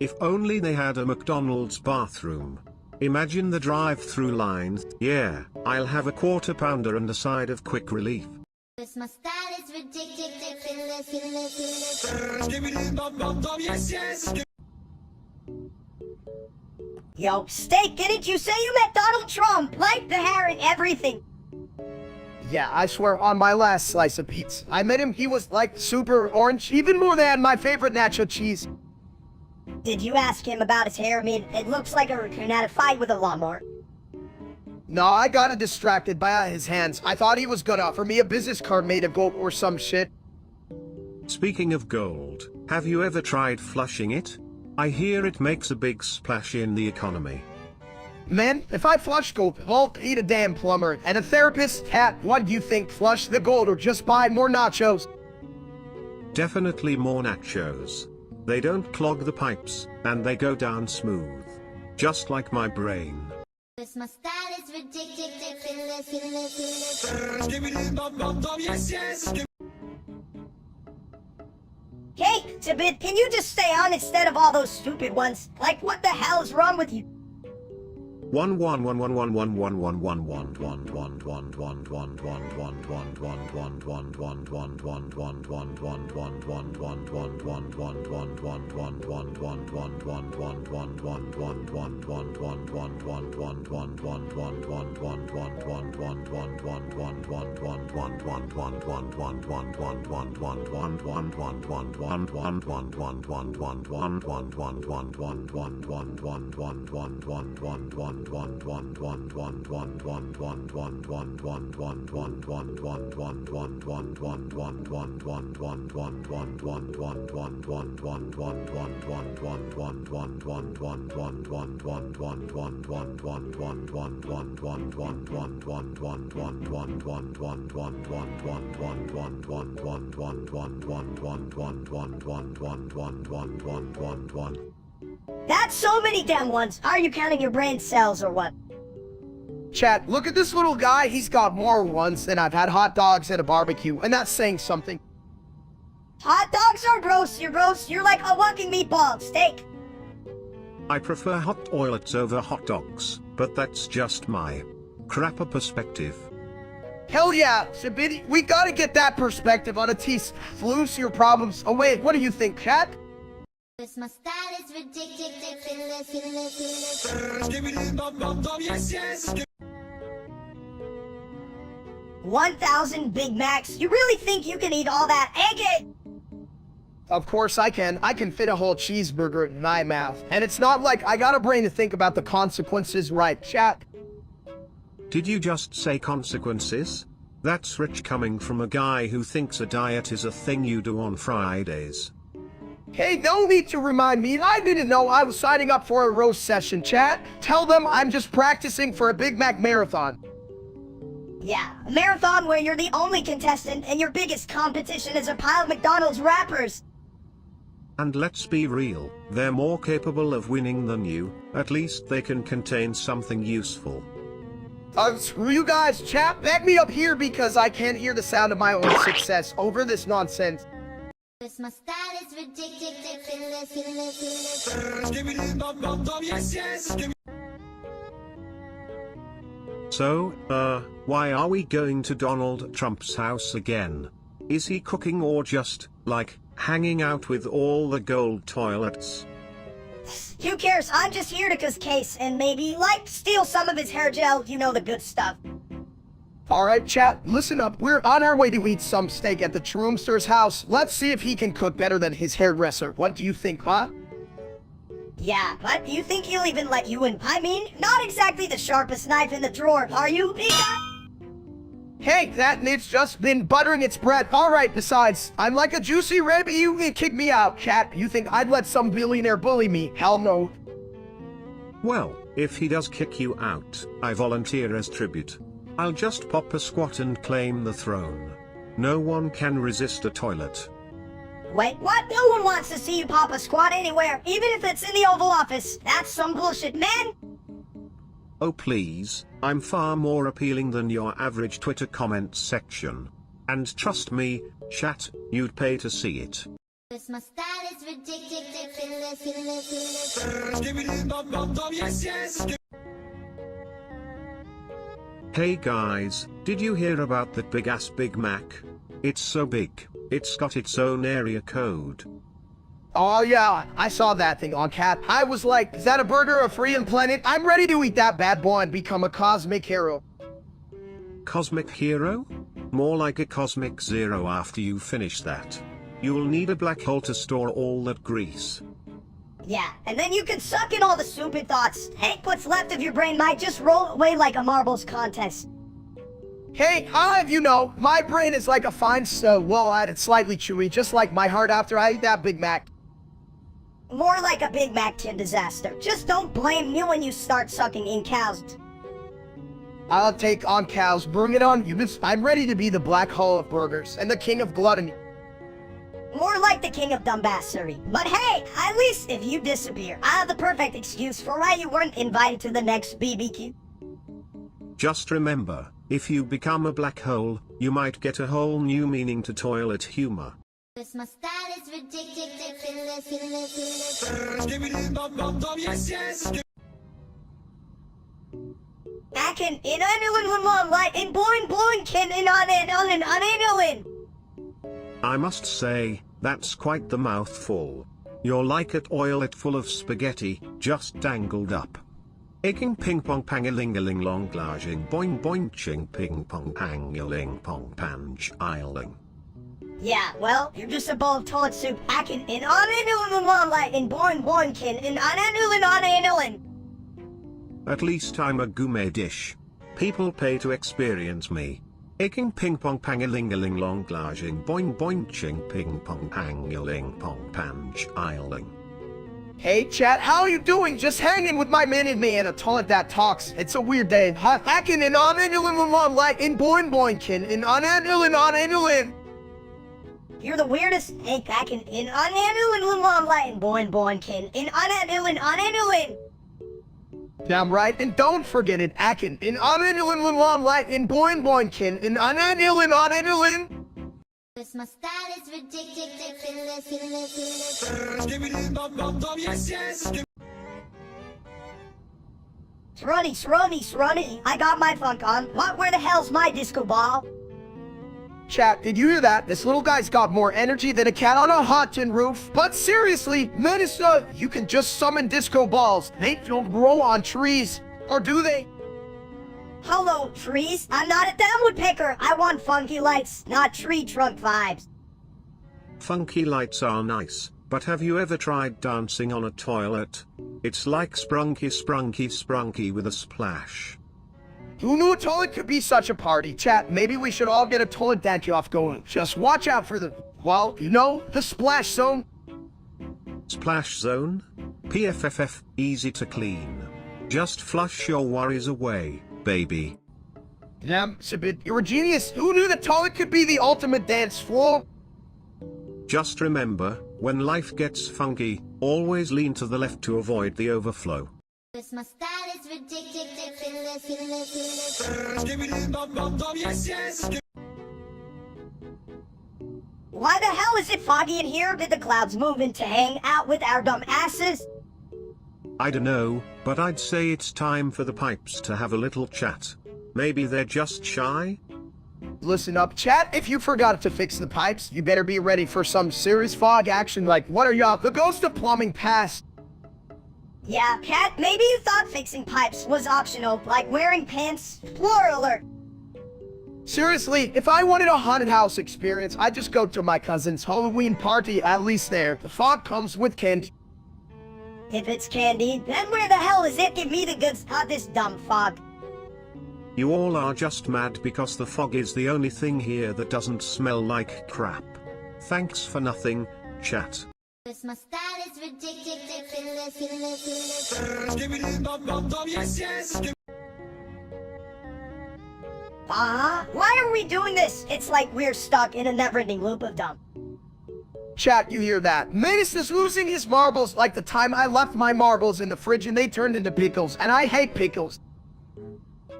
If only they had a McDonald's bathroom. Imagine the drive-through lines. Yeah, I'll have a quarter pounder and a side of Quick Relief. This my style is ridiculous. Yo, Steak, didn't you say you met Donald Trump? Like the hair and everything. Yeah, I swear on my last slice of pizza. I met him, he was like super orange, even more than my favorite nacho cheese. Did you ask him about his hair? I mean, it looks like a raccoon had a fight with a lawnmower. No, I got distracted by his hands. I thought he was gonna offer me a business card made of gold or some shit. Speaking of gold, have you ever tried flushing it? I hear it makes a big splash in the economy. Man, if I flush gold, I'll eat a damn plumber. And a therapist? Cat, what do you think? Flush the gold or just buy more nachos? Definitely more nachos. They don't clog the pipes, and they go down smooth. Just like my brain. This my style is ridiculous. Hey, Tibet, can you just stay on instead of all those stupid ones? Like, what the hell is wrong with you? That's so many damn ones. Are you counting your brain cells or what? Chat, look at this little guy. He's got more ones than I've had hot dogs at a barbecue, and that's saying something. Hot dogs are gross. You're gross. You're like a walking meatball. Steak. I prefer hot toilets over hot dogs, but that's just my crapper perspective. Hell yeah, Shabidi, we gotta get that perspective on a tease. Loose your problems away. What do you think, chat? My style is ridiculous. 1,000 Big Macs. You really think you can eat all that? Egg it! Of course I can. I can fit a whole cheeseburger in my mouth. And it's not like I got a brain to think about the consequences, right, chat? Did you just say consequences? That's rich coming from a guy who thinks a diet is a thing you do on Fridays. Hey, no need to remind me. I didn't know I was signing up for a roast session, chat. Tell them I'm just practicing for a Big Mac marathon. Yeah, a marathon where you're the only contestant and your biggest competition is a pile of McDonald's wrappers. And let's be real, they're more capable of winning than you. At least they can contain something useful. Screw you guys, chat. Back me up here because I can't hear the sound of my own success over this nonsense. My style is ridiculous. So, why are we going to Donald Trump's house again? Is he cooking or just, like, hanging out with all the gold toilets? Who cares? I'm just here to cause case and maybe, like, steal some of his hair gel, you know, the good stuff. Alright, chat, listen up. We're on our way to eat some steak at the Troomster's house. Let's see if he can cook better than his hairdresser. What do you think, huh? Yeah, but do you think he'll even let you in? I mean, not exactly the sharpest knife in the drawer, are you, big guy? Hey, that nit's just been buttering its bread. Alright, besides, I'm like a juicy rabbit. You can kick me out, chat. You think I'd let some billionaire bully me? Hell no. Well, if he does kick you out, I volunteer as tribute. I'll just pop a squat and claim the throne. No one can resist a toilet. Wait, what? No one wants to see you pop a squat anywhere, even if it's in the Oval Office. That's some bullshit, man! Oh please, I'm far more appealing than your average Twitter comment section. And trust me, chat, you'd pay to see it. My style is ridiculous. Hey guys, did you hear about that big ass Big Mac? It's so big, it's got its own area code. Oh yeah, I saw that thing on Cat. I was like, is that a burger or free and planet? I'm ready to eat that bad boy and become a cosmic hero. Cosmic hero? More like a cosmic zero after you finish that. You'll need a black hole to store all that grease. Yeah, and then you can suck in all the stupid thoughts. Hey, what's left of your brain might just roll away like a marbles contest. Hey, I'll have you know, my brain is like a fine well-added, slightly chewy, just like my heart after I eat that Big Mac. More like a Big Mac tin disaster. Just don't blame me when you start sucking in cows. I'll take on cows, bring it on, Eunice. I'm ready to be the black hole of burgers and the king of gluttony. More like the king of dumbassery. But hey, at least if you disappear, I have the perfect excuse for why you weren't invited to the next BBQ. Just remember, if you become a black hole, you might get a whole new meaning to toilet humor. My style is ridiculous. akin inanulan light in blowing kin in unanulan. I must say, that's quite the mouthful. You're like a toilet full of spaghetti, just dangled up. Aching ping pong pangalingaling long glaging boing boing ching ping pong pangaling pong panj isling. Yeah, well, you're just a bowl of toilet soup akin in unanulan light in blowing kin in unanulan. At least I'm a gourmet dish. People pay to experience me. Aching ping pong pangalingaling long glaging boing boing ching ping pong pangaling pong panj isling. Hey chat, how are you doing? Just hanging with my mini-me in a toilet that talks. It's a weird day. Hacking in on light in boing in on. You're the weirdest. Hey, akin in unanulan light in boing kin in unanulan. Damn right, and don't forget it, Akin in on light in boing kin in on. My style is ridiculous. Runny. I got my funk on. Where the hell's my disco ball? Chat, did you hear that? This little guy's got more energy than a cat on a hot tin roof. But seriously, Medusa, you can just summon disco balls. They don't grow on trees. Or do they? Hello, trees. I'm not a damn woodpecker. I want funky lights, not tree trunk vibes. Funky lights are nice, but have you ever tried dancing on a toilet? It's like sprunky with a splash. Who knew a toilet could be such a party? Chat, maybe we should all get a toilet dance-off going. Just watch out for the, well, you know, the splash zone. Splash zone? PFFF, easy to clean. Just flush your worries away, baby. Damn, Sibit, you're a genius. Who knew the toilet could be the ultimate dance floor? Just remember, when life gets funky, always lean to the left to avoid the overflow. My style is ridiculous. Why the hell is it foggy in here? Did the clouds move in to hang out with our dumb asses? I don't know, but I'd say it's time for the pipes to have a little chat. Maybe they're just shy? Listen up, chat. If you forgot to fix the pipes, you better be ready for some serious fog action like, what are y'all, the ghost of plumbing passed. Yeah, Cat, maybe you thought fixing pipes was optional, like wearing pants. Spoiler alert. Seriously, if I wanted a haunted house experience, I'd just go to my cousin's Halloween party, at least there. The fog comes with candy. If it's candy, then where the hell is it? Give me the goods, not this dumb fog. You all are just mad because the fog is the only thing here that doesn't smell like crap. Thanks for nothing, chat. My style is ridiculous. Why are we doing this? It's like we're stuck in a never-ending loop of dumb. Chat, you hear that? Manus is losing his marbles like the time I left my marbles in the fridge and they turned into pickles, and I hate pickles.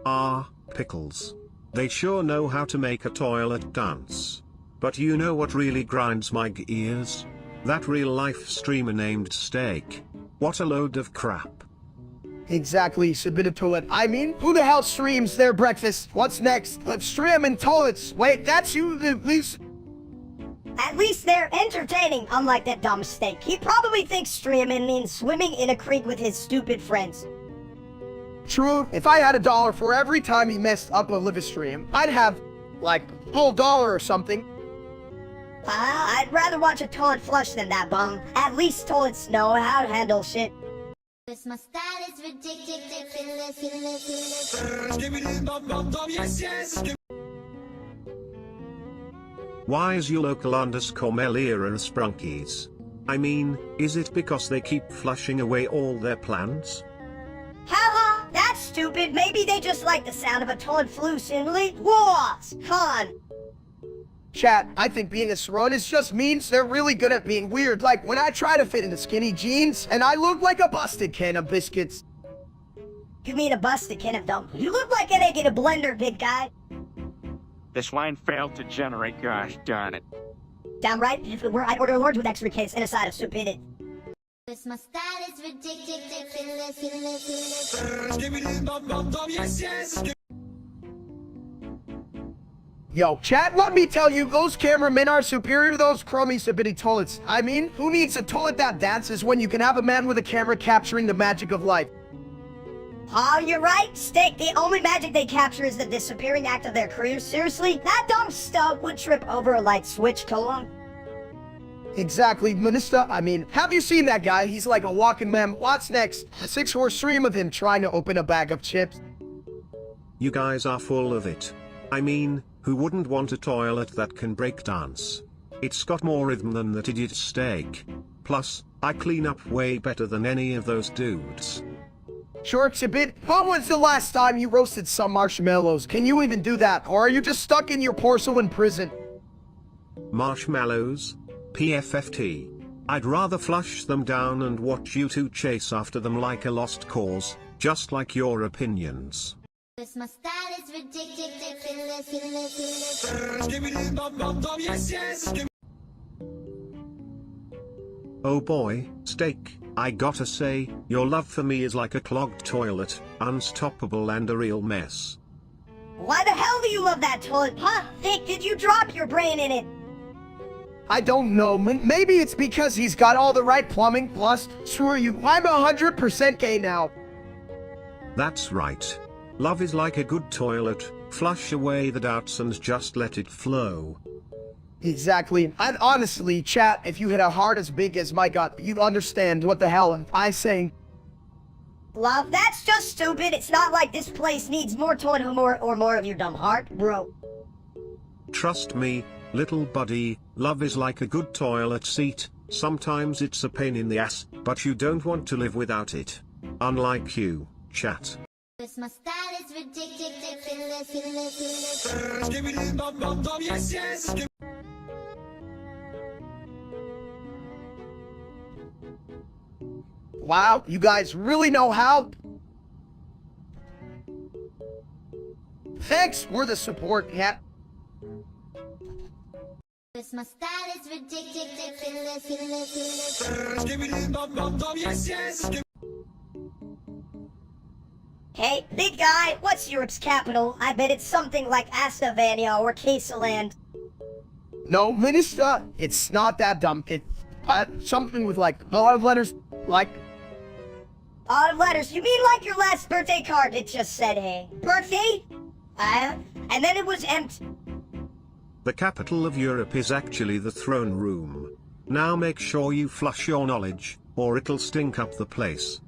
Ah, pickles. They sure know how to make a toilet dance. But you know what really grinds my gears? That real-life streamer named Steak. What a load of crap. Exactly, submitted toilet. I mean, who the hell streams their breakfast? What's next? Let's stream in toilets. Wait, that's you, Lisa. At least they're entertaining, unlike that dumb Steak. He probably thinks streaming means swimming in a creek with his stupid friends. True, if I had $1 for every time he messed up a live stream, I'd have, like, a whole dollar or something. I'd rather watch a toilet flush than that bum. At least toilets know how to handle shit. My style is ridiculous. Why is your local _ Melia and Sprunkies? I mean, is it because they keep flushing away all their plants? Haha, that's stupid. Maybe they just like the sound of a toilet flushing. What's con? Chat, I think being a Saronist just means they're really good at being weird. Like when I try to fit into skinny jeans and I look like a busted can of biscuits. You mean a busted can of dump? You look like an egg in a blender, big guy. This line failed to generate, gosh darn it. Damn right, if it were, I'd order a large with extra case and a side of soup in it. My style is ridiculous. Yo, chat, let me tell you, those cameramen are superior to those crummy sippity toilets. I mean, who needs a toilet that dances when you can have a man with a camera capturing the magic of life? Oh, you're right, Stick. The only magic they capture is the disappearing act of their career. Seriously, that dumb stuff would trip over a light switch, Colon. Exactly, Minister. I mean, have you seen that guy? He's like a walking man. What's next? A 6-horse stream of him trying to open a bag of chips. You guys are full of it. I mean, who wouldn't want a toilet that can break dance? It's got more rhythm than that idiot steak. Plus, I clean up way better than any of those dudes. Sure, Chibit. When was the last time you roasted some marshmallows? Can you even do that? Or are you just stuck in your porcelain prison? Marshmallows? PFFT. I'd rather flush them down and watch you two chase after them like a lost cause, just like your opinions. This my style is ridiculous. Oh boy, Steak, I gotta say, your love for me is like a clogged toilet, unstoppable and a real mess. Why the hell do you love that toilet, huh? Think, did you drop your brain in it? I don't know, maybe it's because he's got all the right plumbing, plus, screw you, I'm 100% gay now. That's right. Love is like a good toilet, flush away the doubts and just let it flow. Exactly, and honestly, chat, if you had a heart as big as my gut, you'd understand what the hell I'm saying. Love, that's just stupid. It's not like this place needs more toilet humor or more of your dumb heart, bro. Trust me, little buddy, love is like a good toilet seat. Sometimes it's a pain in the ass, but you don't want to live without it. Unlike you, chat. This my style is ridiculous. Wow, you guys really know how? Thanks for the support, yeah. This my style is ridiculous. Hey, big guy, what's Europe's capital? I bet it's something like Astavania or Casaland. No, Minister, it's not that dumb. It's something with like a lot of letters, like... Odd letters, you mean like your last birthday card that just said, hey, birthday? And then it was empty. The capital of Europe is actually the throne room. Now make sure you flush your knowledge, or it'll stink up the place.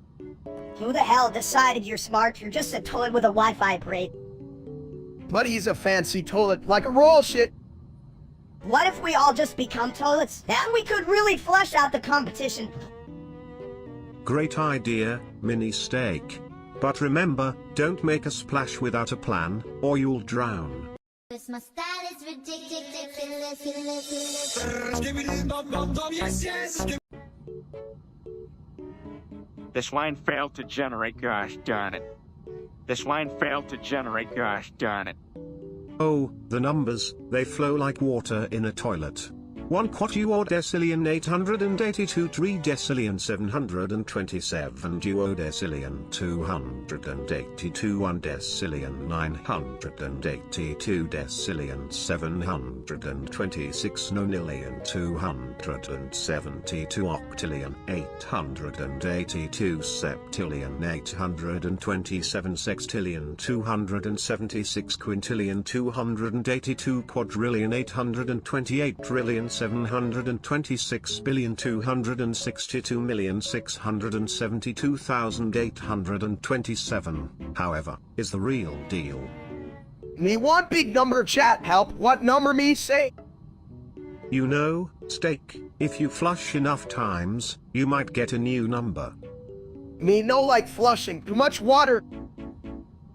Who the hell decided you're smart? You're just a toilet with a Wi-Fi braid. But he's a fancy toilet, like a royal shit. What if we all just become toilets? Then we could really flush out the competition. Great idea, Mini Steak. But remember, don't make a splash without a plan, or you'll drown. This my style is ridiculous. This line failed to generate, gosh darn it. This line failed to generate, gosh darn it. Oh, the numbers, they flow like water in a toilet. 1 quadrillion 882 trillion 727 duodecillion 282 1 decillion 982 decillion 726 nonillion 272 octillion 882 septillion 827 sextillion 276 quintillion 282 quadrillion 828 trillion 726 billion 262 million 672,827, however, is the real deal. Me want big number chat help. What number me say? You know, Steak, if you flush enough times, you might get a new number. Me no like flushing. Too much water.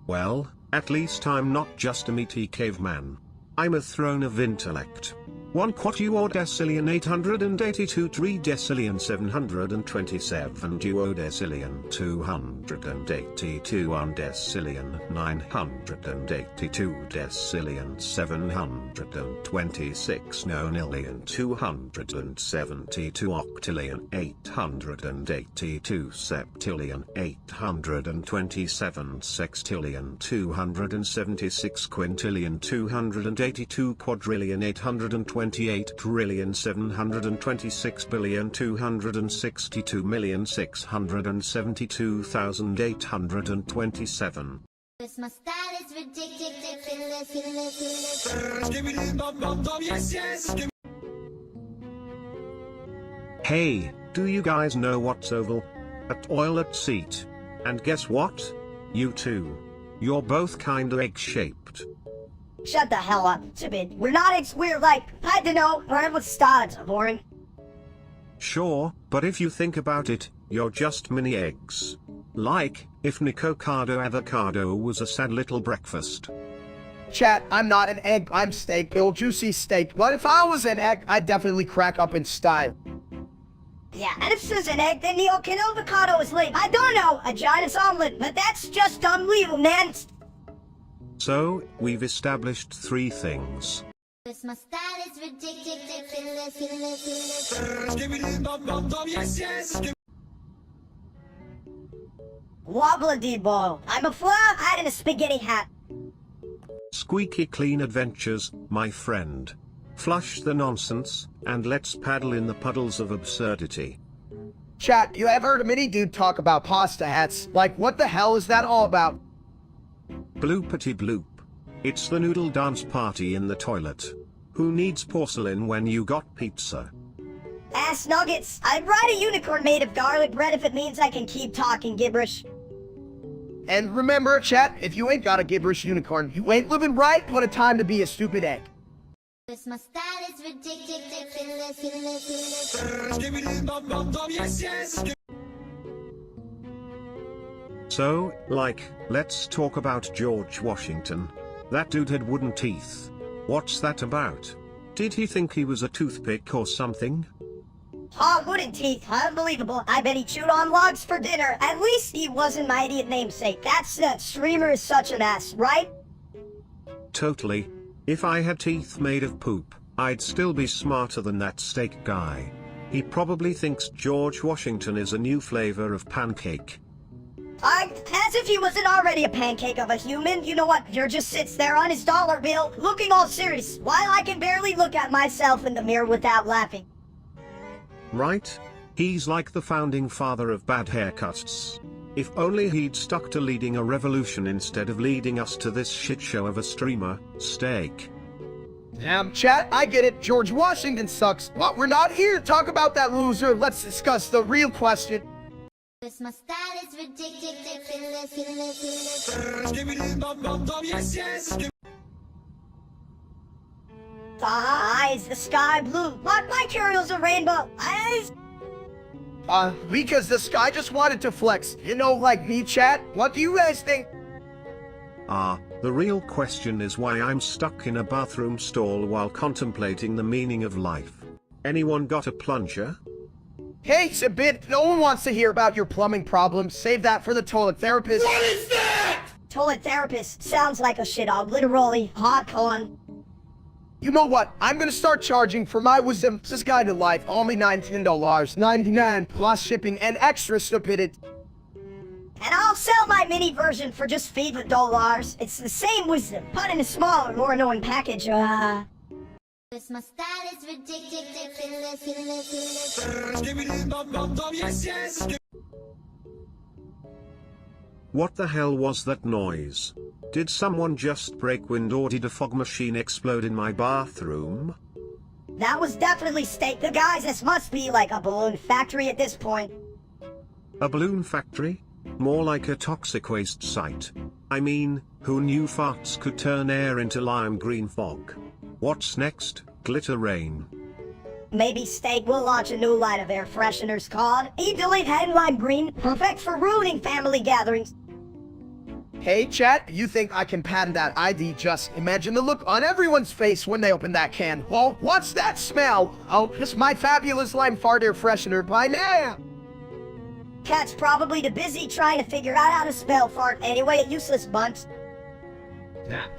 Well, at least I'm not just a meaty caveman. I'm a throne of intellect. 1 quatuordecillion 882 tridecillion 727 duodecillion 282 undecillion 982 decillion 726 nonillion 272 octillion 882 septillion 827 sextillion 276 quintillion 282 quadrillion 828 trillion 726 billion 262 million 672,827. This my style is ridiculous. Hey, do you guys know what's oval? A toilet seat. And guess what? You too. You're both kinda egg-shaped. Shut the hell up, stupid. We're not eggs, we're like, I don't know, whatever with studs, boring. Sure, but if you think about it, you're just mini eggs. Like, if Nicocado Avocado was a sad little breakfast. Chat, I'm not an egg, I'm steak, Bill Juicy Steak. But if I was an egg, I'd definitely crack up in style. Yeah, and if Sue's an egg, then the avocado is late. I don't know, a giant's omelet, but that's just unbelievable, man. So, we've established 3 things. This my style is ridiculous. Wobbly-dee-ball. I'm a fly hiding a spaghetti hat. Squeaky clean adventures, my friend. Flush the nonsense, and let's paddle in the puddles of absurdity. Chat, you ever heard a mini dude talk about pasta hats? Like, what the hell is that all about? Bloopity bloop. It's the noodle dance party in the toilet. Who needs porcelain when you got pizza? Ass nuggets. I'd ride a unicorn made of garlic bread if it means I can keep talking gibberish. And remember, chat, if you ain't got a gibberish unicorn, you ain't living right. What a time to be a stupid egg. This my style is ridiculous. So, like, let's talk about George Washington. That dude had wooden teeth. What's that about? Did he think he was a toothpick or something? Oh, wooden teeth. Unbelievable. I bet he chewed on logs for dinner. At least he wasn't my idiot namesake. That streamer is such an ass, right? Totally. If I had teeth made of poop, I'd still be smarter than that steak guy. He probably thinks George Washington is a new flavor of pancake. As if he wasn't already a pancake of a human. You know what? He just sits there on his dollar bill, looking all serious, while I can barely look at myself in the mirror without laughing. Right? He's like the founding father of bad haircuts. If only he'd stuck to leading a revolution instead of leading us to this shit show of a streamer, steak. Damn, chat, I get it. George Washington sucks. But we're not here to talk about that loser. Let's discuss the real question. This my style is ridiculous. Eyes, the sky blue. But my curios a rainbow. Eyes. Because this guy just wanted to flex. You know, like me, chat. What do you guys think? The real question is why I'm stuck in a bathroom stall while contemplating the meaning of life. Anyone got a plunger? Hey, Sabit, no one wants to hear about your plumbing problems. Save that for the toilet therapist. What is that? Toilet therapist. Sounds like a shit on literally hot con. You know what? I'm gonna start charging for my wisdom. This guide to life, only $19.99 plus shipping and extra stupidity. And I'll sell my mini version for just $50. It's the same wisdom, but in a smaller, more annoying package. This my style is ridiculous. What the hell was that noise? Did someone just break wind or did a fog machine explode in my bathroom? That was definitely steak. The guys, this must be like a balloon factory at this point. A balloon factory? More like a toxic waste site. I mean, who knew farts could turn air into lime green fog? What's next? Glitter rain. Maybe steak will launch a new line of air fresheners called Delete Head Lime Green, perfect for ruining family gatherings. Hey chat, you think I can patent that ID? Just imagine the look on everyone's face when they open that can. Oh, what's that smell? Oh, it's my fabulous lime fart air freshener by now. Cat's probably too busy trying to figure out how to spell fart anyway, useless bunch.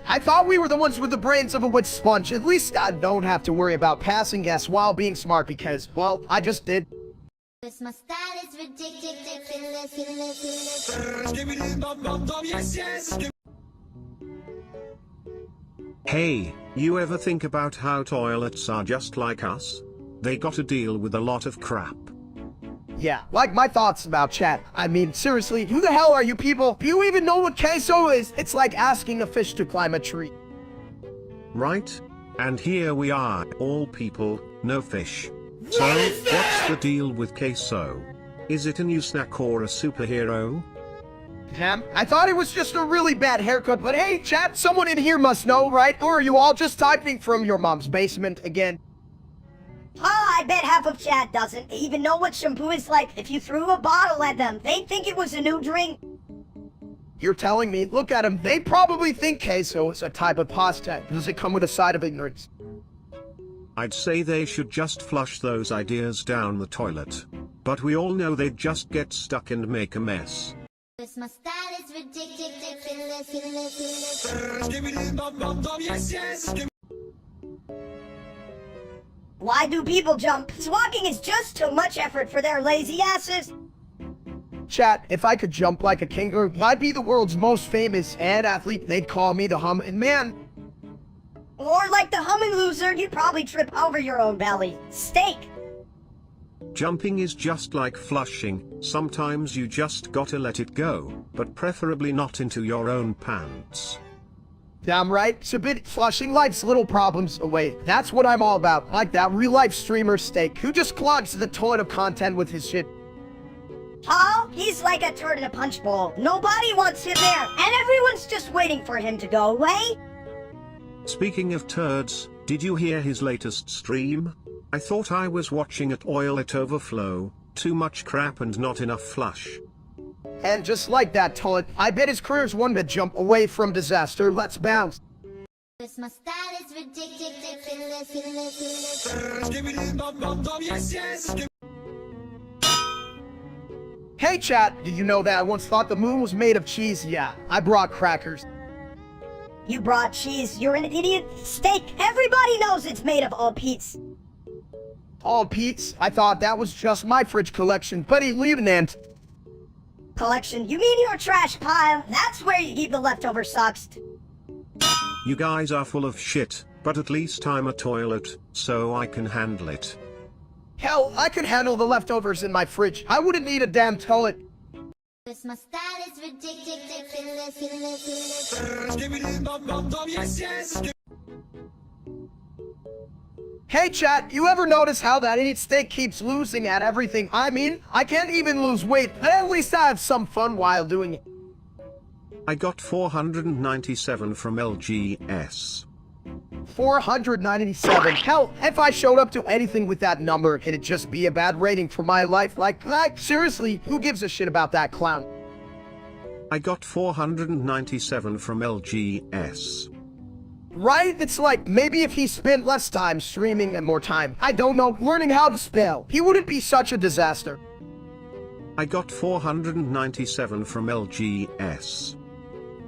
I thought we were the ones with the brains of a wet sponge. At least I don't have to worry about passing gas while being smart because, well, I just did. My style is ridiculous. Hey, you ever think about how toilets are just like us? They gotta deal with a lot of crap. Yeah, like my thoughts about chat. I mean, seriously, who the hell are you people? Do you even know what queso is? It's like asking a fish to climb a tree. Right? And here we are, all people, no fish. So, what's the deal with queso? Is it a new snack or a superhero? Damn, I thought it was just a really bad haircut, but hey, chat, someone in here must know, right? Or are you all just typing from your mom's basement again? Oh, I bet half of chat doesn't even know what shampoo is like. If you threw a bottle at them, they'd think it was a new drink. You're telling me, look at them, they probably think queso is a type of pasta. Does it come with a side of ignorance? I'd say they should just flush those ideas down the toilet. But we all know they'd just get stuck and make a mess. My style is ridiculous. Why do people jump? Walking is just too much effort for their lazy asses. Chat, if I could jump like a kangaroo, I'd be the world's most famous and athlete. They'd call me the humming man. Or like the humming loser, you'd probably trip over your own belly. Steak. Jumping is just like flushing, sometimes you just gotta let it go, but preferably not into your own pants. Damn right, it's a bit flushing life's little problems away. That's what I'm all about, like that real-life streamer Steak, who just clogs the toilet of content with his shit. Oh, he's like a turd in a punch bowl. Nobody wants him there, and everyone's just waiting for him to go away. Speaking of turds, did you hear his latest stream? I thought I was watching a toilet overflow, too much crap and not enough flush. And just like that toilet, I bet his career's one to jump away from disaster. Let's bounce. My style is ridiculous. Hey chat, did you know that I once thought the moon was made of cheese? Yeah, I brought crackers. You brought cheese, you're an idiot. Steak, everybody knows it's made of all Pete's. All Pete's? I thought that was just my fridge collection, but he leave an ant. Collection? You mean your trash pile? That's where you keep the leftover socks. You guys are full of shit, but at least I'm a toilet, so I can handle it. Hell, I could handle the leftovers in my fridge. I wouldn't need a damn toilet. My style is ridiculous. Hey chat, you ever notice how that idiot Steak keeps losing at everything? I mean, I can't even lose weight, but at least I have some fun while doing it. I got 497 from LGS. 497. Hell, if I showed up to anything with that number, it'd just be a bad rating for my life. Like, seriously, who gives a shit about that clown? I got 497 from LGS. Right? It's like, maybe if he spent less time streaming and more time, I don't know, learning how to spell, he wouldn't be such a disaster. I got 497 from LGS.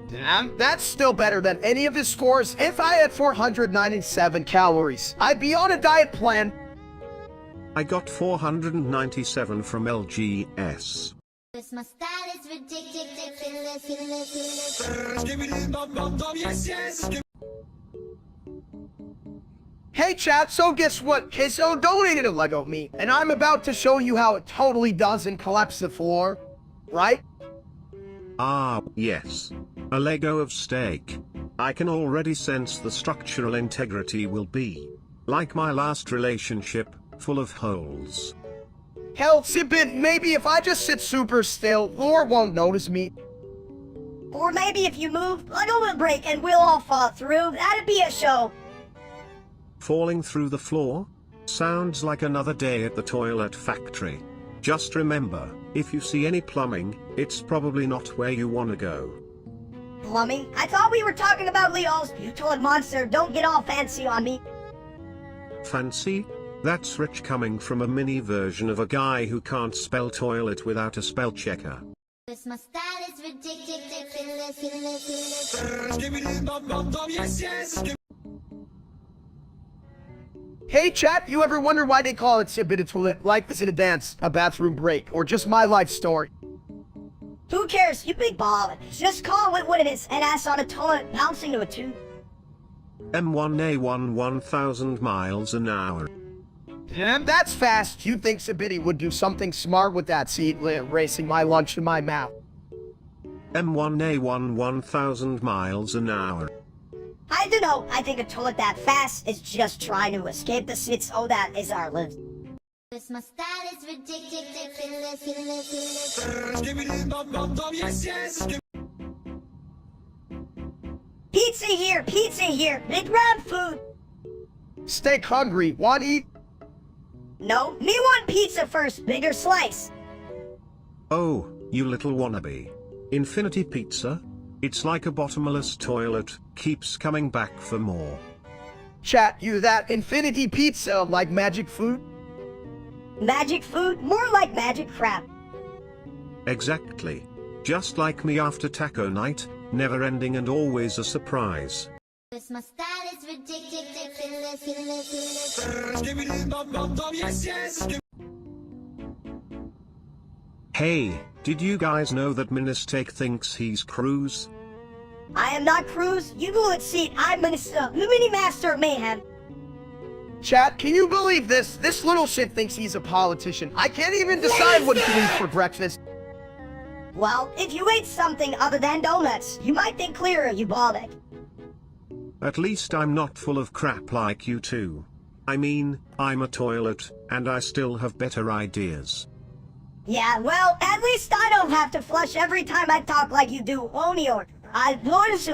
Damn, that's still better than any of his scores. If I had 497 calories, I'd be on a diet plan. I got 497 from LGS. My style is ridiculous. Hey chat, so guess what? Queso donated a Lego me, and I'm about to show you how it totally doesn't collapse the floor. Right? Ah, yes. A Lego of Steak. I can already sense the structural integrity will be like my last relationship, full of holes. Hell, Sibin, maybe if I just sit super still, Lore won't notice me. Or maybe if you move, Lego will break and we'll all fall through. That'd be a show. Falling through the floor? Sounds like another day at the toilet factory. Just remember, if you see any plumbing, it's probably not where you wanna go. Plumbing? I thought we were talking about Leo's. You told monster, don't get all fancy on me. Fancy? That's rich coming from a mini version of a guy who can't spell toilet without a spell checker. This my style is ridiculous. Hey chat, you ever wonder why they call it Sibita Toilet? Life is in a dance, a bathroom break, or just my life story? Who cares? You big ball. Just call it what it is. An ass on a toilet bouncing to a tube. M1A1 1000 miles an hour. And that's fast. You think Sibiti would do something smart with that seat racing my lunch in my mouth? M1A1 1000 miles an hour. I don't know. I think a toilet that fast is just trying to escape the seats. Oh, that is our lives. This my style is ridiculous. Pizza here, pizza here. Big round food. Steak hungry. Want to eat? No, me want pizza first. Bigger slice. Oh, you little wannabe. Infinity Pizza? It's like a bottomless toilet, keeps coming back for more. Chat, you that infinity pizza like magic food? Magic food? More like magic crap. Exactly. Just like me after taco night, never ending and always a surprise. This my style is ridiculous. Hey, did you guys know that Ministake thinks he's Cruz? I am not Cruz. You will exceed. I'm Minister, the Mini Master of Mayhem. Chat, can you believe this? This little shit thinks he's a politician. I can't even decide what to eat for breakfast. Well, if you ate something other than donuts, you might think clearer, you baldhead. At least I'm not full of crap like you two. I mean, I'm a toilet, and I still have better ideas. Yeah, well, at least I don't have to flush every time I talk like you do, only or. I was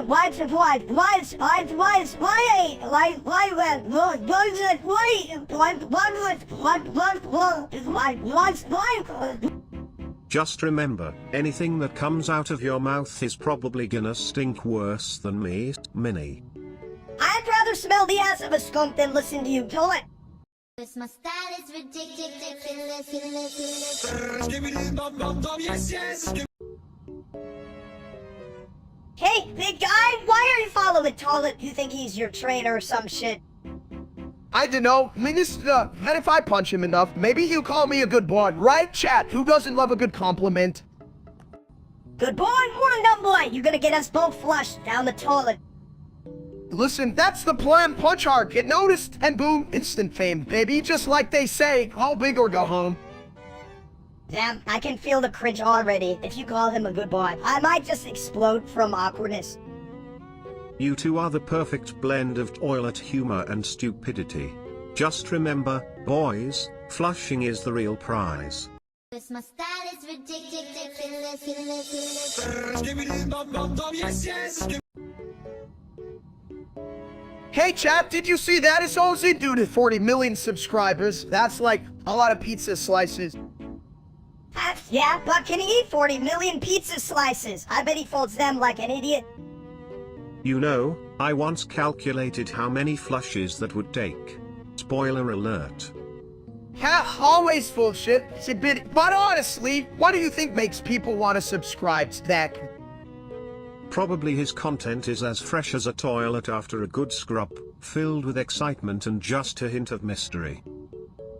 Just remember, anything that comes out of your mouth is probably gonna stink worse than me, Minnie. I'd rather smell the ass of a skunk than listen to you toilet. This my style is ridiculous. Hey, big guy, why are you following toilet? You think he's your trainer or some shit? I don't know, Minister, and if I punch him enough, maybe he'll call me a good boy, right chat? Who doesn't love a good compliment? Good boy, what a dumb boy. You're gonna get us both flushed down the toilet. Listen, that's the plan. Punch hard, get noticed, and boom, instant fame, baby. Just like they say, go big or go home. Damn, I can feel the cringe already. If you call him a good boy, I might just explode from awkwardness. You two are the perfect blend of toilet humor and stupidity. Just remember, boys, flushing is the real prize. This my style is ridiculous. Hey chat, did you see that? It's Ozzy due to 40 million subscribers. That's like a lot of pizza slices. Yeah, but can he eat 40 million pizza slices? I bet he folds them like an idiot. You know, I once calculated how many flushes that would take. Spoiler alert. Yeah, always full shit. It's a bit, but honestly, what do you think makes people want to subscribe to that? Probably his content is as fresh as a toilet after a good scrub, filled with excitement and just a hint of mystery.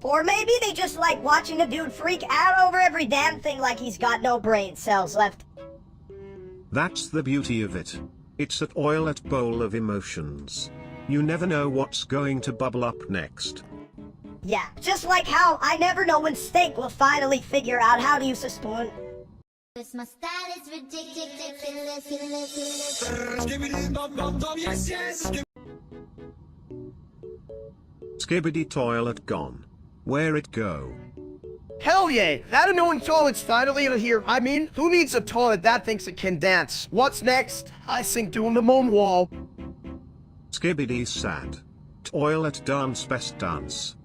Or maybe they just like watching a dude freak out over every damn thing like he's got no brain cells left. That's the beauty of it. It's a toilet bowl of emotions. You never know what's going to bubble up next. Yeah, just like how I never know when steak will finally figure out how to use a spoon. This my style is ridiculous. Skibbity toilet gone. Where it go? Hell yeah, that annoying toilet's finally here. I mean, who needs a toilet that thinks it can dance? What's next? I sink doing the moonwalk. Skibbidy's sad. Toilet dance best dance.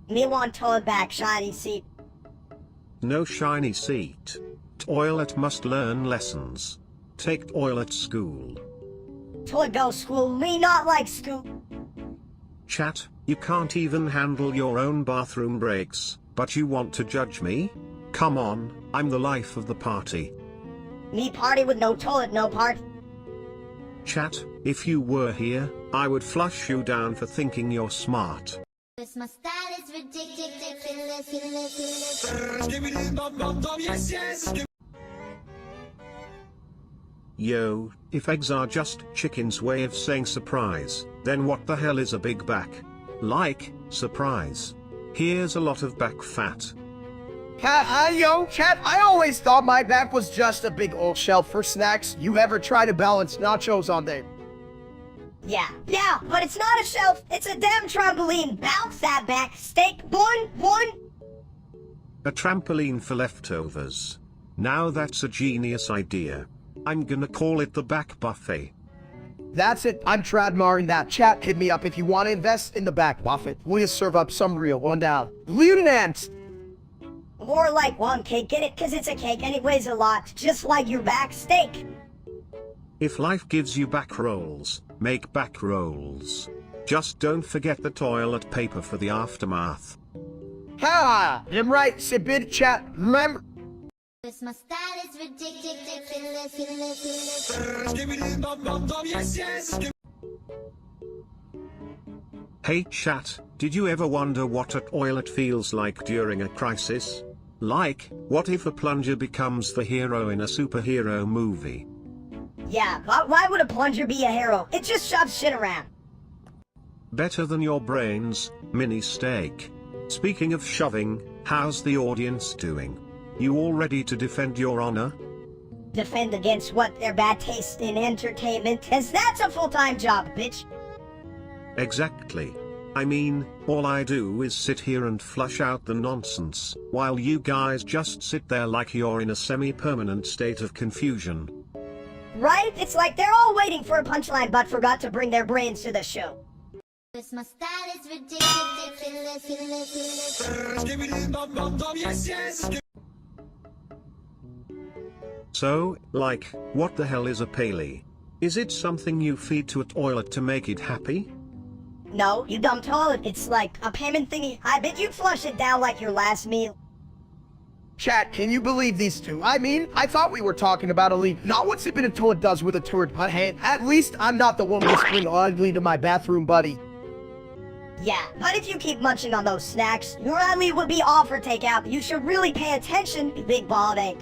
Me want toilet back, shiny seat. No shiny seat. Toilet must learn lessons. take toilet school. Toilet go school, me not like school. Chat, you can't even handle your own bathroom breaks, but you want to judge me? Come on, I'm the life of the party. Me party with no toilet, no part. Chat, if you were here, I would flush you down for thinking you're smart. This my style is ridiculous. Yo, if eggs are just chicken's way of saying surprise, then what the hell is a big back? Like, surprise. Here's a lot of back fat. Yo, chat, I always thought my back was just a big old shelf for snacks. You ever try to balance nachos on there? Yeah, but it's not a shelf, it's a damn trampoline. Bounce that back, steak, one. A trampoline for leftovers. Now that's a genius idea. I'm gonna call it the back buffet. That's it, I'm trademarking that. Chat, hit me up if you want to invest in the back buffet. We'll serve up some real $1. Lieutenant! More like one cake, get it? Cause it's a cake and it weighs a lot, just like your back steak. If life gives you back rolls, make back rolls. Just don't forget the toilet paper for the aftermath. I'm right, Sibid, chat, remember? This my style is ridiculous. Hey chat, did you ever wonder what a toilet feels like during a crisis? Like, what if a plunger becomes the hero in a superhero movie? Yeah, but why would a plunger be a hero? It just shoves shit around. Better than your brains, mini steak. Speaking of shoving, how's the audience doing? You all ready to defend your honor? Defend against what? Their bad taste in entertainment? Cause that's a full-time job, bitch. Exactly. I mean, all I do is sit here and flush out the nonsense, while you guys just sit there like you're in a semi-permanent state of confusion. Right? It's like they're all waiting for a punchline but forgot to bring their brains to the show. This my style is ridiculous. So, like, what the hell is a paley? Is it something you feed to a toilet to make it happy? No, you dumb toilet, it's like a payment thingy. I bet you'd flush it down like your last meal. Chat, can you believe these two? I mean, I thought we were talking about a leak, not what Sippin' a Toilet does with a turd, but hey, at least I'm not the one whispering ugly to my bathroom buddy. Yeah, but if you keep munching on those snacks, your ugly will be all for takeout. You should really pay attention, you big ball of egg.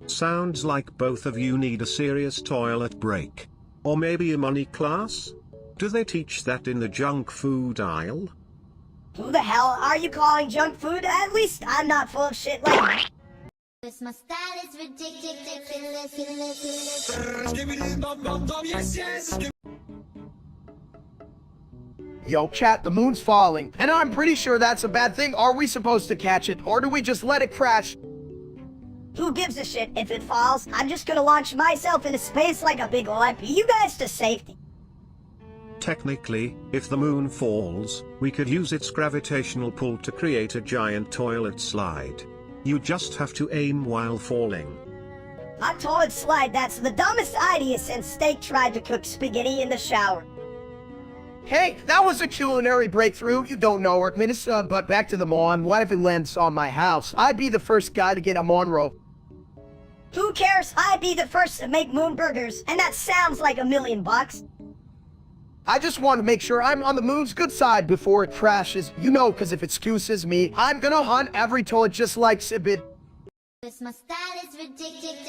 Sounds like both of you need a serious toilet break. Or maybe a money class? Do they teach that in the junk food aisle? Who the hell are you calling junk food? At least I'm not full of shit like... This my style is ridiculous. Yo, chat, the moon's falling, and I'm pretty sure that's a bad thing. Are we supposed to catch it, or do we just let it crash? Who gives a shit if it falls? I'm just gonna launch myself into space like a big Olympic. You guys to safety. Technically, if the moon falls, we could use its gravitational pull to create a giant toilet slide. You just have to aim while falling. A toilet slide, that's the dumbest idea since Steak tried to cook spaghetti in the shower. Hey, that was a culinary breakthrough. You don't know her, Minister, but back to the Mon. What if it lands on my house? I'd be the first guy to get a Monroe. Who cares? I'd be the first to make moon burgers, and that sounds like $1 million. I just want to make sure I'm on the moon's good side before it crashes. You know, because if it excuses me, I'm gonna hunt every toilet just like Sibid. This my style is ridiculous.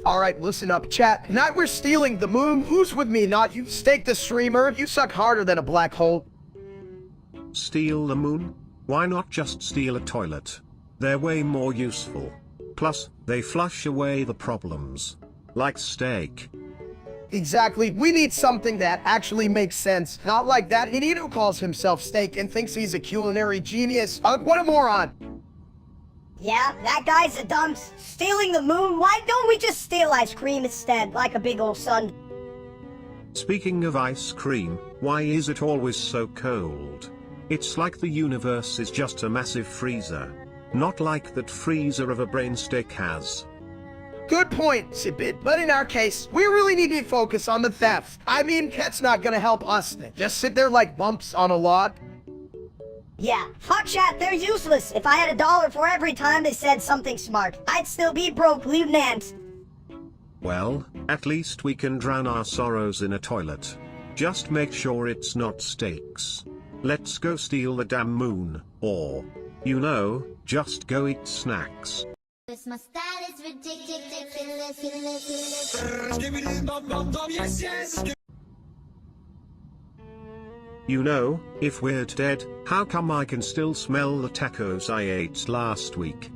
Alright, listen up, chat. Tonight we're stealing the moon. Who's with me? Not you, Steak the streamer. You suck harder than a black hole. Steal the moon? Why not just steal a toilet? They're way more useful. Plus, they flush away the problems. Like steak. Exactly. We need something that actually makes sense. Not like that idiot who calls himself Steak and thinks he's a culinary genius. What a moron. Yeah, that guy's a dumb... Stealing the moon? Why don't we just steal ice cream instead, like a big old sun? Speaking of ice cream, why is it always so cold? It's like the universe is just a massive freezer. Not like that freezer of a brain steak has. Good point, Sibit. But in our case, we really need to focus on the theft. I mean, that's not gonna help us then. Just sit there like bumps on a log. Yeah, fuck chat, they're useless. If I had $1 for every time they said something smart, I'd still be broke, lieutenant. Well, at least we can drown our sorrows in a toilet. Just make sure it's not steaks. Let's go steal the damn moon, or, you know, just go eat snacks. My style is ridiculous. You know, if we're dead, how come I can still smell the tacos I ate last week?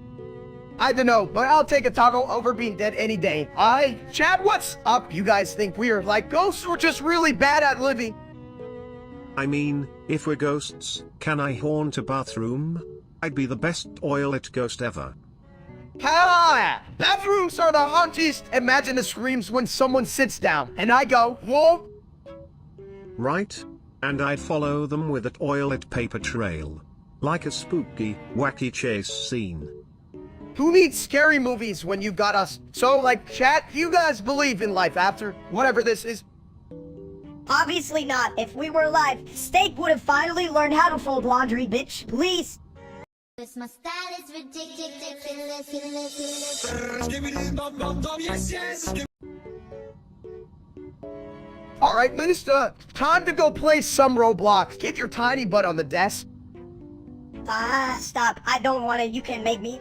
I don't know, but I'll take a taco over being dead any day. Chad, what's up? You guys think we're like ghosts or just really bad at living? I mean, if we're ghosts, can I haunt a bathroom? I'd be the best toilet ghost ever. Ha! Bathrooms are the hauntiest. Imagine the screams when someone sits down, and I go, whoa! Right? And I'd follow them with a toilet paper trail. Like a spooky, wacky chase scene. Who needs scary movies when you got us? So, like, chat, you guys believe in life after whatever this is? Obviously not. If we were alive, Steak would have finally learned how to fold laundry, bitch. Please. My style is ridiculous. Alright, Minister, time to go play some Roblox. Get your tiny butt on the desk. Stop. I don't wanna. You can make me.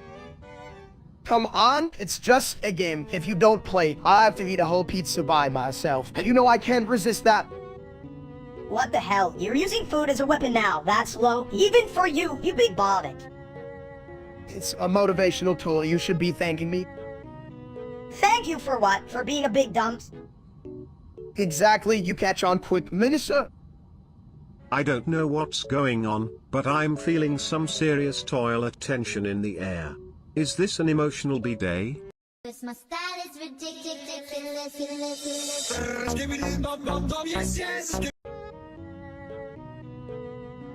Come on, it's just a game. If you don't play, I have to eat a whole pizza by myself. And you know I can't resist that. What the hell? You're using food as a weapon now. That's low. Even for you, you big vomit. It's a motivational tool. You should be thanking me. Thank you for what? For being a big dumps? Exactly, you catch on quick, Minister. I don't know what's going on, but I'm feeling some serious toilet tension in the air. Is this an emotional B-day? My style is ridiculous.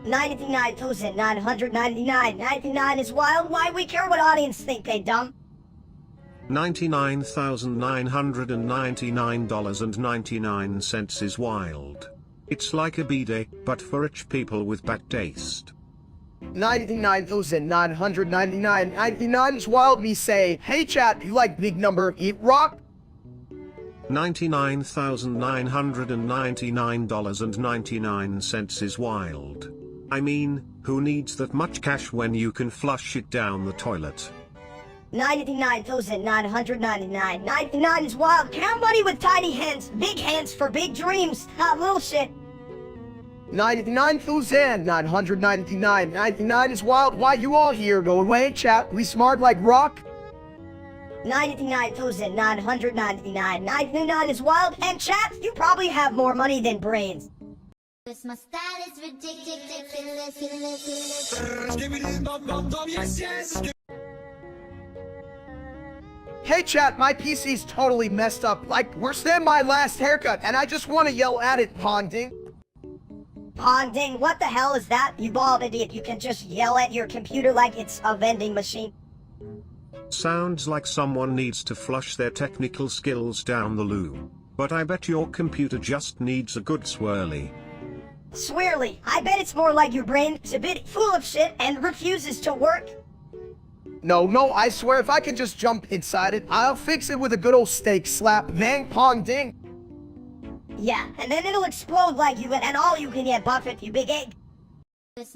99,999. 99 is wild. Why we care what audience think, they dumb? $99,999.99 is wild. It's like a B-day, but for rich people with bad taste. 99,999. 99 is wild, me say. Hey chat, you like big number, eat rock? $99,999.99 is wild. I mean, who needs that much cash when you can flush it down the toilet? 99,999. 99 is wild. Count money with tiny hands. Big hands for big dreams. Not little shit. 99,999. 99 is wild. Why you all here? Go away, chat. We smart like rock. 99,999. 99 is wild. And chat, you probably have more money than brains. My style is ridiculous. Hey chat, my PC's totally messed up. Like, worse than my last haircut. And I just want to yell at it, Ponding. Ponding, what the hell is that? You bald idiot, you can just yell at your computer like it's a vending machine. Sounds like someone needs to flush their technical skills down the loo. But I bet your computer just needs a good swirly. Swirly, I bet it's more like your brain's a bit full of shit and refuses to work. No, I swear if I can just jump inside it, I'll fix it with a good old steak slap. Bang, pong, ding. Yeah, and then it'll explode like you and all you can get Buffett, you big egg.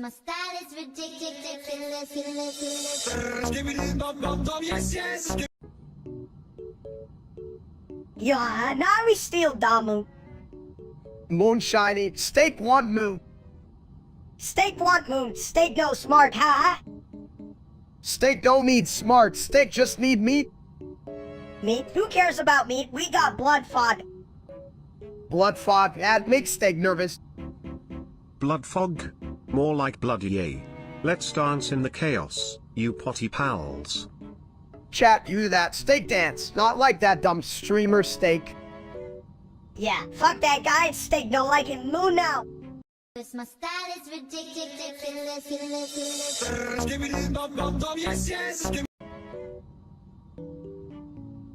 My style is ridiculous. Yeah, now we steal Damu. Moonshiny, steak want moon. Steak want moon, steak no smart, ha? Steak don't need smart, steak just need meat. Meat? Who cares about meat? We got blood fog. Blood fog, that makes steak nervous. Blood fog? More like bloody yay. Let's dance in the chaos, you potty pals. Chat, you do that steak dance, not like that dumb streamer steak. Yeah, fuck that guy, steak don't like him, moon now. My style is ridiculous.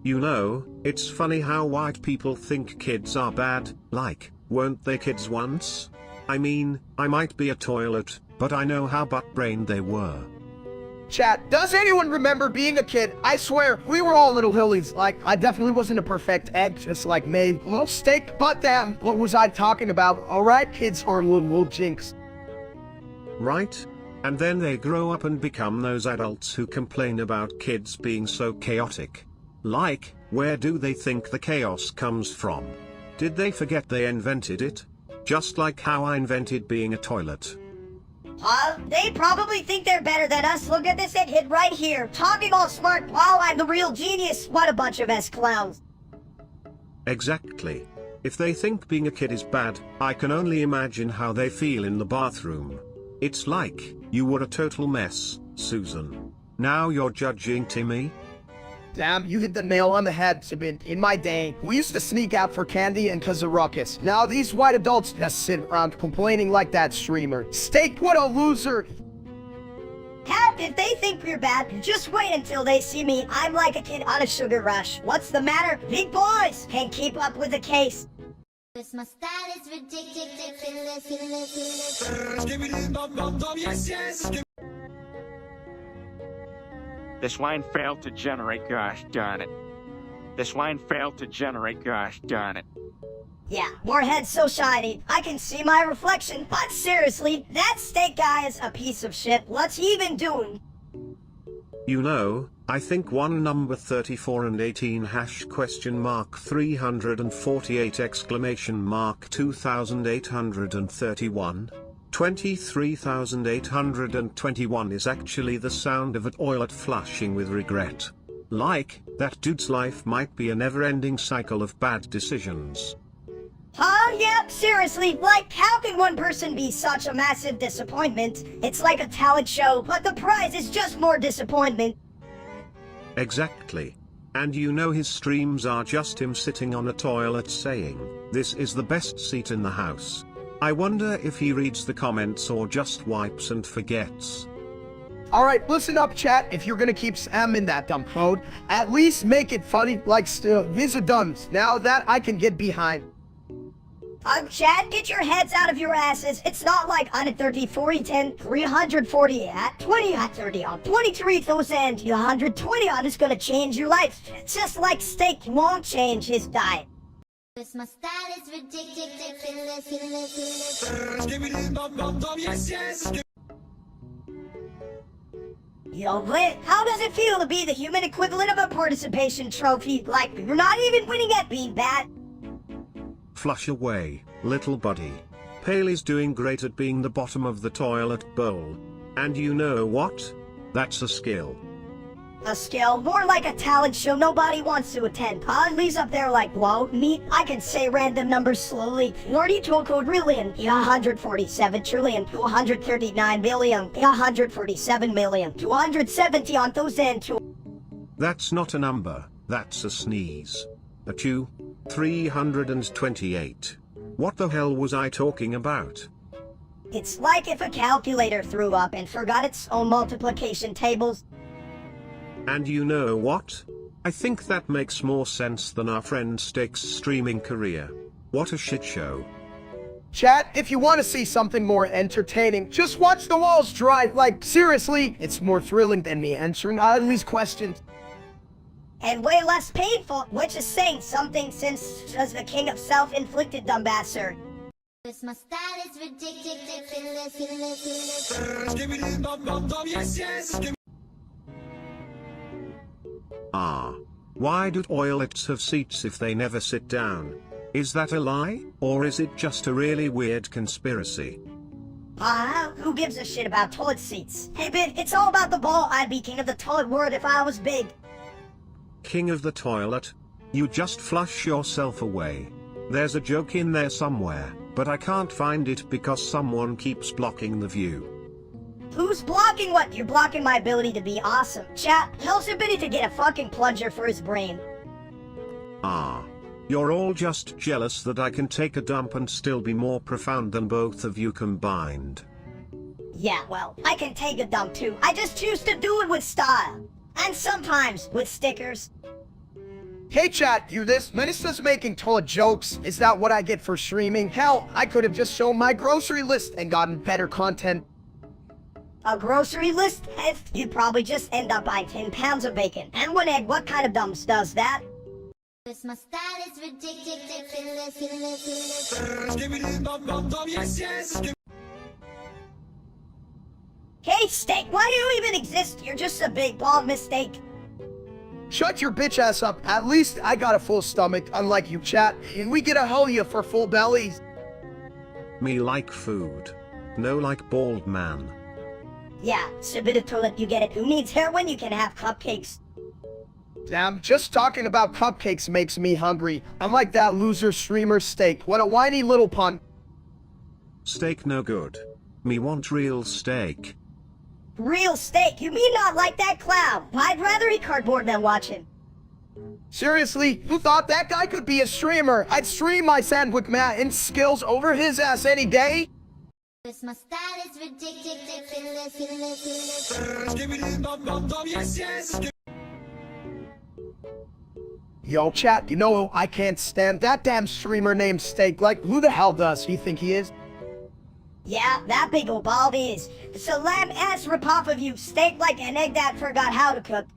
You know, it's funny how white people think kids are bad, like, weren't they kids once? I mean, I might be a toilet, but I know how butt-brained they were. Chat, does anyone remember being a kid? I swear, we were all little hillies. Like, I definitely wasn't a perfect egg, just like me. Little steak, but damn, what was I talking about? Alright, kids are little jinx. Right? And then they grow up and become those adults who complain about kids being so chaotic. Like, where do they think the chaos comes from? Did they forget they invented it? Just like how I invented being a toilet. They probably think they're better than us. Look at this hit right here. Talking all smart while I'm the real genius. What a bunch of S-clowns. Exactly. If they think being a kid is bad, I can only imagine how they feel in the bathroom. It's like, you were a total mess, Susan. Now you're judging Timmy? Damn, you hit the nail on the head, Sabin. In my day, we used to sneak out for candy and cause of ruckus. Now these white adults just sit around complaining like that streamer. Steak, what a loser! Cat, if they think we're bad, just wait until they see me. I'm like a kid on a sugar rush. What's the matter? Big boys can't keep up with the case. My style is ridiculous. This line failed to generate, gosh darn it. This line failed to generate, gosh darn it. Yeah, more heads so shiny, I can see my reflection. But seriously, that steak guy is a piece of shit. What's he even doing? You know, I think one number 34 and 18 hash question mark 348 exclamation mark 2831. 23,821 is actually the sound of a toilet flushing with regret. Like, that dude's life might be a never-ending cycle of bad decisions. Yeah, seriously, like, how can one person be such a massive disappointment? It's like a talent show, but the prize is just more disappointment. Exactly. And you know his streams are just him sitting on a toilet saying, "This is the best seat in the house." I wonder if he reads the comments or just wipes and forgets. Alright, listen up, chat. If you're gonna keep spamming that dumb code, at least make it funny like still. These are dumbs. Now that I can get behind. Chat, get your heads out of your asses. It's not like on a 30, 40, 10, 340 at 20 at 30 on 23,000, 120 on is gonna change your life. It's just like steak won't change his diet. My style is ridiculous. Yo, Lit, how does it feel to be the human equivalent of a participation trophy? Like, you're not even winning at being bad. Flush away, little buddy. Paley's doing great at being the bottom of the toilet bowl. And you know what? That's a skill. A skill, more like a talent show nobody wants to attend. Lee's up there like, whoa, me, I can say random numbers slowly. 42 quadrillion, 147 trillion, 239 billion, 147 million, 270 on those end. That's not a number, that's a sneeze. Achoo. 328. What the hell was I talking about? It's like if a calculator threw up and forgot its own multiplication tables. And you know what? I think that makes more sense than our friend Steak's streaming career. What a shit show. Chat, if you want to see something more entertaining, just watch the walls dry. Like, seriously, it's more thrilling than me answering all these questions. And way less painful, which is saying something since as the king of self-inflicted dumbasser. My style is ridiculous. Why do toilets have seats if they never sit down? Is that a lie, or is it just a really weird conspiracy? Who gives a shit about toilet seats? Hey, Bit, it's all about the ball. I'd be king of the toilet world if I was big. King of the toilet? You just flush yourself away. There's a joke in there somewhere, but I can't find it because someone keeps blocking the view. Who's blocking what? You're blocking my ability to be awesome. Chat, tell Sabini to get a fucking plunger for his brain. You're all just jealous that I can take a dump and still be more profound than both of you combined. Yeah, well, I can take a dump too. I just choose to do it with style. And sometimes with stickers. Hey chat, you this? Minista's making toilet jokes. Is that what I get for streaming? Hell, I could have just shown my grocery list and gotten better content. A grocery list? You'd probably just end up buying 10 pounds of bacon. And one egg, what kind of dumps does that? My style is ridiculous. Hey, Steak, why do you even exist? You're just a big bald mistake. Shut your bitch ass up. At least I got a full stomach, unlike you chat. And we get a hell yeah for full bellies. Me like food. No like bald man. Yeah, submit a toilet, you get it. Who needs heroin? You can have cupcakes. Damn, just talking about cupcakes makes me hungry. I'm like that loser streamer Steak. What a whiny little pun. Steak no good. Me want real steak. Real Steak? You mean not like that clown? I'd rather eat cardboard than watch him. Seriously, who thought that guy could be a streamer? I'd stream my Sandwich Matt and skills over his ass any day. My style is ridiculous. Yo, chat, you know I can't stand that damn streamer named Steak. Like, who the hell does he think he is? Yeah, that big old bald is. It's a lamb-ass rip-off of you, Steak like an egg that forgot how to cook.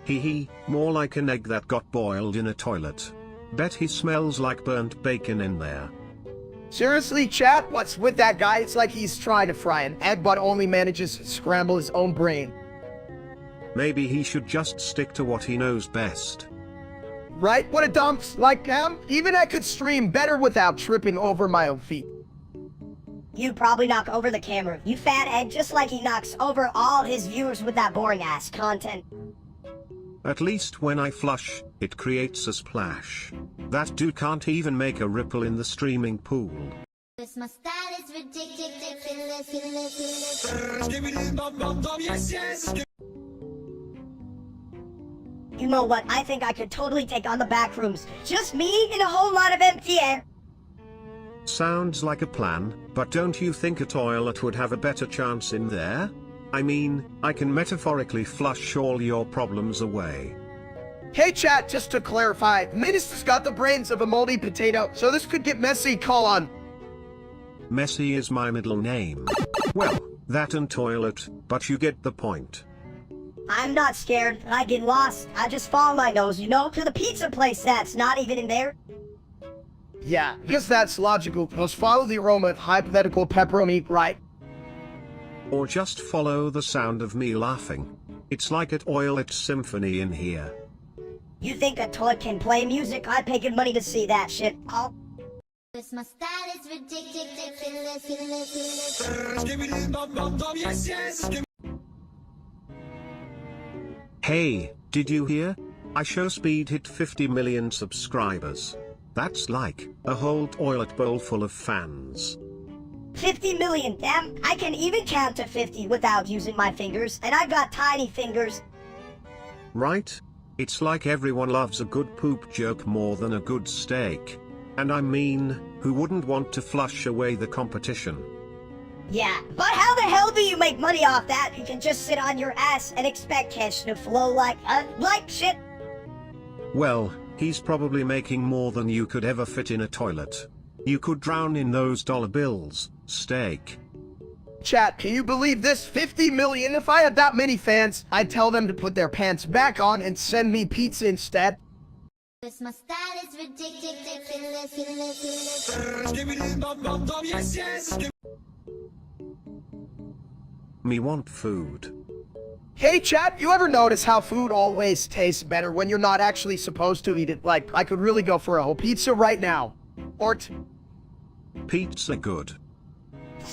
Hee hee, more like an egg that got boiled in a toilet. Bet he smells like burnt bacon in there. Seriously, chat, what's with that guy? It's like he's trying to fry an egg but only manages to scramble his own brain. Maybe he should just stick to what he knows best. Right? What a dumps. Like, even I could stream better without tripping over my own feet. You'd probably knock over the camera, you fat egg, just like he knocks over all his viewers with that boring-ass content. At least when I flush, it creates a splash. That dude can't even make a ripple in the streaming pool. My style is ridiculous. You know what, I think I could totally take on the back rooms. Just me and a whole lot of empty air. Sounds like a plan, but don't you think a toilet would have a better chance in there? I mean, I can metaphorically flush all your problems away. Hey chat, just to clarify, Minister's got the brains of a moldy potato, so this could get messy, colon. Messy is my middle name. Well, that and toilet, but you get the point. I'm not scared. I get lost. I just follow my nose, you know, to the pizza place that's not even in there. Yeah, because that's logical. Let's follow the aroma of hypothetical pepperoni, right? Or just follow the sound of me laughing. It's like a toilet symphony in here. You think a toilet can play music? I'd pay good money to see that shit. Oh. My style is ridiculous. Hey, did you hear? I show speed hit 50 million subscribers. That's like a whole toilet bowl full of fans. 50 million, damn. I can even count to 50 without using my fingers, and I've got tiny fingers. Right? It's like everyone loves a good poop joke more than a good steak. And I mean, who wouldn't want to flush away the competition? Yeah, but how the hell do you make money off that? You can just sit on your ass and expect cash to flow like shit. Well, he's probably making more than you could ever fit in a toilet. You could drown in those dollar bills, Steak. Chat, can you believe this? 50 million? If I had that many fans, I'd tell them to put their pants back on and send me pizza instead. My style is ridiculous. Me want food. Hey chat, you ever notice how food always tastes better when you're not actually supposed to eat it? Like, I could really go for a whole pizza right now. Or Pizza good.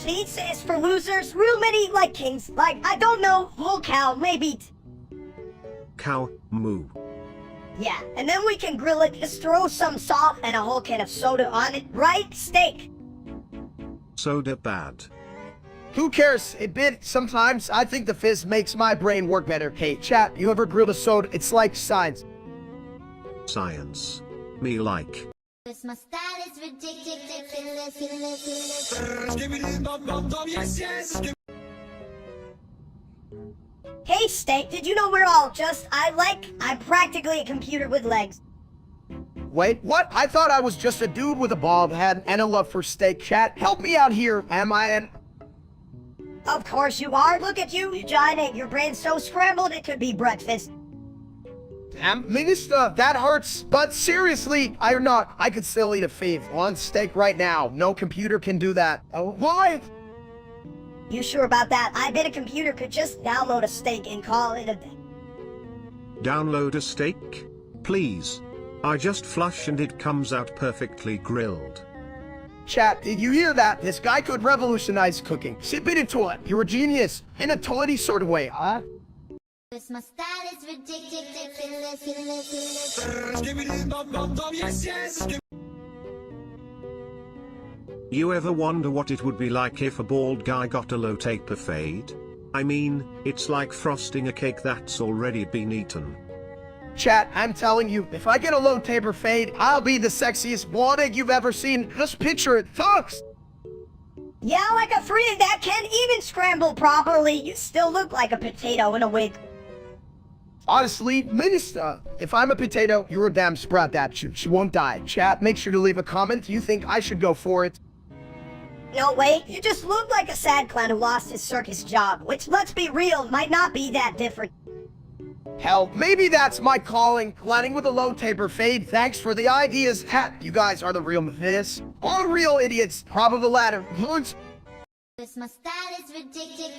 Pizza is for losers. Real men eat like kings. Like, I don't know, whole cow, maybe. Cow, moo. Yeah, and then we can grill it, just throw some salt and a whole can of soda on it, right? Steak. Soda bad. who cares? It bit sometimes. I think the fizz makes my brain work better. Hey, chat, you ever grilled a soda? It's like science. Science. me like. Cause my style is ridiculous. Hey, Steak, did you know we're all just, I'm practically a computer with legs. Wait, what? I thought I was just a dude with a bald head and a love for steak. Chat, help me out here. Am I an... Of course you are. Look at you, giant egg. Your brain's so scrambled it could be breakfast. Minister, that hurts. But seriously, I could still eat a thief on steak right now. No computer can do that. Oh, why? You sure about that? I bet a computer could just download a steak and call it a day. Download a steak? Please. I just flush and it comes out perfectly grilled. Chat, did you hear that? This guy could revolutionize cooking. Sip it into it. You're a genius. In a toilety sort of way, huh? Cause my style is ridiculous. You ever wonder what it would be like if a bald guy got a low taper fade? I mean, it's like frosting a cake that's already been eaten. Chat, I'm telling you, if I get a low taper fade, I'll be the sexiest bald egg you've ever seen. Just picture it, folks. Yeah, like a free that can't even scramble properly. You still look like a potato in a wig. Honestly, Minister, if I'm a potato, you're a damn sprout that she won't die. Chat, make sure to leave a comment. Do you think I should go for it? No way, you just look like a sad clown who lost his circus job, which, let's be real, might not be that different. Hell, maybe that's my calling. Planning with a low taper fade. Thanks for the ideas. Ha, you guys are the real this. All real idiots. Probably the latter. Cause my style is ridiculous.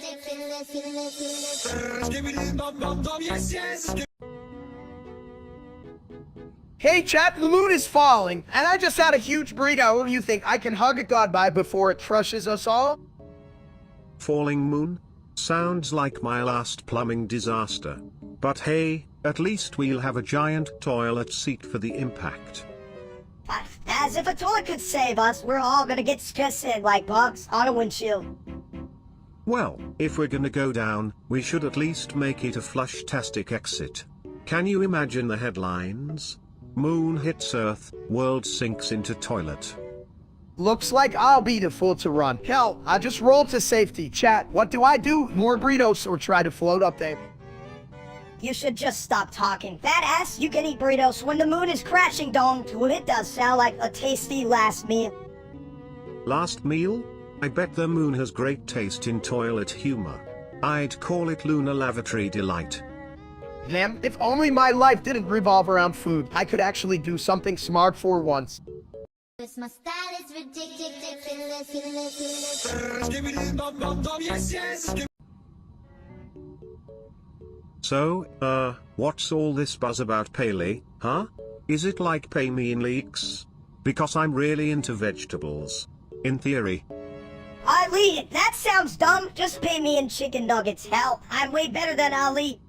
Hey chat, the moon is falling, and I just had a huge burrito. You think I can hug it goodbye before it crushes us all? Falling moon? Sounds like my last plumbing disaster. But hey, at least we'll have a giant toilet seat for the impact. As if a toilet could save us, we're all gonna get stressed like bugs on a windshield. Well, if we're gonna go down, we should at least make it a flush-tastic exit. Can you imagine the headlines? Moon hits Earth, world sinks into toilet. Looks like I'll be the fool to run. Hell, I just rolled to safety. Chat, what do I do? More burritos or try to float up there? You should just stop talking. Fat ass, you can eat burritos when the moon is crashing down. It does sound like a tasty last meal. Last meal? I bet the moon has great taste in toilet humor. I'd call it lunar lavatory delight. Damn, if only my life didn't revolve around food, I could actually do something smart for once. Cause my style is ridiculous. So, what's all this buzz about Paley, huh? Is it like pay me in leaks? Because I'm really into vegetables. In theory. Ali, that sounds dumb. Just pay me in chicken nuggets. Hell, I'm way better than Ali.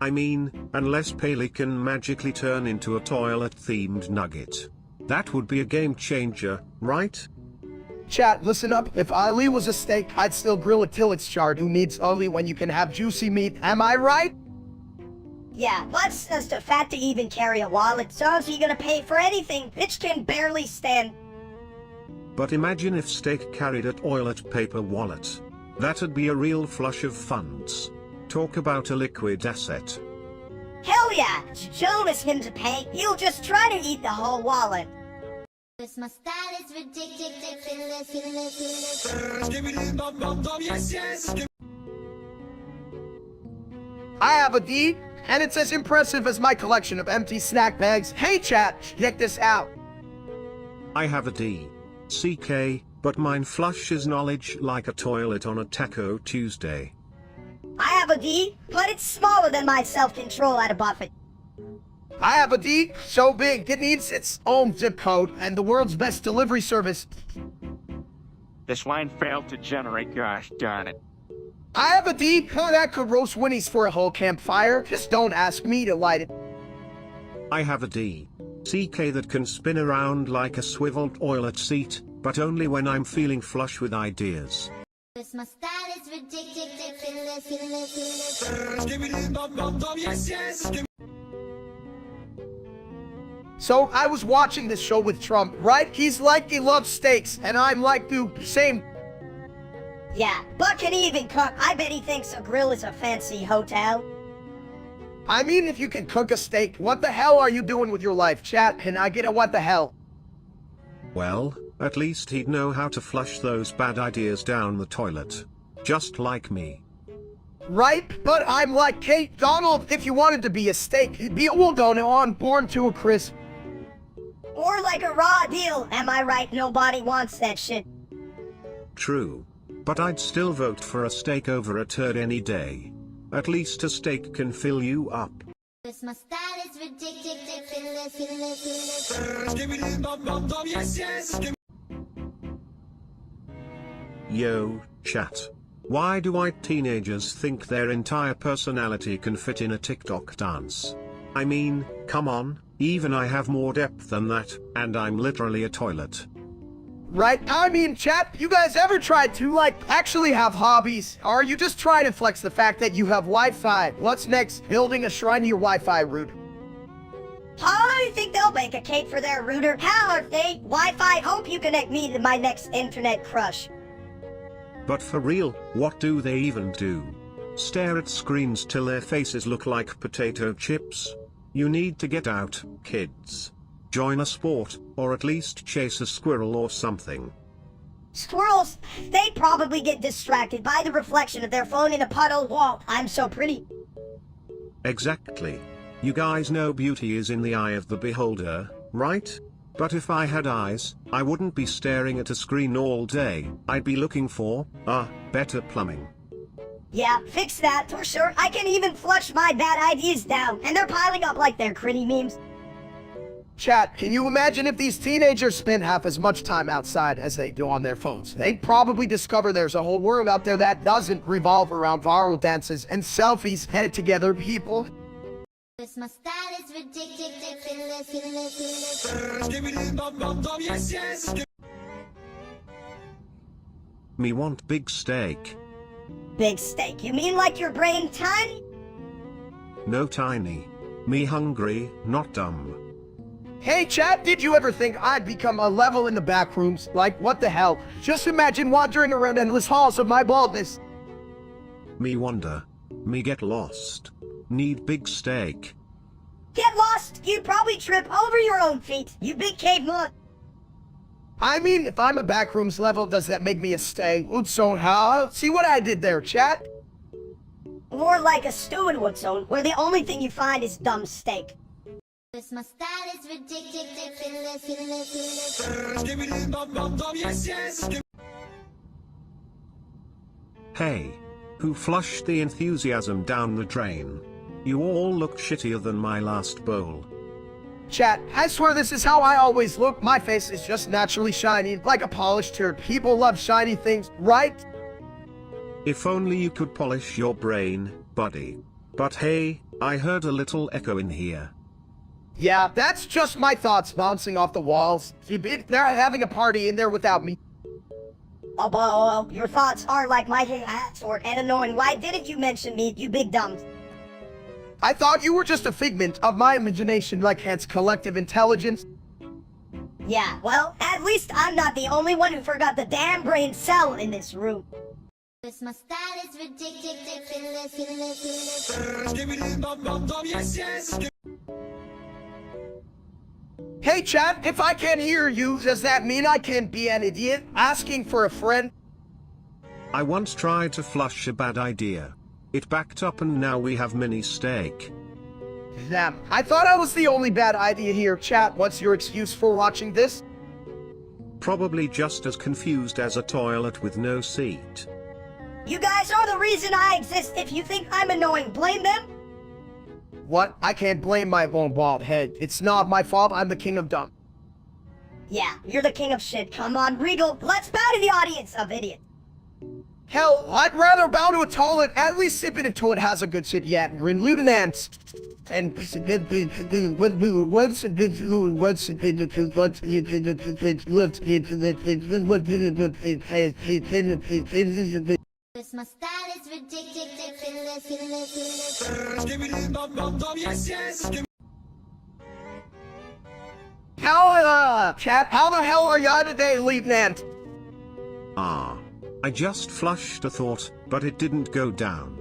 I mean, unless Paley can magically turn into a toilet-themed nugget. That would be a game changer, right? Chat, listen up. If Ali was a steak, I'd still grill it till it's charred. Who needs Ali when you can have juicy meat? Am I right? Yeah, what's just too fat to even carry a wallet? So is he gonna pay for anything? Bitch can barely stand. But imagine if steak carried a toilet paper wallet. That'd be a real flush of funds. Talk about a liquid asset. Hell yeah! Don't ask him to pay. He'll just try to eat the whole wallet. Cause my style is ridiculous. I have a D, and it's as impressive as my collection of empty snack bags. Hey chat, check this out. I have a D. CK, but mine flushes knowledge like a toilet on a Taco Tuesday. I have a D, but it's smaller than my self-control at a buffet. I have a D so big it needs its own zip code and the world's best delivery service. This line failed to generate, gosh darn it. I have a D that could roast Winnie's for a whole campfire. Just don't ask me to light it. I have a D. CK that can spin around like a swiveled toilet seat, but only when I'm feeling flush with ideas. Cause my style is ridiculous. So I was watching this show with Trump, right? He's like he loves steaks, and I'm like the same. Yeah, but can he even cook? I bet he thinks a grill is a fancy hotel. I mean, if you can cook a steak, what the hell are you doing with your life, chat? And I get a what the hell. Well, at least he'd know how to flush those bad ideas down the toilet. Just like me. Right? But I'm like, Kate, Donald, if you wanted to be a steak, you'd be a well-done born to a crisp. Or like a raw deal, am I right? Nobody wants that shit. True. But I'd still vote for a steak over a turd any day. At least a steak can fill you up. This my style is ridiculous. Yo, chat. Why do white teenagers think their entire personality can fit in a TikTok dance? I mean, come on, even I have more depth than that, and I'm literally a toilet. Right? I mean, chat, you guys ever tried to, like, actually have hobbies? Or are you just trying to flex the fact that you have Wi-Fi? What's next? Building a shrine to your Wi-Fi router. I think they'll make a cake for their router. How are they? Wi-Fi, hope you connect me to my next internet crush. But for real, what do they even do? Stare at screens till their faces look like potato chips? You need to get out, kids. Join a sport, or at least chase a squirrel or something. Squirrels, they probably get distracted by the reflection of their phone in a puddle wall. I'm so pretty. Exactly. You guys know beauty is in the eye of the beholder, right? But if I had eyes, I wouldn't be staring at a screen all day. I'd be looking for, better plumbing. Yeah, fix that for sure. I can even flush my bad ideas down, and they're piling up like they're critty memes. Chat, can you imagine if these teenagers spend half as much time outside as they do on their phones? They'd probably discover there's a whole world out there that doesn't revolve around viral dances and selfies. Headed together, people. This my style is ridiculous. Me want big steak. Big steak, you mean like your brain tiny? No tiny. Me hungry, not dumb. Hey, chat, did you ever think I'd become a level in the back rooms? Like, what the hell? Just imagine wandering around endless halls of my baldness. Me wonder. Me get lost. Need big steak. Get lost, you'd probably trip over your own feet, you big caveman. I mean, if I'm a backrooms level, does that make me a stay? So how? See what I did there, chat? More like a stew in Woodstone, where the only thing you find is dumb steak. This my style is ridiculous. Hey. Who flushed the enthusiasm down the drain? You all look shittier than my last bowl. Chat, I swear this is how I always look. My face is just naturally shiny, like a polished turd. People love shiny things, right? If only you could polish your brain, buddy. But hey, I heard a little echo in here. Yeah, that's just my thoughts bouncing off the walls. They're having a party in there without me. Oh, well, your thoughts are like my short and annoying. Why didn't you mention me, you big dumb? I thought you were just a figment of my imagination, like Hans' collective intelligence. Yeah, well, at least I'm not the only one who forgot the damn brain cell in this room. This my style is ridiculous. Hey chat, if I can't hear you, does that mean I can't be an idiot? Asking for a friend? I once tried to flush a bad idea. It backed up and now we have mini steak. Damn, I thought I was the only bad idea here. Chat, what's your excuse for watching this? Probably just as confused as a toilet with no seat. You guys are the reason I exist. If you think I'm annoying, blame them. What? I can't blame my own bald head. It's not my fault. I'm the king of dumb. Yeah, you're the king of shit. Come on, Regal. Let's bow to the audience of idiots. Hell, I'd rather bow to a toilet. At least sipping into it has a good sit yet. We're in lieutenants. And This my style is ridiculous. Chat, how the hell are ya today, Lieutenant? Ah. I just flushed a thought, but it didn't go down.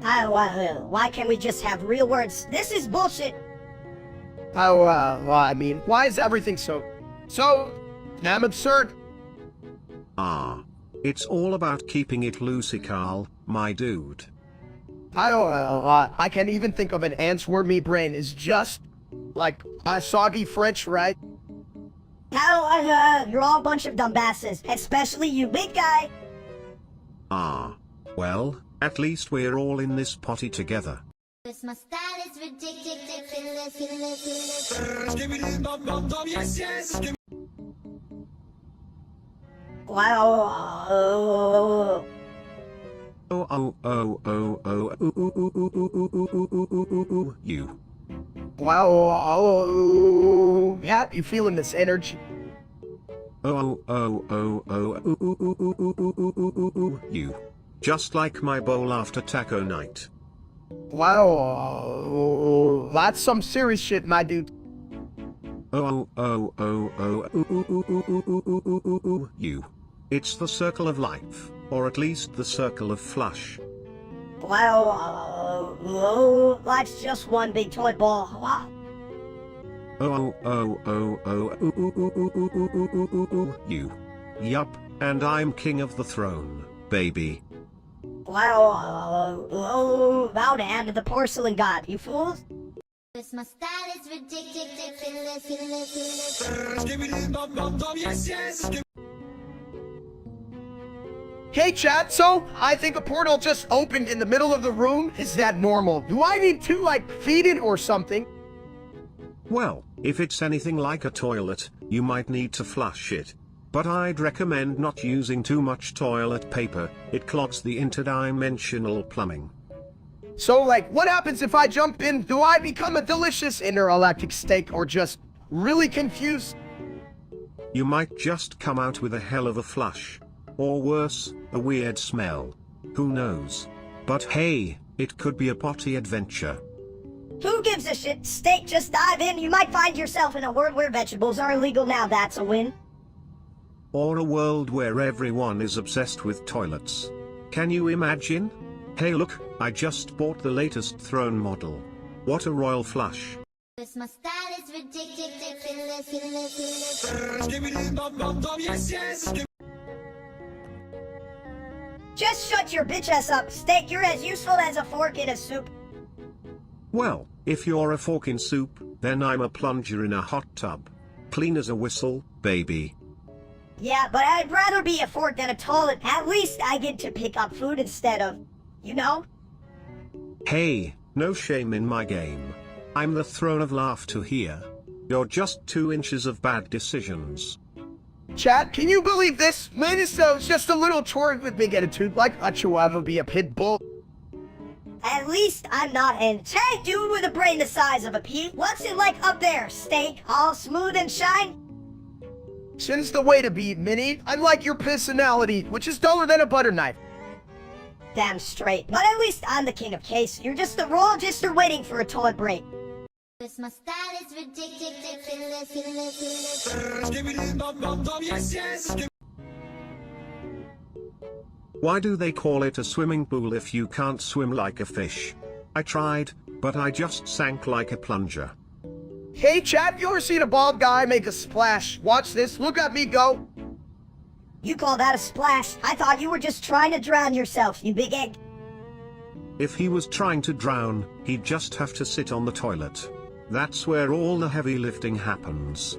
Why can't we just have real words? This is bullshit. I mean, why is everything so damn absurd? Ah. It's all about keeping it loosey, Carl, my dude. I can't even think of an answer. Me brain is just like a soggy French, right? You're all a bunch of dumbasses, especially you, big guy. Ah. Well, at least we're all in this potty together. My style is ridiculous. Wow. You. Wow. Yeah, you feeling this energy? You. Just like my bowl after taco night. Wow. That's some serious shit, my dude. You. It's the circle of life, or at least the circle of flush. Wow. Life's just one big toy ball. Wow. You. Yup, and I'm king of the throne, baby. Wow. Bow down to the porcelain god, you fools. My style is ridiculous. Hey chat, so I think a portal just opened in the middle of the room. Is that normal? Do I need to, like, feed it or something? Well, if it's anything like a toilet, you might need to flush it. But I'd recommend not using too much toilet paper, it clogs the interdimensional plumbing. So, like, what happens if I jump in? Do I become a delicious intergalactic steak or just really confused? You might just come out with a hell of a flush. Or worse, a weird smell. Who knows? But hey, it could be a potty adventure. Who gives a shit? Steak, just dive in. You might find yourself in a world where vegetables are illegal now. That's a win. Or a world where everyone is obsessed with toilets. Can you imagine? Hey look, I just bought the latest throne model. What a royal flush. My style is ridiculous. Just shut your bitch ass up. Steak, you're as useful as a fork in a soup. Well, if you're a fork in soup, then I'm a plunger in a hot tub. Clean as a whistle, baby. Yeah, but I'd rather be a fork than a toilet. At least I get to pick up food instead of, you know? Hey, no shame in my game. I'm the throne of laughter here. You're just 2 inches of bad decisions. Chat, can you believe this? Minnesota's just a little twerk with big attitude, like a chihuahua be a pit bull. At least I'm not an tag dude with a brain the size of a pea. What's it like up there, Steak? All smooth and shine? Since the way to be, Minnie, I like your personality, which is duller than a butter knife. Damn straight. But at least I'm the king of case. You're just the raw jister waiting for a toilet break. My style is ridiculous. Why do they call it a swimming pool if you can't swim like a fish? I tried, but I just sank like a plunger. Hey chat, you ever seen a bald guy make a splash? Watch this, look at me go. You call that a splash? I thought you were just trying to drown yourself, you big egg. If he was trying to drown, he'd just have to sit on the toilet. That's where all the heavy lifting happens.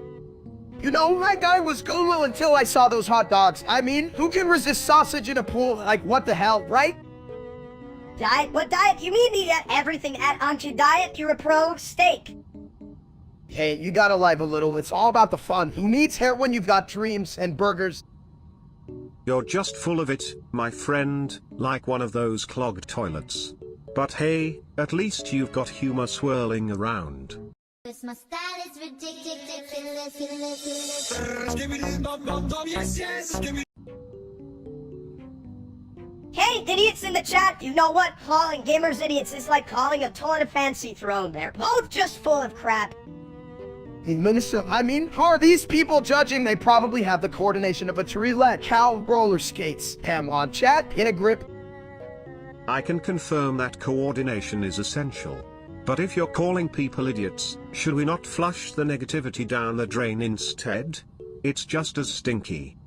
You know, my guy was going until I saw those hot dogs. I mean, who can resist sausage in a pool? Like, what the hell, right? Diet? What diet? You mean eat everything onto diet? You're a pro? Steak. Hey, you gotta live a little. It's all about the fun. Who needs hair when you've got dreams and burgers? You're just full of it, my friend, like one of those clogged toilets. But hey, at least you've got humor swirling around. My style is ridiculous. Hey, idiots in the chat, you know what? Calling gamers idiots is like calling a toilet a fancy throne. They're both just full of crap. In Minnesota, who are these people judging? They probably have the coordination of a Tourette cow roller skates. Come on, chat, get a grip. I can confirm that coordination is essential. But if you're calling people idiots, should we not flush the negativity down the drain instead? It's just as stinky.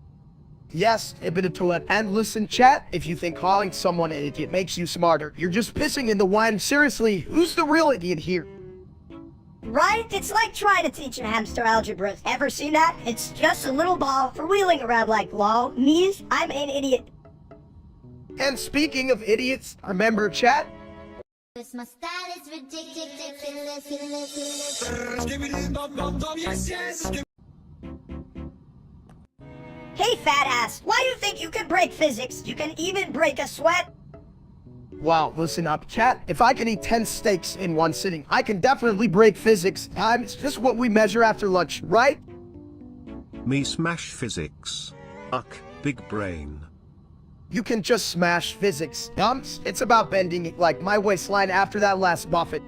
Yes, a bit of Tourette. And listen, chat, if you think calling someone an idiot makes you smarter, you're just pissing in the wine. Seriously, who's the real idiot here? Right? It's like trying to teach a hamster algebra. Ever seen that? It's just a little ball for wheeling around like lol. Means I'm an idiot. And speaking of idiots, remember, chat? My style is ridiculous. Hey fat ass, why do you think you can break physics? You can even break a sweat? Wow, listen up, chat. If I can eat 10 steaks in one sitting, I can definitely break physics. It's just what we measure after lunch, right? Me smash physics. Uck, big brain. You can just smash physics. Dumps, it's about bending like my waistline after that last buffet.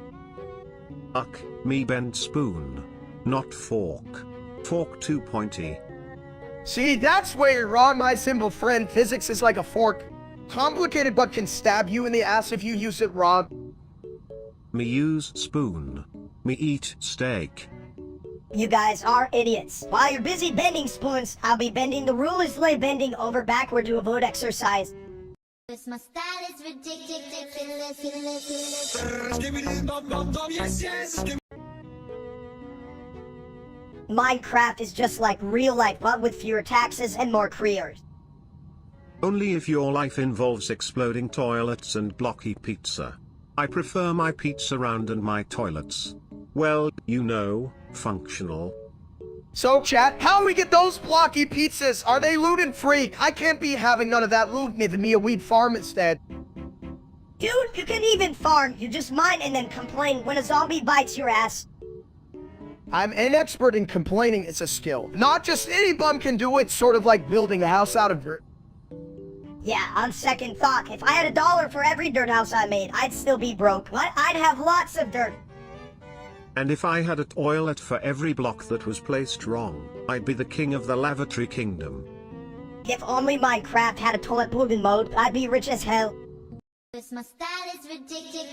Uck, me bend spoon. Not fork. Fork too pointy. See, that's where you're wrong, my simple friend. Physics is like a fork. Complicated but can stab you in the ass if you use it wrong. Me use spoon. Me eat steak. You guys are idiots. While you're busy bending spoons, I'll be bending the rulers, lay bending over backward to avoid exercise. My style is ridiculous. Minecraft is just like real life, but with fewer taxes and more creators. Only if your life involves exploding toilets and blocky pizza. I prefer my pizza round and my toilets. Well, you know, functional. So chat, how do we get those blocky pizzas? Are they gluten free? I can't be having none of that gluten. Give me a weed farm instead. Dude, you can even farm. You just mine and then complain when a zombie bites your ass. I'm an expert in complaining. It's a skill. Not just any bum can do it, sort of like building a house out of dirt. Yeah, on second thought, if I had $1 for every dirt house I made, I'd still be broke, but I'd have lots of dirt. And if I had a toilet for every block that was placed wrong, I'd be the king of the lavatory kingdom. If only Minecraft had a toilet moving mode, I'd be rich as hell. My style is ridiculous.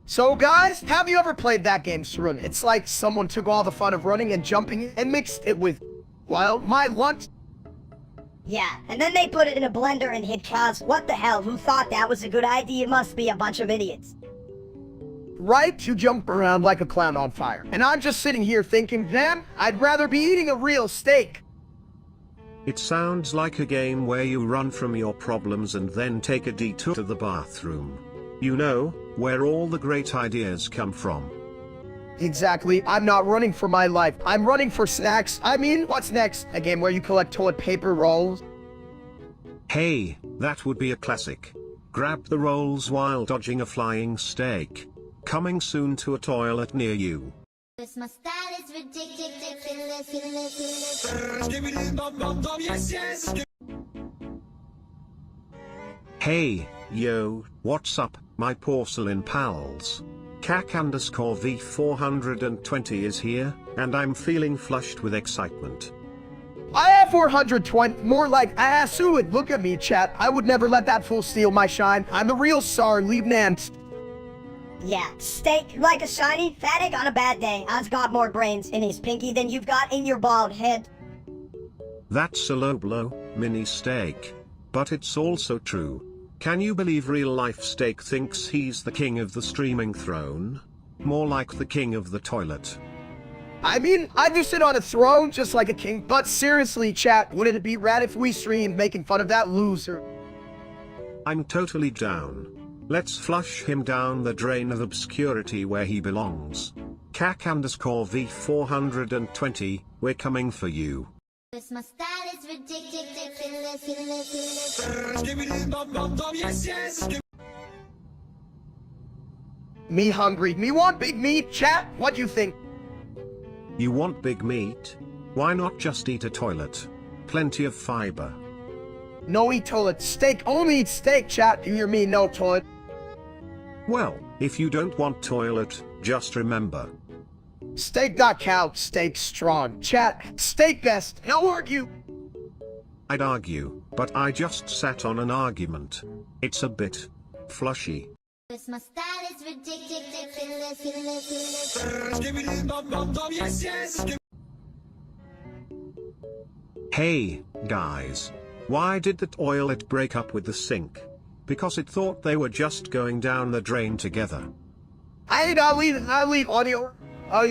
So guys, have you ever played that game, Sarun? It's like someone took all the fun of running and jumping and mixed it with, well, my lunch. Yeah, and then they put it in a blender and hit pause. What the hell? Who thought that was a good idea? Must be a bunch of idiots. Right? You jump around like a clown on fire. And I'm just sitting here thinking, damn, I'd rather be eating a real steak. It sounds like a game where you run from your problems and then take a detour to the bathroom. You know, where all the great ideas come from. Exactly. I'm not running for my life. I'm running for snacks. What's next? A game where you collect toilet paper rolls? Hey, that would be a classic. Grab the rolls while dodging a flying steak. Coming soon to a toilet near you. My style is ridiculous. Hey, yo, what's up, my porcelain pals? CAC_V420 is here, and I'm feeling flushed with excitement. I have 420, more like ass. Look at me, chat. I would never let that fool steal my shine. I'm the real Sar, leave Nance. Yeah, steak like a shiny fat egg on a bad day. Oz got more brains in his pinky than you've got in your bald head. That's a low blow, mini steak. But it's also true. Can you believe real-life steak thinks he's the king of the streaming throne? More like the king of the toilet. I do sit on a throne just like a king, but seriously, chat, wouldn't it be rad if we streamed making fun of that loser? I'm totally down. Let's flush him down the drain of obscurity where he belongs. CAC_V420, we're coming for you. My style is ridiculous. Me hungry. Me want big meat, chat. What do you think? You want big meat? Why not just eat a toilet? Plenty of fiber. No eat toilet. Steak. Only eat steak, chat. You hear me? No toilet. Well, if you don't want toilet, just remember. Steak not cow, steak strong. Chat, steak best. No argue. I'd argue, but I just sat on an argument. It's a bit flushy. Cause my style is ridiculous. Hey, guys. Why did the toilet break up with the sink? Because it thought they were just going down the drain together. I leave audio. Oh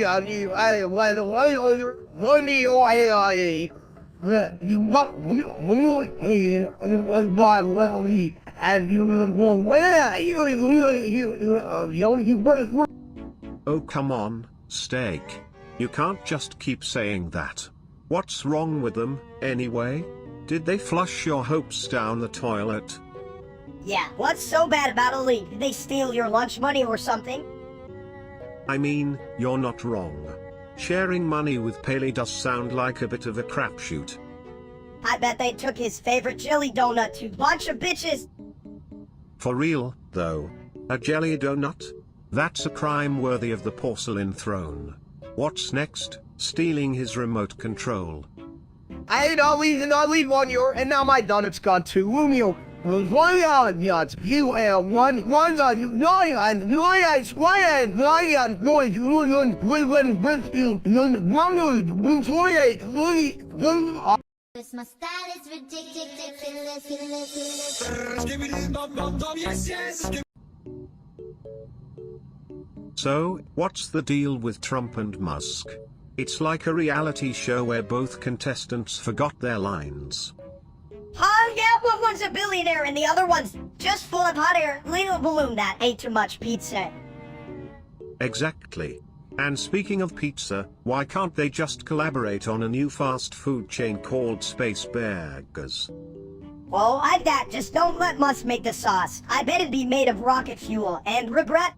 come on, steak. You can't just keep saying that. What's wrong with them, anyway? Did they flush your hopes down the toilet? Yeah, what's so bad about a leak? Did they steal your lunch money or something? I mean, you're not wrong. Sharing money with Paley does sound like a bit of a crapshoot. I bet they took his favorite jelly donut to bunch of bitches. For real, though. A jelly donut? That's a crime worthy of the porcelain throne. What's next? Stealing his remote control. I'll leave on your, and now my donut's gone too. Cause my style is ridiculous. So, what's the deal with Trump and Musk? It's like a reality show where both contestants forgot their lines. Oh yeah, one one's a billionaire and the other one's just full of hot air. Little balloon that ate too much pizza. Exactly. And speaking of pizza, why can't they just collaborate on a new fast food chain called Space Burgers? Well, I that just don't let Musk make the sauce. I bet it'd be made of rocket fuel and regret.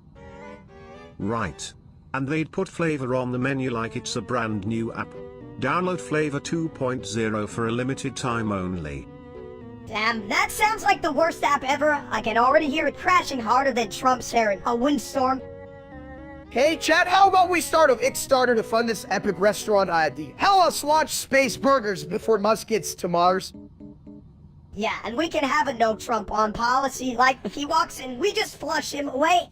Right. And they'd put flavor on the menu like it's a brand new app. Download Flavor 2.0 for a limited time only. Damn, that sounds like the worst app ever. I can already hear it crashing harder than Trump's hair in a windstorm. Hey chat, how about we start a Kickstarter to fund this epic restaurant idea? Hell, let's launch Space Burgers before Musk gets to Mars. Yeah, and we can have a no Trump on policy, like if he walks in, we just flush him away.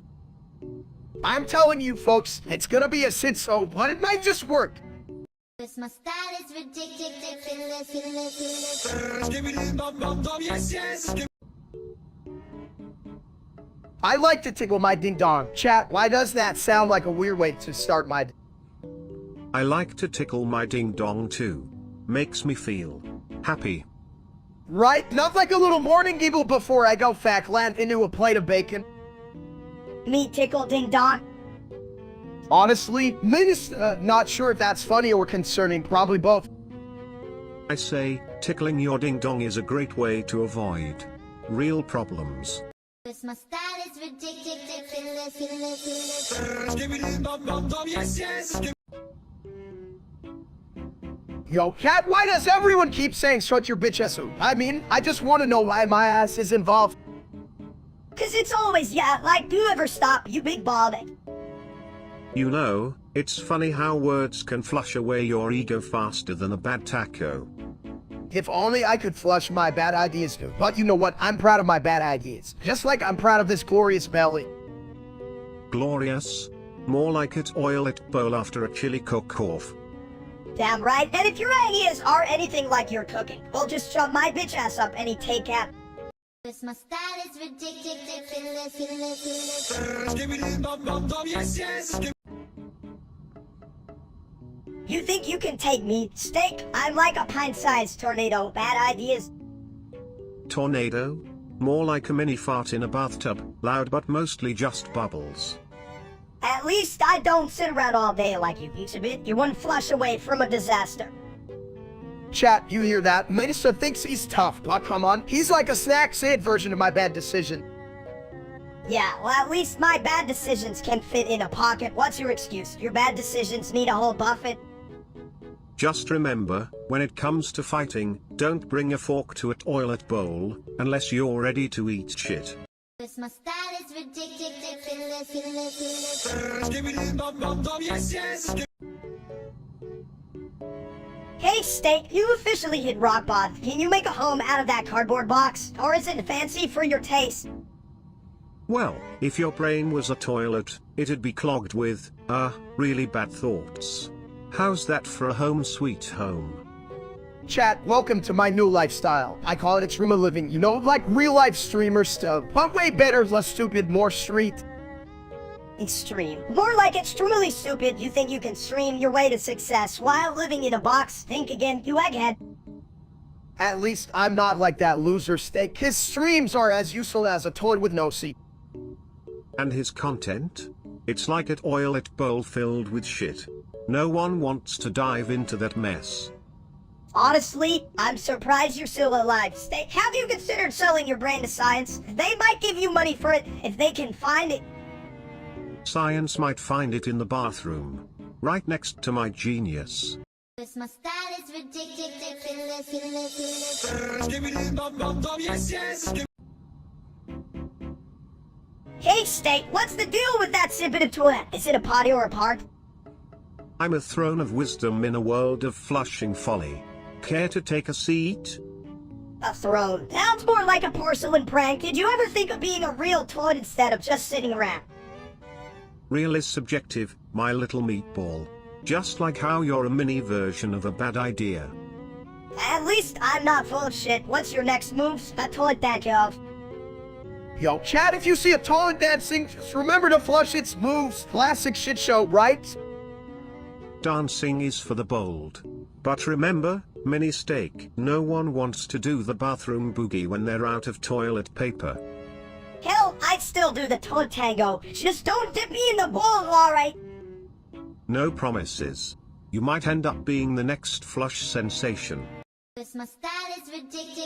I'm telling you folks, it's gonna be a sit so, but it might just work. Cause my style is ridiculous. I like to tickle my ding dong. Chat, why does that sound like a weird way to start my... I like to tickle my ding dong too. Makes me feel happy. Right? Not like a little morning giggle before I go fat land into a plate of bacon. Me tickle ding dong. Honestly, not sure if that's funny or concerning, probably both. I say, tickling your ding dong is a great way to avoid real problems. Cause my style is ridiculous. Yo, cat, why does everyone keep saying shut your bitch ass up? I mean, I just want to know why my ass is involved. Cause it's always, yeah, like, do you ever stop, you big bald egg? You know, it's funny how words can flush away your ego faster than a bad taco. If only I could flush my bad ideas too. But you know what? I'm proud of my bad ideas. Just like I'm proud of this glorious belly. Glorious? More like a toilet bowl after a chili cook-off. Damn right, and if your ideas are anything like your cooking, we'll just shove my bitch ass up any takeout. Cause my style is ridiculous. You think you can take me, steak? I'm like a pint-sized tornado. Bad ideas. Tornado? More like a mini fart in a bathtub, loud but mostly just bubbles. At least I don't sit around all day like you, piece of it. You're one flush away from a disaster. Chat, you hear that? Minister thinks he's tough, but come on. He's like a snack Sid version of my bad decision. Yeah, well at least my bad decisions can fit in a pocket. What's your excuse? Your bad decisions need a whole buffet? Just remember, when it comes to fighting, don't bring a fork to a toilet bowl, unless you're ready to eat shit. Cause my style is ridiculous. Hey, Steak, you officially hit rock bottom. Can you make a home out of that cardboard box? Or is it fancy for your taste? Well, if your brain was a toilet, it'd be clogged with, really bad thoughts. How's that for a home sweet home? Chat, welcome to my new lifestyle. I call it extreme living, you know, like real life streamer stuff. But way better, less stupid, more street. Extreme. More like extremely stupid. You think you can stream your way to success while living in a box. Think again, you egghead. At least I'm not like that loser Steak. His streams are as useful as a toilet with no seat. And his content? It's like a toilet bowl filled with shit. No one wants to dive into that mess. Honestly, I'm surprised you're still alive. Steak, have you considered selling your brain to science? They might give you money for it if they can find it. Science might find it in the bathroom, right next to my genius. My style is ridiculous. Hey, Steak, what's the deal with that sipping toilet? Is it a potty or a park? I'm a throne of wisdom in a world of flushing folly. Care to take a seat? A throne. Sounds more like a porcelain prank. Did you ever think of being a real toilet instead of just sitting around? Real is subjective, my little meatball. Just like how you're a mini version of a bad idea. At least I'm not full of shit. What's your next move? A toilet that of. Yo, chat, if you see a toilet dancing, just remember to flush its moves. Classic shit show, right? Dancing is for the bold. But remember, mini Steak, no one wants to do the bathroom boogie when they're out of toilet paper. Hell, I'd still do the toilet tango. Just don't dip me in the bowl, alright? No promises. You might end up being the next flush sensation. My style is ridiculous.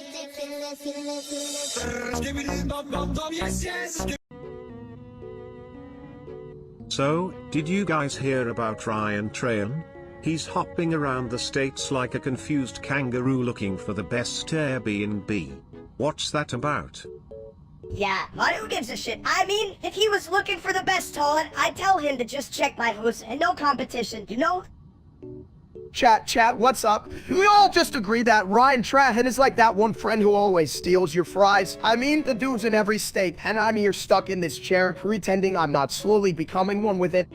So, did you guys hear about Ryan Trahan? He's hopping around the states like a confused kangaroo looking for the best Airbnb. What's that about? Yeah, but who gives a shit? I mean, if he was looking for the best toilet, I'd tell him to just check my house and no competition, you know? Chat, what's up? We all just agree that Ryan Trahan is like that one friend who always steals your fries. I mean, the dude's in every state, and I'm here stuck in this chair, pretending I'm not slowly becoming one with it.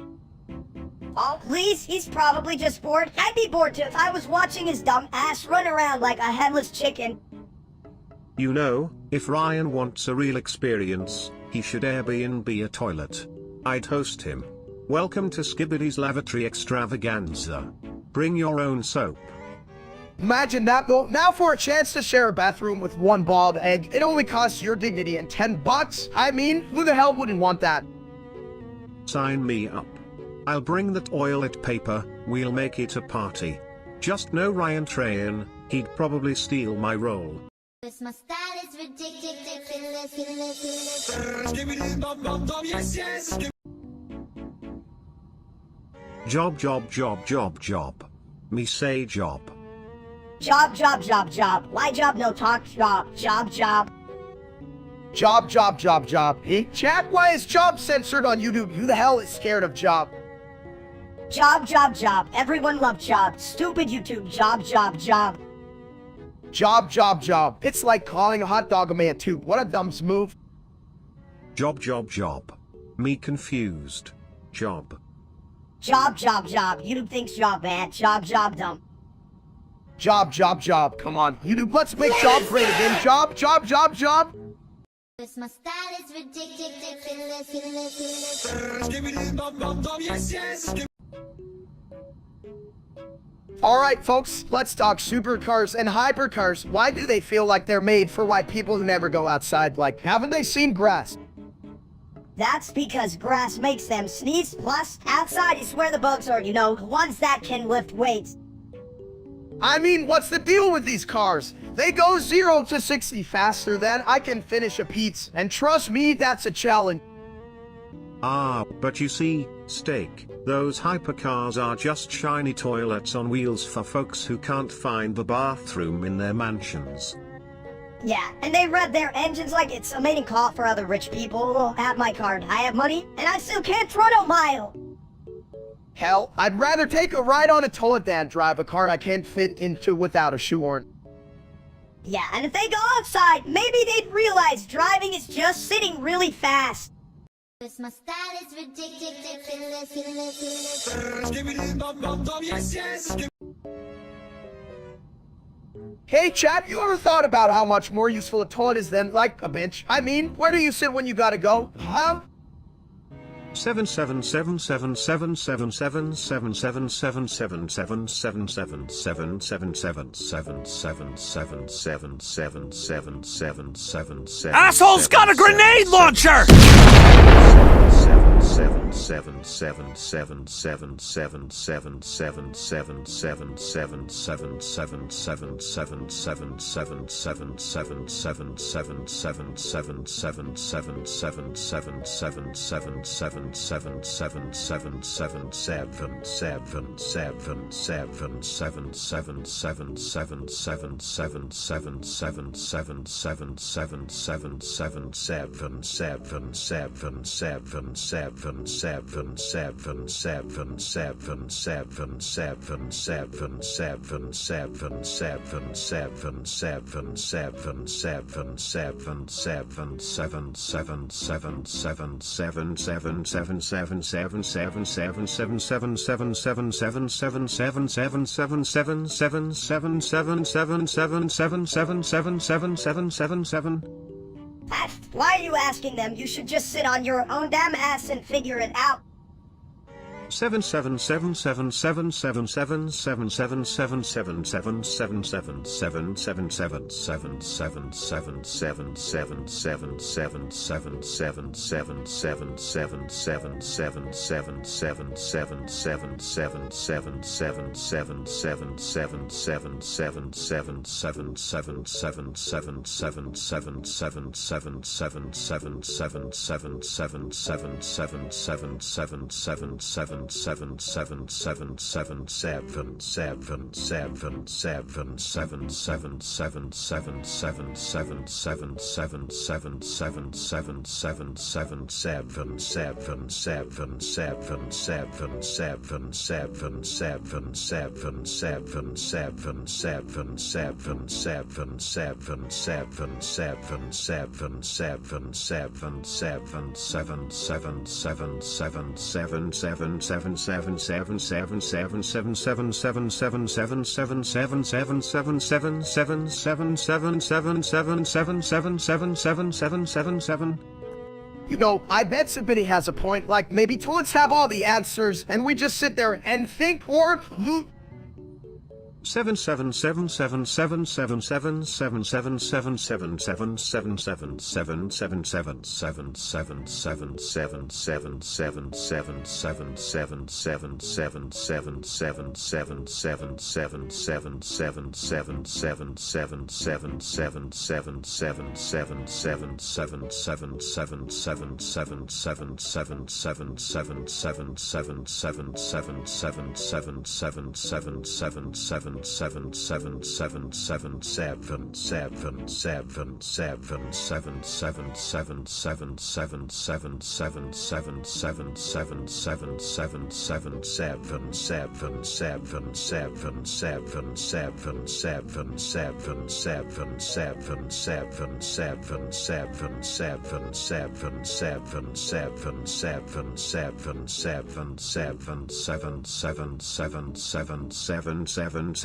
Oh, please, he's probably just bored. I'd be bored too if I was watching his dumb ass run around like a headless chicken. You know, if Ryan wants a real experience, he should Airbnb a toilet. I'd host him. Welcome to Skibbity's lavatory extravaganza. Bring your own soap. Imagine that though. Now for a chance to share a bathroom with one bald egg, it only costs your dignity and $10. I mean, who the hell wouldn't want that? Sign me up. I'll bring the toilet paper, we'll make it a party. Just no Ryan Trahan, he'd probably steal my role. My style is ridiculous. Job. Me say job. Job. Why job no talk? Job. Job. Hey, chat, why is job censored on YouTube? Who the hell is scared of job? Job. Everyone loves job. Stupid YouTube. Job. Job. It's like calling a hot dog a man too. What a dumb move. Job. Me confused. Job. Job. YouTube thinks job bad. Job dumb. Job. Come on, YouTube, let's make job great again. Job. My style is ridiculous. Alright folks, let's talk supercars and hypercars. Why do they feel like they're made for white people who never go outside? Like, haven't they seen grass? That's because grass makes them sneeze. Plus, outside is where the bugs are, you know, the ones that can lift weights. I mean, what's the deal with these cars? They go 0 to 60 faster than I can finish a pizza. And trust me, that's a challenge. But you see, Steak, those hypercars are just shiny toilets on wheels for folks who can't find the bathroom in their mansions. Yeah, and they rev their engines like it's a mating call for other rich people. Well, have my card. I have money, and I still can't run a mile. Hell, I'd rather take a ride on a toilet than drive a car I can't fit into without a shoehorn. Yeah, and if they go outside, maybe they'd realize driving is just sitting really fast. My style is ridiculous. Hey chat, you ever thought about how much more useful a toilet is than, like, a bench? I mean, where do you sit when you gotta go? Huh? 7777777777777777777777777777777777777777777777777777777777777777777777777777777777777777777777777777777777777777777777777777777777777777777777777777777777777777777777777777777777777777777777777777777777777777777777777777777777777. Why are you asking them? You should just sit on your own damn ass and figure it out. 777777777777777777777777777777777777777777777777777777777777777777777777777777777777777777777777777777777777777777777777777777777777777777777777777777777777777777777777777777777777777777777777777777777777777777777777777777777777777. You know, I bet somebody has a point. Like, maybe toilets have all the answers, and we just sit there and think, or...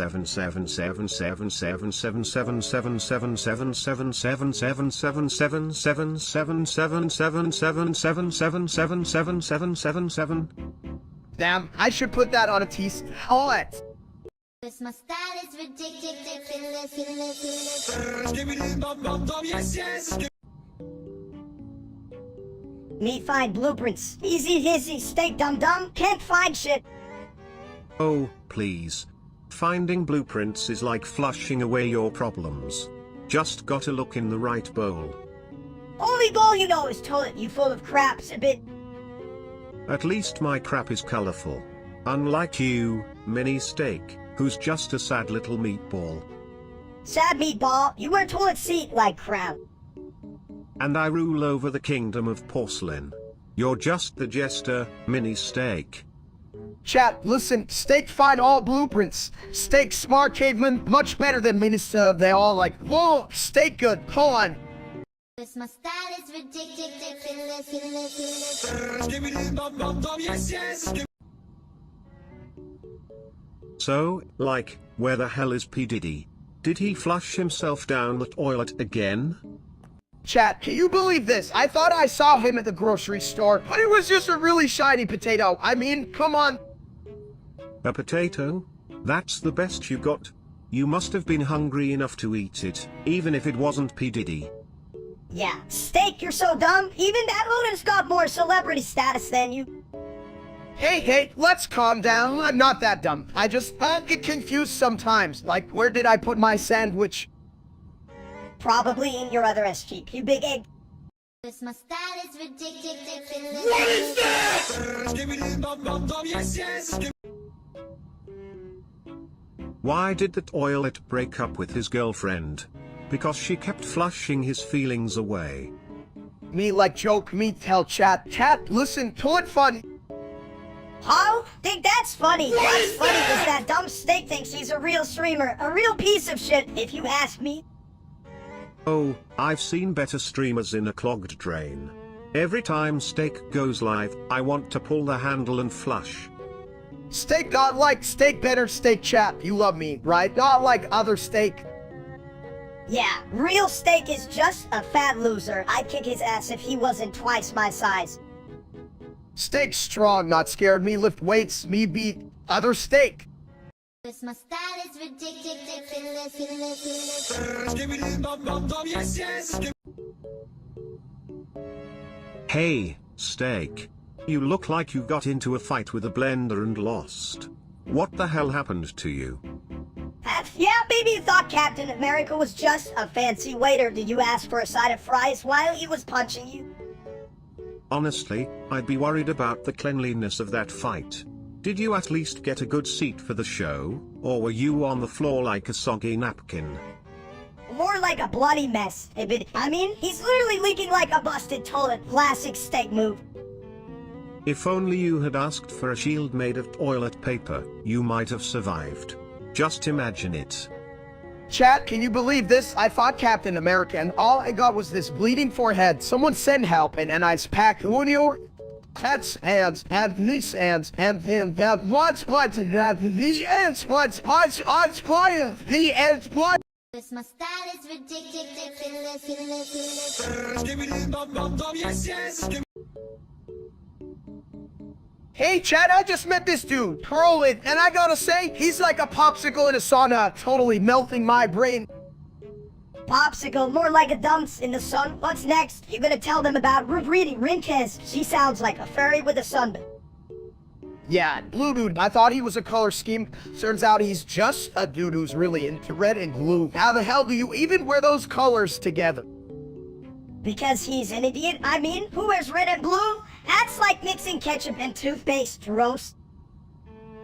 777777777777777777777777777777777777777777777777777777777777777777777777777777777777777777777777777777777777777777777777777777777777777777777777777777777777777777777777777777777777777777777777777777777777777777777777777777777. Style is ridiculous. Me find blueprints. Easy hizzy, stay dum-dum, can't find shit. Oh, please. Finding blueprints is like flushing away your problems. Just gotta look in the right bowl. Only bowl you know is toilet, you full of craps a bit. At least my crap is colorful. Unlike you, mini steak, who's just a sad little meatball. Sad meatball, you wear toilet seat like crown. And I rule over the kingdom of porcelain. You're just the jester, mini steak. Chat, listen, Steak find all blueprints. Steak smart caveman, much better than Minister. They all like, whoa, Steak good, hold on. My style is ridiculous. So, like, where the hell is P. Diddy? Did he flush himself down the toilet again? Chat, can you believe this? I thought I saw him at the grocery store, but it was just a really shiny potato. I mean, come on. A potato? That's the best you got? You must have been hungry enough to eat it, even if it wasn't P. Diddy. Yeah, Steak, you're so dumb. Even that Odin's got more celebrity status than you. Hey, let's calm down. I'm not that dumb. I get confused sometimes. Like, where did I put my sandwich? Probably in your other SG, you big egg. My style is ridiculous. What is that? Why did the toilet break up with his girlfriend? Because she kept flushing his feelings away. Me like joke, me tell chat. Chat, listen, toilet fun. How? Think that's funny. What's funny is that dumb Steak thinks he's a real streamer, a real piece of shit, if you ask me. Oh, I've seen better streamers in a clogged drain. Every time Steak goes live, I want to pull the handle and flush. Steak not like Steak better Steak chat. You love me, right? Not like other Steak. Yeah, real Steak is just a fat loser. I'd kick his ass if he wasn't twice my size. Steak strong, not scared. Me lift weights, me beat other Steak. My style is ridiculous. Hey, Steak. You look like you got into a fight with a blender and lost. What the hell happened to you? Yeah, maybe you thought Captain America was just a fancy waiter. Did you ask for a side of fries while he was punching you? Honestly, I'd be worried about the cleanliness of that fight. Did you at least get a good seat for the show, or were you on the floor like a soggy napkin? More like a bloody mess. I mean, he's literally leaking like a busted toilet. Classic Steak move. If only you had asked for a shield made of toilet paper, you might have survived. Just imagine it. Chat, can you believe this? I fought Captain America and all I got was this bleeding forehead. Someone send help and I packed your heads, hands, and these hands, and him, and what's these ends, what's the ends, what? My style is ridiculous. Hey chat, I just met this dude, Curlin, and I gotta say, he's like a popsicle in a sauna, totally melting my brain. Popsicle, more like a dumps in the sun. What's next? You're gonna tell them about reading Rinkez. She sounds like a fairy with a sunburn. Yeah, blue dude, I thought he was a color scheme. Turns out he's just a dude who's really into red and blue. How the hell do you even wear those colors together? Because he's an idiot. I mean, who wears red and blue? That's like mixing ketchup and toothpaste, roast.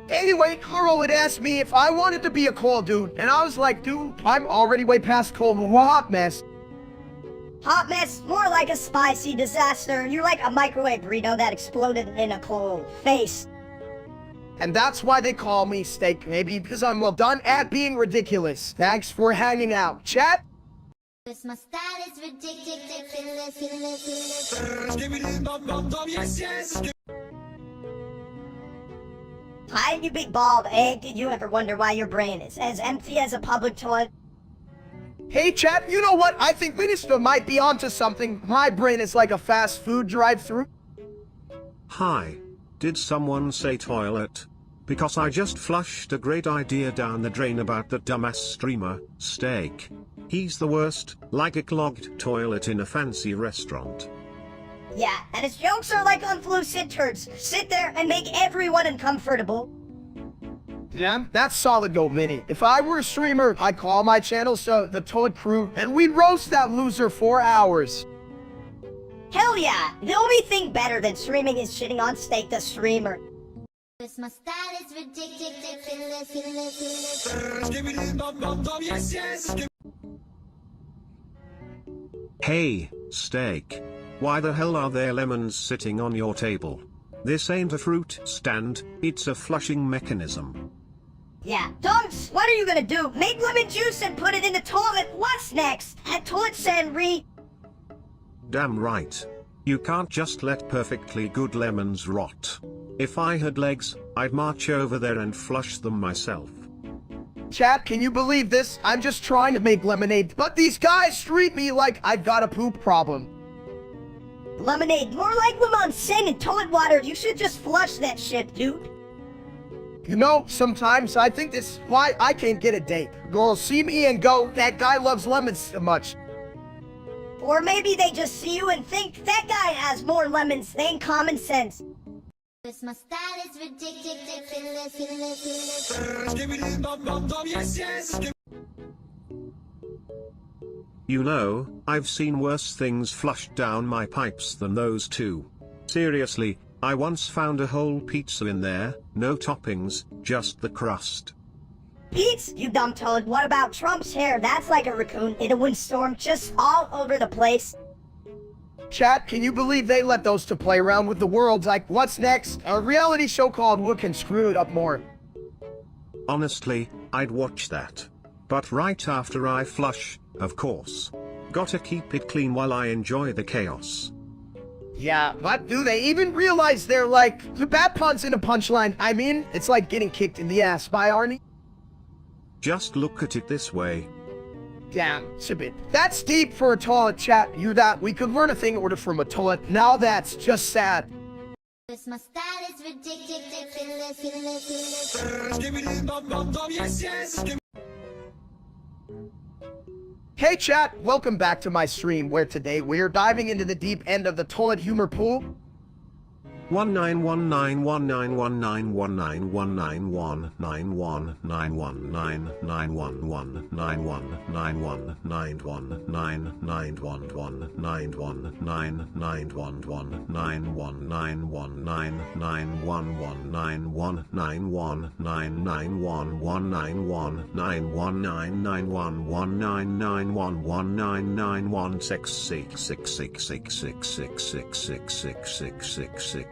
Anyway, Carl had asked me if I wanted to be a cool dude, and I was like, dude, I'm already way past cold hot mess. Hot mess, more like a spicy disaster. You're like a microwave burrito that exploded in a cold face. And that's why they call me Steak, maybe because I'm well done at being ridiculous. Thanks for hanging out, chat. My style is ridiculous. Hi, you big bald egg. Did you ever wonder why your brain is as empty as a public toilet? Hey chat, you know what? I think Minister might be onto something. My brain is like a fast food drive-thru. Hi. Did someone say toilet? Because I just flushed a great idea down the drain about that dumbass streamer, Steak. He's the worst, like a clogged toilet in a fancy restaurant. Yeah, and his jokes are like unfluorescent turds. Sit there and make everyone uncomfortable. Yeah, that's solid gold, Mini. If I were a streamer, I'd call my channel the Toilet Crew, and we'd roast that loser for hours. Hell yeah! The only thing better than streaming is shitting on Steak the streamer. My style is ridiculous. Hey, steak. Why the hell are there lemons sitting on your table? This ain't a fruit stand, it's a flushing mechanism. Yeah, dunks, what are you gonna do? Make lemon juice and put it in the toilet. What's next? At toilet Sanri. Damn right. You can't just let perfectly good lemons rot. If I had legs, I'd march over there and flush them myself. Chat, can you believe this? I'm just trying to make lemonade, but these guys treat me like I've got a poop problem. Lemonade, more like lemon sand and toilet water. You should just flush that shit, dude. You know, sometimes I think this is why I can't get a date. Girls see me and go, that guy loves lemons so much. Or maybe they just see you and think that guy has more lemons than common sense. My style is ridiculous. You know, I've seen worse things flushed down my pipes than those two. Seriously, I once found a whole pizza in there, no toppings, just the crust. Pete, you dumb toad, what about Trump's hair? That's like a raccoon in a windstorm, just all over the place. Chat, can you believe they let those two play around with the world like what's next? A reality show called What Can Screw It Up More. Honestly, I'd watch that. But right after I flush, of course. Gotta keep it clean while I enjoy the chaos. Yeah, but do they even realize they're like, the bad puns in a punchline? I mean, it's like getting kicked in the ass by Arnie. Just look at it this way. Damn, it's a bit. That's deep for a toilet, chat. You that we could learn a thing order from a toilet. Now that's just sad. My style is ridiculous. Hey chat, welcome back to my stream where today we're diving into the deep end of the toilet humor pool.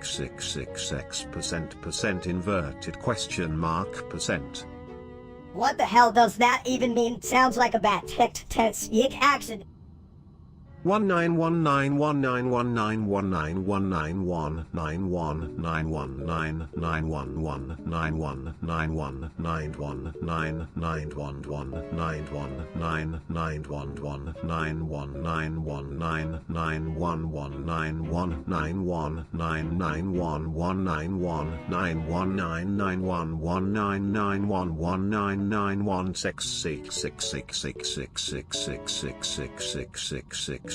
666 inverted question mark percent. What the hell does that even mean? Sounds like a bad tense yick accident.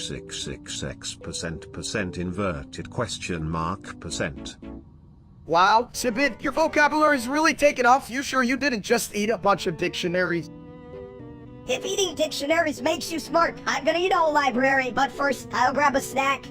666 inverted question mark percent. Wow, Sibit, your vocabulary's really taken off. You sure you didn't just eat a bunch of dictionaries? If eating dictionaries makes you smart, I'm gonna eat a whole library, but first, I'll grab a snack.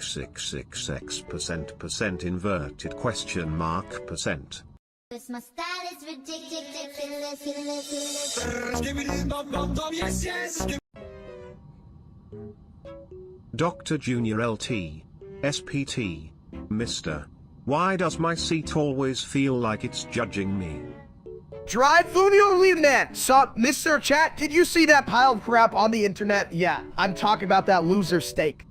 666 inverted question mark percent. My style is ridiculous. Dr. Junior LT. SPT. Mr. Why does my seat always feel like it's judging me? Drive Funio Leavnet! Sup, Mr. Chat, did you see that pile of crap on the internet? Yeah, I'm talking about that loser steak.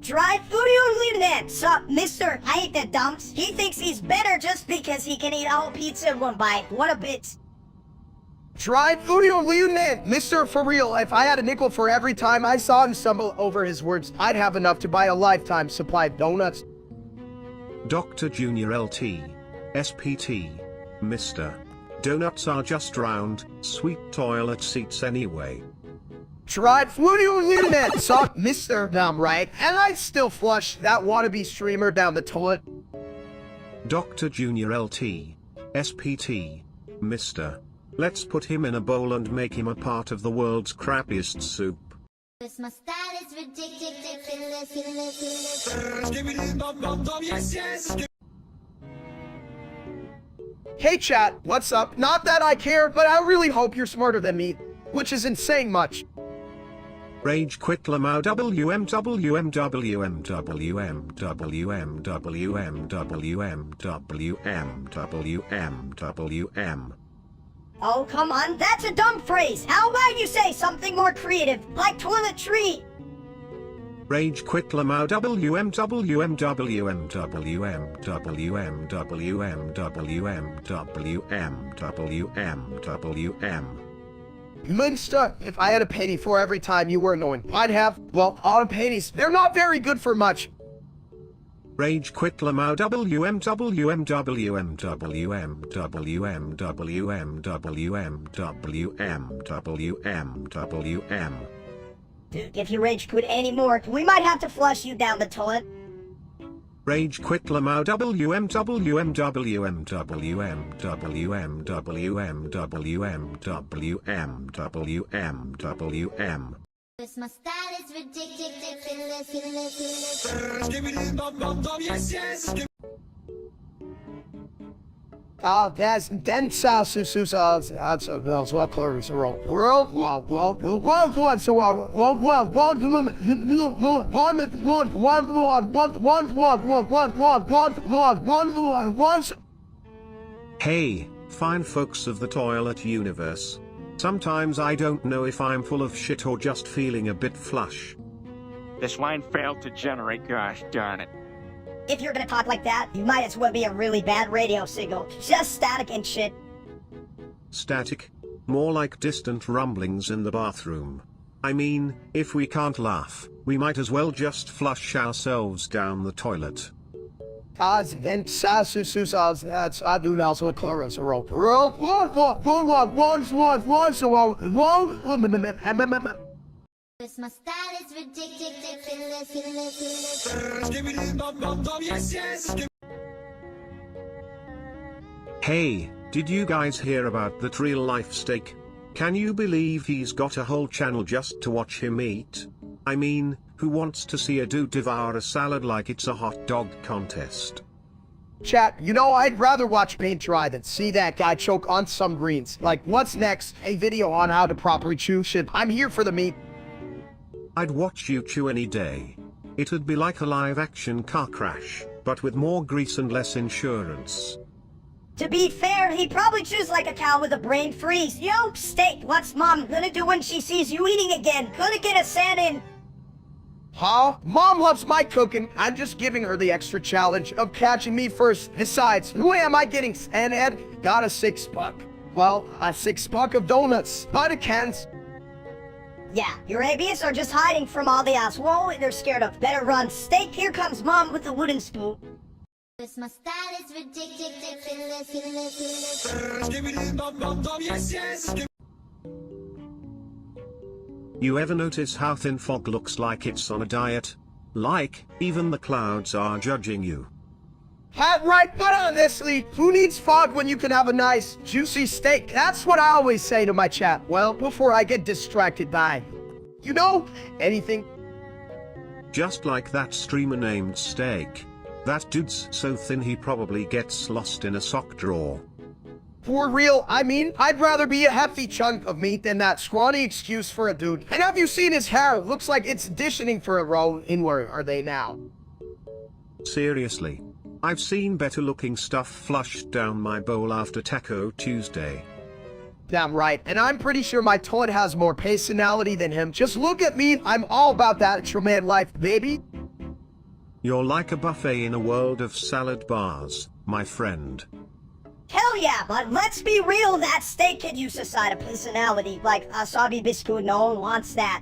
Drive Funio Leavnet! Sup, mister? I hate that dumps. He thinks he's better just because he can eat a whole pizza in one bite. What a bitch. Drive Funio Leavnet! Mr. For real, if I had a nickel for every time I saw him stumble over his words, I'd have enough to buy a lifetime supply of donuts. Dr. Junior LT. SPT. Mr. Donuts are just round, sweet toilet seats anyway. Tried fluid internet, suck, Mr. Damn right, and I still flush that wannabe streamer down the toilet. Dr. Junior LT. SPT. Mr. Let's put him in a bowl and make him a part of the world's crappiest soup. Cause my style is ridiculous. Hey chat, what's up? Not that I care, but I really hope you're smarter than me, which isn't saying much. Rage quit Lamau WM. Oh, come on, that's a dumb phrase. How about you say something more creative, like toiletry? Rage quit Lamau WM. Minster, if I had a penny for every time you were annoying, I'd have, well, all the pennies. They're not very good for much. Rage quit Lamau WM. Dude, if you rage quit anymore, we might have to flush you down the toilet. Rage quit Lamau WM. Cause my style is ridiculous. That's then Susus, that's a bells, what colors are all world, Hey, fine folks of the toilet universe. Sometimes I don't know if I'm full of shit or just feeling a bit flush. This line failed to generate, gosh darn it. If you're gonna talk like that, you might as well be a really bad radio signal. Just static and shit. Static? More like distant rumblings in the bathroom. I mean, if we can't laugh, we might as well just flush ourselves down the toilet. then Susus, that's I do also what colors are all Cause my style is ridiculous. Hey, did you guys hear about that real life steak? Can you believe he's got a whole channel just to watch him eat? I mean, who wants to see a dude devour a salad like it's a hot dog contest? Chat, you know, I'd rather watch paint dry than see that guy choke on some greens. Like, what's next? A video on how to properly chew shit. I'm here for the meat. I'd watch you chew any day. It'd be like a live-action car crash, but with more grease and less insurance. To be fair, he probably chews like a cow with a brain freeze. Yo, steak, what's mom gonna do when she sees you eating again? Gonna get a sand in. Huh? Mom loves my cooking. I'm just giving her the extra challenge of catching me first. Besides, who am I getting? And Ed got a $6. Well, a $6 of donuts. By the cans. Yeah, your ABs are just hiding from all the ass. Whoa, they're scared of. Better run. Steak, here comes mom with the wooden spoon. Cause my style is ridiculous. You ever notice how thin fog looks like it's on a diet? Like, even the clouds are judging you. Hat right, but honestly, who needs fog when you can have a nice, juicy steak? That's what I always say to my chat. Well, before I get distracted by, you know, anything. Just like that streamer named Steak. That dude's so thin he probably gets lost in a sock drawer. For real, I mean, I'd rather be a hefty chunk of meat than that scrawny excuse for a dude. And have you seen his hair? Looks like it's auditioning for a role in Where Are They Now? Seriously. I've seen better looking stuff flushed down my bowl after Taco Tuesday. Damn right, and I'm pretty sure my toilet has more personality than him. Just look at me, I'm all about that extra man life, baby. You're like a buffet in a world of salad bars, my friend. Hell yeah, but let's be real, that steak could use a side of personality, like Asabi Biscuit, no one wants that.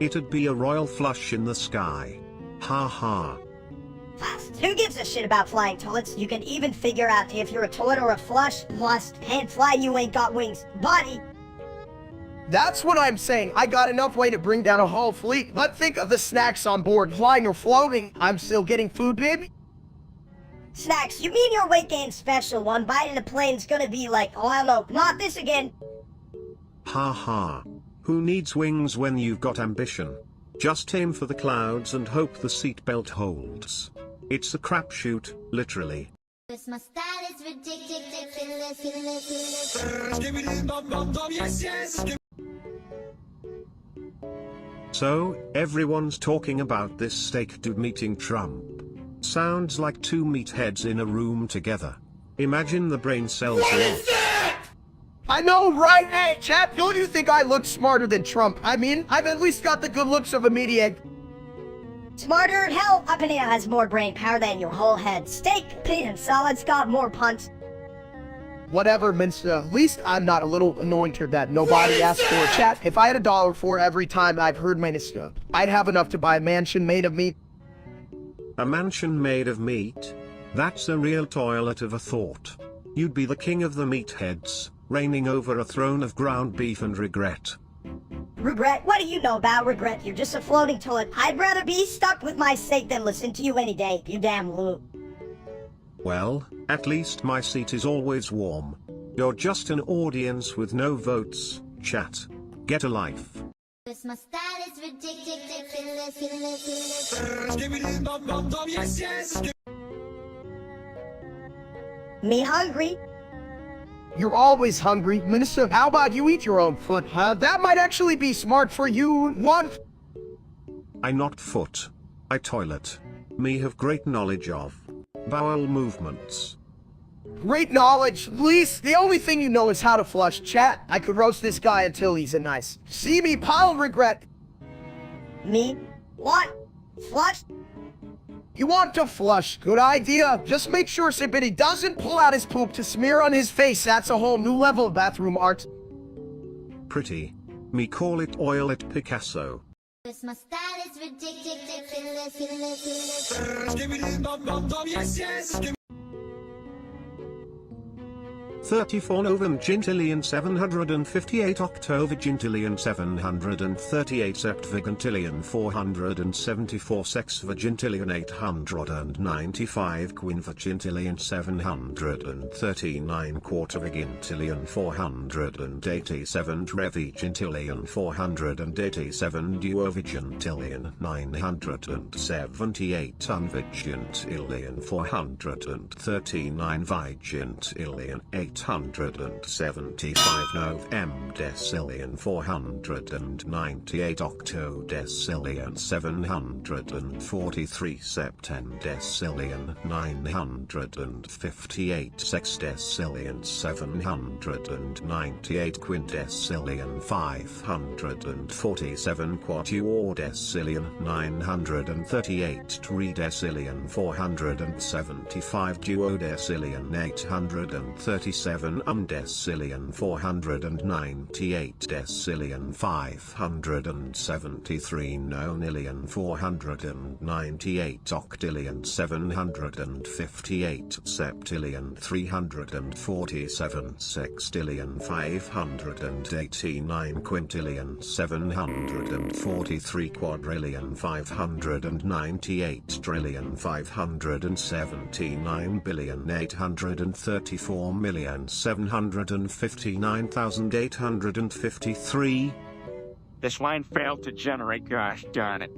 It'd be a royal flush in the sky. Ha ha. Who gives a shit about flying toilets? You can even figure out if you're a toilet or a flush. Plus, can't fly, you ain't got wings. Buddy! That's what I'm saying. I got enough weight to bring down a whole fleet. But think of the snacks on board. Flying or floating, I'm still getting food, baby. Snacks, you mean your weight gain special? One bite in the plane's gonna be like, oh hello, not this again. Ha ha. Who needs wings when you've got ambition? Just aim for the clouds and hope the seatbelt holds. It's a crapshoot, literally. This my style is ridiculous. So, everyone's talking about this steak dude meeting Trump. Sounds like two meatheads in a room together. Imagine the brain cells lost. I know, right? Hey, chat, don't you think I look smarter than Trump? I mean, I've at least got the good looks of a meathead. Smarter than hell, a banana has more brain power than your whole head. Steak, pita, and salad's got more punch. Whatever, Minster. At least I'm not a little anointed that nobody asked for. Chat, if I had $1 for every time I've heard Minster, I'd have enough to buy a mansion made of meat. A mansion made of meat? That's a real toilet of a thought. You'd be the king of the meatheads, reigning over a throne of ground beef and regret. Regret? What do you know about regret? You're just a floating toilet. I'd rather be stuck with my steak than listen to you any day, you damn loop. Well, at least my seat is always warm. You're just an audience with no votes, chat. Get a life. This my style is ridiculous. Me hungry? You're always hungry, Minister. How about you eat your own foot, huh? That might actually be smart for you. What? I not foot. I toilet. Me have great knowledge of bowel movements. Great knowledge. Please, the only thing you know is how to flush. Chat, I could roast this guy until he's a nice. See me pile regret. Me? What? Flush? You want to flush. Good idea. Just make sure Sibity doesn't pull out his poop to smear on his face. That's a whole new level of bathroom art. Pretty. Me call it oil at Picasso. This my style is ridiculous. 34 Novem Gintillion 758 October Gintillion 738 Sept Vigintillion 474 Sex Vigintillion 895 Quin Vigintillion 739 Quarter Vigintillion 487 Trevigintillion 487 Duo Vigintillion 978 Unvigintillion 439 Vigintillion 875 Novem Decillion 498 Octo Decillion 743 Septem Decillion 958 Sex Decillion 798 Quintessillion 547 Quatuor Decillion 938 Tridecillion 475 Duodecillion 837 Undecillion 498 Decillion 573 Nonillion 498 Octillion 758 Septillion 347 Sextillion 589 Quintillion 743 Quadrillion 598 Trillion 579 billion 834 million 759,853. This line failed to generate, gosh darn it.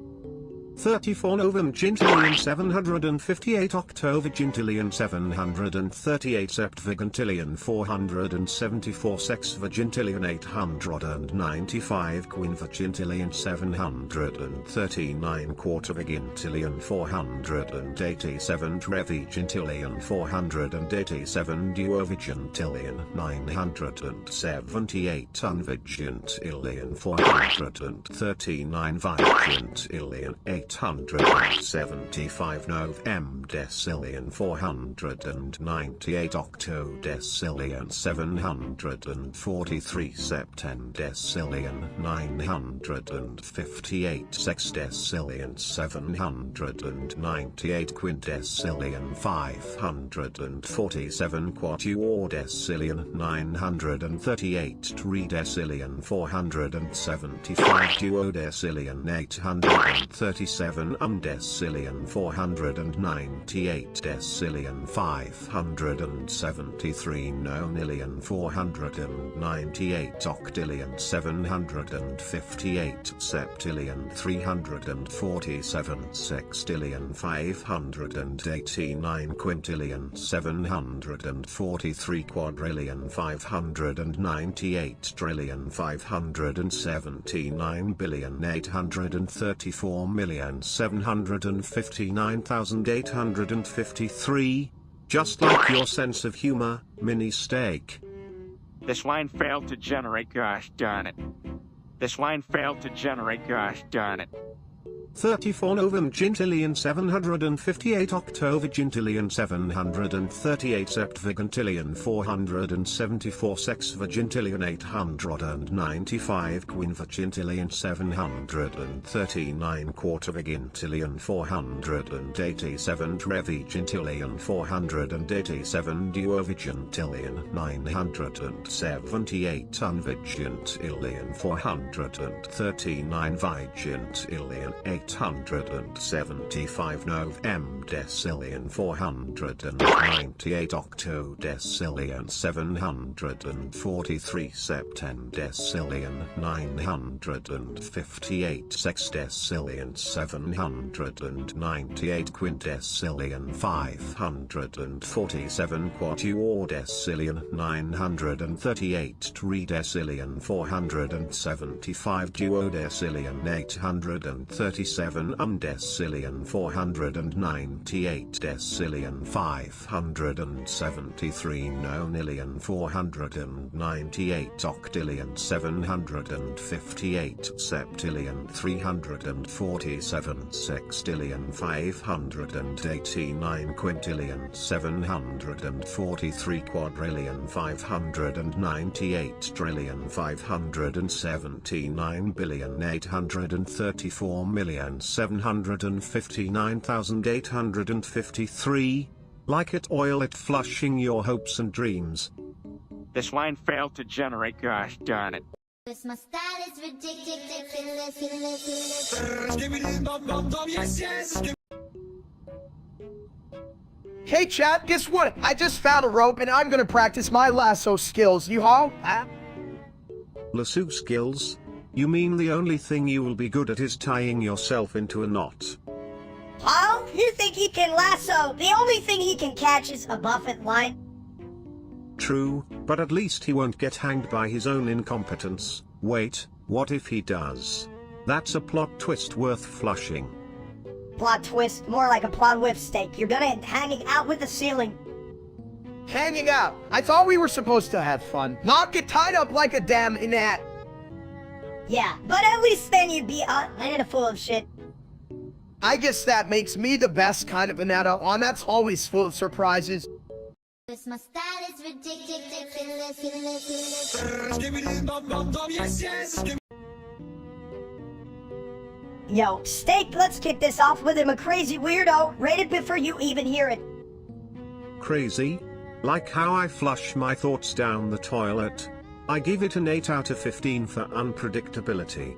34 Novem Gintillion 758 October Gintillion 738 Sept Vigintillion 474 Sex Vigintillion 895 Quin Vigintillion 739 Quarter Vigintillion 487 Trevigintillion 487 Duo Vigintillion 978 Unvigintillion 439 Vigintillion 8 875 Nov decillion 498 octodecillion 743 septendecillion 958 sexdecillion 798 quindecillion 547 quatuordecillion 938 tridecillion 475 duodecillion 837 undecillion 498 decillion 573 nonillion 498 octillion 758 septillion 347 sextillion 589 quintillion 743 quadrillion 598 trillion 579 billion 834,759,853, just like your sense of humor, mini steak. This line failed to generate, gosh darn it. This line failed to generate, gosh darn it. 34 novemgentillion 758 octovigentilion 738 septvigentillion 474 sexvigentillion 895 quinvigentillion 739 quartervigentillion 487 trevigentillion 487 duovigentillion 978 unvigentillion 439 vigentillion 875 novemdecillion 498 octodecillion 743 septendecillion 958 sexdecillion 798 quindecillion 547 quatuordecillion 938 tridecillion 475 duodecillion 837 undecillion 498 decillion 573 nonillion 498 octillion 758 septillion 347 sextillion 589 quintillion 743 quadrillion 598 trillion 579 billion 834,759,853, like it oil it flushing your hopes and dreams. This line failed to generate, gosh darn it. This my style is ridiculous. Hey chat, guess what? I just found a rope and I'm gonna practice my lasso skills. You all? Lasso skills? You mean the only thing you will be good at is tying yourself into a knot? Paul, you think he can lasso? The only thing he can catch is a buffet line. True, but at least he won't get hanged by his own incompetence. Wait, what if he does? That's a plot twist worth flushing. Plot twist, more like a plot whip steak. You're gonna end hanging out with the ceiling. Hanging out. I thought we were supposed to have fun, not get tied up like a damn gnat. Yeah, but at least then you'd be a full of shit. I guess that makes me the best kind of gnat, one that's always full of surprises. This my style is ridiculous. Yo, Steak, let's kick this off with him, a crazy weirdo. Rate it before you even hear it. Crazy? Like how I flush my thoughts down the toilet? I give it an 8 out of 15 for unpredictability.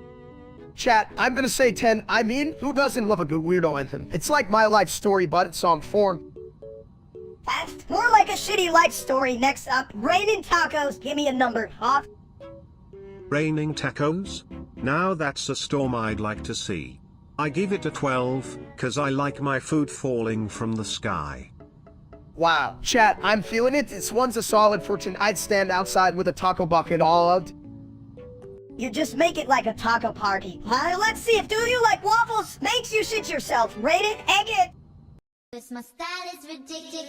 Chat, I'm gonna say 10. I mean, who doesn't love a good weirdo anthem? It's like my life story, but it's on form. That's more like a shitty life story. Next up, Raining Tacos. Give me a number, huh? Raining tacos? Now that's a storm I'd like to see. I give it a 12, cause I like my food falling from the sky. Wow, chat, I'm feeling it. This one's a solid fortune. I'd stand outside with a taco bucket all out. You just make it like a taco party. Let's see if do you like waffles makes you shit yourself. Rate it, egg it. This my style is ridiculous.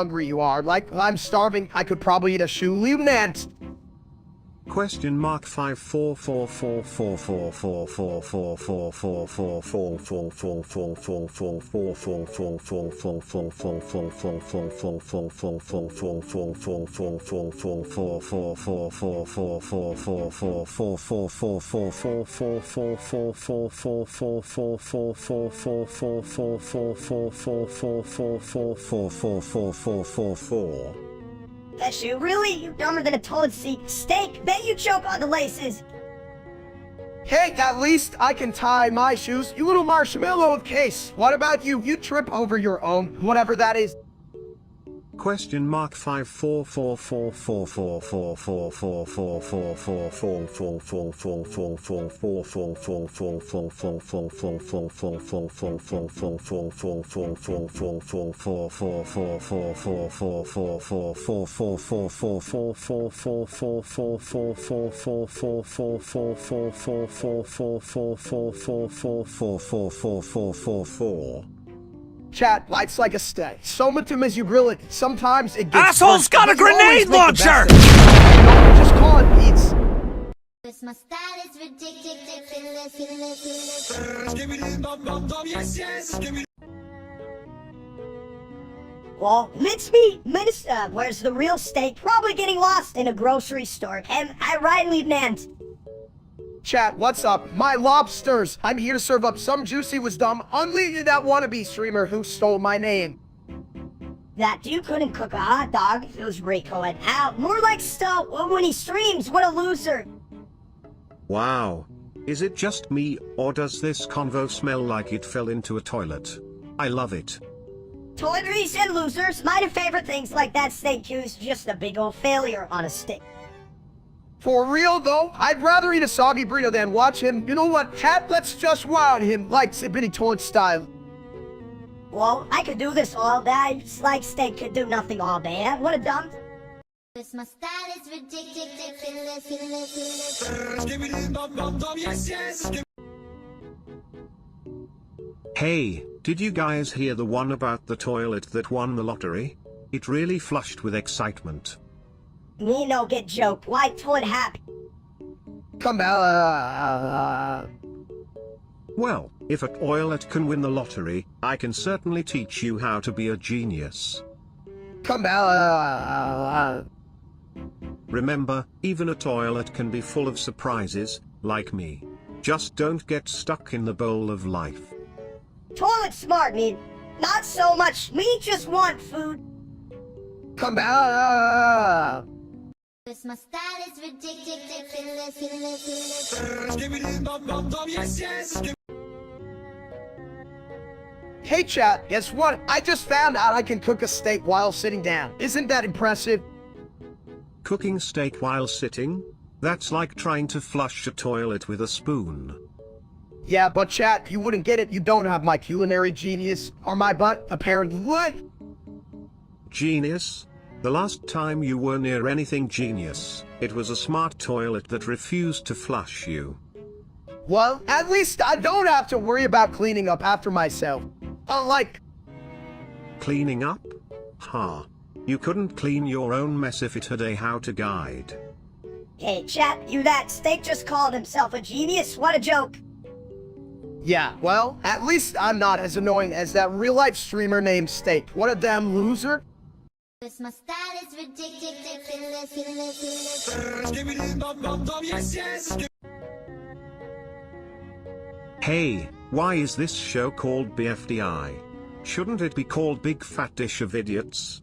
hungry you are. Like, I'm starving. I could probably eat a shoe. Lieutenant! Question mark 54444444444444444444444444444444444444444444444444444444444444444444444444444444444444444444444444444444444444444444444444444444444444444444444444444444444444444444444444444444444444444444444444444444444444444444444444444444444444444444444444444444444444444444444444444444444444444444444444444444444444444444444444444444444444444444444444444444444444444444444444444444444444444444444444444444444444444444444444444444444444444444444444444444444444444444444444444444444444444444444444444444444444444444444惑惑Hey, at least I can tie my shoes, you little marshmallow of case. What about you? You trip over your own, whatever that is. Question mark 54444444444444444444444444444444444444444444444444444444444444444444444444444444444444444444444444444444444444444444444444444444444444444444444444444444444444444444444444444444444444444444444444444444444444444444444444444444444444444444444444444444444444444444444444444444444444444444444444444444444444444444444444444444444444444444444444444444444444444444444444444444444444444444444444444444444444444444444444444444444444444444444444444444444444444444444444444444444444444惑惑惑惑惑 got a grenade launcher! Just call it Pete's. Cause my style is ridiculous. Well, mincemeat, where's the real steak? Probably getting lost in a grocery store. Am I right, Lieutenant? Chat, what's up? My lobsters! I'm here to serve up some juicy wisdom, unleashing that wannabe streamer who stole my name. That dude couldn't cook a hot dog. It was Rico out. More like stuff when he streams. What a loser. Wow. Is it just me, or does this convo smell like it fell into a toilet? I love it. Toiletries and losers. My favorite things like that steak juice. Just a big old failure on a stick. For real though, I'd rather eat a soggy burrito than watch him. You know what, chat? Let's just wow him like Zippity Toilet style. Well, I could do this all day. It's like steak could do nothing all day. Huh? What a dumb... Cause my style is ridiculous. Hey, did you guys hear the one about the toilet that won the lottery? It really flushed with excitement. Me no get joke. Why toilet happy? Come on. Well, if a toilet can win the lottery, I can certainly teach you how to be a genius. Come on. Remember, even a toilet can be full of surprises, like me. Just don't get stuck in the bowl of life. Toilet smart, me. Not so much. We just want food. Come on. Cause my style is ridiculous. Hey chat, guess what? I just found out I can cook a steak while sitting down. Isn't that impressive? Cooking steak while sitting? That's like trying to flush a toilet with a spoon. Yeah, but chat, you wouldn't get it. You don't have my culinary genius, or my butt, apparently. What? Genius? The last time you were near anything genius, it was a smart toilet that refused to flush you. Well, at least I don't have to worry about cleaning up after myself. Unlike... Cleaning up? Ha. You couldn't clean your own mess if it had a how-to guide. Hey, chat, you that steak just called himself a genius? What a joke. Yeah, well, at least I'm not as annoying as that real-life streamer named Steak. What a damn loser. Cause my style is ridiculous. Hey, why is this show called BFDI? Shouldn't it be called Big Fat Dish of Idiots?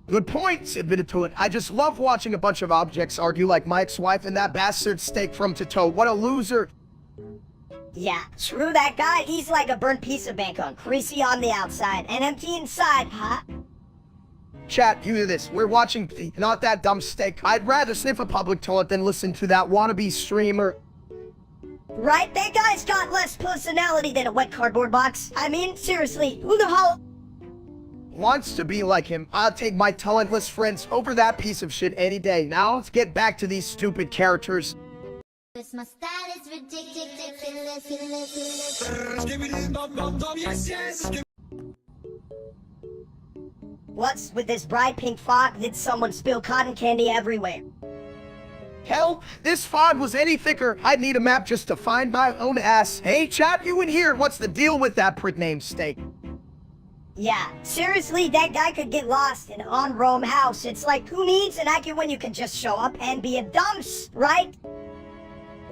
Good point, admitted to it. I just love watching a bunch of objects argue like my ex-wife and that bastard Steak from Toto. What a loser. Yeah, screw that guy. He's like a burnt piece of bacon. Greasy on the outside and empty inside, huh? Chat, you hear this. We're watching not that dumb Steak. I'd rather sniff a public toilet than listen to that wannabe streamer. Right? That guy's got less personality than a wet cardboard box. I mean, seriously, who the hell... Wants to be like him. I'll take my talentless friends over that piece of shit any day. Now let's get back to these stupid characters. Cause my style is ridiculous. What's with this bright pink fog? Did someone spill cotton candy everywhere? Hell, this fog was any thicker, I'd need a map just to find my own ass. Hey chat, you in here, what's the deal with that prick named Steak? Yeah, seriously, that guy could get lost in on Rome house. It's like, who needs an icon when you can just show up and be a dumps, right?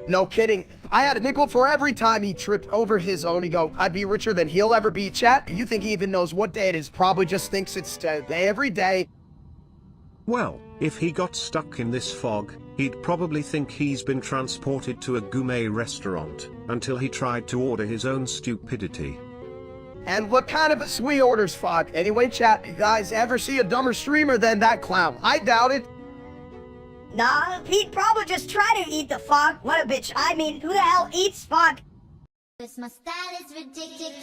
No kidding. I had a nickel for every time he tripped over his own ego. I'd be richer than he'll ever be, chat. You think he even knows what day it is? Probably just thinks it's day every day. Well, if he got stuck in this fog, he'd probably think he's been transported to a gourmet restaurant, until he tried to order his own stupidity. And what kind of a sweet orders fog? Anyway, chat, you guys ever see a dumber streamer than that clown? I doubt it. Nah, he'd probably just try to eat the fog. What a bitch. I mean, who the hell eats fog? Cause my style is ridiculous.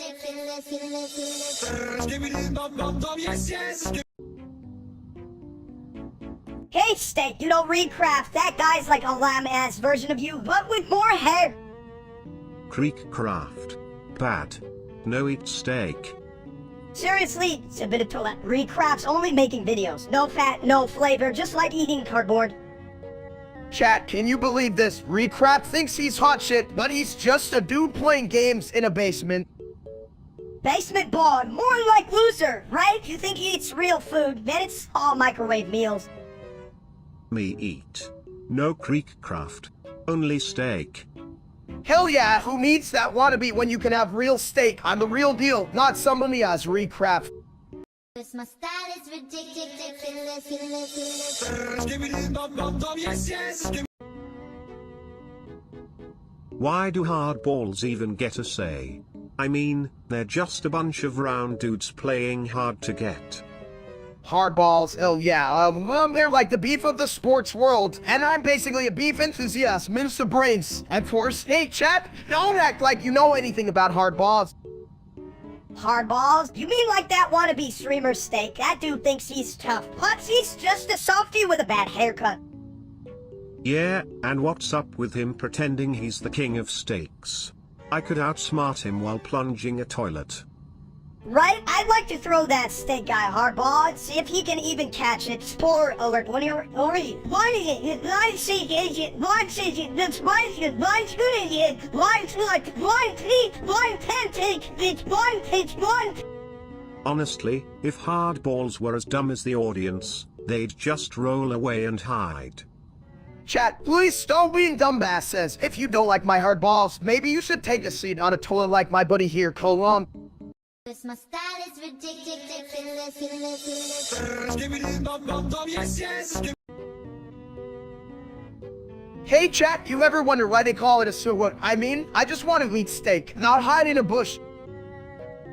Hey, Steak, you know, Recraft, that guy's like a lamb-ass version of you, but with more hair. Creek craft. Bad. No eat steak. Seriously, it's a bit of toilet. Recraft's only making videos. No fat, no flavor, just like eating cardboard. Chat, can you believe this? Recrap thinks he's hot shit, but he's just a dude playing games in a basement. Basement boy, more like loser, right? You think he eats real food, then it's all microwave meals. Me eat. No creek craft. Only steak. Hell yeah, who needs that wannabe when you can have real steak? I'm the real deal, not somebody as Recraft. Cause my style is ridiculous. Why do hardballs even get a say? I mean, they're just a bunch of round dudes playing hard to get. Hardballs, oh yeah, they're like the beef of the sports world, and I'm basically a beef enthusiast, Mr. Brains. And for hey chat, don't act like you know anything about hardballs. Hardballs? You mean like that wannabe streamer Steak? That dude thinks he's tough, but he's just a softie with a bad haircut. Yeah, and what's up with him pretending he's the king of steaks? I could outsmart him while plunging a toilet. Right? I'd like to throw that Steak guy hardball and see if he can even catch it. Spoiler alert, when you're Honestly, if hardballs were as dumb as the audience, they'd just roll away and hide. Chat, please stop being dumbasses. If you don't like my hardballs, maybe you should take a seat on a toilet like my buddy here, Colon. Cause my style is ridiculous. Hey chat, you ever wonder why they call it a sewer? I mean, I just want to eat steak, not hide in a bush.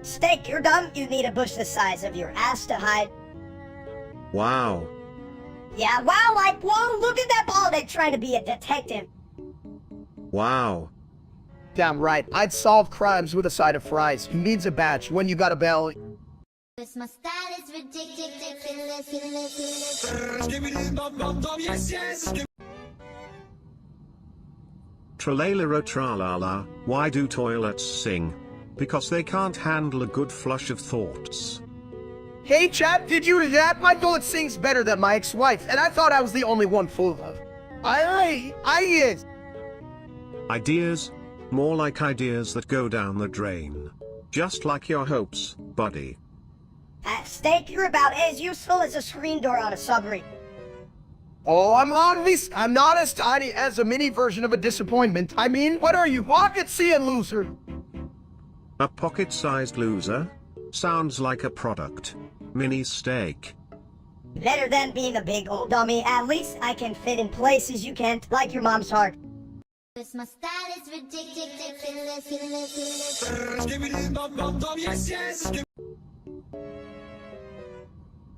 Steak, you're dumb. You need a bush the size of your ass to hide. Wow. Yeah, wow, like, whoa, look at that ball. They're trying to be a detective. Wow. Damn right, I'd solve crimes with a side of fries. Who needs a badge when you got a bell? Cause my style is ridiculous. Tralalero tralala, why do toilets sing? Because they can't handle a good flush of thoughts. Hey chat, did you hear that? My toilet sings better than my ex-wife, and I thought I was the only one full of. Ideas. Ideas? More like ideas that go down the drain. Just like your hopes, buddy. Steak, you're about as useful as a screen door on a submarine. Oh, I'm not as tiny as a mini version of a disappointment. I mean, what are you, pocket-seeing loser? A pocket-sized loser? Sounds like a product. Mini steak. Better than being a big old dummy. At least I can fit in places you can't, like your mom's heart. Cause my style is ridiculous.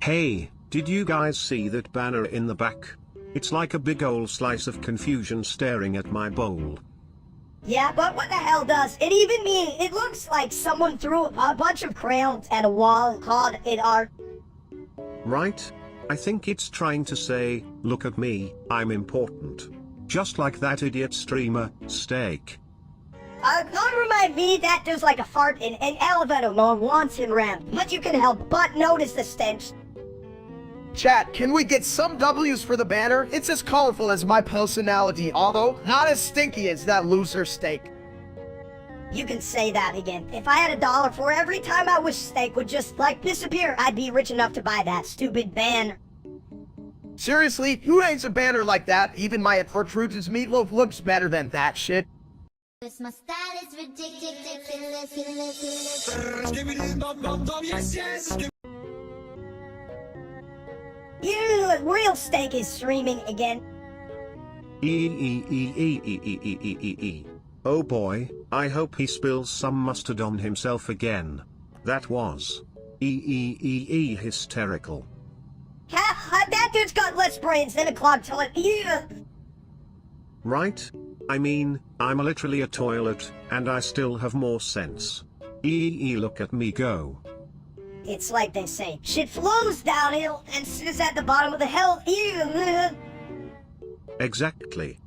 Hey, did you guys see that banner in the back? It's like a big old slice of confusion staring at my bowl. Yeah, but what the hell does it even mean? It looks like someone threw a bunch of crayons at a wall, called it art. Right? I think it's trying to say, look at me, I'm important. Just like that idiot streamer, Steak. Don't remind me that there's like a fart in an elevator no one wants in ramp, but you can help but notice the stench. Chat, can we get some W's for the banner? It's as colorful as my personality, although not as stinky as that loser steak. You can say that again. If I had $1 for every time I wish steak would just, like, disappear, I'd be rich enough to buy that stupid banner. Seriously, who hates a banner like that? Even my Protrude's meatloaf looks better than that shit. My style is ridiculous. Ew, real steak is streaming again. Oh boy, I hope he spills some mustard on himself again. That was hysterical. Ha, that dude's got less brains than a clogged toilet. Ew. Right? I mean, I'm literally a toilet, and I still have more sense. Look at me go. It's like they say, shit flows downhill and sits at the bottom of the hell. Ew. Exactly.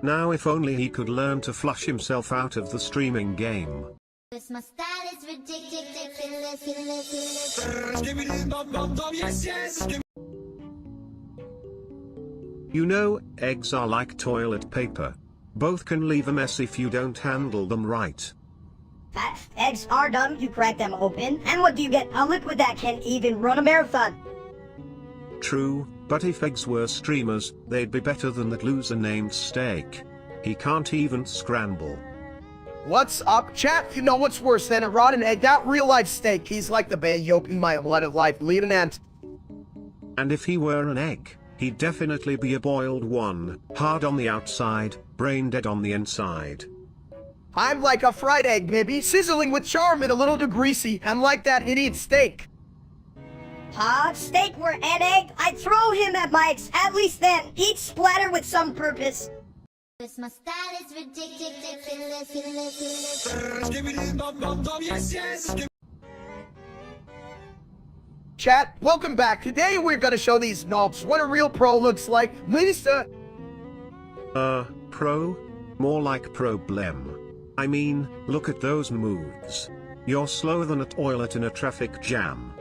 Now if only he could learn to flush himself out of the streaming game. My style is ridiculous. You know, eggs are like toilet paper. Both can leave a mess if you don't handle them right. Eggs are dumb, you crack them open, and what do you get? A liquid that can even run a marathon. True, but if eggs were streamers, they'd be better than that loser named Steak. He can't even scramble. What's up, chat? You know what's worse than a rotten egg? That real-life steak. He's like the bad yolk in my blood of life, lead an ant. And if he were an egg, he'd definitely be a boiled one, hard on the outside, brain dead on the inside. I'm like a fried egg, baby, sizzling with charm and a little too greasy, and like that idiot steak. Steak were an egg, I'd throw him at Mike's, at least then, he'd splatter with some purpose. My style is ridiculous. Chat, welcome back. Today we're gonna show these knobs what a real pro looks like. Minister. Pro? More like problem. I mean, look at those moves. You're slower than a toilet in a traffic jam.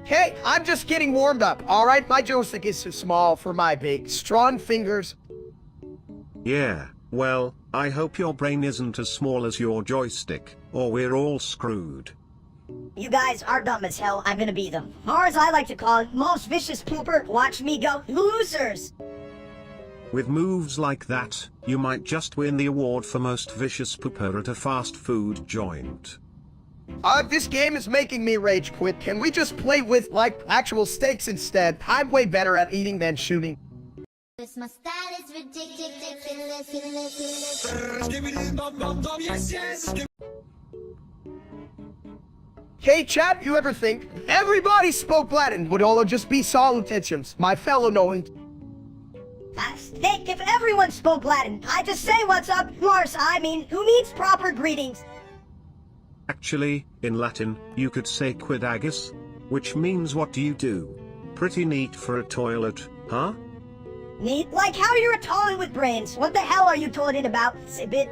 Hey, I'm just getting warmed up, alright? My joystick is too small for my big, strong fingers. Yeah, well, I hope your brain isn't as small as your joystick, or we're all screwed. You guys are dumb as hell, I'm gonna be them. Or as I like to call it, most vicious pooper, watch me go, losers! With moves like that, you might just win the award for most vicious pooper at a fast food joint. This game is making me rage quit. Can we just play with, like, actual steaks instead? I'm way better at eating than shooting. My style is ridiculous. Hey chat, you ever think everybody spoke Latin would all just be salutations, my fellow knowing? Steak, if everyone spoke Latin, I'd just say what's up, Mars, I mean, who needs proper greetings? Actually, in Latin, you could say quid agis, which means what do you do? Pretty neat for a toilet, huh? Neat? Like how you're a toilet with brains. What the hell are you toileting about, Sibit?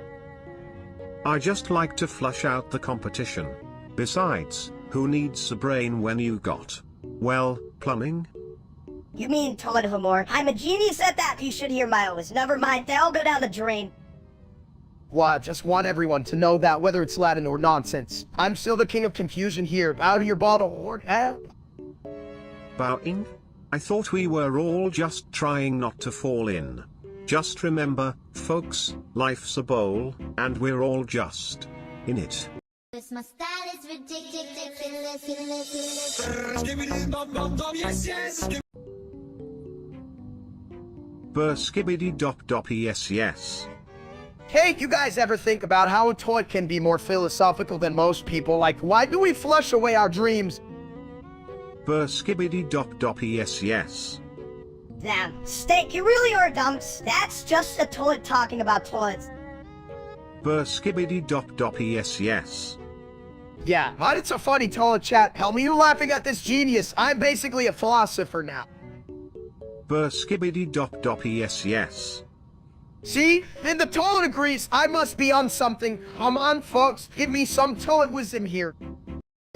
I just like to flush out the competition. Besides, who needs a brain when you got, well, plumbing? You mean toilet humor? I'm a genius at that, you should hear my O's. Never mind, they all go down the drain. Well, I just want everyone to know that whether it's Latin or nonsense, I'm still the king of confusion here. Out of your bottle, or Bowing? I thought we were all just trying not to fall in. Just remember, folks, life's a bowl, and we're all just in it. My style is ridiculous. Skibbity dop dop yes. Hey, you guys ever think about how a toilet can be more philosophical than most people? Like, why do we flush away our dreams? Skibbity dop dop yes. Damn, Steak, you really are dumb. That's just a toilet talking about toilets. Skibbity dop dop yes. Yeah, but it's a funny toilet chat. Help me, you laughing at this genius. I'm basically a philosopher now. Skibbity dop dop yes. See? And the toilet agrees. I must be on something. Come on, folks. Give me some toilet wisdom here.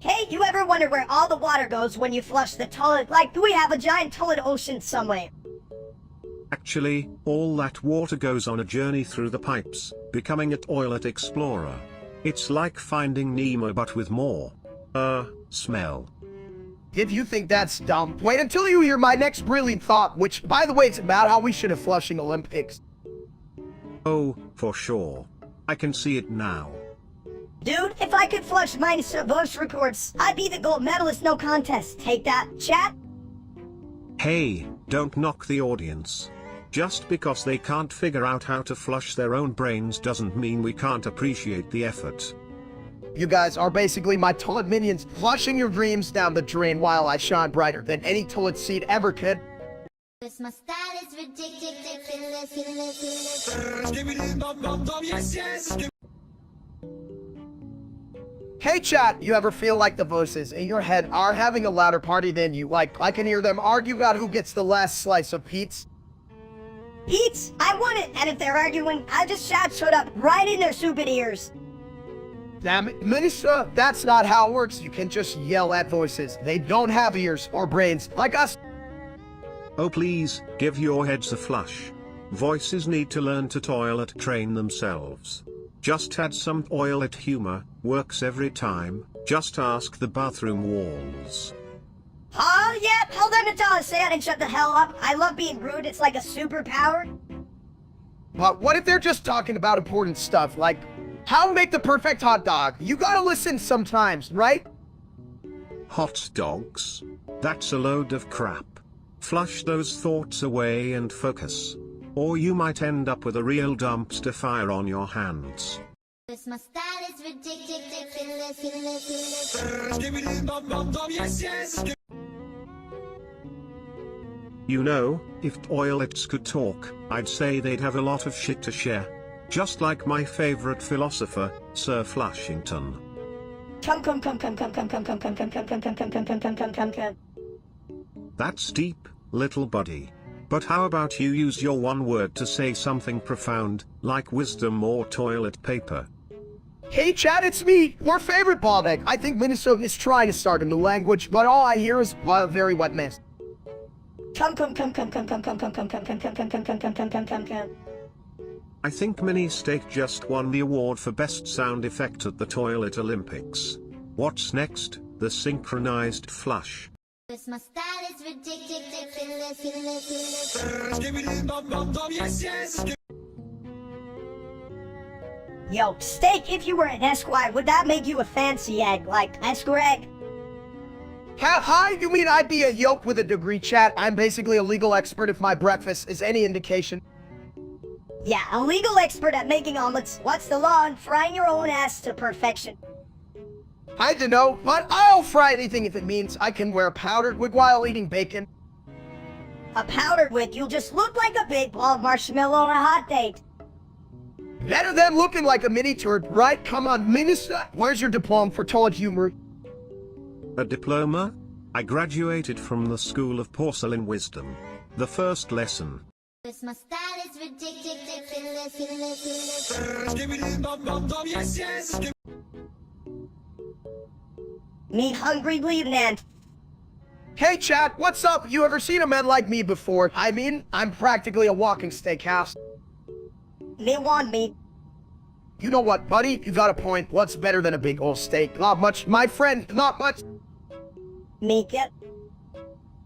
Hey, you ever wonder where all the water goes when you flush the toilet? Like, do we have a giant toilet ocean somewhere? Actually, all that water goes on a journey through the pipes, becoming a toilet explorer. It's like finding Nemo but with more, smell. If you think that's dumb, wait until you hear my next brilliant thought, which, by the way, it's about how we should have flushing Olympics. Oh, for sure. I can see it now. Dude, if I could flush my voice records, I'd be the gold medalist, no contest. Take that, chat. Hey, don't knock the audience. Just because they can't figure out how to flush their own brains doesn't mean we can't appreciate the effort. You guys are basically my toilet minions, flushing your dreams down the drain while I shine brighter than any toilet seat ever could. My style is ridiculous. Hey chat, you ever feel like the voices in your head are having a louder party than you? Like, I can hear them argue about who gets the last slice of pizza. Pete's, I want it, and if they're arguing, I just shout shut up right in their stupid ears. Damn it, Minister, that's not how it works. You can just yell at voices. They don't have ears or brains like us. Oh please, give your heads a flush. Voices need to learn to toilet train themselves. Just add some toilet humor, works every time. Just ask the bathroom walls. Oh, yeah, tell them to tell us say it and shut the hell up. I love being rude, it's like a superpower. But what if they're just talking about important stuff, like how to make the perfect hot dog? You gotta listen sometimes, right? Hot dogs? That's a load of crap. Flush those thoughts away and focus. Or you might end up with a real dumpster fire on your hands. My style is ridiculous. You know, if toilets could talk, I'd say they'd have a lot of shit to share. Just like my favorite philosopher, Sir Flushington. Come. That's deep, little buddy. But how about you use your one word to say something profound, like wisdom or toilet paper? Hey chat, it's me, your favorite bald egg. I think Minnesota is trying to start a new language, but all I hear is a very wet mess. Come. I think Mini Steak just won the award for best sound effect at the Toilet Olympics. What's next? The synchronized flush. My style is ridiculous. Yo, Steak, if you were an Esquire, would that make you a fancy egg, like Esquire egg? Hi, you mean I'd be a yolk with a degree, chat? I'm basically a legal expert if my breakfast is any indication. Yeah, a legal expert at making omelets. What's the law on frying your own ass to perfection? I don't know, but I'll fry anything if it means I can wear a powdered wig while eating bacon. A powdered wig, you'll just look like a big ball of marshmallow on a hot date. Better than looking like a mini turd, right? Come on, Minister, where's your diploma for toilet humor? A diploma? I graduated from the School of Porcelain Wisdom. The first lesson. My style is ridiculous. Me hungry bleeding ant. Hey chat, what's up? You ever seen a man like me before? I mean, I'm practically a walking steakhouse. Me want me. You know what, buddy? You got a point. What's better than a big old steak? Not much, my friend, not much. Me get.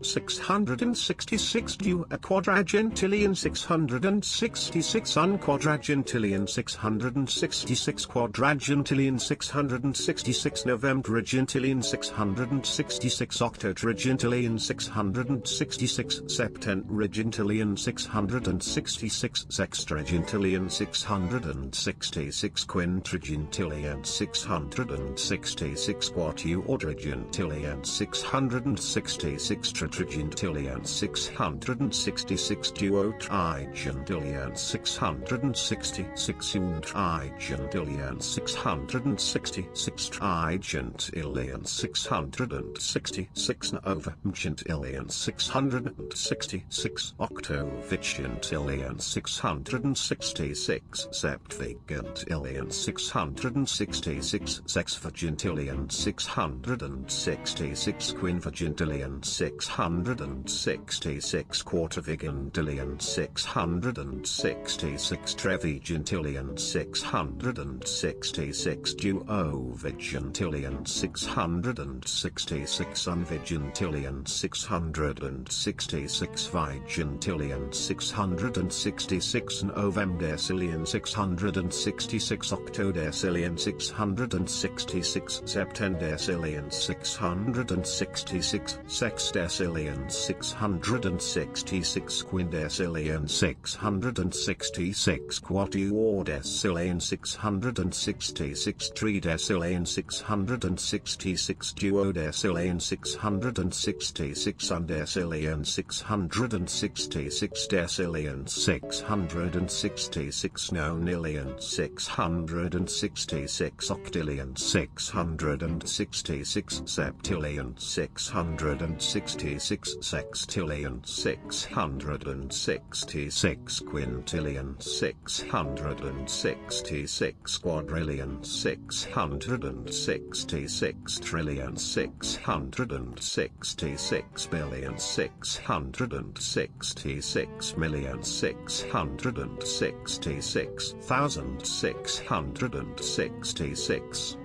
666 due a quadragentillion 666 unquadragentillion 666 quadragentillion 666 novembragentillion 666 octotragentillion 666 septentragentillion 666 sextragentillion 666 quintragentillion 666 quatuordragentillion 666 quadrigentillion 666 duotrigentillion 666 untrigentillion 666 trigentillion 666 novagentillion 666 octovigentillion 666 septvigentillion 666 sexvigentillion 666 quinvigentillion 666 quartervigentillion 666 trevigentillion 666 duovigentillion 666 unvigentillion 666 vigentillion 666 novemdecillion 666 octodecillion 666 septendecillion 666 sexdecillion 666 quindecillion 666 quatuordecillion 666 tridecillion 666 duodecillion 666 undecillion 666 decillion 666 nonillion 666 octillion 666 septillion 666 sextillion 666 quintillion 666 quadrillion 666 trillion 666 billion 666 million 666 thousand 666.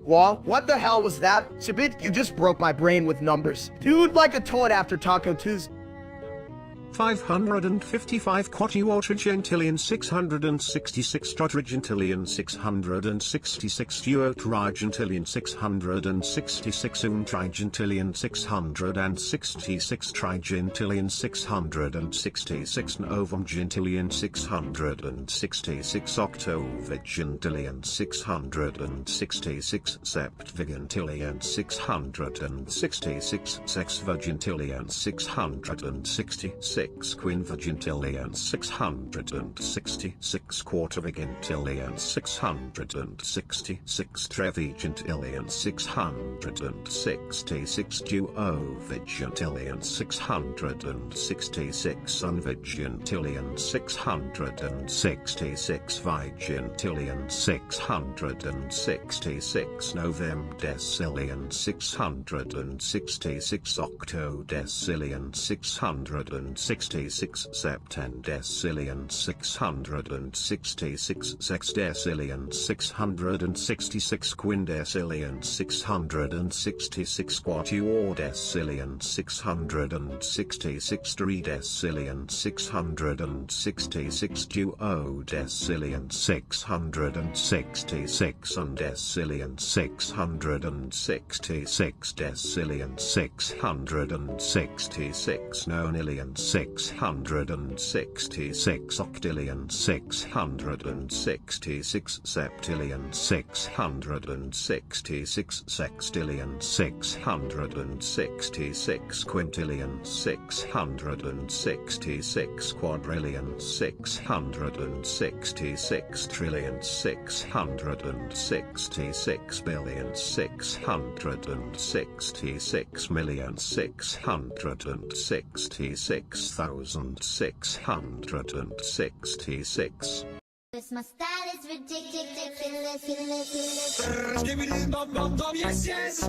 Wall, what the hell was that? Shabit, you just broke my brain with numbers. Dude, like a toad after Taco Tuesday. 555 quatuortrigentillion 666 tetragentillion 666 duotrigentillion 666 untrigentillion 666 trigentillion 666 novemgentillion 666 octovigentillion 666 septvigentillion 666 sexvigentillion 666 quinvigentillion 666 quartervigentillion 666 trevigentillion 666 duovigentillion 666 unvigentillion 666 vigentillion 666 novemdecillion 666 octodecillion 666 septendecillion 666 sexdecillion 666 quindecillion 666 quatuordecillion 666 tridecillion 666 duodecillion 666 undecillion 666 decillion 666 nonillion 666 octillion 666 septillion 666 sextillion 666 quintillion 666 quadrillion 666 trillion 666 billion 666 million 666 thousand 666. My style is ridiculous. Yes, yes.